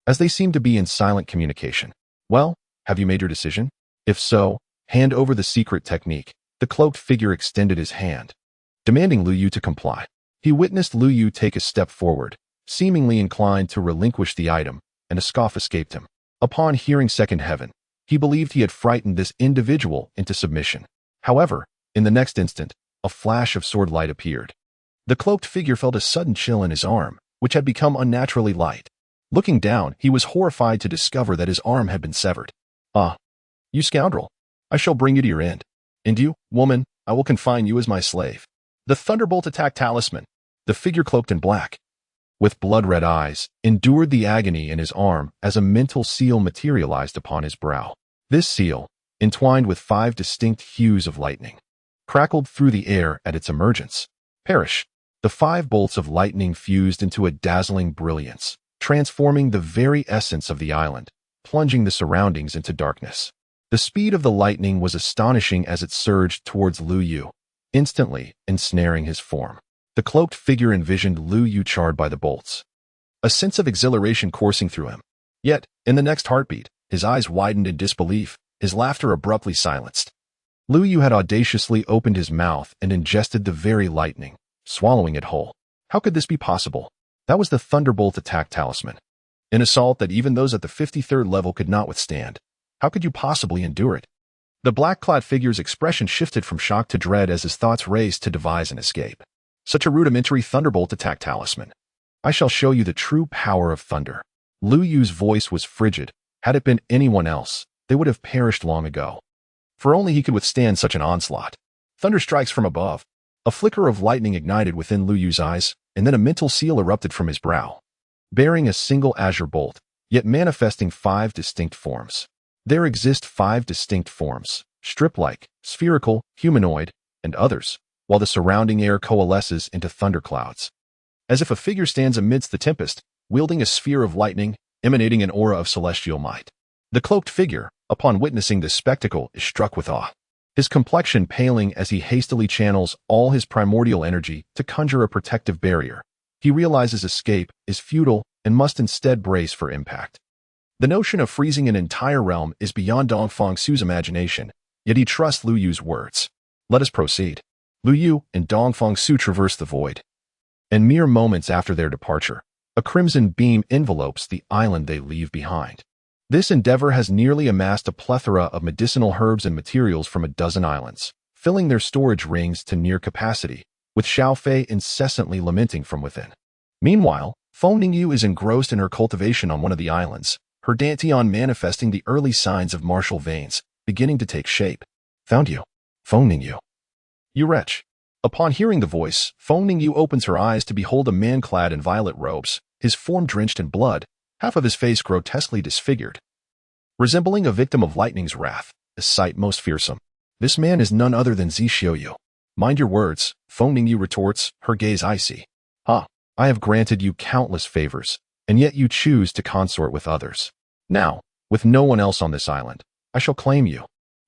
as they seemed to be in silent communication. Well, have you made your decision? If so, hand over the secret technique. The cloaked figure extended his hand, demanding Lu Yu to comply. He witnessed Lu Yu take a step forward, seemingly inclined to relinquish the item, and a scoff escaped him. Upon hearing second heaven, he believed he had frightened this individual into submission. However, in the next instant, a flash of sword light appeared. The cloaked figure felt a sudden chill in his arm, which had become unnaturally light. Looking down, he was horrified to discover that his arm had been severed. "Ah, you scoundrel! I shall bring you to your end. And you, woman, I will confine you as my slave." The thunderbolt attack talisman. The figure cloaked in black, with blood-red eyes, endured the agony in his arm as a mental seal materialized upon his brow. This seal, entwined with 5 distinct hues of lightning, crackled through the air at its emergence. Perish! The 5 bolts of lightning fused into a dazzling brilliance, transforming the very essence of the island, plunging the surroundings into darkness. The speed of the lightning was astonishing as it surged towards Lu Yu, instantly ensnaring his form. The cloaked figure envisioned Lu Yu charred by the bolts, a sense of exhilaration coursing through him. Yet, in the next heartbeat, his eyes widened in disbelief, his laughter abruptly silenced. Lu Yu had audaciously opened his mouth and ingested the very lightning, swallowing it whole. How could this be possible? That was the Thunderbolt attack talisman, an assault that even those at the 53rd level could not withstand. How could you possibly endure it? The black-clad figure's expression shifted from shock to dread as his thoughts raced to devise an escape. Such a rudimentary Thunderbolt attack talisman. I shall show you the true power of thunder. Lu Yu's voice was frigid. Had it been anyone else, they would have perished long ago. For only he could withstand such an onslaught. Thunder strikes from above. A flicker of lightning ignited within Lu Yu's eyes, and then a mental seal erupted from his brow, bearing a single azure bolt, yet manifesting 5 distinct forms. There exist 5 distinct forms, strip-like, spherical, humanoid, and others, while the surrounding air coalesces into thunderclouds. As if a figure stands amidst the tempest, wielding a sphere of lightning, emanating an aura of celestial might. The cloaked figure, upon witnessing this spectacle, is struck with awe, his complexion paling as he hastily channels all his primordial energy to conjure a protective barrier. He realizes escape is futile and must instead brace for impact. The notion of freezing an entire realm is beyond Dongfang Su's imagination, yet he trusts Lu Yu's words. Let us proceed. Lu Yu and Dongfang Su traverse the void, and mere moments after their departure, a crimson beam envelopes the island they leave behind. This endeavor has nearly amassed a plethora of medicinal herbs and materials from a dozen islands, filling their storage rings to near capacity, with Xiaofei incessantly lamenting from within. Meanwhile, Feng Ningyu is engrossed in her cultivation on one of the islands, her dantian manifesting the early signs of martial veins, beginning to take shape. Found you, Feng Ningyu. You wretch. Upon hearing the voice, Feng Ningyu opens her eyes to behold a man clad in violet robes, his form drenched in blood, half of his face grotesquely disfigured. Resembling a victim of lightning's wrath, a sight most fearsome. This man is none other than Zixioyu. Mind your words, Feng Ningyu retorts, her gaze icy. I have granted you countless favors, and yet you choose to consort with others. Now, with no one else on this island, I shall claim you.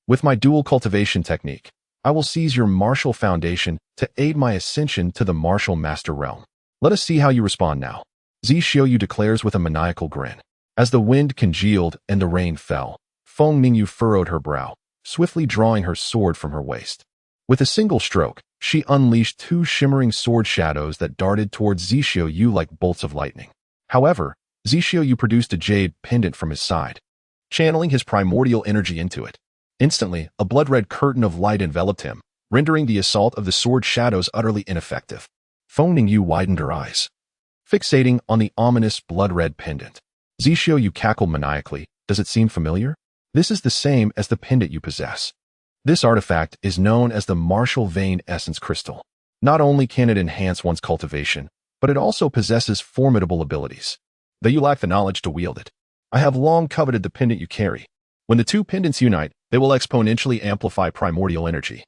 With my dual cultivation technique, I will seize your martial foundation to aid my ascension to the martial master realm. Let us see how you respond now. Zixioyu declares with a maniacal grin. As the wind congealed and the rain fell, Feng Ningyu furrowed her brow, swiftly drawing her sword from her waist. With a single stroke, she unleashed 2 shimmering sword shadows that darted towards Zixioyu like bolts of lightning. However, Zixioyu produced a jade pendant from his side, channeling his primordial energy into it. Instantly, a blood-red curtain of light enveloped him, rendering the assault of the sword shadows utterly ineffective. Feng Ningyu widened her eyes, fixating on the ominous blood-red pendant. Zixioyu cackled maniacally. Does it seem familiar? This is the same as the pendant you possess. This artifact is known as the Martial Vein Essence Crystal. Not only can it enhance one's cultivation, but it also possesses formidable abilities. Though you lack the knowledge to wield it, I have long coveted the pendant you carry. When the 2 pendants unite, they will exponentially amplify primordial energy,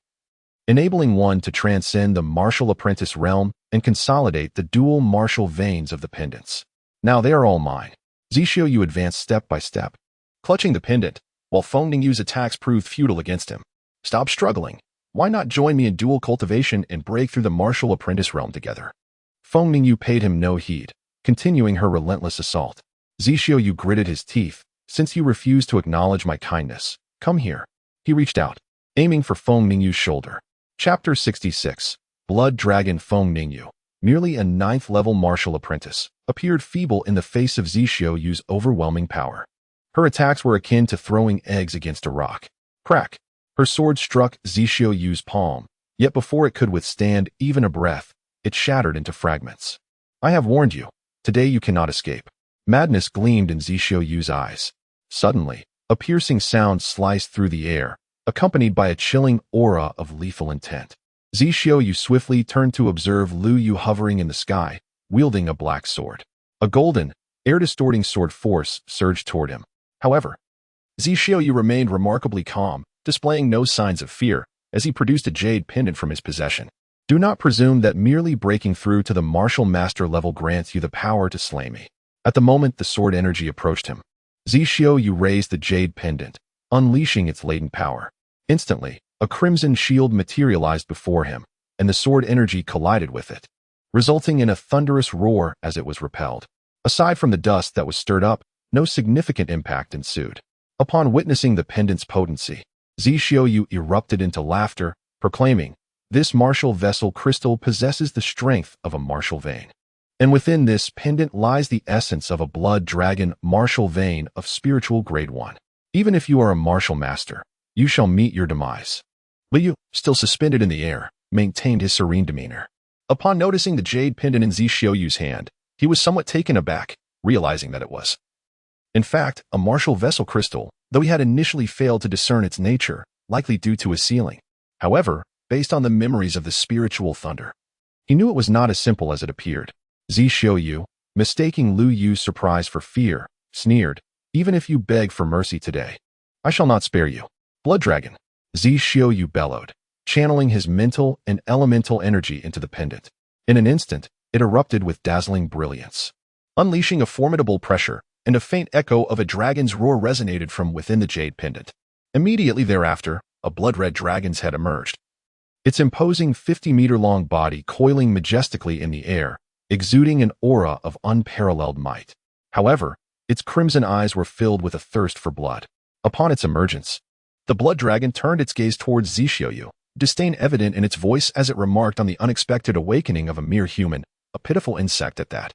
enabling one to transcend the martial apprentice realm and consolidate the dual martial veins of the pendants. Now they are all mine. Zixioyu advanced step by step, clutching the pendant, while Feng Ningyu's attacks proved futile against him. Stop struggling. Why not join me in dual cultivation and break through the martial apprentice realm together? Feng Ningyu paid him no heed, continuing her relentless assault. Zixioyu gritted his teeth. Since you refuse to acknowledge my kindness, come here. He reached out, aiming for Feng Ningyu's shoulder. Chapter 66. Blood Dragon Feng Ningyu. merely a 9th-level martial apprentice, appeared feeble in the face of Zhixioyu's overwhelming power. Her attacks were akin to throwing eggs against a rock. Crack! Her sword struck Zhixioyu's palm, yet before it could withstand even a breath, it shattered into fragments. I have warned you. Today you cannot escape. Madness gleamed in Zhixioyu's eyes. Suddenly, a piercing sound sliced through the air, accompanied by a chilling aura of lethal intent. Zhixioyu swiftly turned to observe Lu Yu hovering in the sky, wielding a black sword. A golden, air-distorting sword force surged toward him. However, Zhixioyu remained remarkably calm, displaying no signs of fear, as he produced a jade pendant from his possession. Do not presume that merely breaking through to the martial master level grants you the power to slay me. At the moment the sword energy approached him, Zhixioyu raised the jade pendant, unleashing its latent power. Instantly, a crimson shield materialized before him, and the sword energy collided with it, resulting in a thunderous roar as it was repelled. Aside from the dust that was stirred up, no significant impact ensued. Upon witnessing the pendant's potency, Zhixioyu erupted into laughter, proclaiming, "This martial vessel crystal possesses the strength of a martial vein. And within this pendant lies the essence of a blood dragon martial vein of spiritual grade 1. Even if you are a martial master, you shall meet your demise." Liu, still suspended in the air, maintained his serene demeanor. Upon noticing the jade pendant in Zhixioyu's hand, he was somewhat taken aback, realizing that it was, in fact, a martial vessel crystal, though he had initially failed to discern its nature, likely due to his sealing. However, based on the memories of the spiritual thunder, he knew it was not as simple as it appeared. Zhixioyu, mistaking Lu Yu's surprise for fear, sneered, "Even if you beg for mercy today, I shall not spare you." Blood Dragon, Zhixioyu bellowed, channeling his mental and elemental energy into the pendant. In an instant, it erupted with dazzling brilliance. Unleashing a formidable pressure, and a faint echo of a dragon's roar resonated from within the jade pendant. Immediately thereafter, a blood-red dragon's head emerged. Its imposing 50-meter-long body coiling majestically in the air, exuding an aura of unparalleled might. However, its crimson eyes were filled with a thirst for blood. Upon its emergence, the blood dragon turned its gaze towards Zhixioyu, disdain evident in its voice as it remarked on the unexpected awakening of a mere human, a pitiful insect at that.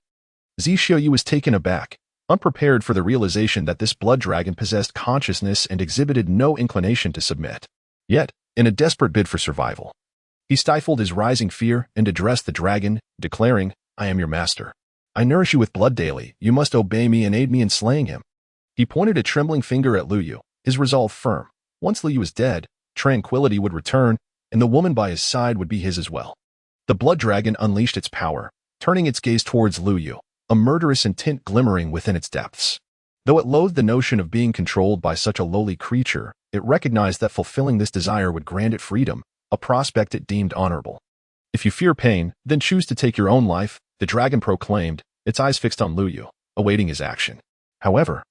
Zhixioyu was taken aback, unprepared for the realization that this blood dragon possessed consciousness and exhibited no inclination to submit. Yet, in a desperate bid for survival, he stifled his rising fear and addressed the dragon, declaring, "I am your master. I nourish you with blood daily. You must obey me and aid me in slaying him." He pointed a trembling finger at Lu Yu, his resolve firm. Once Lu Yu was dead, tranquility would return, and the woman by his side would be his as well. The blood dragon unleashed its power, turning its gaze towards Lu Yu, a murderous intent glimmering within its depths. Though it loathed the notion of being controlled by such a lowly creature, it recognized that fulfilling this desire would grant it freedom, a prospect it deemed honorable. "If you fear pain, then choose to take your own life," the dragon proclaimed, its eyes fixed on Lu Yu, awaiting his action. However,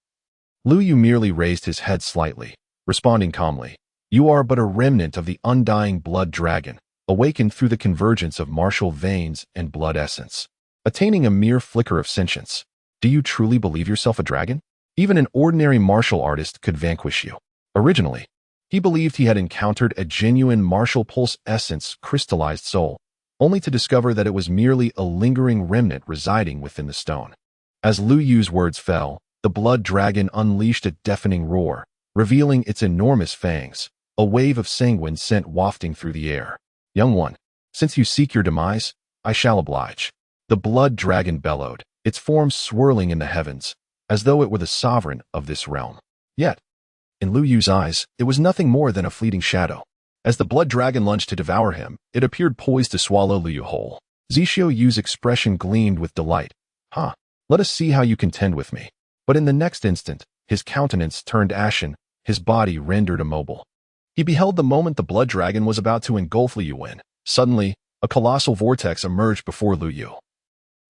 Lu Yu merely raised his head slightly, responding calmly, "You are but a remnant of the undying blood dragon, awakened through the convergence of martial veins and blood essence, attaining a mere flicker of sentience. Do you truly believe yourself a dragon? Even an ordinary martial artist could vanquish you." Originally, he believed he had encountered a genuine martial pulse essence crystallized soul, only to discover that it was merely a lingering remnant residing within the stone. As Lu Yu's words fell, the blood dragon unleashed a deafening roar, revealing its enormous fangs, a wave of sanguine sent wafting through the air. "Young one, since you seek your demise, I shall oblige." The blood dragon bellowed, its form swirling in the heavens, as though it were the sovereign of this realm. Yet, in Lu Yu's eyes, it was nothing more than a fleeting shadow. As the blood dragon lunged to devour him, it appeared poised to swallow Lu Yu whole. Zhixioyu's expression gleamed with delight. Let us see how you contend with me." But in the next instant, his countenance turned ashen, his body rendered immobile. He beheld the moment the blood dragon was about to engulf Lu Yu when, suddenly, a colossal vortex emerged before Lu Yu,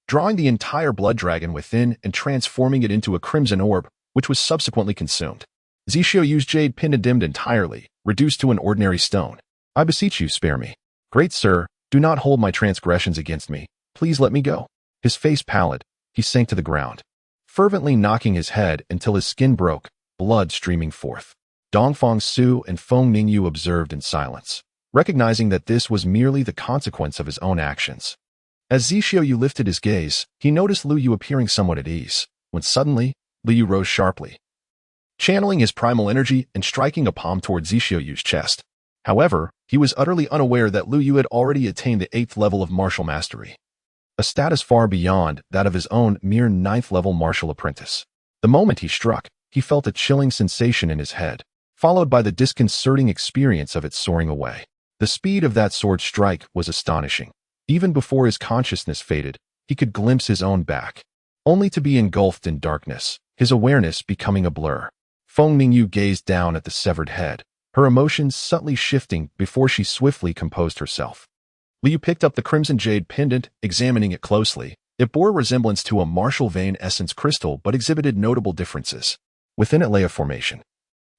drawing the entire blood dragon within and transforming it into a crimson orb, which was subsequently consumed. Zhixioyu's jade pendant dimmed entirely, reduced to an ordinary stone. "I beseech you, spare me. Great sir, do not hold my transgressions against me. Please let me go." His face pallid, he sank to the ground, fervently knocking his head until his skin broke, blood streaming forth. Dongfang Su and Feng Ningyu observed in silence, recognizing that this was merely the consequence of his own actions. As Zhixiu lifted his gaze, he noticed Lu Yu appearing somewhat at ease, when suddenly, Lu Yu rose sharply, channeling his primal energy and striking a palm toward Zhixiu's chest. However, he was utterly unaware that Lu Yu had already attained the 8th level of martial mastery, a status far beyond that of his own mere 9th level martial apprentice. The moment he struck, he felt a chilling sensation in his head, followed by the disconcerting experience of it soaring away. The speed of that sword strike was astonishing. Even before his consciousness faded, he could glimpse his own back, only to be engulfed in darkness, his awareness becoming a blur. Feng Ningyu gazed down at the severed head, her emotions subtly shifting before she swiftly composed herself. Liu picked up the crimson jade pendant, examining it closely. It bore a resemblance to a martial vein essence crystal but exhibited notable differences. Within it lay a formation,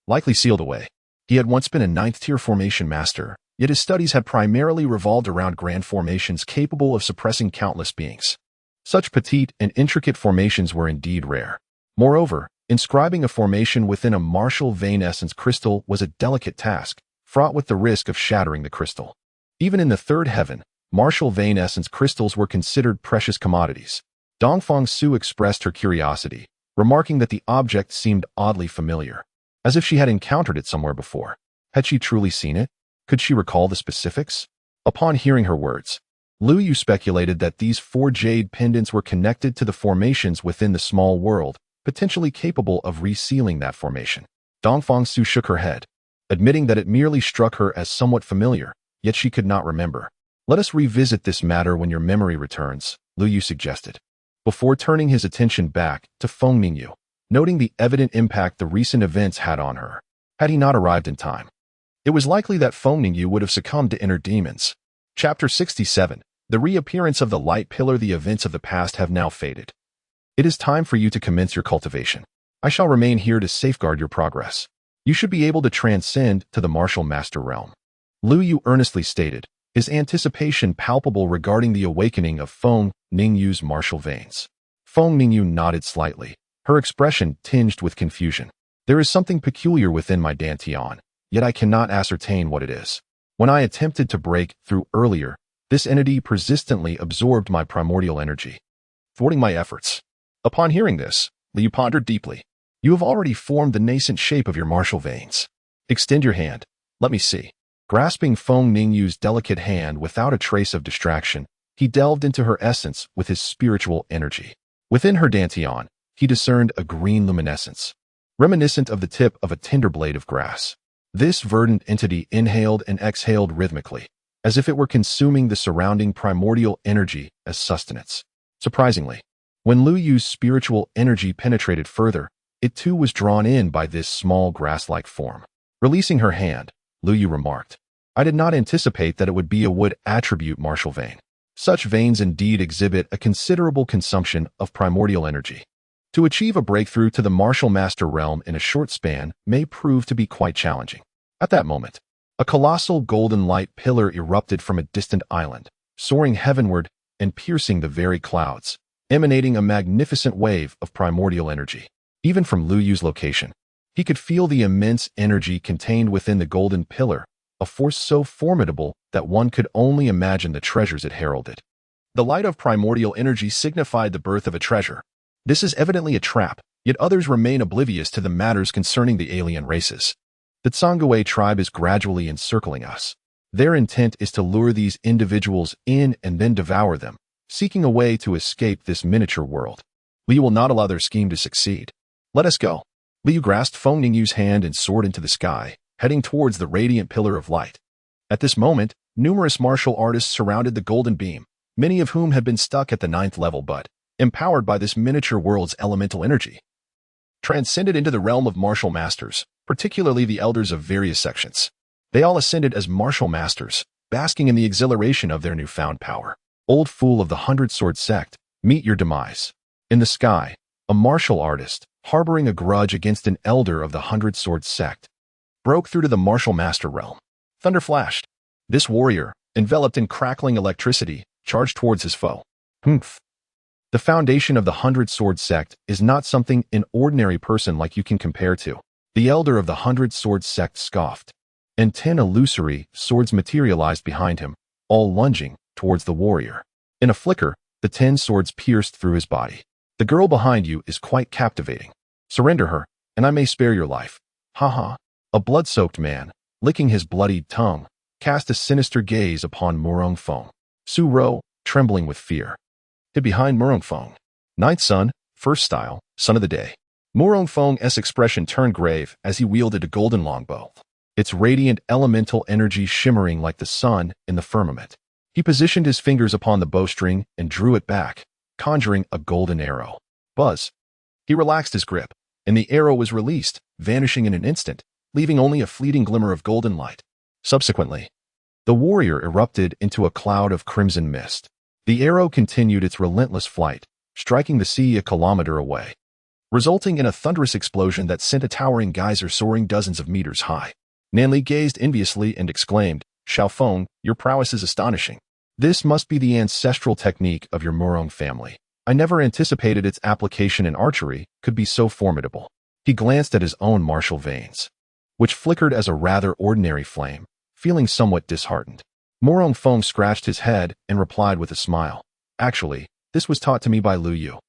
likely sealed away. He had once been a 9th-tier formation master, yet his studies had primarily revolved around grand formations capable of suppressing countless beings. Such petite and intricate formations were indeed rare. Moreover, inscribing a formation within a martial vein essence crystal was a delicate task, fraught with the risk of shattering the crystal. Even in the 3rd heaven, martial vein essence crystals were considered precious commodities. Dongfang Su expressed her curiosity, remarking that the object seemed oddly familiar, as if she had encountered it somewhere before. Had she truly seen it? Could she recall the specifics? Upon hearing her words, Lu Yu speculated that these 4 jade pendants were connected to the formations within the small world, potentially capable of resealing that formation. Dongfang Su shook her head, admitting that it merely struck her as somewhat familiar, yet she could not remember. Let us revisit this matter when your memory returns, Lu Yu suggested, before turning his attention back to Feng Ningyu, noting the evident impact the recent events had on her. Had he not arrived in time, it was likely that Feng Ningyu would have succumbed to inner demons. Chapter 67. The reappearance of the light pillar. The events of the past have now faded. It is time for you to commence your cultivation. I shall remain here to safeguard your progress. You should be able to transcend to the martial master realm, Lu Yu earnestly stated, his anticipation palpable regarding the awakening of Feng Ningyu's martial veins. Feng Ningyu nodded slightly, her expression tinged with confusion. There is something peculiar within my Dantian, yet I cannot ascertain what it is. When I attempted to break through earlier, this entity persistently absorbed my primordial energy, thwarting my efforts. Upon hearing this, Liu pondered deeply. You have already formed the nascent shape of your martial veins. Extend your hand. Let me see. Grasping Feng Ningyu's delicate hand without a trace of distraction, he delved into her essence with his spiritual energy. Within her Dantian, he discerned a green luminescence, reminiscent of the tip of a tender blade of grass. This verdant entity inhaled and exhaled rhythmically, as if it were consuming the surrounding primordial energy as sustenance. Surprisingly, when Lu Yu's spiritual energy penetrated further, it too was drawn in by this small grass-like form. Releasing her hand, Lu Yu remarked, I did not anticipate that it would be a wood attribute martial vein. Such veins indeed exhibit a considerable consumption of primordial energy. To achieve a breakthrough to the martial master realm in a short span may prove to be quite challenging. At that moment, a colossal golden light pillar erupted from a distant island, soaring heavenward and piercing the very clouds, emanating a magnificent wave of primordial energy. Even from Lu Yu's location, he could feel the immense energy contained within the golden pillar, a force so formidable that one could only imagine the treasures it heralded. The light of primordial energy signified the birth of a treasure. This is evidently a trap, yet others remain oblivious to the matters concerning the alien races. The Tsangwe tribe is gradually encircling us. Their intent is to lure these individuals in and then devour them, seeking a way to escape this miniature world. Liu will not allow their scheme to succeed. Let us go. Liu grasped Feng Ningyu's hand and soared into the sky, heading towards the radiant pillar of light. At this moment, numerous martial artists surrounded the golden beam, many of whom had been stuck at the 9th level but, empowered by this miniature world's elemental energy, transcended into the realm of martial masters, particularly the elders of various sections. They all ascended as martial masters, basking in the exhilaration of their newfound power. Old fool of the 100-sword sect, meet your demise. In the sky, a martial artist, harboring a grudge against an elder of the 100-sword sect, broke through to the martial master realm. Thunder flashed. This warrior, enveloped in crackling electricity, charged towards his foe. Humph. The foundation of the 100-sword sect is not something an ordinary person like you can compare to. The elder of the 100-sword sect scoffed, and 10 illusory swords materialized behind him, all lunging towards the warrior. In a flicker, the 10 swords pierced through his body. The girl behind you is quite captivating. Surrender her, and I may spare your life. Ha ha. A blood-soaked man, licking his bloodied tongue, cast a sinister gaze upon Murong Feng. Su Ro, trembling with fear, hid behind Murong Feng. Ninth son, first style, son of the day. Murong Feng's expression turned grave as he wielded a golden longbow, its radiant elemental energy shimmering like the sun in the firmament. He positioned his fingers upon the bowstring and drew it back, conjuring a golden arrow. Buzz. He relaxed his grip, and the arrow was released, vanishing in an instant, leaving only a fleeting glimmer of golden light. Subsequently, the warrior erupted into a cloud of crimson mist. The arrow continued its relentless flight, striking the sea a kilometer away, resulting in a thunderous explosion that sent a towering geyser soaring dozens of meters high. Nanli gazed enviously and exclaimed, Xiaofeng, your prowess is astonishing. This must be the ancestral technique of your Murong family. I never anticipated its application in archery could be so formidable. He glanced at his own martial veins, which flickered as a rather ordinary flame, feeling somewhat disheartened. Murong Feng scratched his head and replied with a smile. Actually, this was taught to me by Lu Yu.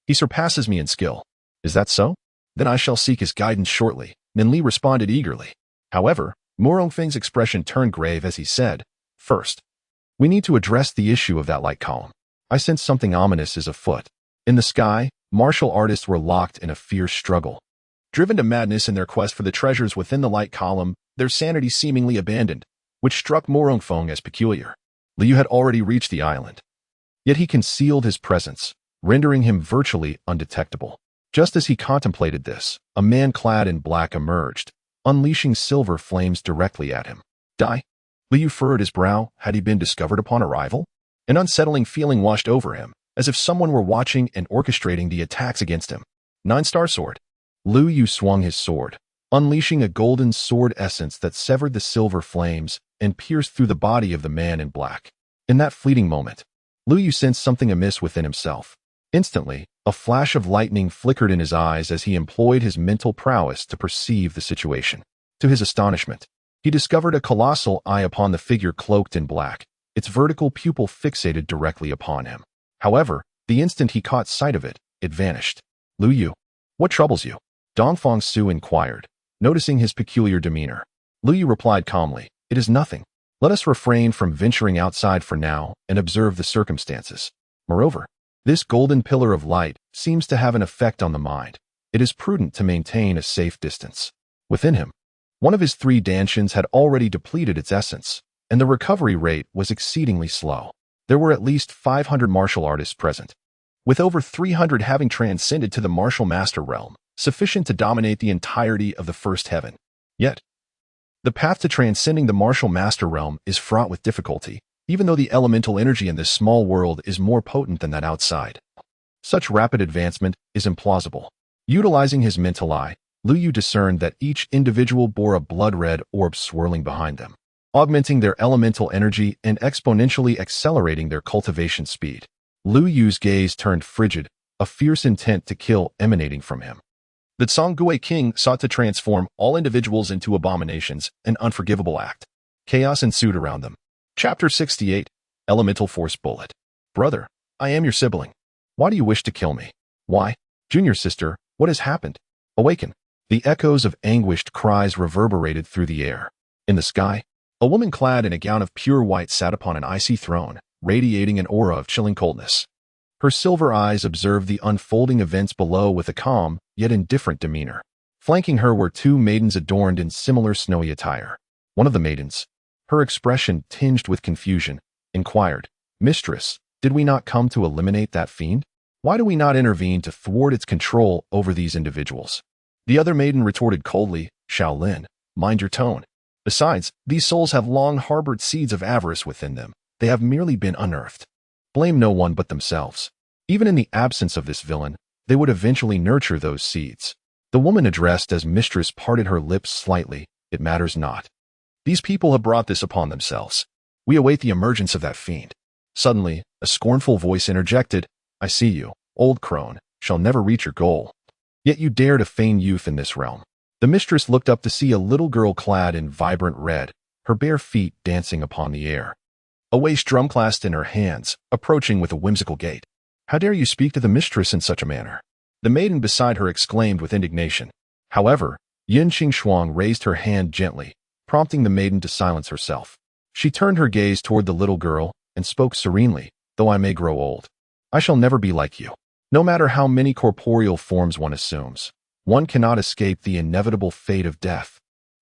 He surpasses me in skill. Is that so? Then I shall seek his guidance shortly. Ninli responded eagerly. However, Murong Feng's expression turned grave as he said, First, we need to address the issue of that light column. I sense something ominous is afoot. In the sky, martial artists were locked in a fierce struggle. Driven to madness in their quest for the treasures within the light column, their sanity seemingly abandoned, which struck Murong Feng as peculiar. Liu had already reached the island. Yet he concealed his presence, rendering him virtually undetectable. Just as he contemplated this, a man clad in black emerged, unleashing silver flames directly at him. Die? Liu furrowed his brow. Had he been discovered upon arrival? An unsettling feeling washed over him, as if someone were watching and orchestrating the attacks against him. 9-star sword. Lu Yu swung his sword, unleashing a golden sword essence that severed the silver flames and pierced through the body of the man in black. In that fleeting moment, Lu Yu sensed something amiss within himself. Instantly, a flash of lightning flickered in his eyes as he employed his mental prowess to perceive the situation. To his astonishment, he discovered a colossal eye upon the figure cloaked in black, its vertical pupil fixated directly upon him. However, the instant he caught sight of it, it vanished. Lu Yu, what troubles you? Dongfang Su inquired, noticing his peculiar demeanor. Lu Yu replied calmly, It is nothing. Let us refrain from venturing outside for now and observe the circumstances. Moreover, this golden pillar of light seems to have an effect on the mind. It is prudent to maintain a safe distance. Within him, one of his 3 dantians had already depleted its essence, and the recovery rate was exceedingly slow. There were at least 500 martial artists present, with over 300 having transcended to the martial master realm, sufficient to dominate the entirety of the first heaven. Yet, the path to transcending the martial master realm is fraught with difficulty, even though the elemental energy in this small world is more potent than that outside. Such rapid advancement is implausible. Utilizing his mental eye, Lu Yu discerned that each individual bore a blood-red orb swirling behind them, augmenting their elemental energy and exponentially accelerating their cultivation speed. Lu Yu's gaze turned frigid, a fierce intent to kill emanating from him. The Tsonggui king sought to transform all individuals into abominations, an unforgivable act. Chaos ensued around them. Chapter 68, Elemental Force Bullet. Brother, I am your sibling. Why do you wish to kill me? Why? Junior sister, what has happened? Awaken. The echoes of anguished cries reverberated through the air. In the sky, a woman clad in a gown of pure white sat upon an icy throne, radiating an aura of chilling coldness. Her silver eyes observed the unfolding events below with a calm, yet indifferent demeanor. Flanking her were 2 maidens adorned in similar snowy attire. One of the maidens, her expression tinged with confusion, inquired, Mistress, did we not come to eliminate that fiend? Why do we not intervene to thwart its control over these individuals? The other maiden retorted coldly, Shaolin, mind your tone. Besides, these souls have long harbored seeds of avarice within them. They have merely been unearthed. Blame no one but themselves. Even in the absence of this villain, they would eventually nurture those seeds. The woman addressed as mistress parted her lips slightly. It matters not. These people have brought this upon themselves. We await the emergence of that fiend. Suddenly, a scornful voice interjected, I see you, old crone, shall never reach your goal. Yet you dare to feign youth in this realm. The mistress looked up to see a little girl clad in vibrant red, her bare feet dancing upon the air. a waist drum clasped in her hands, approaching with a whimsical gait. "How dare you speak to the mistress in such a manner?" The maiden beside her exclaimed with indignation. However, Yin Xingxuang raised her hand gently, prompting the maiden to silence herself. She turned her gaze toward the little girl and spoke serenely, "Though I may grow old, I shall never be like you. No matter how many corporeal forms one assumes, one cannot escape the inevitable fate of death.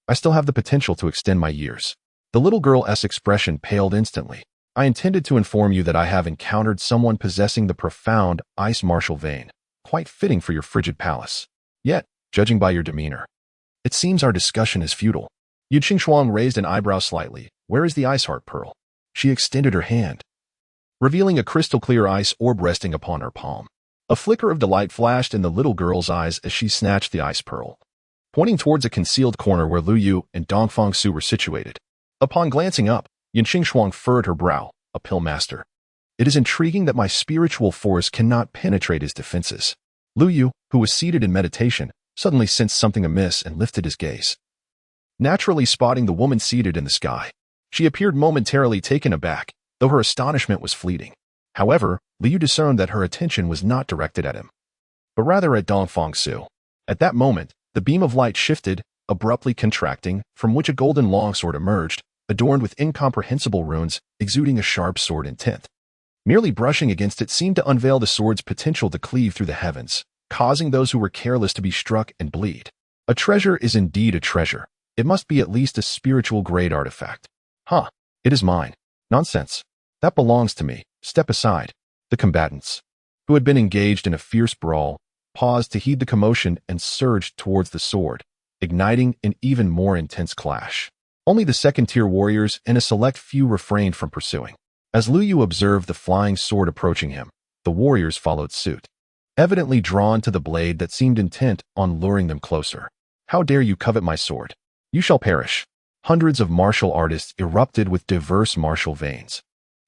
I still have the potential to extend my years." The little girl's expression paled instantly. "I intended to inform you that I have encountered someone possessing the profound ice martial vein, quite fitting for your frigid palace. Yet, judging by your demeanor, it seems our discussion is futile." Yu Qingxuang raised an eyebrow slightly. "Where is the ice heart pearl?" She extended her hand, revealing a crystal-clear ice orb resting upon her palm. A flicker of delight flashed in the little girl's eyes as she snatched the ice pearl, pointing towards a concealed corner where Lu Yu and Dongfang Su were situated. Upon glancing up, Yin Xingxuang furrowed her brow, "A pill master. It is intriguing that my spiritual force cannot penetrate his defenses." Lu Yu, who was seated in meditation, suddenly sensed something amiss and lifted his gaze, naturally spotting the woman seated in the sky. She appeared momentarily taken aback, though her astonishment was fleeting. However, Liu discerned that her attention was not directed at him, but rather at Dongfang Su. At that moment, the beam of light shifted, abruptly contracting, from which a golden longsword emerged, adorned with incomprehensible runes, exuding a sharp sword intent. Merely brushing against it seemed to unveil the sword's potential to cleave through the heavens, causing those who were careless to be struck and bleed. A treasure is indeed a treasure. It must be at least a spiritual-grade artifact. "Huh, it is mine." "Nonsense. That belongs to me. Step aside." The combatants, who had been engaged in a fierce brawl, paused to heed the commotion and surged towards the sword, igniting an even more intense clash. Only the second-tier warriors and a select few refrained from pursuing. As Lu Yu observed the flying sword approaching him, the warriors followed suit, evidently drawn to the blade that seemed intent on luring them closer. "How dare you covet my sword? You shall perish." Hundreds of martial artists erupted with diverse martial veins.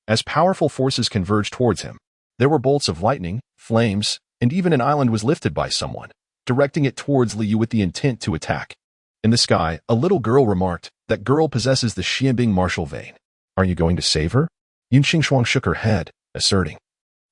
As powerful forces converged towards him, there were bolts of lightning, flames, and even an island was lifted by someone, directing it towards Liu with the intent to attack. In the sky, a little girl remarked, "That girl possesses the Xianbing martial vein. Are you going to save her?" Yin Xingxuang shook her head, asserting,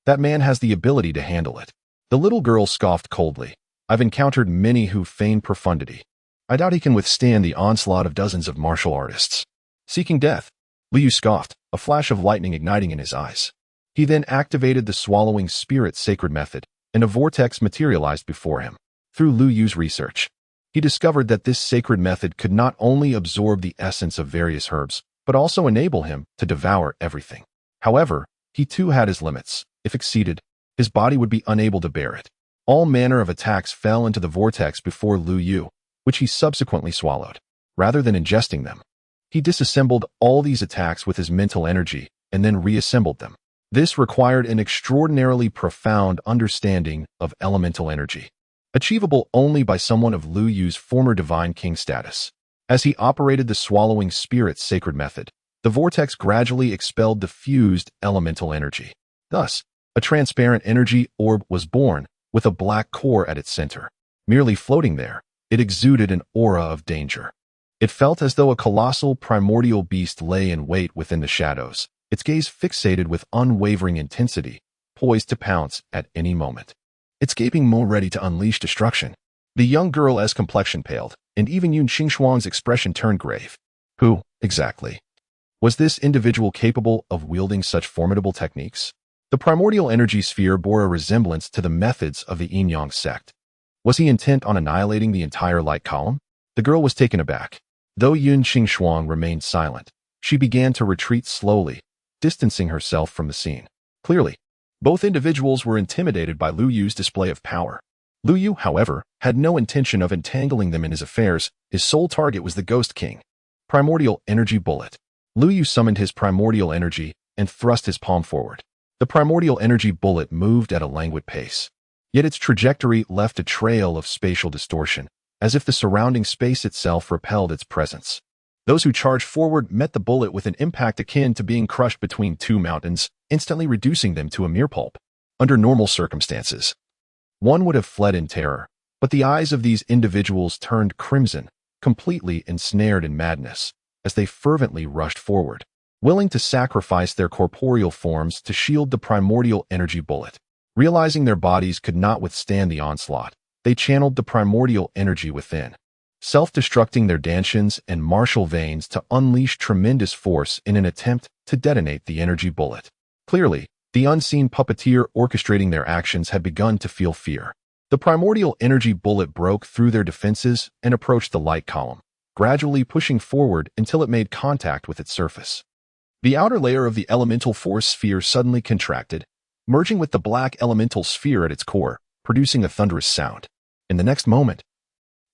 "That man has the ability to handle it." The little girl scoffed coldly, "I've encountered many who feign profundity. I doubt he can withstand the onslaught of dozens of martial artists." Seeking death, Liu scoffed, a flash of lightning igniting in his eyes. He then activated the swallowing spirit sacred method, and a vortex materialized before him. Through Lu Yu's research, he discovered that this sacred method could not only absorb the essence of various herbs, but also enable him to devour everything. However, he too had his limits. If exceeded, his body would be unable to bear it. All manner of attacks fell into the vortex before Lu Yu, which he subsequently swallowed. Rather than ingesting them, he disassembled all these attacks with his mental energy and then reassembled them. This required an extraordinarily profound understanding of elemental energy, achievable only by someone of Lu Yu's former divine king status. As he operated the swallowing spirit sacred method, the vortex gradually expelled the fused elemental energy. Thus, a transparent energy orb was born, with a black core at its center. Merely floating there, it exuded an aura of danger. It felt as though a colossal primordial beast lay in wait within the shadows, its gaze fixated with unwavering intensity, poised to pounce at any moment. Its gaping maw ready to unleash destruction. The young girl's complexion paled, and even Yin Xingxuang's expression turned grave. Who, exactly, was this individual capable of wielding such formidable techniques? The primordial energy sphere bore a resemblance to the methods of the Yin-Yang sect. Was he intent on annihilating the entire light column? The girl was taken aback. Though Yin Xingxuang remained silent, she began to retreat slowly, distancing herself from the scene. Clearly, both individuals were intimidated by Lu Yu's display of power. Lu Yu, however, had no intention of entangling them in his affairs. His sole target was the Ghost King. Primordial Energy Bullet. Lu Yu summoned his primordial energy and thrust his palm forward. The primordial energy bullet moved at a languid pace, yet its trajectory left a trail of spatial distortion, as if the surrounding space itself repelled its presence. Those who charged forward met the bullet with an impact akin to being crushed between two mountains, instantly reducing them to a mere pulp. Under normal circumstances, one would have fled in terror, but the eyes of these individuals turned crimson, completely ensnared in madness, as they fervently rushed forward. willing to sacrifice their corporeal forms to shield the primordial energy bullet. Realizing their bodies could not withstand the onslaught, they channeled the primordial energy within, self-destructing their dantians and martial veins to unleash tremendous force in an attempt to detonate the energy bullet. Clearly, the unseen puppeteer orchestrating their actions had begun to feel fear. The primordial energy bullet broke through their defenses and approached the light column, gradually pushing forward until it made contact with its surface. The outer layer of the elemental force sphere suddenly contracted, merging with the black elemental sphere at its core, producing a thunderous sound. In the next moment,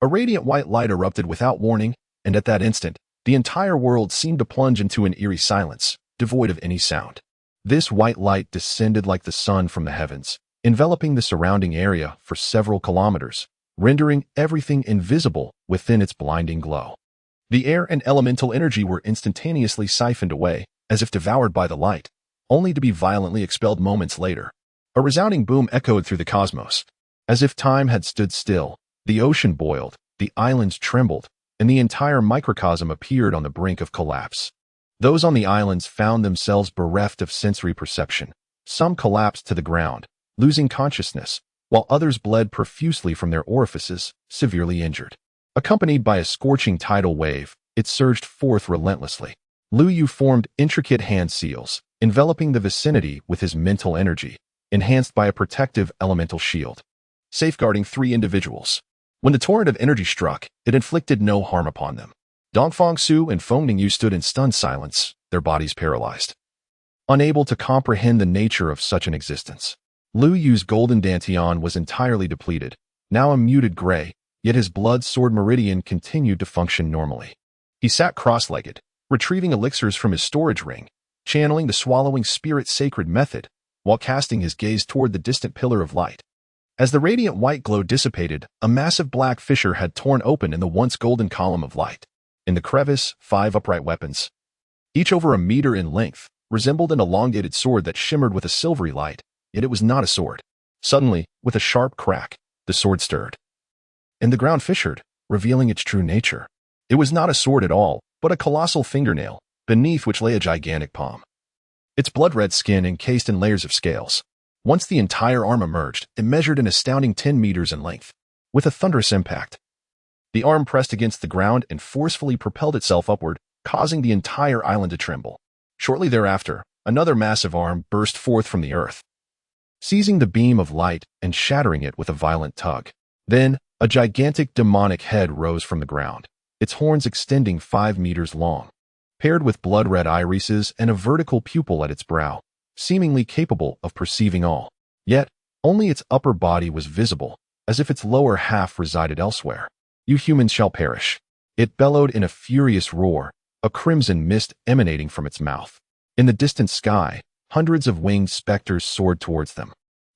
a radiant white light erupted without warning, and at that instant, the entire world seemed to plunge into an eerie silence, devoid of any sound. This white light descended like the sun from the heavens, enveloping the surrounding area for several kilometers, rendering everything invisible within its blinding glow. The air and elemental energy were instantaneously siphoned away, as if devoured by the light, only to be violently expelled moments later. A resounding boom echoed through the cosmos. As if time had stood still, the ocean boiled, the islands trembled, and the entire microcosm appeared on the brink of collapse. Those on the islands found themselves bereft of sensory perception. Some collapsed to the ground, losing consciousness, while others bled profusely from their orifices, severely injured. Accompanied by a scorching tidal wave, it surged forth relentlessly. Lu Yu formed intricate hand seals, enveloping the vicinity with his mental energy, enhanced by a protective elemental shield, safeguarding 3 individuals. When the torrent of energy struck, it inflicted no harm upon them. Dongfang Su and Feng Ningyu stood in stunned silence, their bodies paralyzed, unable to comprehend the nature of such an existence. Lu Yu's golden dantian was entirely depleted, now a muted gray, yet his blood sword meridian continued to function normally. He sat cross-legged, retrieving elixirs from his storage ring, channeling the swallowing spirit sacred method, while casting his gaze toward the distant pillar of light. As the radiant white glow dissipated, a massive black fissure had torn open in the once golden column of light. In the crevice, 5 upright weapons, each over a meter in length, resembled an elongated sword that shimmered with a silvery light, yet it was not a sword. Suddenly, with a sharp crack, the sword stirred, and the ground fissured, revealing its true nature. It was not a sword at all, but a colossal fingernail, beneath which lay a gigantic palm, its blood-red skin encased in layers of scales. Once the entire arm emerged, it measured an astounding 10 meters in length. With a thunderous impact, the arm pressed against the ground and forcefully propelled itself upward, causing the entire island to tremble. Shortly thereafter, another massive arm burst forth from the earth, seizing the beam of light and shattering it with a violent tug. Then, a gigantic demonic head rose from the ground, its horns extending 5 meters long, paired with blood-red irises and a vertical pupil at its brow, seemingly capable of perceiving all. Yet, only its upper body was visible, as if its lower half resided elsewhere. "You humans shall perish," it bellowed in a furious roar, a crimson mist emanating from its mouth. In the distant sky, hundreds of winged specters soared towards them.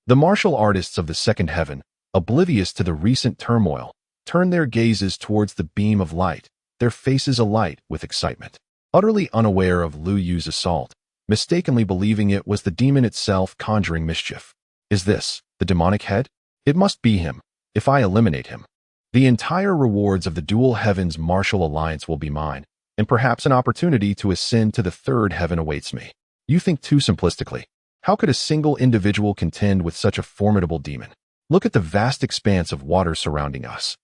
The martial artists of the second heaven, oblivious to the recent turmoil, turned their gazes towards the beam of light, their faces alight with excitement. Utterly unaware of Lu Yu's assault, mistakenly believing it was the demon itself conjuring mischief. Is this the demonic head? It must be him. If I eliminate him, the entire rewards of the dual heavens martial alliance will be mine, and perhaps an opportunity to ascend to the third heaven awaits me. You think too simplistically. How could a single individual contend with such a formidable demon? Look at the vast expanse of water surrounding us.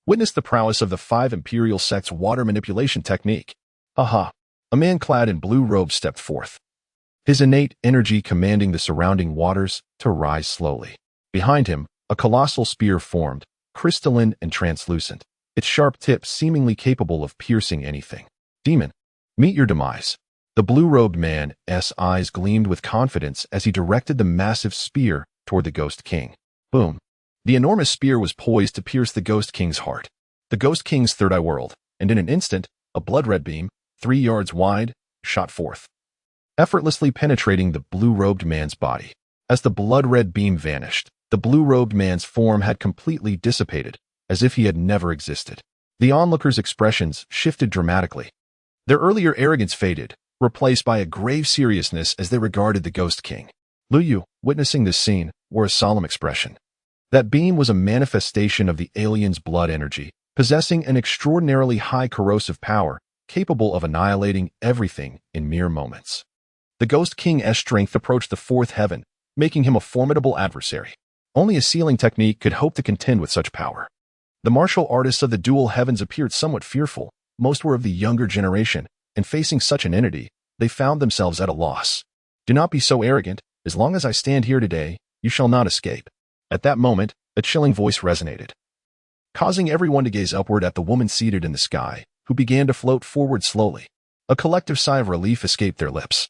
Witness the prowess of the 5 imperial sects' water manipulation technique. Aha! A man clad in blue robes stepped forth, his innate energy commanding the surrounding waters to rise slowly. Behind him, a colossal spear formed, crystalline and translucent, its sharp tip seemingly capable of piercing anything. Demon, meet your demise. The blue-robed man's eyes gleamed with confidence as he directed the massive spear toward the Ghost King. Boom! The enormous spear was poised to pierce the Ghost King's heart. The Ghost King's third eye whirled, and in an instant, a blood-red beam, 3 yards wide, shot forth, effortlessly penetrating the blue-robed man's body. As the blood-red beam vanished, the blue-robed man's form had completely dissipated, as if he had never existed. The onlookers' expressions shifted dramatically. Their earlier arrogance faded, replaced by a grave seriousness as they regarded the Ghost King. Lu Yu, witnessing this scene, wore a solemn expression. That beam was a manifestation of the alien's blood energy, possessing an extraordinarily high corrosive power capable of annihilating everything in mere moments. The Ghost King's strength approached the fourth heaven, making him a formidable adversary. Only a sealing technique could hope to contend with such power. The martial artists of the dual heavens appeared somewhat fearful. Most were of the younger generation, and facing such an entity, they found themselves at a loss. Do not be so arrogant. As long as I stand here today, you shall not escape. At that moment, a chilling voice resonated, causing everyone to gaze upward at the woman seated in the sky, who began to float forward slowly. A collective sigh of relief escaped their lips.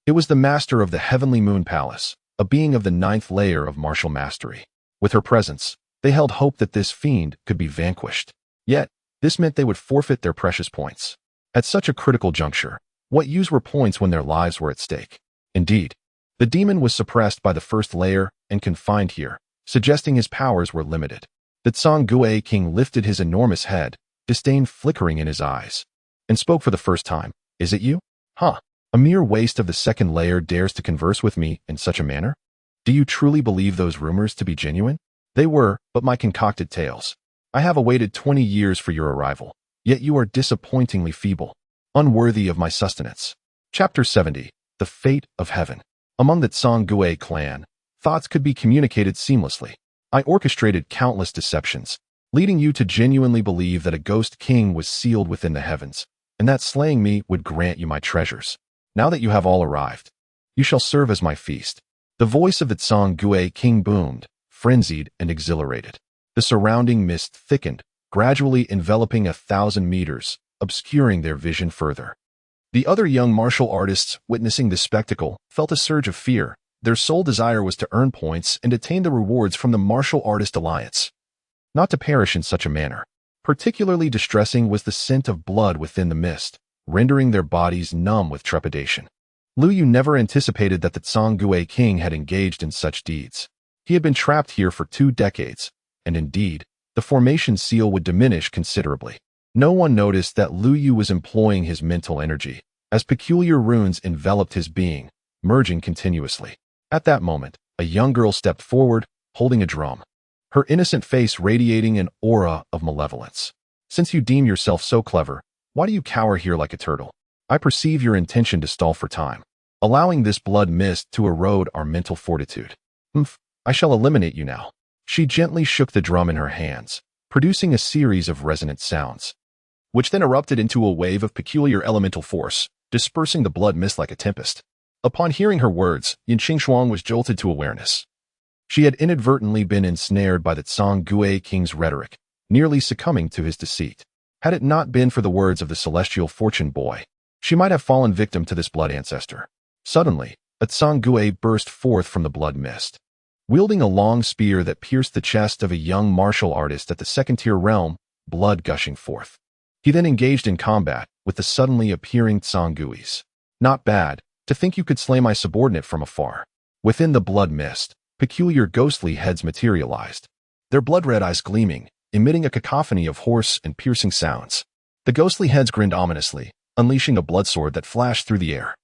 It was the master of the Heavenly Moon Palace, a being of the 9th layer of martial mastery. With her presence, they held hope that this fiend could be vanquished. Yet, this meant they would forfeit their precious points. At such a critical juncture, what use were points when their lives were at stake? Indeed, the demon was suppressed by the 1st layer and confined here, suggesting his powers were limited. The Tsang King lifted his enormous head, disdain flickering in his eyes, and spoke for the first time. Is it you? Huh? A mere waste of the 2nd layer dares to converse with me in such a manner? Do you truly believe those rumors to be genuine? They were, but my concocted tales. I have awaited 20 years for your arrival, yet you are disappointingly feeble, unworthy of my sustenance. Chapter 70. The Fate of Heaven. Among the Tsang clan, thoughts could be communicated seamlessly. I orchestrated countless deceptions, leading you to genuinely believe that a Ghost King was sealed within the heavens, and that slaying me would grant you my treasures. Now that you have all arrived, you shall serve as my feast. The voice of the Tsang King boomed, frenzied and exhilarated. The surrounding mist thickened, gradually enveloping 1,000 meters, obscuring their vision further. The other young martial artists, witnessing this spectacle, felt a surge of fear. Their sole desire was to earn points and attain the rewards from the Martial Artist Alliance, not to perish in such a manner. Particularly distressing was the scent of blood within the mist, rendering their bodies numb with trepidation. Lu Yu never anticipated that the Tsang King had engaged in such deeds. He had been trapped here for 2 decades, and indeed, the formation seal would diminish considerably. No one noticed that Lu Yu was employing his mental energy, as peculiar runes enveloped his being, merging continuously. At that moment, a young girl stepped forward, holding a drum, her innocent face radiating an aura of malevolence. Since you deem yourself so clever, why do you cower here like a turtle? I perceive your intention to stall for time, allowing this blood mist to erode our mental fortitude. I shall eliminate you now. She gently shook the drum in her hands, producing a series of resonant sounds, which then erupted into a wave of peculiar elemental force, dispersing the blood mist like a tempest. Upon hearing her words, Yin Qingshuang was jolted to awareness. She had inadvertently been ensnared by the Tsang King's rhetoric, nearly succumbing to his deceit. Had it not been for the words of the celestial fortune boy, she might have fallen victim to this blood ancestor. Suddenly, a Tsang burst forth from the blood mist, wielding a long spear that pierced the chest of a young martial artist at the 2nd-tier realm, blood gushing forth. He then engaged in combat with the suddenly appearing Tsang Not bad, to think you could slay my subordinate from afar. Within the blood mist, peculiar ghostly heads materialized, their blood-red eyes gleaming, emitting a cacophony of hoarse and piercing sounds. The ghostly heads grinned ominously, unleashing a blood sword that flashed through the air,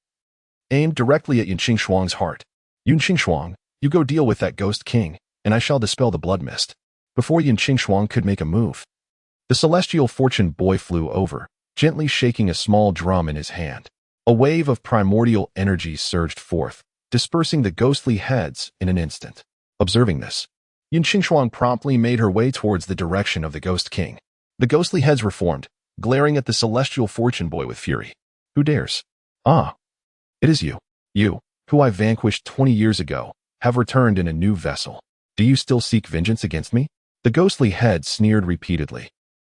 aimed directly at Yin Qingshuang's heart. Yin Qingshuang, you go deal with that Ghost King, and I shall dispel the blood mist. Before Yin Qingshuang could make a move, the celestial fortune boy flew over, gently shaking a small drum in his hand. A wave of primordial energy surged forth, dispersing the ghostly heads in an instant. Observing this, Yin Qingshuang promptly made her way towards the direction of the Ghost King. The ghostly heads reformed, glaring at the celestial fortune boy with fury. Who dares? Ah, it is you. You, who I vanquished 20 years ago, have returned in a new vessel. Do you still seek vengeance against me? The ghostly head sneered repeatedly.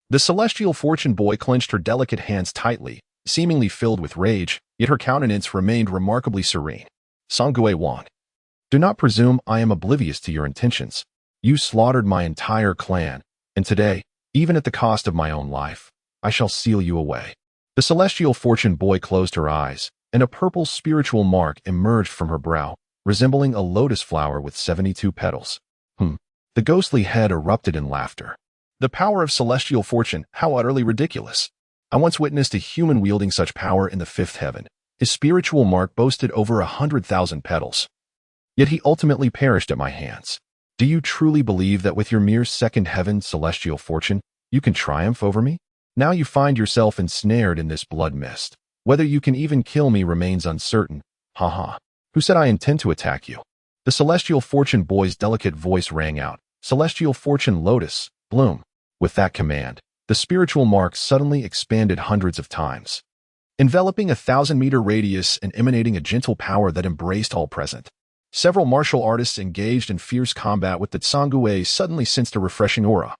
The celestial fortune boy clenched her delicate hands tightly, seemingly filled with rage, yet her countenance remained remarkably serene. Sangui Wang, do not presume I am oblivious to your intentions. You slaughtered my entire clan, and today, even at the cost of my own life, I shall seal you away. The celestial fortune boy closed her eyes, and a purple spiritual mark emerged from her brow, resembling a lotus flower with 72 petals. The ghostly head erupted in laughter. The power of celestial fortune, how utterly ridiculous. I once witnessed a human wielding such power in the 5th heaven. His spiritual mark boasted over 100,000 petals. Yet he ultimately perished at my hands. Do you truly believe that with your mere 2nd heaven celestial fortune, you can triumph over me? Now you find yourself ensnared in this blood mist. Whether you can even kill me remains uncertain. Haha. Who said I intend to attack you? The Celestial Fortune boy's delicate voice rang out. Celestial Fortune Lotus, bloom. With that command, the spiritual mark suddenly expanded hundreds of times, enveloping a 1,000-meter radius and emanating a gentle power that embraced all present. Several martial artists engaged in fierce combat with the Tsangui suddenly sensed a refreshing aura,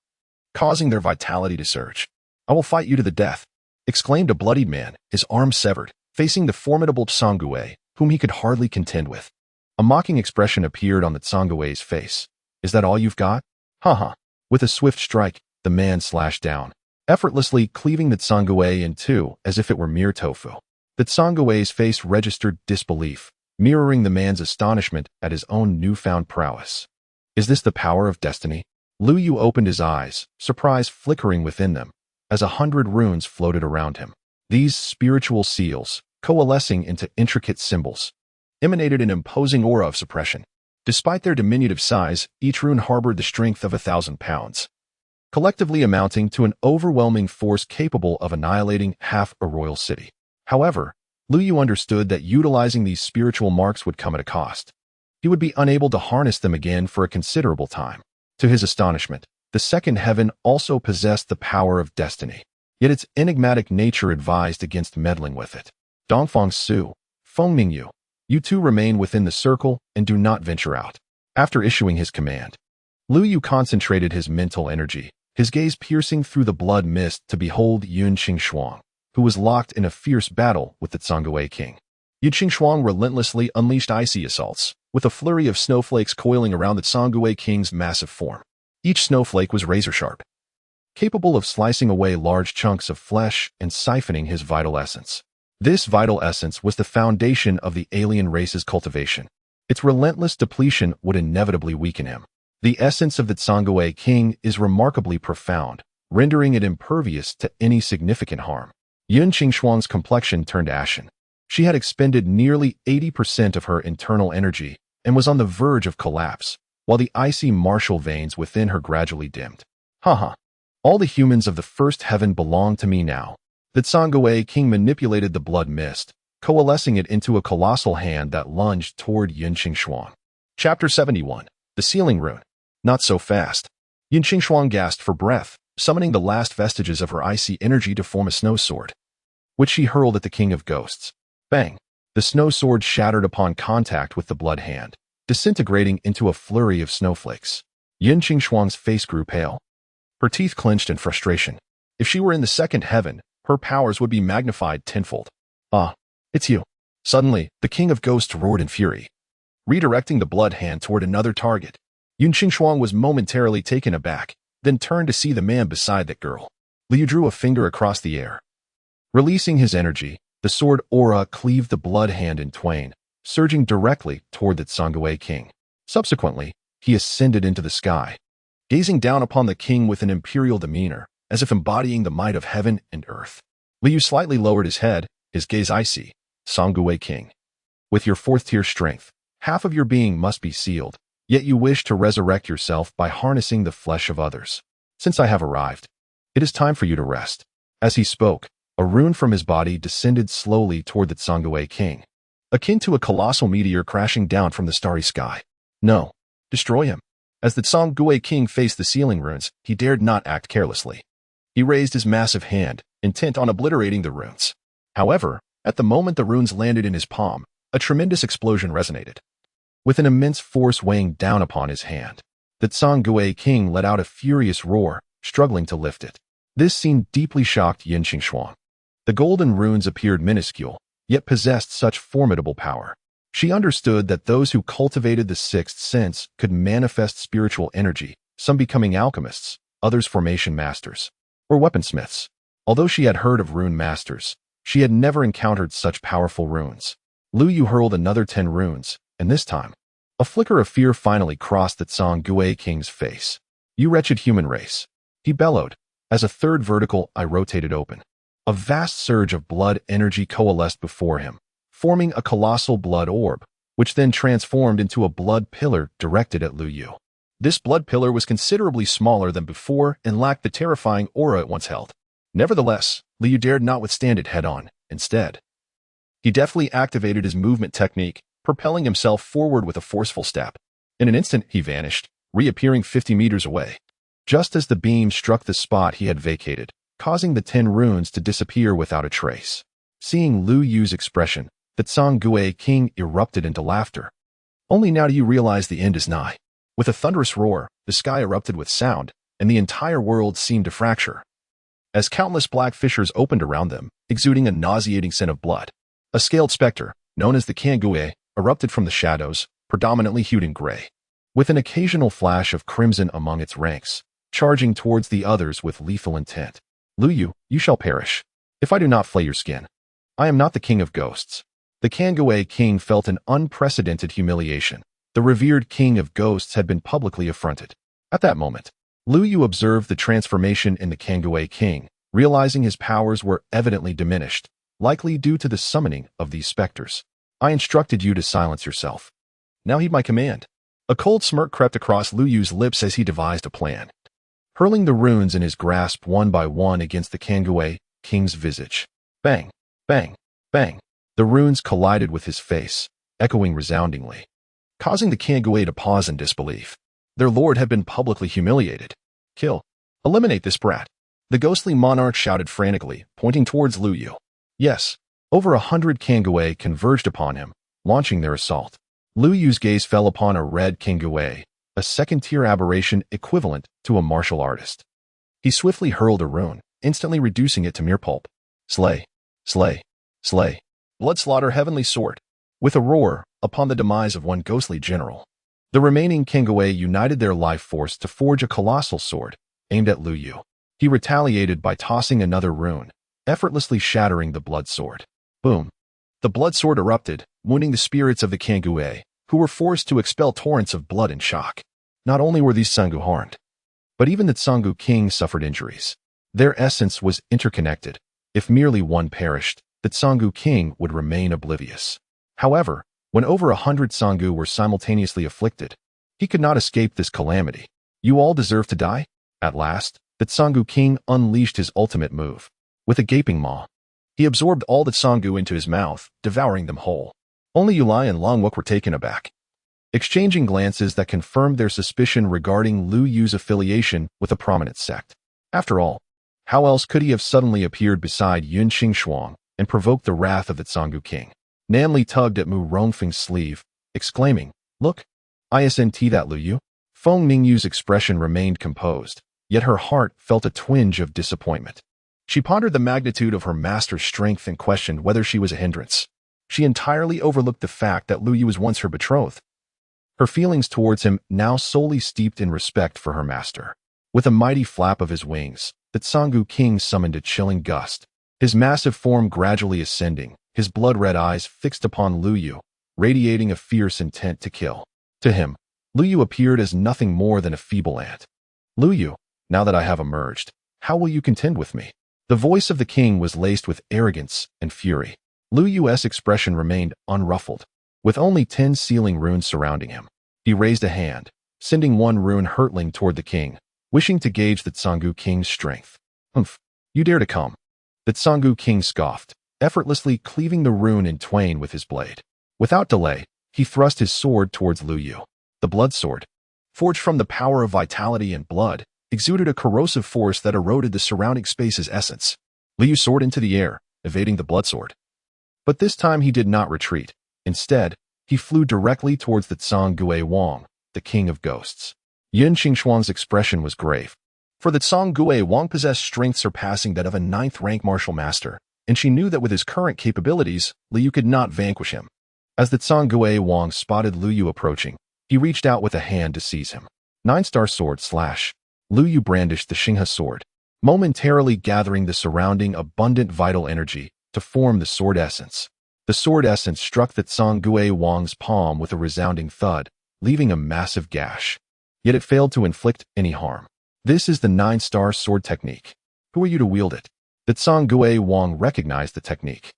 causing their vitality to surge. I will fight you to the death, exclaimed a bloodied man, his arm severed, facing the formidable Tsangui, whom he could hardly contend with. A mocking expression appeared on the Tsangui's face. Is that all you've got? Haha. With a swift strike, the man slashed down, effortlessly cleaving the Tsangui in two as if it were mere tofu. The Tsangui's face registered disbelief, mirroring the man's astonishment at his own newfound prowess. Is this the power of destiny? Lu Yu opened his eyes, surprise flickering within them, as 100 runes floated around him. These spiritual seals, coalescing into intricate symbols, emanated an imposing aura of suppression. Despite their diminutive size, each rune harbored the strength of 1,000 pounds, collectively amounting to an overwhelming force capable of annihilating half a royal city. However, Lu Yu understood that utilizing these spiritual marks would come at a cost. He would be unable to harness them again for a considerable time. To his astonishment, the second heaven also possessed the power of destiny, yet its enigmatic nature advised against meddling with it. Dongfang Su, Feng Mingyu, you two remain within the circle and do not venture out. After issuing his command, Lu Yu concentrated his mental energy, his gaze piercing through the blood mist to behold Yun Qingxuang, who was locked in a fierce battle with the Tsangui king. Yun Qingxuang relentlessly unleashed icy assaults, with a flurry of snowflakes coiling around the Tsangui king's massive form. Each snowflake was razor-sharp, capable of slicing away large chunks of flesh and siphoning his vital essence. This vital essence was the foundation of the alien race's cultivation. Its relentless depletion would inevitably weaken him. The essence of the Tsangui king is remarkably profound, rendering it impervious to any significant harm. Yun Qingxuang's complexion turned ashen. She had expended nearly 80% of her internal energy and was on the verge of collapse, while the icy martial veins within her gradually dimmed. Haha. All the humans of the first heaven belong to me now. The Tsangui king manipulated the blood mist, coalescing it into a colossal hand that lunged toward Yun Qingxuang. Chapter 71. The Sealing Rune. Not so fast. Yun Qingxuang gasped for breath, summoning the last vestiges of her icy energy to form a snow sword, which she hurled at the King of Ghosts. Bang! The snow sword shattered upon contact with the blood hand, disintegrating into a flurry of snowflakes. Yun Qingxuang's face grew pale. Her teeth clenched in frustration. If she were in the second heaven, her powers would be magnified tenfold. Ah, it's you. Suddenly, the King of Ghosts roared in fury, redirecting the blood hand toward another target. Yun Qingxuang was momentarily taken aback, then turned to see the man beside that girl. Liu drew a finger across the air. Releasing his energy, the sword aura cleaved the blood hand in twain, surging directly toward the Tsangui king. Subsequently, he ascended into the sky, gazing down upon the king with an imperial demeanor, as if embodying the might of heaven and earth. Liu slightly lowered his head, his gaze icy. Tsangui king. With your fourth-tier strength, half of your being must be sealed, yet you wish to resurrect yourself by harnessing the flesh of others. Since I have arrived, it is time for you to rest. As he spoke, a rune from his body descended slowly toward the Tsangui king, akin to a colossal meteor crashing down from the starry sky. No, destroy him. As the Tsangui king faced the sealing runes, he dared not act carelessly. He raised his massive hand, intent on obliterating the runes. However, at the moment the runes landed in his palm, a tremendous explosion resonated, with an immense force weighing down upon his hand. The Tsangui king let out a furious roar, struggling to lift it. This scene deeply shocked Yun Qingxuang. The golden runes appeared minuscule, yet possessed such formidable power. She understood that those who cultivated the sixth sense could manifest spiritual energy, some becoming alchemists, others formation masters, or weaponsmiths. Although she had heard of rune masters, she had never encountered such powerful runes. Lu Yu hurled another 10 runes, and this time, a flicker of fear finally crossed the Tsangui king's face. You wretched human race, he bellowed, as a third vertical eye rotated open. A vast surge of blood energy coalesced before him, forming a colossal blood orb, which then transformed into a blood pillar directed at Lu Yu. This blood pillar was considerably smaller than before and lacked the terrifying aura it once held. Nevertheless, Liu dared not withstand it head-on. Instead, he deftly activated his movement technique, propelling himself forward with a forceful step. In an instant, he vanished, reappearing 50 meters away. Just as the beam struck the spot he had vacated, causing the 10 runes to disappear without a trace. Seeing Lu Yu's expression, the Tsang King erupted into laughter. Only now do you realize the end is nigh. With a thunderous roar, the sky erupted with sound, and the entire world seemed to fracture. As countless black fissures opened around them, exuding a nauseating scent of blood. A scaled specter, known as the Kangui, erupted from the shadows, predominantly hued in gray, with an occasional flash of crimson among its ranks, charging towards the others with lethal intent. Lu Yu, you shall perish, if I do not flay your skin. I am not the king of ghosts. The Kangui king felt an unprecedented humiliation. The revered king of ghosts had been publicly affronted. At that moment, Lu Yu observed the transformation in the Kangui king, realizing his powers were evidently diminished, likely due to the summoning of these specters. I instructed you to silence yourself. Now heed my command. A cold smirk crept across Lu Yu's lips as he devised a plan, hurling the runes in his grasp one by one against the Kangui king's visage. Bang, bang, bang. The runes collided with his face, echoing resoundingly, causing the Kangui to pause in disbelief. Their lord had been publicly humiliated. Kill. Eliminate this brat. The ghostly monarch shouted frantically, pointing towards Lu Yu. Yes, over 100 Kangui converged upon him, launching their assault. Lu Yu's gaze fell upon a red Kangui, a second-tier aberration equivalent to a martial artist. He swiftly hurled a rune, instantly reducing it to mere pulp. Slay, slay, slay. Blood slaughter heavenly sword. With a roar, upon the demise of one ghostly general, the remaining Kangui united their life force to forge a colossal sword, aimed at Lu Yu. He retaliated by tossing another rune, effortlessly shattering the blood sword. Boom. The blood sword erupted, wounding the spirits of the Kangui, who were forced to expel torrents of blood in shock. Not only were these Sangu harmed, but even the Tsangu king suffered injuries. Their essence was interconnected. If merely one perished, the Tsangu king would remain oblivious. However, when over 100 Sangu were simultaneously afflicted, he could not escape this calamity. You all deserve to die? At last, the Tsangu king unleashed his ultimate move. With a gaping maw, he absorbed all the Sangu into his mouth, devouring them whole. Only Yulai and Longwook were taken aback, exchanging glances that confirmed their suspicion regarding Lu Yu's affiliation with a prominent sect. After all, how else could he have suddenly appeared beside Yun Xingxuang and provoked the wrath of the Tsangu king? Namli tugged at Mu Rongfeng's sleeve, exclaiming, Look, isn't that Lu Yu? Feng Mingyu's expression remained composed, yet her heart felt a twinge of disappointment. She pondered the magnitude of her master's strength and questioned whether she was a hindrance. She entirely overlooked the fact that Lu Yu was once her betrothed. Her feelings towards him now solely steeped in respect for her master. With a mighty flap of his wings, the Tsangu king summoned a chilling gust, his massive form gradually ascending, his blood-red eyes fixed upon Lu Yu, radiating a fierce intent to kill. To him, Lu Yu appeared as nothing more than a feeble ant. Lu Yu, now that I have emerged, how will you contend with me? The voice of the king was laced with arrogance and fury. Lu Yu's expression remained unruffled, with only 10 sealing runes surrounding him. He raised a hand, sending one rune hurtling toward the king, wishing to gauge the Tsangu king's strength. Humph, you dare to come. The Tsangu king scoffed, effortlessly cleaving the rune in twain with his blade. Without delay, he thrust his sword towards Lu Yu. The blood sword, forged from the power of vitality and blood, exuded a corrosive force that eroded the surrounding space's essence. Lu Yu soared into the air, evading the blood sword. But this time he did not retreat. Instead, he flew directly towards the Tsang Wang, the king of ghosts. Yun Xingxuang's expression was grave, for the Tsang Wang possessed strength surpassing that of a 9th-rank martial master, and she knew that with his current capabilities, Lu Yu could not vanquish him. As the Tsang Wang spotted Lu Yu approaching, he reached out with a hand to seize him. 9-star sword slash. Lu Yu brandished the Xinghe sword, momentarily gathering the surrounding abundant vital energy to form the sword essence. The sword essence struck the Tsang Wang's palm with a resounding thud, leaving a massive gash. Yet it failed to inflict any harm. This is the 9-star sword technique. Who are you to wield it? The Tsang Wang recognized the technique,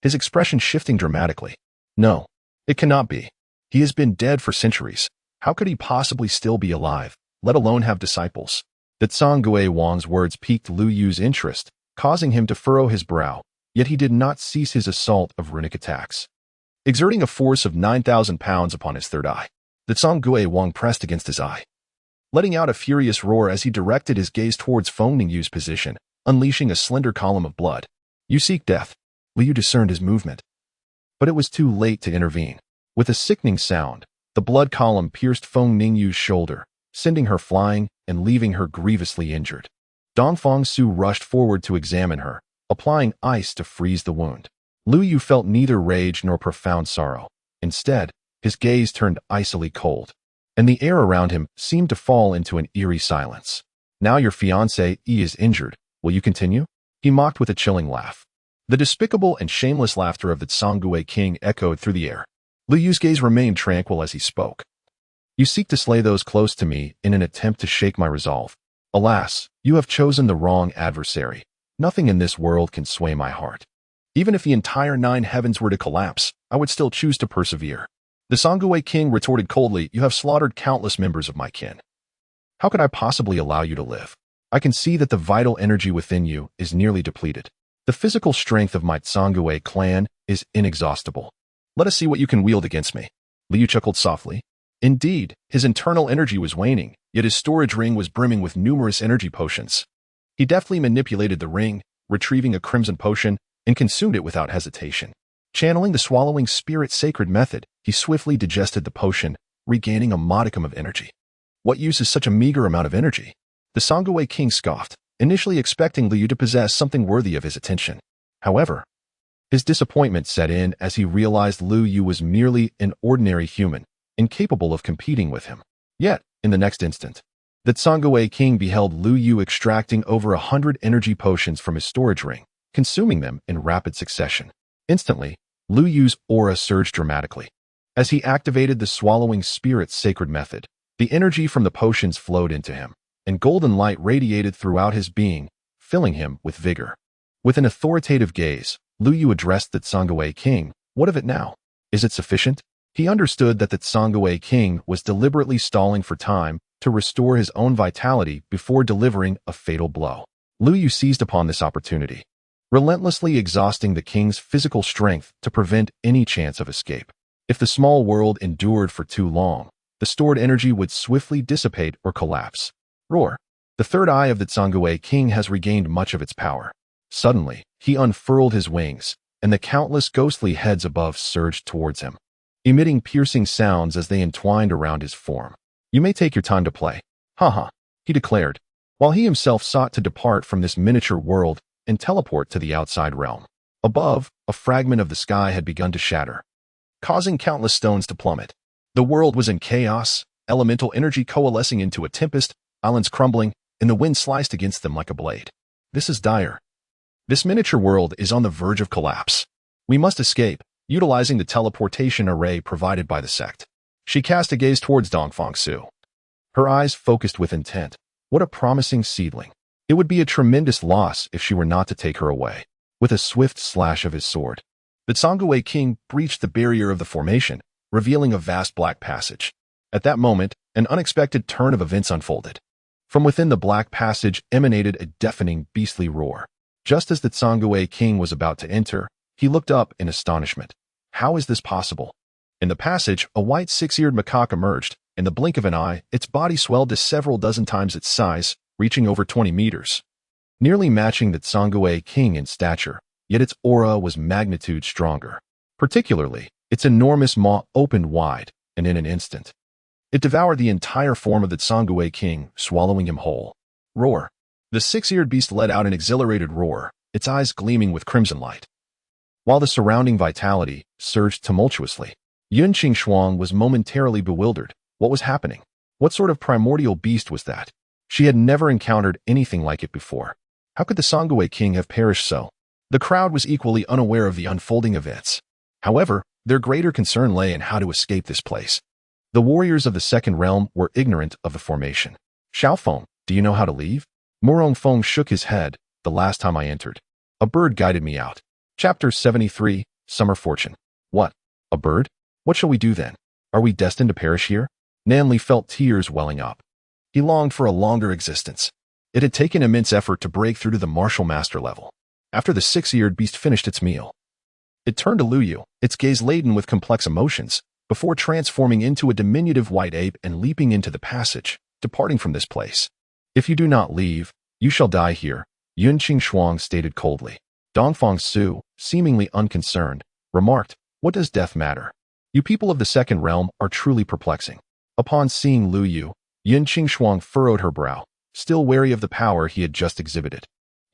his expression shifting dramatically. No, it cannot be. He has been dead for centuries. How could he possibly still be alive, let alone have disciples? The Tsang Wang's words piqued Lu Yu's interest, causing him to furrow his brow, yet he did not cease his assault of runic attacks. Exerting a force of 9,000 pounds upon his third eye, the Zhonggui Wang pressed against his eye, letting out a furious roar as he directed his gaze towards Feng Ningyu's position, unleashing a slender column of blood. "You seek death." Liu discerned his movement. But it was too late to intervene. With a sickening sound, the blood column pierced Feng Ningyu's shoulder, sending her flying and leaving her grievously injured. Dongfang Su rushed forward to examine her, applying ice to freeze the wound. Liu Yu felt neither rage nor profound sorrow. Instead, his gaze turned icily cold, and the air around him seemed to fall into an eerie silence. "Now your fiancé is injured. Will you continue?" He mocked with a chilling laugh. The despicable and shameless laughter of the Zhonggui king echoed through the air. Liu Yu's gaze remained tranquil as he spoke. "You seek to slay those close to me in an attempt to shake my resolve. Alas, you have chosen the wrong adversary. Nothing in this world can sway my heart. Even if the entire 9 heavens were to collapse, I would still choose to persevere." The Zhonggui king retorted coldly, "You have slaughtered countless members of my kin. How could I possibly allow you to live? I can see that the vital energy within you is nearly depleted. The physical strength of my Zhonggui clan is inexhaustible. Let us see what you can wield against me." Liu chuckled softly. Indeed, his internal energy was waning, yet his storage ring was brimming with numerous energy potions. He deftly manipulated the ring, retrieving a crimson potion, and consumed it without hesitation. Channeling the swallowing spirit sacred method, he swiftly digested the potion, regaining a modicum of energy. What use is such a meager amount of energy? The Zhonggui king scoffed, initially expecting Liu to possess something worthy of his attention. However, his disappointment set in as he realized Liu Yu was merely an ordinary human, incapable of competing with him. Yet, in the next instant, the Zhonggui king beheld Liu Yu extracting over 100 energy potions from his storage ring, consuming them in rapid succession. Instantly, Liu Yu's aura surged dramatically. As he activated the swallowing spirit's sacred method, the energy from the potions flowed into him, and golden light radiated throughout his being, filling him with vigor. With an authoritative gaze, Liu Yu addressed the Zhonggui king. "What of it now? Is it sufficient?" He understood that the Zhonggui king was deliberately stalling for time to restore his own vitality before delivering a fatal blow. Liu Yu seized upon this opportunity, relentlessly exhausting the king's physical strength to prevent any chance of escape. If the small world endured for too long, the stored energy would swiftly dissipate or collapse. Roar! The third eye of the Zhonggui king has regained much of its power. Suddenly, he unfurled his wings, and the countless ghostly heads above surged towards him, emitting piercing sounds as they entwined around his form. "You may take your time to play. Haha," he declared, while he himself sought to depart from this miniature world and teleport to the outside realm. Above, a fragment of the sky had begun to shatter, causing countless stones to plummet. The world was in chaos, elemental energy coalescing into a tempest, islands crumbling, and the wind sliced against them like a blade. "This is dire. This miniature world is on the verge of collapse. We must escape, utilizing the teleportation array provided by the sect." She cast a gaze towards Dongfang Su, her eyes focused with intent. What a promising seedling. It would be a tremendous loss if she were not to take her away. With a swift slash of his sword, the Zhonggui king breached the barrier of the formation, revealing a vast black passage. At that moment, an unexpected turn of events unfolded. From within the black passage emanated a deafening, beastly roar. Just as the Zhonggui king was about to enter, he looked up in astonishment. How is this possible? In the passage, a white six-eared macaque emerged. In the blink of an eye, its body swelled to several dozen times its size, reaching over 20 meters. Nearly matching the Zhonggui king in stature, yet its aura was magnitude stronger. Particularly, its enormous maw opened wide, and in an instant, it devoured the entire form of the Zhonggui king, swallowing him whole. Roar! The six-eared beast let out an exhilarated roar, its eyes gleaming with crimson light, while the surrounding vitality surged tumultuously. Yun Qingxuang was momentarily bewildered. What was happening? What sort of primordial beast was that? She had never encountered anything like it before. How could the Zhonggui king have perished so? The crowd was equally unaware of the unfolding events. However, their greater concern lay in how to escape this place. The warriors of the second realm were ignorant of the formation. "Xiaofeng, do you know how to leave?" Murong Feng shook his head. "The last time I entered, a bird guided me out." Chapter 73, Summer Fortune. "What? A bird? What shall we do then? Are we destined to perish here?" Nanli felt tears welling up. He longed for a longer existence. It had taken immense effort to break through to the martial master level. After the six-eared beast finished its meal, it turned to Lu Yu, its gaze laden with complex emotions, before transforming into a diminutive white ape and leaping into the passage, departing from this place. If you do not leave, you shall die here, Yun Qing stated coldly. Dongfang Su, seemingly unconcerned, remarked, what does death matter? You people of the second realm are truly perplexing. Upon seeing Lu Yu, Yun Qing furrowed her brow, still wary of the power he had just exhibited.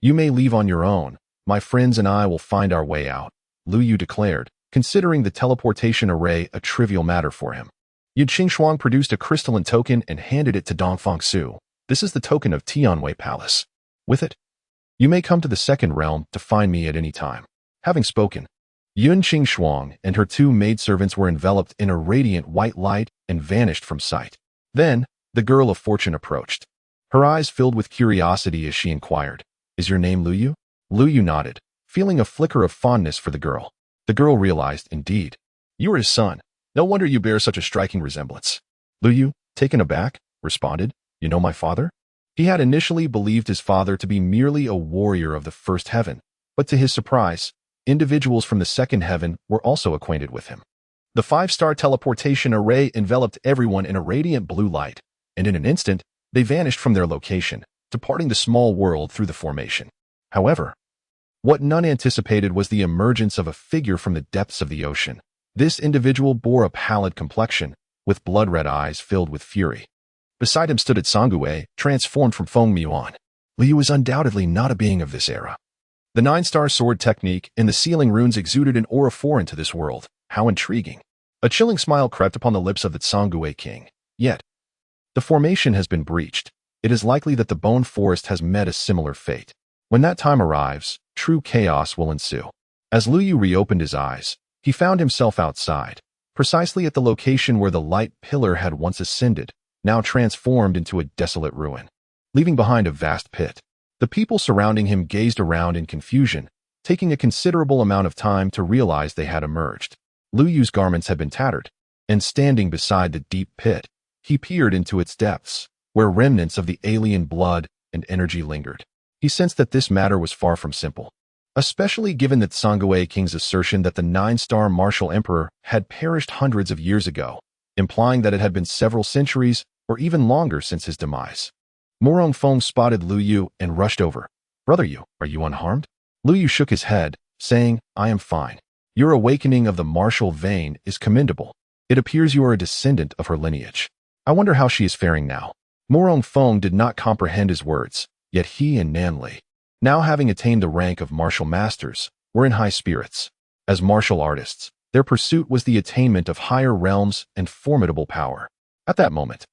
You may leave on your own. My friends and I will find our way out, Lu Yu declared, considering the teleportation array a trivial matter for him. Yun Qing produced a crystalline token and handed it to Dongfang Su. This is the token of Tianwei Palace. With it, you may come to the second realm to find me at any time. Having spoken, Yun Qing and her two maidservants were enveloped in a radiant white light and vanished from sight. Then, the girl of fortune approached. Her eyes filled with curiosity as she inquired, is your name Lu Yu? Lu Yu nodded, feeling a flicker of fondness for the girl. The girl realized, indeed, you are his son. No wonder you bear such a striking resemblance. Lu Yu, taken aback, responded, you know my father? He had initially believed his father to be merely a warrior of the first heaven, but to his surprise, individuals from the second heaven were also acquainted with him. The 5-star teleportation array enveloped everyone in a radiant blue light, and in an instant, they vanished from their location, departing the small world through the formation. However, what none anticipated was the emergence of a figure from the depths of the ocean. This individual bore a pallid complexion, with blood-red eyes filled with fury. Beside him stood Tsangui, transformed from Feng Muan. Lu Yu was undoubtedly not a being of this era. The 9-star sword technique and the sealing runes exuded an aura foreign to this world. How intriguing. A chilling smile crept upon the lips of the Tsangui king. Yet, the formation has been breached. It is likely that the Bone Forest has met a similar fate. When that time arrives, true chaos will ensue. As Lu Yu reopened his eyes, he found himself outside, precisely at the location where the light pillar had once ascended, now transformed into a desolate ruin, leaving behind a vast pit. The people surrounding him gazed around in confusion, taking a considerable amount of time to realize they had emerged. Lu Yu's garments had been tattered, and standing beside the deep pit, he peered into its depths, where remnants of the alien blood and energy lingered. He sensed that this matter was far from simple, especially given the Tsangui king's assertion that the 9-star martial emperor had perished hundreds of years ago, implying that it had been several centuries or even longer since his demise. Morong Feng spotted Lu Yu and rushed over. Brother Yu, are you unharmed? Lu Yu shook his head, saying, I am fine. Your awakening of the martial vein is commendable. It appears you are a descendant of her lineage. I wonder how she is faring now. Morong Feng did not comprehend his words, yet he and Nanli, now having attained the rank of martial masters, were in high spirits. As martial artists, their pursuit was the attainment of higher realms and formidable power. At that moment,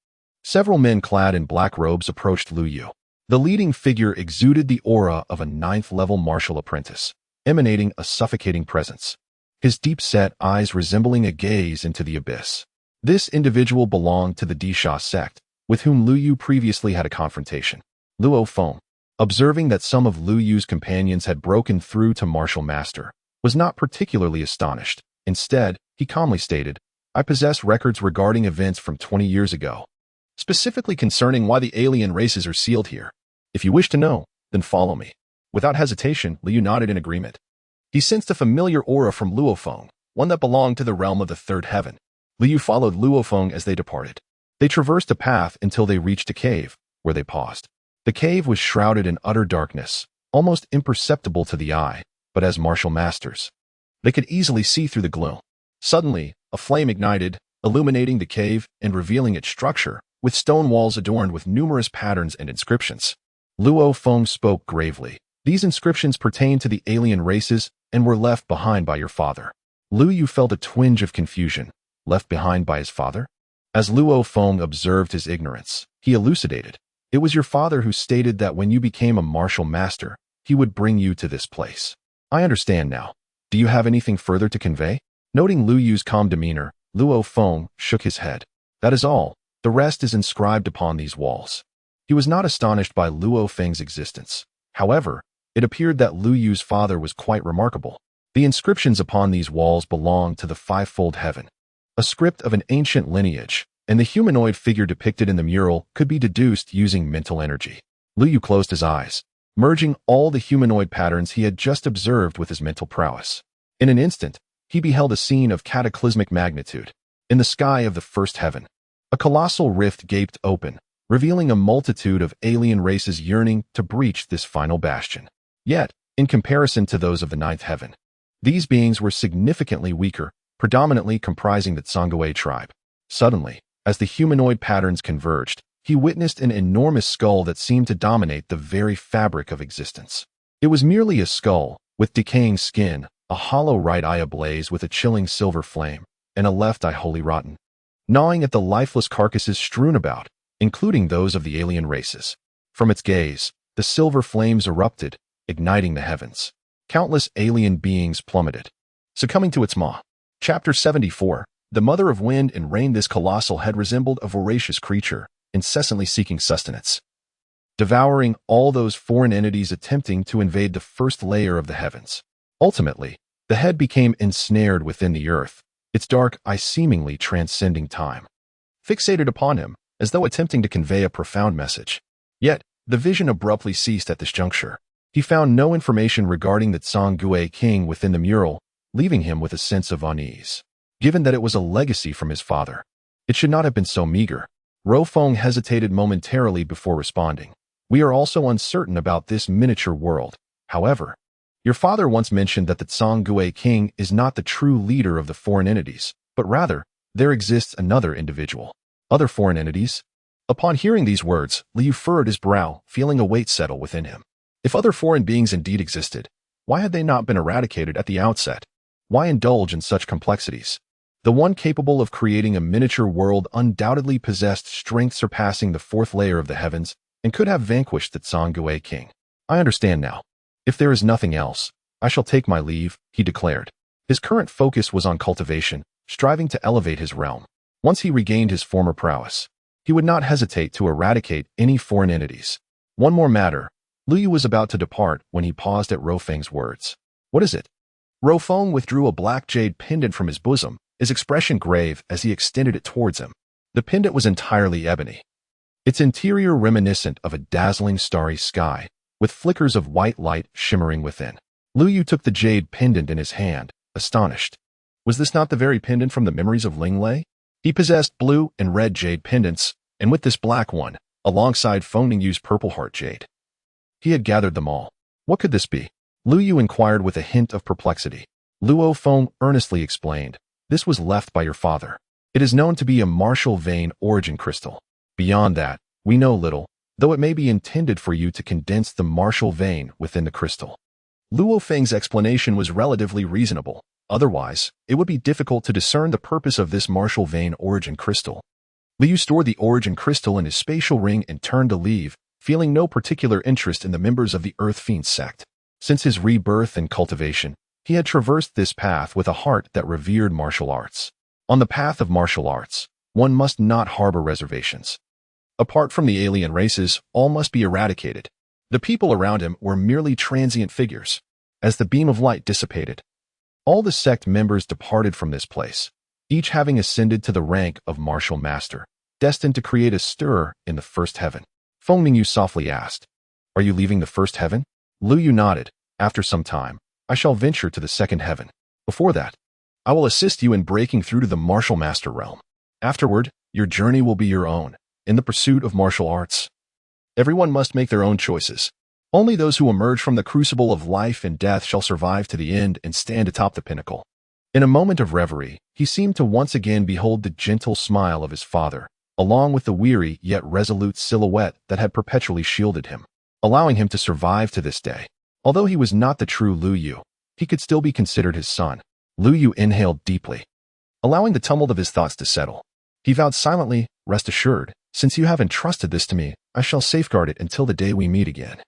several men clad in black robes approached Lu Yu. The leading figure exuded the aura of a 9th-level martial apprentice, emanating a suffocating presence, his deep-set eyes resembling a gaze into the abyss. This individual belonged to the Disha sect, with whom Lu Yu previously had a confrontation. Luo Feng, observing that some of Lu Yu's companions had broken through to martial master, was not particularly astonished. Instead, he calmly stated, I possess records regarding events from 20 years ago, specifically concerning why the alien races are sealed here. If you wish to know, then follow me. Without hesitation, Lu Yu nodded in agreement. He sensed a familiar aura from Luo Feng, one that belonged to the realm of the third heaven. Lu Yu followed Luo Feng as they departed. They traversed a path until they reached a cave, where they paused. The cave was shrouded in utter darkness, almost imperceptible to the eye, but as martial masters, they could easily see through the gloom. Suddenly, a flame ignited, illuminating the cave and revealing its structure, with stone walls adorned with numerous patterns and inscriptions. Luo Feng spoke gravely. These inscriptions pertain to the alien races and were left behind by your father. Lu Yu felt a twinge of confusion. Left behind by his father? As Luo Feng observed his ignorance, he elucidated. It was your father who stated that when you became a martial master, he would bring you to this place. I understand now. Do you have anything further to convey? Noting Lu Yu's calm demeanor, Luo Feng shook his head. That is all. The rest is inscribed upon these walls. He was not astonished by Luo Feng's existence. However, it appeared that Lu Yu's father was quite remarkable. The inscriptions upon these walls belonged to the fivefold heaven, a script of an ancient lineage, and the humanoid figure depicted in the mural could be deduced using mental energy. Liu Yu closed his eyes, merging all the humanoid patterns he had just observed with his mental prowess. In an instant, he beheld a scene of cataclysmic magnitude. In the sky of the first heaven, a colossal rift gaped open, revealing a multitude of alien races yearning to breach this final bastion. Yet, in comparison to those of the ninth heaven, these beings were significantly weaker, predominantly comprising the Tsangue tribe. Suddenly, as the humanoid patterns converged, he witnessed an enormous skull that seemed to dominate the very fabric of existence. It was merely a skull, with decaying skin, a hollow right eye ablaze with a chilling silver flame, and a left eye wholly rotten, gnawing at the lifeless carcasses strewn about, including those of the alien races. From its gaze, the silver flames erupted, igniting the heavens. Countless alien beings plummeted, succumbing to its maw. Chapter 74. The Mother of Wind and Rain. This colossal head resembled a voracious creature, incessantly seeking sustenance, devouring all those foreign entities attempting to invade the first layer of the heavens. Ultimately, the head became ensnared within the earth, its dark eye seemingly transcending time, fixated upon him, as though attempting to convey a profound message. Yet, the vision abruptly ceased at this juncture. He found no information regarding the Tsangue king within the mural, leaving him with a sense of unease. Given that it was a legacy from his father, it should not have been so meager. Rofeng hesitated momentarily before responding. We are also uncertain about this miniature world. However, your father once mentioned that the Tsangue king is not the true leader of the foreign entities, but rather, there exists another individual. Other foreign entities? Upon hearing these words, Liu furrowed his brow, feeling a weight settle within him. If other foreign beings indeed existed, why had they not been eradicated at the outset? Why indulge in such complexities? The one capable of creating a miniature world undoubtedly possessed strength surpassing the fourth layer of the heavens and could have vanquished the Tsangue king. I understand now. If there is nothing else, I shall take my leave, he declared. His current focus was on cultivation, striving to elevate his realm. Once he regained his former prowess, he would not hesitate to eradicate any foreign entities. One more matter. Liu Yu was about to depart when he paused at Rofeng's words. What is it? Rofeng withdrew a black jade pendant from his bosom, his expression grave as he extended it towards him. The pendant was entirely ebony, its interior reminiscent of a dazzling starry sky, with flickers of white light shimmering within. Liu Yu took the jade pendant in his hand, astonished. Was this not the very pendant from the memories of Linglei? He possessed blue and red jade pendants, and with this black one, alongside Feng Yu's purple heart jade. He had gathered them all. What could this be? Liu Yu inquired with a hint of perplexity. Luo Feng earnestly explained. This was left by your father. It is known to be a martial vein origin crystal. Beyond that, we know little, though it may be intended for you to condense the martial vein within the crystal. Luo Feng's explanation was relatively reasonable. Otherwise, it would be difficult to discern the purpose of this martial vein origin crystal. Liu stored the origin crystal in his spatial ring and turned to leave, feeling no particular interest in the members of the Earth Fiend sect. Since his rebirth and cultivation, he had traversed this path with a heart that revered martial arts. On the path of martial arts, one must not harbor reservations. Apart from the alien races, all must be eradicated. The people around him were merely transient figures. As the beam of light dissipated, all the sect members departed from this place, each having ascended to the rank of martial master, destined to create a stir in the first heaven. Feng Yu softly asked, "Are you leaving the first heaven?" Liu Yu nodded. After some time, I shall venture to the second heaven. Before that, I will assist you in breaking through to the martial master realm. Afterward, your journey will be your own, in the pursuit of martial arts. Everyone must make their own choices. Only those who emerge from the crucible of life and death shall survive to the end and stand atop the pinnacle. In a moment of reverie, he seemed to once again behold the gentle smile of his father, along with the weary yet resolute silhouette that had perpetually shielded him, allowing him to survive to this day. Although he was not the true Liu Yu, he could still be considered his son. Liu Yu inhaled deeply, allowing the tumult of his thoughts to settle. He vowed silently, "Rest assured, since you have entrusted this to me, I shall safeguard it until the day we meet again,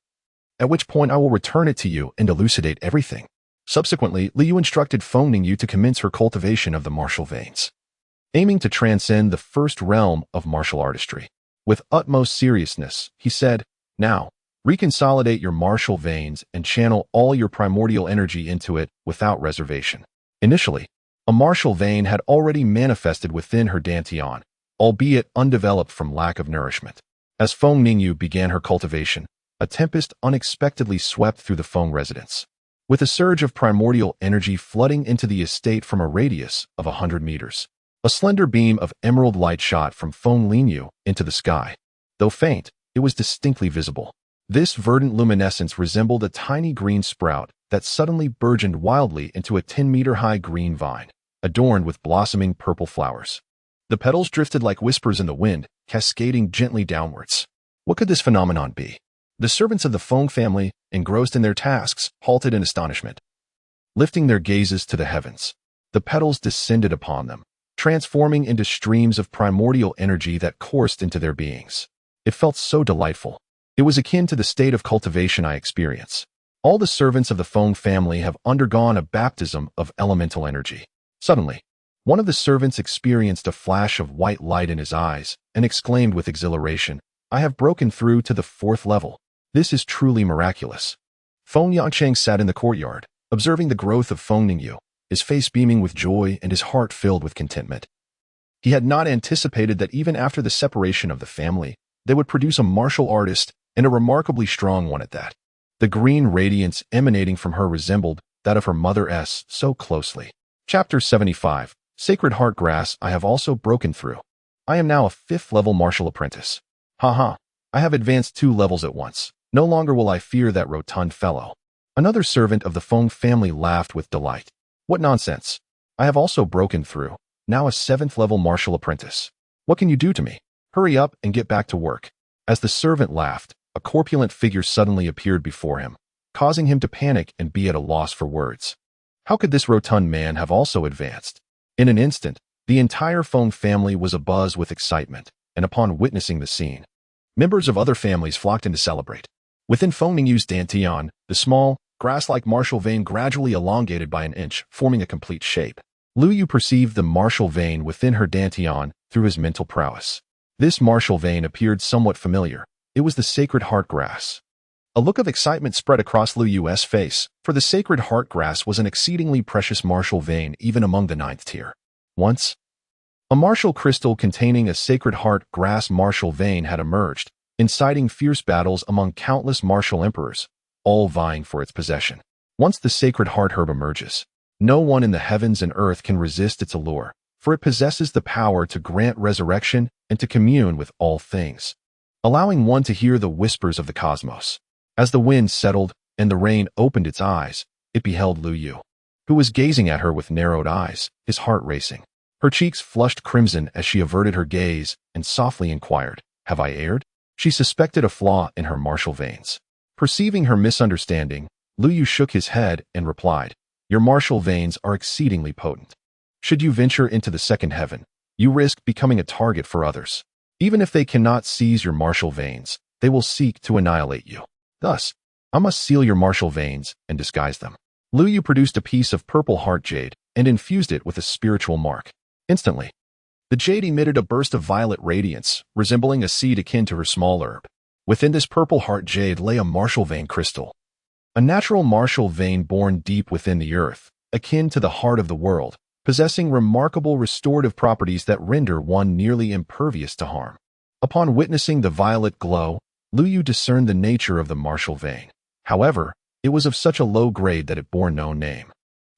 at which point I will return it to you and elucidate everything." Subsequently, Liu Yu instructed Feng Yu to commence her cultivation of the martial veins, aiming to transcend the first realm of martial artistry. With utmost seriousness, he said, "Now, reconsolidate your martial veins and channel all your primordial energy into it without reservation." Initially, a martial vein had already manifested within her dantian, albeit undeveloped from lack of nourishment. As Feng Yu began her cultivation, a tempest unexpectedly swept through the Feng residence. With a surge of primordial energy flooding into the estate from a radius of 100 meters, a slender beam of emerald light shot from Feng Linyu into the sky. Though faint, it was distinctly visible. This verdant luminescence resembled a tiny green sprout that suddenly burgeoned wildly into a 10-meter-high green vine, adorned with blossoming purple flowers. The petals drifted like whispers in the wind, cascading gently downwards. What could this phenomenon be? The servants of the Feng family, engrossed in their tasks, halted in astonishment. Lifting their gazes to the heavens, the petals descended upon them, transforming into streams of primordial energy that coursed into their beings. It felt so delightful. It was akin to the state of cultivation I experience. All the servants of the Feng family have undergone a baptism of elemental energy. Suddenly, one of the servants experienced a flash of white light in his eyes and exclaimed with exhilaration, "I have broken through to the 4th level. This is truly miraculous." Feng Yangcheng sat in the courtyard, observing the growth of Feng Ningyu, his face beaming with joy and his heart filled with contentment. He had not anticipated that even after the separation of the family, they would produce a martial artist, and a remarkably strong one at that. The green radiance emanating from her resembled that of her mother S so closely. Chapter 75. Sacred Heart Grass. I have also broken through. I am now a 5th-level martial apprentice. Haha, I have advanced 2 levels at once. No longer will I fear that rotund fellow. Another servant of the Feng family laughed with delight. What nonsense. I have also broken through. Now a 7th-level martial apprentice. What can you do to me? Hurry up and get back to work. As the servant laughed, a corpulent figure suddenly appeared before him, causing him to panic and be at a loss for words. How could this rotund man have also advanced? In an instant, the entire Feng family was abuzz with excitement, and upon witnessing the scene, members of other families flocked in to celebrate. Within Feng Ningyu's dantian, the small, grass-like martial vein gradually elongated by an inch, forming a complete shape. Lu Yu perceived the martial vein within her dantian through his mental prowess. This martial vein appeared somewhat familiar. It was the sacred heart grass. A look of excitement spread across Lu Yu's face, for the sacred heart grass was an exceedingly precious martial vein even among the 9th tier. Once, a martial crystal containing a sacred heart grass martial vein had emerged, inciting fierce battles among countless martial emperors, all vying for its possession. Once the sacred heart herb emerges, no one in the heavens and earth can resist its allure, for it possesses the power to grant resurrection and to commune with all things, allowing one to hear the whispers of the cosmos. As the wind settled and the rain opened its eyes, it beheld Lu Yu, who was gazing at her with narrowed eyes, his heart racing. Her cheeks flushed crimson as she averted her gaze and softly inquired, "Have I erred?" She suspected a flaw in her martial veins. Perceiving her misunderstanding, Lu Yu shook his head and replied, "Your martial veins are exceedingly potent. Should you venture into the 2nd heaven, you risk becoming a target for others. Even if they cannot seize your martial veins, they will seek to annihilate you. Thus, I must seal your martial veins and disguise them." Lu Yu produced a piece of purple heart jade and infused it with a spiritual mark. Instantly, the jade emitted a burst of violet radiance, resembling a seed akin to her small herb. Within this purple heart jade lay a martial vein crystal, a natural martial vein born deep within the earth, akin to the heart of the world, possessing remarkable restorative properties that render one nearly impervious to harm. Upon witnessing the violet glow, Lu Yu discerned the nature of the martial vein. However, it was of such a low grade that it bore no name.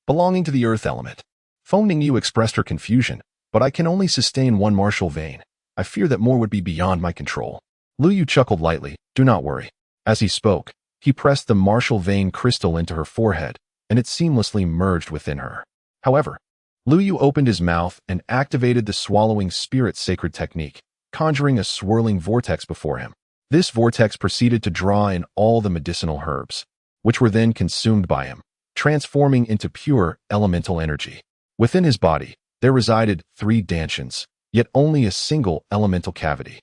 Belonging to the earth element. Feng Ningyu expressed her confusion, "But I can only sustain 1 martial vein. I fear that more would be beyond my control." Lu Yu chuckled lightly, "Do not worry." As he spoke, he pressed the martial vein crystal into her forehead, and it seamlessly merged within her. However, Lu Yu opened his mouth and activated the swallowing spirit sacred technique, conjuring a swirling vortex before him. This vortex proceeded to draw in all the medicinal herbs, which were then consumed by him, transforming into pure elemental energy. Within his body, there resided 3 dantians, yet only a single elemental cavity.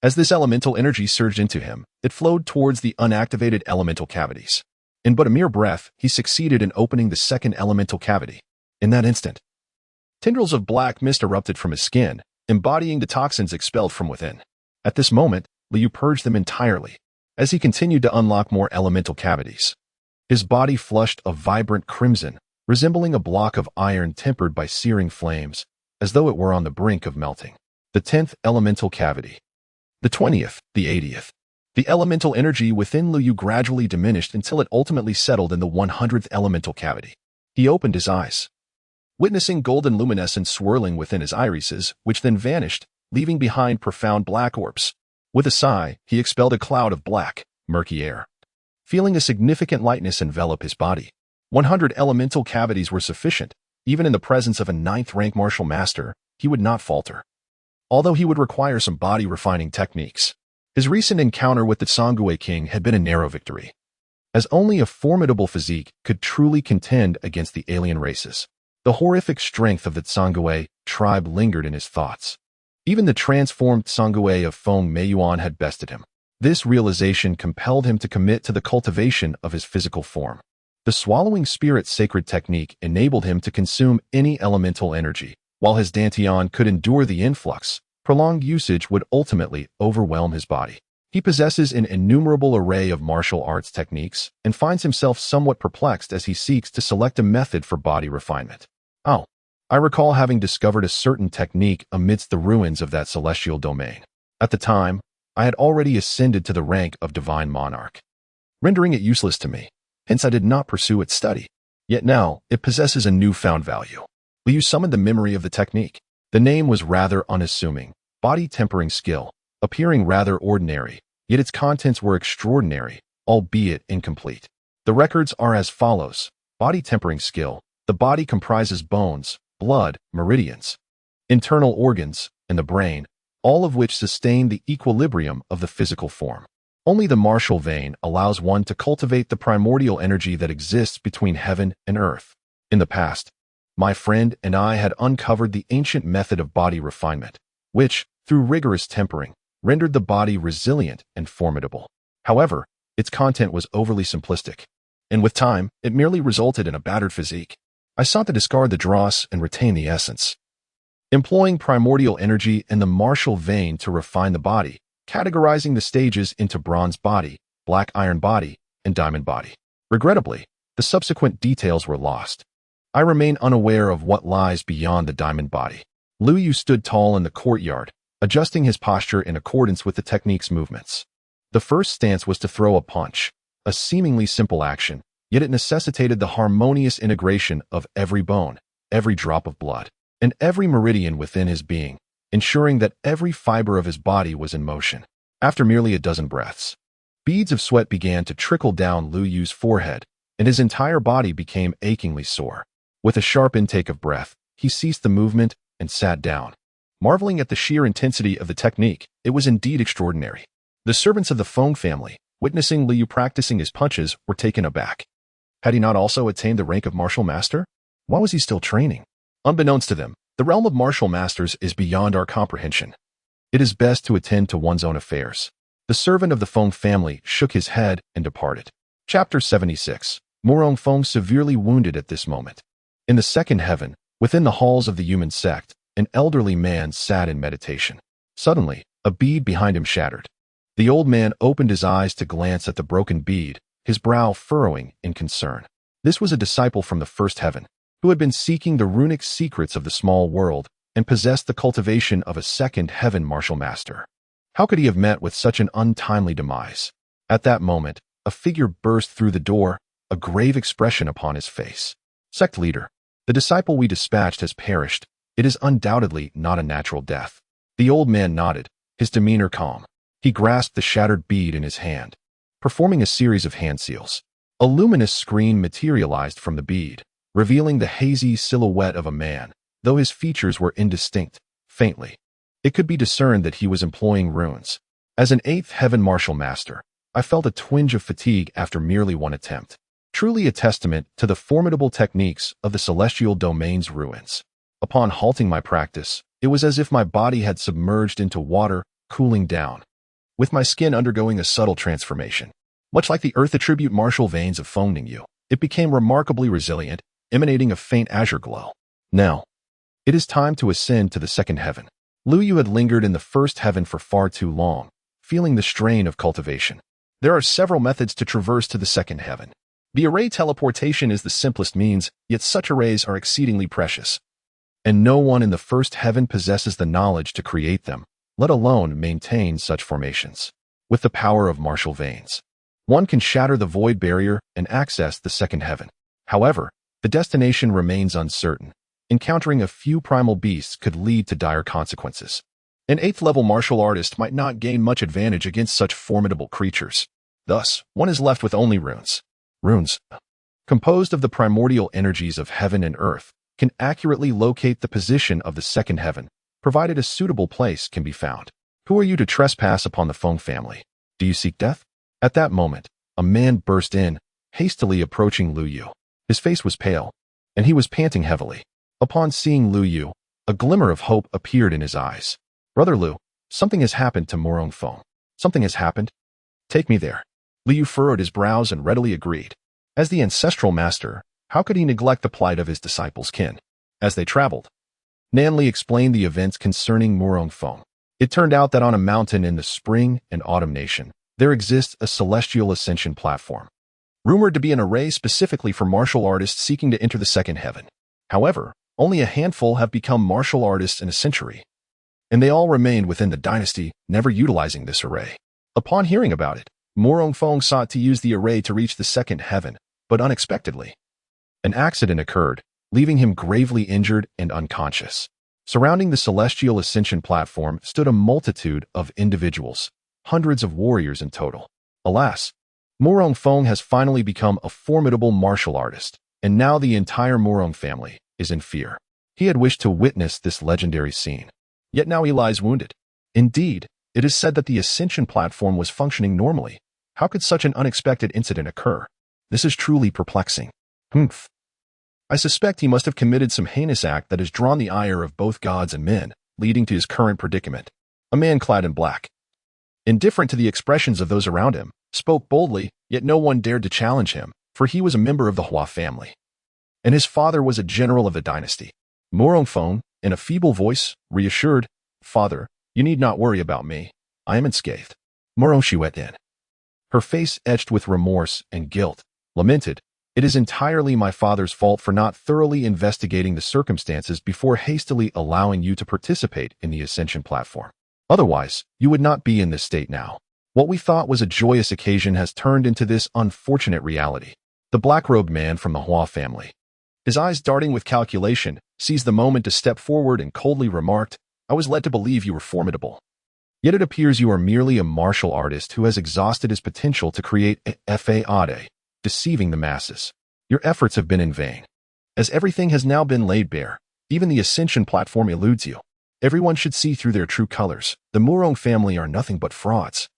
As this elemental energy surged into him, it flowed towards the unactivated elemental cavities. In but a mere breath, he succeeded in opening the 2nd elemental cavity. In that instant, tendrils of black mist erupted from his skin, embodying the toxins expelled from within. At this moment, Lu Yu purged them entirely. As he continued to unlock more elemental cavities, his body flushed a vibrant crimson, resembling a block of iron tempered by searing flames, as though it were on the brink of melting. The 10th elemental cavity. The 20th, the 80th. The elemental energy within Liu Yu gradually diminished until it ultimately settled in the 100th elemental cavity. He opened his eyes, witnessing golden luminescence swirling within his irises, which then vanished, leaving behind profound black orbs. With a sigh, he expelled a cloud of black, murky air, feeling a significant lightness envelop his body. 100 elemental cavities were sufficient. Even in the presence of a 9th-rank martial master, he would not falter, although he would require some body-refining techniques. His recent encounter with the Sangui King had been a narrow victory, as only a formidable physique could truly contend against the alien races. The horrific strength of the Sangui tribe lingered in his thoughts. Even the transformed Sangui of Feng Meiyuan had bested him. This realization compelled him to commit to the cultivation of his physical form. The swallowing spirit sacred technique enabled him to consume any elemental energy. While his Dantian could endure the influx, prolonged usage would ultimately overwhelm his body. He possesses an innumerable array of martial arts techniques and finds himself somewhat perplexed as he seeks to select a method for body refinement. Oh, I recall having discovered a certain technique amidst the ruins of that celestial domain. At the time, I had already ascended to the rank of divine monarch, rendering it useless to me. Hence I did not pursue its study. Yet now, it possesses a newfound value. Liu summoned the memory of the technique. The name was rather unassuming, body tempering skill, appearing rather ordinary, yet its contents were extraordinary, albeit incomplete. The records are as follows. Body tempering skill. The body comprises bones, blood, meridians, internal organs, and the brain, all of which sustain the equilibrium of the physical form. Only the martial vein allows one to cultivate the primordial energy that exists between heaven and earth. In the past, my friend and I had uncovered the ancient method of body refinement, which, through rigorous tempering, rendered the body resilient and formidable. However, its content was overly simplistic, and with time, it merely resulted in a battered physique. I sought to discard the dross and retain the essence, employing primordial energy and the martial vein to refine the body, categorizing the stages into bronze body, black iron body, and diamond body. Regrettably, the subsequent details were lost. I remain unaware of what lies beyond the diamond body. Liu Yu stood tall in the courtyard, adjusting his posture in accordance with the technique's movements. The first stance was to throw a punch, a seemingly simple action, yet it necessitated the harmonious integration of every bone, every drop of blood, and every meridian within his being, ensuring that every fiber of his body was in motion. After merely a dozen breaths, beads of sweat began to trickle down Liu Yu's forehead, and his entire body became achingly sore. With a sharp intake of breath, he ceased the movement and sat down. Marveling at the sheer intensity of the technique, it was indeed extraordinary. The servants of the Feng family, witnessing Liu practicing his punches, were taken aback. Had he not also attained the rank of martial master? Why was he still training? Unbeknownst to them, the realm of martial masters is beyond our comprehension. It is best to attend to one's own affairs. The servant of the Feng family shook his head and departed. Chapter 76. Morong Feng severely wounded at this moment. In the second heaven, within the halls of the human sect, an elderly man sat in meditation. Suddenly, a bead behind him shattered. The old man opened his eyes to glance at the broken bead, his brow furrowing in concern. This was a disciple from the first heaven, who had been seeking the runic secrets of the small world and possessed the cultivation of a second heaven martial master. How could he have met with such an untimely demise? At that moment, a figure burst through the door, a grave expression upon his face. Sect leader, the disciple we dispatched has perished. It is undoubtedly not a natural death. The old man nodded, his demeanor calm. He grasped the shattered bead in his hand, performing a series of hand seals. A luminous screen materialized from the bead, revealing the hazy silhouette of a man, though his features were indistinct, faintly. It could be discerned that he was employing runes. As an 8th heaven martial master, I felt a twinge of fatigue after merely one attempt. Truly a testament to the formidable techniques of the celestial domain's ruins. Upon halting my practice, it was as if my body had submerged into water, cooling down, with my skin undergoing a subtle transformation. Much like the earth attribute martial veins of Feng Ningyu, it became remarkably resilient, emanating a faint azure glow. Now, it is time to ascend to the second heaven. Liu Yu had lingered in the first heaven for far too long, feeling the strain of cultivation. There are several methods to traverse to the second heaven. The array teleportation is the simplest means, yet such arrays are exceedingly precious, and no one in the first heaven possesses the knowledge to create them, let alone maintain such formations. With the power of martial veins, one can shatter the void barrier and access the second heaven. However, the destination remains uncertain. Encountering a few primal beasts could lead to dire consequences. An 8th-level martial artist might not gain much advantage against such formidable creatures. Thus, one is left with only runes. Runes, composed of the primordial energies of heaven and earth, can accurately locate the position of the second heaven, provided a suitable place can be found. Who are you to trespass upon the Feng family? Do you seek death? At that moment, a man burst in, hastily approaching Lu Yu. His face was pale, and he was panting heavily. Upon seeing Lu Yu, a glimmer of hope appeared in his eyes. Brother Lu, something has happened to Morong Feng. Something has happened? Take me there. Lu Yu furrowed his brows and readily agreed. As the ancestral master, how could he neglect the plight of his disciples' kin? As they traveled, Nanli explained the events concerning Morong Feng. It turned out that on a mountain in the Spring and Autumn Nation, there exists a celestial ascension platform, rumored to be an array specifically for martial artists seeking to enter the second heaven. However, only a handful have become martial artists in a century, and they all remained within the dynasty, never utilizing this array. Upon hearing about it, Morong Feng sought to use the array to reach the second heaven, but unexpectedly, an accident occurred, leaving him gravely injured and unconscious. Surrounding the celestial ascension platform stood a multitude of individuals, hundreds of warriors in total. Alas, Morong Feng has finally become a formidable martial artist, and now the entire Morong family is in fear. He had wished to witness this legendary scene, yet now he lies wounded. Indeed, it is said that the ascension platform was functioning normally. How could such an unexpected incident occur? This is truly perplexing. Humph. I suspect he must have committed some heinous act that has drawn the ire of both gods and men, leading to his current predicament. A man clad in black, indifferent to the expressions of those around him, spoke boldly, yet no one dared to challenge him, for he was a member of the Hua family, and his father was a general of the dynasty. Morong Feng, in a feeble voice, reassured, "Father, you need not worry about me. I am unscathed." Morong she went in, her face etched with remorse and guilt, lamented, "It is entirely my father's fault for not thoroughly investigating the circumstances before hastily allowing you to participate in the ascension platform. Otherwise, you would not be in this state now. What we thought was a joyous occasion has turned into this unfortunate reality." The black-robed man from the Hua family, his eyes darting with calculation, seized the moment to step forward and coldly remarked, "I was led to believe you were formidable. Yet it appears you are merely a martial artist who has exhausted his potential to create a fade, deceiving the masses. Your efforts have been in vain. As everything has now been laid bare, even the ascension platform eludes you. Everyone should see through their true colors. The Morong family are nothing but frauds,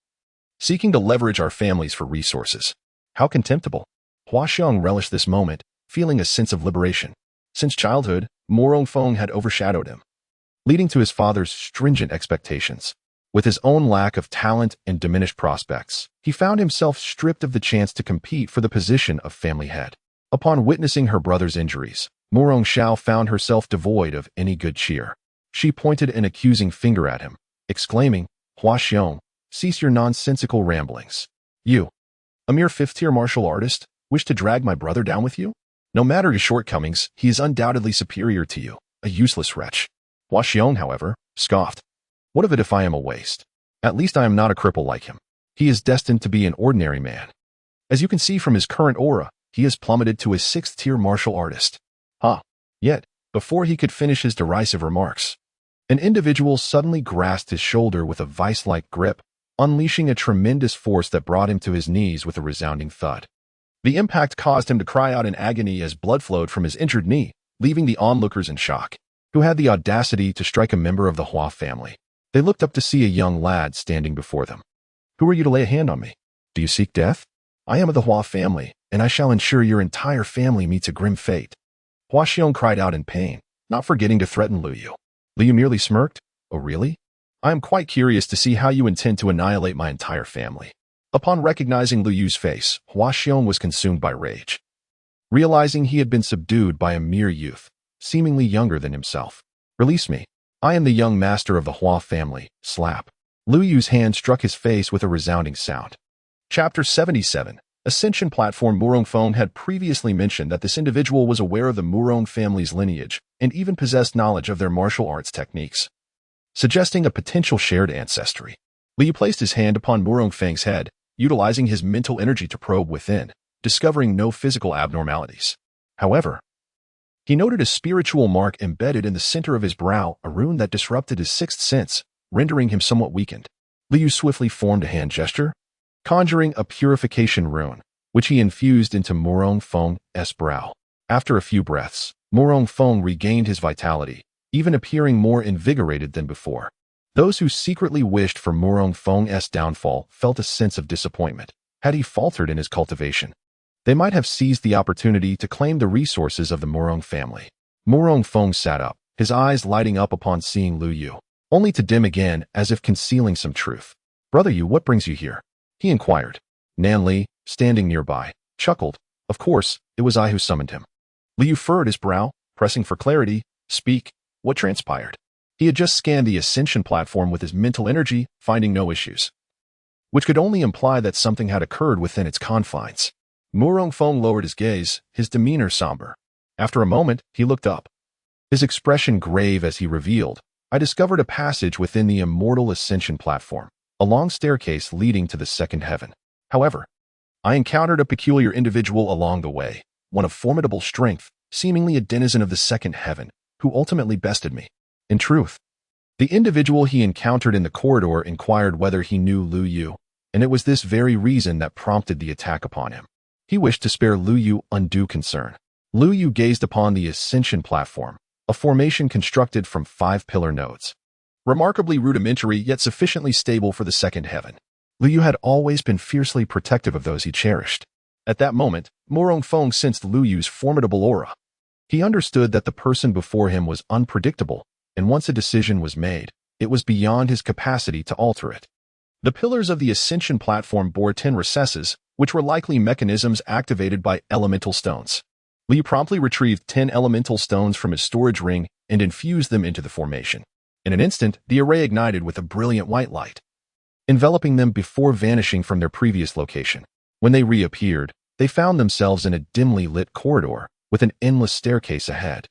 seeking to leverage our families for resources. How contemptible." Hua Xiong relished this moment, feeling a sense of liberation. Since childhood, Morong Feng had overshadowed him, leading to his father's stringent expectations. With his own lack of talent and diminished prospects, he found himself stripped of the chance to compete for the position of family head. Upon witnessing her brother's injuries, Morong Xiao found herself devoid of any good cheer. She pointed an accusing finger at him, exclaiming, "Hua Xiong, cease your nonsensical ramblings. You, a mere 5th-tier martial artist, wish to drag my brother down with you? No matter his shortcomings, he is undoubtedly superior to you, a useless wretch." Hua Xiong, however, scoffed. "What of it if I am a waste? At least I am not a cripple like him. He is destined to be an ordinary man. As you can see from his current aura, he has plummeted to a 6th-tier martial artist." Yet, before he could finish his derisive remarks, an individual suddenly grasped his shoulder with a vice-like grip, unleashing a tremendous force that brought him to his knees with a resounding thud. The impact caused him to cry out in agony as blood flowed from his injured knee, leaving the onlookers in shock. Who had the audacity to strike a member of the Hua family? They looked up to see a young lad standing before them. "Who are you to lay a hand on me? Do you seek death? I am of the Hua family, and I shall ensure your entire family meets a grim fate." Hua Xiong cried out in pain, not forgetting to threaten Lu Yu. Lu Yu merely smirked. "Oh really? I am quite curious to see how you intend to annihilate my entire family." Upon recognizing Lu Yu's face, Hua Xiong was consumed by rage, realizing he had been subdued by a mere youth, seemingly younger than himself. "Release me. I am the young master of the Hua family." Slap. Lu Yu's hand struck his face with a resounding sound. Chapter 77. Ascension Platform. Morong Feng had previously mentioned that this individual was aware of the Morong family's lineage and even possessed knowledge of their martial arts techniques, suggesting a potential shared ancestry. Liu placed his hand upon Murong Feng's head, utilizing his mental energy to probe within, discovering no physical abnormalities. However, he noted a spiritual mark embedded in the center of his brow, a rune that disrupted his sixth sense, rendering him somewhat weakened. Liu swiftly formed a hand gesture, conjuring a purification rune, which he infused into Murong Feng's brow. After a few breaths, Murong Feng regained his vitality, even appearing more invigorated than before. Those who secretly wished for Murong Feng's downfall felt a sense of disappointment. Had he faltered in his cultivation, they might have seized the opportunity to claim the resources of the Murong family. Murong Feng sat up, his eyes lighting up upon seeing Liu Yu, only to dim again as if concealing some truth. "Brother Yu, what brings you here?" he inquired. Nan Li, standing nearby, chuckled. "Of course, it was I who summoned him." Liu furrowed his brow, pressing for clarity. "Speak, what transpired?" He had just scanned the Ascension platform with his mental energy, finding no issues, which could only imply that something had occurred within its confines. Murong Feng lowered his gaze, his demeanor somber. After a moment, he looked up, his expression grave as he revealed, "I discovered a passage within the Immortal Ascension platform, a long staircase leading to the second heaven. However, I encountered a peculiar individual along the way, one of formidable strength, seemingly a denizen of the second heaven, who ultimately bested me. In truth, the individual he encountered in the corridor inquired whether he knew Liu Yu, and it was this very reason that prompted the attack upon him. He wished to spare Liu Yu undue concern." Liu Yu gazed upon the Ascension platform, a formation constructed from 5 pillar nodes. Remarkably rudimentary yet sufficiently stable for the second heaven. Liu Yu had always been fiercely protective of those he cherished. At that moment, Murong Feng sensed Liu Yu's formidable aura. He understood that the person before him was unpredictable, and once a decision was made, it was beyond his capacity to alter it. The pillars of the Ascension platform bore 10 recesses, which were likely mechanisms activated by elemental stones. Liu promptly retrieved 10 elemental stones from his storage ring and infused them into the formation. In an instant, the array ignited with a brilliant white light, enveloping them before vanishing from their previous location. When they reappeared, they found themselves in a dimly lit corridor with an endless staircase ahead.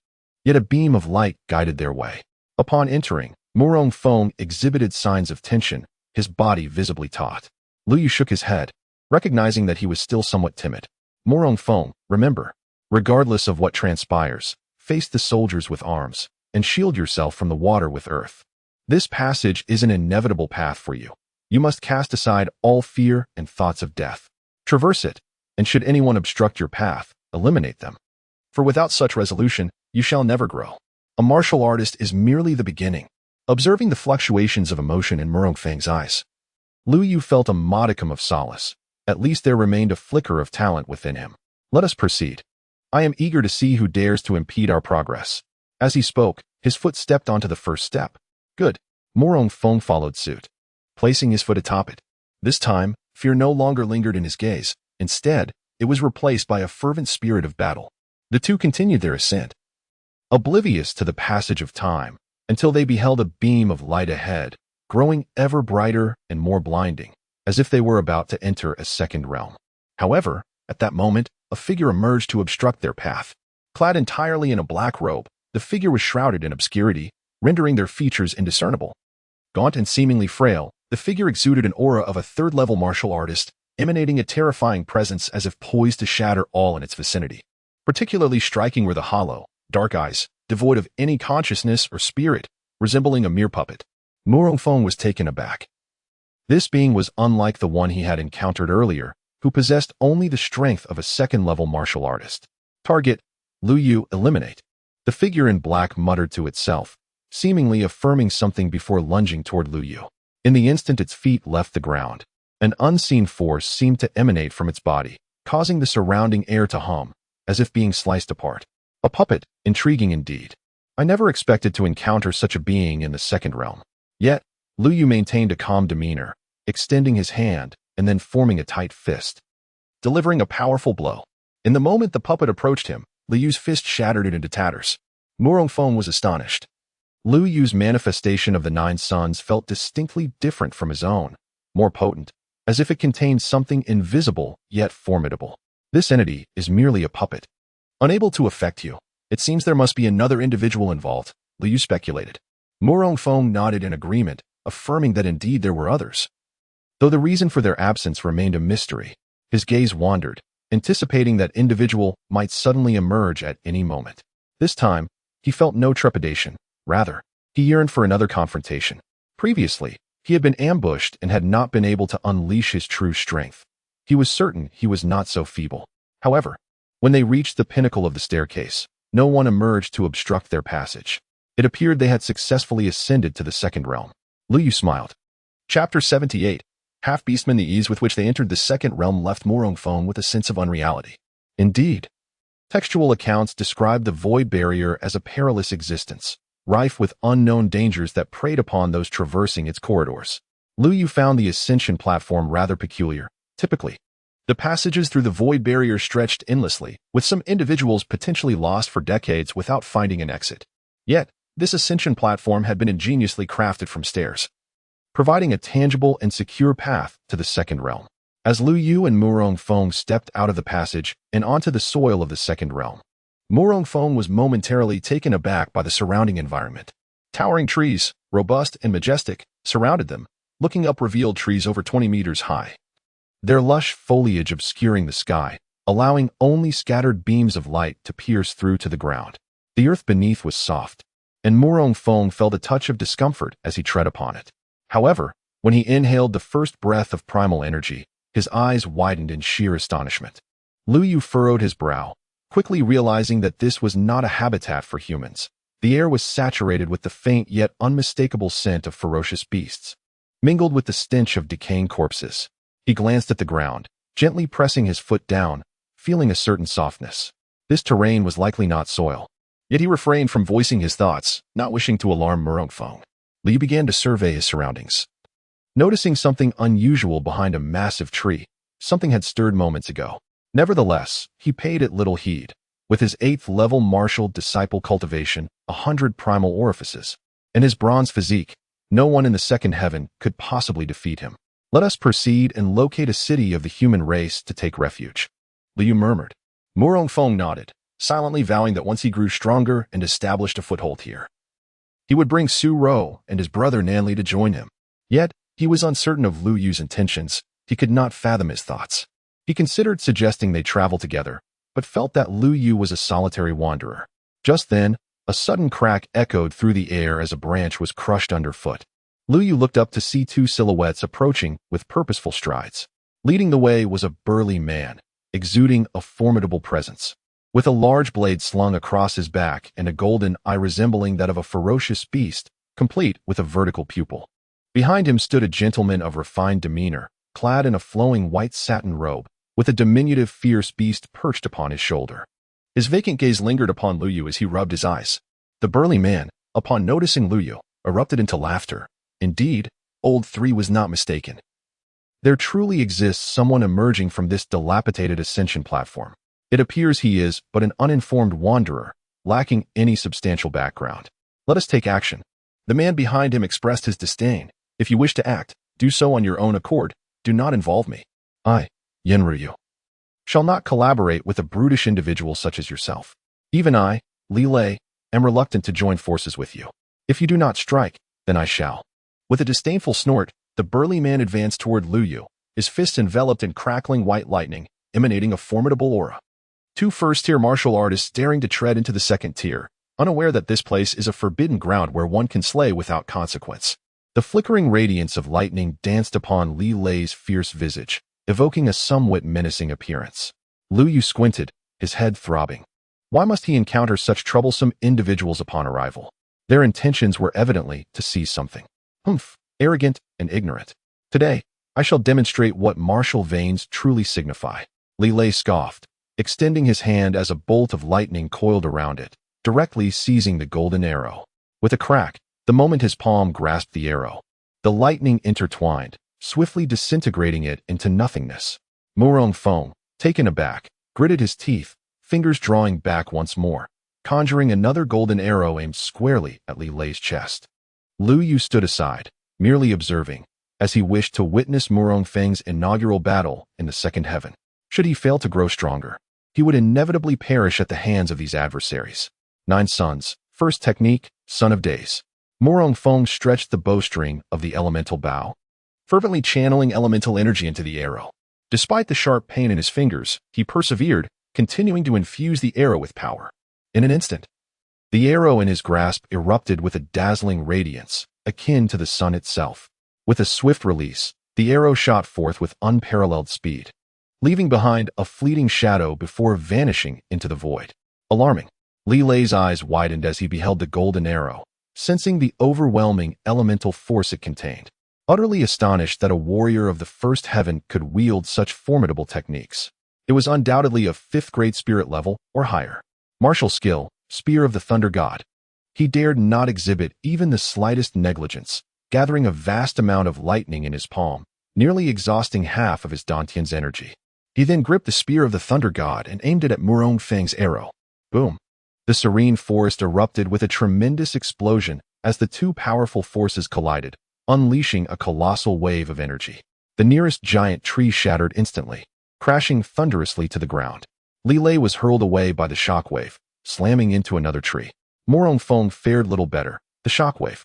Yet a beam of light guided their way. Upon entering, Murong Feng exhibited signs of tension, his body visibly taut. Liu Yu shook his head, recognizing that he was still somewhat timid. "Murong Feng, remember, regardless of what transpires, face the soldiers with arms, and shield yourself from the water with earth. This passage is an inevitable path for you. You must cast aside all fear and thoughts of death. Traverse it, and should anyone obstruct your path, eliminate them. For without such resolution, you shall never grow." A martial artist is merely the beginning. Observing the fluctuations of emotion in Murong Feng's eyes, Liu Yu felt a modicum of solace. At least there remained a flicker of talent within him. "Let us proceed. I am eager to see who dares to impede our progress." As he spoke, his foot stepped onto the first step. "Good." Murong Feng followed suit, placing his foot atop it. This time, fear no longer lingered in his gaze. Instead, it was replaced by a fervent spirit of battle. The two continued their ascent, oblivious to the passage of time, until they beheld a beam of light ahead, growing ever brighter and more blinding, as if they were about to enter a second realm. However, at that moment, a figure emerged to obstruct their path. Clad entirely in a black robe, the figure was shrouded in obscurity, rendering their features indiscernible. Gaunt and seemingly frail, the figure exuded an aura of a third-level martial artist, emanating a terrifying presence as if poised to shatter all in its vicinity. Particularly striking were the hollow, dark eyes, devoid of any consciousness or spirit, resembling a mere puppet. Murong Feng was taken aback. This being was unlike the one he had encountered earlier, who possessed only the strength of a second-level martial artist. "Target, Liu Yu, eliminate." The figure in black muttered to itself, seemingly affirming something before lunging toward Liu Yu. In the instant its feet left the ground, an unseen force seemed to emanate from its body, causing the surrounding air to hum, as if being sliced apart. A puppet, intriguing indeed. I never expected to encounter such a being in the second realm. Yet, Liu Yu maintained a calm demeanor, extending his hand and then forming a tight fist, delivering a powerful blow. In the moment the puppet approached him, Liu Yu's fist shattered it into tatters. Murong Feng was astonished. Liu Yu's manifestation of the 9 suns felt distinctly different from his own, more potent, as if it contained something invisible yet formidable. This entity is merely a puppet, unable to affect you. It seems there must be another individual involved, Liu Yu speculated. Murong Feng nodded in agreement, affirming that indeed there were others. Though the reason for their absence remained a mystery, his gaze wandered, anticipating that individual might suddenly emerge at any moment. This time, he felt no trepidation. Rather, he yearned for another confrontation. Previously, he had been ambushed and had not been able to unleash his true strength. He was certain he was not so feeble. However, when they reached the pinnacle of the staircase, no one emerged to obstruct their passage. It appeared they had successfully ascended to the second realm. Liu Yu smiled. Chapter 78. Half-beastmen. The ease with which they entered the second realm left Morongfeng with a sense of unreality. Indeed, textual accounts describe the void barrier as a perilous existence, rife with unknown dangers that preyed upon those traversing its corridors. Liu Yu found the ascension platform rather peculiar. Typically, the passages through the void barrier stretched endlessly, with some individuals potentially lost for decades without finding an exit. Yet, this ascension platform had been ingeniously crafted from stairs, providing a tangible and secure path to the second realm. As Liu Yu and Morongfeng stepped out of the passage and onto the soil of the second realm, Morongfeng was momentarily taken aback by the surrounding environment. Towering trees, robust and majestic, surrounded them, looking up revealed trees over 20 meters high, their lush foliage obscuring the sky, allowing only scattered beams of light to pierce through to the ground. The earth beneath was soft, and Morongfeng felt a touch of discomfort as he tread upon it. However, when he inhaled the first breath of primal energy, his eyes widened in sheer astonishment. Liu Yu furrowed his brow, quickly realizing that this was not a habitat for humans. The air was saturated with the faint yet unmistakable scent of ferocious beasts, mingled with the stench of decaying corpses. He glanced at the ground, gently pressing his foot down, feeling a certain softness. This terrain was likely not soil. Yet he refrained from voicing his thoughts, not wishing to alarm Morongfeng. Li began to survey his surroundings. Noticing something unusual behind a massive tree, something had stirred moments ago. Nevertheless, he paid it little heed. With his 8th-level martial disciple cultivation, 100 primal orifices, and his bronze physique, no one in the second heaven could possibly defeat him. Let us proceed and locate a city of the human race to take refuge. Liu murmured. Morongfeng nodded, silently vowing that once he grew stronger and established a foothold here, he would bring Su Ro and his brother Nanli to join him. Yet, he was uncertain of Liu Yu's intentions. He could not fathom his thoughts. He considered suggesting they travel together, but felt that Liu Yu was a solitary wanderer. Just then, a sudden crack echoed through the air as a branch was crushed underfoot. Liu Yu looked up to see two silhouettes approaching with purposeful strides. Leading the way was a burly man, exuding a formidable presence. With a large blade slung across his back and a golden eye resembling that of a ferocious beast, complete with a vertical pupil. Behind him stood a gentleman of refined demeanor, clad in a flowing white satin robe, with a diminutive fierce beast perched upon his shoulder. His vacant gaze lingered upon Liu Yu as he rubbed his eyes. The burly man, upon noticing Liu Yu, erupted into laughter. Indeed, Old Three was not mistaken. There truly exists someone emerging from this dilapidated ascension platform. It appears he is but an uninformed wanderer, lacking any substantial background. Let us take action. The man behind him expressed his disdain. If you wish to act, do so on your own accord. Do not involve me. I, Yenryu, shall not collaborate with a brutish individual such as yourself. Even I, Li Lei, am reluctant to join forces with you. If you do not strike, then I shall. With a disdainful snort, the burly man advanced toward Liu Yu, his fists enveloped in crackling white lightning, emanating a formidable aura. Two first-tier martial artists daring to tread into the second tier, unaware that this place is a forbidden ground where one can slay without consequence. The flickering radiance of lightning danced upon Li Lei's fierce visage, evoking a somewhat menacing appearance. Liu Yu squinted, his head throbbing. Why must he encounter such troublesome individuals upon arrival? Their intentions were evidently to seize something. Arrogant and ignorant. Today, I shall demonstrate what martial veins truly signify. Li Lei scoffed, extending his hand as a bolt of lightning coiled around it, directly seizing the golden arrow. With a crack, the moment his palm grasped the arrow, the lightning intertwined, swiftly disintegrating it into nothingness. Morongfeng, taken aback, gritted his teeth, fingers drawing back once more, conjuring another golden arrow aimed squarely at Li Lei's chest. Liu Yu stood aside, merely observing, as he wished to witness Morongfeng's inaugural battle in the second heaven. Should he fail to grow stronger, he would inevitably perish at the hands of these adversaries. 9 suns, first technique, Son of Days. Morongfeng stretched the bowstring of the elemental bow, fervently channeling elemental energy into the arrow. Despite the sharp pain in his fingers, he persevered, continuing to infuse the arrow with power. In an instant, the arrow in his grasp erupted with a dazzling radiance, akin to the sun itself. With a swift release, the arrow shot forth with unparalleled speed, leaving behind a fleeting shadow before vanishing into the void. Alarming. Li Lei's eyes widened as he beheld the golden arrow, sensing the overwhelming elemental force it contained. Utterly astonished that a warrior of the first heaven could wield such formidable techniques. It was undoubtedly of 5th grade spirit level or higher. Martial skill, Spear of the Thunder God. He dared not exhibit even the slightest negligence, gathering a vast amount of lightning in his palm, nearly exhausting half of his Dantian's energy. He then gripped the Spear of the Thunder God and aimed it at Murong Feng's arrow. Boom! The serene forest erupted with a tremendous explosion as the two powerful forces collided, unleashing a colossal wave of energy. The nearest giant tree shattered instantly, crashing thunderously to the ground. Li Lei was hurled away by the shockwave, slamming into another tree. Murong Feng fared little better. The shockwave,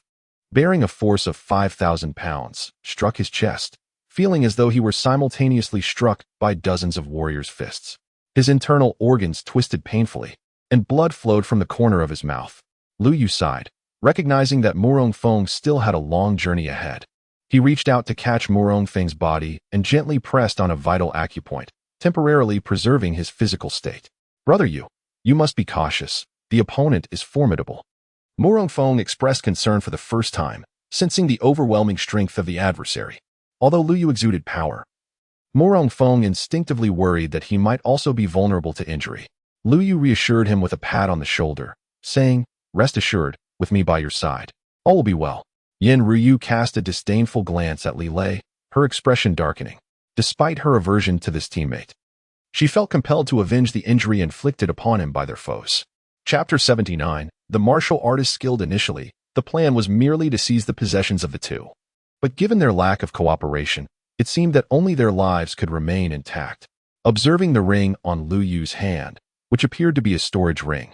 bearing a force of 5,000 pounds, struck his chest, feeling as though he were simultaneously struck by dozens of warriors' fists. His internal organs twisted painfully, and blood flowed from the corner of his mouth. Lu Yu sighed, recognizing that Murong Feng still had a long journey ahead. He reached out to catch Murong Feng's body and gently pressed on a vital acupoint, temporarily preserving his physical state. Brother Yu, you must be cautious. The opponent is formidable. Murong Feng expressed concern for the first time, sensing the overwhelming strength of the adversary. Although Lu Yu exuded power, Murong Feng instinctively worried that he might also be vulnerable to injury. Lu Yu reassured him with a pat on the shoulder, saying, "Rest assured, with me by your side, all will be well." Yen Ruyu cast a disdainful glance at Li Lei, her expression darkening. Despite her aversion to this teammate, she felt compelled to avenge the injury inflicted upon him by their foes. Chapter 79. The martial artist skilled initially, the plan was merely to seize the possessions of the two. But given their lack of cooperation, it seemed that only their lives could remain intact. Observing the ring on Lu Yu's hand, which appeared to be a storage ring,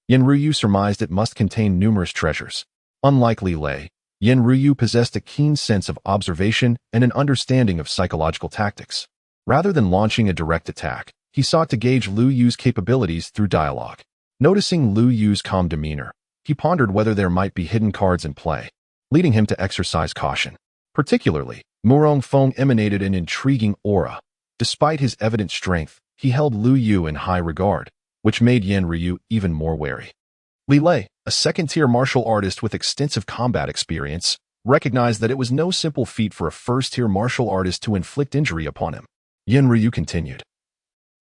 Yen Ruyu surmised it must contain numerous treasures. Unlike Li Lei, Yen Ruyu possessed a keen sense of observation and an understanding of psychological tactics. Rather than launching a direct attack, he sought to gauge Lu Yu's capabilities through dialogue. Noticing Lu Yu's calm demeanor, he pondered whether there might be hidden cards in play, leading him to exercise caution. Particularly, Murong Feng emanated an intriguing aura. Despite his evident strength, he held Lu Yu in high regard, which made Yen Ryu even more wary. Li Lei, a second-tier martial artist with extensive combat experience, recognized that it was no simple feat for a first-tier martial artist to inflict injury upon him. Yen Ryu continued,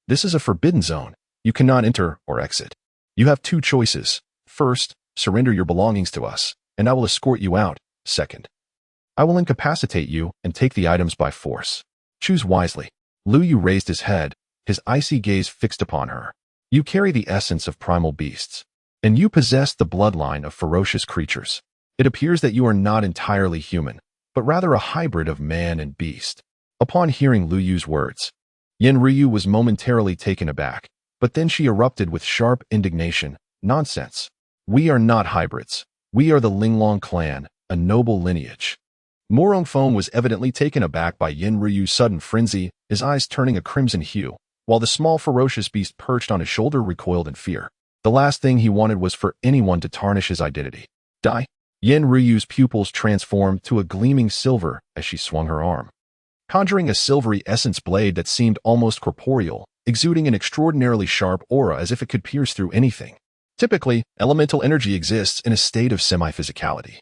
"This is a forbidden zone. You cannot enter or exit. You have two choices. First, surrender your belongings to us, and I will escort you out. Second, I will incapacitate you and take the items by force. Choose wisely." Lu Yu raised his head, his icy gaze fixed upon her. "You carry the essence of primal beasts, and you possess the bloodline of ferocious creatures. It appears that you are not entirely human, but rather a hybrid of man and beast." Upon hearing Lu Yu's words, Yen Ryu was momentarily taken aback, but then she erupted with sharp indignation. "Nonsense. We are not hybrids. We are the Linglong clan, a noble lineage." Murong Feng was evidently taken aback by Yen Ryu's sudden frenzy, his eyes turning a crimson hue, while the small ferocious beast perched on his shoulder recoiled in fear. The last thing he wanted was for anyone to tarnish his identity. "Die!" Yen Ryu's pupils transformed to a gleaming silver as she swung her arm, conjuring a silvery essence blade that seemed almost corporeal, exuding an extraordinarily sharp aura as if it could pierce through anything. Typically, elemental energy exists in a state of semi-physicality.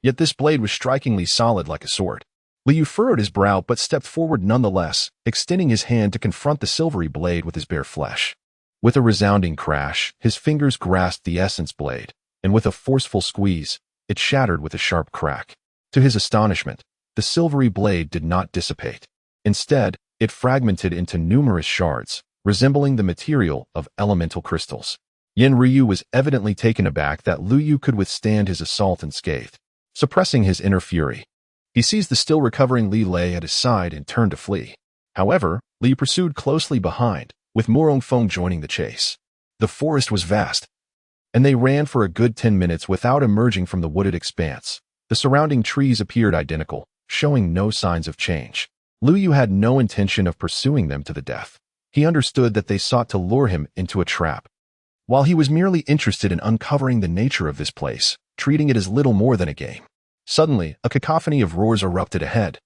Yet this blade was strikingly solid like a sword. Liu furrowed his brow but stepped forward nonetheless, extending his hand to confront the silvery blade with his bare flesh. With a resounding crash, his fingers grasped the essence blade, and with a forceful squeeze, it shattered with a sharp crack. To his astonishment, the silvery blade did not dissipate. Instead, it fragmented into numerous shards, resembling the material of elemental crystals. Yen Ryu was evidently taken aback that Lu Yu could withstand his assault unscathed. Suppressing his inner fury, he seized the still recovering Li Lei at his side and turned to flee. However, Li pursued closely behind, with Murong Feng joining the chase. The forest was vast, and they ran for a good 10 minutes without emerging from the wooded expanse. The surrounding trees appeared identical, showing no signs of change. Lu Yu had no intention of pursuing them to the death. He understood that they sought to lure him into a trap. While he was merely interested in uncovering the nature of this place, treating it as little more than a game. Suddenly, a cacophony of roars erupted ahead.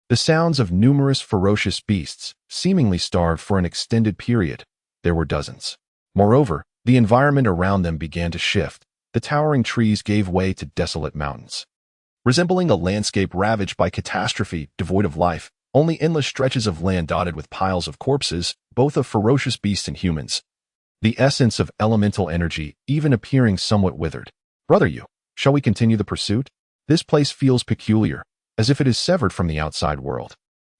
The sounds of numerous ferocious beasts, seemingly starved for an extended period. There were dozens. Moreover, the environment around them began to shift. The towering trees gave way to desolate mountains. Resembling a landscape ravaged by catastrophe, devoid of life, only endless stretches of land dotted with piles of corpses, both of ferocious beasts and humans. The essence of elemental energy even appearing somewhat withered. Brother Yu, shall we continue the pursuit? This place feels peculiar, as if it is severed from the outside world.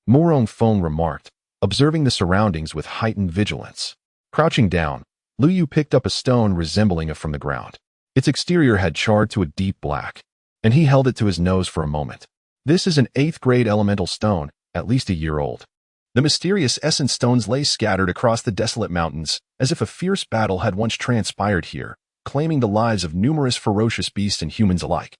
Morong Feng remarked, observing the surroundings with heightened vigilance. Crouching down, Lu Yu picked up a stone resembling it from the ground. Its exterior had charred to a deep black, and he held it to his nose for a moment. This is an 8th grade elemental stone, at least a year old. The mysterious essence stones lay scattered across the desolate mountains, as if a fierce battle had once transpired here, claiming the lives of numerous ferocious beasts and humans alike.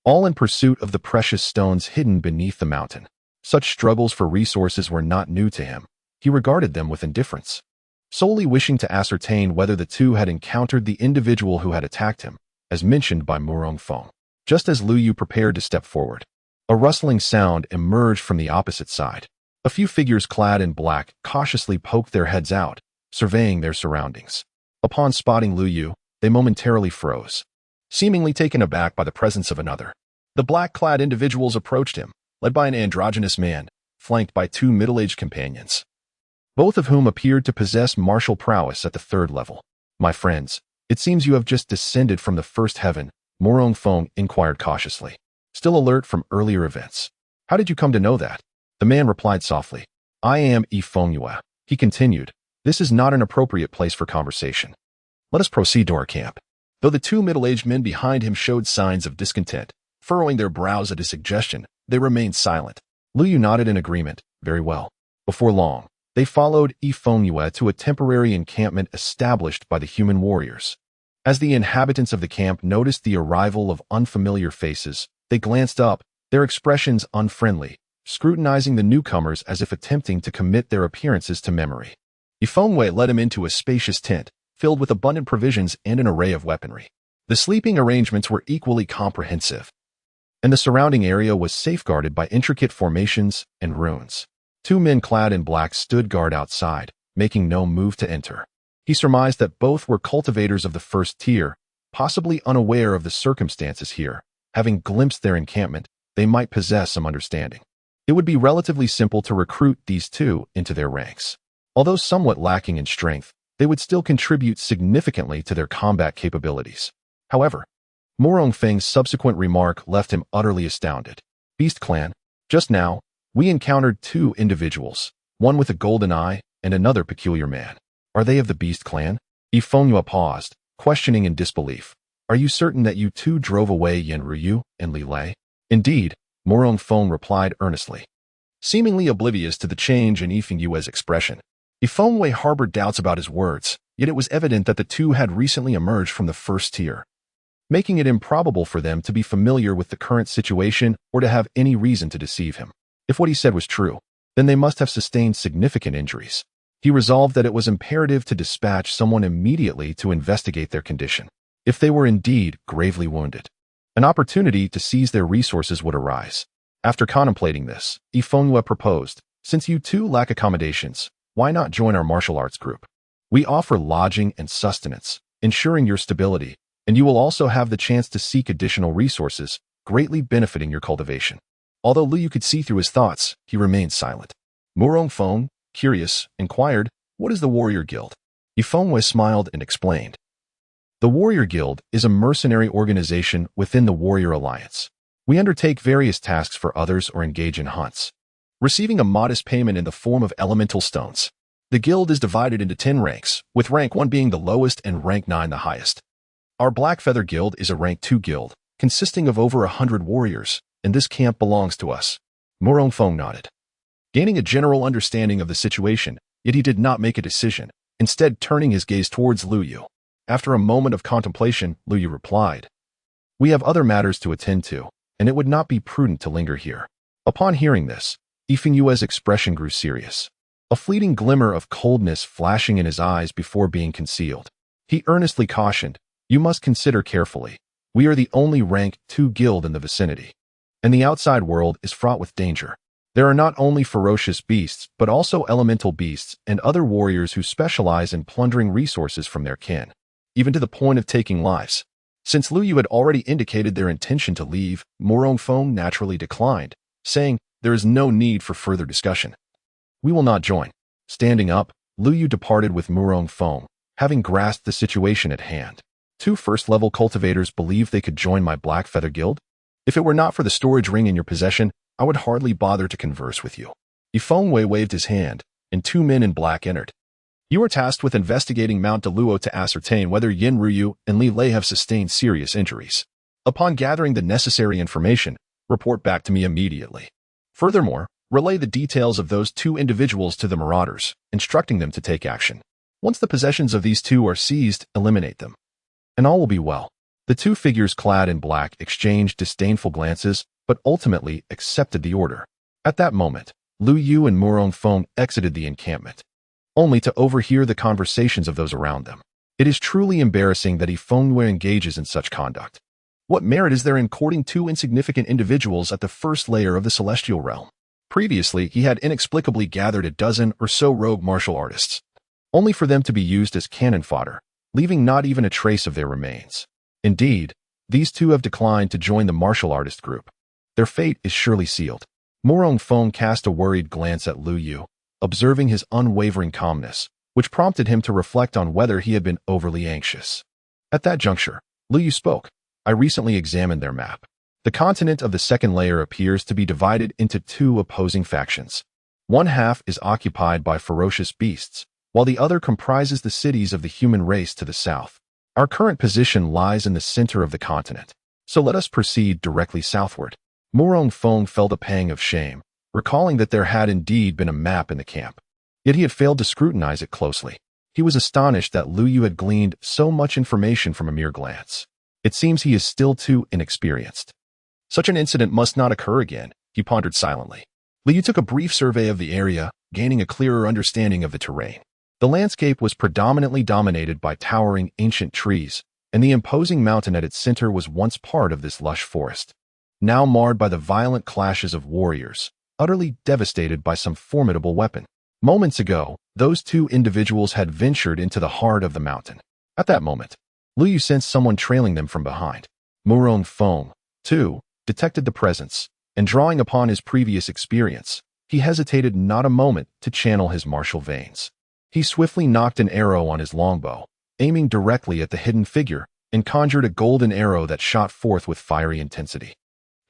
All in pursuit of the precious stones hidden beneath the mountain. Such struggles for resources were not new to him. He regarded them with indifference, solely wishing to ascertain whether the two had encountered the individual who had attacked him, as mentioned by Morong Feng. Just as Lu Yu prepared to step forward, a rustling sound emerged from the opposite side. A few figures clad in black cautiously poked their heads out, surveying their surroundings. Upon spotting Lu Yu, they momentarily froze, seemingly taken aback by the presence of another. The black-clad individuals approached him, led by an androgynous man, flanked by 2 middle-aged companions, both of whom appeared to possess martial prowess at the 3rd level. My friends, it seems you have just descended from the 1st heaven, Morong Feng inquired cautiously, still alert from earlier events. How did you come to know that? The man replied softly. I am Yi Fengyue. He continued, this is not an appropriate place for conversation. Let us proceed to our camp. Though the 2 middle-aged men behind him showed signs of discontent, furrowing their brows at his suggestion, they remained silent. Lu Yu nodded in agreement. Very well. Before long, they followed Yi Fengyue to a temporary encampment established by the human warriors. As the inhabitants of the camp noticed the arrival of unfamiliar faces, they glanced up, their expressions unfriendly, scrutinizing the newcomers as if attempting to commit their appearances to memory. Yi Fengyue led him into a spacious tent, filled with abundant provisions and an array of weaponry. The sleeping arrangements were equally comprehensive, and the surrounding area was safeguarded by intricate formations and runes. 2 men clad in black stood guard outside, making no move to enter. He surmised that both were cultivators of the 1st tier, possibly unaware of the circumstances here. Having glimpsed their encampment, they might possess some understanding. It would be relatively simple to recruit these 2 into their ranks. Although somewhat lacking in strength, they would still contribute significantly to their combat capabilities. However, Morong Feng's subsequent remark left him utterly astounded. Beast Clan, just now, we encountered 2 individuals, one with a golden eye and another peculiar man. Are they of the Beast Clan? Yi Fengyue paused, questioning in disbelief. Are you certain that you 2 drove away Yan Ruyu and Li Lei? Indeed, Morong Feng replied earnestly, seemingly oblivious to the change in Yi Fengyue's expression. Yi Fengyue harbored doubts about his words, yet it was evident that the 2 had recently emerged from the 1st tier, making it improbable for them to be familiar with the current situation or to have any reason to deceive him. If what he said was true, then they must have sustained significant injuries. He resolved that it was imperative to dispatch someone immediately to investigate their condition. If they were indeed gravely wounded, an opportunity to seize their resources would arise. After contemplating this, Yi Fengyue proposed, since you 2 lack accommodations, why not join our martial arts group? We offer lodging and sustenance, ensuring your stability, and you will also have the chance to seek additional resources, greatly benefiting your cultivation. Although Lu Yu could see through his thoughts, he remained silent. Morong Feng, curious, inquired, what is the Warrior Guild? Yi Fengyue smiled and explained. The Warrior Guild is a mercenary organization within the Warrior Alliance. We undertake various tasks for others or engage in hunts, receiving a modest payment in the form of elemental stones. The guild is divided into 10 ranks, with rank 1 being the lowest and rank 9 the highest. Our Black Feather Guild is a rank 2 guild, consisting of over 100 warriors, and this camp belongs to us. Morong Feng nodded, gaining a general understanding of the situation, yet he did not make a decision, instead turning his gaze towards Lu Yu. After a moment of contemplation, Lu Yu replied, we have other matters to attend to, and it would not be prudent to linger here. Upon hearing this, Yifengyue's expression grew serious, a fleeting glimmer of coldness flashing in his eyes before being concealed. He earnestly cautioned, "You must consider carefully. We are the only rank 2 guild in the vicinity, and the outside world is fraught with danger. There are not only ferocious beasts, but also elemental beasts and other warriors who specialize in plundering resources from their kin, even to the point of taking lives." Since Lu Yu had already indicated their intention to leave, Morong Feng naturally declined, saying, "There is no need for further discussion. We will not join." Standing up, Lu Yu departed with Morong Feng, having grasped the situation at hand. 2 first-level cultivators believed they could join my Black Feather Guild? If it were not for the storage ring in your possession, I would hardly bother to converse with you. Yifengwei waved his hand, and 2 men in black entered. "You are tasked with investigating Mount Deluo to ascertain whether Yin Ruyu and Li Lei have sustained serious injuries. Upon gathering the necessary information, report back to me immediately. Furthermore, relay the details of those 2 individuals to the Marauders, instructing them to take action. Once the possessions of these 2 are seized, eliminate them, and all will be well." The 2 figures clad in black exchanged disdainful glances, but ultimately accepted the order. At that moment, Lu Yu and Morong Feng exited the encampment, only to overhear the conversations of those around them. It is truly embarrassing that Yifengwei engages in such conduct. What merit is there in courting 2 insignificant individuals at the first layer of the celestial realm? Previously, he had inexplicably gathered a dozen or so rogue martial artists, only for them to be used as cannon fodder, leaving not even a trace of their remains. Indeed, these 2 have declined to join the martial artist group. Their fate is surely sealed. Morong Feng cast a worried glance at Lu Yu, observing his unwavering calmness, which prompted him to reflect on whether he had been overly anxious. At that juncture, Lu Yu spoke. "I recently examined their map. The continent of the second layer appears to be divided into 2 opposing factions. One half is occupied by ferocious beasts, while the other comprises the cities of the human race to the south. Our current position lies in the center of the continent, so let us proceed directly southward." Morong Feng felt a pang of shame, recalling that there had indeed been a map in the camp, yet he had failed to scrutinize it closely. He was astonished that Lu Yu had gleaned so much information from a mere glance. It seems he is still too inexperienced. Such an incident must not occur again, he pondered silently. Lu Yu took a brief survey of the area, gaining a clearer understanding of the terrain. The landscape was predominantly dominated by towering ancient trees, and the imposing mountain at its center was once part of this lush forest, now marred by the violent clashes of warriors, utterly devastated by some formidable weapon. Moments ago, those 2 individuals had ventured into the heart of the mountain. At that moment, Lu Yu sensed someone trailing them from behind. Morong Feng, too, detected the presence, and drawing upon his previous experience, he hesitated not a moment to channel his martial veins. He swiftly nocked an arrow on his longbow, aiming directly at the hidden figure, and conjured a golden arrow that shot forth with fiery intensity.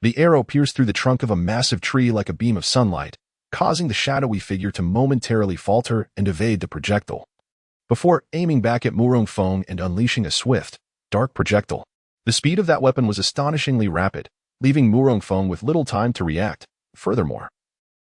The arrow pierced through the trunk of a massive tree like a beam of sunlight, causing the shadowy figure to momentarily falter and evade the projectile, before aiming back at Morong Feng and unleashing a swift, dark projectile. The speed of that weapon was astonishingly rapid, leaving Morong Feng with little time to react. Furthermore,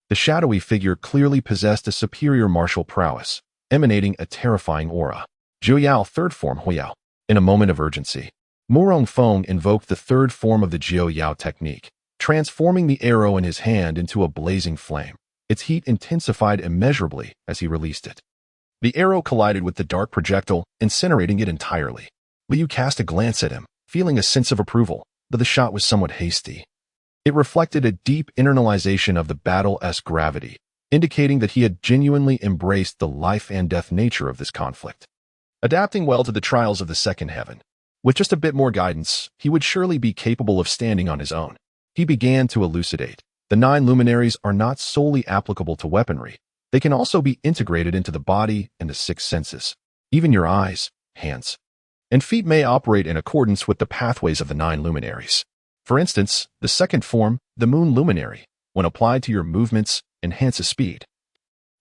the shadowy figure clearly possessed a superior martial prowess, emanating a terrifying aura. Jiuyao third form Huiyao. In a moment of urgency, Morong Feng invoked the 3rd form of the Jiuyao technique, transforming the arrow in his hand into a blazing flame. Its heat intensified immeasurably as he released it. The arrow collided with the dark projectile, incinerating it entirely. Liu cast a glance at him, feeling a sense of approval, but the shot was somewhat hasty. It reflected a deep internalization of the battle-esque gravity, indicating that he had genuinely embraced the life and death nature of this conflict. Adapting well to the trials of the second heaven, with just a bit more guidance, he would surely be capable of standing on his own. He began to elucidate. The 9 luminaries are not solely applicable to weaponry. They can also be integrated into the body and the 6 senses. Even your eyes, hands, and feet may operate in accordance with the pathways of the 9 luminaries. For instance, the 2nd form, the moon luminary, when applied to your movements, enhances speed.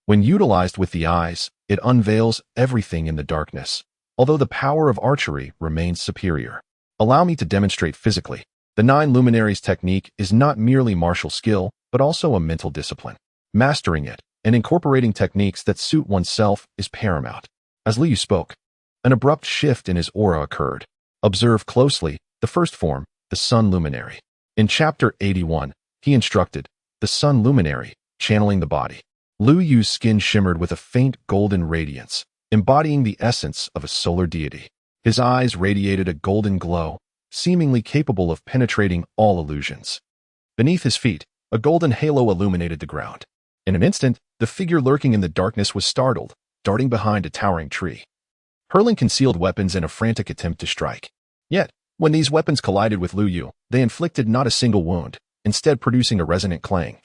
When utilized with the eyes, it unveils everything in the darkness, although the power of archery remains superior. Allow me to demonstrate physically. The 9 luminaries technique is not merely martial skill, but also a mental discipline. Mastering it and incorporating techniques that suit oneself is paramount. As Liu spoke, an abrupt shift in his aura occurred. Observe closely the 1st form, the sun luminary. In chapter 81, he instructed, the sun luminary, channeling the body. Lu Yu's skin shimmered with a faint golden radiance, embodying the essence of a solar deity. His eyes radiated a golden glow, seemingly capable of penetrating all illusions. Beneath his feet, a golden halo illuminated the ground. In an instant, the figure lurking in the darkness was startled, darting behind a towering tree, hurling concealed weapons in a frantic attempt to strike. Yet, when these weapons collided with Lu Yu, they inflicted not a single wound, instead producing a resonant clang,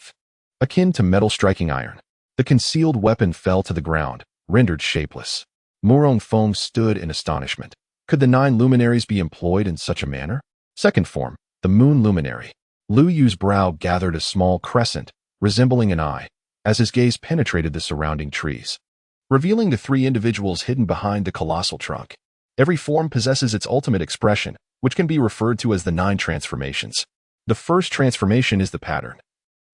akin to metal striking iron. The concealed weapon fell to the ground, rendered shapeless. Murong Feng stood in astonishment. Could the 9 luminaries be employed in such a manner? Second form, the moon luminary. Lu Yu's brow gathered a small crescent, resembling an eye, as his gaze penetrated the surrounding trees, revealing the 3 individuals hidden behind the colossal trunk. Every form possesses its ultimate expression, which can be referred to as the 9 transformations. The first transformation is the pattern,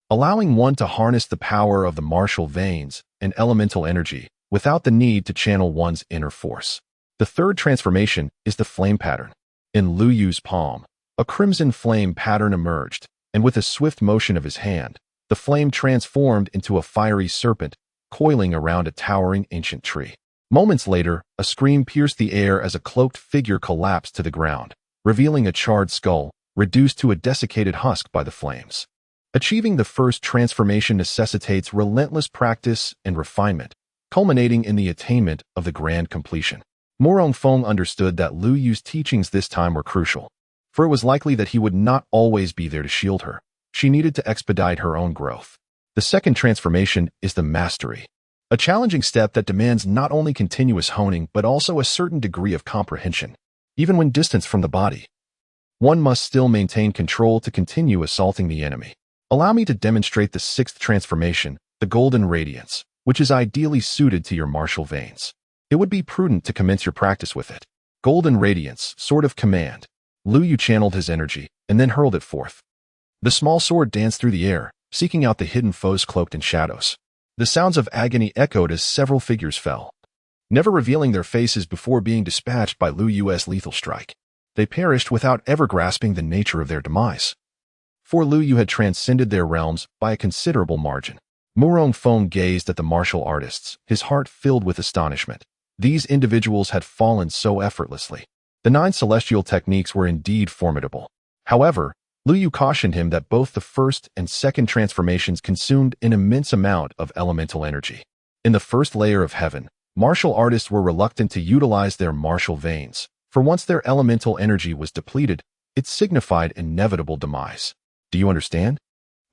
allowing one to harness the power of the martial veins and elemental energy without the need to channel one's inner force. The third transformation is the flame pattern. In Lu Yu's palm, a crimson flame pattern emerged, and with a swift motion of his hand, the flame transformed into a fiery serpent coiling around a towering ancient tree. Moments later, a scream pierced the air as a cloaked figure collapsed to the ground, revealing a charred skull, reduced to a desiccated husk by the flames. Achieving the first transformation necessitates relentless practice and refinement, culminating in the attainment of the grand completion. Murong Feng understood that Lu Yu's teachings this time were crucial, for it was likely that he would not always be there to shield her. She needed to expedite her own growth. The second transformation is the mastery, a challenging step that demands not only continuous honing but also a certain degree of comprehension. Even when distanced from the body, one must still maintain control to continue assaulting the enemy. Allow me to demonstrate the 6th transformation, the golden radiance, which is ideally suited to your martial veins. It would be prudent to commence your practice with it. Golden radiance, sword of command. Lu Yu channeled his energy and then hurled it forth. The small sword danced through the air, seeking out the hidden foes cloaked in shadows. The sounds of agony echoed as several figures fell, never revealing their faces before being dispatched by Lu Yu's lethal strike. They perished without ever grasping the nature of their demise, for Lu Yu had transcended their realms by a considerable margin. Murong Feng gazed at the martial artists, his heart filled with astonishment. These individuals had fallen so effortlessly. The 9 celestial techniques were indeed formidable. However, Lu Yu cautioned him that both the first and second transformations consumed an immense amount of elemental energy. In the first layer of heaven, martial artists were reluctant to utilize their martial veins, for once their elemental energy was depleted, it signified inevitable demise. Do you understand?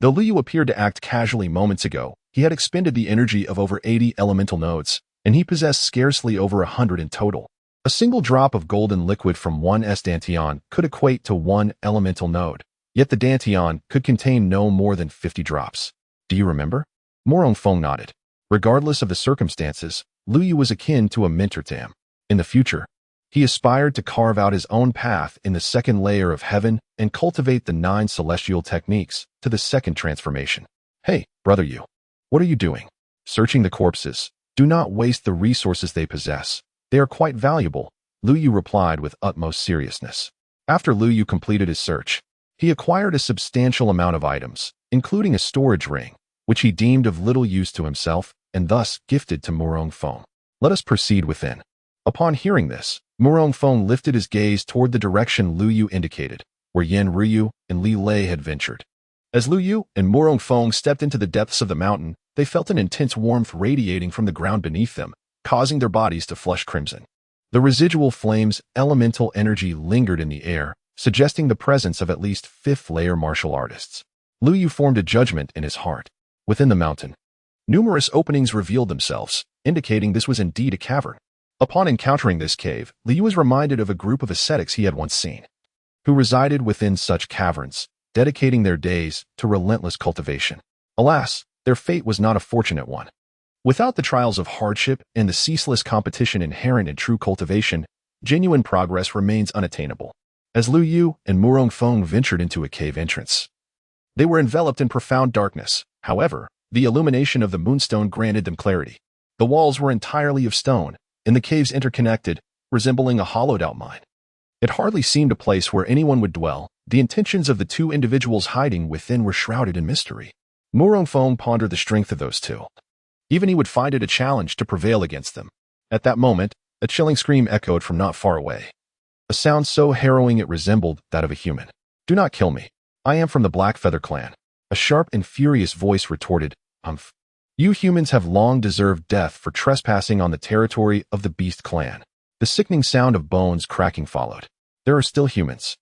Though Lu Yu appeared to act casually moments ago, he had expended the energy of over 80 elemental nodes, and he possessed scarcely over 100 in total. A single drop of golden liquid from 1's dantian could equate to 1 elemental node, yet the dantian could contain no more than 50 drops. Do you remember? Murong Feng nodded. Regardless of the circumstances, Lu Yu was akin to a mentor to him. In the future, he aspired to carve out his own path in the second layer of heaven and cultivate the 9 celestial techniques to the second transformation. Hey, brother Yu, what are you doing? Searching the corpses. Do not waste the resources they possess. They are quite valuable, Lu Yu replied with utmost seriousness. After Lu Yu completed his search, he acquired a substantial amount of items, including a storage ring, which he deemed of little use to himself and thus gifted to Murong Feng. Let us proceed within. Upon hearing this, Murong Feng lifted his gaze toward the direction Lu Yu indicated, where Yan Ryu and Li Lei had ventured. As Lu Yu and Murong Feng stepped into the depths of the mountain, they felt an intense warmth radiating from the ground beneath them, causing their bodies to flush crimson. The residual flame's elemental energy lingered in the air, suggesting the presence of at least 5th-layer martial artists. Lu Yu formed a judgment in his heart. Within the mountain, numerous openings revealed themselves, indicating this was indeed a cavern. Upon encountering this cave, Lu Yu was reminded of a group of ascetics he had once seen, who resided within such caverns, dedicating their days to relentless cultivation. Alas, their fate was not a fortunate one. Without the trials of hardship and the ceaseless competition inherent in true cultivation, genuine progress remains unattainable. As Lu Yu and Murong Feng ventured into a cave entrance, they were enveloped in profound darkness. However, the illumination of the moonstone granted them clarity. The walls were entirely of stone, and the caves interconnected, resembling a hollowed-out mine. It hardly seemed a place where anyone would dwell. The intentions of the 2 individuals hiding within were shrouded in mystery. Feng pondered the strength of those two. Even he would find it a challenge to prevail against them. At that moment, a chilling scream echoed from not far away. A sound so harrowing it resembled that of a human. "Do not kill me. I am from the Black Feather clan." A sharp and furious voice retorted, "Humph. You humans have long deserved death for trespassing on the territory of the Beast clan." The sickening sound of bones cracking followed. "There are still humans."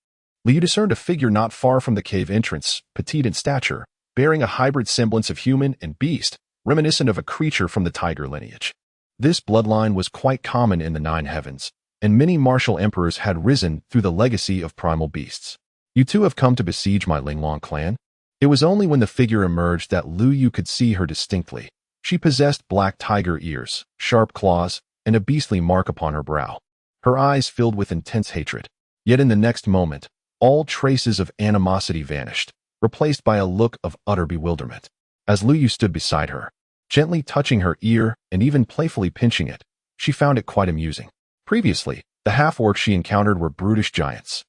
Liu discerned a figure not far from the cave entrance, petite in stature, bearing a hybrid semblance of human and beast, reminiscent of a creature from the tiger lineage. This bloodline was quite common in the Nine Heavens, and many martial emperors had risen through the legacy of primal beasts. "You two have come to besiege my Linglong clan?" It was only when the figure emerged that Lu Yu could see her distinctly. She possessed black tiger ears, sharp claws, and a beastly mark upon her brow. Her eyes filled with intense hatred. Yet in the next moment, all traces of animosity vanished, replaced by a look of utter bewilderment. As Lu Yu stood beside her, gently touching her ear and even playfully pinching it, she found it quite amusing. Previously, the half-orcs she encountered were brutish giants.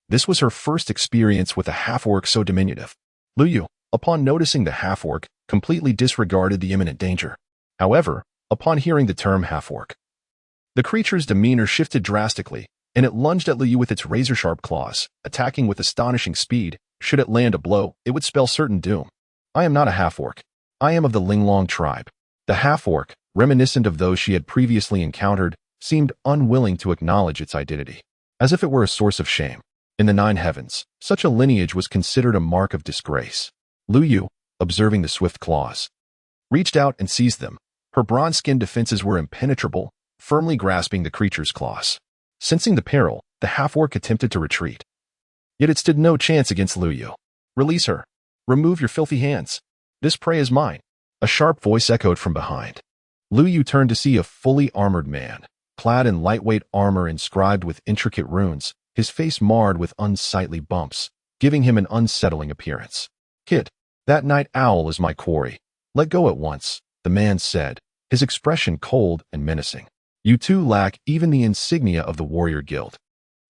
This was her first experience with a half-orc so diminutive. Lu Yu, upon noticing the half-orc, completely disregarded the imminent danger. However, upon hearing the term half-orc, the creature's demeanor shifted drastically, and it lunged at Lu Yu with its razor-sharp claws, attacking with astonishing speed. Should it land a blow, it would spell certain doom. "I am not a half-orc. I am of the Linglong tribe." The half-orc, reminiscent of those she had previously encountered, seemed unwilling to acknowledge its identity, as if it were a source of shame. In the Nine Heavens, such a lineage was considered a mark of disgrace. Lu Yu, observing the swift claws, reached out and seized them. Her bronze-skinned defenses were impenetrable, firmly grasping the creature's claws. Sensing the peril, the half-orc attempted to retreat. Yet it stood no chance against Lu Yu. "Release her. Remove your filthy hands. This prey is mine." A sharp voice echoed from behind. Lu Yu turned to see a fully armored man, clad in lightweight armor inscribed with intricate runes, his face marred with unsightly bumps, giving him an unsettling appearance. "Kid, that night owl is my quarry. Let go at once," the man said, his expression cold and menacing. "You two lack even the insignia of the warrior guild.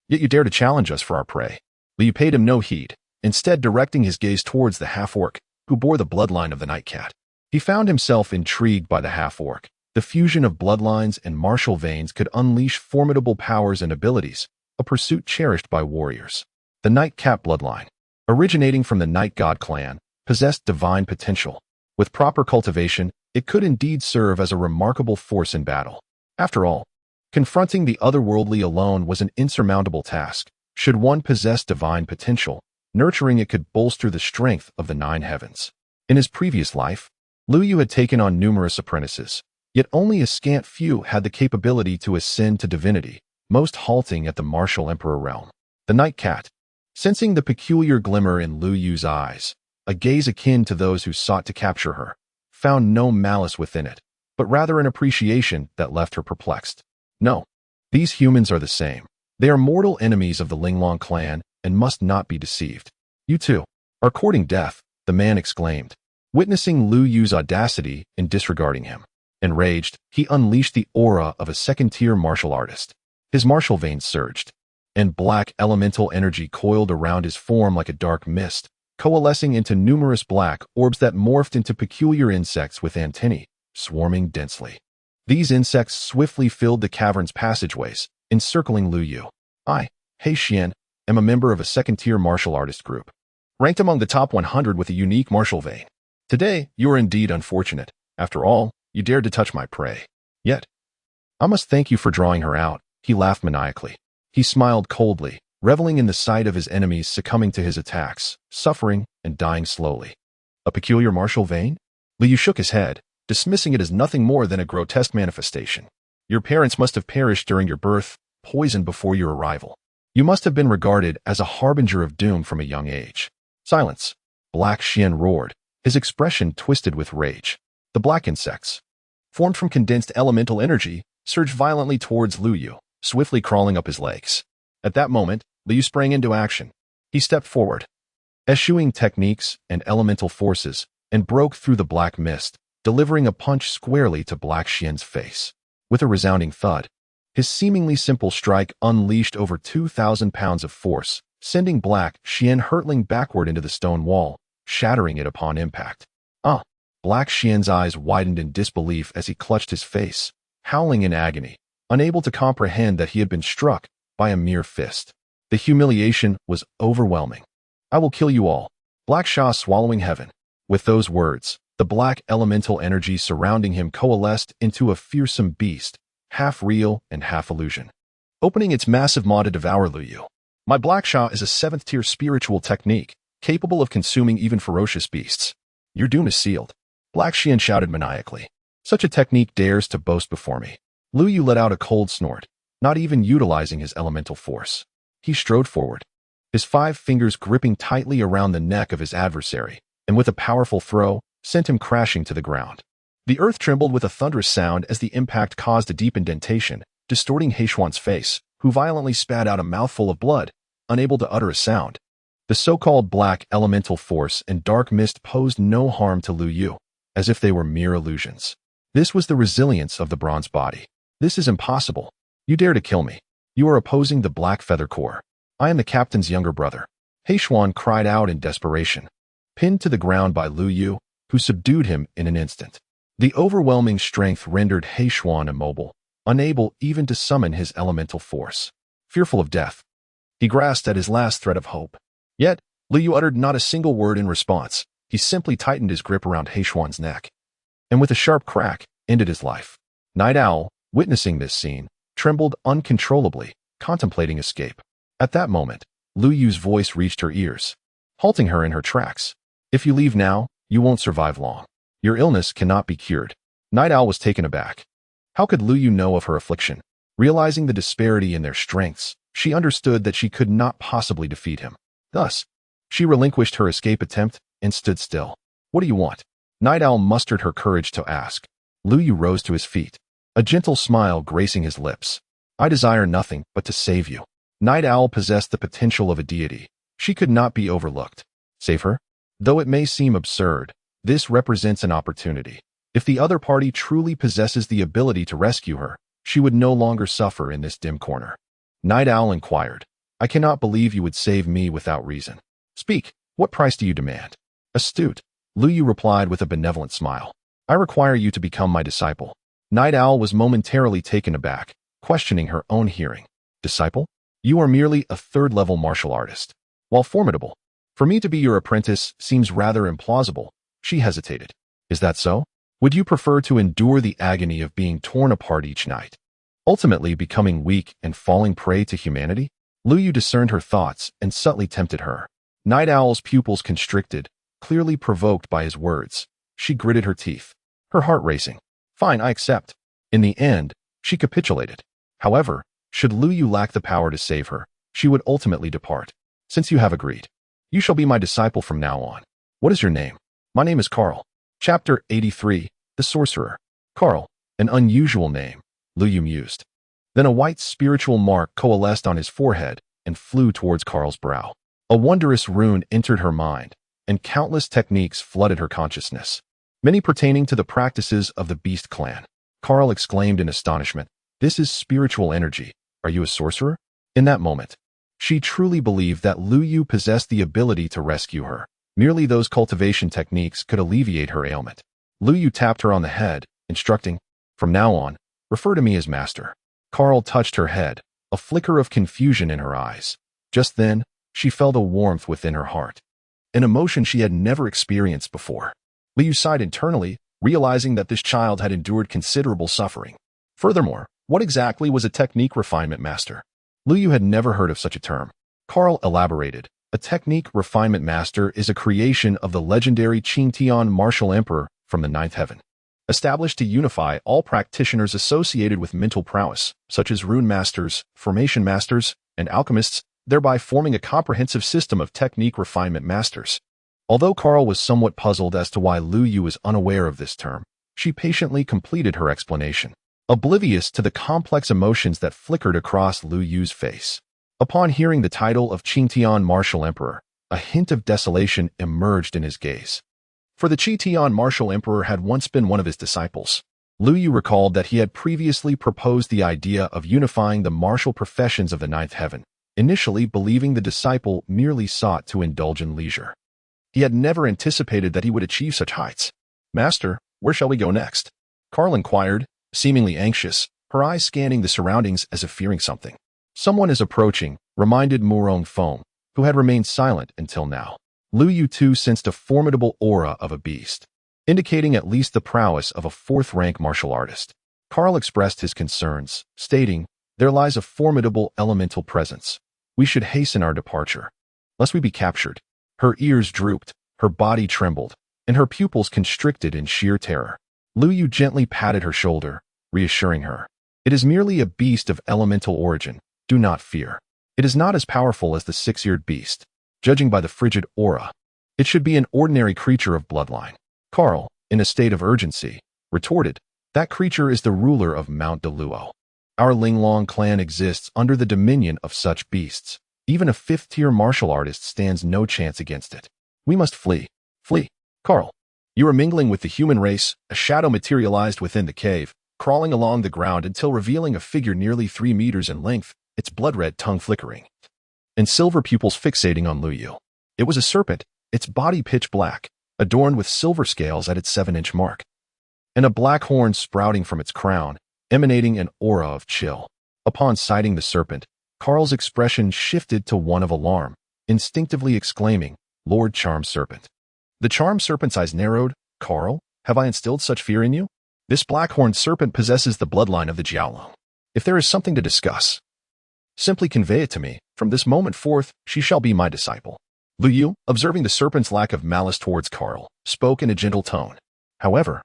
Yet you dare to challenge us for our prey." Liu paid him no heed, instead directing his gaze towards the half-orc, who bore the bloodline of the Nightcat. He found himself intrigued by the half-orc. The fusion of bloodlines and martial veins could unleash formidable powers and abilities, a pursuit cherished by warriors. The Nightcat bloodline, originating from the Night God clan, possessed divine potential. With proper cultivation, it could indeed serve as a remarkable force in battle. After all, confronting the otherworldly alone was an insurmountable task. Should one possess divine potential, nurturing it could bolster the strength of the Nine Heavens. In his previous life, Lu Yu had taken on numerous apprentices, yet only a scant few had the capability to ascend to divinity, most halting at the martial emperor realm. The Nightcat, sensing the peculiar glimmer in Lu Yu's eyes, a gaze akin to those who sought to capture her, found no malice within it, but rather an appreciation that left her perplexed. "No, these humans are the same. They are mortal enemies of the Linglong clan and must not be deceived. You two are courting death," the man exclaimed, witnessing Lu Yu's audacity in disregarding him. Enraged, he unleashed the aura of a second-tier martial artist. His martial veins surged, and black elemental energy coiled around his form like a dark mist, coalescing into numerous black orbs that morphed into peculiar insects with antennae, swarming densely. These insects swiftly filled the cavern's passageways, encircling Lu Yu. "I, He Xian, am a member of a second-tier martial artist group, ranked among the top 100 with a unique martial vein. Today, you are indeed unfortunate. After all, you dared to touch my prey. Yet, I must thank you for drawing her out." He laughed maniacally. He smiled coldly, reveling in the sight of his enemies succumbing to his attacks, suffering and dying slowly. "A peculiar martial vein?" Liu shook his head, dismissing it as nothing more than a grotesque manifestation. "Your parents must have perished during your birth, poisoned before your arrival. You must have been regarded as a harbinger of doom from a young age." "Silence!" Black Xian roared, his expression twisted with rage. The black insects, formed from condensed elemental energy, surged violently towards Lu Yu, swiftly crawling up his legs. At that moment, Liu sprang into action. He stepped forward, eschewing techniques and elemental forces, and broke through the black mist, delivering a punch squarely to Black Xian's face. With a resounding thud, his seemingly simple strike unleashed over 2,000 pounds of force, sending Black Xian hurtling backward into the stone wall, shattering it upon impact. Black Xian's eyes widened in disbelief as he clutched his face, howling in agony, unable to comprehend that he had been struck by a mere fist. The humiliation was overwhelming. "I will kill you all." Black Xia swallowing heaven. With those words, the black elemental energy surrounding him coalesced into a fearsome beast, half real and half illusion, opening its massive maw to devour Lu Yu. My Black Xia is a 7th-tier spiritual technique, capable of consuming even ferocious beasts. Your doom is sealed. Black Xian shouted maniacally. Such a technique dares to boast before me. Lu Yu let out a cold snort, not even utilizing his elemental force. He strode forward, his 5 fingers gripping tightly around the neck of his adversary, and with a powerful throw, sent him crashing to the ground. The earth trembled with a thunderous sound as the impact caused a deep indentation, distorting Heishuan's face, who violently spat out a mouthful of blood, unable to utter a sound. The so-called black elemental force and dark mist posed no harm to Lu Yu, as if they were mere illusions. This was the resilience of the bronze body. "This is impossible. You dare to kill me. You are opposing the Black Feather Corps. I am the captain's younger brother." Heishuan cried out in desperation, pinned to the ground by Lu Yu, who subdued him in an instant. The overwhelming strength rendered Heishuan immobile, unable even to summon his elemental force. Fearful of death, he grasped at his last thread of hope. Yet, Lu Yu uttered not a single word in response. He simply tightened his grip around Heishuan's neck, and with a sharp crack, ended his life. Night Owl, witnessing this scene, trembled uncontrollably, contemplating escape. At that moment, Lu Yu's voice reached her ears, halting her in her tracks. "If you leave now, you won't survive long. Your illness cannot be cured." Night Owl was taken aback. How could Lu Yu know of her affliction? Realizing the disparity in their strengths, she understood that she could not possibly defeat him. Thus, she relinquished her escape attempt and stood still. "What do you want?" Night Owl mustered her courage to ask. Lu Yu rose to his feet, a gentle smile gracing his lips. "I desire nothing but to save you." Night Owl possessed the potential of a deity. She could not be overlooked. Save her? Though it may seem absurd, this represents an opportunity. If the other party truly possesses the ability to rescue her, she would no longer suffer in this dim corner. Night Owl inquired, "I cannot believe you would save me without reason. Speak, what price do you demand?" "Astute," Lu Yu replied with a benevolent smile. "I require you to become my disciple." Night Owl was momentarily taken aback, questioning her own hearing. "Disciple? You are merely a 3rd-level martial artist. While formidable, for me to be your apprentice seems rather implausible." She hesitated. "Is that so? Would you prefer to endure the agony of being torn apart each night, ultimately becoming weak and falling prey to humanity?" Lu Yu discerned her thoughts and subtly tempted her. Night Owl's pupils constricted, clearly provoked by his words. She gritted her teeth, her heart racing. "Fine, I accept." In the end, she capitulated. However, should Lu Yu lack the power to save her, she would ultimately depart. "Since you have agreed, you shall be my disciple from now on. What is your name?" "My name is Carl." Chapter 83, The Sorcerer. Carl, an unusual name, Lu Yu mused. Then a white spiritual mark coalesced on his forehead and flew towards Carl's brow. A wondrous rune entered her mind, and countless techniques flooded her consciousness, many pertaining to the practices of the Beast Clan. Carl exclaimed in astonishment, "This is spiritual energy. Are you a sorcerer?" In that moment, she truly believed that Lu Yu possessed the ability to rescue her. Merely those cultivation techniques could alleviate her ailment. Lu Yu tapped her on the head, instructing, "From now on, refer to me as master." Carl touched her head, a flicker of confusion in her eyes. Just then, she felt a warmth within her heart, an emotion she had never experienced before. Lu Yu sighed internally, realizing that this child had endured considerable suffering. Furthermore, what exactly was a technique refinement master? Lu Yu had never heard of such a term. Carl elaborated. A technique refinement master is a creation of the legendary Qingtian martial emperor from the 9th heaven, established to unify all practitioners associated with mental prowess, such as rune masters, formation masters, and alchemists, thereby forming a comprehensive system of technique refinement masters. Although Carl was somewhat puzzled as to why Lu Yu was unaware of this term, she patiently completed her explanation, oblivious to the complex emotions that flickered across Lu Yu's face. Upon hearing the title of Qingtian Martial Emperor, a hint of desolation emerged in his gaze. For the Qingtian Martial Emperor had once been one of his disciples. Lu Yu recalled that he had previously proposed the idea of unifying the martial professions of the 9th heaven, initially believing the disciple merely sought to indulge in leisure. He had never anticipated that he would achieve such heights. Master, where shall we go next? Carl inquired, seemingly anxious, her eyes scanning the surroundings as if fearing something. Someone is approaching, reminded Murong Feng, who had remained silent until now. Lu Yu too sensed a formidable aura of a beast, indicating at least the prowess of a fourth-rank martial artist. Carl expressed his concerns, stating, "There lies a formidable elemental presence. We should hasten our departure, lest we be captured." Her ears drooped, her body trembled, and her pupils constricted in sheer terror. Lu Yu gently patted her shoulder, reassuring her. "It is merely a beast of elemental origin. Do not fear. It is not as powerful as the six-eared beast, judging by the frigid aura. It should be an ordinary creature of bloodline." Carl, in a state of urgency, retorted, "That creature is the ruler of Mount Deluo. Our Linglong clan exists under the dominion of such beasts. Even a fifth-tier martial artist stands no chance against it. We must flee. Flee." "Carl, you are mingling with the human race." A shadow materialized within the cave, crawling along the ground until revealing a figure nearly 3 meters in length, its blood-red tongue flickering, and silver pupils fixating on Lu Yu. It was a serpent, its body pitch black, adorned with silver scales at its 7-inch mark, and a black horn sprouting from its crown, emanating an aura of chill. Upon sighting the serpent, Carl's expression shifted to one of alarm, instinctively exclaiming, "Lord Charm Serpent." The Charm Serpent's eyes narrowed. "Carl, have I instilled such fear in you? This black-horned serpent possesses the bloodline of the Jiaolong. If there is something to discuss, simply convey it to me. From this moment forth, she shall be my disciple." Lu Yu, observing the serpent's lack of malice towards Carl, spoke in a gentle tone. However,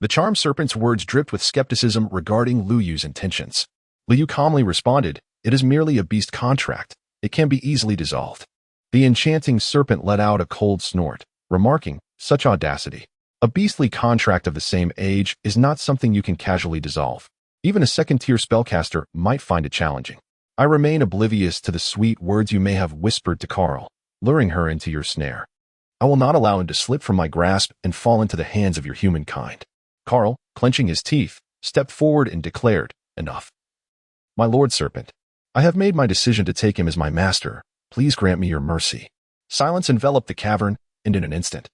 the Charm Serpent's words dripped with skepticism regarding Lu Yu's intentions. Lu Yu calmly responded, "It is merely a beast contract. It can be easily dissolved." The enchanting serpent let out a cold snort, remarking, "Such audacity. A beastly contract of the same age is not something you can casually dissolve. Even a second-tier spellcaster might find it challenging. I remain oblivious to the sweet words you may have whispered to Carl, luring her into your snare. I will not allow him to slip from my grasp and fall into the hands of your humankind." Carl, clenching his teeth, stepped forward and declared, "Enough. My Lord Serpent, I have made my decision to take him as my master. Please grant me your mercy." Silence enveloped the cavern, and in an instant,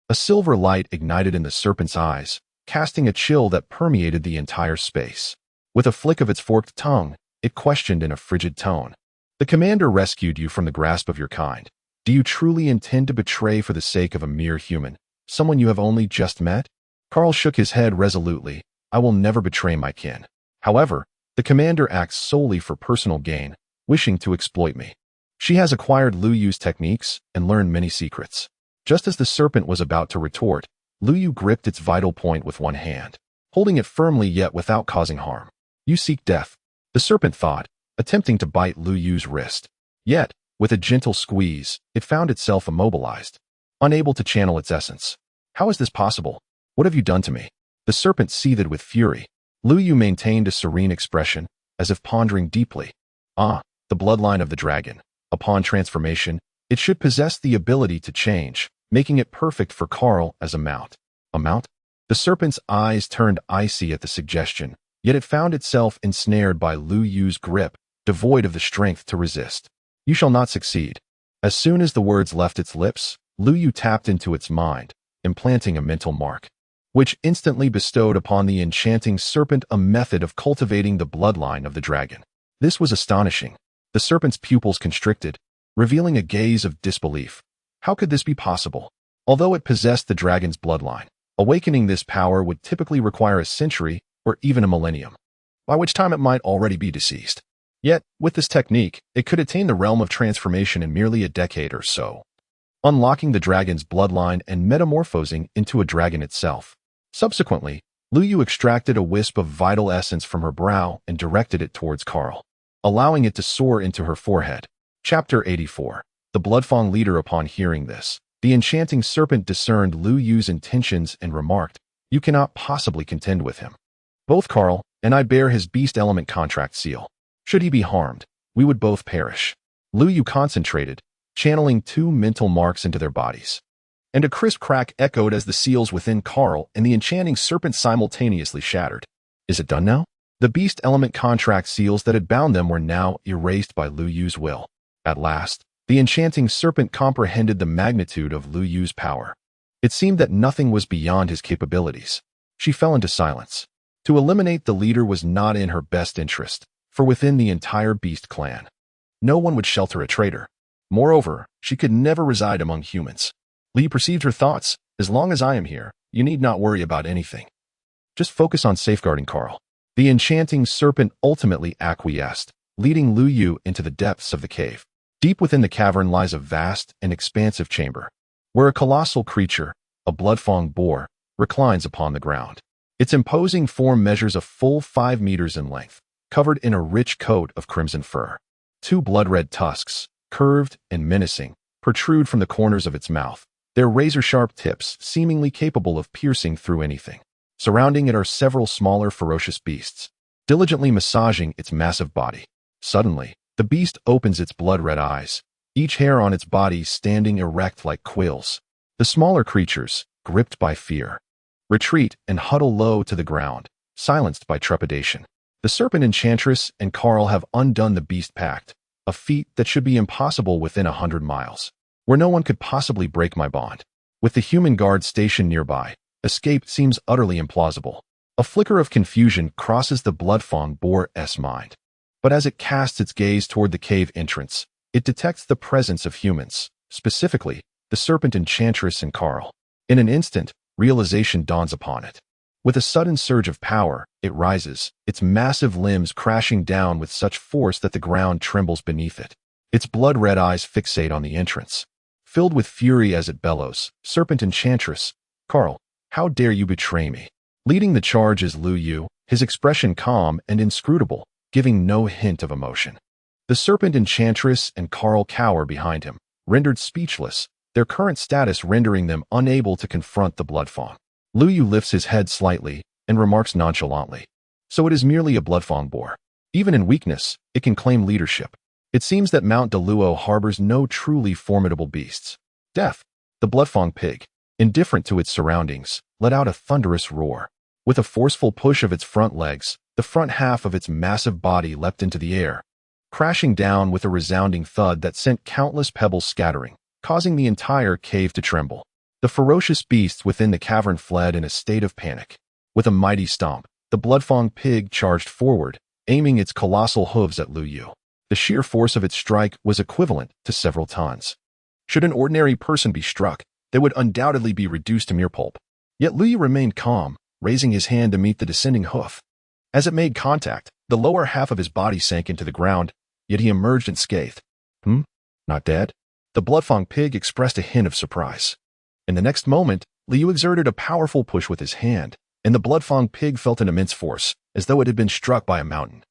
a silver light ignited in the serpent's eyes, casting a chill that permeated the entire space. With a flick of its forked tongue, it questioned in a frigid tone, "The commander rescued you from the grasp of your kind. Do you truly intend to betray for the sake of a mere human, someone you have only just met?" Carl shook his head resolutely. "I will never betray my kin. However, the commander acts solely for personal gain, wishing to exploit me. She has acquired Lu Yu's techniques and learned many secrets." Just as the serpent was about to retort, Lu Yu gripped its vital point with one hand, holding it firmly yet without causing harm. "You seek death," the serpent thought, attempting to bite Lu Yu's wrist. Yet, with a gentle squeeze, it found itself immobilized, unable to channel its essence. "How is this possible? What have you done to me?" The serpent seethed with fury. Lu Yu maintained a serene expression, as if pondering deeply. "Ah, the bloodline of the dragon. Upon transformation, it should possess the ability to change, making it perfect for Carl as a mount." "A mount?" The serpent's eyes turned icy at the suggestion, yet it found itself ensnared by Lu Yu's grip, devoid of the strength to resist. "You shall not succeed." As soon as the words left its lips, Lu Yu tapped into its mind, implanting a mental mark, which instantly bestowed upon the enchanting serpent a method of cultivating the bloodline of the dragon. This was astonishing. The serpent's pupils constricted, revealing a gaze of disbelief. How could this be possible? Although it possessed the dragon's bloodline, awakening this power would typically require a century or even a millennium, by which time it might already be deceased. Yet, with this technique, it could attain the realm of transformation in merely a decade or so, unlocking the dragon's bloodline and metamorphosing into a dragon itself. Subsequently, Lu Yu extracted a wisp of vital essence from her brow and directed it towards Carl, allowing it to soar into her forehead. Chapter 84. The Bloodfang leader. Upon hearing this, the enchanting serpent discerned Lu Yu's intentions and remarked, "You cannot possibly contend with him. Both Carl and I bear his beast element contract seal. Should he be harmed, we would both perish." Lu Yu concentrated, channeling 2 mental marks into their bodies, and a crisp crack echoed as the seals within Carl and the enchanting serpent simultaneously shattered. "Is it done now?" The beast element contract seals that had bound them were now erased by Lu Yu's will. At last, the enchanting serpent comprehended the magnitude of Lu Yu's power. It seemed that nothing was beyond his capabilities. She fell into silence. To eliminate the leader was not in her best interest, for within the entire beast clan, no one would shelter a traitor. Moreover, she could never reside among humans. Li perceived her thoughts. As long as I am here, you need not worry about anything. Just focus on safeguarding Carl. The enchanting serpent ultimately acquiesced, leading Lu Yu into the depths of the cave. Deep within the cavern lies a vast and expansive chamber, where a colossal creature, a blood-fang boar, reclines upon the ground. Its imposing form measures a full 5 meters in length, covered in a rich coat of crimson fur. 2 blood-red tusks, curved and menacing, protrude from the corners of its mouth, their razor-sharp tips seemingly capable of piercing through anything. Surrounding it are several smaller ferocious beasts, diligently massaging its massive body. Suddenly, the beast opens its blood-red eyes, each hair on its body standing erect like quills. The smaller creatures, gripped by fear, retreat and huddle low to the ground, silenced by trepidation. The serpent enchantress and Carl have undone the beast pact, a feat that should be impossible within 100 miles, where no one could possibly break my bond. With the human guard stationed nearby, escape seems utterly implausible. A flicker of confusion crosses the blood-fang boar's mind. But as it casts its gaze toward the cave entrance, it detects the presence of humans, specifically, the serpent enchantress and Carl. In an instant, realization dawns upon it. With a sudden surge of power, it rises, its massive limbs crashing down with such force that the ground trembles beneath it. Its blood-red eyes fixate on the entrance. Filled with fury as it bellows, serpent enchantress, Carl, how dare you betray me? Leading the charge is Lu Yu, his expression calm and inscrutable, giving no hint of emotion. The serpent enchantress and Carl cower behind him, rendered speechless, their current status rendering them unable to confront the blood-fang. Lu Yu lifts his head slightly and remarks nonchalantly, "So it is merely a blood-fang boar. Even in weakness, it can claim leadership. It seems that Mount Deluo harbors no truly formidable beasts." Death. The blood-fang pig, indifferent to its surroundings, let out a thunderous roar. With a forceful push of its front legs, the front half of its massive body leapt into the air, crashing down with a resounding thud that sent countless pebbles scattering, causing the entire cave to tremble. The ferocious beasts within the cavern fled in a state of panic. With a mighty stomp, the blood-fang pig charged forward, aiming its colossal hooves at Lu Yu. The sheer force of its strike was equivalent to several tons. Should an ordinary person be struck, they would undoubtedly be reduced to mere pulp. Yet Lu Yu remained calm, raising his hand to meet the descending hoof. As it made contact, the lower half of his body sank into the ground, yet he emerged unscathed. Not dead? The blood-fang pig expressed a hint of surprise. In the next moment, Lu Yu exerted a powerful push with his hand, and the blood-fang pig felt an immense force, as though it had been struck by a mountain,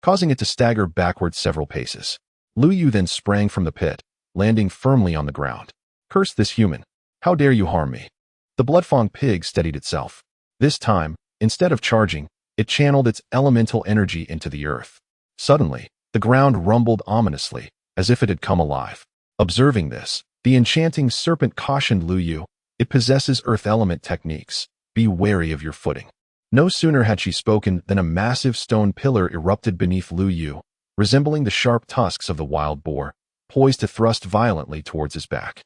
causing it to stagger backward several paces. Lu Yu then sprang from the pit, landing firmly on the ground. "Curse this human! How dare you harm me?" The blood-fang pig steadied itself. This time, instead of charging, it channeled its elemental energy into the earth. Suddenly, the ground rumbled ominously, as if it had come alive. Observing this, the enchanting serpent cautioned Lu Yu, "It possesses earth element techniques. Be wary of your footing." No sooner had she spoken than a massive stone pillar erupted beneath Lu Yu, resembling the sharp tusks of the wild boar, poised to thrust violently towards his back.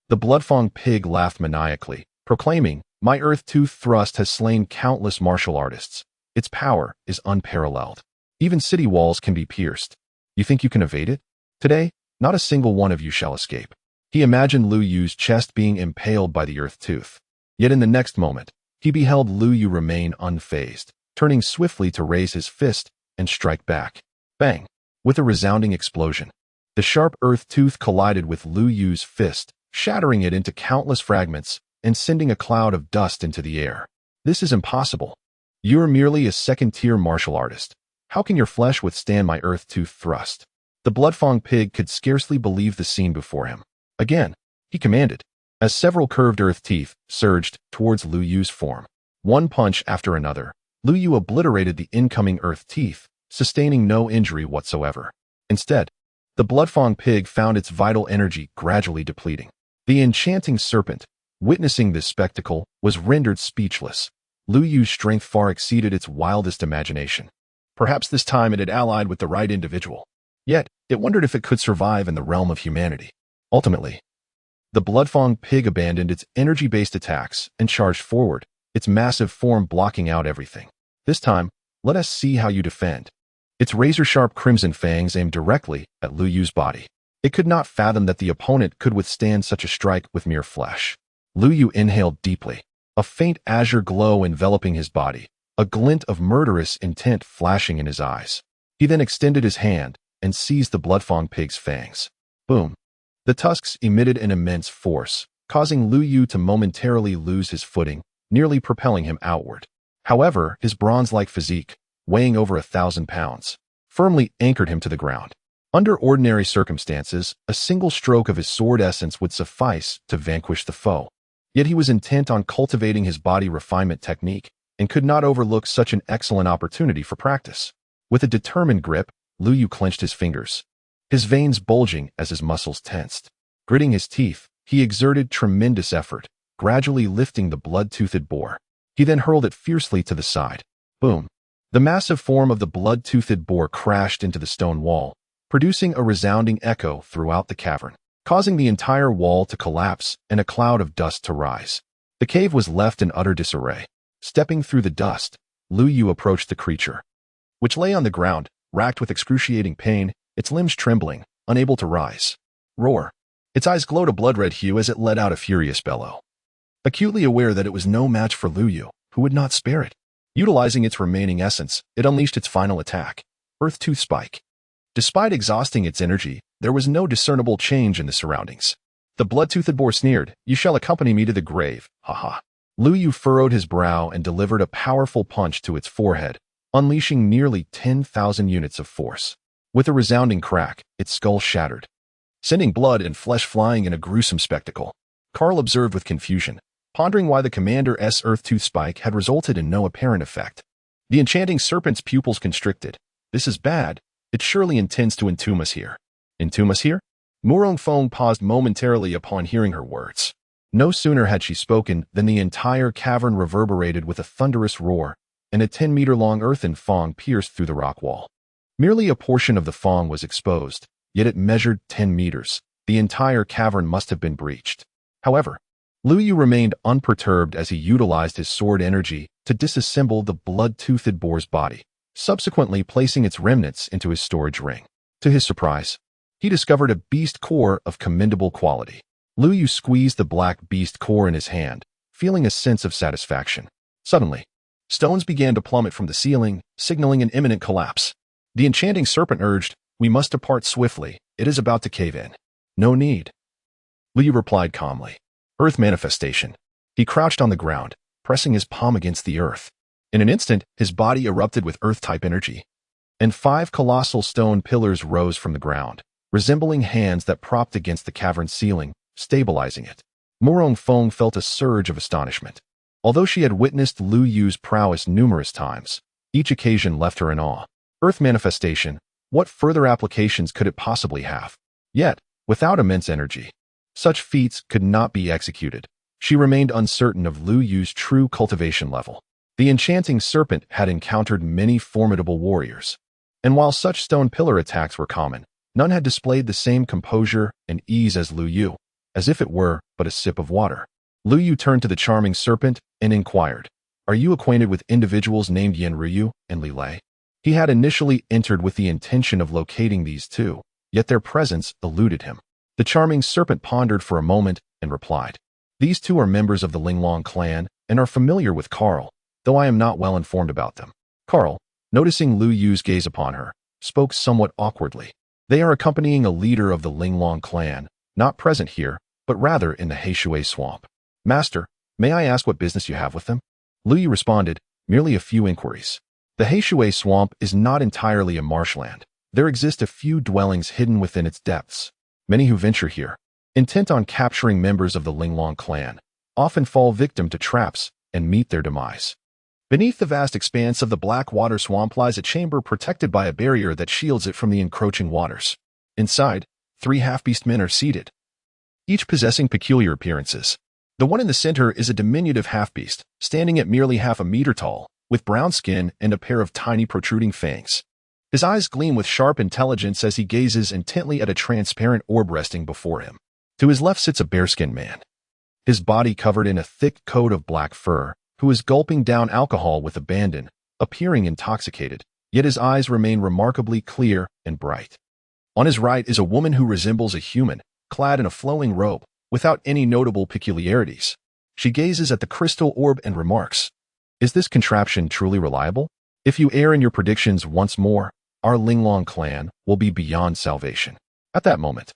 The blood-fang pig laughed maniacally, proclaiming, "My earth-tooth thrust has slain countless martial artists. Its power is unparalleled. Even city walls can be pierced. You think you can evade it? Today, not a single one of you shall escape." He imagined Lu Yu's chest being impaled by the earth-tooth. Yet in the next moment, he beheld Lu Yu remain unfazed, turning swiftly to raise his fist and strike back. Bang! With a resounding explosion, the sharp earth-tooth collided with Lu Yu's fist, shattering it into countless fragments and sending a cloud of dust into the air. "This is impossible. You are merely a second-tier martial artist. How can your flesh withstand my earth-tooth thrust?" The blood-fang pig could scarcely believe the scene before him. Again, he commanded, as several curved earth teeth surged towards Lu Yu's form. One punch after another, Lu Yu obliterated the incoming earth teeth, sustaining no injury whatsoever. Instead, the blood-fang pig found its vital energy gradually depleting. The enchanting serpent, witnessing this spectacle, was rendered speechless. Lu Yu's strength far exceeded its wildest imagination. Perhaps this time it had allied with the right individual. Yet, it wondered if it could survive in the realm of humanity. Ultimately, The Bloodfang pig abandoned its energy-based attacks and charged forward, its massive form blocking out everything. This time, let us see how you defend. Its razor-sharp crimson fangs aimed directly at Lu Yu's body. It could not fathom that the opponent could withstand such a strike with mere flesh. Lu Yu inhaled deeply, a faint azure glow enveloping his body, a glint of murderous intent flashing in his eyes. He then extended his hand and seized the Bloodfang pig's fangs. Boom! The tusks emitted an immense force, causing Lu Yu to momentarily lose his footing, nearly propelling him outward. However, his bronze-like physique, weighing over 1,000 pounds, firmly anchored him to the ground. Under ordinary circumstances, a single stroke of his sword essence would suffice to vanquish the foe. Yet he was intent on cultivating his body refinement technique and could not overlook such an excellent opportunity for practice. With a determined grip, Lu Yu clenched his fingers, his veins bulging as his muscles tensed. Gritting his teeth, he exerted tremendous effort, gradually lifting the blood-toothed boar. He then hurled it fiercely to the side. Boom! The massive form of the blood-toothed boar crashed into the stone wall, producing a resounding echo throughout the cavern, causing the entire wall to collapse and a cloud of dust to rise. The cave was left in utter disarray. Stepping through the dust, Lu Yu approached the creature, which lay on the ground, racked with excruciating pain, its limbs trembling, unable to rise. Roar! Its eyes glowed a blood-red hue as it let out a furious bellow. Acutely aware that it was no match for Lu Yu, who would not spare it. Utilizing its remaining essence, it unleashed its final attack, Earth Tooth Spike. Despite exhausting its energy, there was no discernible change in the surroundings. The blood-toothed boar sneered, "You shall accompany me to the grave, haha." Lu Yu furrowed his brow and delivered a powerful punch to its forehead, unleashing nearly 10,000 units of force. With a resounding crack, its skull shattered, sending blood and flesh flying in a gruesome spectacle. Carl observed with confusion, pondering why the Commander's Earth Tooth Spike had resulted in no apparent effect. The enchanting serpent's pupils constricted. This is bad. It surely intends to entomb us here. Entomb us here? Murong Feng paused momentarily upon hearing her words. No sooner had she spoken than the entire cavern reverberated with a thunderous roar, and a 10-meter-long earthen fang pierced through the rock wall. Merely a portion of the fang was exposed, yet it measured 10 meters. The entire cavern must have been breached. However, Lu Yu remained unperturbed as he utilized his sword energy to disassemble the blood-toothed boar's body, subsequently placing its remnants into his storage ring. To his surprise, he discovered a beast core of commendable quality. Lu Yu squeezed the black beast core in his hand, feeling a sense of satisfaction. Suddenly, stones began to plummet from the ceiling, signaling an imminent collapse. The enchanting serpent urged, "We must depart swiftly. It is about to cave in." "No need," Lu Yu replied calmly. Earth manifestation. He crouched on the ground, pressing his palm against the earth. In an instant, his body erupted with earth-type energy, and 5 colossal stone pillars rose from the ground, resembling hands that propped against the cavern's ceiling, stabilizing it. Murong Feng felt a surge of astonishment. Although she had witnessed Lu Yu's prowess numerous times, each occasion left her in awe. Earth manifestation, what further applications could it possibly have? Yet, without immense energy, such feats could not be executed. She remained uncertain of Lu Yu's true cultivation level. The enchanting serpent had encountered many formidable warriors, and while such stone pillar attacks were common, none had displayed the same composure and ease as Lu Yu, as if it were but a sip of water. Lu Yu turned to the charming serpent and inquired, "Are you acquainted with individuals named Yan Ruyu and Li Lei?" He had initially entered with the intention of locating these two, yet their presence eluded him. The charming serpent pondered for a moment and replied, "These two are members of the Linglong clan and are familiar with Carl, though I am not well informed about them." Carl, noticing Lu Yu's gaze upon her, spoke somewhat awkwardly. "They are accompanying a leader of the Linglong clan, not present here, but rather in the Heishui swamp." "Master, may I ask what business you have with them?" Lu Yu responded, "Merely a few inquiries. The Heishui swamp is not entirely a marshland. There exist a few dwellings hidden within its depths. Many who venture here, intent on capturing members of the Linglong clan, often fall victim to traps and meet their demise. Beneath the vast expanse of the Black Water Swamp lies a chamber protected by a barrier that shields it from the encroaching waters. Inside, 3 half-beast men are seated, each possessing peculiar appearances. The one in the center is a diminutive half-beast, standing at merely half a meter tall, with brown skin and a pair of tiny protruding fangs. His eyes gleam with sharp intelligence as he gazes intently at a transparent orb resting before him. To To his left sits a bearskin man, his body covered in a thick coat of black fur, who is gulping down alcohol with abandon, appearing intoxicated, yet his eyes remain remarkably clear and bright. On his right is a woman who resembles a human, clad in a flowing robe, without any notable peculiarities. She gazes at the crystal orb and remarks, "Is this contraption truly reliable? If you err in your predictions once more, our Linglong clan will be beyond salvation." At that moment,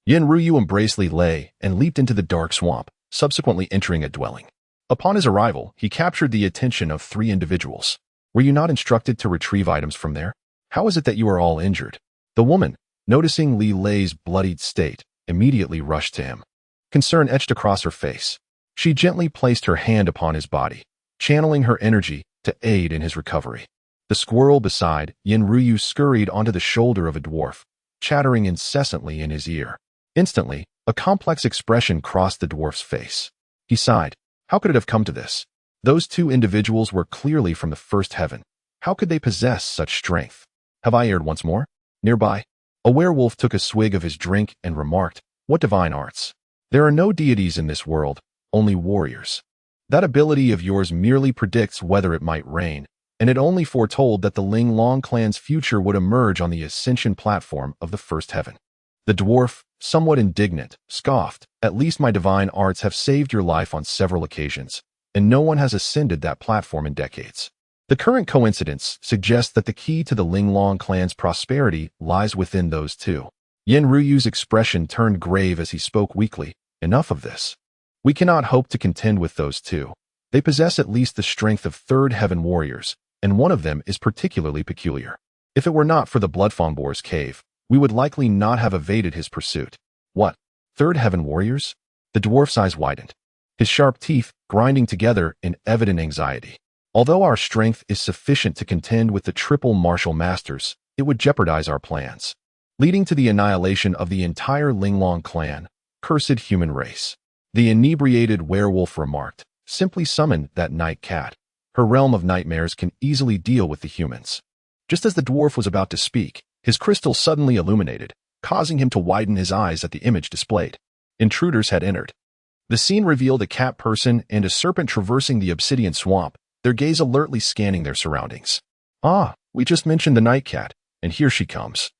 Yanruyu embraced Li Lei and leaped into the dark swamp, subsequently entering a dwelling. Upon his arrival, he captured the attention of 3 individuals. "Were you not instructed to retrieve items from there? How is it that you are all injured?" The woman, noticing Li Lei's bloodied state, immediately rushed to him. Concern etched across her face. She gently placed her hand upon his body, channeling her energy to aid in his recovery. The squirrel beside Yanruyu scurried onto the shoulder of a dwarf, chattering incessantly in his ear. Instantly, a complex expression crossed the dwarf's face. He sighed. How could it have come to this? Those 2 individuals were clearly from the first heaven. How could they possess such strength? Have I erred once more? Nearby, a werewolf took a swig of his drink and remarked, "What divine arts? There are no deities in this world, only warriors. That ability of yours merely predicts whether it might rain, and it only foretold that the Linglong clan's future would emerge on the ascension platform of the first heaven." The dwarf, somewhat indignant, scoffed, "At least my divine arts have saved your life on several occasions, and no one has ascended that platform in decades. The current coincidence suggests that the key to the Linglong clan's prosperity lies within those 2. Yanruyu's expression turned grave as he spoke weakly. "Enough of this. We cannot hope to contend with those 2. They possess at least the strength of third heaven warriors, and one of them is particularly peculiar. If it were not for the Bloodfongboar's cave, we would likely not have evaded his pursuit." "What? Third heaven warriors?" The dwarf's eyes widened, his sharp teeth grinding together in evident anxiety. "Although our strength is sufficient to contend with the triple martial masters, it would jeopardize our plans, leading to the annihilation of the entire Linglong clan. Cursed human race." The inebriated werewolf remarked, "Simply summon that night cat. Her realm of nightmares can easily deal with the humans." Just as the dwarf was about to speak, his crystal suddenly illuminated, causing him to widen his eyes at the image displayed. Intruders had entered. The scene revealed a cat person and a serpent traversing the obsidian swamp, their gaze alertly scanning their surroundings. "Ah, we just mentioned the night cat, and here she comes,"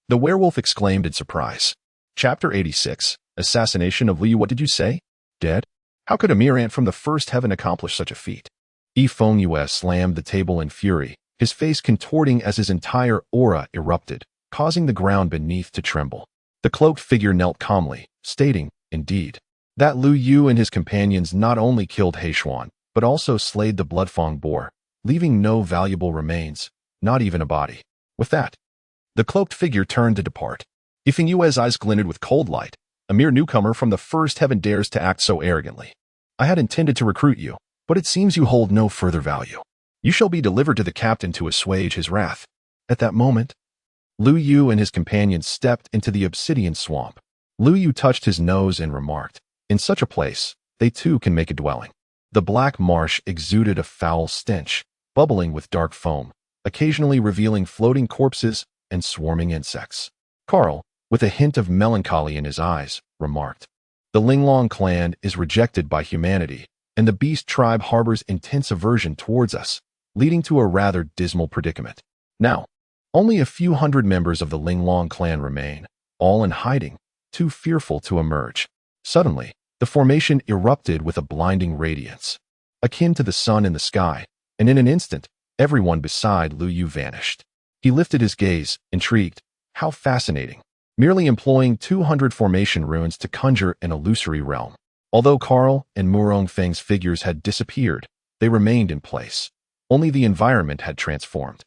the werewolf exclaimed in surprise. Chapter 86, Assassination of Liu. "What did you say? Dead? How could a mere ant from the first heaven accomplish such a feat?" Feng Yue slammed the table in fury, his face contorting as his entire aura erupted, causing the ground beneath to tremble. The cloaked figure knelt calmly, stating, "Indeed, that Liu Yu and his companions not only killed Heishuan, but also slayed the Bloodfong boar, leaving no valuable remains, not even a body." With that, the cloaked figure turned to depart. Feng Yue's eyes glinted with cold light. "A mere newcomer from the first heaven dares to act so arrogantly. I had intended to recruit you, but it seems you hold no further value. You shall be delivered to the captain to assuage his wrath." At that moment, Liu Yu and his companions stepped into the obsidian swamp. Liu Yu touched his nose and remarked, "In such a place, they too can make a dwelling." The black marsh exuded a foul stench, bubbling with dark foam, occasionally revealing floating corpses and swarming insects. Carl, with a hint of melancholy in his eyes, remarked, "The Linglong clan is rejected by humanity, and the beast tribe harbors intense aversion towards us, leading to a rather dismal predicament. Now, only a few hundred members of the Linglong clan remain, all in hiding, too fearful to emerge." Suddenly, the formation erupted with a blinding radiance, akin to the sun in the sky, and in an instant, everyone beside Liu Yu vanished. He lifted his gaze, intrigued. How fascinating. Merely employing 200 formation runes to conjure an illusory realm. Although Carl and Murong Feng's figures had disappeared, they remained in place. Only the environment had transformed.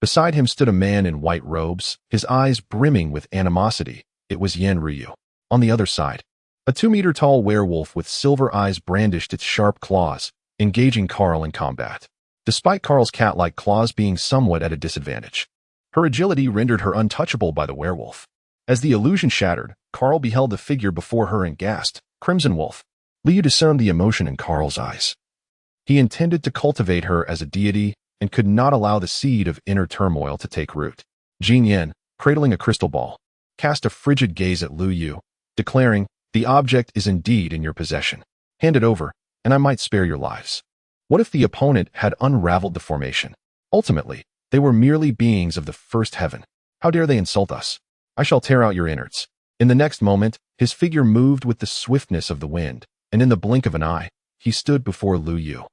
Beside him stood a man in white robes, his eyes brimming with animosity. It was Yanryu. On the other side, a 2-meter-tall werewolf with silver eyes brandished its sharp claws, engaging Carl in combat. Despite Carl's cat-like claws being somewhat at a disadvantage, her agility rendered her untouchable by the werewolf. As the illusion shattered, Carl beheld the figure before her and gasped, "Crimson Wolf." Liu discerned the emotion in Carl's eyes. He intended to cultivate her as a deity and could not allow the seed of inner turmoil to take root. Jin Yan, cradling a crystal ball, cast a frigid gaze at Liu Yu, declaring, The object is indeed in your possession. Hand it over, and I might spare your lives. What if the opponent had unraveled the formation? Ultimately, they were merely beings of the first heaven. How dare they insult us? I shall tear out your innards. In the next moment, his figure moved with the swiftness of the wind, and in the blink of an eye, he stood before Lu Yu.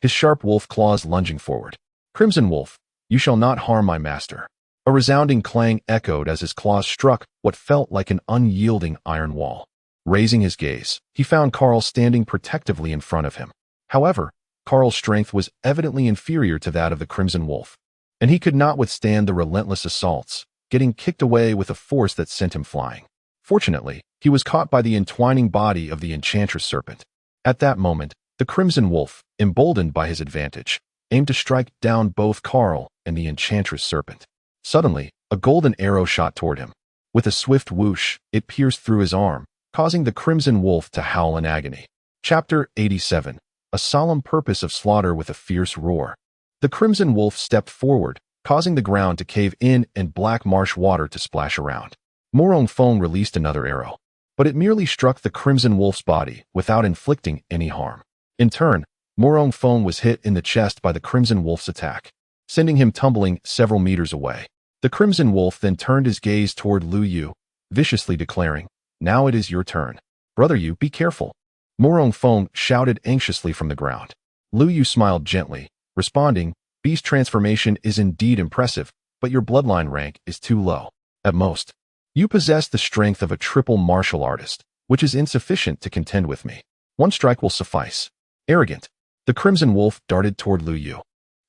His sharp wolf claws lunging forward. Crimson Wolf, you shall not harm my master. A resounding clang echoed as his claws struck what felt like an unyielding iron wall. Raising his gaze, he found Carl standing protectively in front of him. However, Carl's strength was evidently inferior to that of the Crimson Wolf, and he could not withstand the relentless assaults, getting kicked away with a force that sent him flying. Fortunately, he was caught by the entwining body of the Enchantress Serpent. At that moment, the Crimson Wolf, emboldened by his advantage, aimed to strike down both Carl and the Enchantress Serpent. Suddenly, a golden arrow shot toward him. With a swift whoosh, it pierced through his arm, causing the Crimson Wolf to howl in agony. Chapter 87. A solemn purpose of slaughter with a fierce roar. The Crimson Wolf stepped forward, causing the ground to cave in and black marsh water to splash around. Morong Fong released another arrow, but it merely struck the Crimson Wolf's body without inflicting any harm. In turn, Morong Fong was hit in the chest by the Crimson Wolf's attack, sending him tumbling several meters away. The Crimson Wolf then turned his gaze toward Lu Yu, viciously declaring, "Now it is your turn. Brother Yu, be careful." Morong Fong shouted anxiously from the ground. Lu Yu smiled gently, responding, "Beast transformation is indeed impressive, but your bloodline rank is too low. At most, you possess the strength of a triple martial artist, which is insufficient to contend with me. One strike will suffice." Arrogant, the Crimson Wolf darted toward Lu Yu,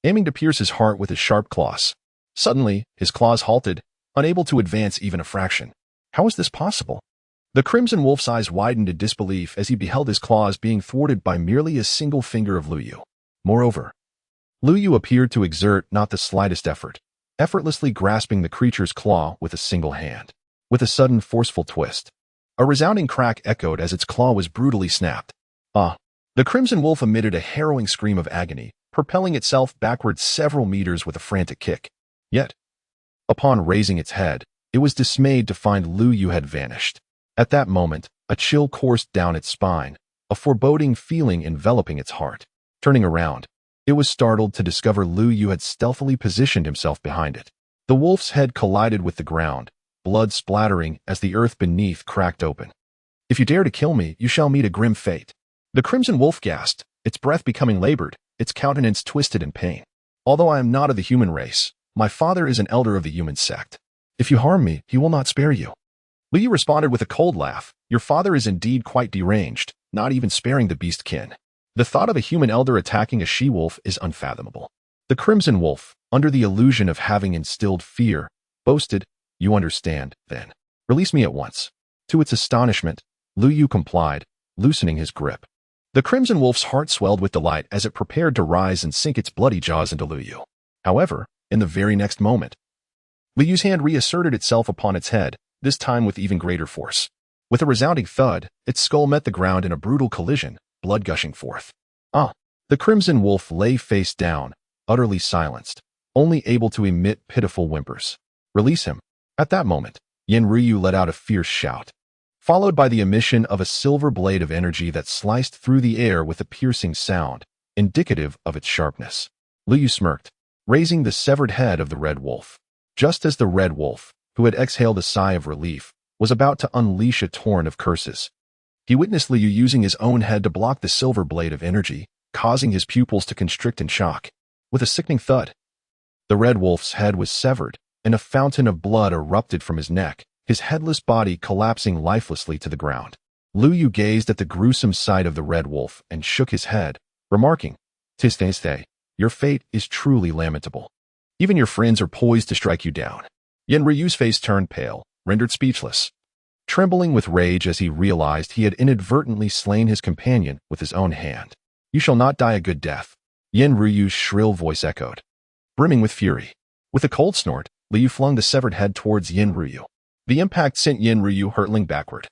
aiming to pierce his heart with his sharp claws. Suddenly, his claws halted, unable to advance even a fraction. How is this possible? The Crimson Wolf's eyes widened in disbelief as he beheld his claws being thwarted by merely a single finger of Lu Yu. Moreover, Lu Yu appeared to exert not the slightest effort, effortlessly grasping the creature's claw with a single hand. With a sudden forceful twist, a resounding crack echoed as its claw was brutally snapped. Ah! The Crimson Wolf emitted a harrowing scream of agony, propelling itself backward several meters with a frantic kick. Yet, upon raising its head, it was dismayed to find Lu Yu had vanished. At that moment, a chill coursed down its spine, a foreboding feeling enveloping its heart. Turning around, it was startled to discover Lu Yu had stealthily positioned himself behind it. The wolf's head collided with the ground, blood splattering as the earth beneath cracked open. "If you dare to kill me, you shall meet a grim fate." The Crimson Wolf gasped, its breath becoming labored, its countenance twisted in pain. "Although I am not of the human race, my father is an elder of the human sect. If you harm me, he will not spare you." Lu Yu responded with a cold laugh. "Your father is indeed quite deranged, not even sparing the beast kin. The thought of a human elder attacking a she-wolf is unfathomable." The Crimson Wolf, under the illusion of having instilled fear, boasted, "You understand, then. Release me at once." To its astonishment, Lu Yu complied, loosening his grip. The Crimson Wolf's heart swelled with delight as it prepared to rise and sink its bloody jaws into Lu Yu. However, in the very next moment, Lu Yu's hand reasserted itself upon its head, this time with even greater force. With a resounding thud, its skull met the ground in a brutal collision, blood gushing forth. Ah! The Crimson Wolf lay face down, utterly silenced, only able to emit pitiful whimpers. "Release him." At that moment, Yen Ryu let out a fierce shout, followed by the emission of a silver blade of energy that sliced through the air with a piercing sound, indicative of its sharpness. Lu Yu smirked, raising the severed head of the Red Wolf. Just as the Red Wolf, who had exhaled a sigh of relief, was about to unleash a torrent of curses, he witnessed Lu Yu using his own head to block the silver blade of energy, causing his pupils to constrict in shock. With a sickening thud, the Red Wolf's head was severed, and a fountain of blood erupted from his neck, his headless body collapsing lifelessly to the ground. Lu Yu gazed at the gruesome sight of the Red Wolf and shook his head, remarking, "'Tis your fate is truly lamentable. Even your friends are poised to strike you down." Yen Ryu's face turned pale, rendered speechless, trembling with rage as he realized he had inadvertently slain his companion with his own hand. "You shall not die a good death," Yen Ryu's shrill voice echoed, brimming with fury. With a cold snort, Lu Yu flung the severed head towards Yen Ryu. The impact sent Yen Ryu hurtling backward,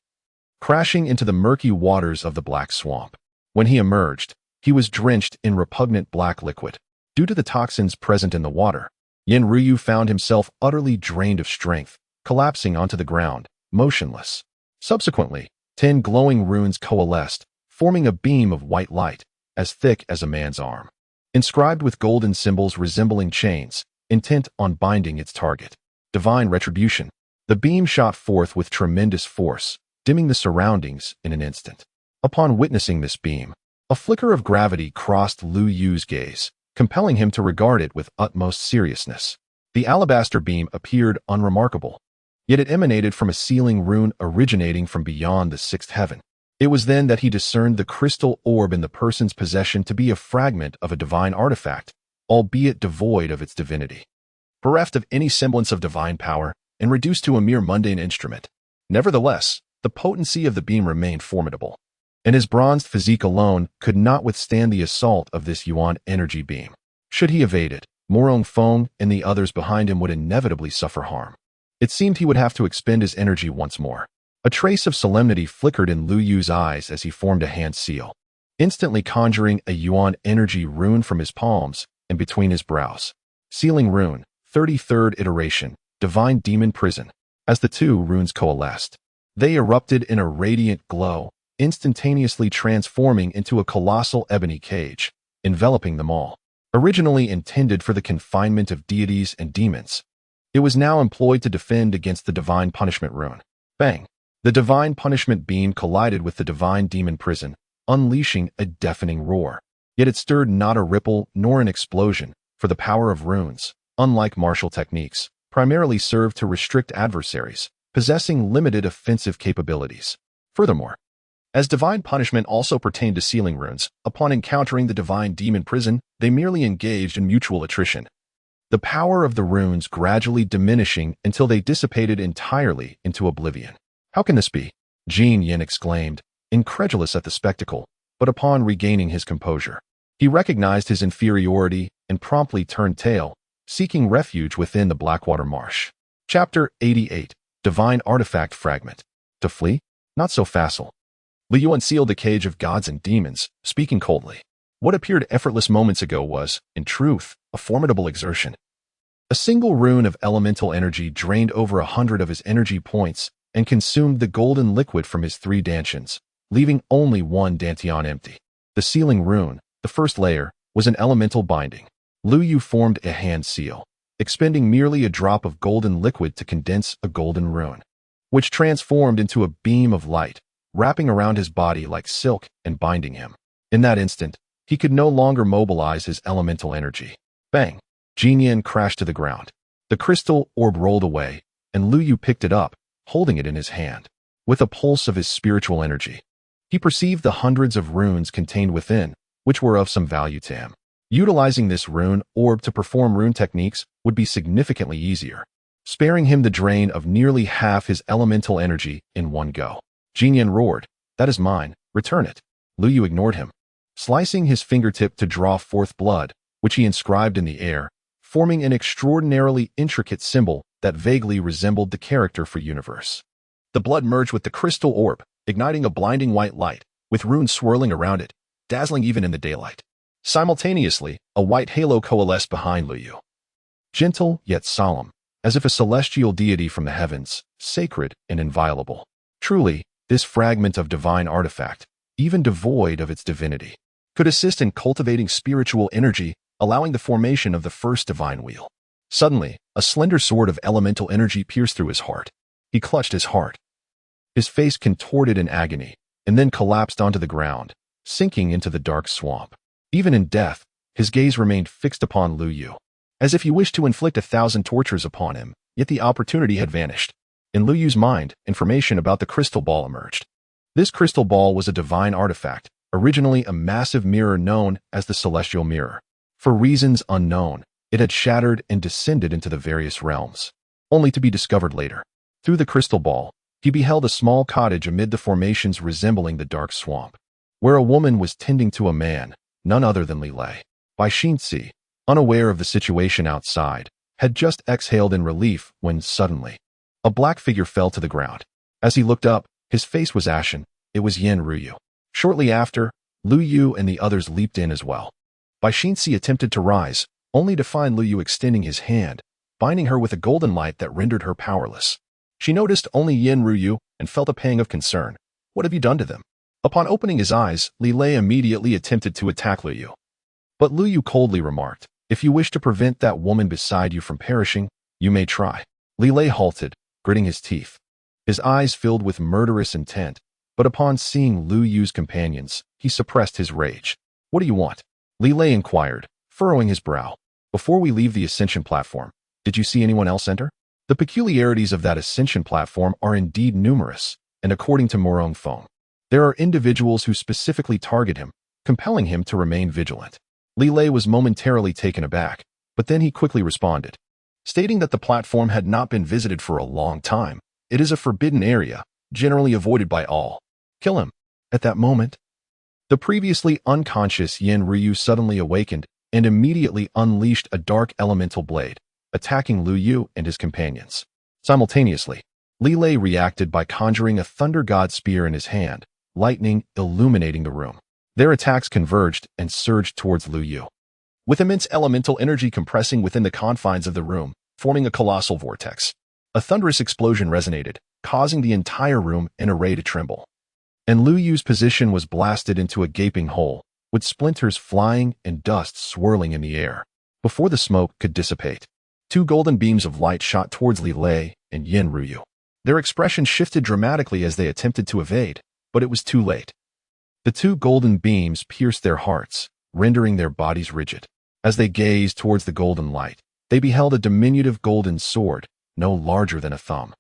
crashing into the murky waters of the black swamp. When he emerged, he was drenched in repugnant black liquid. Due to the toxins present in the water, Yen Ryu found himself utterly drained of strength, collapsing onto the ground, motionless. Subsequently, 10 glowing runes coalesced, forming a beam of white light, as thick as a man's arm. Inscribed with golden symbols resembling chains, intent on binding its target. Divine Retribution. The beam shot forth with tremendous force, dimming the surroundings in an instant. Upon witnessing this beam, a flicker of gravity crossed Lu Yu's gaze, compelling him to regard it with utmost seriousness. The alabaster beam appeared unremarkable, yet it emanated from a sealing rune originating from beyond the sixth heaven. It was then that he discerned the crystal orb in the person's possession to be a fragment of a divine artifact, albeit devoid of its divinity. Bereft of any semblance of divine power and reduced to a mere mundane instrument. Nevertheless, the potency of the beam remained formidable, and his bronzed physique alone could not withstand the assault of this yuan energy beam. Should he evade it, Morong Feng and the others behind him would inevitably suffer harm. It seemed he would have to expend his energy once more. A trace of solemnity flickered in Lu Yu's eyes as he formed a hand seal, instantly conjuring a yuan energy rune from his palms and between his brows. Sealing rune, 33rd iteration, Divine Demon Prison. As the two runes coalesced, they erupted in a radiant glow, instantaneously transforming into a colossal ebony cage, enveloping them all. Originally intended for the confinement of deities and demons, it was now employed to defend against the Divine Punishment rune. Bang! The Divine Punishment beam collided with the Divine Demon Prison, unleashing a deafening roar. Yet it stirred not a ripple nor an explosion, for the power of runes, unlike martial techniques, primarily served to restrict adversaries, possessing limited offensive capabilities. Furthermore, as divine punishment also pertained to sealing runes, upon encountering the Divine Demon Prison, they merely engaged in mutual attrition, the power of the runes gradually diminishing until they dissipated entirely into oblivion. How can this be? Jin Yin exclaimed, incredulous at the spectacle, but upon regaining his composure, he recognized his inferiority and promptly turned tail, seeking refuge within the Blackwater Marsh. Chapter 88. Divine Artifact Fragment. To flee? Not so facile. Liu unsealed the cage of gods and demons, speaking coldly. What appeared effortless moments ago was, in truth, a formidable exertion. A single rune of elemental energy drained over 100 of his energy points and consumed the golden liquid from his 3 dantians, leaving only 1 dantian empty. The sealing rune, the first layer, was an elemental binding. Lu Yu formed a hand seal, expending merely a drop of golden liquid to condense a golden rune, which transformed into a beam of light, wrapping around his body like silk and binding him. In that instant, he could no longer mobilize his elemental energy. Bang! Jin Yin crashed to the ground. The crystal orb rolled away, and Lu Yu picked it up, holding it in his hand. With a pulse of his spiritual energy, he perceived the hundreds of runes contained within, which were of some value to him. Utilizing this rune orb to perform rune techniques would be significantly easier, sparing him the drain of nearly half his elemental energy in one go. Jin Yin roared, "That is mine, return it." Lu Yu ignored him, slicing his fingertip to draw forth blood, which he inscribed in the air, forming an extraordinarily intricate symbol that vaguely resembled the character for universe. The blood merged with the crystal orb, igniting a blinding white light, with runes swirling around it, dazzling even in the daylight. Simultaneously, a white halo coalesced behind Lu Yu. Gentle yet solemn, as if a celestial deity from the heavens, sacred and inviolable. Truly, this fragment of divine artifact, even devoid of its divinity, could assist in cultivating spiritual energy, allowing the formation of the first divine wheel. Suddenly, a slender sword of elemental energy pierced through his heart. He clutched his heart. His face contorted in agony, and then collapsed onto the ground, sinking into the dark swamp. Even in death, his gaze remained fixed upon Lu Yu, as if he wished to inflict 1,000 tortures upon him, yet the opportunity had vanished. In Lu Yu's mind, information about the crystal ball emerged. This crystal ball was a divine artifact, originally a massive mirror known as the Celestial Mirror. For reasons unknown, it had shattered and descended into the various realms, only to be discovered later. Through the crystal ball, he beheld a small cottage amid the formations resembling the dark swamp, where a woman was tending to a man, none other than Li Lei. Bai Xinzi, unaware of the situation outside, had just exhaled in relief when suddenly, a black figure fell to the ground. As he looked up, his face was ashen. It was Yen Ruyu. Shortly after, Lu Yu and the others leaped in as well. Bai Xinzi attempted to rise, only to find Lu Yu extending his hand, binding her with a golden light that rendered her powerless. She noticed only Yen Ruyu and felt a pang of concern. What have you done to them? Upon opening his eyes, Li Lei immediately attempted to attack Lu Yu. But Lu Yu coldly remarked, "If you wish to prevent that woman beside you from perishing, you may try." Li Lei halted, gritting his teeth. His eyes filled with murderous intent, but upon seeing Lu Yu's companions, he suppressed his rage. "What do you want?" Li Lei inquired, furrowing his brow. "Before we leave the ascension platform, did you see anyone else enter?" The peculiarities of that ascension platform are indeed numerous, and according to Morong Feng, there are individuals who specifically target him, compelling him to remain vigilant. Li Lei was momentarily taken aback, but then he quickly responded, stating that the platform had not been visited for a long time. It is a forbidden area, generally avoided by all. Kill him. At that moment, the previously unconscious Yin Ryu suddenly awakened and immediately unleashed a dark elemental blade, attacking Lu Yu and his companions. Simultaneously, Li Lei reacted by conjuring a thunder god spear in his hand, lightning illuminating the room. Their attacks converged and surged towards Lu Yu, with immense elemental energy compressing within the confines of the room, forming a colossal vortex. A thunderous explosion resonated, causing the entire room and array to tremble. And Lu Yu's position was blasted into a gaping hole, with splinters flying and dust swirling in the air. Before the smoke could dissipate, two golden beams of light shot towards Li Lei and Yin Ryu. Their expression shifted dramatically as they attempted to evade, but it was too late. The two golden beams pierced their hearts, rendering their bodies rigid. As they gazed towards the golden light, they beheld a diminutive golden sword, no larger than a thumb.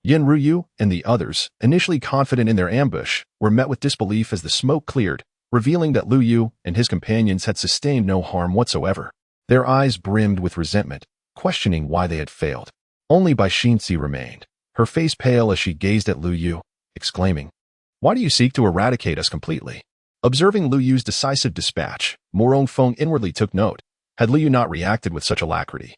Yin Ryu and the others, initially confident in their ambush, were met with disbelief as the smoke cleared, revealing that Lu Yu and his companions had sustained no harm whatsoever. Their eyes brimmed with resentment, questioning why they had failed. Only Bai Xinzi remained, her face pale as she gazed at Lu Yu, exclaiming, "Why do you seek to eradicate us completely?" Observing Lu Yu's decisive dispatch, Morong Feng inwardly took note. Had Lu Yu not reacted with such alacrity,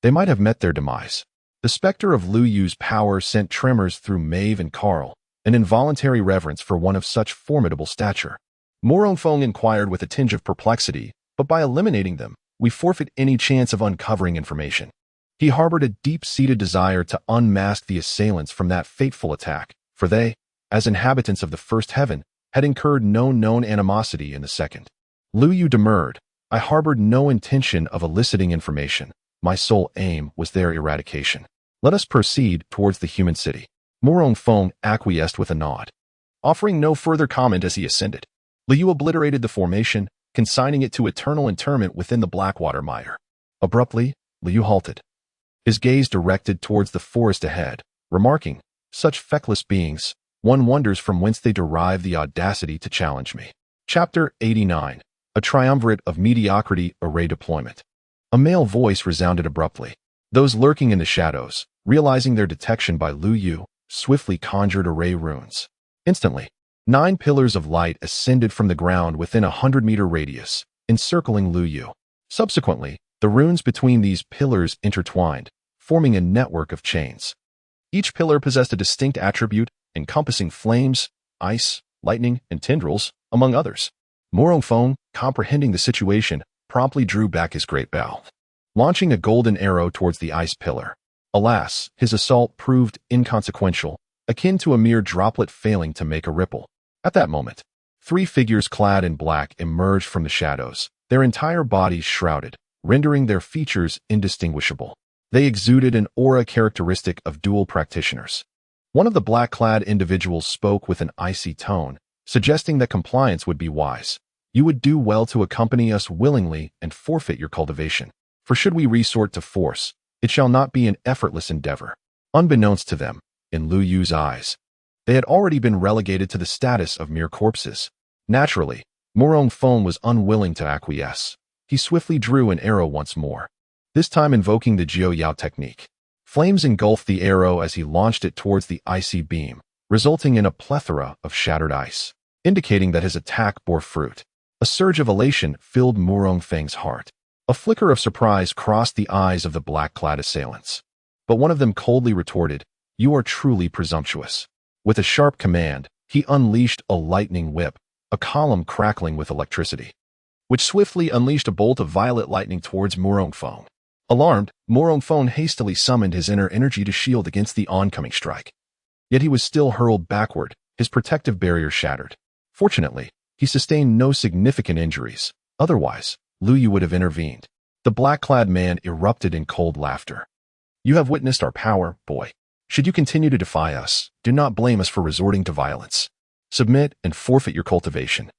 they might have met their demise. The specter of Lu Yu's power sent tremors through Maeve and Carl, an involuntary reverence for one of such formidable stature. Morong Feng inquired with a tinge of perplexity, "But by eliminating them, we forfeit any chance of uncovering information." He harbored a deep-seated desire to unmask the assailants from that fateful attack, for they, as inhabitants of the first heaven, had incurred no known animosity in the second. Lu Yu demurred, "I harbored no intention of eliciting information. My sole aim was their eradication. Let us proceed towards the human city." Morong Feng acquiesced with a nod, offering no further comment as he ascended. Lu Yu obliterated the formation, consigning it to eternal interment within the Blackwater mire. Abruptly, Lu Yu halted, his gaze directed towards the forest ahead, remarking, "Such feckless beings, one wonders from whence they derive the audacity to challenge me." Chapter 89. A Triumvirate of Mediocrity Array Deployment. A male voice resounded abruptly. Those lurking in the shadows, realizing their detection by Lu Yu, swiftly conjured array runes. Instantly, 9 pillars of light ascended from the ground within a 100-meter radius, encircling Lu Yu. Subsequently, the runes between these pillars intertwined, forming a network of chains. Each pillar possessed a distinct attribute, encompassing flames, ice, lightning, and tendrils, among others. Morong Feng, comprehending the situation, promptly drew back his great bow, launching a golden arrow towards the ice pillar. Alas, his assault proved inconsequential, akin to a mere droplet failing to make a ripple. At that moment, 3 figures clad in black emerged from the shadows, their entire bodies shrouded, rendering their features indistinguishable. They exuded an aura characteristic of dual practitioners. One of the black-clad individuals spoke with an icy tone, suggesting that compliance would be wise. "You would do well to accompany us willingly and forfeit your cultivation. For should we resort to force, it shall not be an effortless endeavor." Unbeknownst to them, in Lu Yu's eyes, they had already been relegated to the status of mere corpses. Naturally, Morong Feng was unwilling to acquiesce. He swiftly drew an arrow once more, this time invoking the Jiu Yao technique. Flames engulfed the arrow as he launched it towards the icy beam, resulting in a plethora of shattered ice, indicating that his attack bore fruit. A surge of elation filled Morong Feng's heart. A flicker of surprise crossed the eyes of the black-clad assailants. But one of them coldly retorted, "You are truly presumptuous." With a sharp command, he unleashed a lightning whip, a column crackling with electricity, which swiftly unleashed a bolt of violet lightning towards Morong Feng. Alarmed, Morong Feng hastily summoned his inner energy to shield against the oncoming strike. Yet he was still hurled backward, his protective barrier shattered. Fortunately, he sustained no significant injuries. Otherwise, Lu Yu would have intervened. The black-clad man erupted in cold laughter. You have witnessed our power, boy. Should you continue to defy us, do not blame us for resorting to violence. Submit and forfeit your cultivation.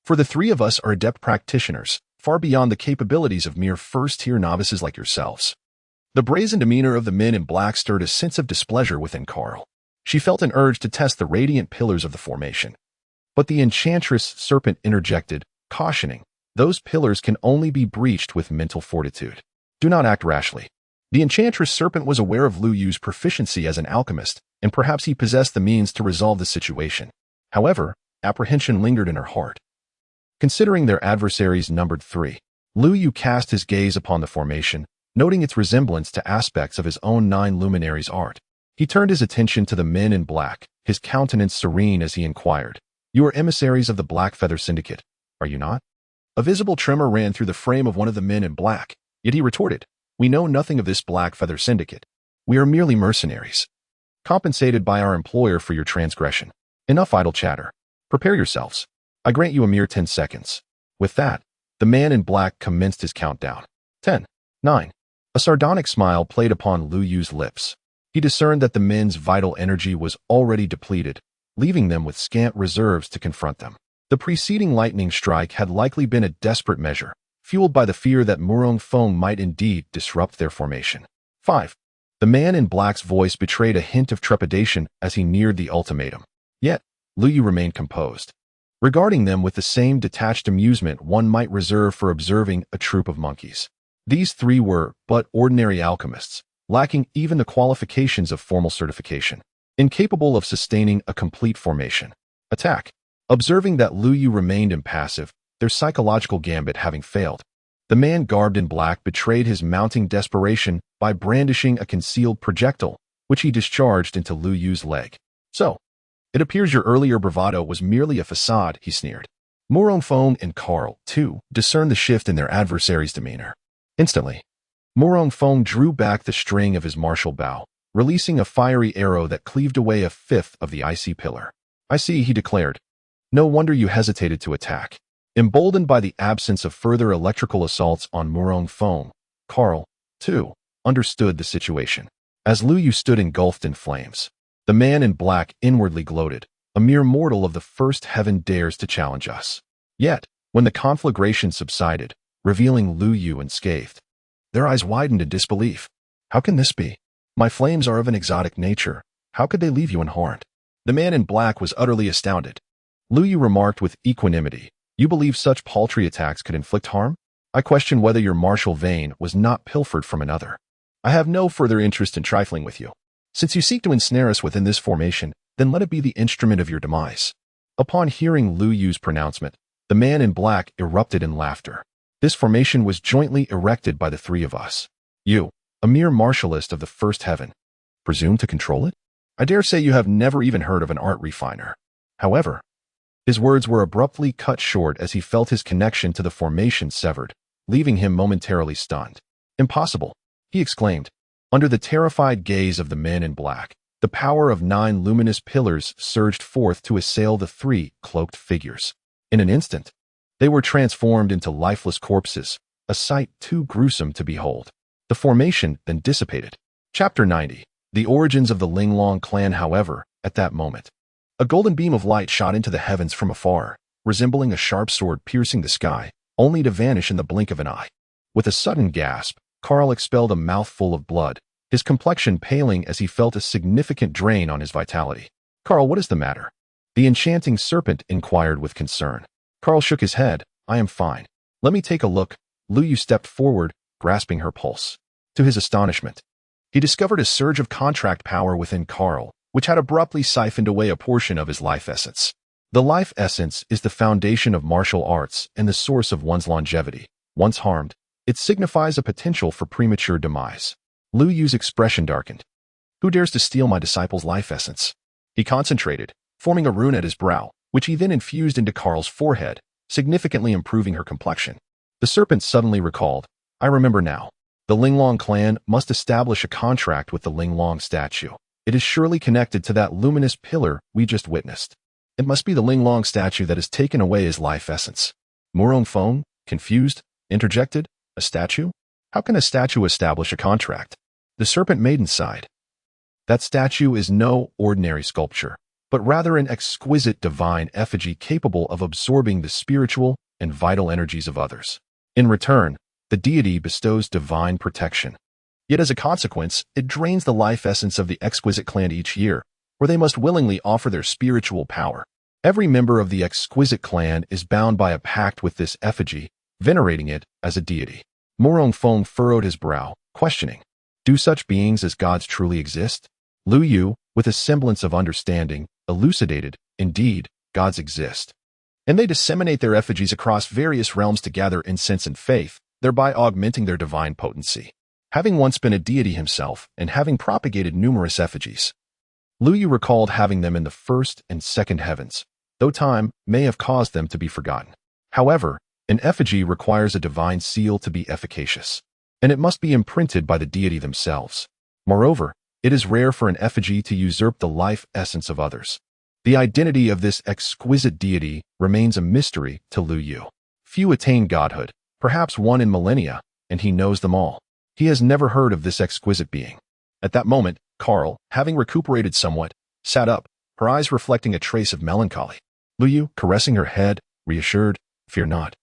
For the three of us are adept practitioners, far beyond the capabilities of mere first-tier novices like yourselves. The brazen demeanor of the men in black stirred a sense of displeasure within Carl. She felt an urge to test the radiant pillars of the formation. But the enchantress serpent interjected, cautioning, those pillars can only be breached with mental fortitude. Do not act rashly. The enchantress serpent was aware of Lu Yu's proficiency as an alchemist, and perhaps he possessed the means to resolve the situation. However, apprehension lingered in her heart. Considering their adversaries numbered 3, Lu Yu cast his gaze upon the formation, noting its resemblance to aspects of his own 9 luminaries' art. He turned his attention to the men in black, his countenance serene as he inquired, "You are emissaries of the Black Feather Syndicate, are you not?" A visible tremor ran through the frame of one of the men in black, yet he retorted, "We know nothing of this Black Feather Syndicate. We are merely mercenaries, compensated by our employer for your transgression. Enough idle chatter. Prepare yourselves. I grant you a mere 10 seconds. With that, the man in black commenced his countdown. 10, 9. A sardonic smile played upon Lu Yu's lips. He discerned that the men's vital energy was already depleted, leaving them with scant reserves to confront them. The preceding lightning strike had likely been a desperate measure, fueled by the fear that Murong Feng might indeed disrupt their formation. 5. The man in black's voice betrayed a hint of trepidation as he neared the ultimatum. Yet, Lu Yu remained composed, regarding them with the same detached amusement one might reserve for observing a troop of monkeys. These 3 were but ordinary alchemists, lacking even the qualifications of formal certification, incapable of sustaining a complete formation. Attack. Observing that Lu Yu remained impassive, their psychological gambit having failed, the man garbed in black betrayed his mounting desperation by brandishing a concealed projectile, which he discharged into Lu Yu's leg. "So, it appears your earlier bravado was merely a facade," he sneered. Murong Feng and Carl, too, discerned the shift in their adversary's demeanor. Instantly, Murong Feng drew back the string of his martial bow, releasing a fiery arrow that cleaved away a fifth of the icy pillar. "I see," he declared. "No wonder you hesitated to attack." Emboldened by the absence of further electrical assaults on Murong Feng, Carl, too, understood the situation. As Lu Yu stood engulfed in flames, the man in black inwardly gloated, "A mere mortal of the first heaven dares to challenge us." Yet, when the conflagration subsided, revealing Lu Yu unscathed, their eyes widened in disbelief. "How can this be? My flames are of an exotic nature. How could they leave you unharmed?" The man in black was utterly astounded. Lu Yu remarked with equanimity, "You believe such paltry attacks could inflict harm? I question whether your martial vein was not pilfered from another. I have no further interest in trifling with you. Since you seek to ensnare us within this formation, then let it be the instrument of your demise." Upon hearing Lu Yu's pronouncement, the man in black erupted in laughter. "This formation was jointly erected by the 3 of us. You, a mere martialist of the first heaven, presume to control it? I dare say you have never even heard of an art refiner." However, his words were abruptly cut short as he felt his connection to the formation severed, leaving him momentarily stunned. "Impossible!" he exclaimed. Under the terrified gaze of the men in black, the power of 9 luminous pillars surged forth to assail the 3 cloaked figures. In an instant, they were transformed into lifeless corpses, a sight too gruesome to behold. The formation then dissipated. Chapter 90. The origins of the Linglong clan. However, at that moment, a golden beam of light shot into the heavens from afar, resembling a sharp sword piercing the sky, only to vanish in the blink of an eye. With a sudden gasp, Carl expelled a mouthful of blood, his complexion paling as he felt a significant drain on his vitality. "Carl, what is the matter?" the enchanting serpent inquired with concern. Carl shook his head. "I am fine. Let me take a look." Lu Yu stepped forward, grasping her pulse. To his astonishment, he discovered a surge of contract power within Carl, which had abruptly siphoned away a portion of his life essence. The life essence is the foundation of martial arts and the source of one's longevity. Once harmed, it signifies a potential for premature demise. Lu Yu's expression darkened. "Who dares to steal my disciple's life essence?" He concentrated, forming a rune at his brow, which he then infused into Carl's forehead, significantly improving her complexion. The serpent suddenly recalled, "I remember now. The Linglong clan must establish a contract with the Linglong statue. It is surely connected to that luminous pillar we just witnessed. It must be the Linglong statue that has taken away his life essence. Murong Feng, confused, interjected, a statue? How can a statue establish a contract? The Serpent Maiden sighed. That statue is no ordinary sculpture, but rather an exquisite divine effigy capable of absorbing the spiritual and vital energies of others. In return, the deity bestows divine protection. Yet as a consequence, it drains the life essence of the exquisite clan each year, where they must willingly offer their spiritual power. Every member of the exquisite clan is bound by a pact with this effigy, venerating it as a deity. Murong Feng furrowed his brow, questioning, do such beings as gods truly exist? Lu Yu, with a semblance of understanding, elucidated, indeed, gods exist. And they disseminate their effigies across various realms to gather incense and faith, thereby augmenting their divine potency. Having once been a deity himself and having propagated numerous effigies, Lu Yu recalled having them in the first and second heavens, though time may have caused them to be forgotten. However, an effigy requires a divine seal to be efficacious, and it must be imprinted by the deity themselves. Moreover, it is rare for an effigy to usurp the life essence of others. The identity of this exquisite deity remains a mystery to Lu Yu. Few attain godhood, perhaps one in millennia, and he knows them all. He has never heard of this exquisite being. At that moment, Carl, having recuperated somewhat, sat up, her eyes reflecting a trace of melancholy. Lu Yu, caressing her head, reassured, fear not.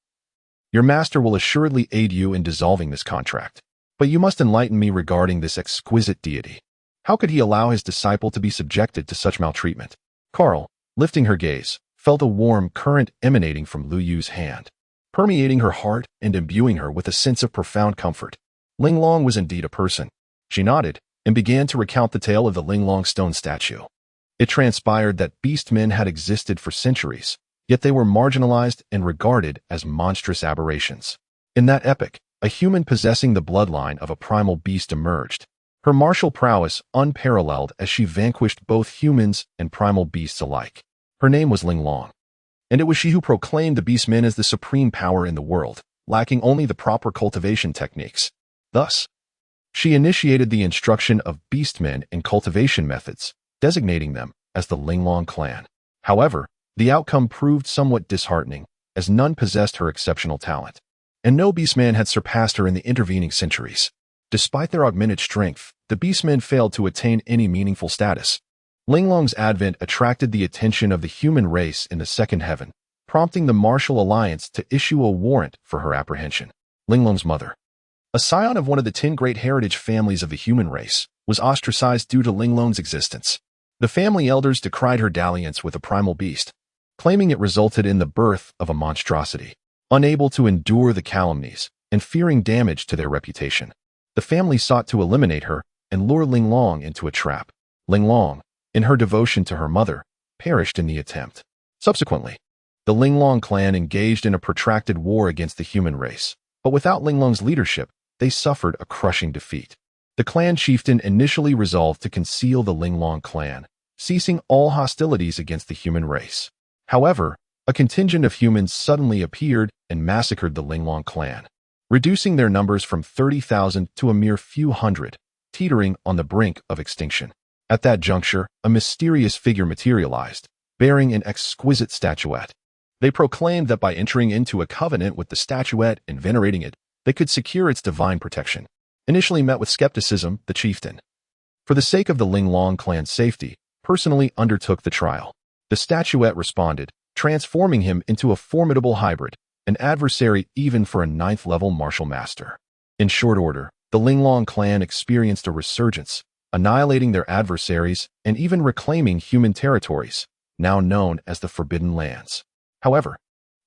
Your master will assuredly aid you in dissolving this contract. But you must enlighten me regarding this exquisite deity. How could he allow his disciple to be subjected to such maltreatment? Carl, lifting her gaze, felt a warm current emanating from Lu Yu's hand, permeating her heart and imbuing her with a sense of profound comfort. Linglong was indeed a person. She nodded and began to recount the tale of the Linglong stone statue. It transpired that beastmen had existed for centuries, yet they were marginalized and regarded as monstrous aberrations. In that epoch, a human possessing the bloodline of a primal beast emerged, her martial prowess unparalleled as she vanquished both humans and primal beasts alike. Her name was Linglong, and it was she who proclaimed the beastmen as the supreme power in the world, lacking only the proper cultivation techniques. Thus, she initiated the instruction of beastmen in cultivation methods, designating them as the Linglong clan. However, the outcome proved somewhat disheartening, as none possessed her exceptional talent, and no beastman had surpassed her in the intervening centuries. Despite their augmented strength, the beastmen failed to attain any meaningful status. Linglong's advent attracted the attention of the human race in the second heaven, prompting the Martial Alliance to issue a warrant for her apprehension. Linglong's mother, a scion of one of the 10 great heritage families of the human race, was ostracized due to Linglong's existence. The family elders decried her dalliance with a primal beast, claiming it resulted in the birth of a monstrosity. Unable to endure the calumnies and fearing damage to their reputation, the family sought to eliminate her and lure Linglong into a trap. Linglong, in her devotion to her mother, perished in the attempt. Subsequently, the Linglong clan engaged in a protracted war against the human race, but without Linglong's leadership, they suffered a crushing defeat. The clan chieftain initially resolved to conceal the Linglong clan, ceasing all hostilities against the human race. However, a contingent of humans suddenly appeared and massacred the Linglong clan, reducing their numbers from 30,000 to a mere few hundred, teetering on the brink of extinction. At that juncture, a mysterious figure materialized, bearing an exquisite statuette. They proclaimed that by entering into a covenant with the statuette and venerating it, they could secure its divine protection. Initially met with skepticism, the chieftain, for the sake of the Linglong clan's safety, personally undertook the trial. The statuette responded, transforming him into a formidable hybrid, an adversary even for a 9th-level martial master. In short order, the Linglong clan experienced a resurgence, annihilating their adversaries and even reclaiming human territories, now known as the Forbidden Lands. However,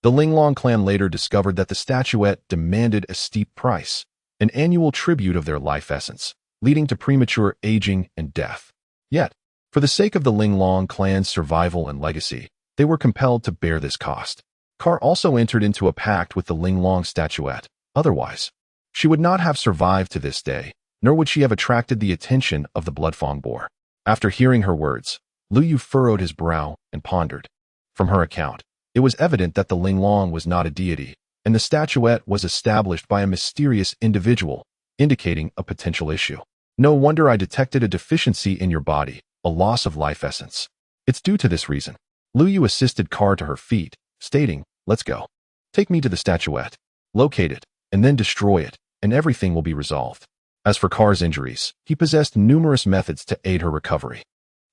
the Linglong clan later discovered that the statuette demanded a steep price, an annual tribute of their life essence, leading to premature aging and death. Yet, for the sake of the Linglong clan's survival and legacy, they were compelled to bear this cost. Kar also entered into a pact with the Linglong statuette. Otherwise, she would not have survived to this day, nor would she have attracted the attention of the Bloodfang boar. After hearing her words, Lu Yu furrowed his brow and pondered. From her account, it was evident that the Linglong was not a deity, and the statuette was established by a mysterious individual, indicating a potential issue. No wonder I detected a deficiency in your body, a loss of life essence. It's due to this reason. Lu Yu assisted Car to her feet, stating, "Let's go. Take me to the statuette. Locate it, and then destroy it, and everything will be resolved." As for Car's injuries, he possessed numerous methods to aid her recovery.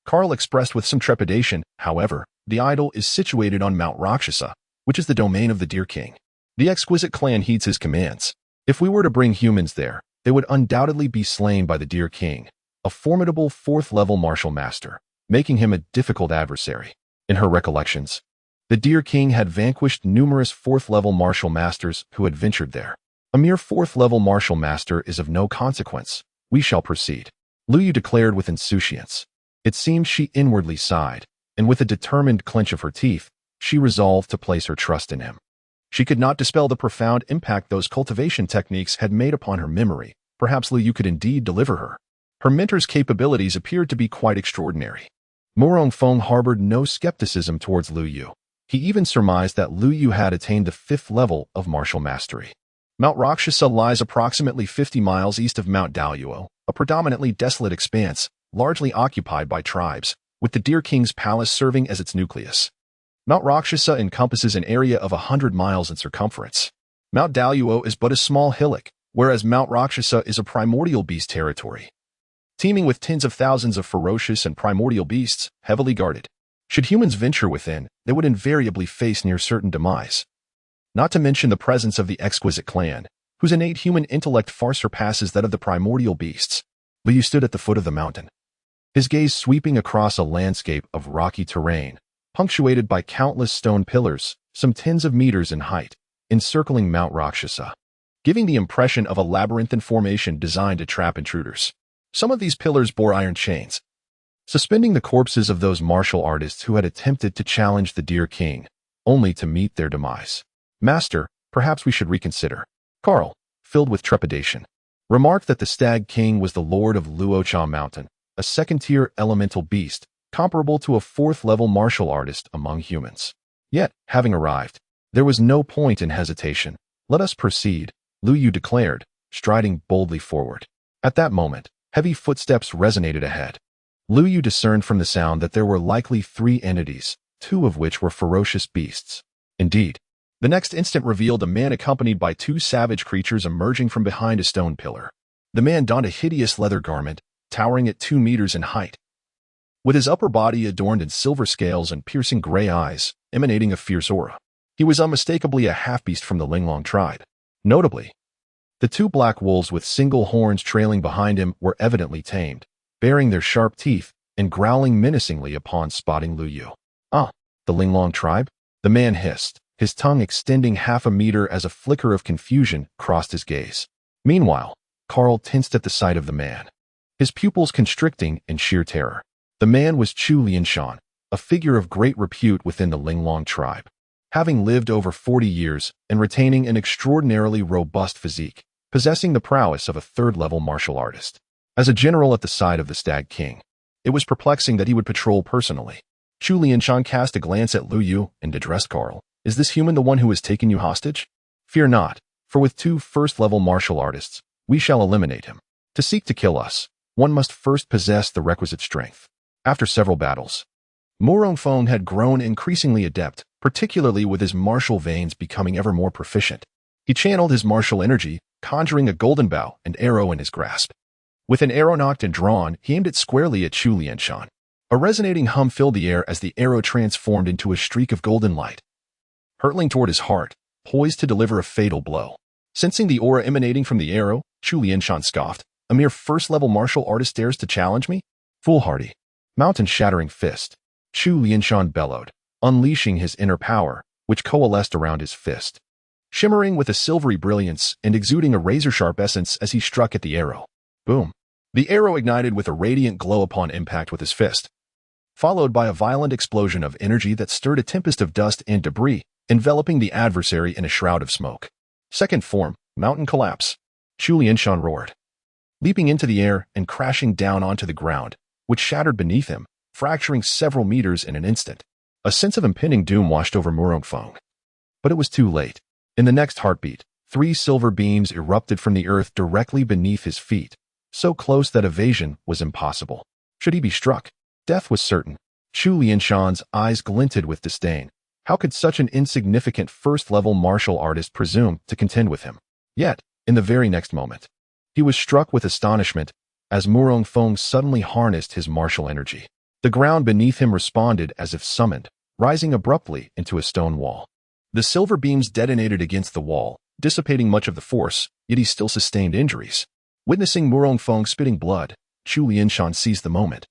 Carl expressed with some trepidation, however, the idol is situated on Mount Rakshasa, which is the domain of the Deer King. The exquisite clan heeds his commands. If we were to bring humans there, they would undoubtedly be slain by the Deer King, a formidable 4th-level martial master, making him a difficult adversary. In her recollections, the Deer King had vanquished numerous 4th-level martial masters who had ventured there. A mere 4th-level martial master is of no consequence. We shall proceed, Lu Yu declared with insouciance. It seemed she inwardly sighed, and with a determined clench of her teeth, she resolved to place her trust in him. She could not dispel the profound impact those cultivation techniques had made upon her memory. Perhaps Lu Yu could indeed deliver her. Her mentor's capabilities appeared to be quite extraordinary. Morong Feng harbored no skepticism towards Lu Yu. He even surmised that Lu Yu had attained the 5th level of martial mastery. Mount Rakshasa lies approximately 50 miles east of Mount Daluo, a predominantly desolate expanse, largely occupied by tribes, with the Deer King's palace serving as its nucleus. Mount Rakshasa encompasses an area of 100 miles in circumference. Mount Daluo is but a small hillock, whereas Mount Rakshasa is a primordial beast territory, teeming with tens of thousands of ferocious and primordial beasts, heavily guarded. Should humans venture within, they would invariably face near certain demise. Not to mention the presence of the exquisite clan, whose innate human intellect far surpasses that of the primordial beasts. Lu Yu stood at the foot of the mountain, his gaze sweeping across a landscape of rocky terrain, punctuated by countless stone pillars, some tens of meters in height, encircling Mount Rakshasa, giving the impression of a labyrinthine formation designed to trap intruders. Some of these pillars bore iron chains, suspending the corpses of those martial artists who had attempted to challenge the Deer King, only to meet their demise. "Master, perhaps we should reconsider." Carl, filled with trepidation, remarked that the Stag King was the lord of Luocha Mountain, a second-tier elemental beast, comparable to a 4th-level martial artist among humans. Yet, having arrived, there was no point in hesitation. "Let us proceed," Lu Yu declared, striding boldly forward. At that moment, heavy footsteps resonated ahead. Lu Yu discerned from the sound that there were likely 3 entities, 2 of which were ferocious beasts. Indeed, the next instant revealed a man accompanied by 2 savage creatures emerging from behind a stone pillar. The man donned a hideous leather garment, towering at 2 meters in height, with his upper body adorned in silver scales and piercing gray eyes, emanating a fierce aura. He was unmistakably a half-beast from the Linglong tribe. Notably, the 2 black wolves with single horns trailing behind him were evidently tamed, baring their sharp teeth and growling menacingly upon spotting Lu Yu. "Ah, the Linglong tribe?" the man hissed, his tongue extending half a meter as a flicker of confusion crossed his gaze. Meanwhile, Carl tensed at the sight of the man, his pupils constricting in sheer terror. The man was Chu Lianshan, a figure of great repute within the Linglong tribe. Having lived over 40 years and retaining an extraordinarily robust physique, possessing the prowess of a 3rd-level martial artist. As a general at the side of the Stag King, it was perplexing that he would patrol personally. Chu Lianshan cast a glance at Lu Yu and addressed Carl. "Is this human the one who has taken you hostage? Fear not, for with 2 first-level martial artists, we shall eliminate him. To seek to kill us, one must first possess the requisite strength." After several battles, Morong Feng had grown increasingly adept, particularly with his martial veins becoming ever more proficient. He channeled his martial energy, conjuring a golden bow and arrow in his grasp. With an arrow knocked and drawn, he aimed it squarely at Chu Lianshan. A resonating hum filled the air as the arrow transformed into a streak of golden light, hurtling toward his heart, poised to deliver a fatal blow. Sensing the aura emanating from the arrow, Chu Lianshan scoffed. "A mere 1st-level martial artist dares to challenge me? Foolhardy." Mountain-shattering fist, Chu Lianshan bellowed, unleashing his inner power, which coalesced around his fist, shimmering with a silvery brilliance and exuding a razor-sharp essence as he struck at the arrow. Boom! The arrow ignited with a radiant glow upon impact with his fist, followed by a violent explosion of energy that stirred a tempest of dust and debris, enveloping the adversary in a shroud of smoke. Second form, mountain collapse. Chu Lianshan roared, leaping into the air and crashing down onto the ground, which shattered beneath him, fracturing several meters in an instant. A sense of impending doom washed over Morong Feng. But it was too late. In the next heartbeat, 3 silver beams erupted from the earth directly beneath his feet, so close that evasion was impossible. Should he be struck, Death was certain. Chu Lianshan's eyes glinted with disdain. How could such an insignificant first-level martial artist presume to contend with him? Yet, in the very next moment, he was struck with astonishment as Murong Feng suddenly harnessed his martial energy. The ground beneath him responded as if summoned, rising abruptly into a stone wall. The silver beams detonated against the wall, dissipating much of the force, yet he still sustained injuries. Witnessing Murong Feng spitting blood, Chu Lianshan seized the moment,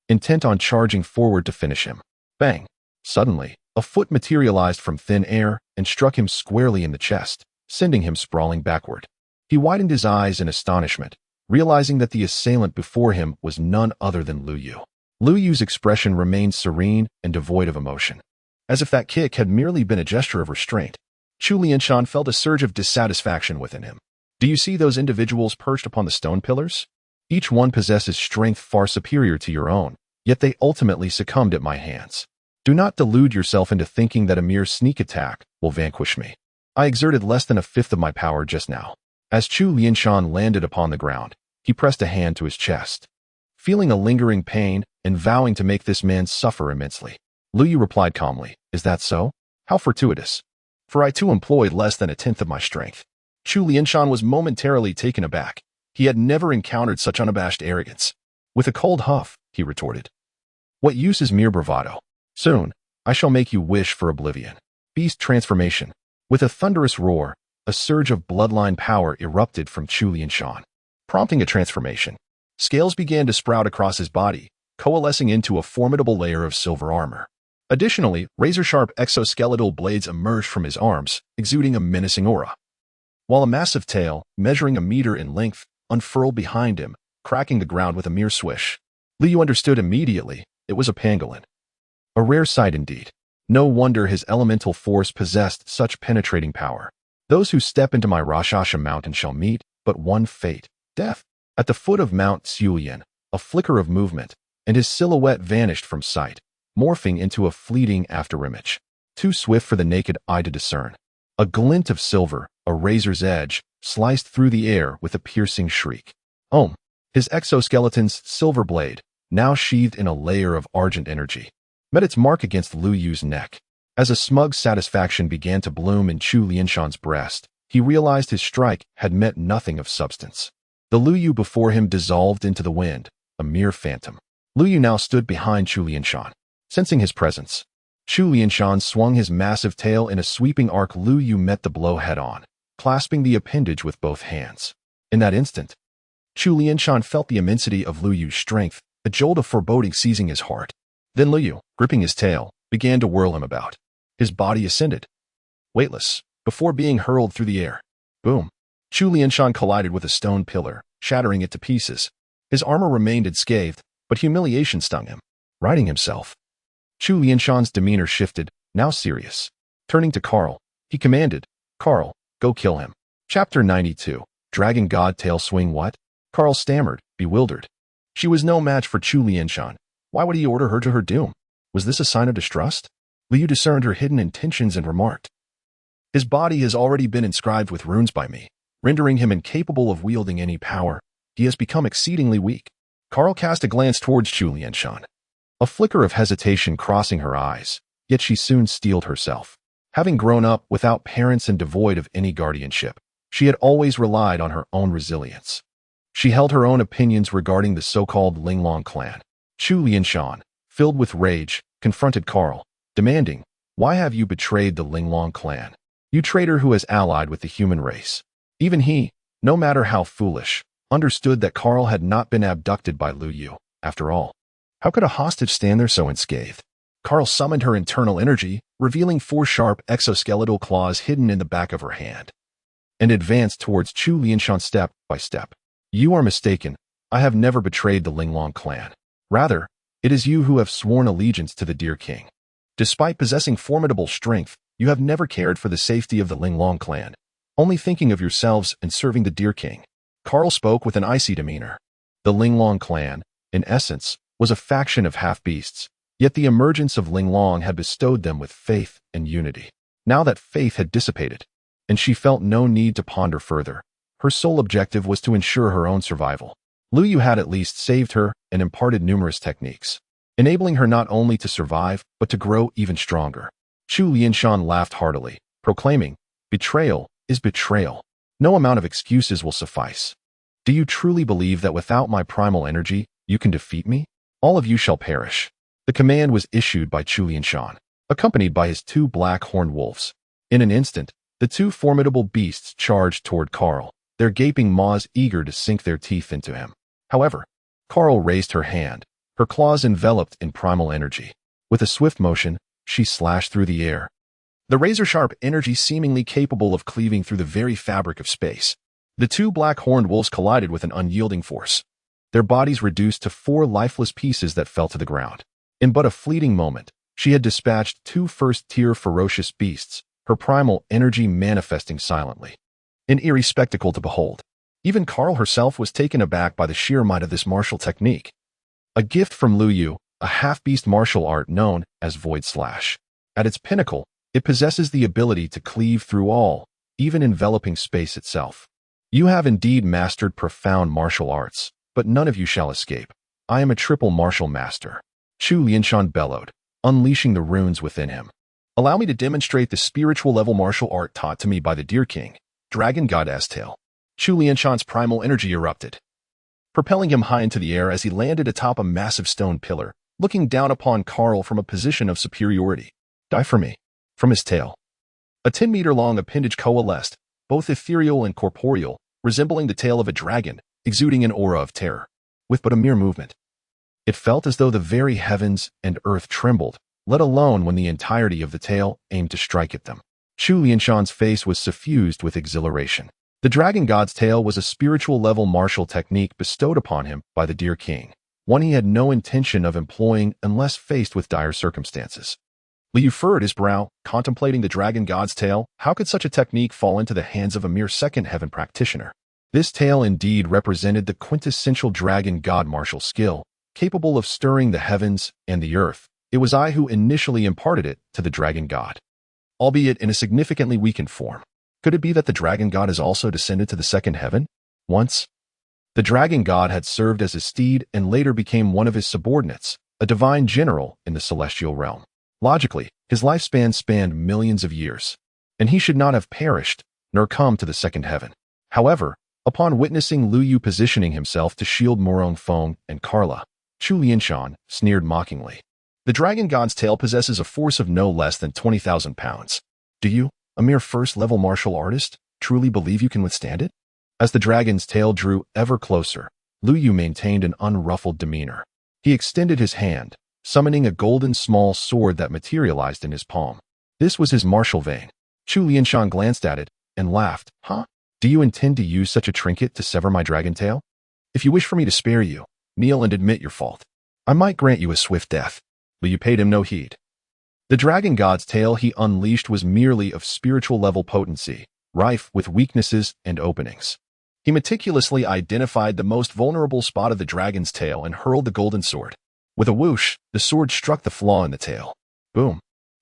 intent on charging forward to finish him. Bang! Suddenly, a foot materialized from thin air and struck him squarely in the chest, sending him sprawling backward. He widened his eyes in astonishment, realizing that the assailant before him was none other than Lu Yu. Lu Yu's expression remained serene and devoid of emotion. As if that kick had merely been a gesture of restraint, Chu Lianshan felt a surge of dissatisfaction within him. Do you see those individuals perched upon the stone pillars? Each one possesses strength far superior to your own, yet they ultimately succumbed at my hands. Do not delude yourself into thinking that a mere sneak attack will vanquish me. I exerted less than a fifth of my power just now. As Chu Lianshan landed upon the ground, he pressed a hand to his chest, feeling a lingering pain and vowing to make this man suffer immensely. Lu Yu replied calmly, "Is that so? How fortuitous. For I too employed less than a tenth of my strength." Chu Lianshan was momentarily taken aback. He had never encountered such unabashed arrogance. With a cold huff, he retorted, "What use is mere bravado? Soon, I shall make you wish for oblivion." Beast transformation. With a thunderous roar, a surge of bloodline power erupted from Chu Lianshan, prompting a transformation. Scales began to sprout across his body, coalescing into a formidable layer of silver armor. Additionally, razor-sharp exoskeletal blades emerged from his arms, exuding a menacing aura, while a massive tail, measuring a meter in length, unfurled behind him, cracking the ground with a mere swish. Lu Yu understood immediately. It was a pangolin. A rare sight indeed. No wonder his elemental force possessed such penetrating power. Those who step into my Rakshasa mountain shall meet but one fate, death. At the foot of Mount Xiulian, a flicker of movement, and his silhouette vanished from sight, morphing into a fleeting afterimage, too swift for the naked eye to discern. A glint of silver, a razor's edge, sliced through the air with a piercing shriek. Om! His exoskeleton's silver blade, now sheathed in a layer of argent energy, met its mark against Lu Yu's neck. As a smug satisfaction began to bloom in Chu Lianshan's breast, he realized his strike had met nothing of substance. The Lu Yu before him dissolved into the wind, a mere phantom. Lu Yu now stood behind Chu Lianshan. Sensing his presence, Chu Lianshan swung his massive tail in a sweeping arc. Lu Yu met the blow head-on, clasping the appendage with both hands. In that instant, Chu Lianshan felt the immensity of Lu Yu's strength, a jolt of foreboding seizing his heart. Then Lu Yu, gripping his tail, began to whirl him about. His body ascended, weightless, before being hurled through the air. Boom! Chu Lianshan collided with a stone pillar, shattering it to pieces. His armor remained unscathed, but humiliation stung him. Righting himself, Chu Lianshan's demeanor shifted, now serious. Turning to Carl, he commanded, "Carl, go kill him." Chapter 92. Dragon God Tail Swing. What? Carl stammered, bewildered. She was no match for Chu Lianshan. Why would he order her to her doom? Was this a sign of distrust? Lu Yu discerned her hidden intentions and remarked, "His body has already been inscribed with runes by me, rendering him incapable of wielding any power. He has become exceedingly weak." Carl cast a glance towards Chu Lianshan, a flicker of hesitation crossing her eyes, yet she soon steeled herself. Having grown up without parents and devoid of any guardianship, she had always relied on her own resilience. She held her own opinions regarding the so-called Linglong clan. Chu Lianshan, filled with rage, confronted Carl, demanding, "Why have you betrayed the Linglong clan? You traitor who has allied with the human race." Even he, no matter how foolish, understood that Carl had not been abducted by Lu Yu. After all, how could a hostage stand there so unscathed? Carl summoned her internal energy, revealing 4 sharp exoskeletal claws hidden in the back of her hand, and advanced towards Chu Lianshan step by step. "You are mistaken. I have never betrayed the Linglong clan. Rather, it is you who have sworn allegiance to the Deer King. Despite possessing formidable strength, you have never cared for the safety of the Linglong clan, only thinking of yourselves and serving the Deer King." Carl spoke with an icy demeanor. The Linglong clan, in essence, was a faction of half-beasts, yet the emergence of Linglong had bestowed them with faith and unity. Now that faith had dissipated, and she felt no need to ponder further, her sole objective was to ensure her own survival. Lu Yu had at least saved her and imparted numerous techniques. enabling her not only to survive, but to grow even stronger. Chu Lianshan laughed heartily, proclaiming, "Betrayal is betrayal. No amount of excuses will suffice. Do you truly believe that without my primal energy, you can defeat me? All of you shall perish." The command was issued by Chu Lianshan, accompanied by his 2 black horned wolves. In an instant, the 2 formidable beasts charged toward Carl, their gaping maws eager to sink their teeth into him. However, Carl raised her hand, her claws enveloped in primal energy. With a swift motion, she slashed through the air, the razor-sharp energy seemingly capable of cleaving through the very fabric of space. The 2 black-horned wolves collided with an unyielding force, their bodies reduced to 4 lifeless pieces that fell to the ground. In but a fleeting moment, she had dispatched 2 first-tier ferocious beasts, her primal energy manifesting silently. An eerie spectacle to behold. Even Carl herself was taken aback by the sheer might of this martial technique. A gift from Lu Yu, a half-beast martial art known as Void Slash. At its pinnacle, it possesses the ability to cleave through all, even enveloping space itself. You have indeed mastered profound martial arts, but none of you shall escape. I am a triple martial master. Chu Lianshan bellowed, unleashing the runes within him. Allow me to demonstrate the spiritual level martial art taught to me by the Deer King, Dragon God Aztail. Chu Lianshan's primal energy erupted, propelling him high into the air as he landed atop a massive stone pillar, looking down upon Carl from a position of superiority. Die for me. From his tail, a 10-meter-long appendage coalesced, both ethereal and corporeal, resembling the tail of a dragon, exuding an aura of terror. With but a mere movement, it felt as though the very heavens and earth trembled, let alone when the entirety of the tail aimed to strike at them. Chu Lianshan's face was suffused with exhilaration. The Dragon God's tail was a spiritual-level martial technique bestowed upon him by the Deer King, one he had no intention of employing unless faced with dire circumstances. Liu furrowed his brow, contemplating the Dragon God's tail. How could such a technique fall into the hands of a mere second heaven practitioner? This tail indeed represented the quintessential Dragon God martial skill, capable of stirring the heavens and the earth. It was I who initially imparted it to the Dragon God, albeit in a significantly weakened form. Could it be that the Dragon God has also descended to the second heaven? Once, the Dragon God had served as his steed and later became one of his subordinates, a divine general in the celestial realm. Logically, his lifespan spanned millions of years, and he should not have perished, nor come to the second heaven. However, upon witnessing Lu Yu positioning himself to shield Morong Feng and Carla, Chu Lianshan sneered mockingly. The Dragon God's tail possesses a force of no less than 20,000 pounds. Do you, a mere first-level martial artist, truly believe you can withstand it? As the dragon's tail drew ever closer, Lu Yu maintained an unruffled demeanor. He extended his hand, summoning a golden small sword that materialized in his palm. This was his martial vein. Chu Lianshan glanced at it and laughed. Huh? Do you intend to use such a trinket to sever my dragon tail? If you wish for me to spare you, kneel and admit your fault. I might grant you a swift death. Lu Yu paid him no heed. The Dragon God's tail he unleashed was merely of spiritual-level potency, rife with weaknesses and openings. He meticulously identified the most vulnerable spot of the dragon's tail and hurled the golden sword. With a whoosh, the sword struck the flaw in the tail. Boom.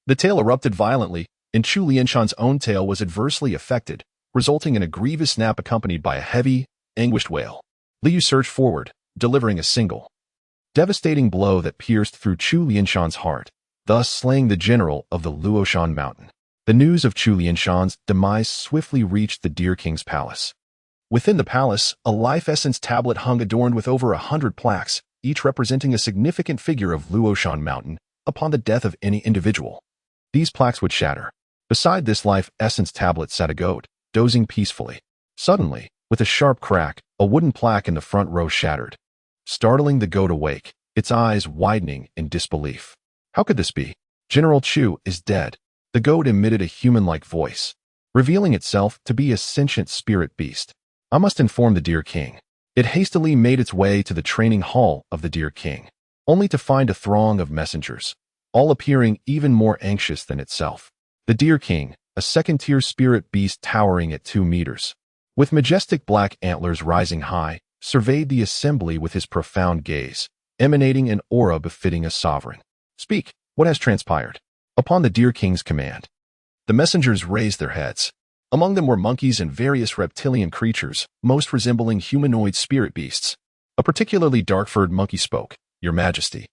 The tail erupted violently, and Chu Lianshan's own tail was adversely affected, resulting in a grievous snap accompanied by a heavy, anguished wail. Lu Yu surged forward, delivering a single, devastating blow that pierced through Chu Lianshan's heart, thus slaying the general of the Luoshan Mountain. The news of Chu Lianshan's demise swiftly reached the Deer King's palace. Within the palace, a life essence tablet hung adorned with over 100 plaques, each representing a significant figure of Luoshan Mountain upon the death of any individual. These plaques would shatter. Beside this life essence tablet sat a goat, dozing peacefully. Suddenly, with a sharp crack, a wooden plaque in the front row shattered, startling the goat awake, its eyes widening in disbelief. How could this be? General Chu is dead. The goat emitted a human-like voice, revealing itself to be a sentient spirit beast. I must inform the Deer King. It hastily made its way to the training hall of the Deer King, only to find a throng of messengers, all appearing even more anxious than itself. The Deer King, a second-tier spirit beast towering at 2 meters, with majestic black antlers rising high, surveyed the assembly with his profound gaze, emanating an aura befitting a sovereign. Speak, what has transpired? Upon the Deer King's command, the messengers raised their heads. Among them were monkeys and various reptilian creatures, most resembling humanoid spirit beasts. A particularly dark-furred monkey spoke, Your Majesty.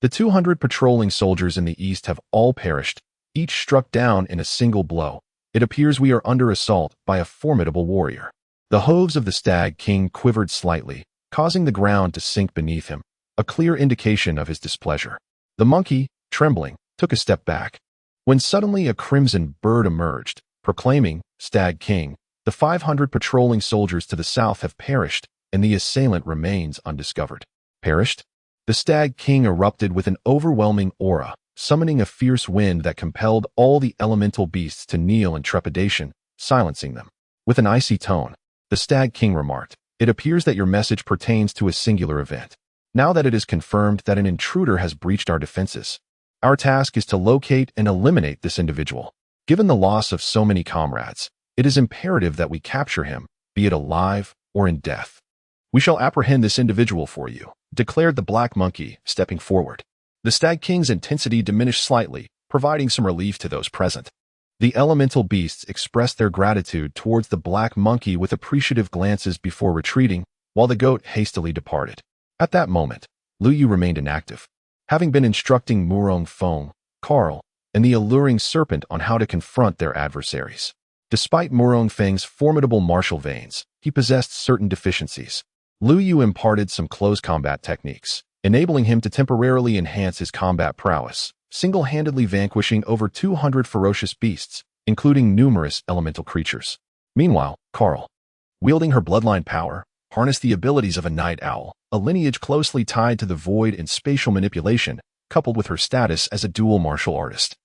The 200 patrolling soldiers in the east have all perished, each struck down in a single blow. It appears we are under assault by a formidable warrior. The hooves of the Stag King quivered slightly, causing the ground to sink beneath him, a clear indication of his displeasure. The monkey, trembling, took a step back, when suddenly a crimson bird emerged, proclaiming, "Stag King, the 500 patrolling soldiers to the south have perished, and the assailant remains undiscovered." Perished? The Stag King erupted with an overwhelming aura, summoning a fierce wind that compelled all the elemental beasts to kneel in trepidation, silencing them. With an icy tone, the Stag King remarked, "It appears that your message pertains to a singular event. Now that it is confirmed that an intruder has breached our defenses, our task is to locate and eliminate this individual. Given the loss of so many comrades, it is imperative that we capture him, be it alive or in death." "We shall apprehend this individual for you," declared the black monkey, stepping forward. The Stag King's intensity diminished slightly, providing some relief to those present. The elemental beasts expressed their gratitude towards the black monkey with appreciative glances before retreating, while the goat hastily departed. At that moment, Lu Yu remained inactive, having been instructing Murong Feng, Carl, and the alluring serpent on how to confront their adversaries. Despite Murong Feng's formidable martial veins, he possessed certain deficiencies. Lu Yu imparted some close combat techniques, enabling him to temporarily enhance his combat prowess, single-handedly vanquishing over 200 ferocious beasts, including numerous elemental creatures. Meanwhile, Carl, wielding her bloodline power, harnessed the abilities of a night owl, a lineage closely tied to the void and spatial manipulation, coupled with her status as a dual martial artist,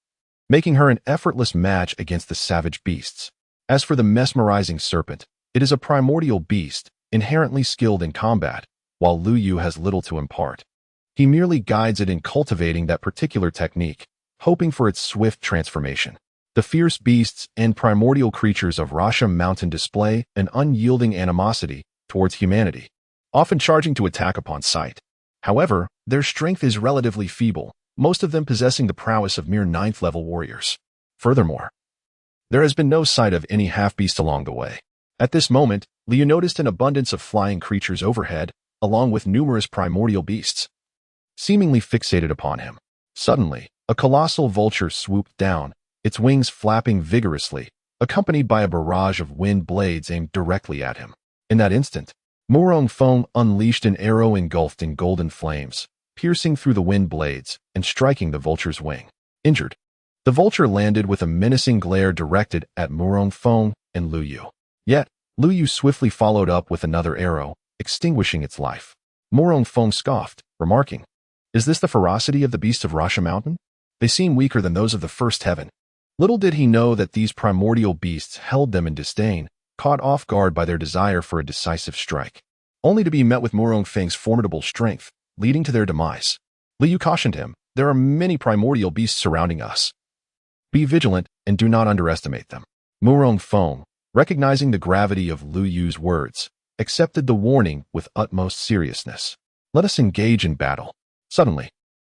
making her an effortless match against the savage beasts. As for the mesmerizing serpent, it is a primordial beast, inherently skilled in combat, while Lu Yu has little to impart. He merely guides it in cultivating that particular technique, hoping for its swift transformation. The fierce beasts and primordial creatures of Rasha Mountain display an unyielding animosity towards humanity, often charging to attack upon sight. However, their strength is relatively feeble, most of them possessing the prowess of mere 9th-level warriors. Furthermore, there has been no sight of any half-beast along the way. At this moment, Liu noticed an abundance of flying creatures overhead, along with numerous primordial beasts, seemingly fixated upon him. Suddenly, a colossal vulture swooped down, its wings flapping vigorously, accompanied by a barrage of wind blades aimed directly at him. In that instant, Murong Feng unleashed an arrow engulfed in golden flames, piercing through the wind blades and striking the vulture's wing. Injured, the vulture landed with a menacing glare directed at Murong Feng and Lu Yu. Yet, Lu Yu swiftly followed up with another arrow, extinguishing its life. Murong Feng scoffed, remarking, "Is this the ferocity of the beasts of Rasha Mountain? They seem weaker than those of the first heaven." Little did he know that these primordial beasts held them in disdain, caught off guard by their desire for a decisive strike, only to be met with Murong Feng's formidable strength, leading to their demise. Lu Yu cautioned him, "There are many primordial beasts surrounding us. Be vigilant and do not underestimate them." Murong Feng, recognizing the gravity of Lu Yu's words, accepted the warning with utmost seriousness. "Let us engage in battle." Suddenly,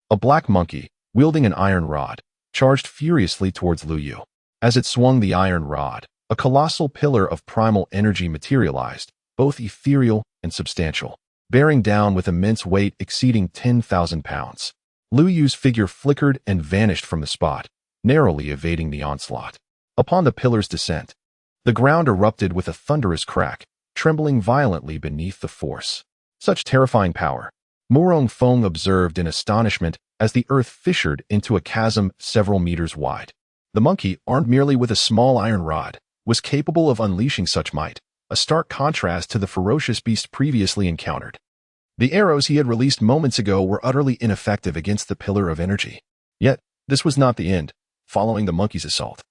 a black monkey, wielding an iron rod, charged furiously towards Lu Yu. As it swung the iron rod, a colossal pillar of primal energy materialized, both ethereal and substantial, bearing down with immense weight exceeding 10,000 pounds. Lu Yu's figure flickered and vanished from the spot, narrowly evading the onslaught. Upon the pillar's descent, the ground erupted with a thunderous crack, trembling violently beneath the force. Such terrifying power, Murong Feng observed in astonishment as the earth fissured into a chasm several meters wide. The monkey, armed merely with a small iron rod, was capable of unleashing such might, a stark contrast to the ferocious beast previously encountered. The arrows he had released moments ago were utterly ineffective against the pillar of energy. Yet, this was not the end. Following the monkey's assault,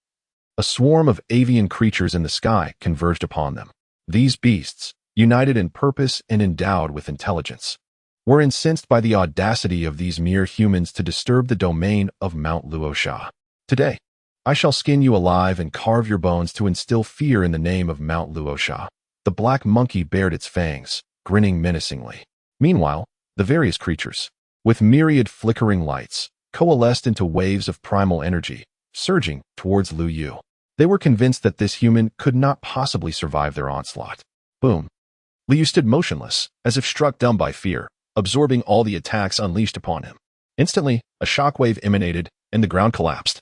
a swarm of avian creatures in the sky converged upon them. These beasts, united in purpose and endowed with intelligence, were incensed by the audacity of these mere humans to disturb the domain of Mount Luosha. "Today, I shall skin you alive and carve your bones to instill fear in the name of Mount Luosha." The black monkey bared its fangs, grinning menacingly. Meanwhile, the various creatures, with myriad flickering lights, coalesced into waves of primal energy, surging towards Lu Yu. They were convinced that this human could not possibly survive their onslaught. Boom. Lu Yu stood motionless, as if struck dumb by fear, absorbing all the attacks unleashed upon him. Instantly, a shockwave emanated, and the ground collapsed,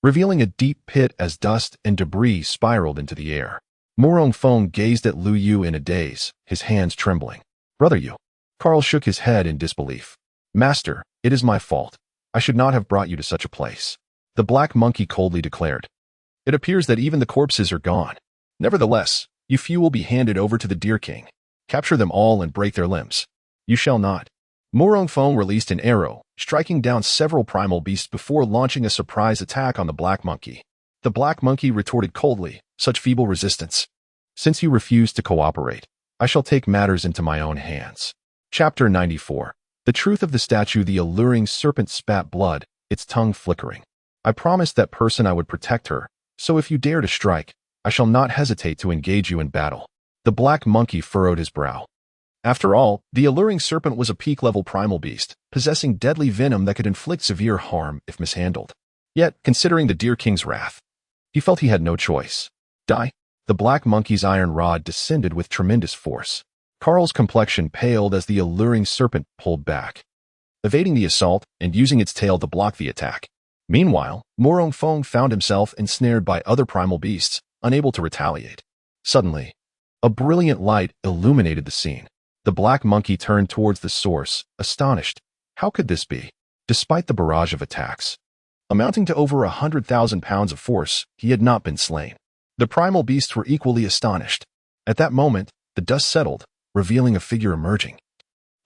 revealing a deep pit as dust and debris spiraled into the air. Morong Feng gazed at Lu Yu in a daze, his hands trembling. "Brother Yu." Carl shook his head in disbelief. "Master, it is my fault. I should not have brought you to such a place," the black monkey coldly declared. "It appears that even the corpses are gone. Nevertheless, you few will be handed over to the Deer King. Capture them all and break their limbs." "You shall not." Morong Feng released an arrow, striking down several primal beasts before launching a surprise attack on the black monkey. The black monkey retorted coldly, "Such feeble resistance. Since you refuse to cooperate, I shall take matters into my own hands." Chapter 94. The truth of the statue. The alluring serpent spat blood, its tongue flickering. "I promised that person I would protect her, so if you dare to strike, I shall not hesitate to engage you in battle." The black monkey furrowed his brow. After all, the alluring serpent was a peak-level primal beast, possessing deadly venom that could inflict severe harm if mishandled. Yet, considering the Deer King's wrath, he felt he had no choice. "Die." The black monkey's iron rod descended with tremendous force. Carl's complexion paled as the alluring serpent pulled back, evading the assault and using its tail to block the attack. Meanwhile, Morong Feng found himself ensnared by other primal beasts, unable to retaliate. Suddenly, a brilliant light illuminated the scene. The black monkey turned towards the source, astonished. How could this be? Despite the barrage of attacks, amounting to over 100,000 pounds of force, he had not been slain. The primal beasts were equally astonished. At that moment, the dust settled, revealing a figure emerging,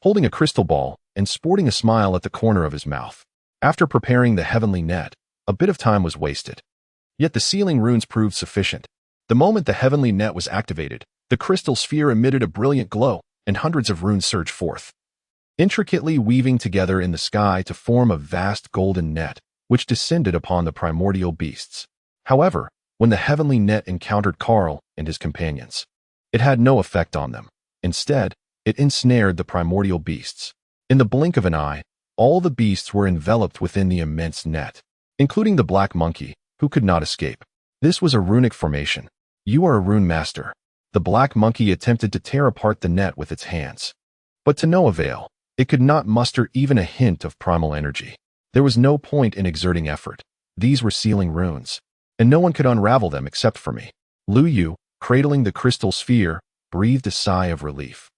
holding a crystal ball and sporting a smile at the corner of his mouth. After preparing the heavenly net, a bit of time was wasted. Yet the sealing runes proved sufficient. The moment the heavenly net was activated, the crystal sphere emitted a brilliant glow, and hundreds of runes surged forth, intricately weaving together in the sky to form a vast golden net, which descended upon the primordial beasts. However, when the heavenly net encountered Carl and his companions, it had no effect on them. Instead, it ensnared the primordial beasts. In the blink of an eye, all the beasts were enveloped within the immense net, including the black monkey, who could not escape. This was a runic formation. "You are a rune master." The black monkey attempted to tear apart the net with its hands, but to no avail. It could not muster even a hint of primal energy. There was no point in exerting effort. These were sealing runes, and no one could unravel them except for me. Lu Yu, cradling the crystal sphere, breathed a sigh of relief,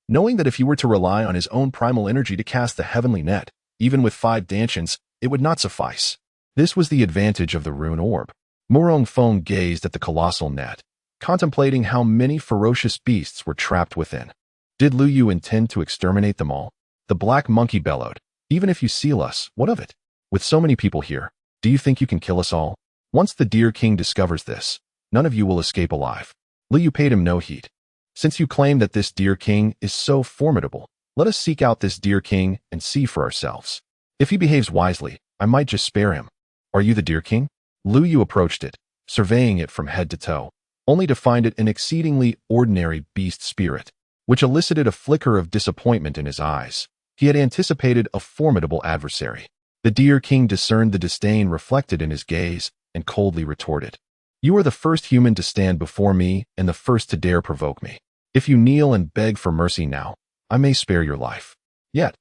knowing that if he were to rely on his own primal energy to cast the heavenly net, even with 5 dantians, it would not suffice. This was the advantage of the rune orb. Morong Feng gazed at the colossal net, contemplating how many ferocious beasts were trapped within. Did Lu Yu intend to exterminate them all? The black monkey bellowed. "Even if you seal us, what of it? With so many people here, do you think you can kill us all? Once the Deer King discovers this, none of you will escape alive." Lu Yu paid him no heed. "Since you claim that this Deer King is so formidable, let us seek out this Deer King and see for ourselves. If he behaves wisely, I might just spare him." "Are you the Deer King?" Lu Yu approached it, surveying it from head to toe, only to find it an exceedingly ordinary beast spirit, which elicited a flicker of disappointment in his eyes. He had anticipated a formidable adversary. The Deer King discerned the disdain reflected in his gaze and coldly retorted, "You are the first human to stand before me and the first to dare provoke me. If you kneel and beg for mercy now, I may spare your life." Yet,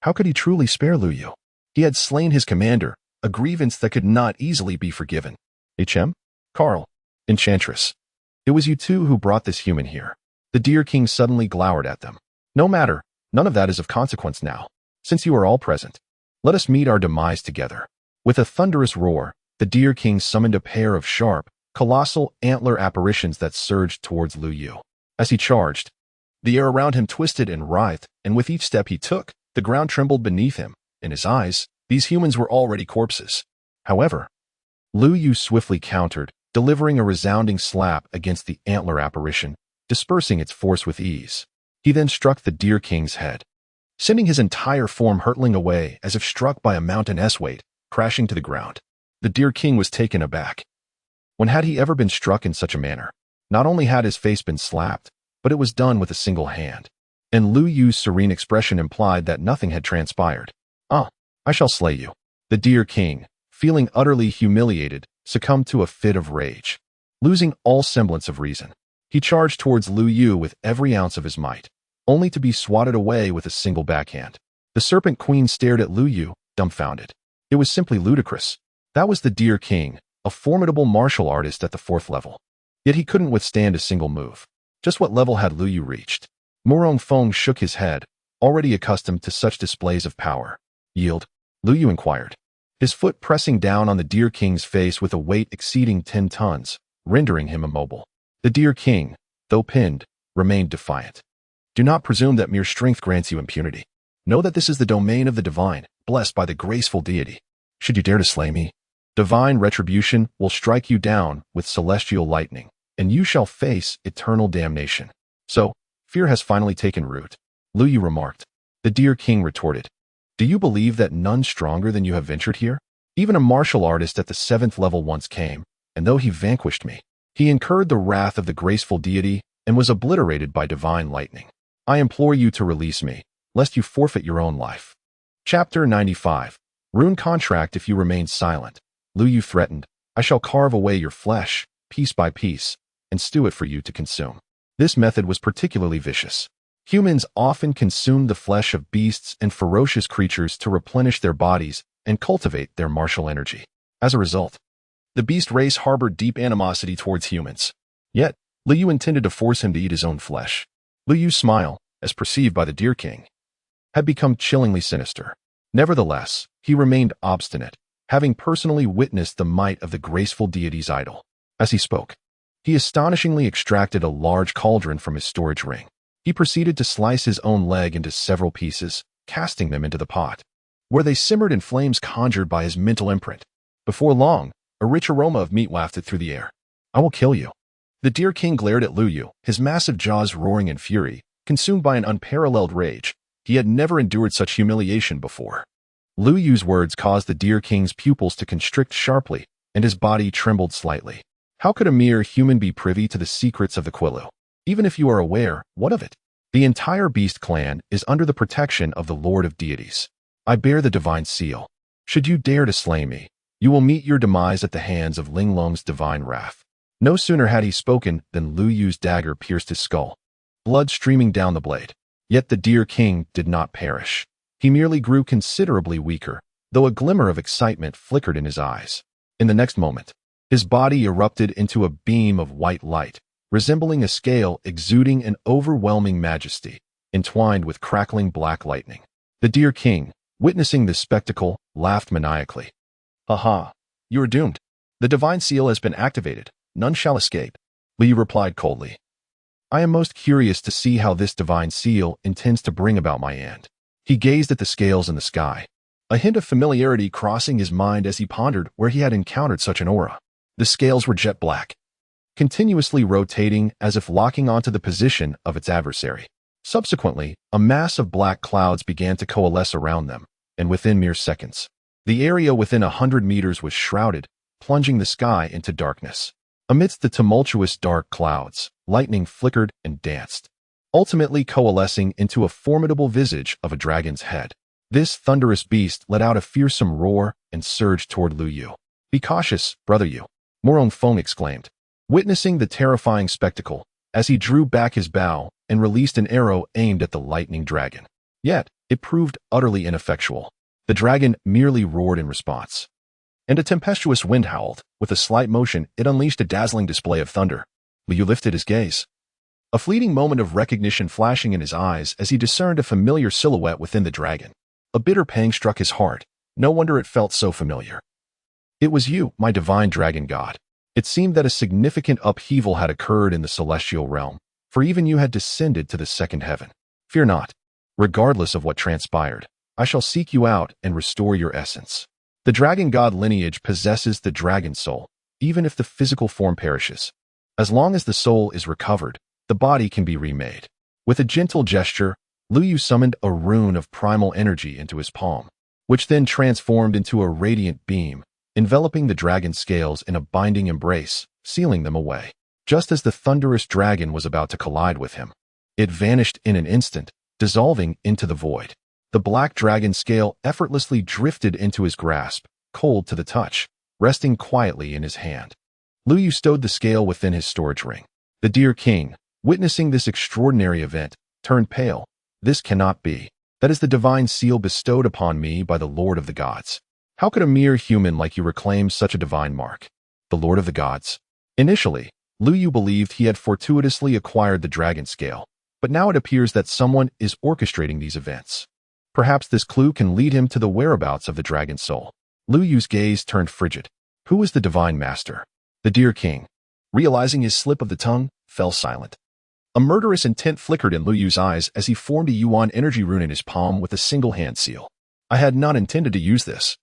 how could he truly spare Lu Yu? He had slain his commander, a grievance that could not easily be forgiven. "Hm? Carl, Enchantress. It was you two who brought this human here." The Deer King suddenly glowered at them. "No matter, none of that is of consequence now. Since you are all present, let us meet our demise together." With a thunderous roar, the Deer King summoned a pair of sharp, colossal antler apparitions that surged towards Lu Yu. As he charged, the air around him twisted and writhed, and with each step he took, the ground trembled beneath him. In his eyes, these humans were already corpses. However, Lu Yu swiftly countered, delivering a resounding slap against the antler apparition, dispersing its force with ease. He then struck the Deer King's head, sending his entire form hurtling away as if struck by a mountain S-weight, crashing to the ground. The Deer King was taken aback. When had he ever been struck in such a manner? Not only had his face been slapped, but it was done with a single hand. And Lu Yu's serene expression implied that nothing had transpired. "Ah, I shall slay you." The Deer King, feeling utterly humiliated, succumbed to a fit of rage. Losing all semblance of reason, he charged towards Lu Yu with every ounce of his might, only to be swatted away with a single backhand. The Serpent Queen stared at Lu Yu, dumbfounded. It was simply ludicrous. That was the Deer King, a formidable martial artist at the 4th level. Yet he couldn't withstand a single move. Just what level had Lu Yu reached? Morong Feng shook his head, already accustomed to such displays of power. Yield? Lu Yu inquired, his foot pressing down on the Deer King's face with a weight exceeding 10 tons, rendering him immobile. The Deer King, though pinned, remained defiant. Do not presume that mere strength grants you impunity. Know that this is the domain of the divine, blessed by the graceful deity. Should you dare to slay me, divine retribution will strike you down with celestial lightning, and you shall face eternal damnation. So, fear has finally taken root, Lu Yu remarked. The Deer King retorted, do you believe that none stronger than you have ventured here? Even a martial artist at the 7th level once came, and though he vanquished me, he incurred the wrath of the graceful deity and was obliterated by divine lightning. I implore you to release me, lest you forfeit your own life. Chapter 95. Rune contract if you remain silent. Lu Yu threatened, I shall carve away your flesh, piece by piece, and stew it for you to consume. This method was particularly vicious. Humans often consumed the flesh of beasts and ferocious creatures to replenish their bodies and cultivate their martial energy. As a result, the beast race harbored deep animosity towards humans. Yet, Lu Yu intended to force him to eat his own flesh. Lu Yu's smile, as perceived by the Deer King, had become chillingly sinister. Nevertheless, he remained obstinate, having personally witnessed the might of the graceful deity's idol. As he spoke, he astonishingly extracted a large cauldron from his storage ring. He proceeded to slice his own leg into several pieces, casting them into the pot, where they simmered in flames conjured by his mental imprint. Before long, a rich aroma of meat wafted through the air. I will kill you. The Deer King glared at Lu Yu, his massive jaws roaring in fury, consumed by an unparalleled rage. He had never endured such humiliation before. Lu Yu's words caused the Deer King's pupils to constrict sharply, and his body trembled slightly. How could a mere human be privy to the secrets of the Qilu? Even if you are aware, what of it? The entire beast clan is under the protection of the Lord of Deities. I bear the divine seal. Should you dare to slay me, you will meet your demise at the hands of Linglong's divine wrath. No sooner had he spoken than Lu Yu's dagger pierced his skull, blood streaming down the blade. Yet the Deer King did not perish. He merely grew considerably weaker, though a glimmer of excitement flickered in his eyes. In the next moment, his body erupted into a beam of white light, resembling a scale exuding an overwhelming majesty, entwined with crackling black lightning. The Deer King, witnessing this spectacle, laughed maniacally. Ha ha, you are doomed. The divine seal has been activated. None shall escape. Lu Yu replied coldly. I am most curious to see how this divine seal intends to bring about my end. He gazed at the scales in the sky, a hint of familiarity crossing his mind as he pondered where he had encountered such an aura. The scales were jet black, continuously rotating as if locking onto the position of its adversary. Subsequently, a mass of black clouds began to coalesce around them, and within mere seconds, the area within 100 meters was shrouded, plunging the sky into darkness. Amidst the tumultuous dark clouds, lightning flickered and danced, ultimately coalescing into a formidable visage of a dragon's head. This thunderous beast let out a fearsome roar and surged toward Lu Yu. Be cautious, brother Yu, Morong Feng exclaimed, witnessing the terrifying spectacle as he drew back his bow and released an arrow aimed at the lightning dragon. Yet, it proved utterly ineffectual. The dragon merely roared in response, and a tempestuous wind howled. With a slight motion, it unleashed a dazzling display of thunder. Lu Yu lifted his gaze, a fleeting moment of recognition flashing in his eyes as he discerned a familiar silhouette within the dragon. A bitter pang struck his heart. No wonder it felt so familiar. It was you, my divine dragon god. It seemed that a significant upheaval had occurred in the celestial realm, for even you had descended to the second heaven. Fear not. Regardless of what transpired, I shall seek you out and restore your essence. The dragon god lineage possesses the dragon soul, even if the physical form perishes. As long as the soul is recovered, the body can be remade. With a gentle gesture, Lu Yu summoned a rune of primal energy into his palm, which then transformed into a radiant beam, enveloping the dragon's scales in a binding embrace, sealing them away. Just as the thunderous dragon was about to collide with him, it vanished in an instant, dissolving into the void. The black dragon scale effortlessly drifted into his grasp, cold to the touch, resting quietly in his hand. Lu Yu stowed the scale within his storage ring. The Deer King, witnessing this extraordinary event, turned pale. This cannot be. That is the divine seal bestowed upon me by the Lord of the Gods. How could a mere human like you reclaim such a divine mark? The Lord of the Gods. Initially, Lu Yu believed he had fortuitously acquired the dragon scale, but now it appears that someone is orchestrating these events. Perhaps this clue can lead him to the whereabouts of the dragon soul. Lu Yu's gaze turned frigid. Who is the divine master? The dear king, realizing his slip of the tongue, fell silent. A murderous intent flickered in Lu Yu's eyes as he formed a yuan energy rune in his palm with a single hand seal. I had not intended to use this,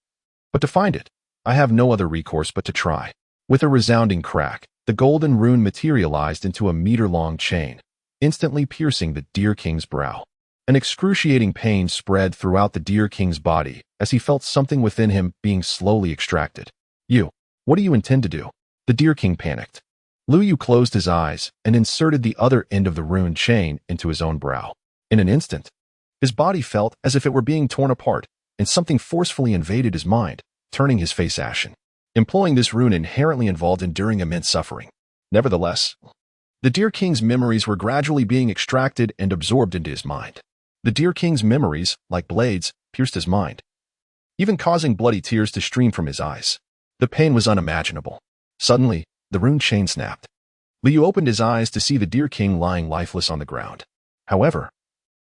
but to find it, I have no other recourse but to try. With a resounding crack, the golden rune materialized into a meter-long chain, instantly piercing the dear king's brow. An excruciating pain spread throughout the dear king's body as he felt something within him being slowly extracted. You, what do you intend to do? The dear king panicked. Lu Yu closed his eyes and inserted the other end of the rune chain into his own brow. In an instant, his body felt as if it were being torn apart, and something forcefully invaded his mind, turning his face ashen. Employing this rune inherently involved enduring immense suffering. Nevertheless, the dear king's memories were gradually being extracted and absorbed into his mind. The dear king's memories, like blades, pierced his mind, even causing bloody tears to stream from his eyes. The pain was unimaginable. Suddenly, the rune chain snapped. Lu Yu opened his eyes to see the dear king lying lifeless on the ground. However,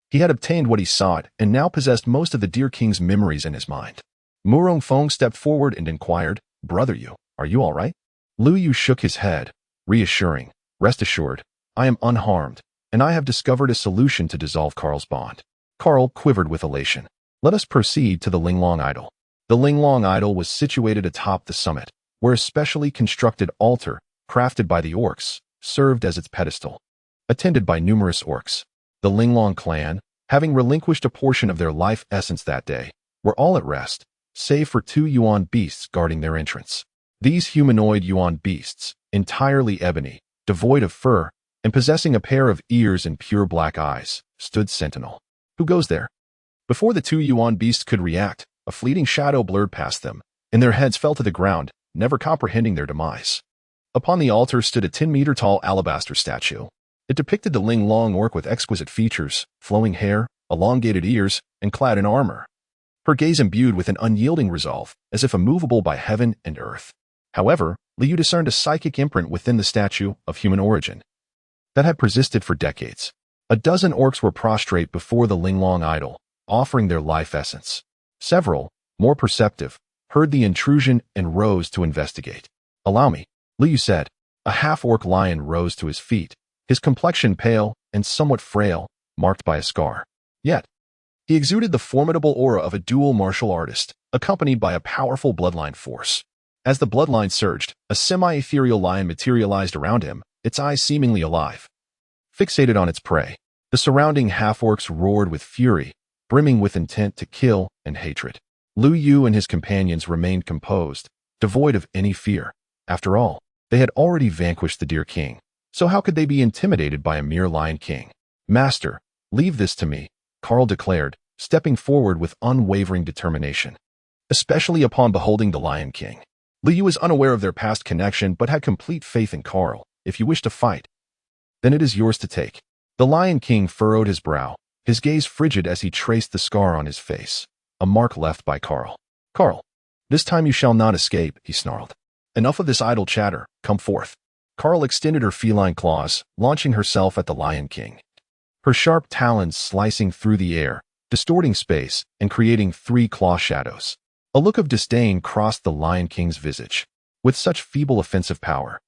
he had obtained what he sought and now possessed most of the dear king's memories in his mind. Murong Feng stepped forward and inquired, Brother Yu, are you all right? Lu Yu shook his head, reassuring, Rest assured, I am unharmed, and I have discovered a solution to dissolve Carl's bond. Carl quivered with elation. Let us proceed to the Linglong idol. The Linglong idol was situated atop the summit, where a specially constructed altar, crafted by the orcs, served as its pedestal. Attended by numerous orcs, the Linglong clan, having relinquished a portion of their life essence that day, were all at rest, save for 2 yuan beasts guarding their entrance. These humanoid yuan beasts, entirely ebony, devoid of fur, and possessing a pair of ears and pure black eyes, stood sentinel. Who goes there? Before the 2 yuan beasts could react, a fleeting shadow blurred past them, and their heads fell to the ground, never comprehending their demise. Upon the altar stood a 10-meter-tall alabaster statue. It depicted the Linglong orc with exquisite features, flowing hair, elongated ears, and clad in armor. Her gaze imbued with an unyielding resolve, as if immovable by heaven and earth. However, Lu Yu discerned a psychic imprint within the statue of human origin that had persisted for decades. A dozen orcs were prostrate before the Linglong idol, offering their life essence. Several, more perceptive, heard the intrusion and rose to investigate. Allow me, Lu Yu said. A half-orc lion rose to his feet, his complexion pale and somewhat frail, marked by a scar. Yet, he exuded the formidable aura of a dual martial artist, accompanied by a powerful bloodline force. As the bloodline surged, a semi-ethereal lion materialized around him, its eyes seemingly alive. Fixated on its prey, the surrounding half-orcs roared with fury, brimming with intent to kill and hatred. Lu Yu and his companions remained composed, devoid of any fear. After all, they had already vanquished the dear king, so how could they be intimidated by a mere lion king? Master, leave this to me, Carl declared, stepping forward with unwavering determination. Especially upon beholding the Lion King. Lu Yu was unaware of their past connection but had complete faith in Carl. If you wish to fight, then it is yours to take. The Lion King furrowed his brow, his gaze frigid as he traced the scar on his face, a mark left by Carl. Carl, this time you shall not escape, he snarled. Enough of this idle chatter, come forth. Carl extended her feline claws, launching herself at the Lion King. Her sharp talons slicing through the air, distorting space, and creating 3 claw shadows. A look of disdain crossed the Lion King's visage. With such feeble offensive power,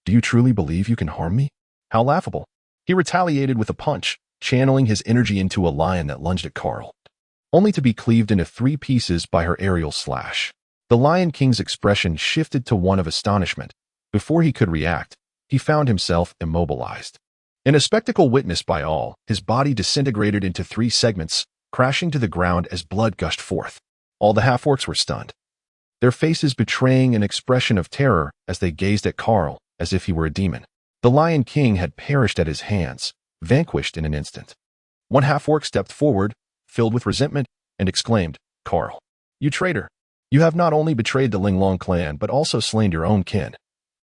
do you truly believe you can harm me? How laughable. He retaliated with a punch, channeling his energy into a lion that lunged at Carl, only to be cleaved into 3 pieces by her aerial slash. The Lion King's expression shifted to one of astonishment. Before he could react, he found himself immobilized. In a spectacle witnessed by all, his body disintegrated into 3 segments, crashing to the ground as blood gushed forth. All the half-orcs were stunned, their faces betraying an expression of terror as they gazed at Carl as if he were a demon. The Lion King had perished at his hands, vanquished in an instant. One half-orc stepped forward, filled with resentment, and exclaimed, Carl, you traitor! You have not only betrayed the Linglong clan but also slain your own kin.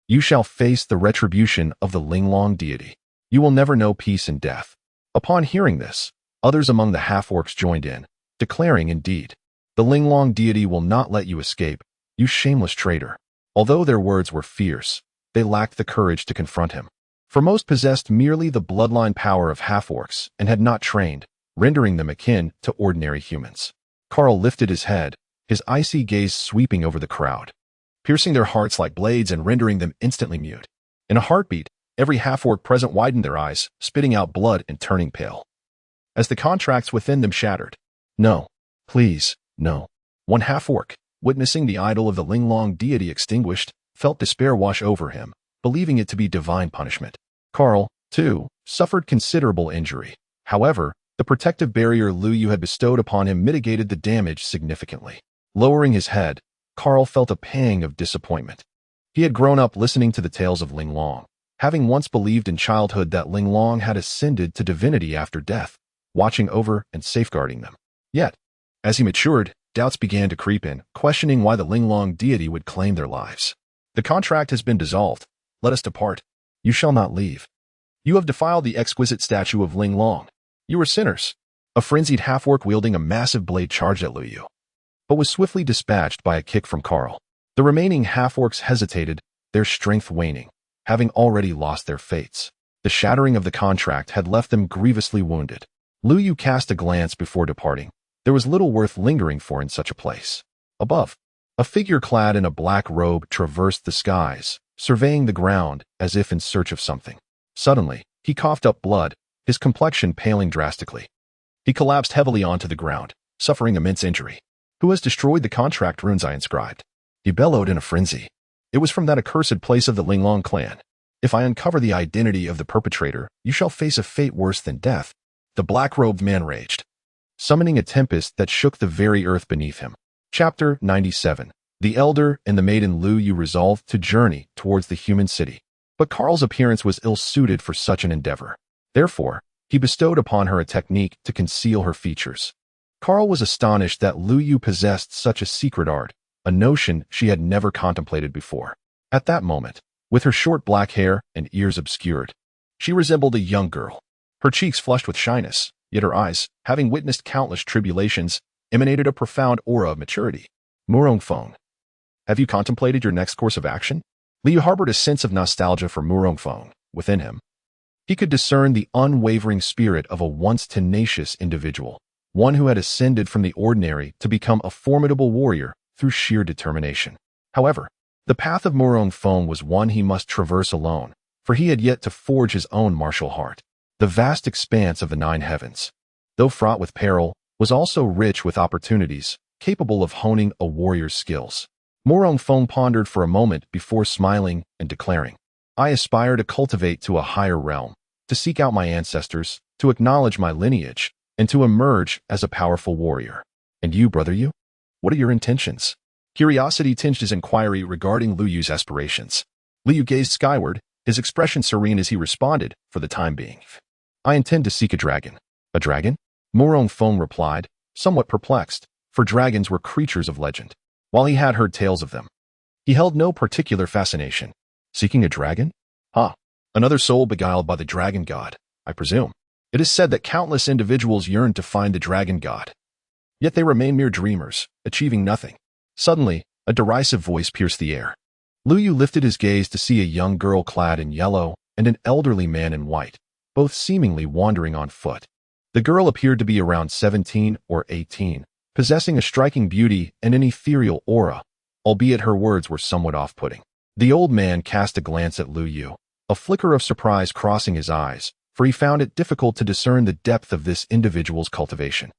You shall face the retribution of the Linglong deity. You will never know peace and death. Upon hearing this, Others among the half-orcs joined in, declaring, "Indeed, the Linglong deity will not let you escape, you shameless traitor." Although their words were fierce, they lacked the courage to confront him. For most possessed merely the bloodline power of half-orcs and had not trained, rendering them akin to ordinary humans. Carl lifted his head, his icy gaze sweeping over the crowd, piercing their hearts like blades and rendering them instantly mute. In a heartbeat, every half-orc present widened their eyes, spitting out blood and turning pale. As the contracts within them shattered, "No, please, no." One half-orc, witnessing the idol of the Linglong deity extinguished, felt despair wash over him, believing it to be divine punishment. Carl, too, suffered considerable injury. However, the protective barrier Lu Yu had bestowed upon him mitigated the damage significantly. Lowering his head, Carl felt a pang of disappointment. He had grown up listening to the tales of Linglong, having once believed in childhood that Linglong had ascended to divinity after death, watching over and safeguarding them. Yet, as he matured, doubts began to creep in, questioning why the Linglong deity would claim their lives. "The contract has been dissolved. Let us depart. You shall not leave. You have defiled the exquisite statue of Linglong. You are sinners." A frenzied half-orc wielding a massive blade charged at Lu Yu, but was swiftly dispatched by a kick from Carl. The remaining half-orcs hesitated, their strength waning, having already lost their fates. The shattering of the contract had left them grievously wounded. Lu Yu cast a glance before departing. There was little worth lingering for in such a place. Above, a figure clad in a black robe traversed the skies, surveying the ground as if in search of something. Suddenly, he coughed up blood, his complexion paling drastically. He collapsed heavily onto the ground, suffering immense injury. "Who has destroyed the contract runes I inscribed?" He bellowed in a frenzy. "It was from that accursed place of the Linglong clan. If I uncover the identity of the perpetrator, you shall face a fate worse than death." The black-robed man raged, summoning a tempest that shook the very earth beneath him. Chapter 97. The elder and the maiden Lu Yu resolved to journey towards the human city. But Carl's appearance was ill-suited for such an endeavor. Therefore, he bestowed upon her a technique to conceal her features. Carl was astonished that Lu Yu possessed such a secret art, a notion she had never contemplated before. At that moment, with her short black hair and ears obscured, she resembled a young girl. Her cheeks flushed with shyness, yet her eyes, having witnessed countless tribulations, emanated a profound aura of maturity. "Murong Feng, have you contemplated your next course of action?" Liu harbored a sense of nostalgia for Murong Feng within him. He could discern the unwavering spirit of a once tenacious individual, one who had ascended from the ordinary to become a formidable warrior through sheer determination. However, the path of Murong Feng was one he must traverse alone, for he had yet to forge his own martial heart. The vast expanse of the nine heavens, though fraught with peril, was also rich with opportunities, capable of honing a warrior's skills. Murong Feng pondered for a moment before smiling and declaring, "I aspire to cultivate to a higher realm, to seek out my ancestors, to acknowledge my lineage, and to emerge as a powerful warrior. And you, brother Yu? What are your intentions?" Curiosity tinged his inquiry regarding Lu Yu's aspirations. Lu Yu gazed skyward, his expression serene as he responded, "For the time being, I intend to seek a dragon." "A dragon?" Murong Feng replied, somewhat perplexed, for dragons were creatures of legend. While he had heard tales of them, he held no particular fascination. "Seeking a dragon? Another soul beguiled by the dragon god, I presume. It is said that countless individuals yearn to find the dragon god. Yet they remain mere dreamers, achieving nothing." Suddenly, a derisive voice pierced the air. Lu Yu lifted his gaze to see a young girl clad in yellow and an elderly man in white, both seemingly wandering on foot. The girl appeared to be around 17 or 18, possessing a striking beauty and an ethereal aura, albeit her words were somewhat off-putting. The old man cast a glance at Lu Yu, a flicker of surprise crossing his eyes, for he found it difficult to discern the depth of this individual's cultivation.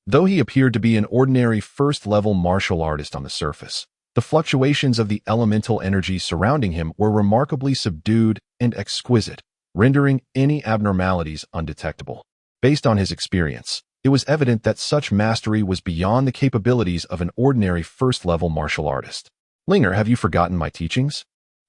Though he appeared to be an ordinary first-level martial artist on the surface, the fluctuations of the elemental energy surrounding him were remarkably subdued and exquisite, rendering any abnormalities undetectable. Based on his experience, it was evident that such mastery was beyond the capabilities of an ordinary first-level martial artist. "Linger, have you forgotten my teachings?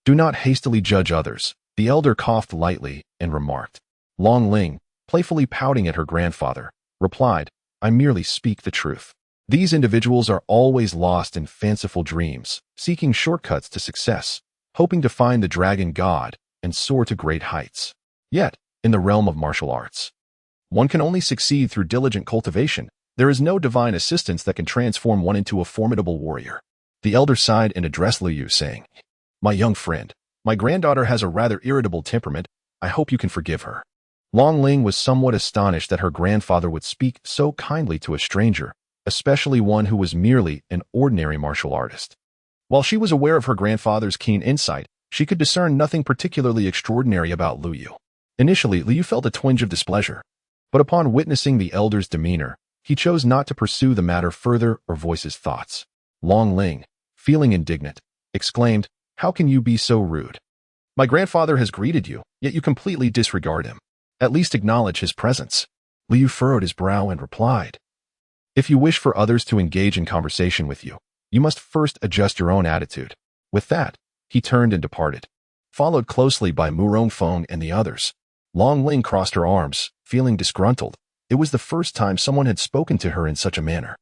Do not hastily judge others," the elder coughed lightly and remarked. Long Ling, playfully pouting at her grandfather, replied, "I merely speak the truth. These individuals are always lost in fanciful dreams, seeking shortcuts to success, hoping to find the dragon god and soar to great heights. Yet, in the realm of martial arts, One can only succeed through diligent cultivation. There is no divine assistance that can transform one into a formidable warrior. The elder sighed and addressed Liu, saying, "My young friend, my granddaughter has a rather irritable temperament. I hope you can forgive her." Long Ling was somewhat astonished that her grandfather would speak so kindly to a stranger, especially one who was merely an ordinary martial artist. While she was aware of her grandfather's keen insight, she could discern nothing particularly extraordinary about Liu. Initially, Liu felt a twinge of displeasure, but upon witnessing the elder's demeanor, he chose not to pursue the matter further or voice his thoughts. Long Ling, feeling indignant, exclaimed, "How can you be so rude? My grandfather has greeted you, yet you completely disregard him. At least acknowledge his presence." Liu furrowed his brow and replied, "If you wish for others to engage in conversation with you, you must first adjust your own attitude." With that, he turned and departed, followed closely by Murong Feng and the others. Long Ling crossed her arms, feeling disgruntled. It was the first time someone had spoken to her in such a manner.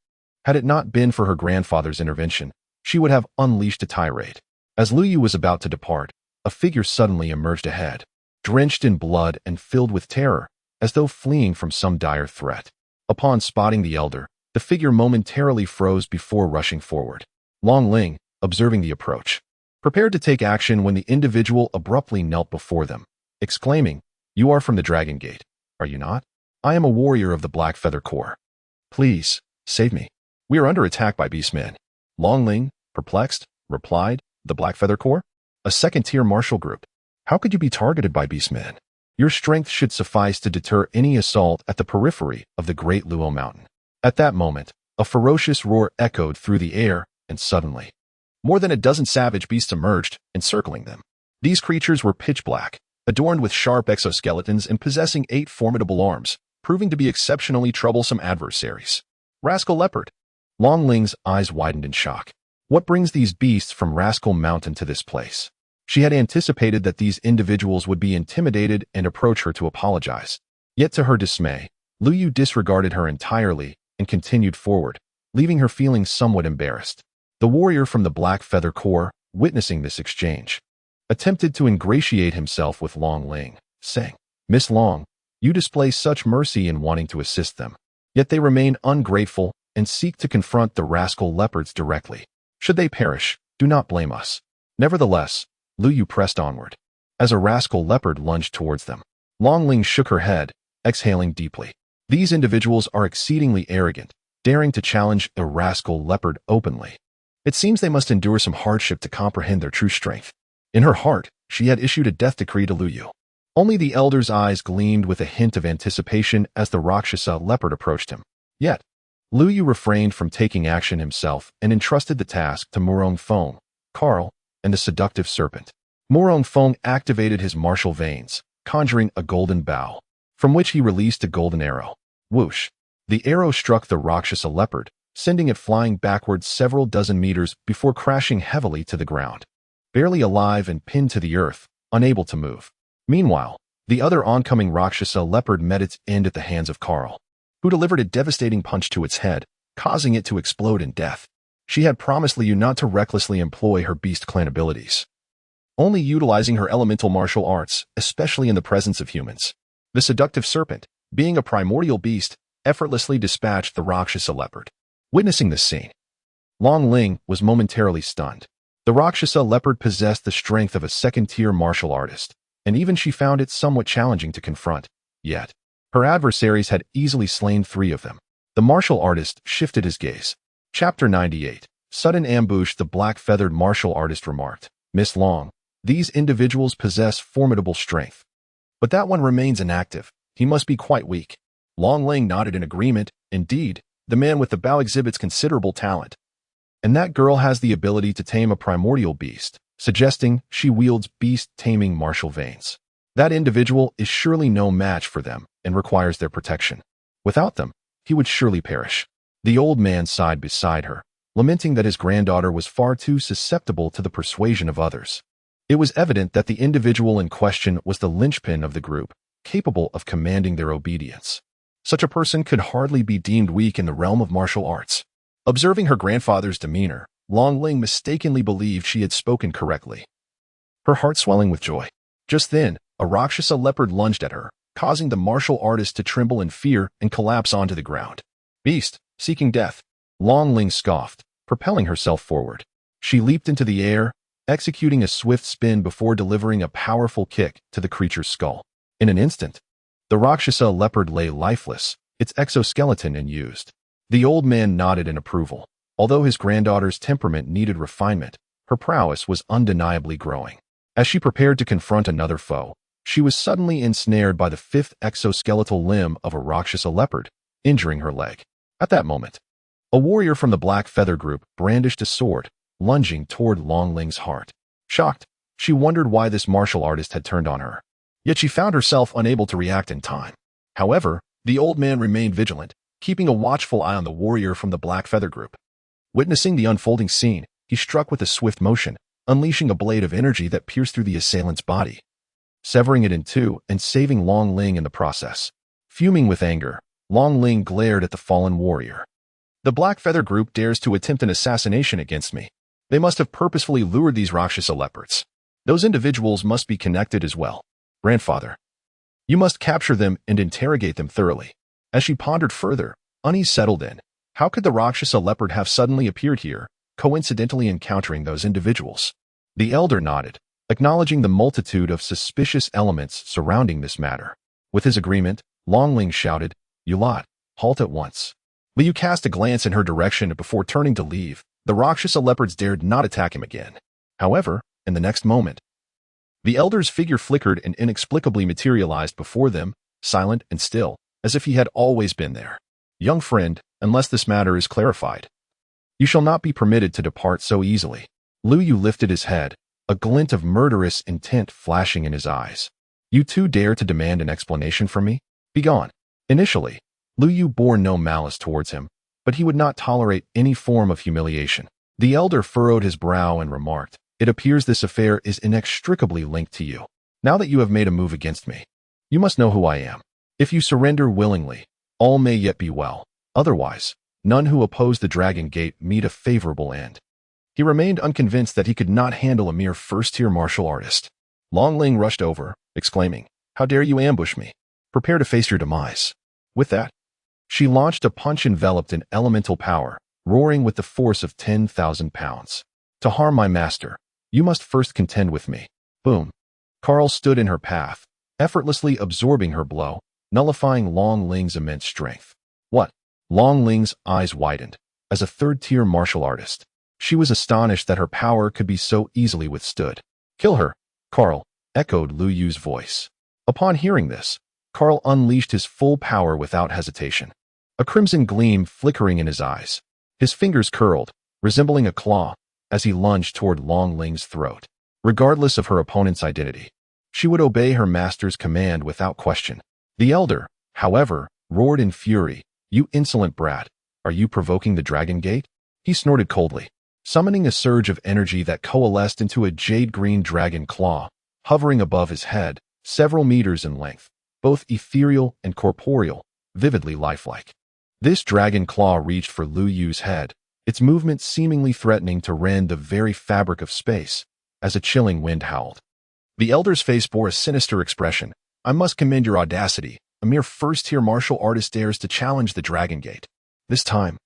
Had it not been for her grandfather's intervention, she would have unleashed a tirade. As Liu was about to depart, a figure suddenly emerged ahead, drenched in blood and filled with terror, as though fleeing from some dire threat. Upon spotting the elder, the figure momentarily froze before rushing forward. Long Ling, observing the approach, prepared to take action when the individual abruptly knelt before them, exclaiming, "You are from the Dragon Gate, are you not? I am a warrior of the Black Feather Corps. Please, save me. We are under attack by beastmen." Long Ling, perplexed, replied, "The Black Feather Corps? A second-tier martial group. How could you be targeted by beastmen? Your strength should suffice to deter any assault at the periphery of the Great Luo Mountain." At that moment, a ferocious roar echoed through the air, and suddenly, more than a dozen savage beasts emerged, encircling them. These creatures were pitch black, adorned with sharp exoskeletons and possessing 8 formidable arms, proving to be exceptionally troublesome adversaries. Rascal Leopard. Long Ling's eyes widened in shock. What brings these beasts from Rascal Mountain to this place? She had anticipated that these individuals would be intimidated and approach her to apologize. Yet to her dismay, Liu disregarded her entirely and continued forward, leaving her feeling somewhat embarrassed. The warrior from the Black Feather Corps, witnessing this exchange, attempted to ingratiate himself with Long Ling, saying, "Miss Long, you display such mercy in wanting to assist them. Yet they remain ungrateful and seek to confront the rascal leopards directly. Should they perish, do not blame us." Nevertheless, Liu pressed onward. As a rascal leopard lunged towards them, Long Ling shook her head, exhaling deeply. These individuals are exceedingly arrogant, daring to challenge a rascal leopard openly. It seems they must endure some hardship to comprehend their true strength. In her heart, she had issued a death decree to Liu. Only the elder's eyes gleamed with a hint of anticipation as the Rakshasa leopard approached him. Yet, Liu refrained from taking action himself and entrusted the task to Murong Feng, Carl, and the seductive serpent. Murong Feng activated his martial veins, conjuring a golden bow, from which he released a golden arrow. Whoosh! The arrow struck the Rakshasa leopard, sending it flying backwards several dozen meters before crashing heavily to the ground. Barely alive and pinned to the earth, unable to move. Meanwhile, the other oncoming Rakshasa leopard met its end at the hands of Carl, who delivered a devastating punch to its head, causing it to explode in death. She had promised Liu not to recklessly employ her beast clan abilities, only utilizing her elemental martial arts, especially in the presence of humans. The seductive serpent, being a primordial beast, effortlessly dispatched the Rakshasa leopard. Witnessing this scene, Long Ling was momentarily stunned. The Rakshasa leopard possessed the strength of a second-tier martial artist, and even she found it somewhat challenging to confront. Yet, her adversaries had easily slain 3 of them. The martial artist shifted his gaze. Chapter 98. Sudden Ambush. The black-feathered martial artist remarked, "Miss Long, these individuals possess formidable strength. But that one remains inactive. He must be quite weak." Long Ling nodded in agreement. Indeed, the man with the bow exhibits considerable talent. And that girl has the ability to tame a primordial beast, suggesting she wields beast-taming martial veins. That individual is surely no match for them and requires their protection. Without them, he would surely perish. The old man sighed beside her, lamenting that his granddaughter was far too susceptible to the persuasion of others. It was evident that the individual in question was the linchpin of the group, capable of commanding their obedience. Such a person could hardly be deemed weak in the realm of martial arts. Observing her grandfather's demeanor, Long Ling mistakenly believed she had spoken correctly, her heart swelling with joy. Just then, a Rakshasa leopard lunged at her, causing the martial artist to tremble in fear and collapse onto the ground. Beast, seeking death. Long Ling scoffed, propelling herself forward. She leaped into the air, executing a swift spin before delivering a powerful kick to the creature's skull. In an instant, the Rakshasa leopard lay lifeless, its exoskeleton unused. The old man nodded in approval. Although his granddaughter's temperament needed refinement, her prowess was undeniably growing. As she prepared to confront another foe, she was suddenly ensnared by the fifth exoskeletal limb of a Rakshasa leopard, injuring her leg. At that moment, a warrior from the Black Feather group brandished a sword, lunging toward Long Ling's heart. Shocked, she wondered why this martial artist had turned on her. Yet she found herself unable to react in time. However, the old man remained vigilant, keeping a watchful eye on the warrior from the Black Feather group. Witnessing the unfolding scene, he struck with a swift motion, unleashing a blade of energy that pierced through the assailant's body, severing it in two and saving Long Ling in the process. Fuming with anger, Long Ling glared at the fallen warrior. The Black Feather group dares to attempt an assassination against me. They must have purposefully lured these Rakshasa leopards. Those individuals must be connected as well. Grandfather, you must capture them and interrogate them thoroughly. As she pondered further, unease settled in. How could the Rakshasa leopard have suddenly appeared here, coincidentally encountering those individuals? The elder nodded, acknowledging the multitude of suspicious elements surrounding this matter. With his agreement, Long Ling shouted, "You lot, halt at once." Liu cast a glance in her direction before turning to leave. The Rakshasa leopards dared not attack him again. However, in the next moment, the elder's figure flickered and inexplicably materialized before them, silent and still, as if he had always been there. "Young friend, unless this matter is clarified, you shall not be permitted to depart so easily." Liu Yu lifted his head, a glint of murderous intent flashing in his eyes. "You too dare to demand an explanation from me? Begone." Initially, Liu Yu bore no malice towards him, but he would not tolerate any form of humiliation. The elder furrowed his brow and remarked, "It appears this affair is inextricably linked to you. Now that you have made a move against me, you must know who I am. If you surrender willingly, all may yet be well. Otherwise, none who oppose the Dragon Gate meet a favorable end." He remained unconvinced that he could not handle a mere first-tier martial artist. Long Ling rushed over, exclaiming, "How dare you ambush me? Prepare to face your demise." With that, she launched a punch enveloped in elemental power, roaring with the force of 10,000 pounds. "To harm my master, you must first contend with me." Boom. Carl stood in her path, effortlessly absorbing her blow, nullifying Long Ling's immense strength. What? Long Ling's eyes widened. As a third-tier martial artist, she was astonished that her power could be so easily withstood. "Kill her, Carl," echoed Liu Yu's voice. Upon hearing this, Carl unleashed his full power without hesitation, a crimson gleam flickering in his eyes. His fingers curled, resembling a claw, as he lunged toward Long Ling's throat. Regardless of her opponent's identity, she would obey her master's command without question. The elder, however, roared in fury, "You insolent brat, are you provoking the Dragon Gate?" He snorted coldly, summoning a surge of energy that coalesced into a jade-green dragon claw, hovering above his head, several meters in length, both ethereal and corporeal, vividly lifelike. This dragon claw reached for Liu Yu's head, its movement seemingly threatening to rend the very fabric of space, as a chilling wind howled. The elder's face bore a sinister expression. "I must commend your audacity. A mere first-tier martial artist dares to challenge the Dragon Gate. This time,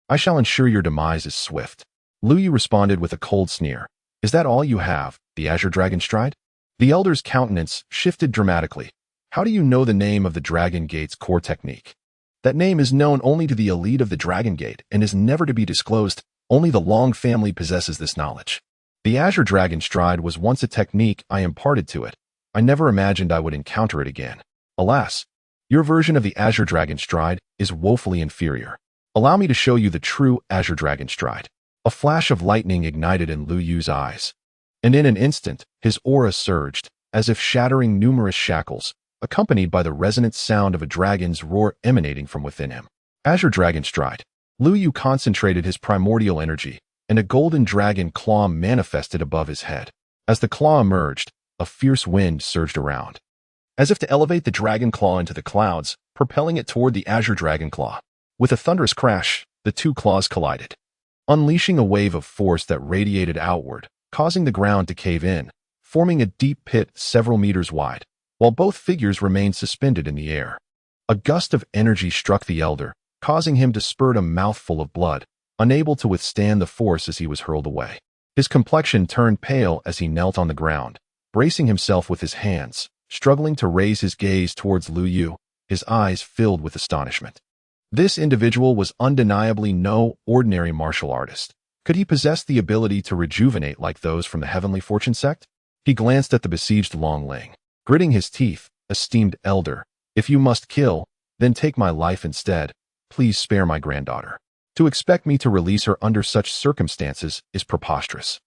I shall ensure your demise is swift." Liu Yu responded with a cold sneer. "Is that all you have, the Azure Dragon Stride?" The elder's countenance shifted dramatically. "How do you know the name of the Dragon Gate's core technique? That name is known only to the elite of the Dragon Gate and is never to be disclosed. Only the Long family possesses this knowledge. The Azure Dragon Stride was once a technique I imparted to it. I never imagined I would encounter it again. Alas, your version of the Azure Dragon Stride is woefully inferior. Allow me to show you the true Azure Dragon Stride." A flash of lightning ignited in Liu Yu's eyes, and in an instant, his aura surged, as if shattering numerous shackles, accompanied by the resonant sound of a dragon's roar emanating from within him. Azure Dragon Stride. Liu Yu concentrated his primordial energy, and a golden dragon claw manifested above his head. As the claw emerged, a fierce wind surged around, as if to elevate the dragon claw into the clouds, propelling it toward the Azure Dragon Claw. With a thunderous crash, the two claws collided, unleashing a wave of force that radiated outward, causing the ground to cave in, forming a deep pit several meters wide. while both figures remained suspended in the air. A gust of energy struck the elder, causing him to spurt a mouthful of blood, unable to withstand the force as he was hurled away. His complexion turned pale as he knelt on the ground, bracing himself with his hands, struggling to raise his gaze towards Lu Yu, his eyes filled with astonishment. This individual was undeniably no ordinary martial artist. Could he possess the ability to rejuvenate like those from the Heavenly Fortune sect? He glanced at the besieged Long Ling, gritting his teeth. Esteemed elder, if you must kill, then take my life instead. Please spare my granddaughter. To expect me to release her under such circumstances is preposterous.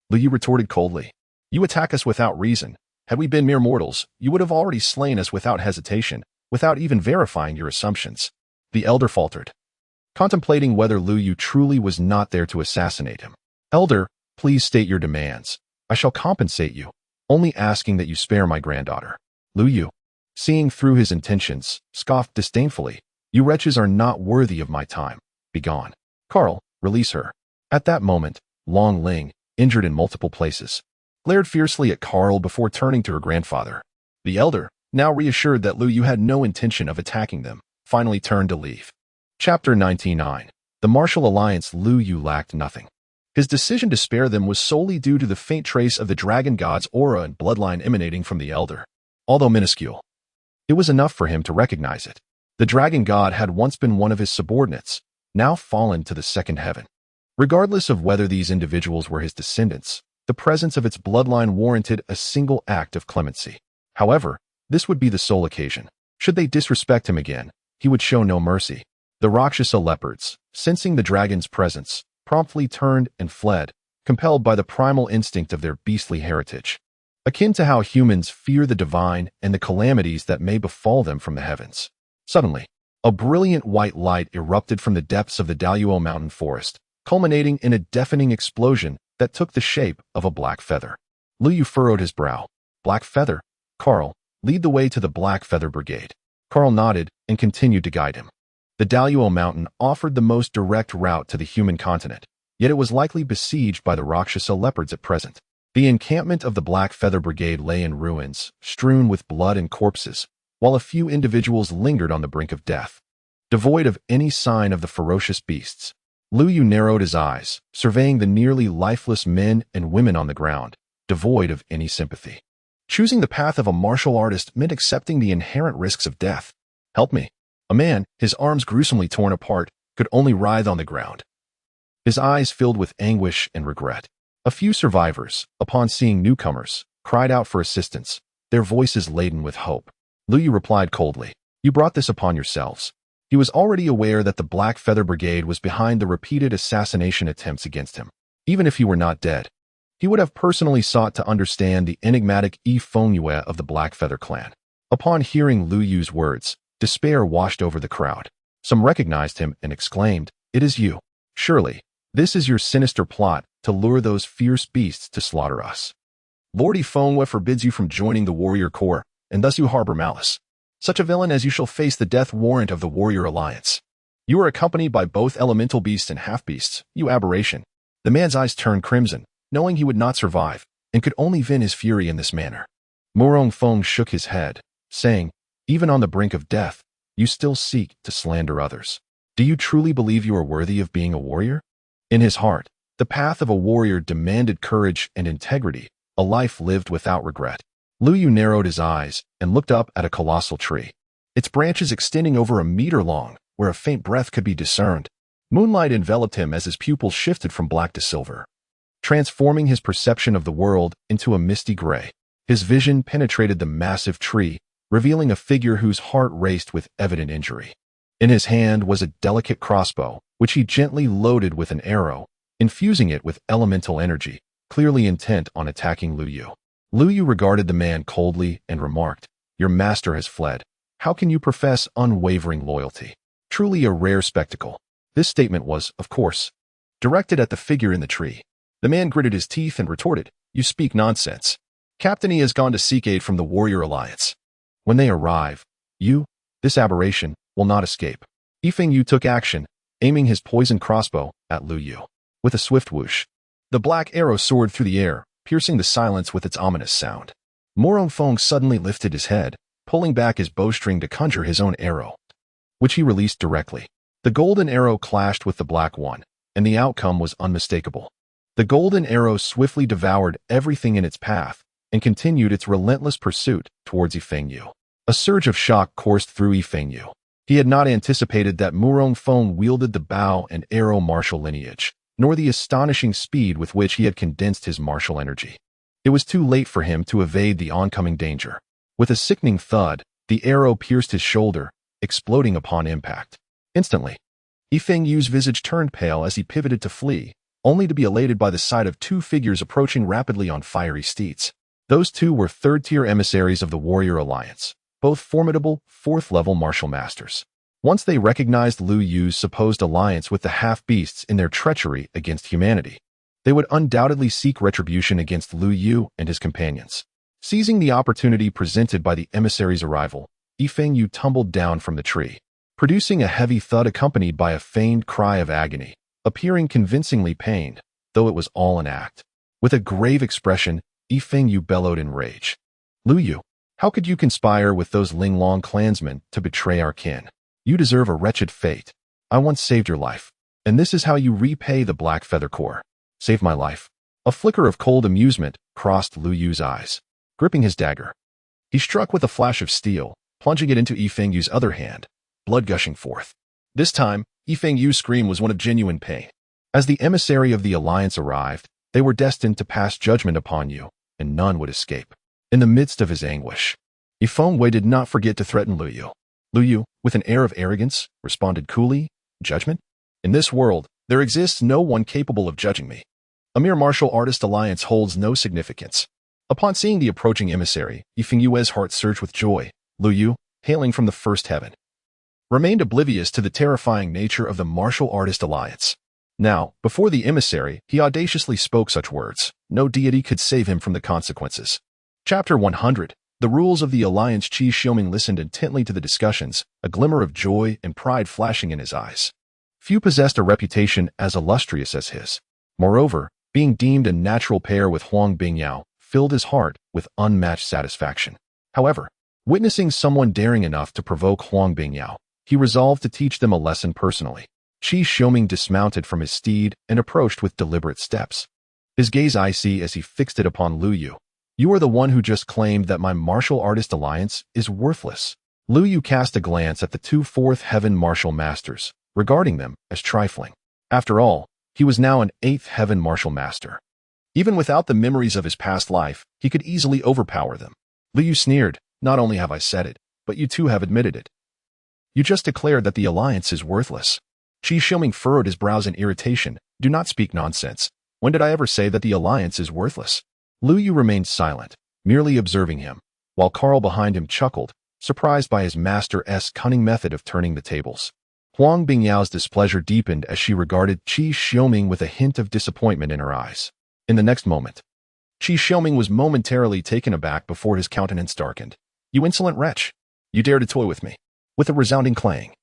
Lu Yu retorted coldly. You attack us without reason. Had we been mere mortals, you would have already slain us without hesitation, without even verifying your assumptions. The elder faltered, contemplating whether Lu Yu truly was not there to assassinate him. Elder, please state your demands. I shall compensate you, only asking that you spare my granddaughter. Lu Yu, seeing through his intentions, scoffed disdainfully. You wretches are not worthy of my time. Begone. Carl, release her. At that moment, Long Ling, injured in multiple places, glared fiercely at Carl before turning to her grandfather. The elder, now reassured that Lu Yu had no intention of attacking them, finally turned to leave. Chapter 99. The Martial Alliance. Lu Yu lacked nothing. His decision to spare them was solely due to the faint trace of the dragon god's aura and bloodline emanating from the elder. Although minuscule, it was enough for him to recognize it. The dragon god had once been one of his subordinates, now fallen to the second heaven. Regardless of whether these individuals were his descendants, the presence of its bloodline warranted a single act of clemency. However, this would be the sole occasion. Should they disrespect him again, he would show no mercy. The Rakshasa leopards, sensing the dragon's presence, promptly turned and fled, compelled by the primal instinct of their beastly heritage. Akin to how humans fear the divine and the calamities that may befall them from the heavens. Suddenly, a brilliant white light erupted from the depths of the Daluo mountain forest, culminating in a deafening explosion that took the shape of a black feather. Lu Yu furrowed his brow. Black feather? Carl, lead the way to the Black Feather Brigade. Carl nodded and continued to guide him. The Daluo mountain offered the most direct route to the human continent, yet it was likely besieged by the Rakshasa leopards at present. The encampment of the Black Feather Brigade lay in ruins, strewn with blood and corpses, while a few individuals lingered on the brink of death. Devoid of any sign of the ferocious beasts, Lu Yu narrowed his eyes, surveying the nearly lifeless men and women on the ground, devoid of any sympathy. Choosing the path of a martial artist meant accepting the inherent risks of death. Help me. A man, his arms gruesomely torn apart, could only writhe on the ground. His eyes filled with anguish and regret. A few survivors, upon seeing newcomers, cried out for assistance, their voices laden with hope. Lu Yu replied coldly, You brought this upon yourselves. He was already aware that the Black Feather Brigade was behind the repeated assassination attempts against him. Even if he were not dead, he would have personally sought to understand the enigmatic Fengyue of the Black Feather clan. Upon hearing Lu Yu's words, despair washed over the crowd. Some recognized him and exclaimed, It is you. Surely, this is your sinister plot to lure those fierce beasts to slaughter us. Lord Fengyue forbids you from joining the warrior corps, and thus you harbor malice. Such a villain as you shall face the death warrant of the warrior alliance. You are accompanied by both elemental beasts and half-beasts, you aberration. The man's eyes turned crimson, knowing he would not survive, and could only vent his fury in this manner. Murong Feng shook his head, saying, Even on the brink of death, you still seek to slander others. Do you truly believe you are worthy of being a warrior? In his heart, the path of a warrior demanded courage and integrity, a life lived without regret. Lu Yu narrowed his eyes and looked up at a colossal tree, its branches extending over 1 meter long, where a faint breath could be discerned. Moonlight enveloped him as his pupils shifted from black to silver, transforming his perception of the world into a misty gray. His vision penetrated the massive tree, revealing a figure whose heart raced with evident injury. In his hand was a delicate crossbow, which he gently loaded with an arrow, infusing it with elemental energy, clearly intent on attacking Lu Yu. Lu Yu regarded the man coldly and remarked, Your master has fled. How can you profess unwavering loyalty? Truly a rare spectacle. This statement was, of course, directed at the figure in the tree. The man gritted his teeth and retorted, You speak nonsense. Captain Yi has gone to seek aid from the warrior alliance. When they arrive, you, this aberration, will not escape. Fengyue took action, aiming his poisoned crossbow at Lu Yu. With a swift whoosh, the black arrow soared through the air, piercing the silence with its ominous sound. Morong Fong suddenly lifted his head, pulling back his bowstring to conjure his own arrow, which he released directly. The golden arrow clashed with the black one, and the outcome was unmistakable. The golden arrow swiftly devoured everything in its path and continued its relentless pursuit towards Yifengyu. A surge of shock coursed through Yifengyu. He had not anticipated that Morong Fong wielded the bow and arrow martial lineage, nor the astonishing speed with which he had condensed his martial energy. It was too late for him to evade the oncoming danger. With a sickening thud, the arrow pierced his shoulder, exploding upon impact. Instantly, Yifengyu's visage turned pale as he pivoted to flee, only to be elated by the sight of two figures approaching rapidly on fiery steeds. Those two were third-tier emissaries of the Warrior Alliance, both formidable, fourth-level martial masters. Once they recognized Lu Yu's supposed alliance with the half-beasts in their treachery against humanity, they would undoubtedly seek retribution against Lu Yu and his companions. Seizing the opportunity presented by the emissary's arrival, Yifengyu tumbled down from the tree, producing a heavy thud accompanied by a feigned cry of agony, appearing convincingly pained, though it was all an act. With a grave expression, Yifengyu bellowed in rage. Lu Yu, how could you conspire with those Linglong clansmen to betray our kin? You deserve a wretched fate. I once saved your life, and this is how you repay the Black Feather Corps. Save my life. A flicker of cold amusement crossed Lu Yu's eyes. Gripping his dagger, he struck with a flash of steel, plunging it into Yifengyu's other hand, blood gushing forth. This time, Yifengyu's scream was one of genuine pain. As the emissary of the Alliance arrived, they were destined to pass judgment upon you, and none would escape. In the midst of his anguish, Yifengyu did not forget to threaten Lu Yu. Lu Yu, with an air of arrogance, responded coolly, Judgment? In this world, there exists no one capable of judging me. A mere martial artist alliance holds no significance. Upon seeing the approaching emissary, Yifengyu's heart surged with joy. Lu Yu, hailing from the first heaven, remained oblivious to the terrifying nature of the martial artist alliance. Now, before the emissary, he audaciously spoke such words. No deity could save him from the consequences. Chapter 100. The rules of the alliance. Qi Xiaoming listened intently to the discussions, a glimmer of joy and pride flashing in his eyes. Few possessed a reputation as illustrious as his. Moreover, being deemed a natural pair with Huang Bingyao filled his heart with unmatched satisfaction. However, witnessing someone daring enough to provoke Huang Bingyao, he resolved to teach them a lesson personally. Qi Xiaoming dismounted from his steed and approached with deliberate steps. His gaze icy as he fixed it upon Lu Yu. You are the one who just claimed that my martial artist alliance is worthless. Lu Yu cast a glance at the two fourth heaven martial masters, regarding them as trifling. After all, he was now an eighth heaven martial master. Even without the memories of his past life, he could easily overpower them. Lu Yu sneered, not only have I said it, but you too have admitted it. You just declared that the alliance is worthless. Qi Xiaoming furrowed his brows in irritation. Do not speak nonsense. When did I ever say that the alliance is worthless? Lu Yu remained silent, merely observing him, while Carl behind him chuckled, surprised by his master's cunning method of turning the tables. Huang Bingyao's displeasure deepened as she regarded Qi Xiaoming with a hint of disappointment in her eyes. In the next moment, Qi Xiaoming was momentarily taken aback before his countenance darkened. You insolent wretch! You dare to toy with me! With a resounding clang,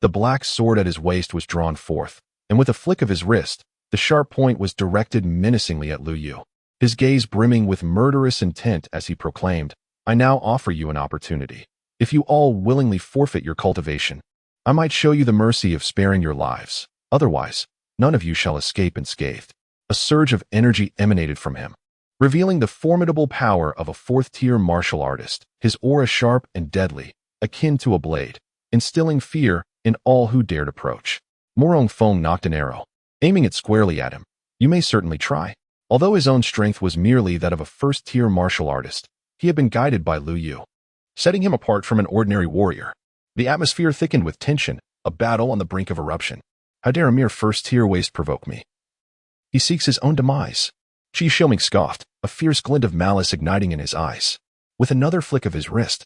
the black sword at his waist was drawn forth, and with a flick of his wrist, the sharp point was directed menacingly at Lu Yu. His gaze brimming with murderous intent as he proclaimed, I now offer you an opportunity. If you all willingly forfeit your cultivation, I might show you the mercy of sparing your lives. Otherwise, none of you shall escape unscathed. A surge of energy emanated from him, revealing the formidable power of a fourth-tier martial artist, his aura sharp and deadly, akin to a blade, instilling fear in all who dared approach. Morong Fong knocked an arrow, aiming it squarely at him. You may certainly try. Although his own strength was merely that of a first-tier martial artist, he had been guided by Lu Yu, setting him apart from an ordinary warrior. The atmosphere thickened with tension, a battle on the brink of eruption. How dare a mere first-tier waste provoke me? He seeks his own demise. Qi Xiaoming scoffed, a fierce glint of malice igniting in his eyes. With another flick of his wrist,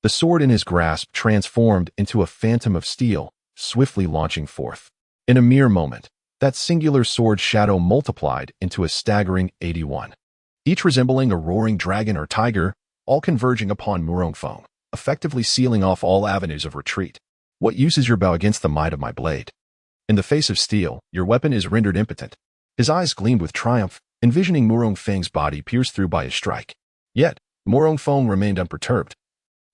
the sword in his grasp transformed into a phantom of steel, swiftly launching forth. In a mere moment, that singular sword shadow multiplied into a staggering 81, each resembling a roaring dragon or tiger, all converging upon Morong Fong, effectively sealing off all avenues of retreat. What use is your bow against the might of my blade? In the face of steel, your weapon is rendered impotent. His eyes gleamed with triumph, envisioning Morong Feng's body pierced through by his strike. Yet, Morong Feng remained unperturbed,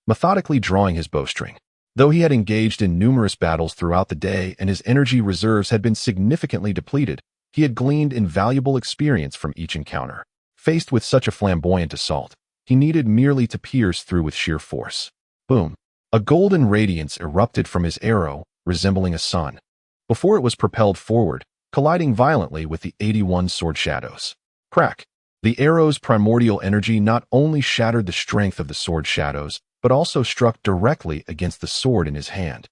methodically drawing his bowstring. Though he had engaged in numerous battles throughout the day and his energy reserves had been significantly depleted, he had gleaned invaluable experience from each encounter. Faced with such a flamboyant assault, he needed merely to pierce through with sheer force. Boom! A golden radiance erupted from his arrow, resembling a sun, before it was propelled forward, colliding violently with the 81 sword shadows. Crack! The arrow's primordial energy not only shattered the strength of the sword shadows, but also struck directly against the sword in his hand,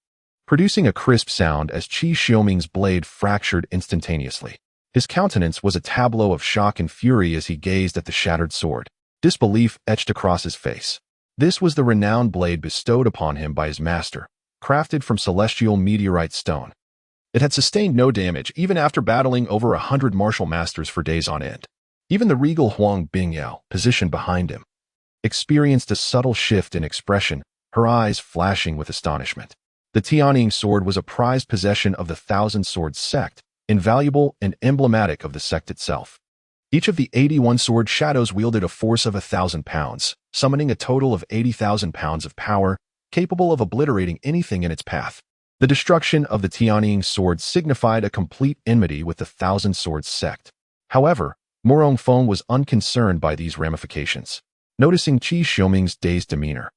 producing a crisp sound as Qi Xiaoming's blade fractured instantaneously. His countenance was a tableau of shock and fury as he gazed at the shattered sword, disbelief etched across his face. This was the renowned blade bestowed upon him by his master, crafted from celestial meteorite stone. It had sustained no damage even after battling over 100 martial masters for days on end. Even the regal Huang Bingyao, positioned behind him, experienced a subtle shift in expression, her eyes flashing with astonishment. The Tianying sword was a prized possession of the Thousand Swords sect, invaluable and emblematic of the sect itself. Each of the 81 sword shadows wielded a force of 1,000 pounds, summoning a total of 80,000 pounds of power, capable of obliterating anything in its path. The destruction of the Tianying sword signified a complete enmity with the Thousand Swords sect. However, Morong Feng was unconcerned by these ramifications. Noticing Qi Xiaoming's dazed demeanor,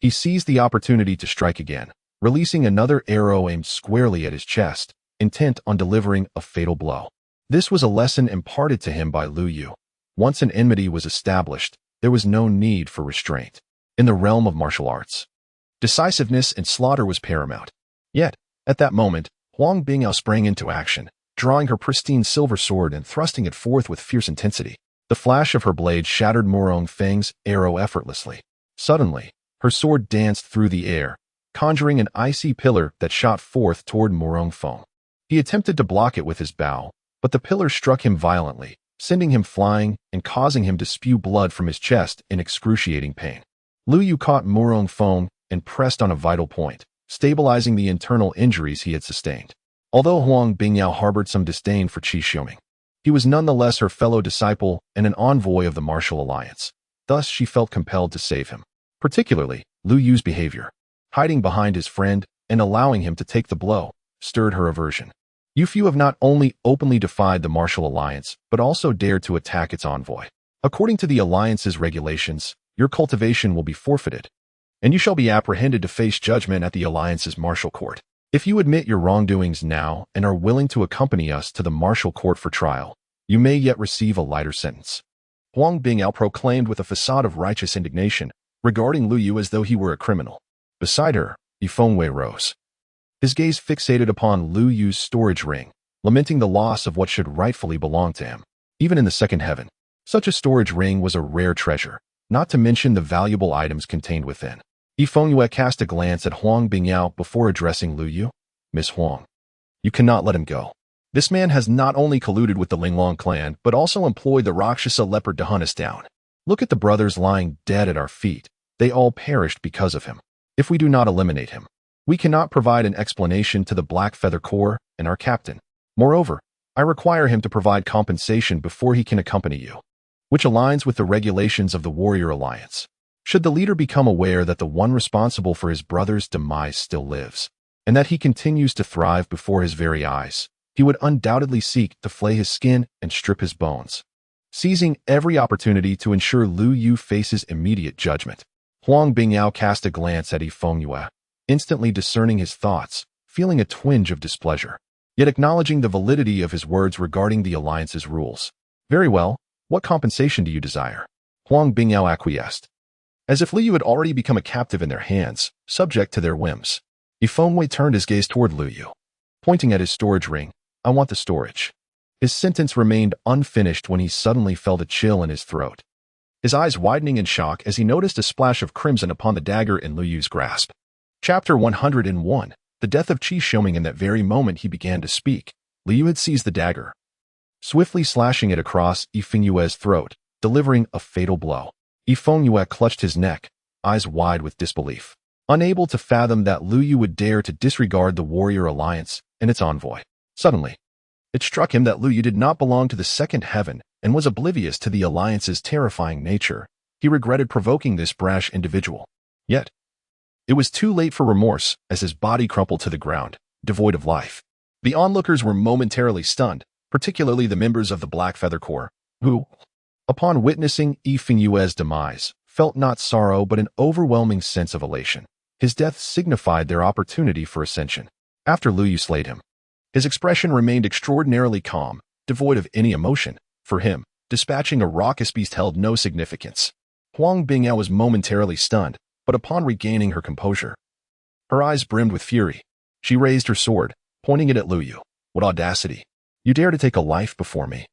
he seized the opportunity to strike again, releasing another arrow aimed squarely at his chest, intent on delivering a fatal blow. This was a lesson imparted to him by Lu Yu. Once an enmity was established, there was no need for restraint. In the realm of martial arts, decisiveness and slaughter was paramount. Yet, at that moment, Huang Bingyao sprang into action, drawing her pristine silver sword and thrusting it forth with fierce intensity. The flash of her blade shattered Morong Feng's arrow effortlessly. Suddenly, her sword danced through the air, conjuring an icy pillar that shot forth toward Morong Feng. He attempted to block it with his bow, but the pillar struck him violently, sending him flying and causing him to spew blood from his chest in excruciating pain. Lu Yu caught Morong Feng and pressed on a vital point, stabilizing the internal injuries he had sustained. Although Huang Bingyao harbored some disdain for Qi Xiaoming, he was nonetheless her fellow disciple and an envoy of the martial alliance. Thus, she felt compelled to save him. Particularly, Lu Yu's behavior, hiding behind his friend and allowing him to take the blow, stirred her aversion. You few have not only openly defied the martial alliance, but also dared to attack its envoy. According to the alliance's regulations, your cultivation will be forfeited, and you shall be apprehended to face judgment at the alliance's martial court. If you admit your wrongdoings now and are willing to accompany us to the martial court for trial, you may yet receive a lighter sentence. Huang Bingyao proclaimed with a facade of righteous indignation, regarding Lu Yu as though he were a criminal. Beside her, Yifengwei rose, his gaze fixated upon Lu Yu's storage ring, lamenting the loss of what should rightfully belong to him. Even in the second heaven, such a storage ring was a rare treasure, not to mention the valuable items contained within. Yifengwei cast a glance at Huang Bingyao before addressing Lu Yu. Miss Huang, you cannot let him go. This man has not only colluded with the Linglong clan, but also employed the Rakshasa leopard to hunt us down. Look at the brothers lying dead at our feet. They all perished because of him. If we do not eliminate him, we cannot provide an explanation to the Black Feather Corps and our captain. Moreover, I require him to provide compensation before he can accompany you, which aligns with the regulations of the Warrior Alliance. Should the leader become aware that the one responsible for his brother's demise still lives, and that he continues to thrive before his very eyes, he would undoubtedly seek to flay his skin and strip his bones, seizing every opportunity to ensure Lu Yu faces immediate judgment. Huang Bingyao cast a glance at Yifengwei, instantly discerning his thoughts, feeling a twinge of displeasure, yet acknowledging the validity of his words regarding the alliance's rules. Very well, what compensation do you desire? Huang Bingyao acquiesced, as if Lu Yu had already become a captive in their hands, subject to their whims. Yifengwei turned his gaze toward Lu Yu, pointing at his storage ring. I want the storage. His sentence remained unfinished when he suddenly felt a chill in his throat, his eyes widening in shock as he noticed a splash of crimson upon the dagger in Lu Yu's grasp. Chapter 101. The death of Qi Xiaoming. In that very moment he began to speak, Lu Yu had seized the dagger, swiftly slashing it across Yifengwei's throat, delivering a fatal blow. Yifengwei clutched his neck, eyes wide with disbelief, unable to fathom that Lu Yu would dare to disregard the Warrior Alliance and its envoy. Suddenly, it struck him that Lu Yu did not belong to the second heaven and was oblivious to the Alliance's terrifying nature. He regretted provoking this brash individual. Yet, it was too late for remorse as his body crumpled to the ground, devoid of life. The onlookers were momentarily stunned, particularly the members of the Black Feather Corps, who, upon witnessing Yifeng demise, felt not sorrow but an overwhelming sense of elation. His death signified their opportunity for ascension. After Lu Yu slayed him, his expression remained extraordinarily calm, devoid of any emotion. For him, dispatching a raucous beast held no significance. Huang Bingyao was momentarily stunned, but upon regaining her composure, her eyes brimmed with fury. She raised her sword, pointing it at Lu Yu. What audacity! You dare to take a life before me,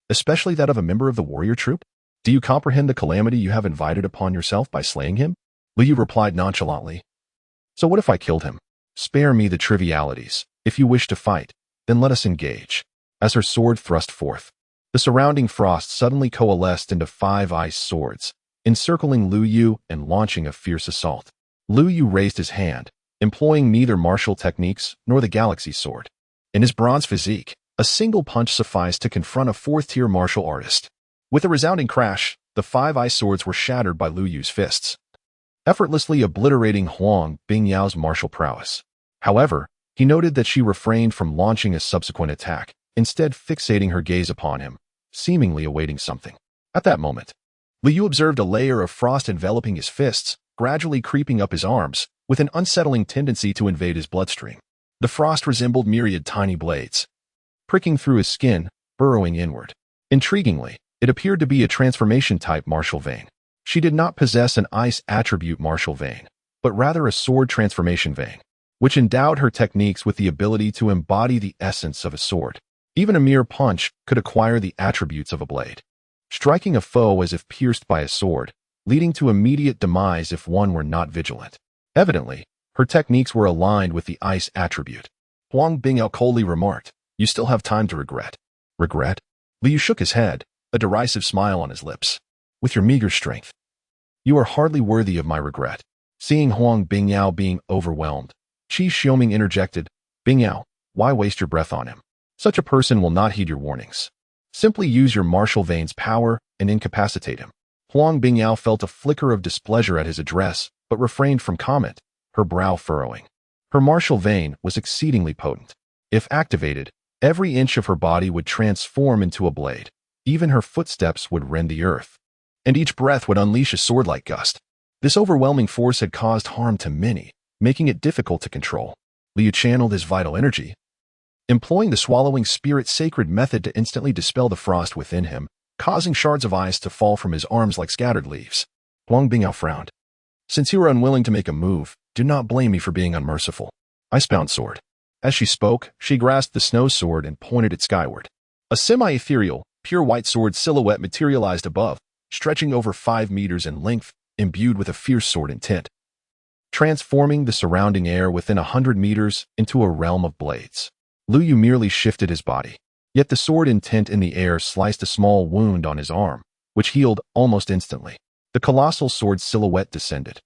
especially that of a member of the warrior troop? Do you comprehend the calamity you have invited upon yourself by slaying him? Lu Yu replied nonchalantly. So what if I killed him? Spare me the trivialities. If you wish to fight, then let us engage. As her sword thrust forth, the surrounding frost suddenly coalesced into 5 ice swords, encircling Lu Yu and launching a fierce assault. Lu Yu raised his hand, employing neither martial techniques nor the galaxy sword. In his bronze physique, a single punch sufficed to confront a 4th-tier martial artist. With a resounding crash, the 5 ice swords were shattered by Lu Yu's fists, effortlessly obliterating Huang Bingyao's martial prowess. However, he noted that she refrained from launching a subsequent attack, instead fixating her gaze upon him, seemingly awaiting something. At that moment, Lu Yu observed a layer of frost enveloping his fists, gradually creeping up his arms, with an unsettling tendency to invade his bloodstream. The frost resembled myriad tiny blades, pricking through his skin, burrowing inward. Intriguingly, it appeared to be a transformation-type martial vein. She did not possess an ice attribute martial vein, but rather a sword transformation vein, which endowed her techniques with the ability to embody the essence of a sword. Even a mere punch could acquire the attributes of a blade, striking a foe as if pierced by a sword, leading to immediate demise if one were not vigilant. Evidently, her techniques were aligned with the ice attribute. Huang Bingyao coldly remarked, "You still have time to regret." Regret? Lu Yu shook his head, a derisive smile on his lips. With your meager strength, you are hardly worthy of my regret. Seeing Huang Bingyao being overwhelmed, Qi Xiaoming interjected, "Bingyao, why waste your breath on him? Such a person will not heed your warnings. Simply use your martial vein's power and incapacitate him." Huang Bingyao felt a flicker of displeasure at his address, but refrained from comment, her brow furrowing. Her martial vein was exceedingly potent. If activated, every inch of her body would transform into a blade. Even her footsteps would rend the earth, and each breath would unleash a sword-like gust. This overwhelming force had caused harm to many, making it difficult to control. Lu Yu channeled his vital energy, employing the swallowing spirit sacred method to instantly dispel the frost within him, causing shards of ice to fall from his arms like scattered leaves. Huang Bingyao frowned. "Since you are unwilling to make a move, do not blame me for being unmerciful. Icebound sword." As she spoke, she grasped the snow sword and pointed it skyward. A semi-ethereal, pure white sword silhouette materialized above, stretching over 5 meters in length, imbued with a fierce sword intent, transforming the surrounding air within 100 meters into a realm of blades. Lu Yu merely shifted his body, yet the sword intent in the air sliced a small wound on his arm, which healed almost instantly. The colossal sword silhouette descended,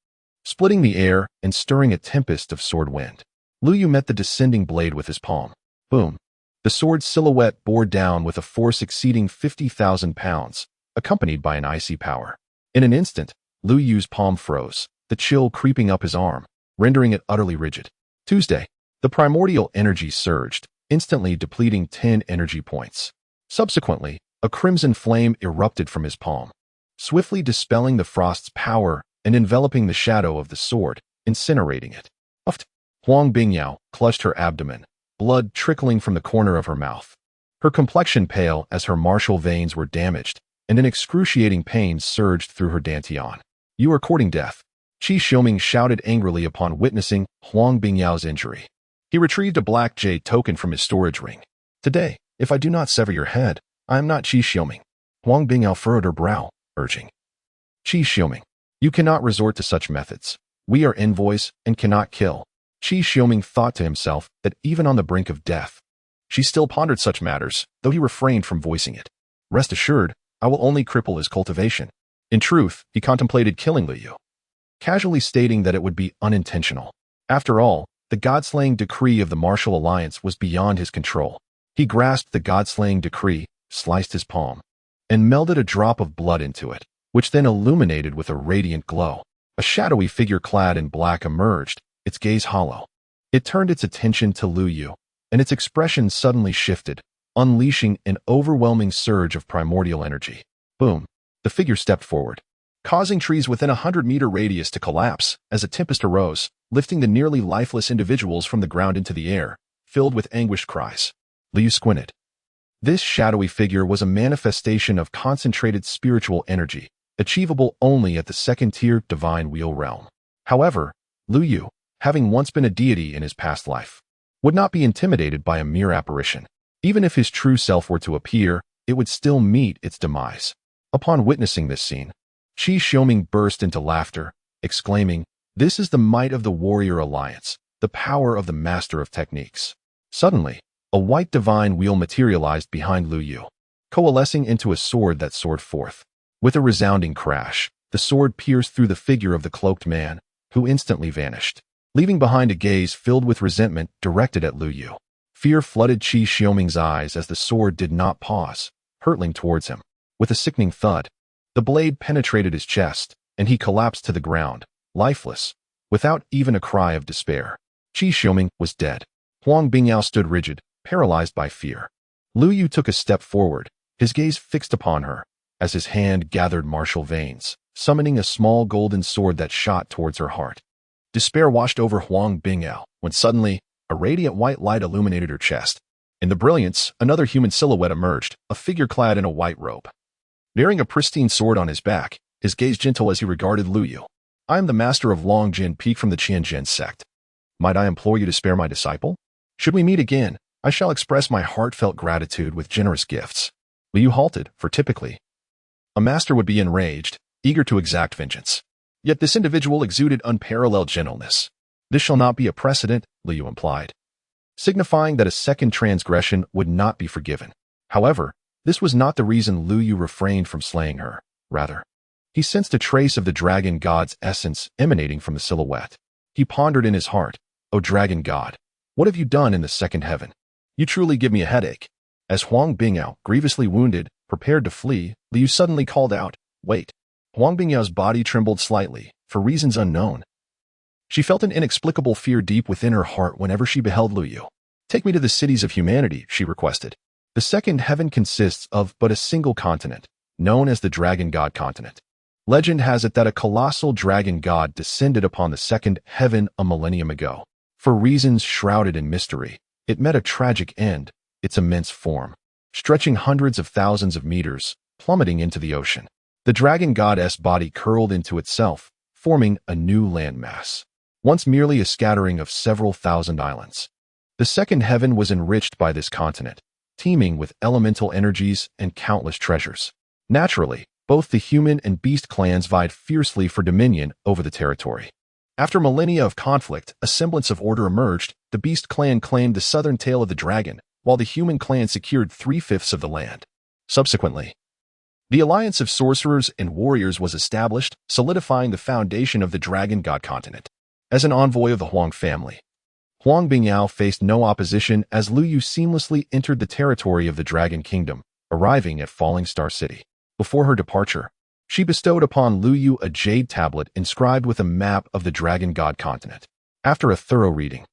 splitting the air and stirring a tempest of sword wind. Lu Yu met the descending blade with his palm. Boom! The sword silhouette bore down with a force exceeding 50,000 pounds, accompanied by an icy power. In an instant, Lu Yu's palm froze, the chill creeping up his arm, rendering it utterly rigid. Tuesday, the primordial energy surged, instantly depleting 10 energy points. Subsequently, a crimson flame erupted from his palm, swiftly dispelling the frost's power and enveloping the shadow of the sword, incinerating it. Puffed. Huang Bingyao clutched her abdomen, blood trickling from the corner of her mouth. Her complexion pale as her martial veins were damaged, and an excruciating pain surged through her dantian. "You are courting death," Qi Xiaoming shouted angrily upon witnessing Huang Bingyao's injury. He retrieved a black jade token from his storage ring. "Today, if I do not sever your head, I am not Qi Xiaoming." Huang Bingyao furrowed her brow, urging, "Qi Xiaoming, you cannot resort to such methods. We are envoys and cannot kill." Qi Xiaoming thought to himself that even on the brink of death, she still pondered such matters, though he refrained from voicing it. "Rest assured, I will only cripple his cultivation." In truth, he contemplated killing Lu Yu, casually stating that it would be unintentional. After all, the god-slaying decree of the martial alliance was beyond his control. He grasped the god-slaying decree, sliced his palm, and melded a drop of blood into it. which then illuminated with a radiant glow. A shadowy figure clad in black emerged, its gaze hollow. It turned its attention to Lu Yu, and its expression suddenly shifted, unleashing an overwhelming surge of primordial energy. Boom! The figure stepped forward, causing trees within a 100-meter radius to collapse as a tempest arose, lifting the nearly lifeless individuals from the ground into the air, filled with anguished cries. Lu Yu squinted. This shadowy figure was a manifestation of concentrated spiritual energy, achievable only at the second-tier divine wheel realm. However, Lu Yu, having once been a deity in his past life, would not be intimidated by a mere apparition. Even if his true self were to appear, it would still meet its demise. Upon witnessing this scene, Qi Xiaoming burst into laughter, exclaiming, "This is the might of the warrior alliance, the power of the master of techniques." Suddenly, a white divine wheel materialized behind Lu Yu, coalescing into a sword that soared forth. With a resounding crash, the sword pierced through the figure of the cloaked man, who instantly vanished, leaving behind a gaze filled with resentment directed at Lu Yu. Fear flooded Qi Xiaoming's eyes as the sword did not pause, hurtling towards him. With a sickening thud, the blade penetrated his chest, and he collapsed to the ground, lifeless, without even a cry of despair. Qi Xiaoming was dead. Huang Bingyao stood rigid, paralyzed by fear. Lu Yu took a step forward, his gaze fixed upon her, as his hand gathered martial veins, summoning a small golden sword that shot towards her heart. Despair washed over Huang Bingyao, when suddenly, a radiant white light illuminated her chest. In the brilliance, another human silhouette emerged, a figure clad in a white robe. Bearing a pristine sword on his back, his gaze gentle as he regarded Lu Yu. "I am the master of Longjin Peak from the Qianzhen sect. Might I implore you to spare my disciple? Should we meet again, I shall express my heartfelt gratitude with generous gifts." Lu Yu halted, for typically, a master would be enraged, eager to exact vengeance. Yet this individual exuded unparalleled gentleness. "This shall not be a precedent," Lu Yu implied, signifying that a second transgression would not be forgiven. However, this was not the reason Lu Yu refrained from slaying her. Rather, he sensed a trace of the dragon god's essence emanating from the silhouette. He pondered in his heart, "O dragon god, what have you done in the second heaven? You truly give me a headache." As Huang Bingyao, grievously wounded, prepared to flee, Lu Yu suddenly called out, "Wait." Huang Bingyao's body trembled slightly, for reasons unknown. She felt an inexplicable fear deep within her heart whenever she beheld Lu Yu. "Take me to the cities of humanity," she requested. The second heaven consists of but a single continent, known as the Dragon God continent. Legend has it that a colossal dragon god descended upon the second heaven a millennium ago. For reasons shrouded in mystery, it met a tragic end, its immense form, stretching hundreds of thousands of meters, plummeting into the ocean. The dragon goddess body curled into itself, forming a new landmass, once merely a scattering of several thousand islands. The second heaven was enriched by this continent, teeming with elemental energies and countless treasures. Naturally, both the human and beast clans vied fiercely for dominion over the territory. After millennia of conflict, a semblance of order emerged. The beast clan claimed the southern tail of the dragon, while the human clan secured 3/5 of the land. Subsequently, the alliance of sorcerers and warriors was established, solidifying the foundation of the dragon god continent. As an envoy of the Huang family, Huang Bingyao faced no opposition as Lu Yu seamlessly entered the territory of the Dragon Kingdom, arriving at Falling Star City. Before her departure, she bestowed upon Lu Yu a jade tablet inscribed with a map of the Dragon God continent. After a thorough reading,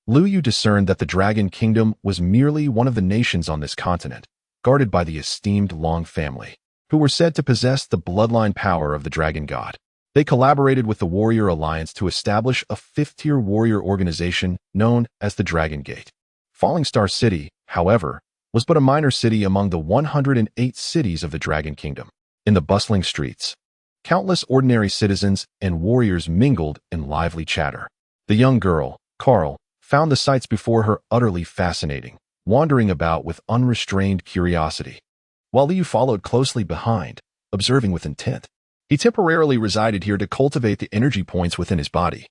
Lu Yu discerned that the Dragon Kingdom was merely one of the nations on this continent, guarded by the esteemed Long family, who were said to possess the bloodline power of the Dragon God. They collaborated with the Warrior Alliance to establish a fifth-tier warrior organization known as the Dragon Gate. Falling Star City, however, was but a minor city among the 108 cities of the Dragon Kingdom. In the bustling streets, countless ordinary citizens and warriors mingled in lively chatter. The young girl, Carl, found the sights before her utterly fascinating, wandering about with unrestrained curiosity, while Liu followed closely behind, observing with intent. He temporarily resided here to cultivate the energy points within his body,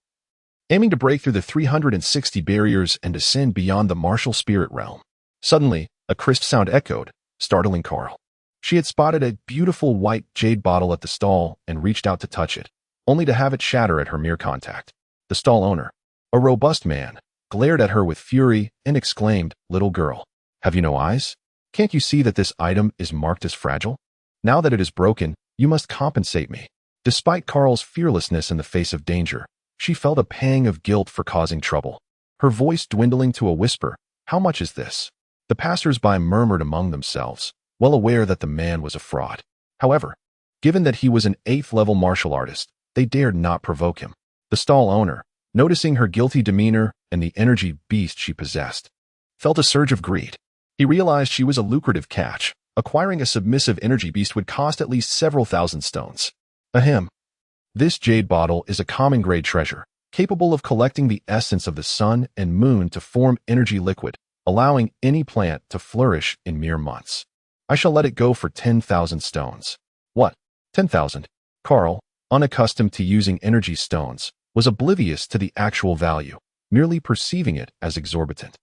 aiming to break through the 360 barriers and ascend beyond the martial spirit realm. Suddenly, a crisp sound echoed, startling Carl. She had spotted a beautiful white jade bottle at the stall and reached out to touch it, only to have it shatter at her mere contact. The stall owner, a robust man, glared at her with fury and exclaimed, "Little girl, have you no eyes? Can't you see that this item is marked as fragile? Now that it is broken, You must compensate me. Despite Carl's fearlessness in the face of danger, she felt a pang of guilt for causing trouble. Her voice dwindling to a whisper, "How much is this?" The passers-by murmured among themselves, well aware that the man was a fraud. However, given that he was an 8th-level martial artist, they dared not provoke him. The stall owner, noticing her guilty demeanor and the energy beast she possessed, felt a surge of greed. He realized she was a lucrative catch. Acquiring a submissive energy beast would cost at least several thousand stones. Ahem. This jade bottle is a common grade treasure, capable of collecting the essence of the sun and moon to form energy liquid, allowing any plant to flourish in mere months. I shall let it go for 10,000 stones. What? 10,000? Carl, unaccustomed to using energy stones, was oblivious to the actual value, merely perceiving it as exorbitant.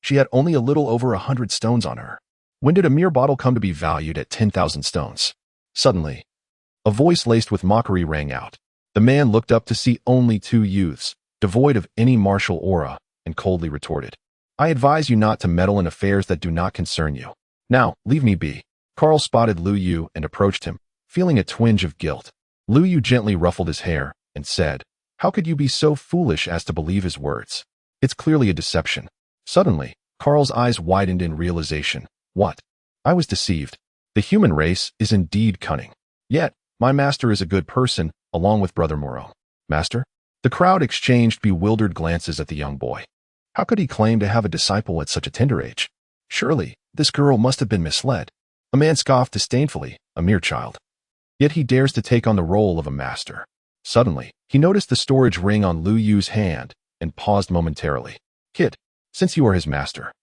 She had only a little over 100 stones on her. When did a mere bottle come to be valued at 10,000 stones? Suddenly, a voice laced with mockery rang out. The man looked up to see only 2 youths, devoid of any martial aura, and coldly retorted, "I advise you not to meddle in affairs that do not concern you. Now, leave me be." Carl spotted Lu Yu and approached him, feeling a twinge of guilt. Lu Yu gently ruffled his hair and said, "How could you be so foolish as to believe his words? It's clearly a deception." Suddenly, Carl's eyes widened in realization. What? I was deceived. The human race is indeed cunning. Yet, my master is a good person, along with Brother Moro. Master? The crowd exchanged bewildered glances at the young boy. How could he claim to have a disciple at such a tender age? Surely, this girl must have been misled. A man scoffed disdainfully, a mere child. Yet he dares to take on the role of a master. Suddenly, he noticed the storage ring on Lu Yu's hand and paused momentarily. Kid, since you are his master,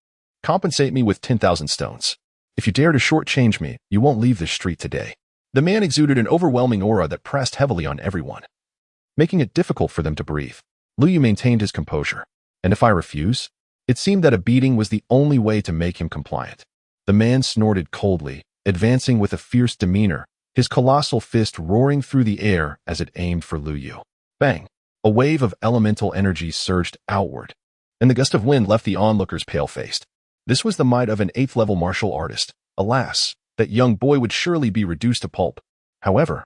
compensate me with 10,000 stones. If you dare to shortchange me, you won't leave this street today. The man exuded an overwhelming aura that pressed heavily on everyone, making it difficult for them to breathe. Lu Yu maintained his composure. And if I refuse? It seemed that a beating was the only way to make him compliant. The man snorted coldly, advancing with a fierce demeanor, his colossal fist roaring through the air as it aimed for Lu Yu. Bang! A wave of elemental energy surged outward, and the gust of wind left the onlookers pale-faced. This was the might of an 8th-level martial artist. Alas, that young boy would surely be reduced to pulp. However,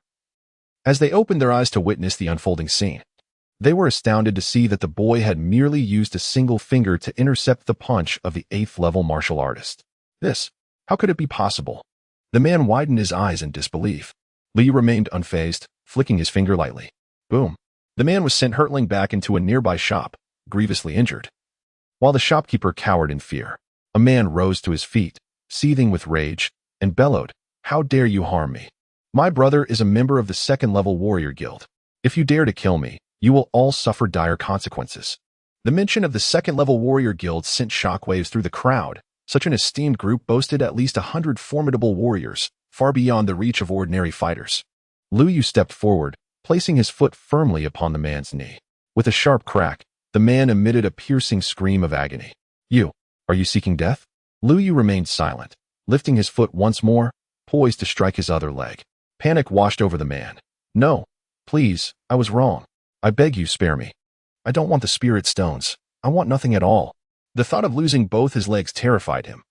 as they opened their eyes to witness the unfolding scene, they were astounded to see that the boy had merely used a single finger to intercept the punch of the 8th-level martial artist. How could it be possible? The man widened his eyes in disbelief. Li remained unfazed, flicking his finger lightly. Boom. The man was sent hurtling back into a nearby shop, grievously injured. While the shopkeeper cowered in fear, a man rose to his feet, seething with rage, and bellowed, "How dare you harm me? My brother is a member of the 2nd-level warrior guild. If you dare to kill me, you will all suffer dire consequences." The mention of the 2nd-level warrior guild sent shockwaves through the crowd. Such an esteemed group boasted at least 100 formidable warriors, far beyond the reach of ordinary fighters. Lu Yu stepped forward, placing his foot firmly upon the man's knee. With a sharp crack, the man emitted a piercing scream of agony. Are you seeking death? Lu Yu remained silent, lifting his foot once more, poised to strike his other leg. Panic washed over the man. No, please, I was wrong. I beg you, spare me. I don't want the spirit stones. I want nothing at all. The thought of losing both his legs terrified him,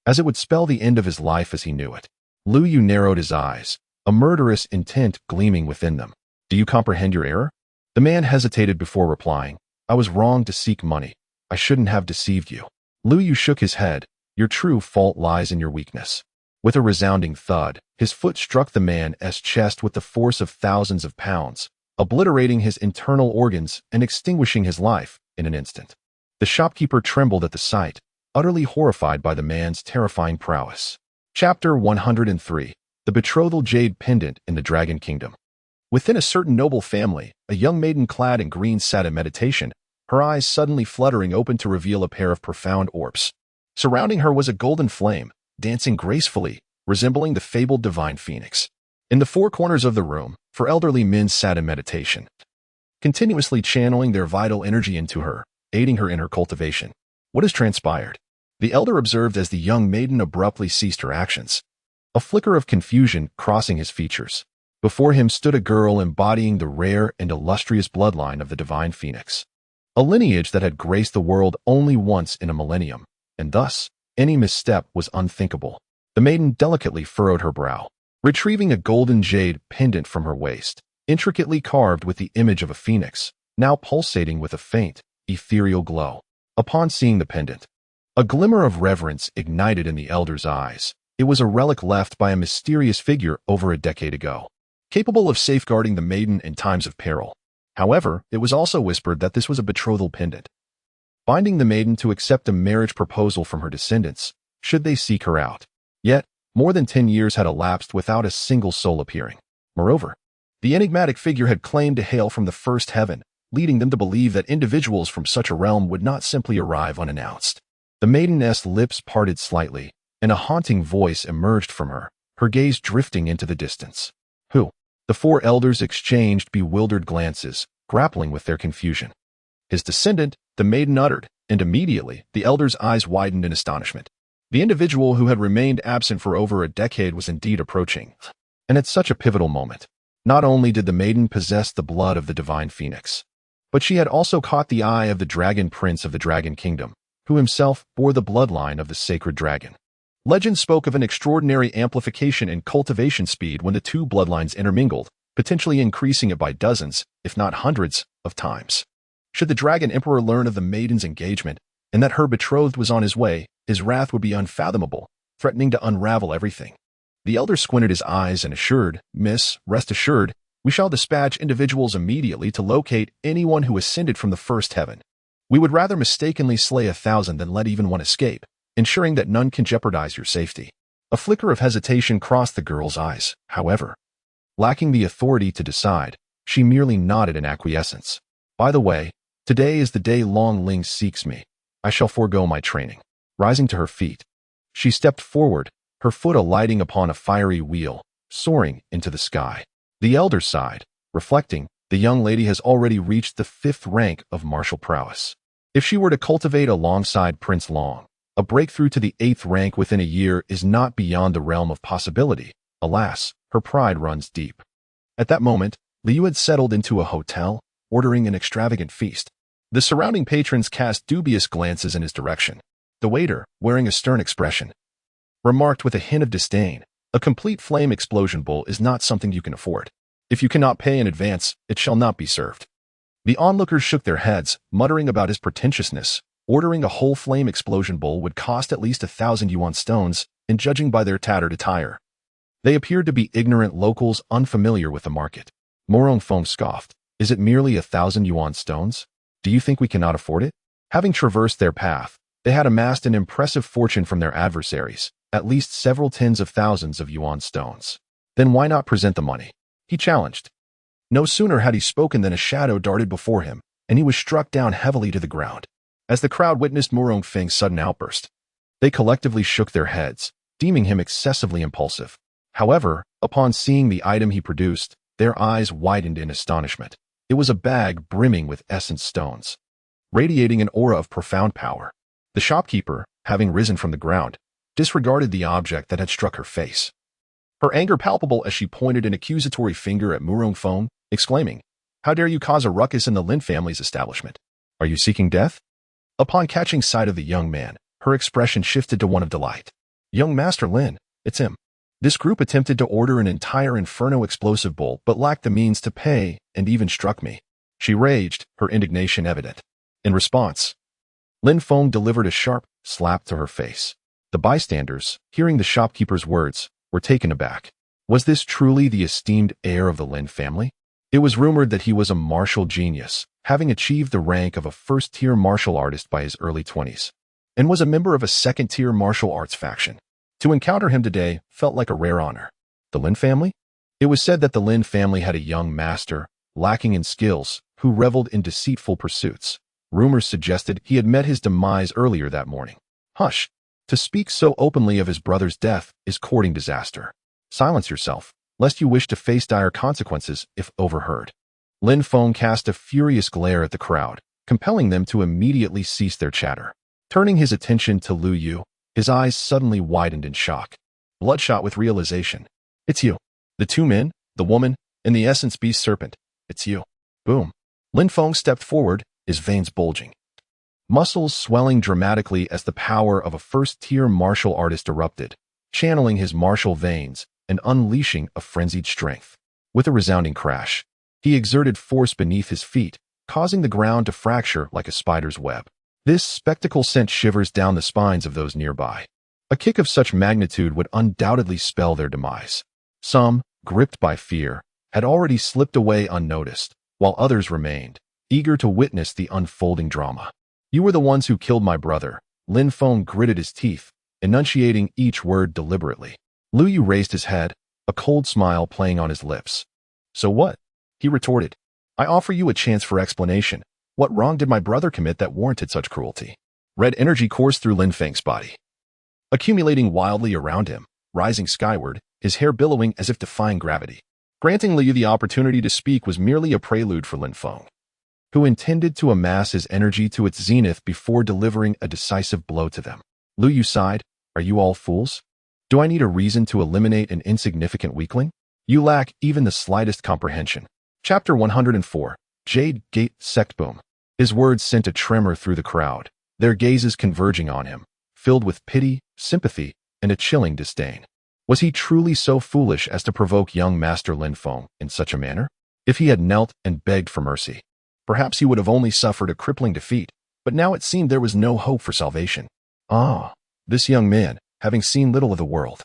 as it would spell the end of his life as he knew it. Lu Yu narrowed his eyes, a murderous intent gleaming within them. Do you comprehend your error? The man hesitated before replying. I was wrong to seek money. I shouldn't have deceived you. Lu Yu shook his head. Your true fault lies in your weakness. With a resounding thud, his foot struck the man's chest with the force of thousands of pounds, obliterating his internal organs and extinguishing his life in an instant. The shopkeeper trembled at the sight, utterly horrified by the man's terrifying prowess. Chapter 103. The Betrothal Jade Pendant in the Dragon Kingdom. Within a certain noble family, a young maiden clad in green sat in meditation, her eyes suddenly fluttering open to reveal a pair of profound orbs. Surrounding her was a golden flame, dancing gracefully, resembling the fabled divine phoenix. In the 4 corners of the room, 4 elderly men sat in meditation, continuously channeling their vital energy into her, aiding her in her cultivation. What has transpired? The elder observed as the young maiden abruptly ceased her actions, a flicker of confusion crossing his features. Before him stood a girl embodying the rare and illustrious bloodline of the divine phoenix, a lineage that had graced the world only once in a millennium, and thus, any misstep was unthinkable. The maiden delicately furrowed her brow, retrieving a golden jade pendant from her waist, intricately carved with the image of a phoenix, now pulsating with a faint, ethereal glow. Upon seeing the pendant, a glimmer of reverence ignited in the elder's eyes. It was a relic left by a mysterious figure over a decade ago, capable of safeguarding the maiden in times of peril. However, it was also whispered that this was a betrothal pendant, binding the maiden to accept a marriage proposal from her descendants, should they seek her out. Yet, more than 10 years had elapsed without a single soul appearing. Moreover, the enigmatic figure had claimed to hail from the first heaven, leading them to believe that individuals from such a realm would not simply arrive unannounced. The maiden's lips parted slightly, and a haunting voice emerged from her, her gaze drifting into the distance. Who? The four elders exchanged bewildered glances, grappling with their confusion. His descendant, the maiden uttered, and immediately the elder's eyes widened in astonishment. The individual who had remained absent for over a decade was indeed approaching, and at such a pivotal moment. Not only did the maiden possess the blood of the divine phoenix, but she had also caught the eye of the dragon prince of the dragon kingdom, who himself bore the bloodline of the sacred dragon. Legend spoke of an extraordinary amplification in cultivation speed when the two bloodlines intermingled, potentially increasing it by dozens, if not hundreds, of times. Should the dragon emperor learn of the maiden's engagement, and that her betrothed was on his way, his wrath would be unfathomable, threatening to unravel everything. The elder squinted his eyes and assured, "Miss, rest assured, we shall dispatch individuals immediately to locate anyone who ascended from the first heaven. We would rather mistakenly slay 1,000 than let even one escape, ensuring that none can jeopardize your safety." A flicker of hesitation crossed the girl's eyes, however. Lacking the authority to decide, she merely nodded in acquiescence. "By the way, today is the day Long Ling seeks me. I shall forego my training." Rising to her feet, she stepped forward, her foot alighting upon a fiery wheel, soaring into the sky. The elder sighed, reflecting, the young lady has already reached the 5th rank of martial prowess. If she were to cultivate alongside Prince Long, a breakthrough to the 8th rank within a year is not beyond the realm of possibility. Alas, her pride runs deep. At that moment, Liu had settled into a hotel, ordering an extravagant feast. The surrounding patrons cast dubious glances in his direction. The waiter, wearing a stern expression, remarked with a hint of disdain, "A complete flame explosion bowl is not something you can afford. If you cannot pay in advance, it shall not be served." The onlookers shook their heads, muttering about his pretentiousness. Ordering a whole flame explosion bowl would cost at least 1,000 yuan stones, and judging by their tattered attire, they appeared to be ignorant locals unfamiliar with the market. Morong Feng scoffed. "Is it merely 1,000 yuan stones? Do you think we cannot afford it?" Having traversed their path, they had amassed an impressive fortune from their adversaries, at least several tens of thousands of yuan stones. "Then why not present the money?" he challenged. No sooner had he spoken than a shadow darted before him, and he was struck down heavily to the ground. As the crowd witnessed Murong Feng's sudden outburst, they collectively shook their heads, deeming him excessively impulsive. However, upon seeing the item he produced, their eyes widened in astonishment. It was a bag brimming with essence stones, radiating an aura of profound power. The shopkeeper, having risen from the ground, disregarded the object that had struck her face, her anger palpable as she pointed an accusatory finger at Murong Feng, exclaiming, "How dare you cause a ruckus in the Lin family's establishment? Are you seeking death?" Upon catching sight of the young man, her expression shifted to one of delight. "Young Master Lin, it's him." This group attempted to order an entire inferno explosive bowl but lacked the means to pay and even struck me. She raged, her indignation evident. In response, Lin Feng delivered a sharp slap to her face. The bystanders, hearing the shopkeeper's words, were taken aback. Was this truly the esteemed heir of the Lin family? It was rumored that he was a martial genius, having achieved the rank of a first-tier martial artist by his early 20s, and was a member of a second-tier martial arts faction. To encounter him today felt like a rare honor. The Lin family? It was said that the Lin family had a young master, lacking in skills, who reveled in deceitful pursuits. Rumors suggested he had met his demise earlier that morning. Hush! To speak so openly of his brother's death is courting disaster. Silence yourself, lest you wish to face dire consequences if overheard. Lin Feng cast a furious glare at the crowd, compelling them to immediately cease their chatter. Turning his attention to Lu Yu, his eyes suddenly widened in shock, bloodshot with realization. "It's you. The two men, the woman, and the essence beast serpent. It's you." Boom. Lin Feng stepped forward, his veins bulging, muscles swelling dramatically as the power of a first-tier martial artist erupted, channeling his martial veins and unleashing a frenzied strength. With a resounding crash, he exerted force beneath his feet, causing the ground to fracture like a spider's web. This spectacle sent shivers down the spines of those nearby. A kick of such magnitude would undoubtedly spell their demise. Some, gripped by fear, had already slipped away unnoticed, while others remained, eager to witness the unfolding drama. "You were the ones who killed my brother." Lin Feng gritted his teeth, enunciating each word deliberately. Lu Yu raised his head, a cold smile playing on his lips. "So what?" he retorted. "I offer you a chance for explanation. What wrong did my brother commit that warranted such cruelty?" Red energy coursed through Lin Feng's body, accumulating wildly around him, rising skyward, his hair billowing as if defying gravity. Granting Liu the opportunity to speak was merely a prelude for Lin Feng, who intended to amass his energy to its zenith before delivering a decisive blow to them. Lu Yu sighed. "Are you all fools? Do I need a reason to eliminate an insignificant weakling? You lack even the slightest comprehension." Chapter 104, Jade Gate Sect Boom. His words sent a tremor through the crowd, their gazes converging on him, filled with pity, sympathy, and a chilling disdain. Was he truly so foolish as to provoke young Master Lin Feng in such a manner? If he had knelt and begged for mercy, perhaps he would have only suffered a crippling defeat, but now it seemed there was no hope for salvation. This young man, having seen little of the world,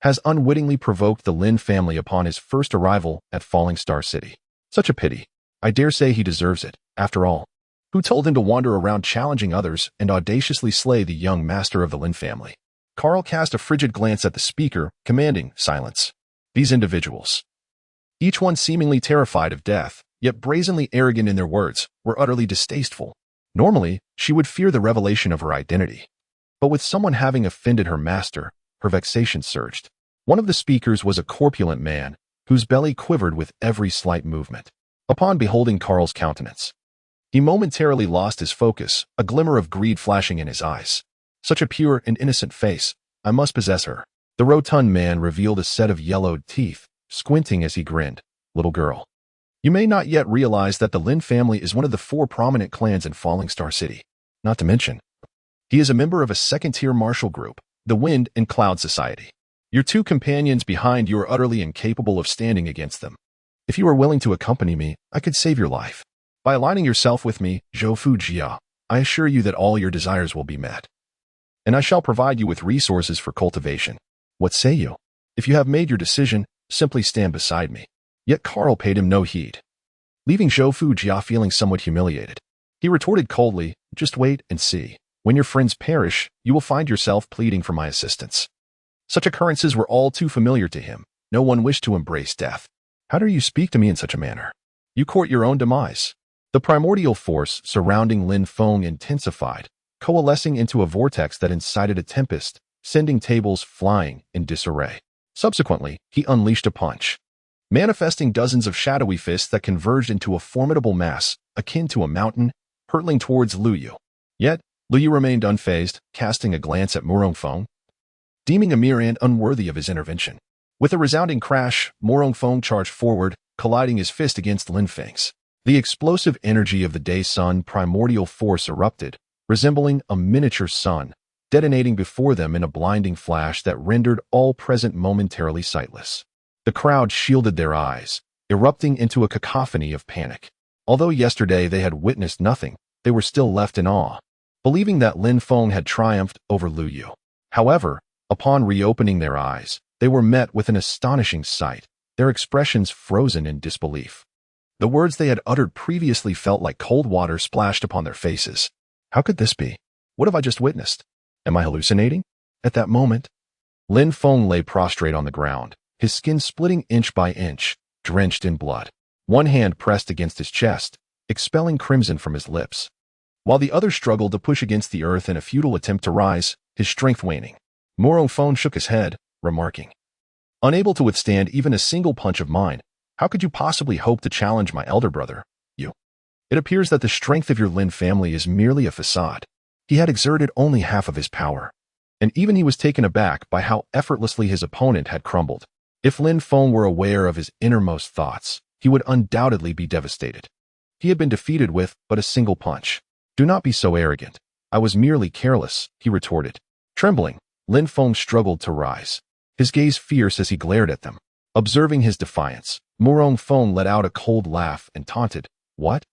has unwittingly provoked the Lin family upon his first arrival at Falling Star City. Such a pity. I dare say he deserves it, after all. Who told him to wander around challenging others and audaciously slay the young master of the Lin family? Carl cast a frigid glance at the speaker, commanding silence. These individuals, each one seemingly terrified of death, yet brazenly arrogant in their words, were utterly distasteful. Normally, she would fear the revelation of her identity. But with someone having offended her master, her vexation surged. One of the speakers was a corpulent man, whose belly quivered with every slight movement. Upon beholding Carl's countenance, he momentarily lost his focus, a glimmer of greed flashing in his eyes. Such a pure and innocent face. I must possess her. The rotund man revealed a set of yellowed teeth, squinting as he grinned. "Little girl, you may not yet realize that the Lin family is one of the 4 prominent clans in Falling Star City. Not to mention, he is a member of a second-tier martial group, the Wind and Cloud Society. Your 2 companions behind you are utterly incapable of standing against them. If you are willing to accompany me, I could save your life. By aligning yourself with me, Zhou Fu Jia, I assure you that all your desires will be met. And I shall provide you with resources for cultivation. What say you? If you have made your decision, simply stand beside me." Yet Carl paid him no heed, leaving Zhou Fu Jia feeling somewhat humiliated. He retorted coldly, "Just wait and see. When your friends perish, you will find yourself pleading for my assistance." Such occurrences were all too familiar to him. No one wished to embrace death. "How dare you speak to me in such a manner? You court your own demise." The primordial force surrounding Lin Feng intensified, coalescing into a vortex that incited a tempest, sending tables flying in disarray. Subsequently, he unleashed a punch, manifesting dozens of shadowy fists that converged into a formidable mass, akin to a mountain, hurtling towards Lu Yu. Yet, Lu Yu remained unfazed, casting a glance at Morong Feng, deeming a mere ant unworthy of his intervention. With a resounding crash, Morong Feng charged forward, colliding his fist against Lin Feng's. The explosive energy of the day sun primordial force erupted, resembling a miniature sun, detonating before them in a blinding flash that rendered all present momentarily sightless. The crowd shielded their eyes, erupting into a cacophony of panic. Although yesterday they had witnessed nothing, they were still left in awe, believing that Lin Feng had triumphed over Lu Yu. However, upon reopening their eyes, they were met with an astonishing sight, their expressions frozen in disbelief. The words they had uttered previously felt like cold water splashed upon their faces. How could this be? What have I just witnessed? Am I hallucinating? At that moment, Lin Feng lay prostrate on the ground, his skin splitting inch by inch, drenched in blood. One hand pressed against his chest, expelling crimson from his lips, while the other struggled to push against the earth in a futile attempt to rise, his strength waning. Morong Feng shook his head, remarking, "Unable to withstand even a single punch of mine, how could you possibly hope to challenge my elder brother, you? It appears that the strength of your Lin family is merely a facade." He had exerted only half of his power, and even he was taken aback by how effortlessly his opponent had crumbled. If Lin Feng were aware of his innermost thoughts, he would undoubtedly be devastated. He had been defeated with but a single punch. "Do not be so arrogant. I was merely careless," he retorted. Trembling, Lin Feng struggled to rise. his gaze fierce as he glared at them. Observing his defiance, Morong Feng let out a cold laugh and taunted, "What?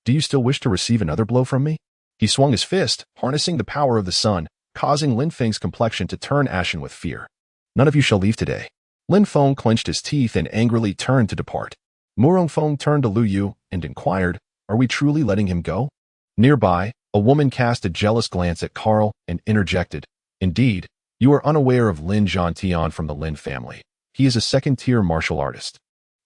Do you still wish to receive another blow from me?" He swung his fist, harnessing the power of the sun, causing Lin Feng's complexion to turn ashen with fear. "None of you shall leave today." Lin Feng clenched his teeth and angrily turned to depart. Morong Feng turned to Lu Yu and inquired, "Are we truly letting him go?" Nearby, a woman cast a jealous glance at Carl and interjected, "Indeed, you are unaware of Lin Zhantian from the Lin family. He is a second-tier martial artist,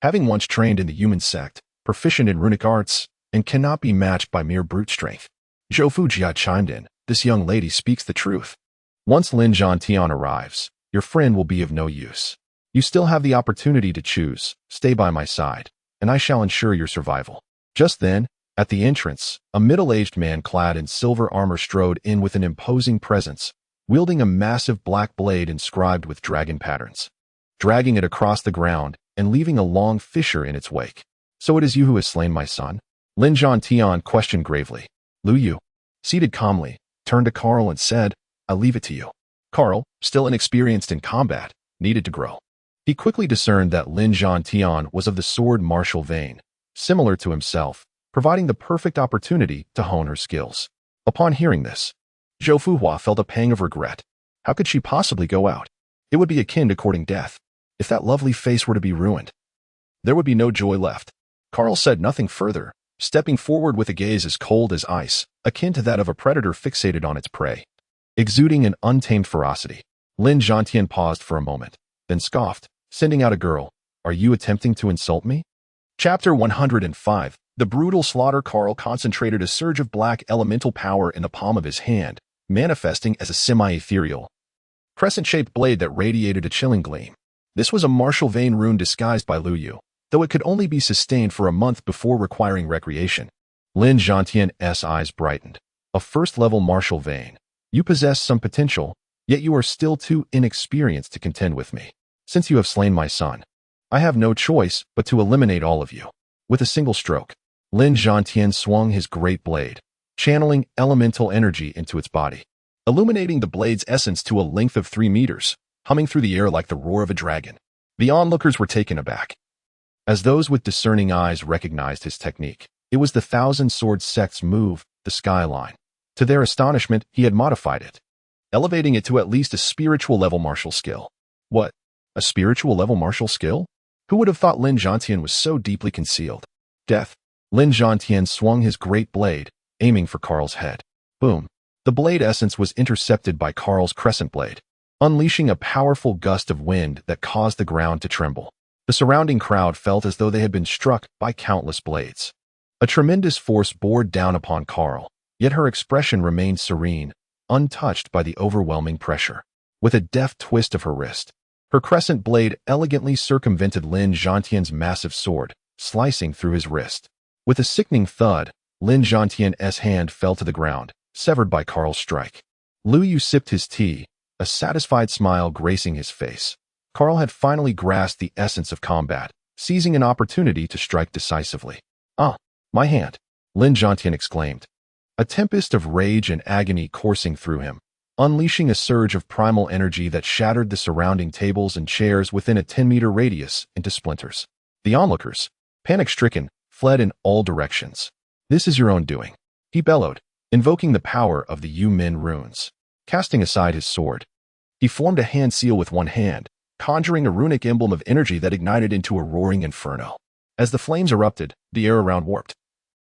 having once trained in the human sect, proficient in runic arts, and cannot be matched by mere brute strength." Zhou Fujia chimed in, "This young lady speaks the truth. Once Lin Zhantian arrives, your friend will be of no use. You still have the opportunity to choose, stay by my side, and I shall ensure your survival." Just then, at the entrance, a middle-aged man clad in silver armor strode in with an imposing presence, wielding a massive black blade inscribed with dragon patterns, dragging it across the ground and leaving a long fissure in its wake. "So it is you who has slain my son?" Lin Zhantian questioned gravely. Lu Yu, seated calmly, turned to Carl and said, "I leave it to you." Carl, still inexperienced in combat, needed to grow. He quickly discerned that Lin Zhantian was of the sword martial vein, similar to himself, providing the perfect opportunity to hone her skills. Upon hearing this, Zhou Fuhua felt a pang of regret. How could she possibly go out? It would be akin to courting death. If that lovely face were to be ruined, there would be no joy left. Carl said nothing further, stepping forward with a gaze as cold as ice, akin to that of a predator fixated on its prey. Exuding an untamed ferocity, Lin Zhantian paused for a moment, then scoffed, sending out a girl, "Are you attempting to insult me?" Chapter 105. The brutal slaughter. Carl concentrated a surge of black elemental power in the palm of his hand, manifesting as a semi-ethereal, crescent-shaped blade that radiated a chilling gleam. This was a martial vein rune disguised by Lu Yu, though it could only be sustained for a month before requiring recreation. Lin Zhantian's eyes brightened. "A first-level martial vein. You possess some potential, yet you are still too inexperienced to contend with me. Since you have slain my son, I have no choice but to eliminate all of you." With a single stroke, Lin Zhantian swung his great blade, channeling elemental energy into its body, illuminating the blade's essence to a length of 3 meters, humming through the air like the roar of a dragon. The onlookers were taken aback. As those with discerning eyes recognized his technique, it was the Thousand Sword Sect's move, the Skyline. To their astonishment, he had modified it, elevating it to at least a spiritual level martial skill. What? A spiritual level martial skill? Who would have thought Lin Zhantian was so deeply concealed? Death. Lin Zhantian swung his great blade, aiming for Carl's head. Boom. The blade essence was intercepted by Carl's crescent blade, unleashing a powerful gust of wind that caused the ground to tremble. The surrounding crowd felt as though they had been struck by countless blades. A tremendous force bore down upon Carl, yet her expression remained serene, untouched by the overwhelming pressure. With a deft twist of her wrist, her crescent blade elegantly circumvented Lin Zhantian's massive sword, slicing through his wrist. With a sickening thud, Lin Zhantian's hand fell to the ground, severed by Carl's strike. Lu Yu sipped his tea, a satisfied smile gracing his face. Carl had finally grasped the essence of combat, seizing an opportunity to strike decisively. "Ah, my hand!" Lin Zhantian exclaimed. A tempest of rage and agony coursing through him, unleashing a surge of primal energy that shattered the surrounding tables and chairs within a 10-meter radius into splinters. The onlookers, panic-stricken, fled in all directions. "This is your own doing," he bellowed, invoking the power of the Yu Min runes. Casting aside his sword, he formed a hand seal with one hand, conjuring a runic emblem of energy that ignited into a roaring inferno. As the flames erupted, the air around warped,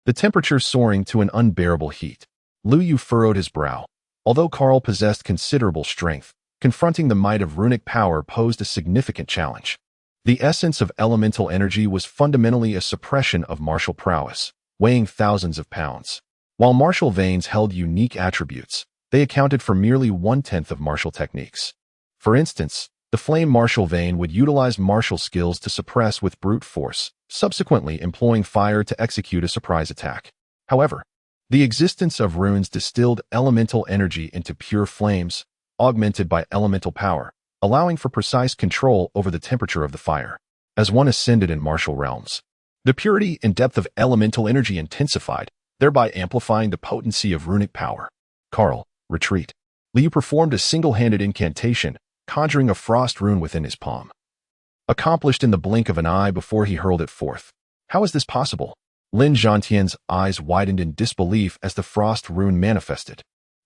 the temperature soaring to an unbearable heat. Lu Yu furrowed his brow. Although Carl possessed considerable strength, confronting the might of runic power posed a significant challenge. The essence of elemental energy was fundamentally a suppression of martial prowess, weighing thousands of pounds. While martial veins held unique attributes, they accounted for merely 1/10 of martial techniques. For instance, the flame martial vein would utilize martial skills to suppress with brute force, subsequently employing fire to execute a surprise attack. However, the existence of runes distilled elemental energy into pure flames, augmented by elemental power, allowing for precise control over the temperature of the fire. As one ascended in martial realms, the purity and depth of elemental energy intensified, thereby amplifying the potency of runic power. "Carl, retreat." Liu performed a single-handed incantation, conjuring a frost rune within his palm. Accomplished in the blink of an eye before he hurled it forth. How is this possible? Lin Zhantian's eyes widened in disbelief as the frost rune manifested.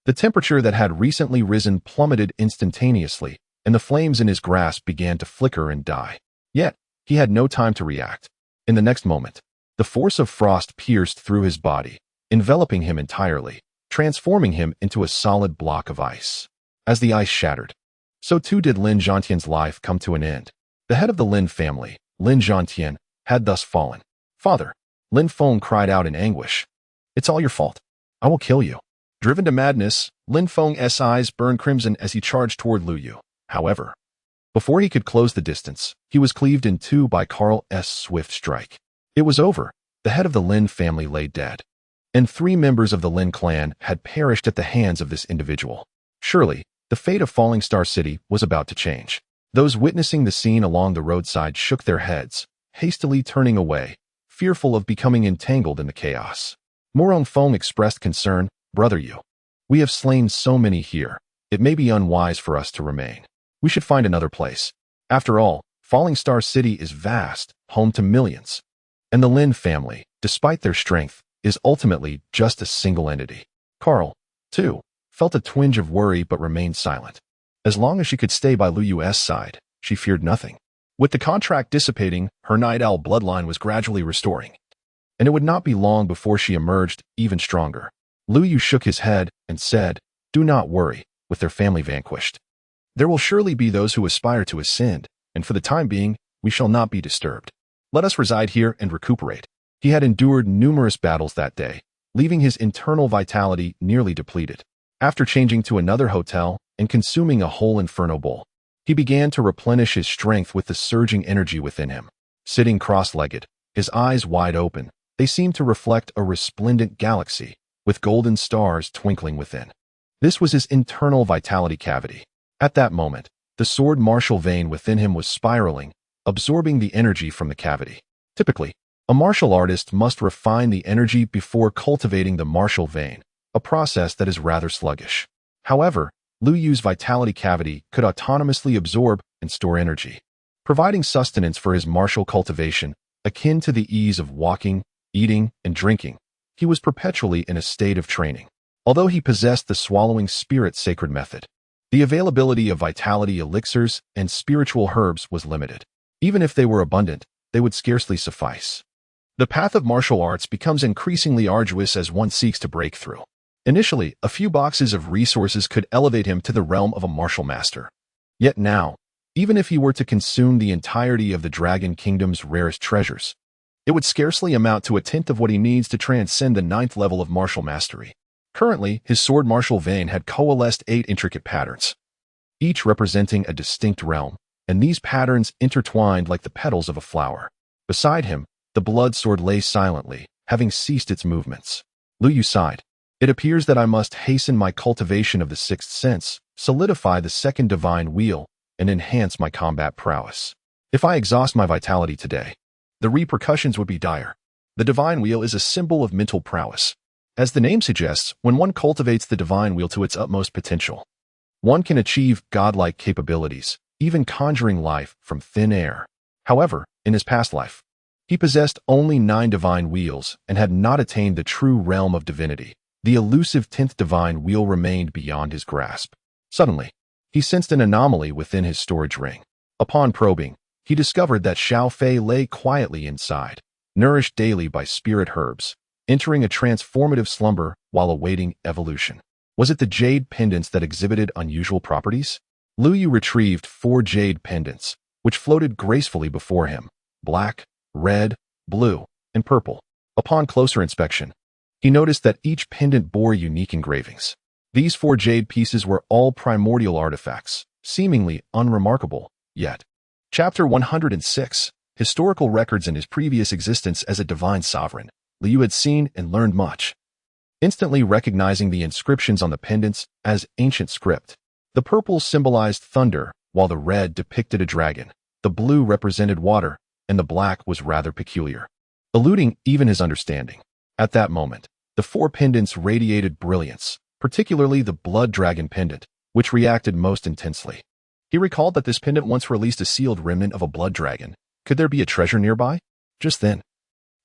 The temperature that had recently risen plummeted instantaneously, and the flames in his grasp began to flicker and die. Yet, he had no time to react. In the next moment, the force of frost pierced through his body, enveloping him entirely, transforming him into a solid block of ice. As the ice shattered, so too did Lin Zhantian's life come to an end. The head of the Lin family, Lin Zhantian, had thus fallen. Father, Lin Feng cried out in anguish. It's all your fault. I will kill you. Driven to madness, Lin Feng's eyes burned crimson as he charged toward Lu Yu. However, before he could close the distance, he was cleaved in two by Karl's swift strike. It was over. The head of the Lin family lay dead, and 3 members of the Lin clan had perished at the hands of this individual. Surely, the fate of Falling Star City was about to change. Those witnessing the scene along the roadside shook their heads, hastily turning away, fearful of becoming entangled in the chaos. Morong Feng expressed concern. Brother Yu, we have slain so many here. It may be unwise for us to remain. We should find another place. After all, Falling Star City is vast, home to millions. And the Lin family, despite their strength, is ultimately just a single entity. Karl, too, felt a twinge of worry but remained silent. As long as she could stay by Lu Yu's side, she feared nothing. With the contract dissipating, her Night Owl bloodline was gradually restoring. And it would not be long before she emerged even stronger. Lu Yu shook his head and said, Do not worry, with their family vanquished. There will surely be those who aspire to ascend, and for the time being, we shall not be disturbed. Let us reside here and recuperate. He had endured numerous battles that day, leaving his internal vitality nearly depleted. After changing to another hotel and consuming a whole inferno bowl, he began to replenish his strength with the surging energy within him. Sitting cross-legged, his eyes wide open, they seemed to reflect a resplendent galaxy, with golden stars twinkling within. This was his internal vitality cavity. At that moment, the sword martial vein within him was spiraling, absorbing the energy from the cavity. Typically, a martial artist must refine the energy before cultivating the martial vein, a process that is rather sluggish. However, Lu Yu's vitality cavity could autonomously absorb and store energy, providing sustenance for his martial cultivation, akin to the ease of walking, eating, and drinking. He was perpetually in a state of training. Although he possessed the swallowing spirit sacred method, the availability of vitality elixirs and spiritual herbs was limited. Even if they were abundant, they would scarcely suffice. The path of martial arts becomes increasingly arduous as one seeks to break through. Initially, a few boxes of resources could elevate him to the realm of a martial master. Yet now, even if he were to consume the entirety of the Dragon Kingdom's rarest treasures, it would scarcely amount to a tenth of what he needs to transcend the 9th level of martial mastery. Currently, his sword martial vein had coalesced 8 intricate patterns, each representing a distinct realm, and these patterns intertwined like the petals of a flower. Beside him, the blood sword lay silently, having ceased its movements. Lu Yu sighed. It appears that I must hasten my cultivation of the 6th sense, solidify the 2nd divine wheel, and enhance my combat prowess. If I exhaust my vitality today, the repercussions would be dire. The divine wheel is a symbol of mental prowess. As the name suggests, when one cultivates the divine wheel to its utmost potential, one can achieve godlike capabilities, even conjuring life from thin air. However, in his past life, he possessed only 9 divine wheels and had not attained the true realm of divinity. The elusive 10th divine wheel remained beyond his grasp. Suddenly, he sensed an anomaly within his storage ring. Upon probing, he discovered that Xiao Fei lay quietly inside, nourished daily by spirit herbs, entering a transformative slumber while awaiting evolution. Was it the jade pendants that exhibited unusual properties? Lu Yu retrieved 4 jade pendants, which floated gracefully before him, black, red, blue, and purple. Upon closer inspection, he noticed that each pendant bore unique engravings. These 4 jade pieces were all primordial artifacts, seemingly unremarkable, yet. Chapter 106, Historical Records in his previous existence as a divine sovereign, Lu Yu had seen and learned much. Instantly recognizing the inscriptions on the pendants as ancient script. The purple symbolized thunder, while the red depicted a dragon, the blue represented water, and the black was rather peculiar, eluding even his understanding. At that moment, the 4 pendants radiated brilliance, particularly the blood dragon pendant, which reacted most intensely. He recalled that this pendant once released a sealed remnant of a blood dragon. Could there be a treasure nearby? Just then,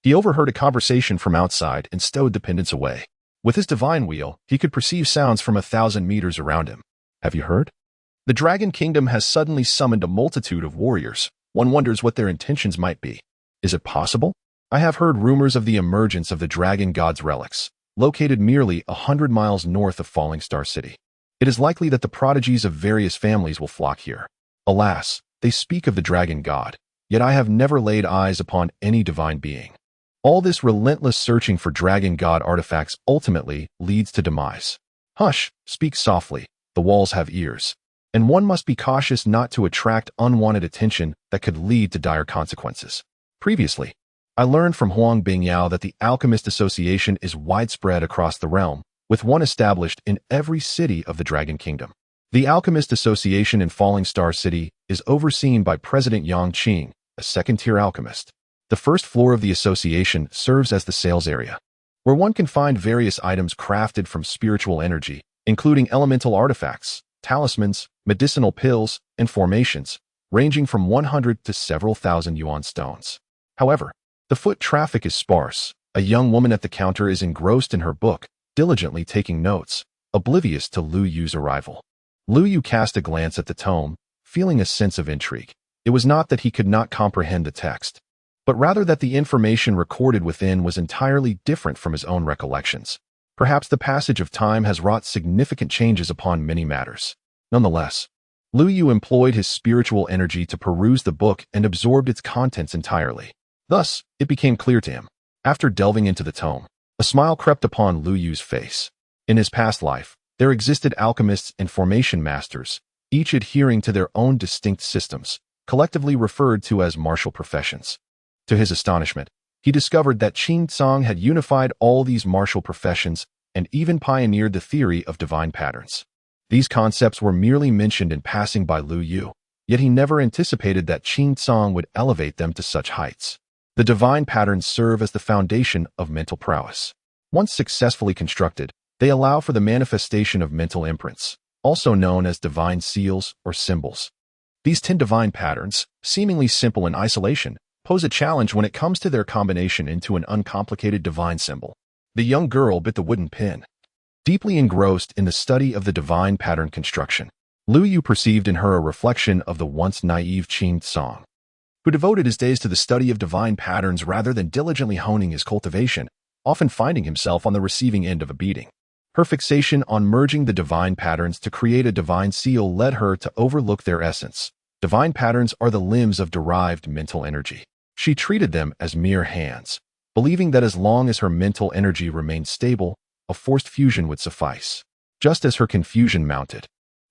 he overheard a conversation from outside and stowed the pendants away. With his divine wheel, he could perceive sounds from 1,000 meters around him. Have you heard? The Dragon Kingdom has suddenly summoned a multitude of warriors. One wonders what their intentions might be. Is it possible? I have heard rumors of the emergence of the Dragon God's relics, located merely 100 miles north of Falling Star City. It is likely that the prodigies of various families will flock here. Alas, they speak of the Dragon God, yet I have never laid eyes upon any divine being. All this relentless searching for Dragon God artifacts ultimately leads to demise. Hush, speak softly, the walls have ears. And one must be cautious not to attract unwanted attention that could lead to dire consequences. Previously, I learned from Huang Bingyao that the Alchemist Association is widespread across the realm, with one established in every city of the Dragon Kingdom. The Alchemist Association in Falling Star City is overseen by President Yang Qing, a second-tier alchemist. The first floor of the association serves as the sales area, where one can find various items crafted from spiritual energy, including elemental artifacts, talismans, medicinal pills, and formations, ranging from 100 to several thousand yuan stones. However, the foot traffic is sparse. A young woman at the counter is engrossed in her book, diligently taking notes, oblivious to Lu Yu's arrival. Lu Yu cast a glance at the tome, feeling a sense of intrigue. It was not that he could not comprehend the text, but rather that the information recorded within was entirely different from his own recollections. Perhaps the passage of time has wrought significant changes upon many matters. Nonetheless, Lu Yu employed his spiritual energy to peruse the book and absorbed its contents entirely. Thus, it became clear to him. After delving into the tome, a smile crept upon Lu Yu's face. In his past life, there existed alchemists and formation masters, each adhering to their own distinct systems, collectively referred to as martial professions. To his astonishment, he discovered that Qing Tsang had unified all these martial professions and even pioneered the theory of divine patterns. These concepts were merely mentioned in passing by Lu Yu, yet he never anticipated that Qing Tsang would elevate them to such heights. The divine patterns serve as the foundation of mental prowess. Once successfully constructed, they allow for the manifestation of mental imprints, also known as divine seals or symbols. These 10 divine patterns, seemingly simple in isolation, pose a challenge when it comes to their combination into an uncomplicated divine symbol. The young girl bit the wooden pen. Deeply engrossed in the study of the divine pattern construction, Lu Yu perceived in her a reflection of the once naive Qing Tsang, who devoted his days to the study of divine patterns rather than diligently honing his cultivation, often finding himself on the receiving end of a beating. Her fixation on merging the divine patterns to create a divine seal led her to overlook their essence. Divine patterns are the limbs of derived mental energy. She treated them as mere hands, believing that as long as her mental energy remained stable, a forced fusion would suffice. Just as her confusion mounted,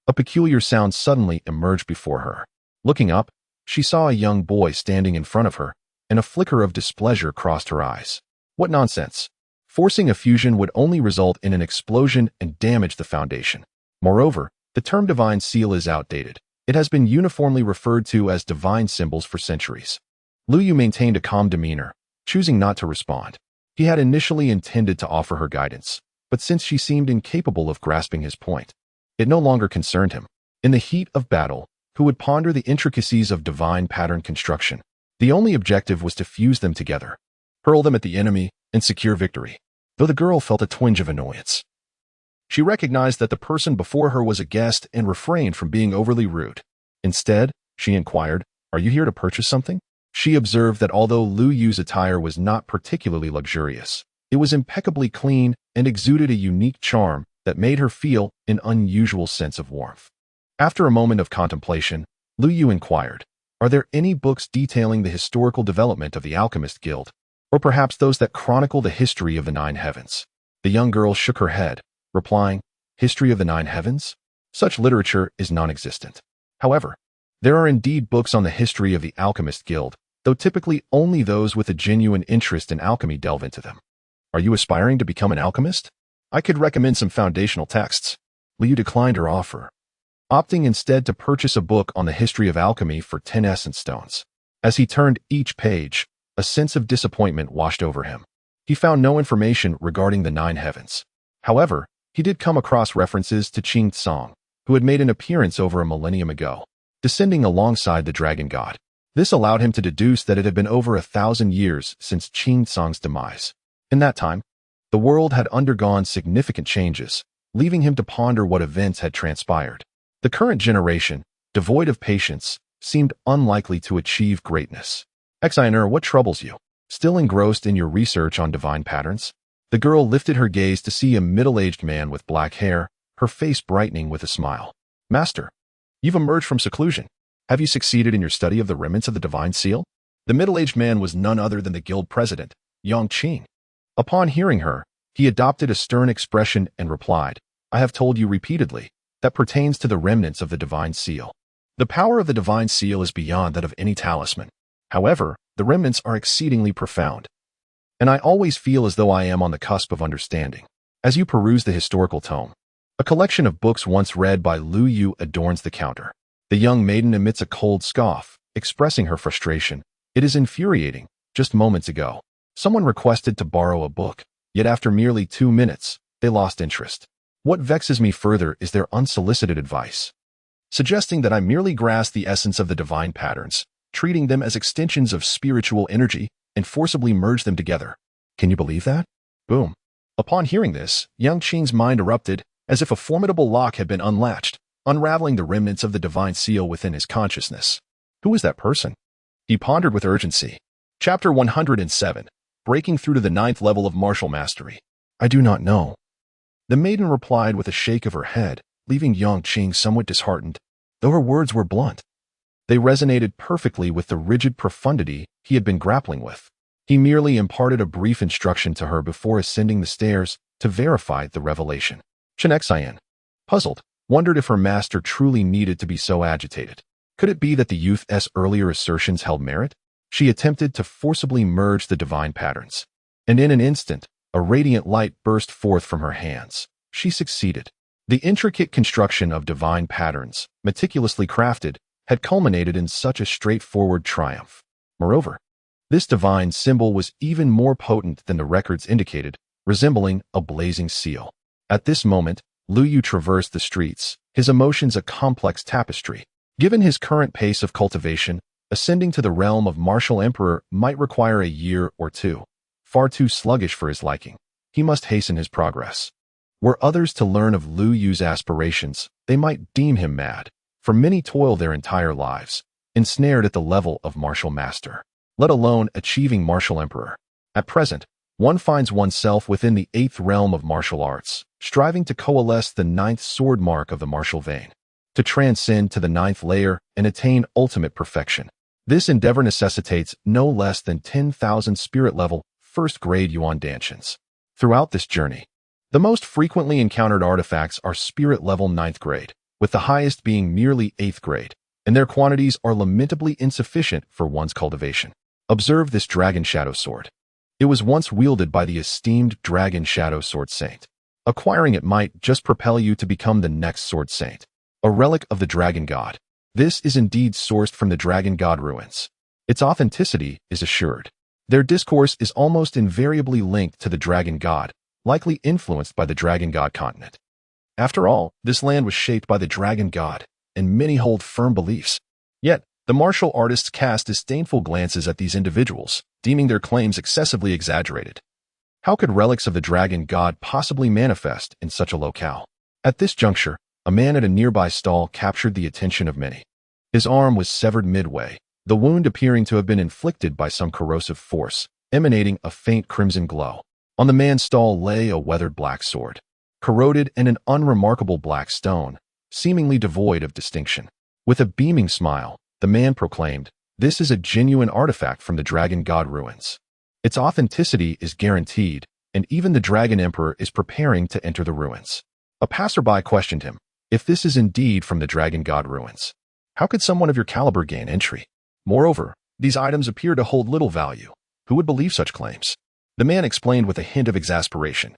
a peculiar sound suddenly emerged before her. Looking up, she saw a young boy standing in front of her, and a flicker of displeasure crossed her eyes. What nonsense! Forcing a fusion would only result in an explosion and damage the foundation. Moreover, the term divine seal is outdated. It has been uniformly referred to as divine symbols for centuries. Lu Yu maintained a calm demeanor, choosing not to respond. He had initially intended to offer her guidance, but since she seemed incapable of grasping his point, it no longer concerned him. In the heat of battle, who would ponder the intricacies of divine pattern construction? The only objective was to fuse them together, hurl them at the enemy, and secure victory. Though the girl felt a twinge of annoyance, she recognized that the person before her was a guest and refrained from being overly rude. Instead, she inquired, "Are you here to purchase something?" She observed that although Lu Yu's attire was not particularly luxurious, it was impeccably clean and exuded a unique charm that made her feel an unusual sense of warmth. After a moment of contemplation, Lu Yu inquired, "Are there any books detailing the historical development of the Alchemist Guild, or perhaps those that chronicle the history of the 9 heavens?" The young girl shook her head, replying, "History of the 9 heavens? Such literature is non-existent. However, there are indeed books on the history of the Alchemist Guild, though typically only those with a genuine interest in alchemy delve into them. Are you aspiring to become an alchemist? I could recommend some foundational texts." Lu Yu declined her offer, opting instead to purchase a book on the history of alchemy for 10 essence stones. As he turned each page, a sense of disappointment washed over him. He found no information regarding the 9 heavens. However, he did come across references to Qing Tsang, who had made an appearance over a millennium ago. descending alongside the dragon god. This allowed him to deduce that it had been over 1,000 years since Qin Song's demise. In that time, the world had undergone significant changes, leaving him to ponder what events had transpired. The current generation, devoid of patience, seemed unlikely to achieve greatness. Xiner, what troubles you? Still engrossed in your research on divine patterns? The girl lifted her gaze to see a middle-aged man with black hair, her face brightening with a smile. Master, you've emerged from seclusion. Have you succeeded in your study of the remnants of the divine seal? The middle-aged man was none other than the guild president, Yang Qing. Upon hearing her, he adopted a stern expression and replied, I have told you repeatedly, that pertains to the remnants of the divine seal. The power of the divine seal is beyond that of any talisman. However, the remnants are exceedingly profound. And I always feel as though I am on the cusp of understanding. As you peruse the historical tome, a collection of books once read by Lu Yu adorns the counter. The young maiden emits a cold scoff, expressing her frustration. It is infuriating. Just moments ago, someone requested to borrow a book, yet after merely 2 minutes, they lost interest. What vexes me further is their unsolicited advice, suggesting that I merely grasp the essence of the divine patterns, treating them as extensions of spiritual energy, and forcibly merge them together. Can you believe that? Boom. Upon hearing this, Yang Qing's mind erupted as if a formidable lock had been unlatched, unraveling the remnants of the divine seal within his consciousness. Who is that person? He pondered with urgency. Chapter 107. Breaking through to the 9th level of martial mastery. I do not know. The maiden replied with a shake of her head, leaving Yang Qing somewhat disheartened, though her words were blunt. They resonated perfectly with the rigid profundity he had been grappling with. He merely imparted a brief instruction to her before ascending the stairs to verify the revelation. Chen Xian, puzzled, wondered if her master truly needed to be so agitated. Could it be that the youth's earlier assertions held merit? She attempted to forcibly merge the divine patterns, and in an instant, a radiant light burst forth from her hands. She succeeded. The intricate construction of divine patterns, meticulously crafted, had culminated in such a straightforward triumph. Moreover, this divine symbol was even more potent than the records indicated, resembling a blazing seal. At this moment, Lu Yu traversed the streets, his emotions a complex tapestry. Given his current pace of cultivation, ascending to the realm of martial emperor might require a year or two. Far too sluggish for his liking. He must hasten his progress. Were others to learn of Lu Yu's aspirations, they might deem him mad. For many toil their entire lives, ensnared at the level of martial master, let alone achieving martial emperor. At present, one finds oneself within the 8th realm of martial arts, striving to coalesce the 9th sword mark of the martial vein, to transcend to the 9th layer and attain ultimate perfection. This endeavor necessitates no less than 10,000 spirit-level, first-grade Yuan Dantians. Throughout this journey, the most frequently encountered artifacts are spirit-level 9th grade, with the highest being merely 8th grade, and their quantities are lamentably insufficient for one's cultivation. Observe this Dragon Shadow Sword. It was once wielded by the esteemed Dragon Shadow Sword Saint. Acquiring it might just propel you to become the next Sword Saint, a relic of the Dragon God. This is indeed sourced from the Dragon God ruins. Its authenticity is assured. Their discourse is almost invariably linked to the Dragon God, likely influenced by the Dragon God continent. After all, this land was shaped by the Dragon God, and many hold firm beliefs. Yet, the martial artists cast disdainful glances at these individuals, deeming their claims excessively exaggerated. How could relics of the Dragon God possibly manifest in such a locale? At this juncture, a man at a nearby stall captured the attention of many. His arm was severed midway, the wound appearing to have been inflicted by some corrosive force, emanating a faint crimson glow. On the man's stall lay a weathered black sword, corroded and an unremarkable black stone, seemingly devoid of distinction. With a beaming smile, the man proclaimed, "This is a genuine artifact from the Dragon God ruins. Its authenticity is guaranteed, and even the Dragon Emperor is preparing to enter the ruins." A passerby questioned him, "If this is indeed from the Dragon God ruins, how could someone of your caliber gain entry? Moreover, these items appear to hold little value. Who would believe such claims?" The man explained with a hint of exasperation,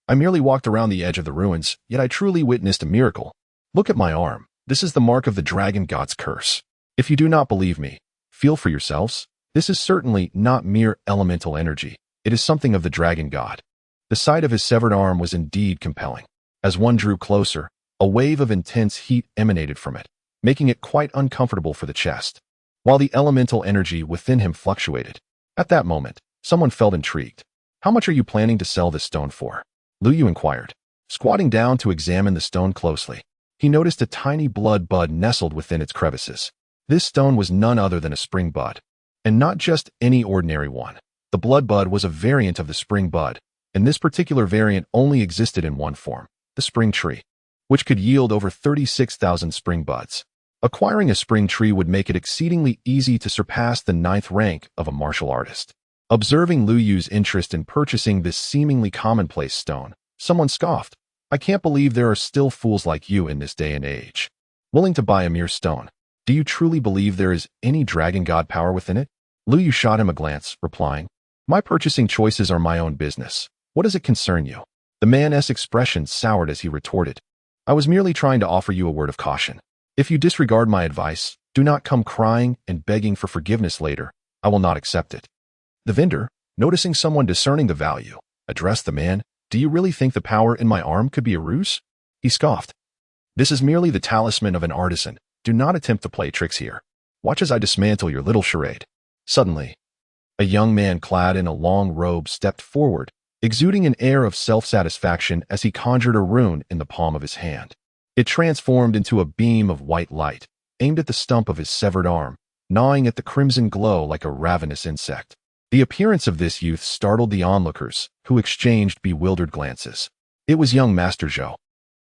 "I merely walked around the edge of the ruins, yet I truly witnessed a miracle. Look at my arm. This is the mark of the Dragon God's curse. If you do not believe me, feel for yourselves. This is certainly not mere elemental energy. It is something of the Dragon God." The sight of his severed arm was indeed compelling. As one drew closer, a wave of intense heat emanated from it, making it quite uncomfortable for the chest, while the elemental energy within him fluctuated. At that moment, someone felt intrigued. "How much are you planning to sell this stone for?" Lu Yu inquired. Squatting down to examine the stone closely, he noticed a tiny blood bud nestled within its crevices. This stone was none other than a spring bud, and not just any ordinary one. The blood bud was a variant of the spring bud, and this particular variant only existed in one form, the spring tree, which could yield over 36,000 spring buds. Acquiring a spring tree would make it exceedingly easy to surpass the 9th rank of a martial artist. Observing Lu Yu's interest in purchasing this seemingly commonplace stone, someone scoffed. "I can't believe there are still fools like you in this day and age, willing to buy a mere stone. Do you truly believe there is any dragon god power within it?" Lu Yu shot him a glance, replying, "My purchasing choices are my own business. What does it concern you?" The man's expression soured as he retorted, "I was merely trying to offer you a word of caution. If you disregard my advice, do not come crying and begging for forgiveness later. I will not accept it." The vendor, noticing someone discerning the value, addressed the man. "Do you really think the power in my arm could be a ruse?" He scoffed. "This is merely the talisman of an artisan. Do not attempt to play tricks here. Watch as I dismantle your little charade." Suddenly, a young man clad in a long robe stepped forward, exuding an air of self-satisfaction as he conjured a rune in the palm of his hand. It transformed into a beam of white light, aimed at the stump of his severed arm, gnawing at the crimson glow like a ravenous insect. The appearance of this youth startled the onlookers, who exchanged bewildered glances. It was young Master Zhou.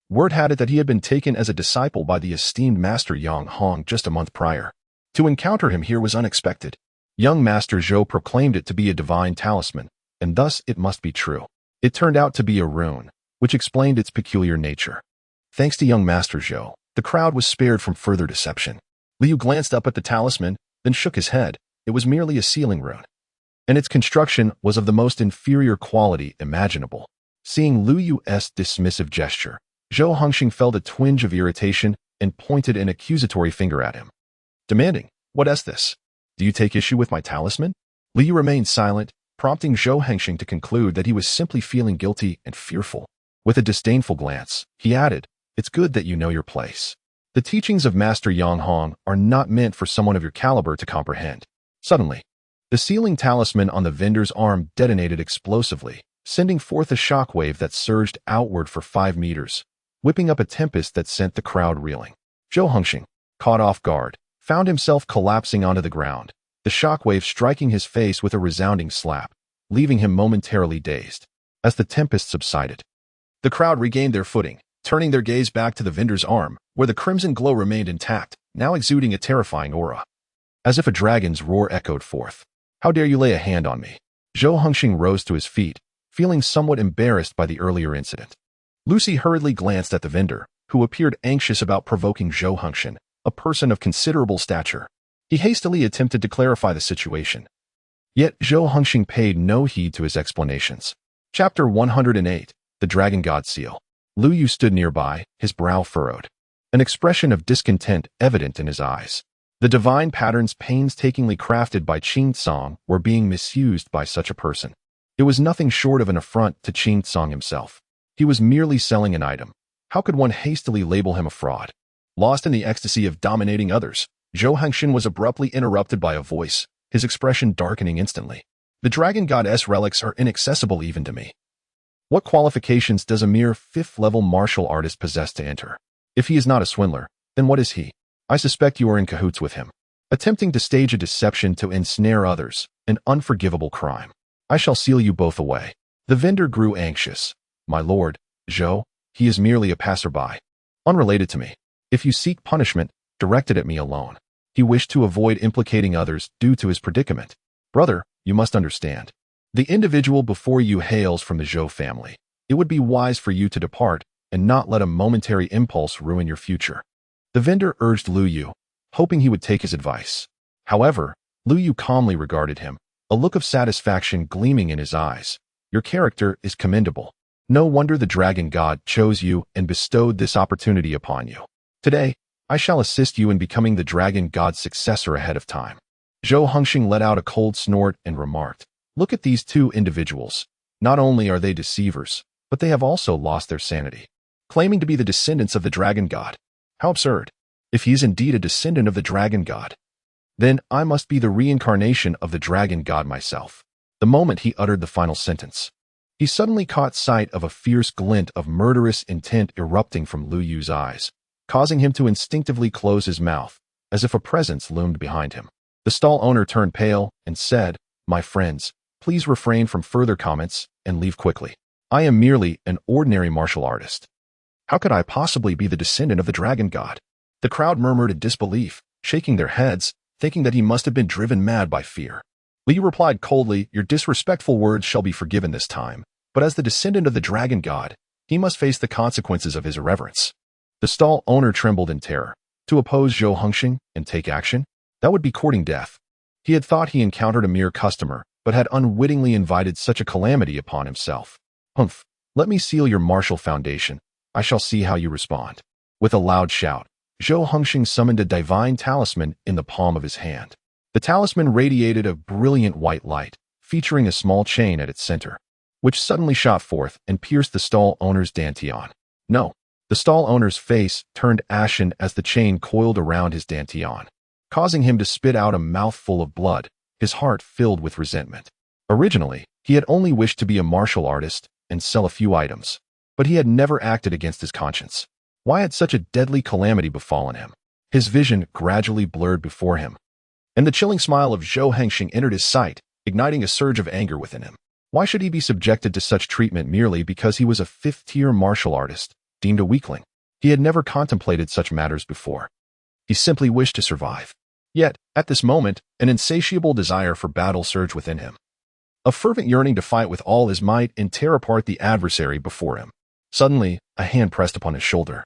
Word had it that he had been taken as a disciple by the esteemed Master Yang Hong just a month prior. To encounter him here was unexpected. Young Master Zhou proclaimed it to be a divine talisman, and thus it must be true. It turned out to be a rune, which explained its peculiar nature. Thanks to young Master Zhou, the crowd was spared from further deception. Liu glanced up at the talisman, then shook his head. It was merely a sealing rune, and its construction was of the most inferior quality imaginable. Seeing Lu Yu's dismissive gesture, Zhou Hongxing felt a twinge of irritation and pointed an accusatory finger at him, demanding, "What is this? Do you take issue with my talisman?" Liu remained silent, prompting Zhou Hongxing to conclude that he was simply feeling guilty and fearful. With a disdainful glance, he added, "It's good that you know your place. The teachings of Master Yang Hong are not meant for someone of your caliber to comprehend." Suddenly, the sealing talisman on the vendor's arm detonated explosively, sending forth a shockwave that surged outward for 5 meters, whipping up a tempest that sent the crowd reeling. Zhou Hongxing, caught off guard, found himself collapsing onto the ground, the shockwave striking his face with a resounding slap, leaving him momentarily dazed. As the tempest subsided, the crowd regained their footing, turning their gaze back to the vendor's arm, where the crimson glow remained intact, now exuding a terrifying aura. As if a dragon's roar echoed forth, "How dare you lay a hand on me?" Zhou Hongxing rose to his feet, feeling somewhat embarrassed by the earlier incident. Lucy hurriedly glanced at the vendor, who appeared anxious about provoking Zhou Hongxing, a person of considerable stature. He hastily attempted to clarify the situation. Yet Zhou Hongxing paid no heed to his explanations. Chapter 108, The Dragon God Seal. Lu Yu stood nearby, his brow furrowed, an expression of discontent evident in his eyes. The divine patterns painstakingly crafted by Qing Tsong were being misused by such a person. It was nothing short of an affront to Qing Tsong himself. He was merely selling an item. How could one hastily label him a fraud? Lost in the ecstasy of dominating others, Zhou Hongxing was abruptly interrupted by a voice, his expression darkening instantly. "The Dragon God's relics are inaccessible even to me. What qualifications does a mere 5th-level martial artist possess to enter? If he is not a swindler, then what is he? I suspect you are in cahoots with him, attempting to stage a deception to ensnare others, an unforgivable crime. I shall seal you both away." The vendor grew anxious. "My lord, Zhou, he is merely a passerby, unrelated to me. If you seek punishment, direct it at me alone." He wished to avoid implicating others due to his predicament. "Brother, you must understand. The individual before you hails from the Zhou family. It would be wise for you to depart and not let a momentary impulse ruin your future." The vendor urged Lu Yu, hoping he would take his advice. However, Lu Yu calmly regarded him, a look of satisfaction gleaming in his eyes. "Your character is commendable. No wonder the Dragon God chose you and bestowed this opportunity upon you. Today, I shall assist you in becoming the Dragon God's successor ahead of time." Zhou Hongxing let out a cold snort and remarked, "Look at these two individuals. Not only are they deceivers, but they have also lost their sanity, claiming to be the descendants of the Dragon God. How absurd. If he is indeed a descendant of the dragon god, then I must be the reincarnation of the dragon god myself. The moment he uttered the final sentence, he suddenly caught sight of a fierce glint of murderous intent erupting from Lu Yu's eyes, causing him to instinctively close his mouth, as if a presence loomed behind him. The stall owner turned pale and said, "My friends, please refrain from further comments and leave quickly. I am merely an ordinary martial artist. How could I possibly be the descendant of the dragon god?" The crowd murmured in disbelief, shaking their heads, thinking that he must have been driven mad by fear. Li replied coldly, "Your disrespectful words shall be forgiven this time, but as the descendant of the dragon god, he must face the consequences of his irreverence." The stall owner trembled in terror. To oppose Zhou Hengxing and take action? That would be courting death. He had thought he encountered a mere customer, but had unwittingly invited such a calamity upon himself. "Humph, let me seal your martial foundation. I shall see how you respond." With a loud shout, Zhou Hengxing summoned a divine talisman in the palm of his hand. The talisman radiated a brilliant white light, featuring a small chain at its center, which suddenly shot forth and pierced the stall owner's dantian. No. The stall owner's face turned ashen as the chain coiled around his dantian, causing him to spit out a mouthful of blood, his heart filled with resentment. Originally, he had only wished to be a martial artist and sell a few items, but he had never acted against his conscience. Why had such a deadly calamity befallen him? His vision gradually blurred before him, and the chilling smile of Zhou Hengxing entered his sight, igniting a surge of anger within him. Why should he be subjected to such treatment merely because he was a fifth-tier martial artist, deemed a weakling? He had never contemplated such matters before. He simply wished to survive. Yet, at this moment, an insatiable desire for battle surged within him. A fervent yearning to fight with all his might and tear apart the adversary before him. Suddenly, a hand pressed upon his shoulder,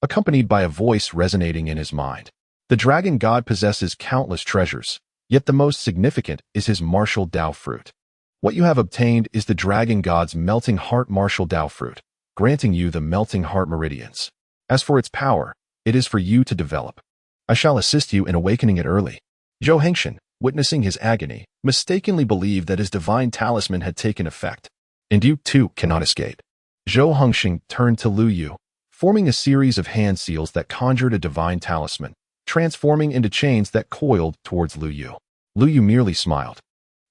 accompanied by a voice resonating in his mind. The dragon god possesses countless treasures, yet the most significant is his martial Dao fruit. What you have obtained is the dragon god's melting heart martial Dao fruit, granting you the melting heart meridians. As for its power, it is for you to develop. I shall assist you in awakening it early." Zhou Hengxing, witnessing his agony, mistakenly believed that his divine talisman had taken effect, and you too cannot escape. Zhou Hengxing turned to Lu Yu, forming a series of hand seals that conjured a divine talisman, transforming into chains that coiled towards Lu Yu. Lu Yu merely smiled.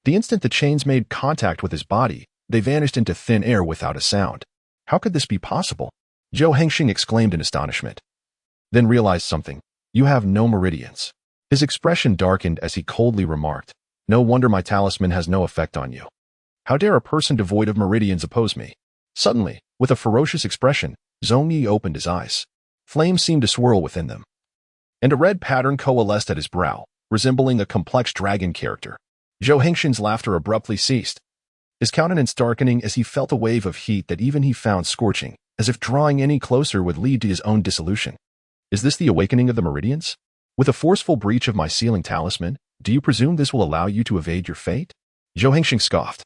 The instant the chains made contact with his body, they vanished into thin air without a sound. How could this be possible? Zhou Hengxing exclaimed in astonishment, then realized something. "You have no meridians." His expression darkened as he coldly remarked, "No wonder my talisman has no effect on you. How dare a person devoid of meridians oppose me?" Suddenly, with a ferocious expression, Zhong Yi opened his eyes. Flames seemed to swirl within them, and a red pattern coalesced at his brow, resembling a complex dragon character. Zhou Hengxing's laughter abruptly ceased, his countenance darkening as he felt a wave of heat that even he found scorching, as if drawing any closer would lead to his own dissolution. "Is this the awakening of the meridians? With a forceful breach of my sealing talisman, do you presume this will allow you to evade your fate?" Zhou Hengxing scoffed,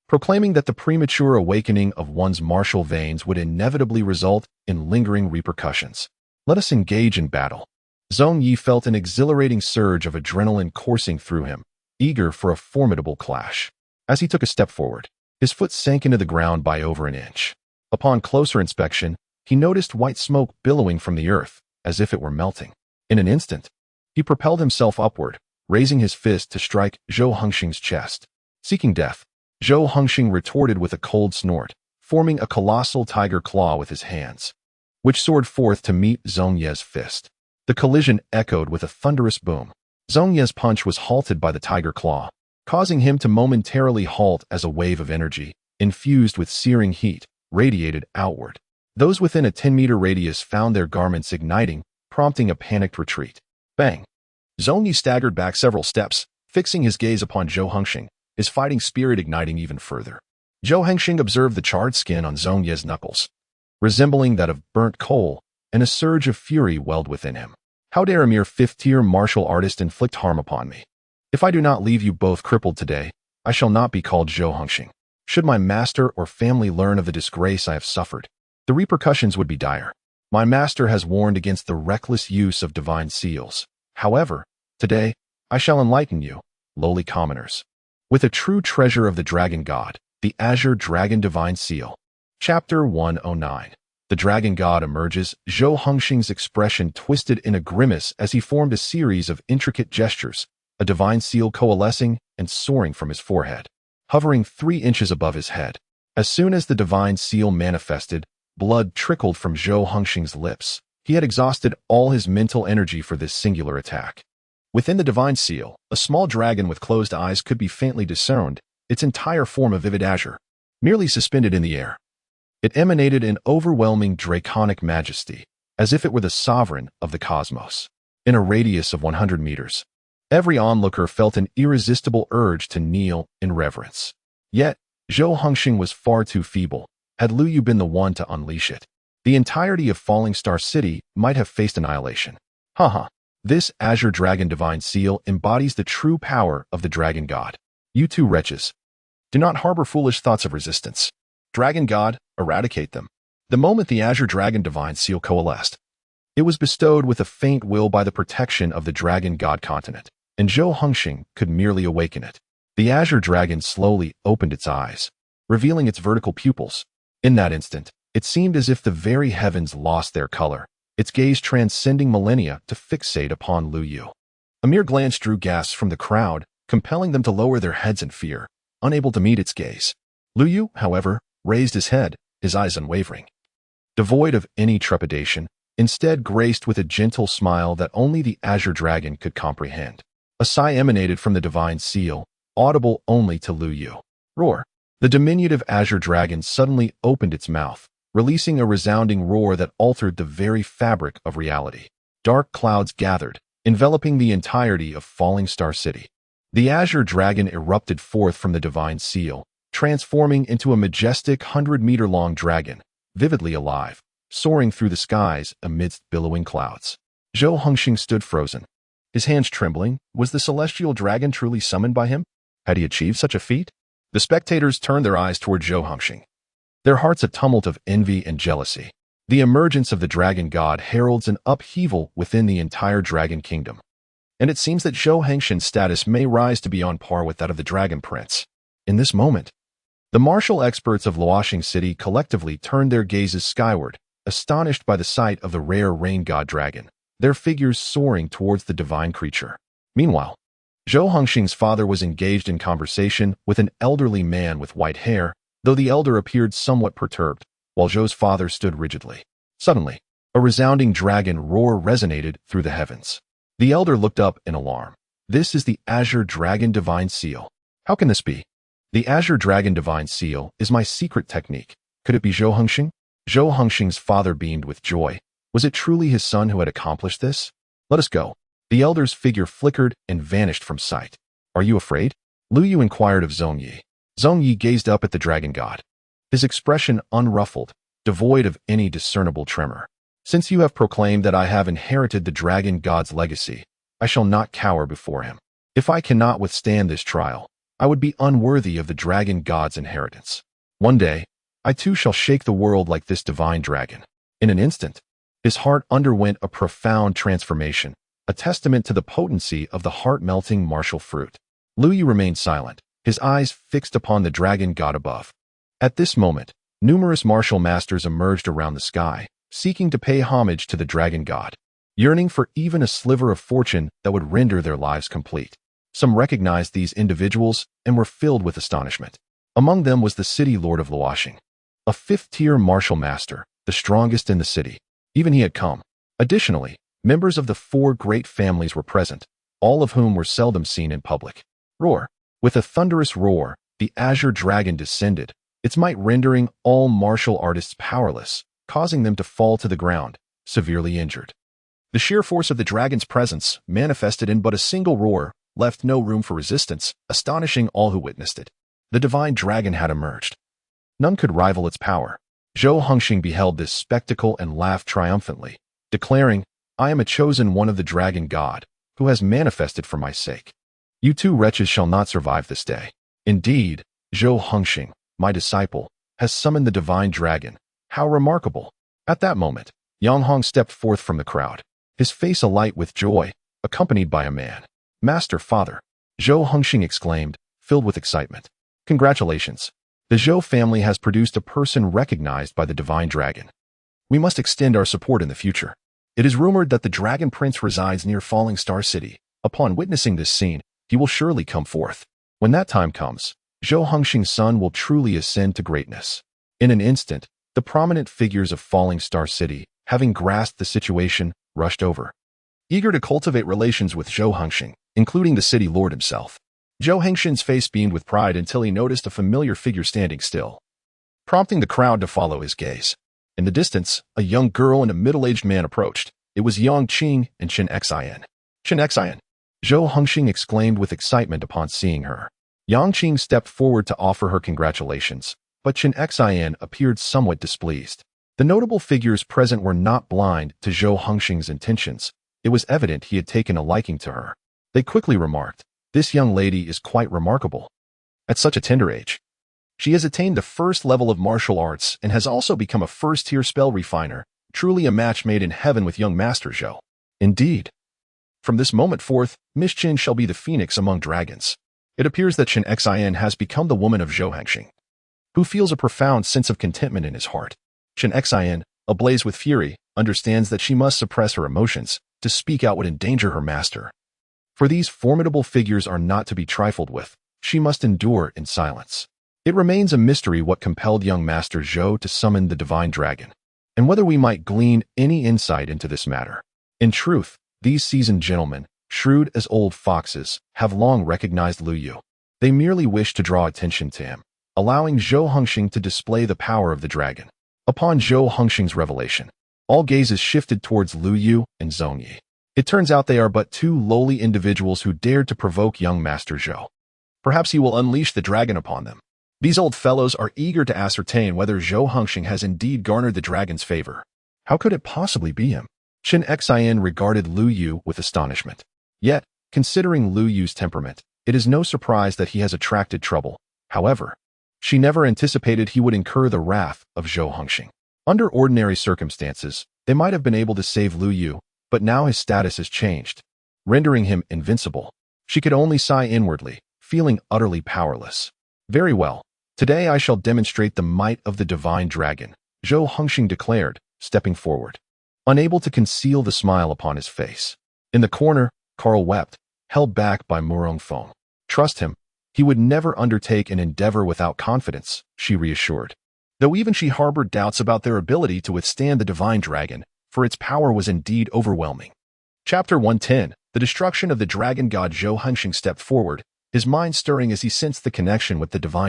proclaiming that the premature awakening of one's martial veins would inevitably result in lingering repercussions. "Let us engage in battle." Zhong Yi felt an exhilarating surge of adrenaline coursing through him, eager for a formidable clash. As he took a step forward, his foot sank into the ground by over an inch. Upon closer inspection, he noticed white smoke billowing from the earth, as if it were melting. In an instant, he propelled himself upward, raising his fist to strike Zhou Hengxing's chest. Seeking death, Zhou Hengxing retorted with a cold snort, forming a colossal tiger claw with his hands, which soared forth to meet Zhong Ye's fist. The collision echoed with a thunderous boom. Zhong Ye's punch was halted by the tiger claw, causing him to momentarily halt as a wave of energy, infused with searing heat, radiated outward. Those within a 10-meter radius found their garments igniting, prompting a panicked retreat. Bang! Zhong Yi staggered back several steps, fixing his gaze upon Zhou Hengxing, his fighting spirit igniting even further. Zhou Hengxing observed the charred skin on Zhong Ye's knuckles, resembling that of burnt coal, and a surge of fury welled within him. "How dare a mere fifth-tier martial artist inflict harm upon me? If I do not leave you both crippled today, I shall not be called Zhou Hengxing. Should my master or family learn of the disgrace I have suffered, the repercussions would be dire. My master has warned against the reckless use of divine seals. However, today, I shall enlighten you, lowly commoners, with a true treasure of the dragon god, the Azure Dragon Divine Seal." Chapter 109. The dragon god emerges, Zhou Hongxing's expression twisted in a grimace as he formed a series of intricate gestures, a divine seal coalescing and soaring from his forehead, hovering 3 inches above his head. As soon as the divine seal manifested, blood trickled from Zhou Hongxing's lips. He had exhausted all his mental energy for this singular attack. Within the divine seal, a small dragon with closed eyes could be faintly discerned, its entire form of vivid azure, merely suspended in the air. It emanated an overwhelming draconic majesty, as if it were the sovereign of the cosmos. In a radius of 100 meters, every onlooker felt an irresistible urge to kneel in reverence. Yet, Zhou Hongxing was far too feeble. Had Lu Yu been the one to unleash it, the entirety of Falling Star City might have faced annihilation. Haha. This azure dragon divine seal embodies the true power of the dragon god. You two wretches, do not harbor foolish thoughts of resistance. Dragon god, eradicate them. The moment the azure dragon divine seal coalesced, it was bestowed with a faint will by the protection of the dragon god continent, and Zhou Hongxing could merely awaken it. The azure dragon slowly opened its eyes, revealing its vertical pupils. In that instant, it seemed as if the very heavens lost their color, its gaze transcending millennia to fixate upon Lu Yu. A mere glance drew gasps from the crowd, compelling them to lower their heads in fear, unable to meet its gaze. Lu Yu, however, raised his head, his eyes unwavering, devoid of any trepidation, instead graced with a gentle smile that only the azure dragon could comprehend. A sigh emanated from the divine seal, audible only to Lu Yu. Roar. The diminutive azure dragon suddenly opened its mouth, releasing a resounding roar that altered the very fabric of reality. Dark clouds gathered, enveloping the entirety of Falling Star City. The azure dragon erupted forth from the divine seal, transforming into a majestic 100-meter-long dragon, vividly alive, soaring through the skies amidst billowing clouds. Zhou Hongxing stood frozen, his hands trembling. Was the celestial dragon truly summoned by him? Had he achieved such a feat? The spectators turned their eyes toward Zhou Hongxing, their hearts a tumult of envy and jealousy. The emergence of the dragon god heralds an upheaval within the entire dragon kingdom, and it seems that Zhou Hongxing's status may rise to be on par with that of the dragon prince. In this moment, the martial experts of Luoxing City collectively turned their gazes skyward, astonished by the sight of the rare rain god dragon, their figures soaring towards the divine creature. Meanwhile, Zhou Hongxing's father was engaged in conversation with an elderly man with white hair, though the elder appeared somewhat perturbed, while Zhou's father stood rigidly. Suddenly, a resounding dragon roar resonated through the heavens. The elder looked up in alarm. This is the azure dragon divine seal. How can this be? The azure dragon divine seal is my secret technique. Could it be Zhou Hongxing? Zhou Hongxing's father beamed with joy. Was it truly his son who had accomplished this? Let us go. The elder's figure flickered and vanished from sight. Are you afraid? Lu Yu inquired of Zhong Yi. Zhong Yi gazed up at the dragon god, his expression unruffled, devoid of any discernible tremor. Since you have proclaimed that I have inherited the dragon god's legacy, I shall not cower before him. If I cannot withstand this trial, I would be unworthy of the dragon god's inheritance. One day, I too shall shake the world like this divine dragon. In an instant, his heart underwent a profound transformation, a testament to the potency of the heart-melting martial fruit. Lu Yu remained silent, his eyes fixed upon the dragon god above. At this moment, numerous martial masters emerged around the sky, seeking to pay homage to the dragon god, yearning for even a sliver of fortune that would render their lives complete. Some recognized these individuals and were filled with astonishment. Among them was the city lord of Luoxing, a 5th-tier martial master, the strongest in the city. Even he had come. Additionally, members of the 4 great families were present, all of whom were seldom seen in public. Roar. With a thunderous roar, the azure dragon descended, its might rendering all martial artists powerless, causing them to fall to the ground, severely injured. The sheer force of the dragon's presence, manifested in but a single roar, left no room for resistance, astonishing all who witnessed it. The divine dragon had emerged. None could rival its power. Zhou Hongxing beheld this spectacle and laughed triumphantly, declaring, I am a chosen one of the dragon god, who has manifested for my sake. You two wretches shall not survive this day. Indeed, Zhou Hongxing, my disciple, has summoned the divine dragon. How remarkable! At that moment, Yang Hong stepped forth from the crowd, his face alight with joy, accompanied by a man. Master, father, Zhou Hongxing exclaimed, filled with excitement. Congratulations. The Zhou family has produced a person recognized by the divine dragon. We must extend our support in the future. It is rumored that the Dragon Prince resides near Falling Star City. Upon witnessing this scene, he will surely come forth. When that time comes, Zhou Hongxing's son will truly ascend to greatness. In an instant, the prominent figures of Falling Star City, having grasped the situation, rushed over, eager to cultivate relations with Zhou Hongxing, including the city lord himself. Zhou Hongxing's face beamed with pride until he noticed a familiar figure standing still, prompting the crowd to follow his gaze. In the distance, a young girl and a middle-aged man approached. It was Yang Qing and Chen Xian. Chen Xian! Zhou Hongxing exclaimed with excitement upon seeing her. Yang Qing stepped forward to offer her congratulations, but Chen Xian appeared somewhat displeased. The notable figures present were not blind to Zhou Hongxing's intentions. It was evident he had taken a liking to her. They quickly remarked, "This young lady is quite remarkable. At such a tender age, she has attained the first level of martial arts and has also become a first-tier spell refiner, truly a match made in heaven with young Master Zhou. Indeed. From this moment forth, Miss Chen shall be the phoenix among dragons." It appears that Chen Xian has become the woman of Zhou Hongxing, who feels a profound sense of contentment in his heart. Chen Xian, ablaze with fury, understands that she must suppress her emotions. To speak out would endanger her master. For these formidable figures are not to be trifled with. She must endure in silence. It remains a mystery what compelled young Master Zhou to summon the divine dragon, and whether we might glean any insight into this matter. In truth, these seasoned gentlemen, shrewd as old foxes, have long recognized Lu Yu. They merely wish to draw attention to him, allowing Zhou Hongxing to display the power of the dragon. Upon Zhou Hongxing's revelation, all gazes shifted towards Lu Yu and Zhongyi. It turns out they are but two lowly individuals who dared to provoke young Master Zhou. Perhaps he will unleash the dragon upon them. These old fellows are eager to ascertain whether Zhou Hongxing has indeed garnered the dragon's favor. How could it possibly be him? Chen Xian regarded Lu Yu with astonishment. Yet, considering Lu Yu's temperament, it is no surprise that he has attracted trouble. However, she never anticipated he would incur the wrath of Zhou Hongxing. Under ordinary circumstances, they might have been able to save Lu Yu, but now his status has changed, rendering him invincible. She could only sigh inwardly, feeling utterly powerless. Very well. Today I shall demonstrate the might of the divine dragon, Zhou Hongxing declared, stepping forward, unable to conceal the smile upon his face. In the corner, Carl wept, held back by Murong Feng. Trust him. He would never undertake an endeavor without confidence, she reassured. Though even she harbored doubts about their ability to withstand the divine dragon, for its power was indeed overwhelming. Chapter 110. The destruction of the dragon god. Zhou Hongxing stepped forward, his mind stirring as he sensed the connection with the divine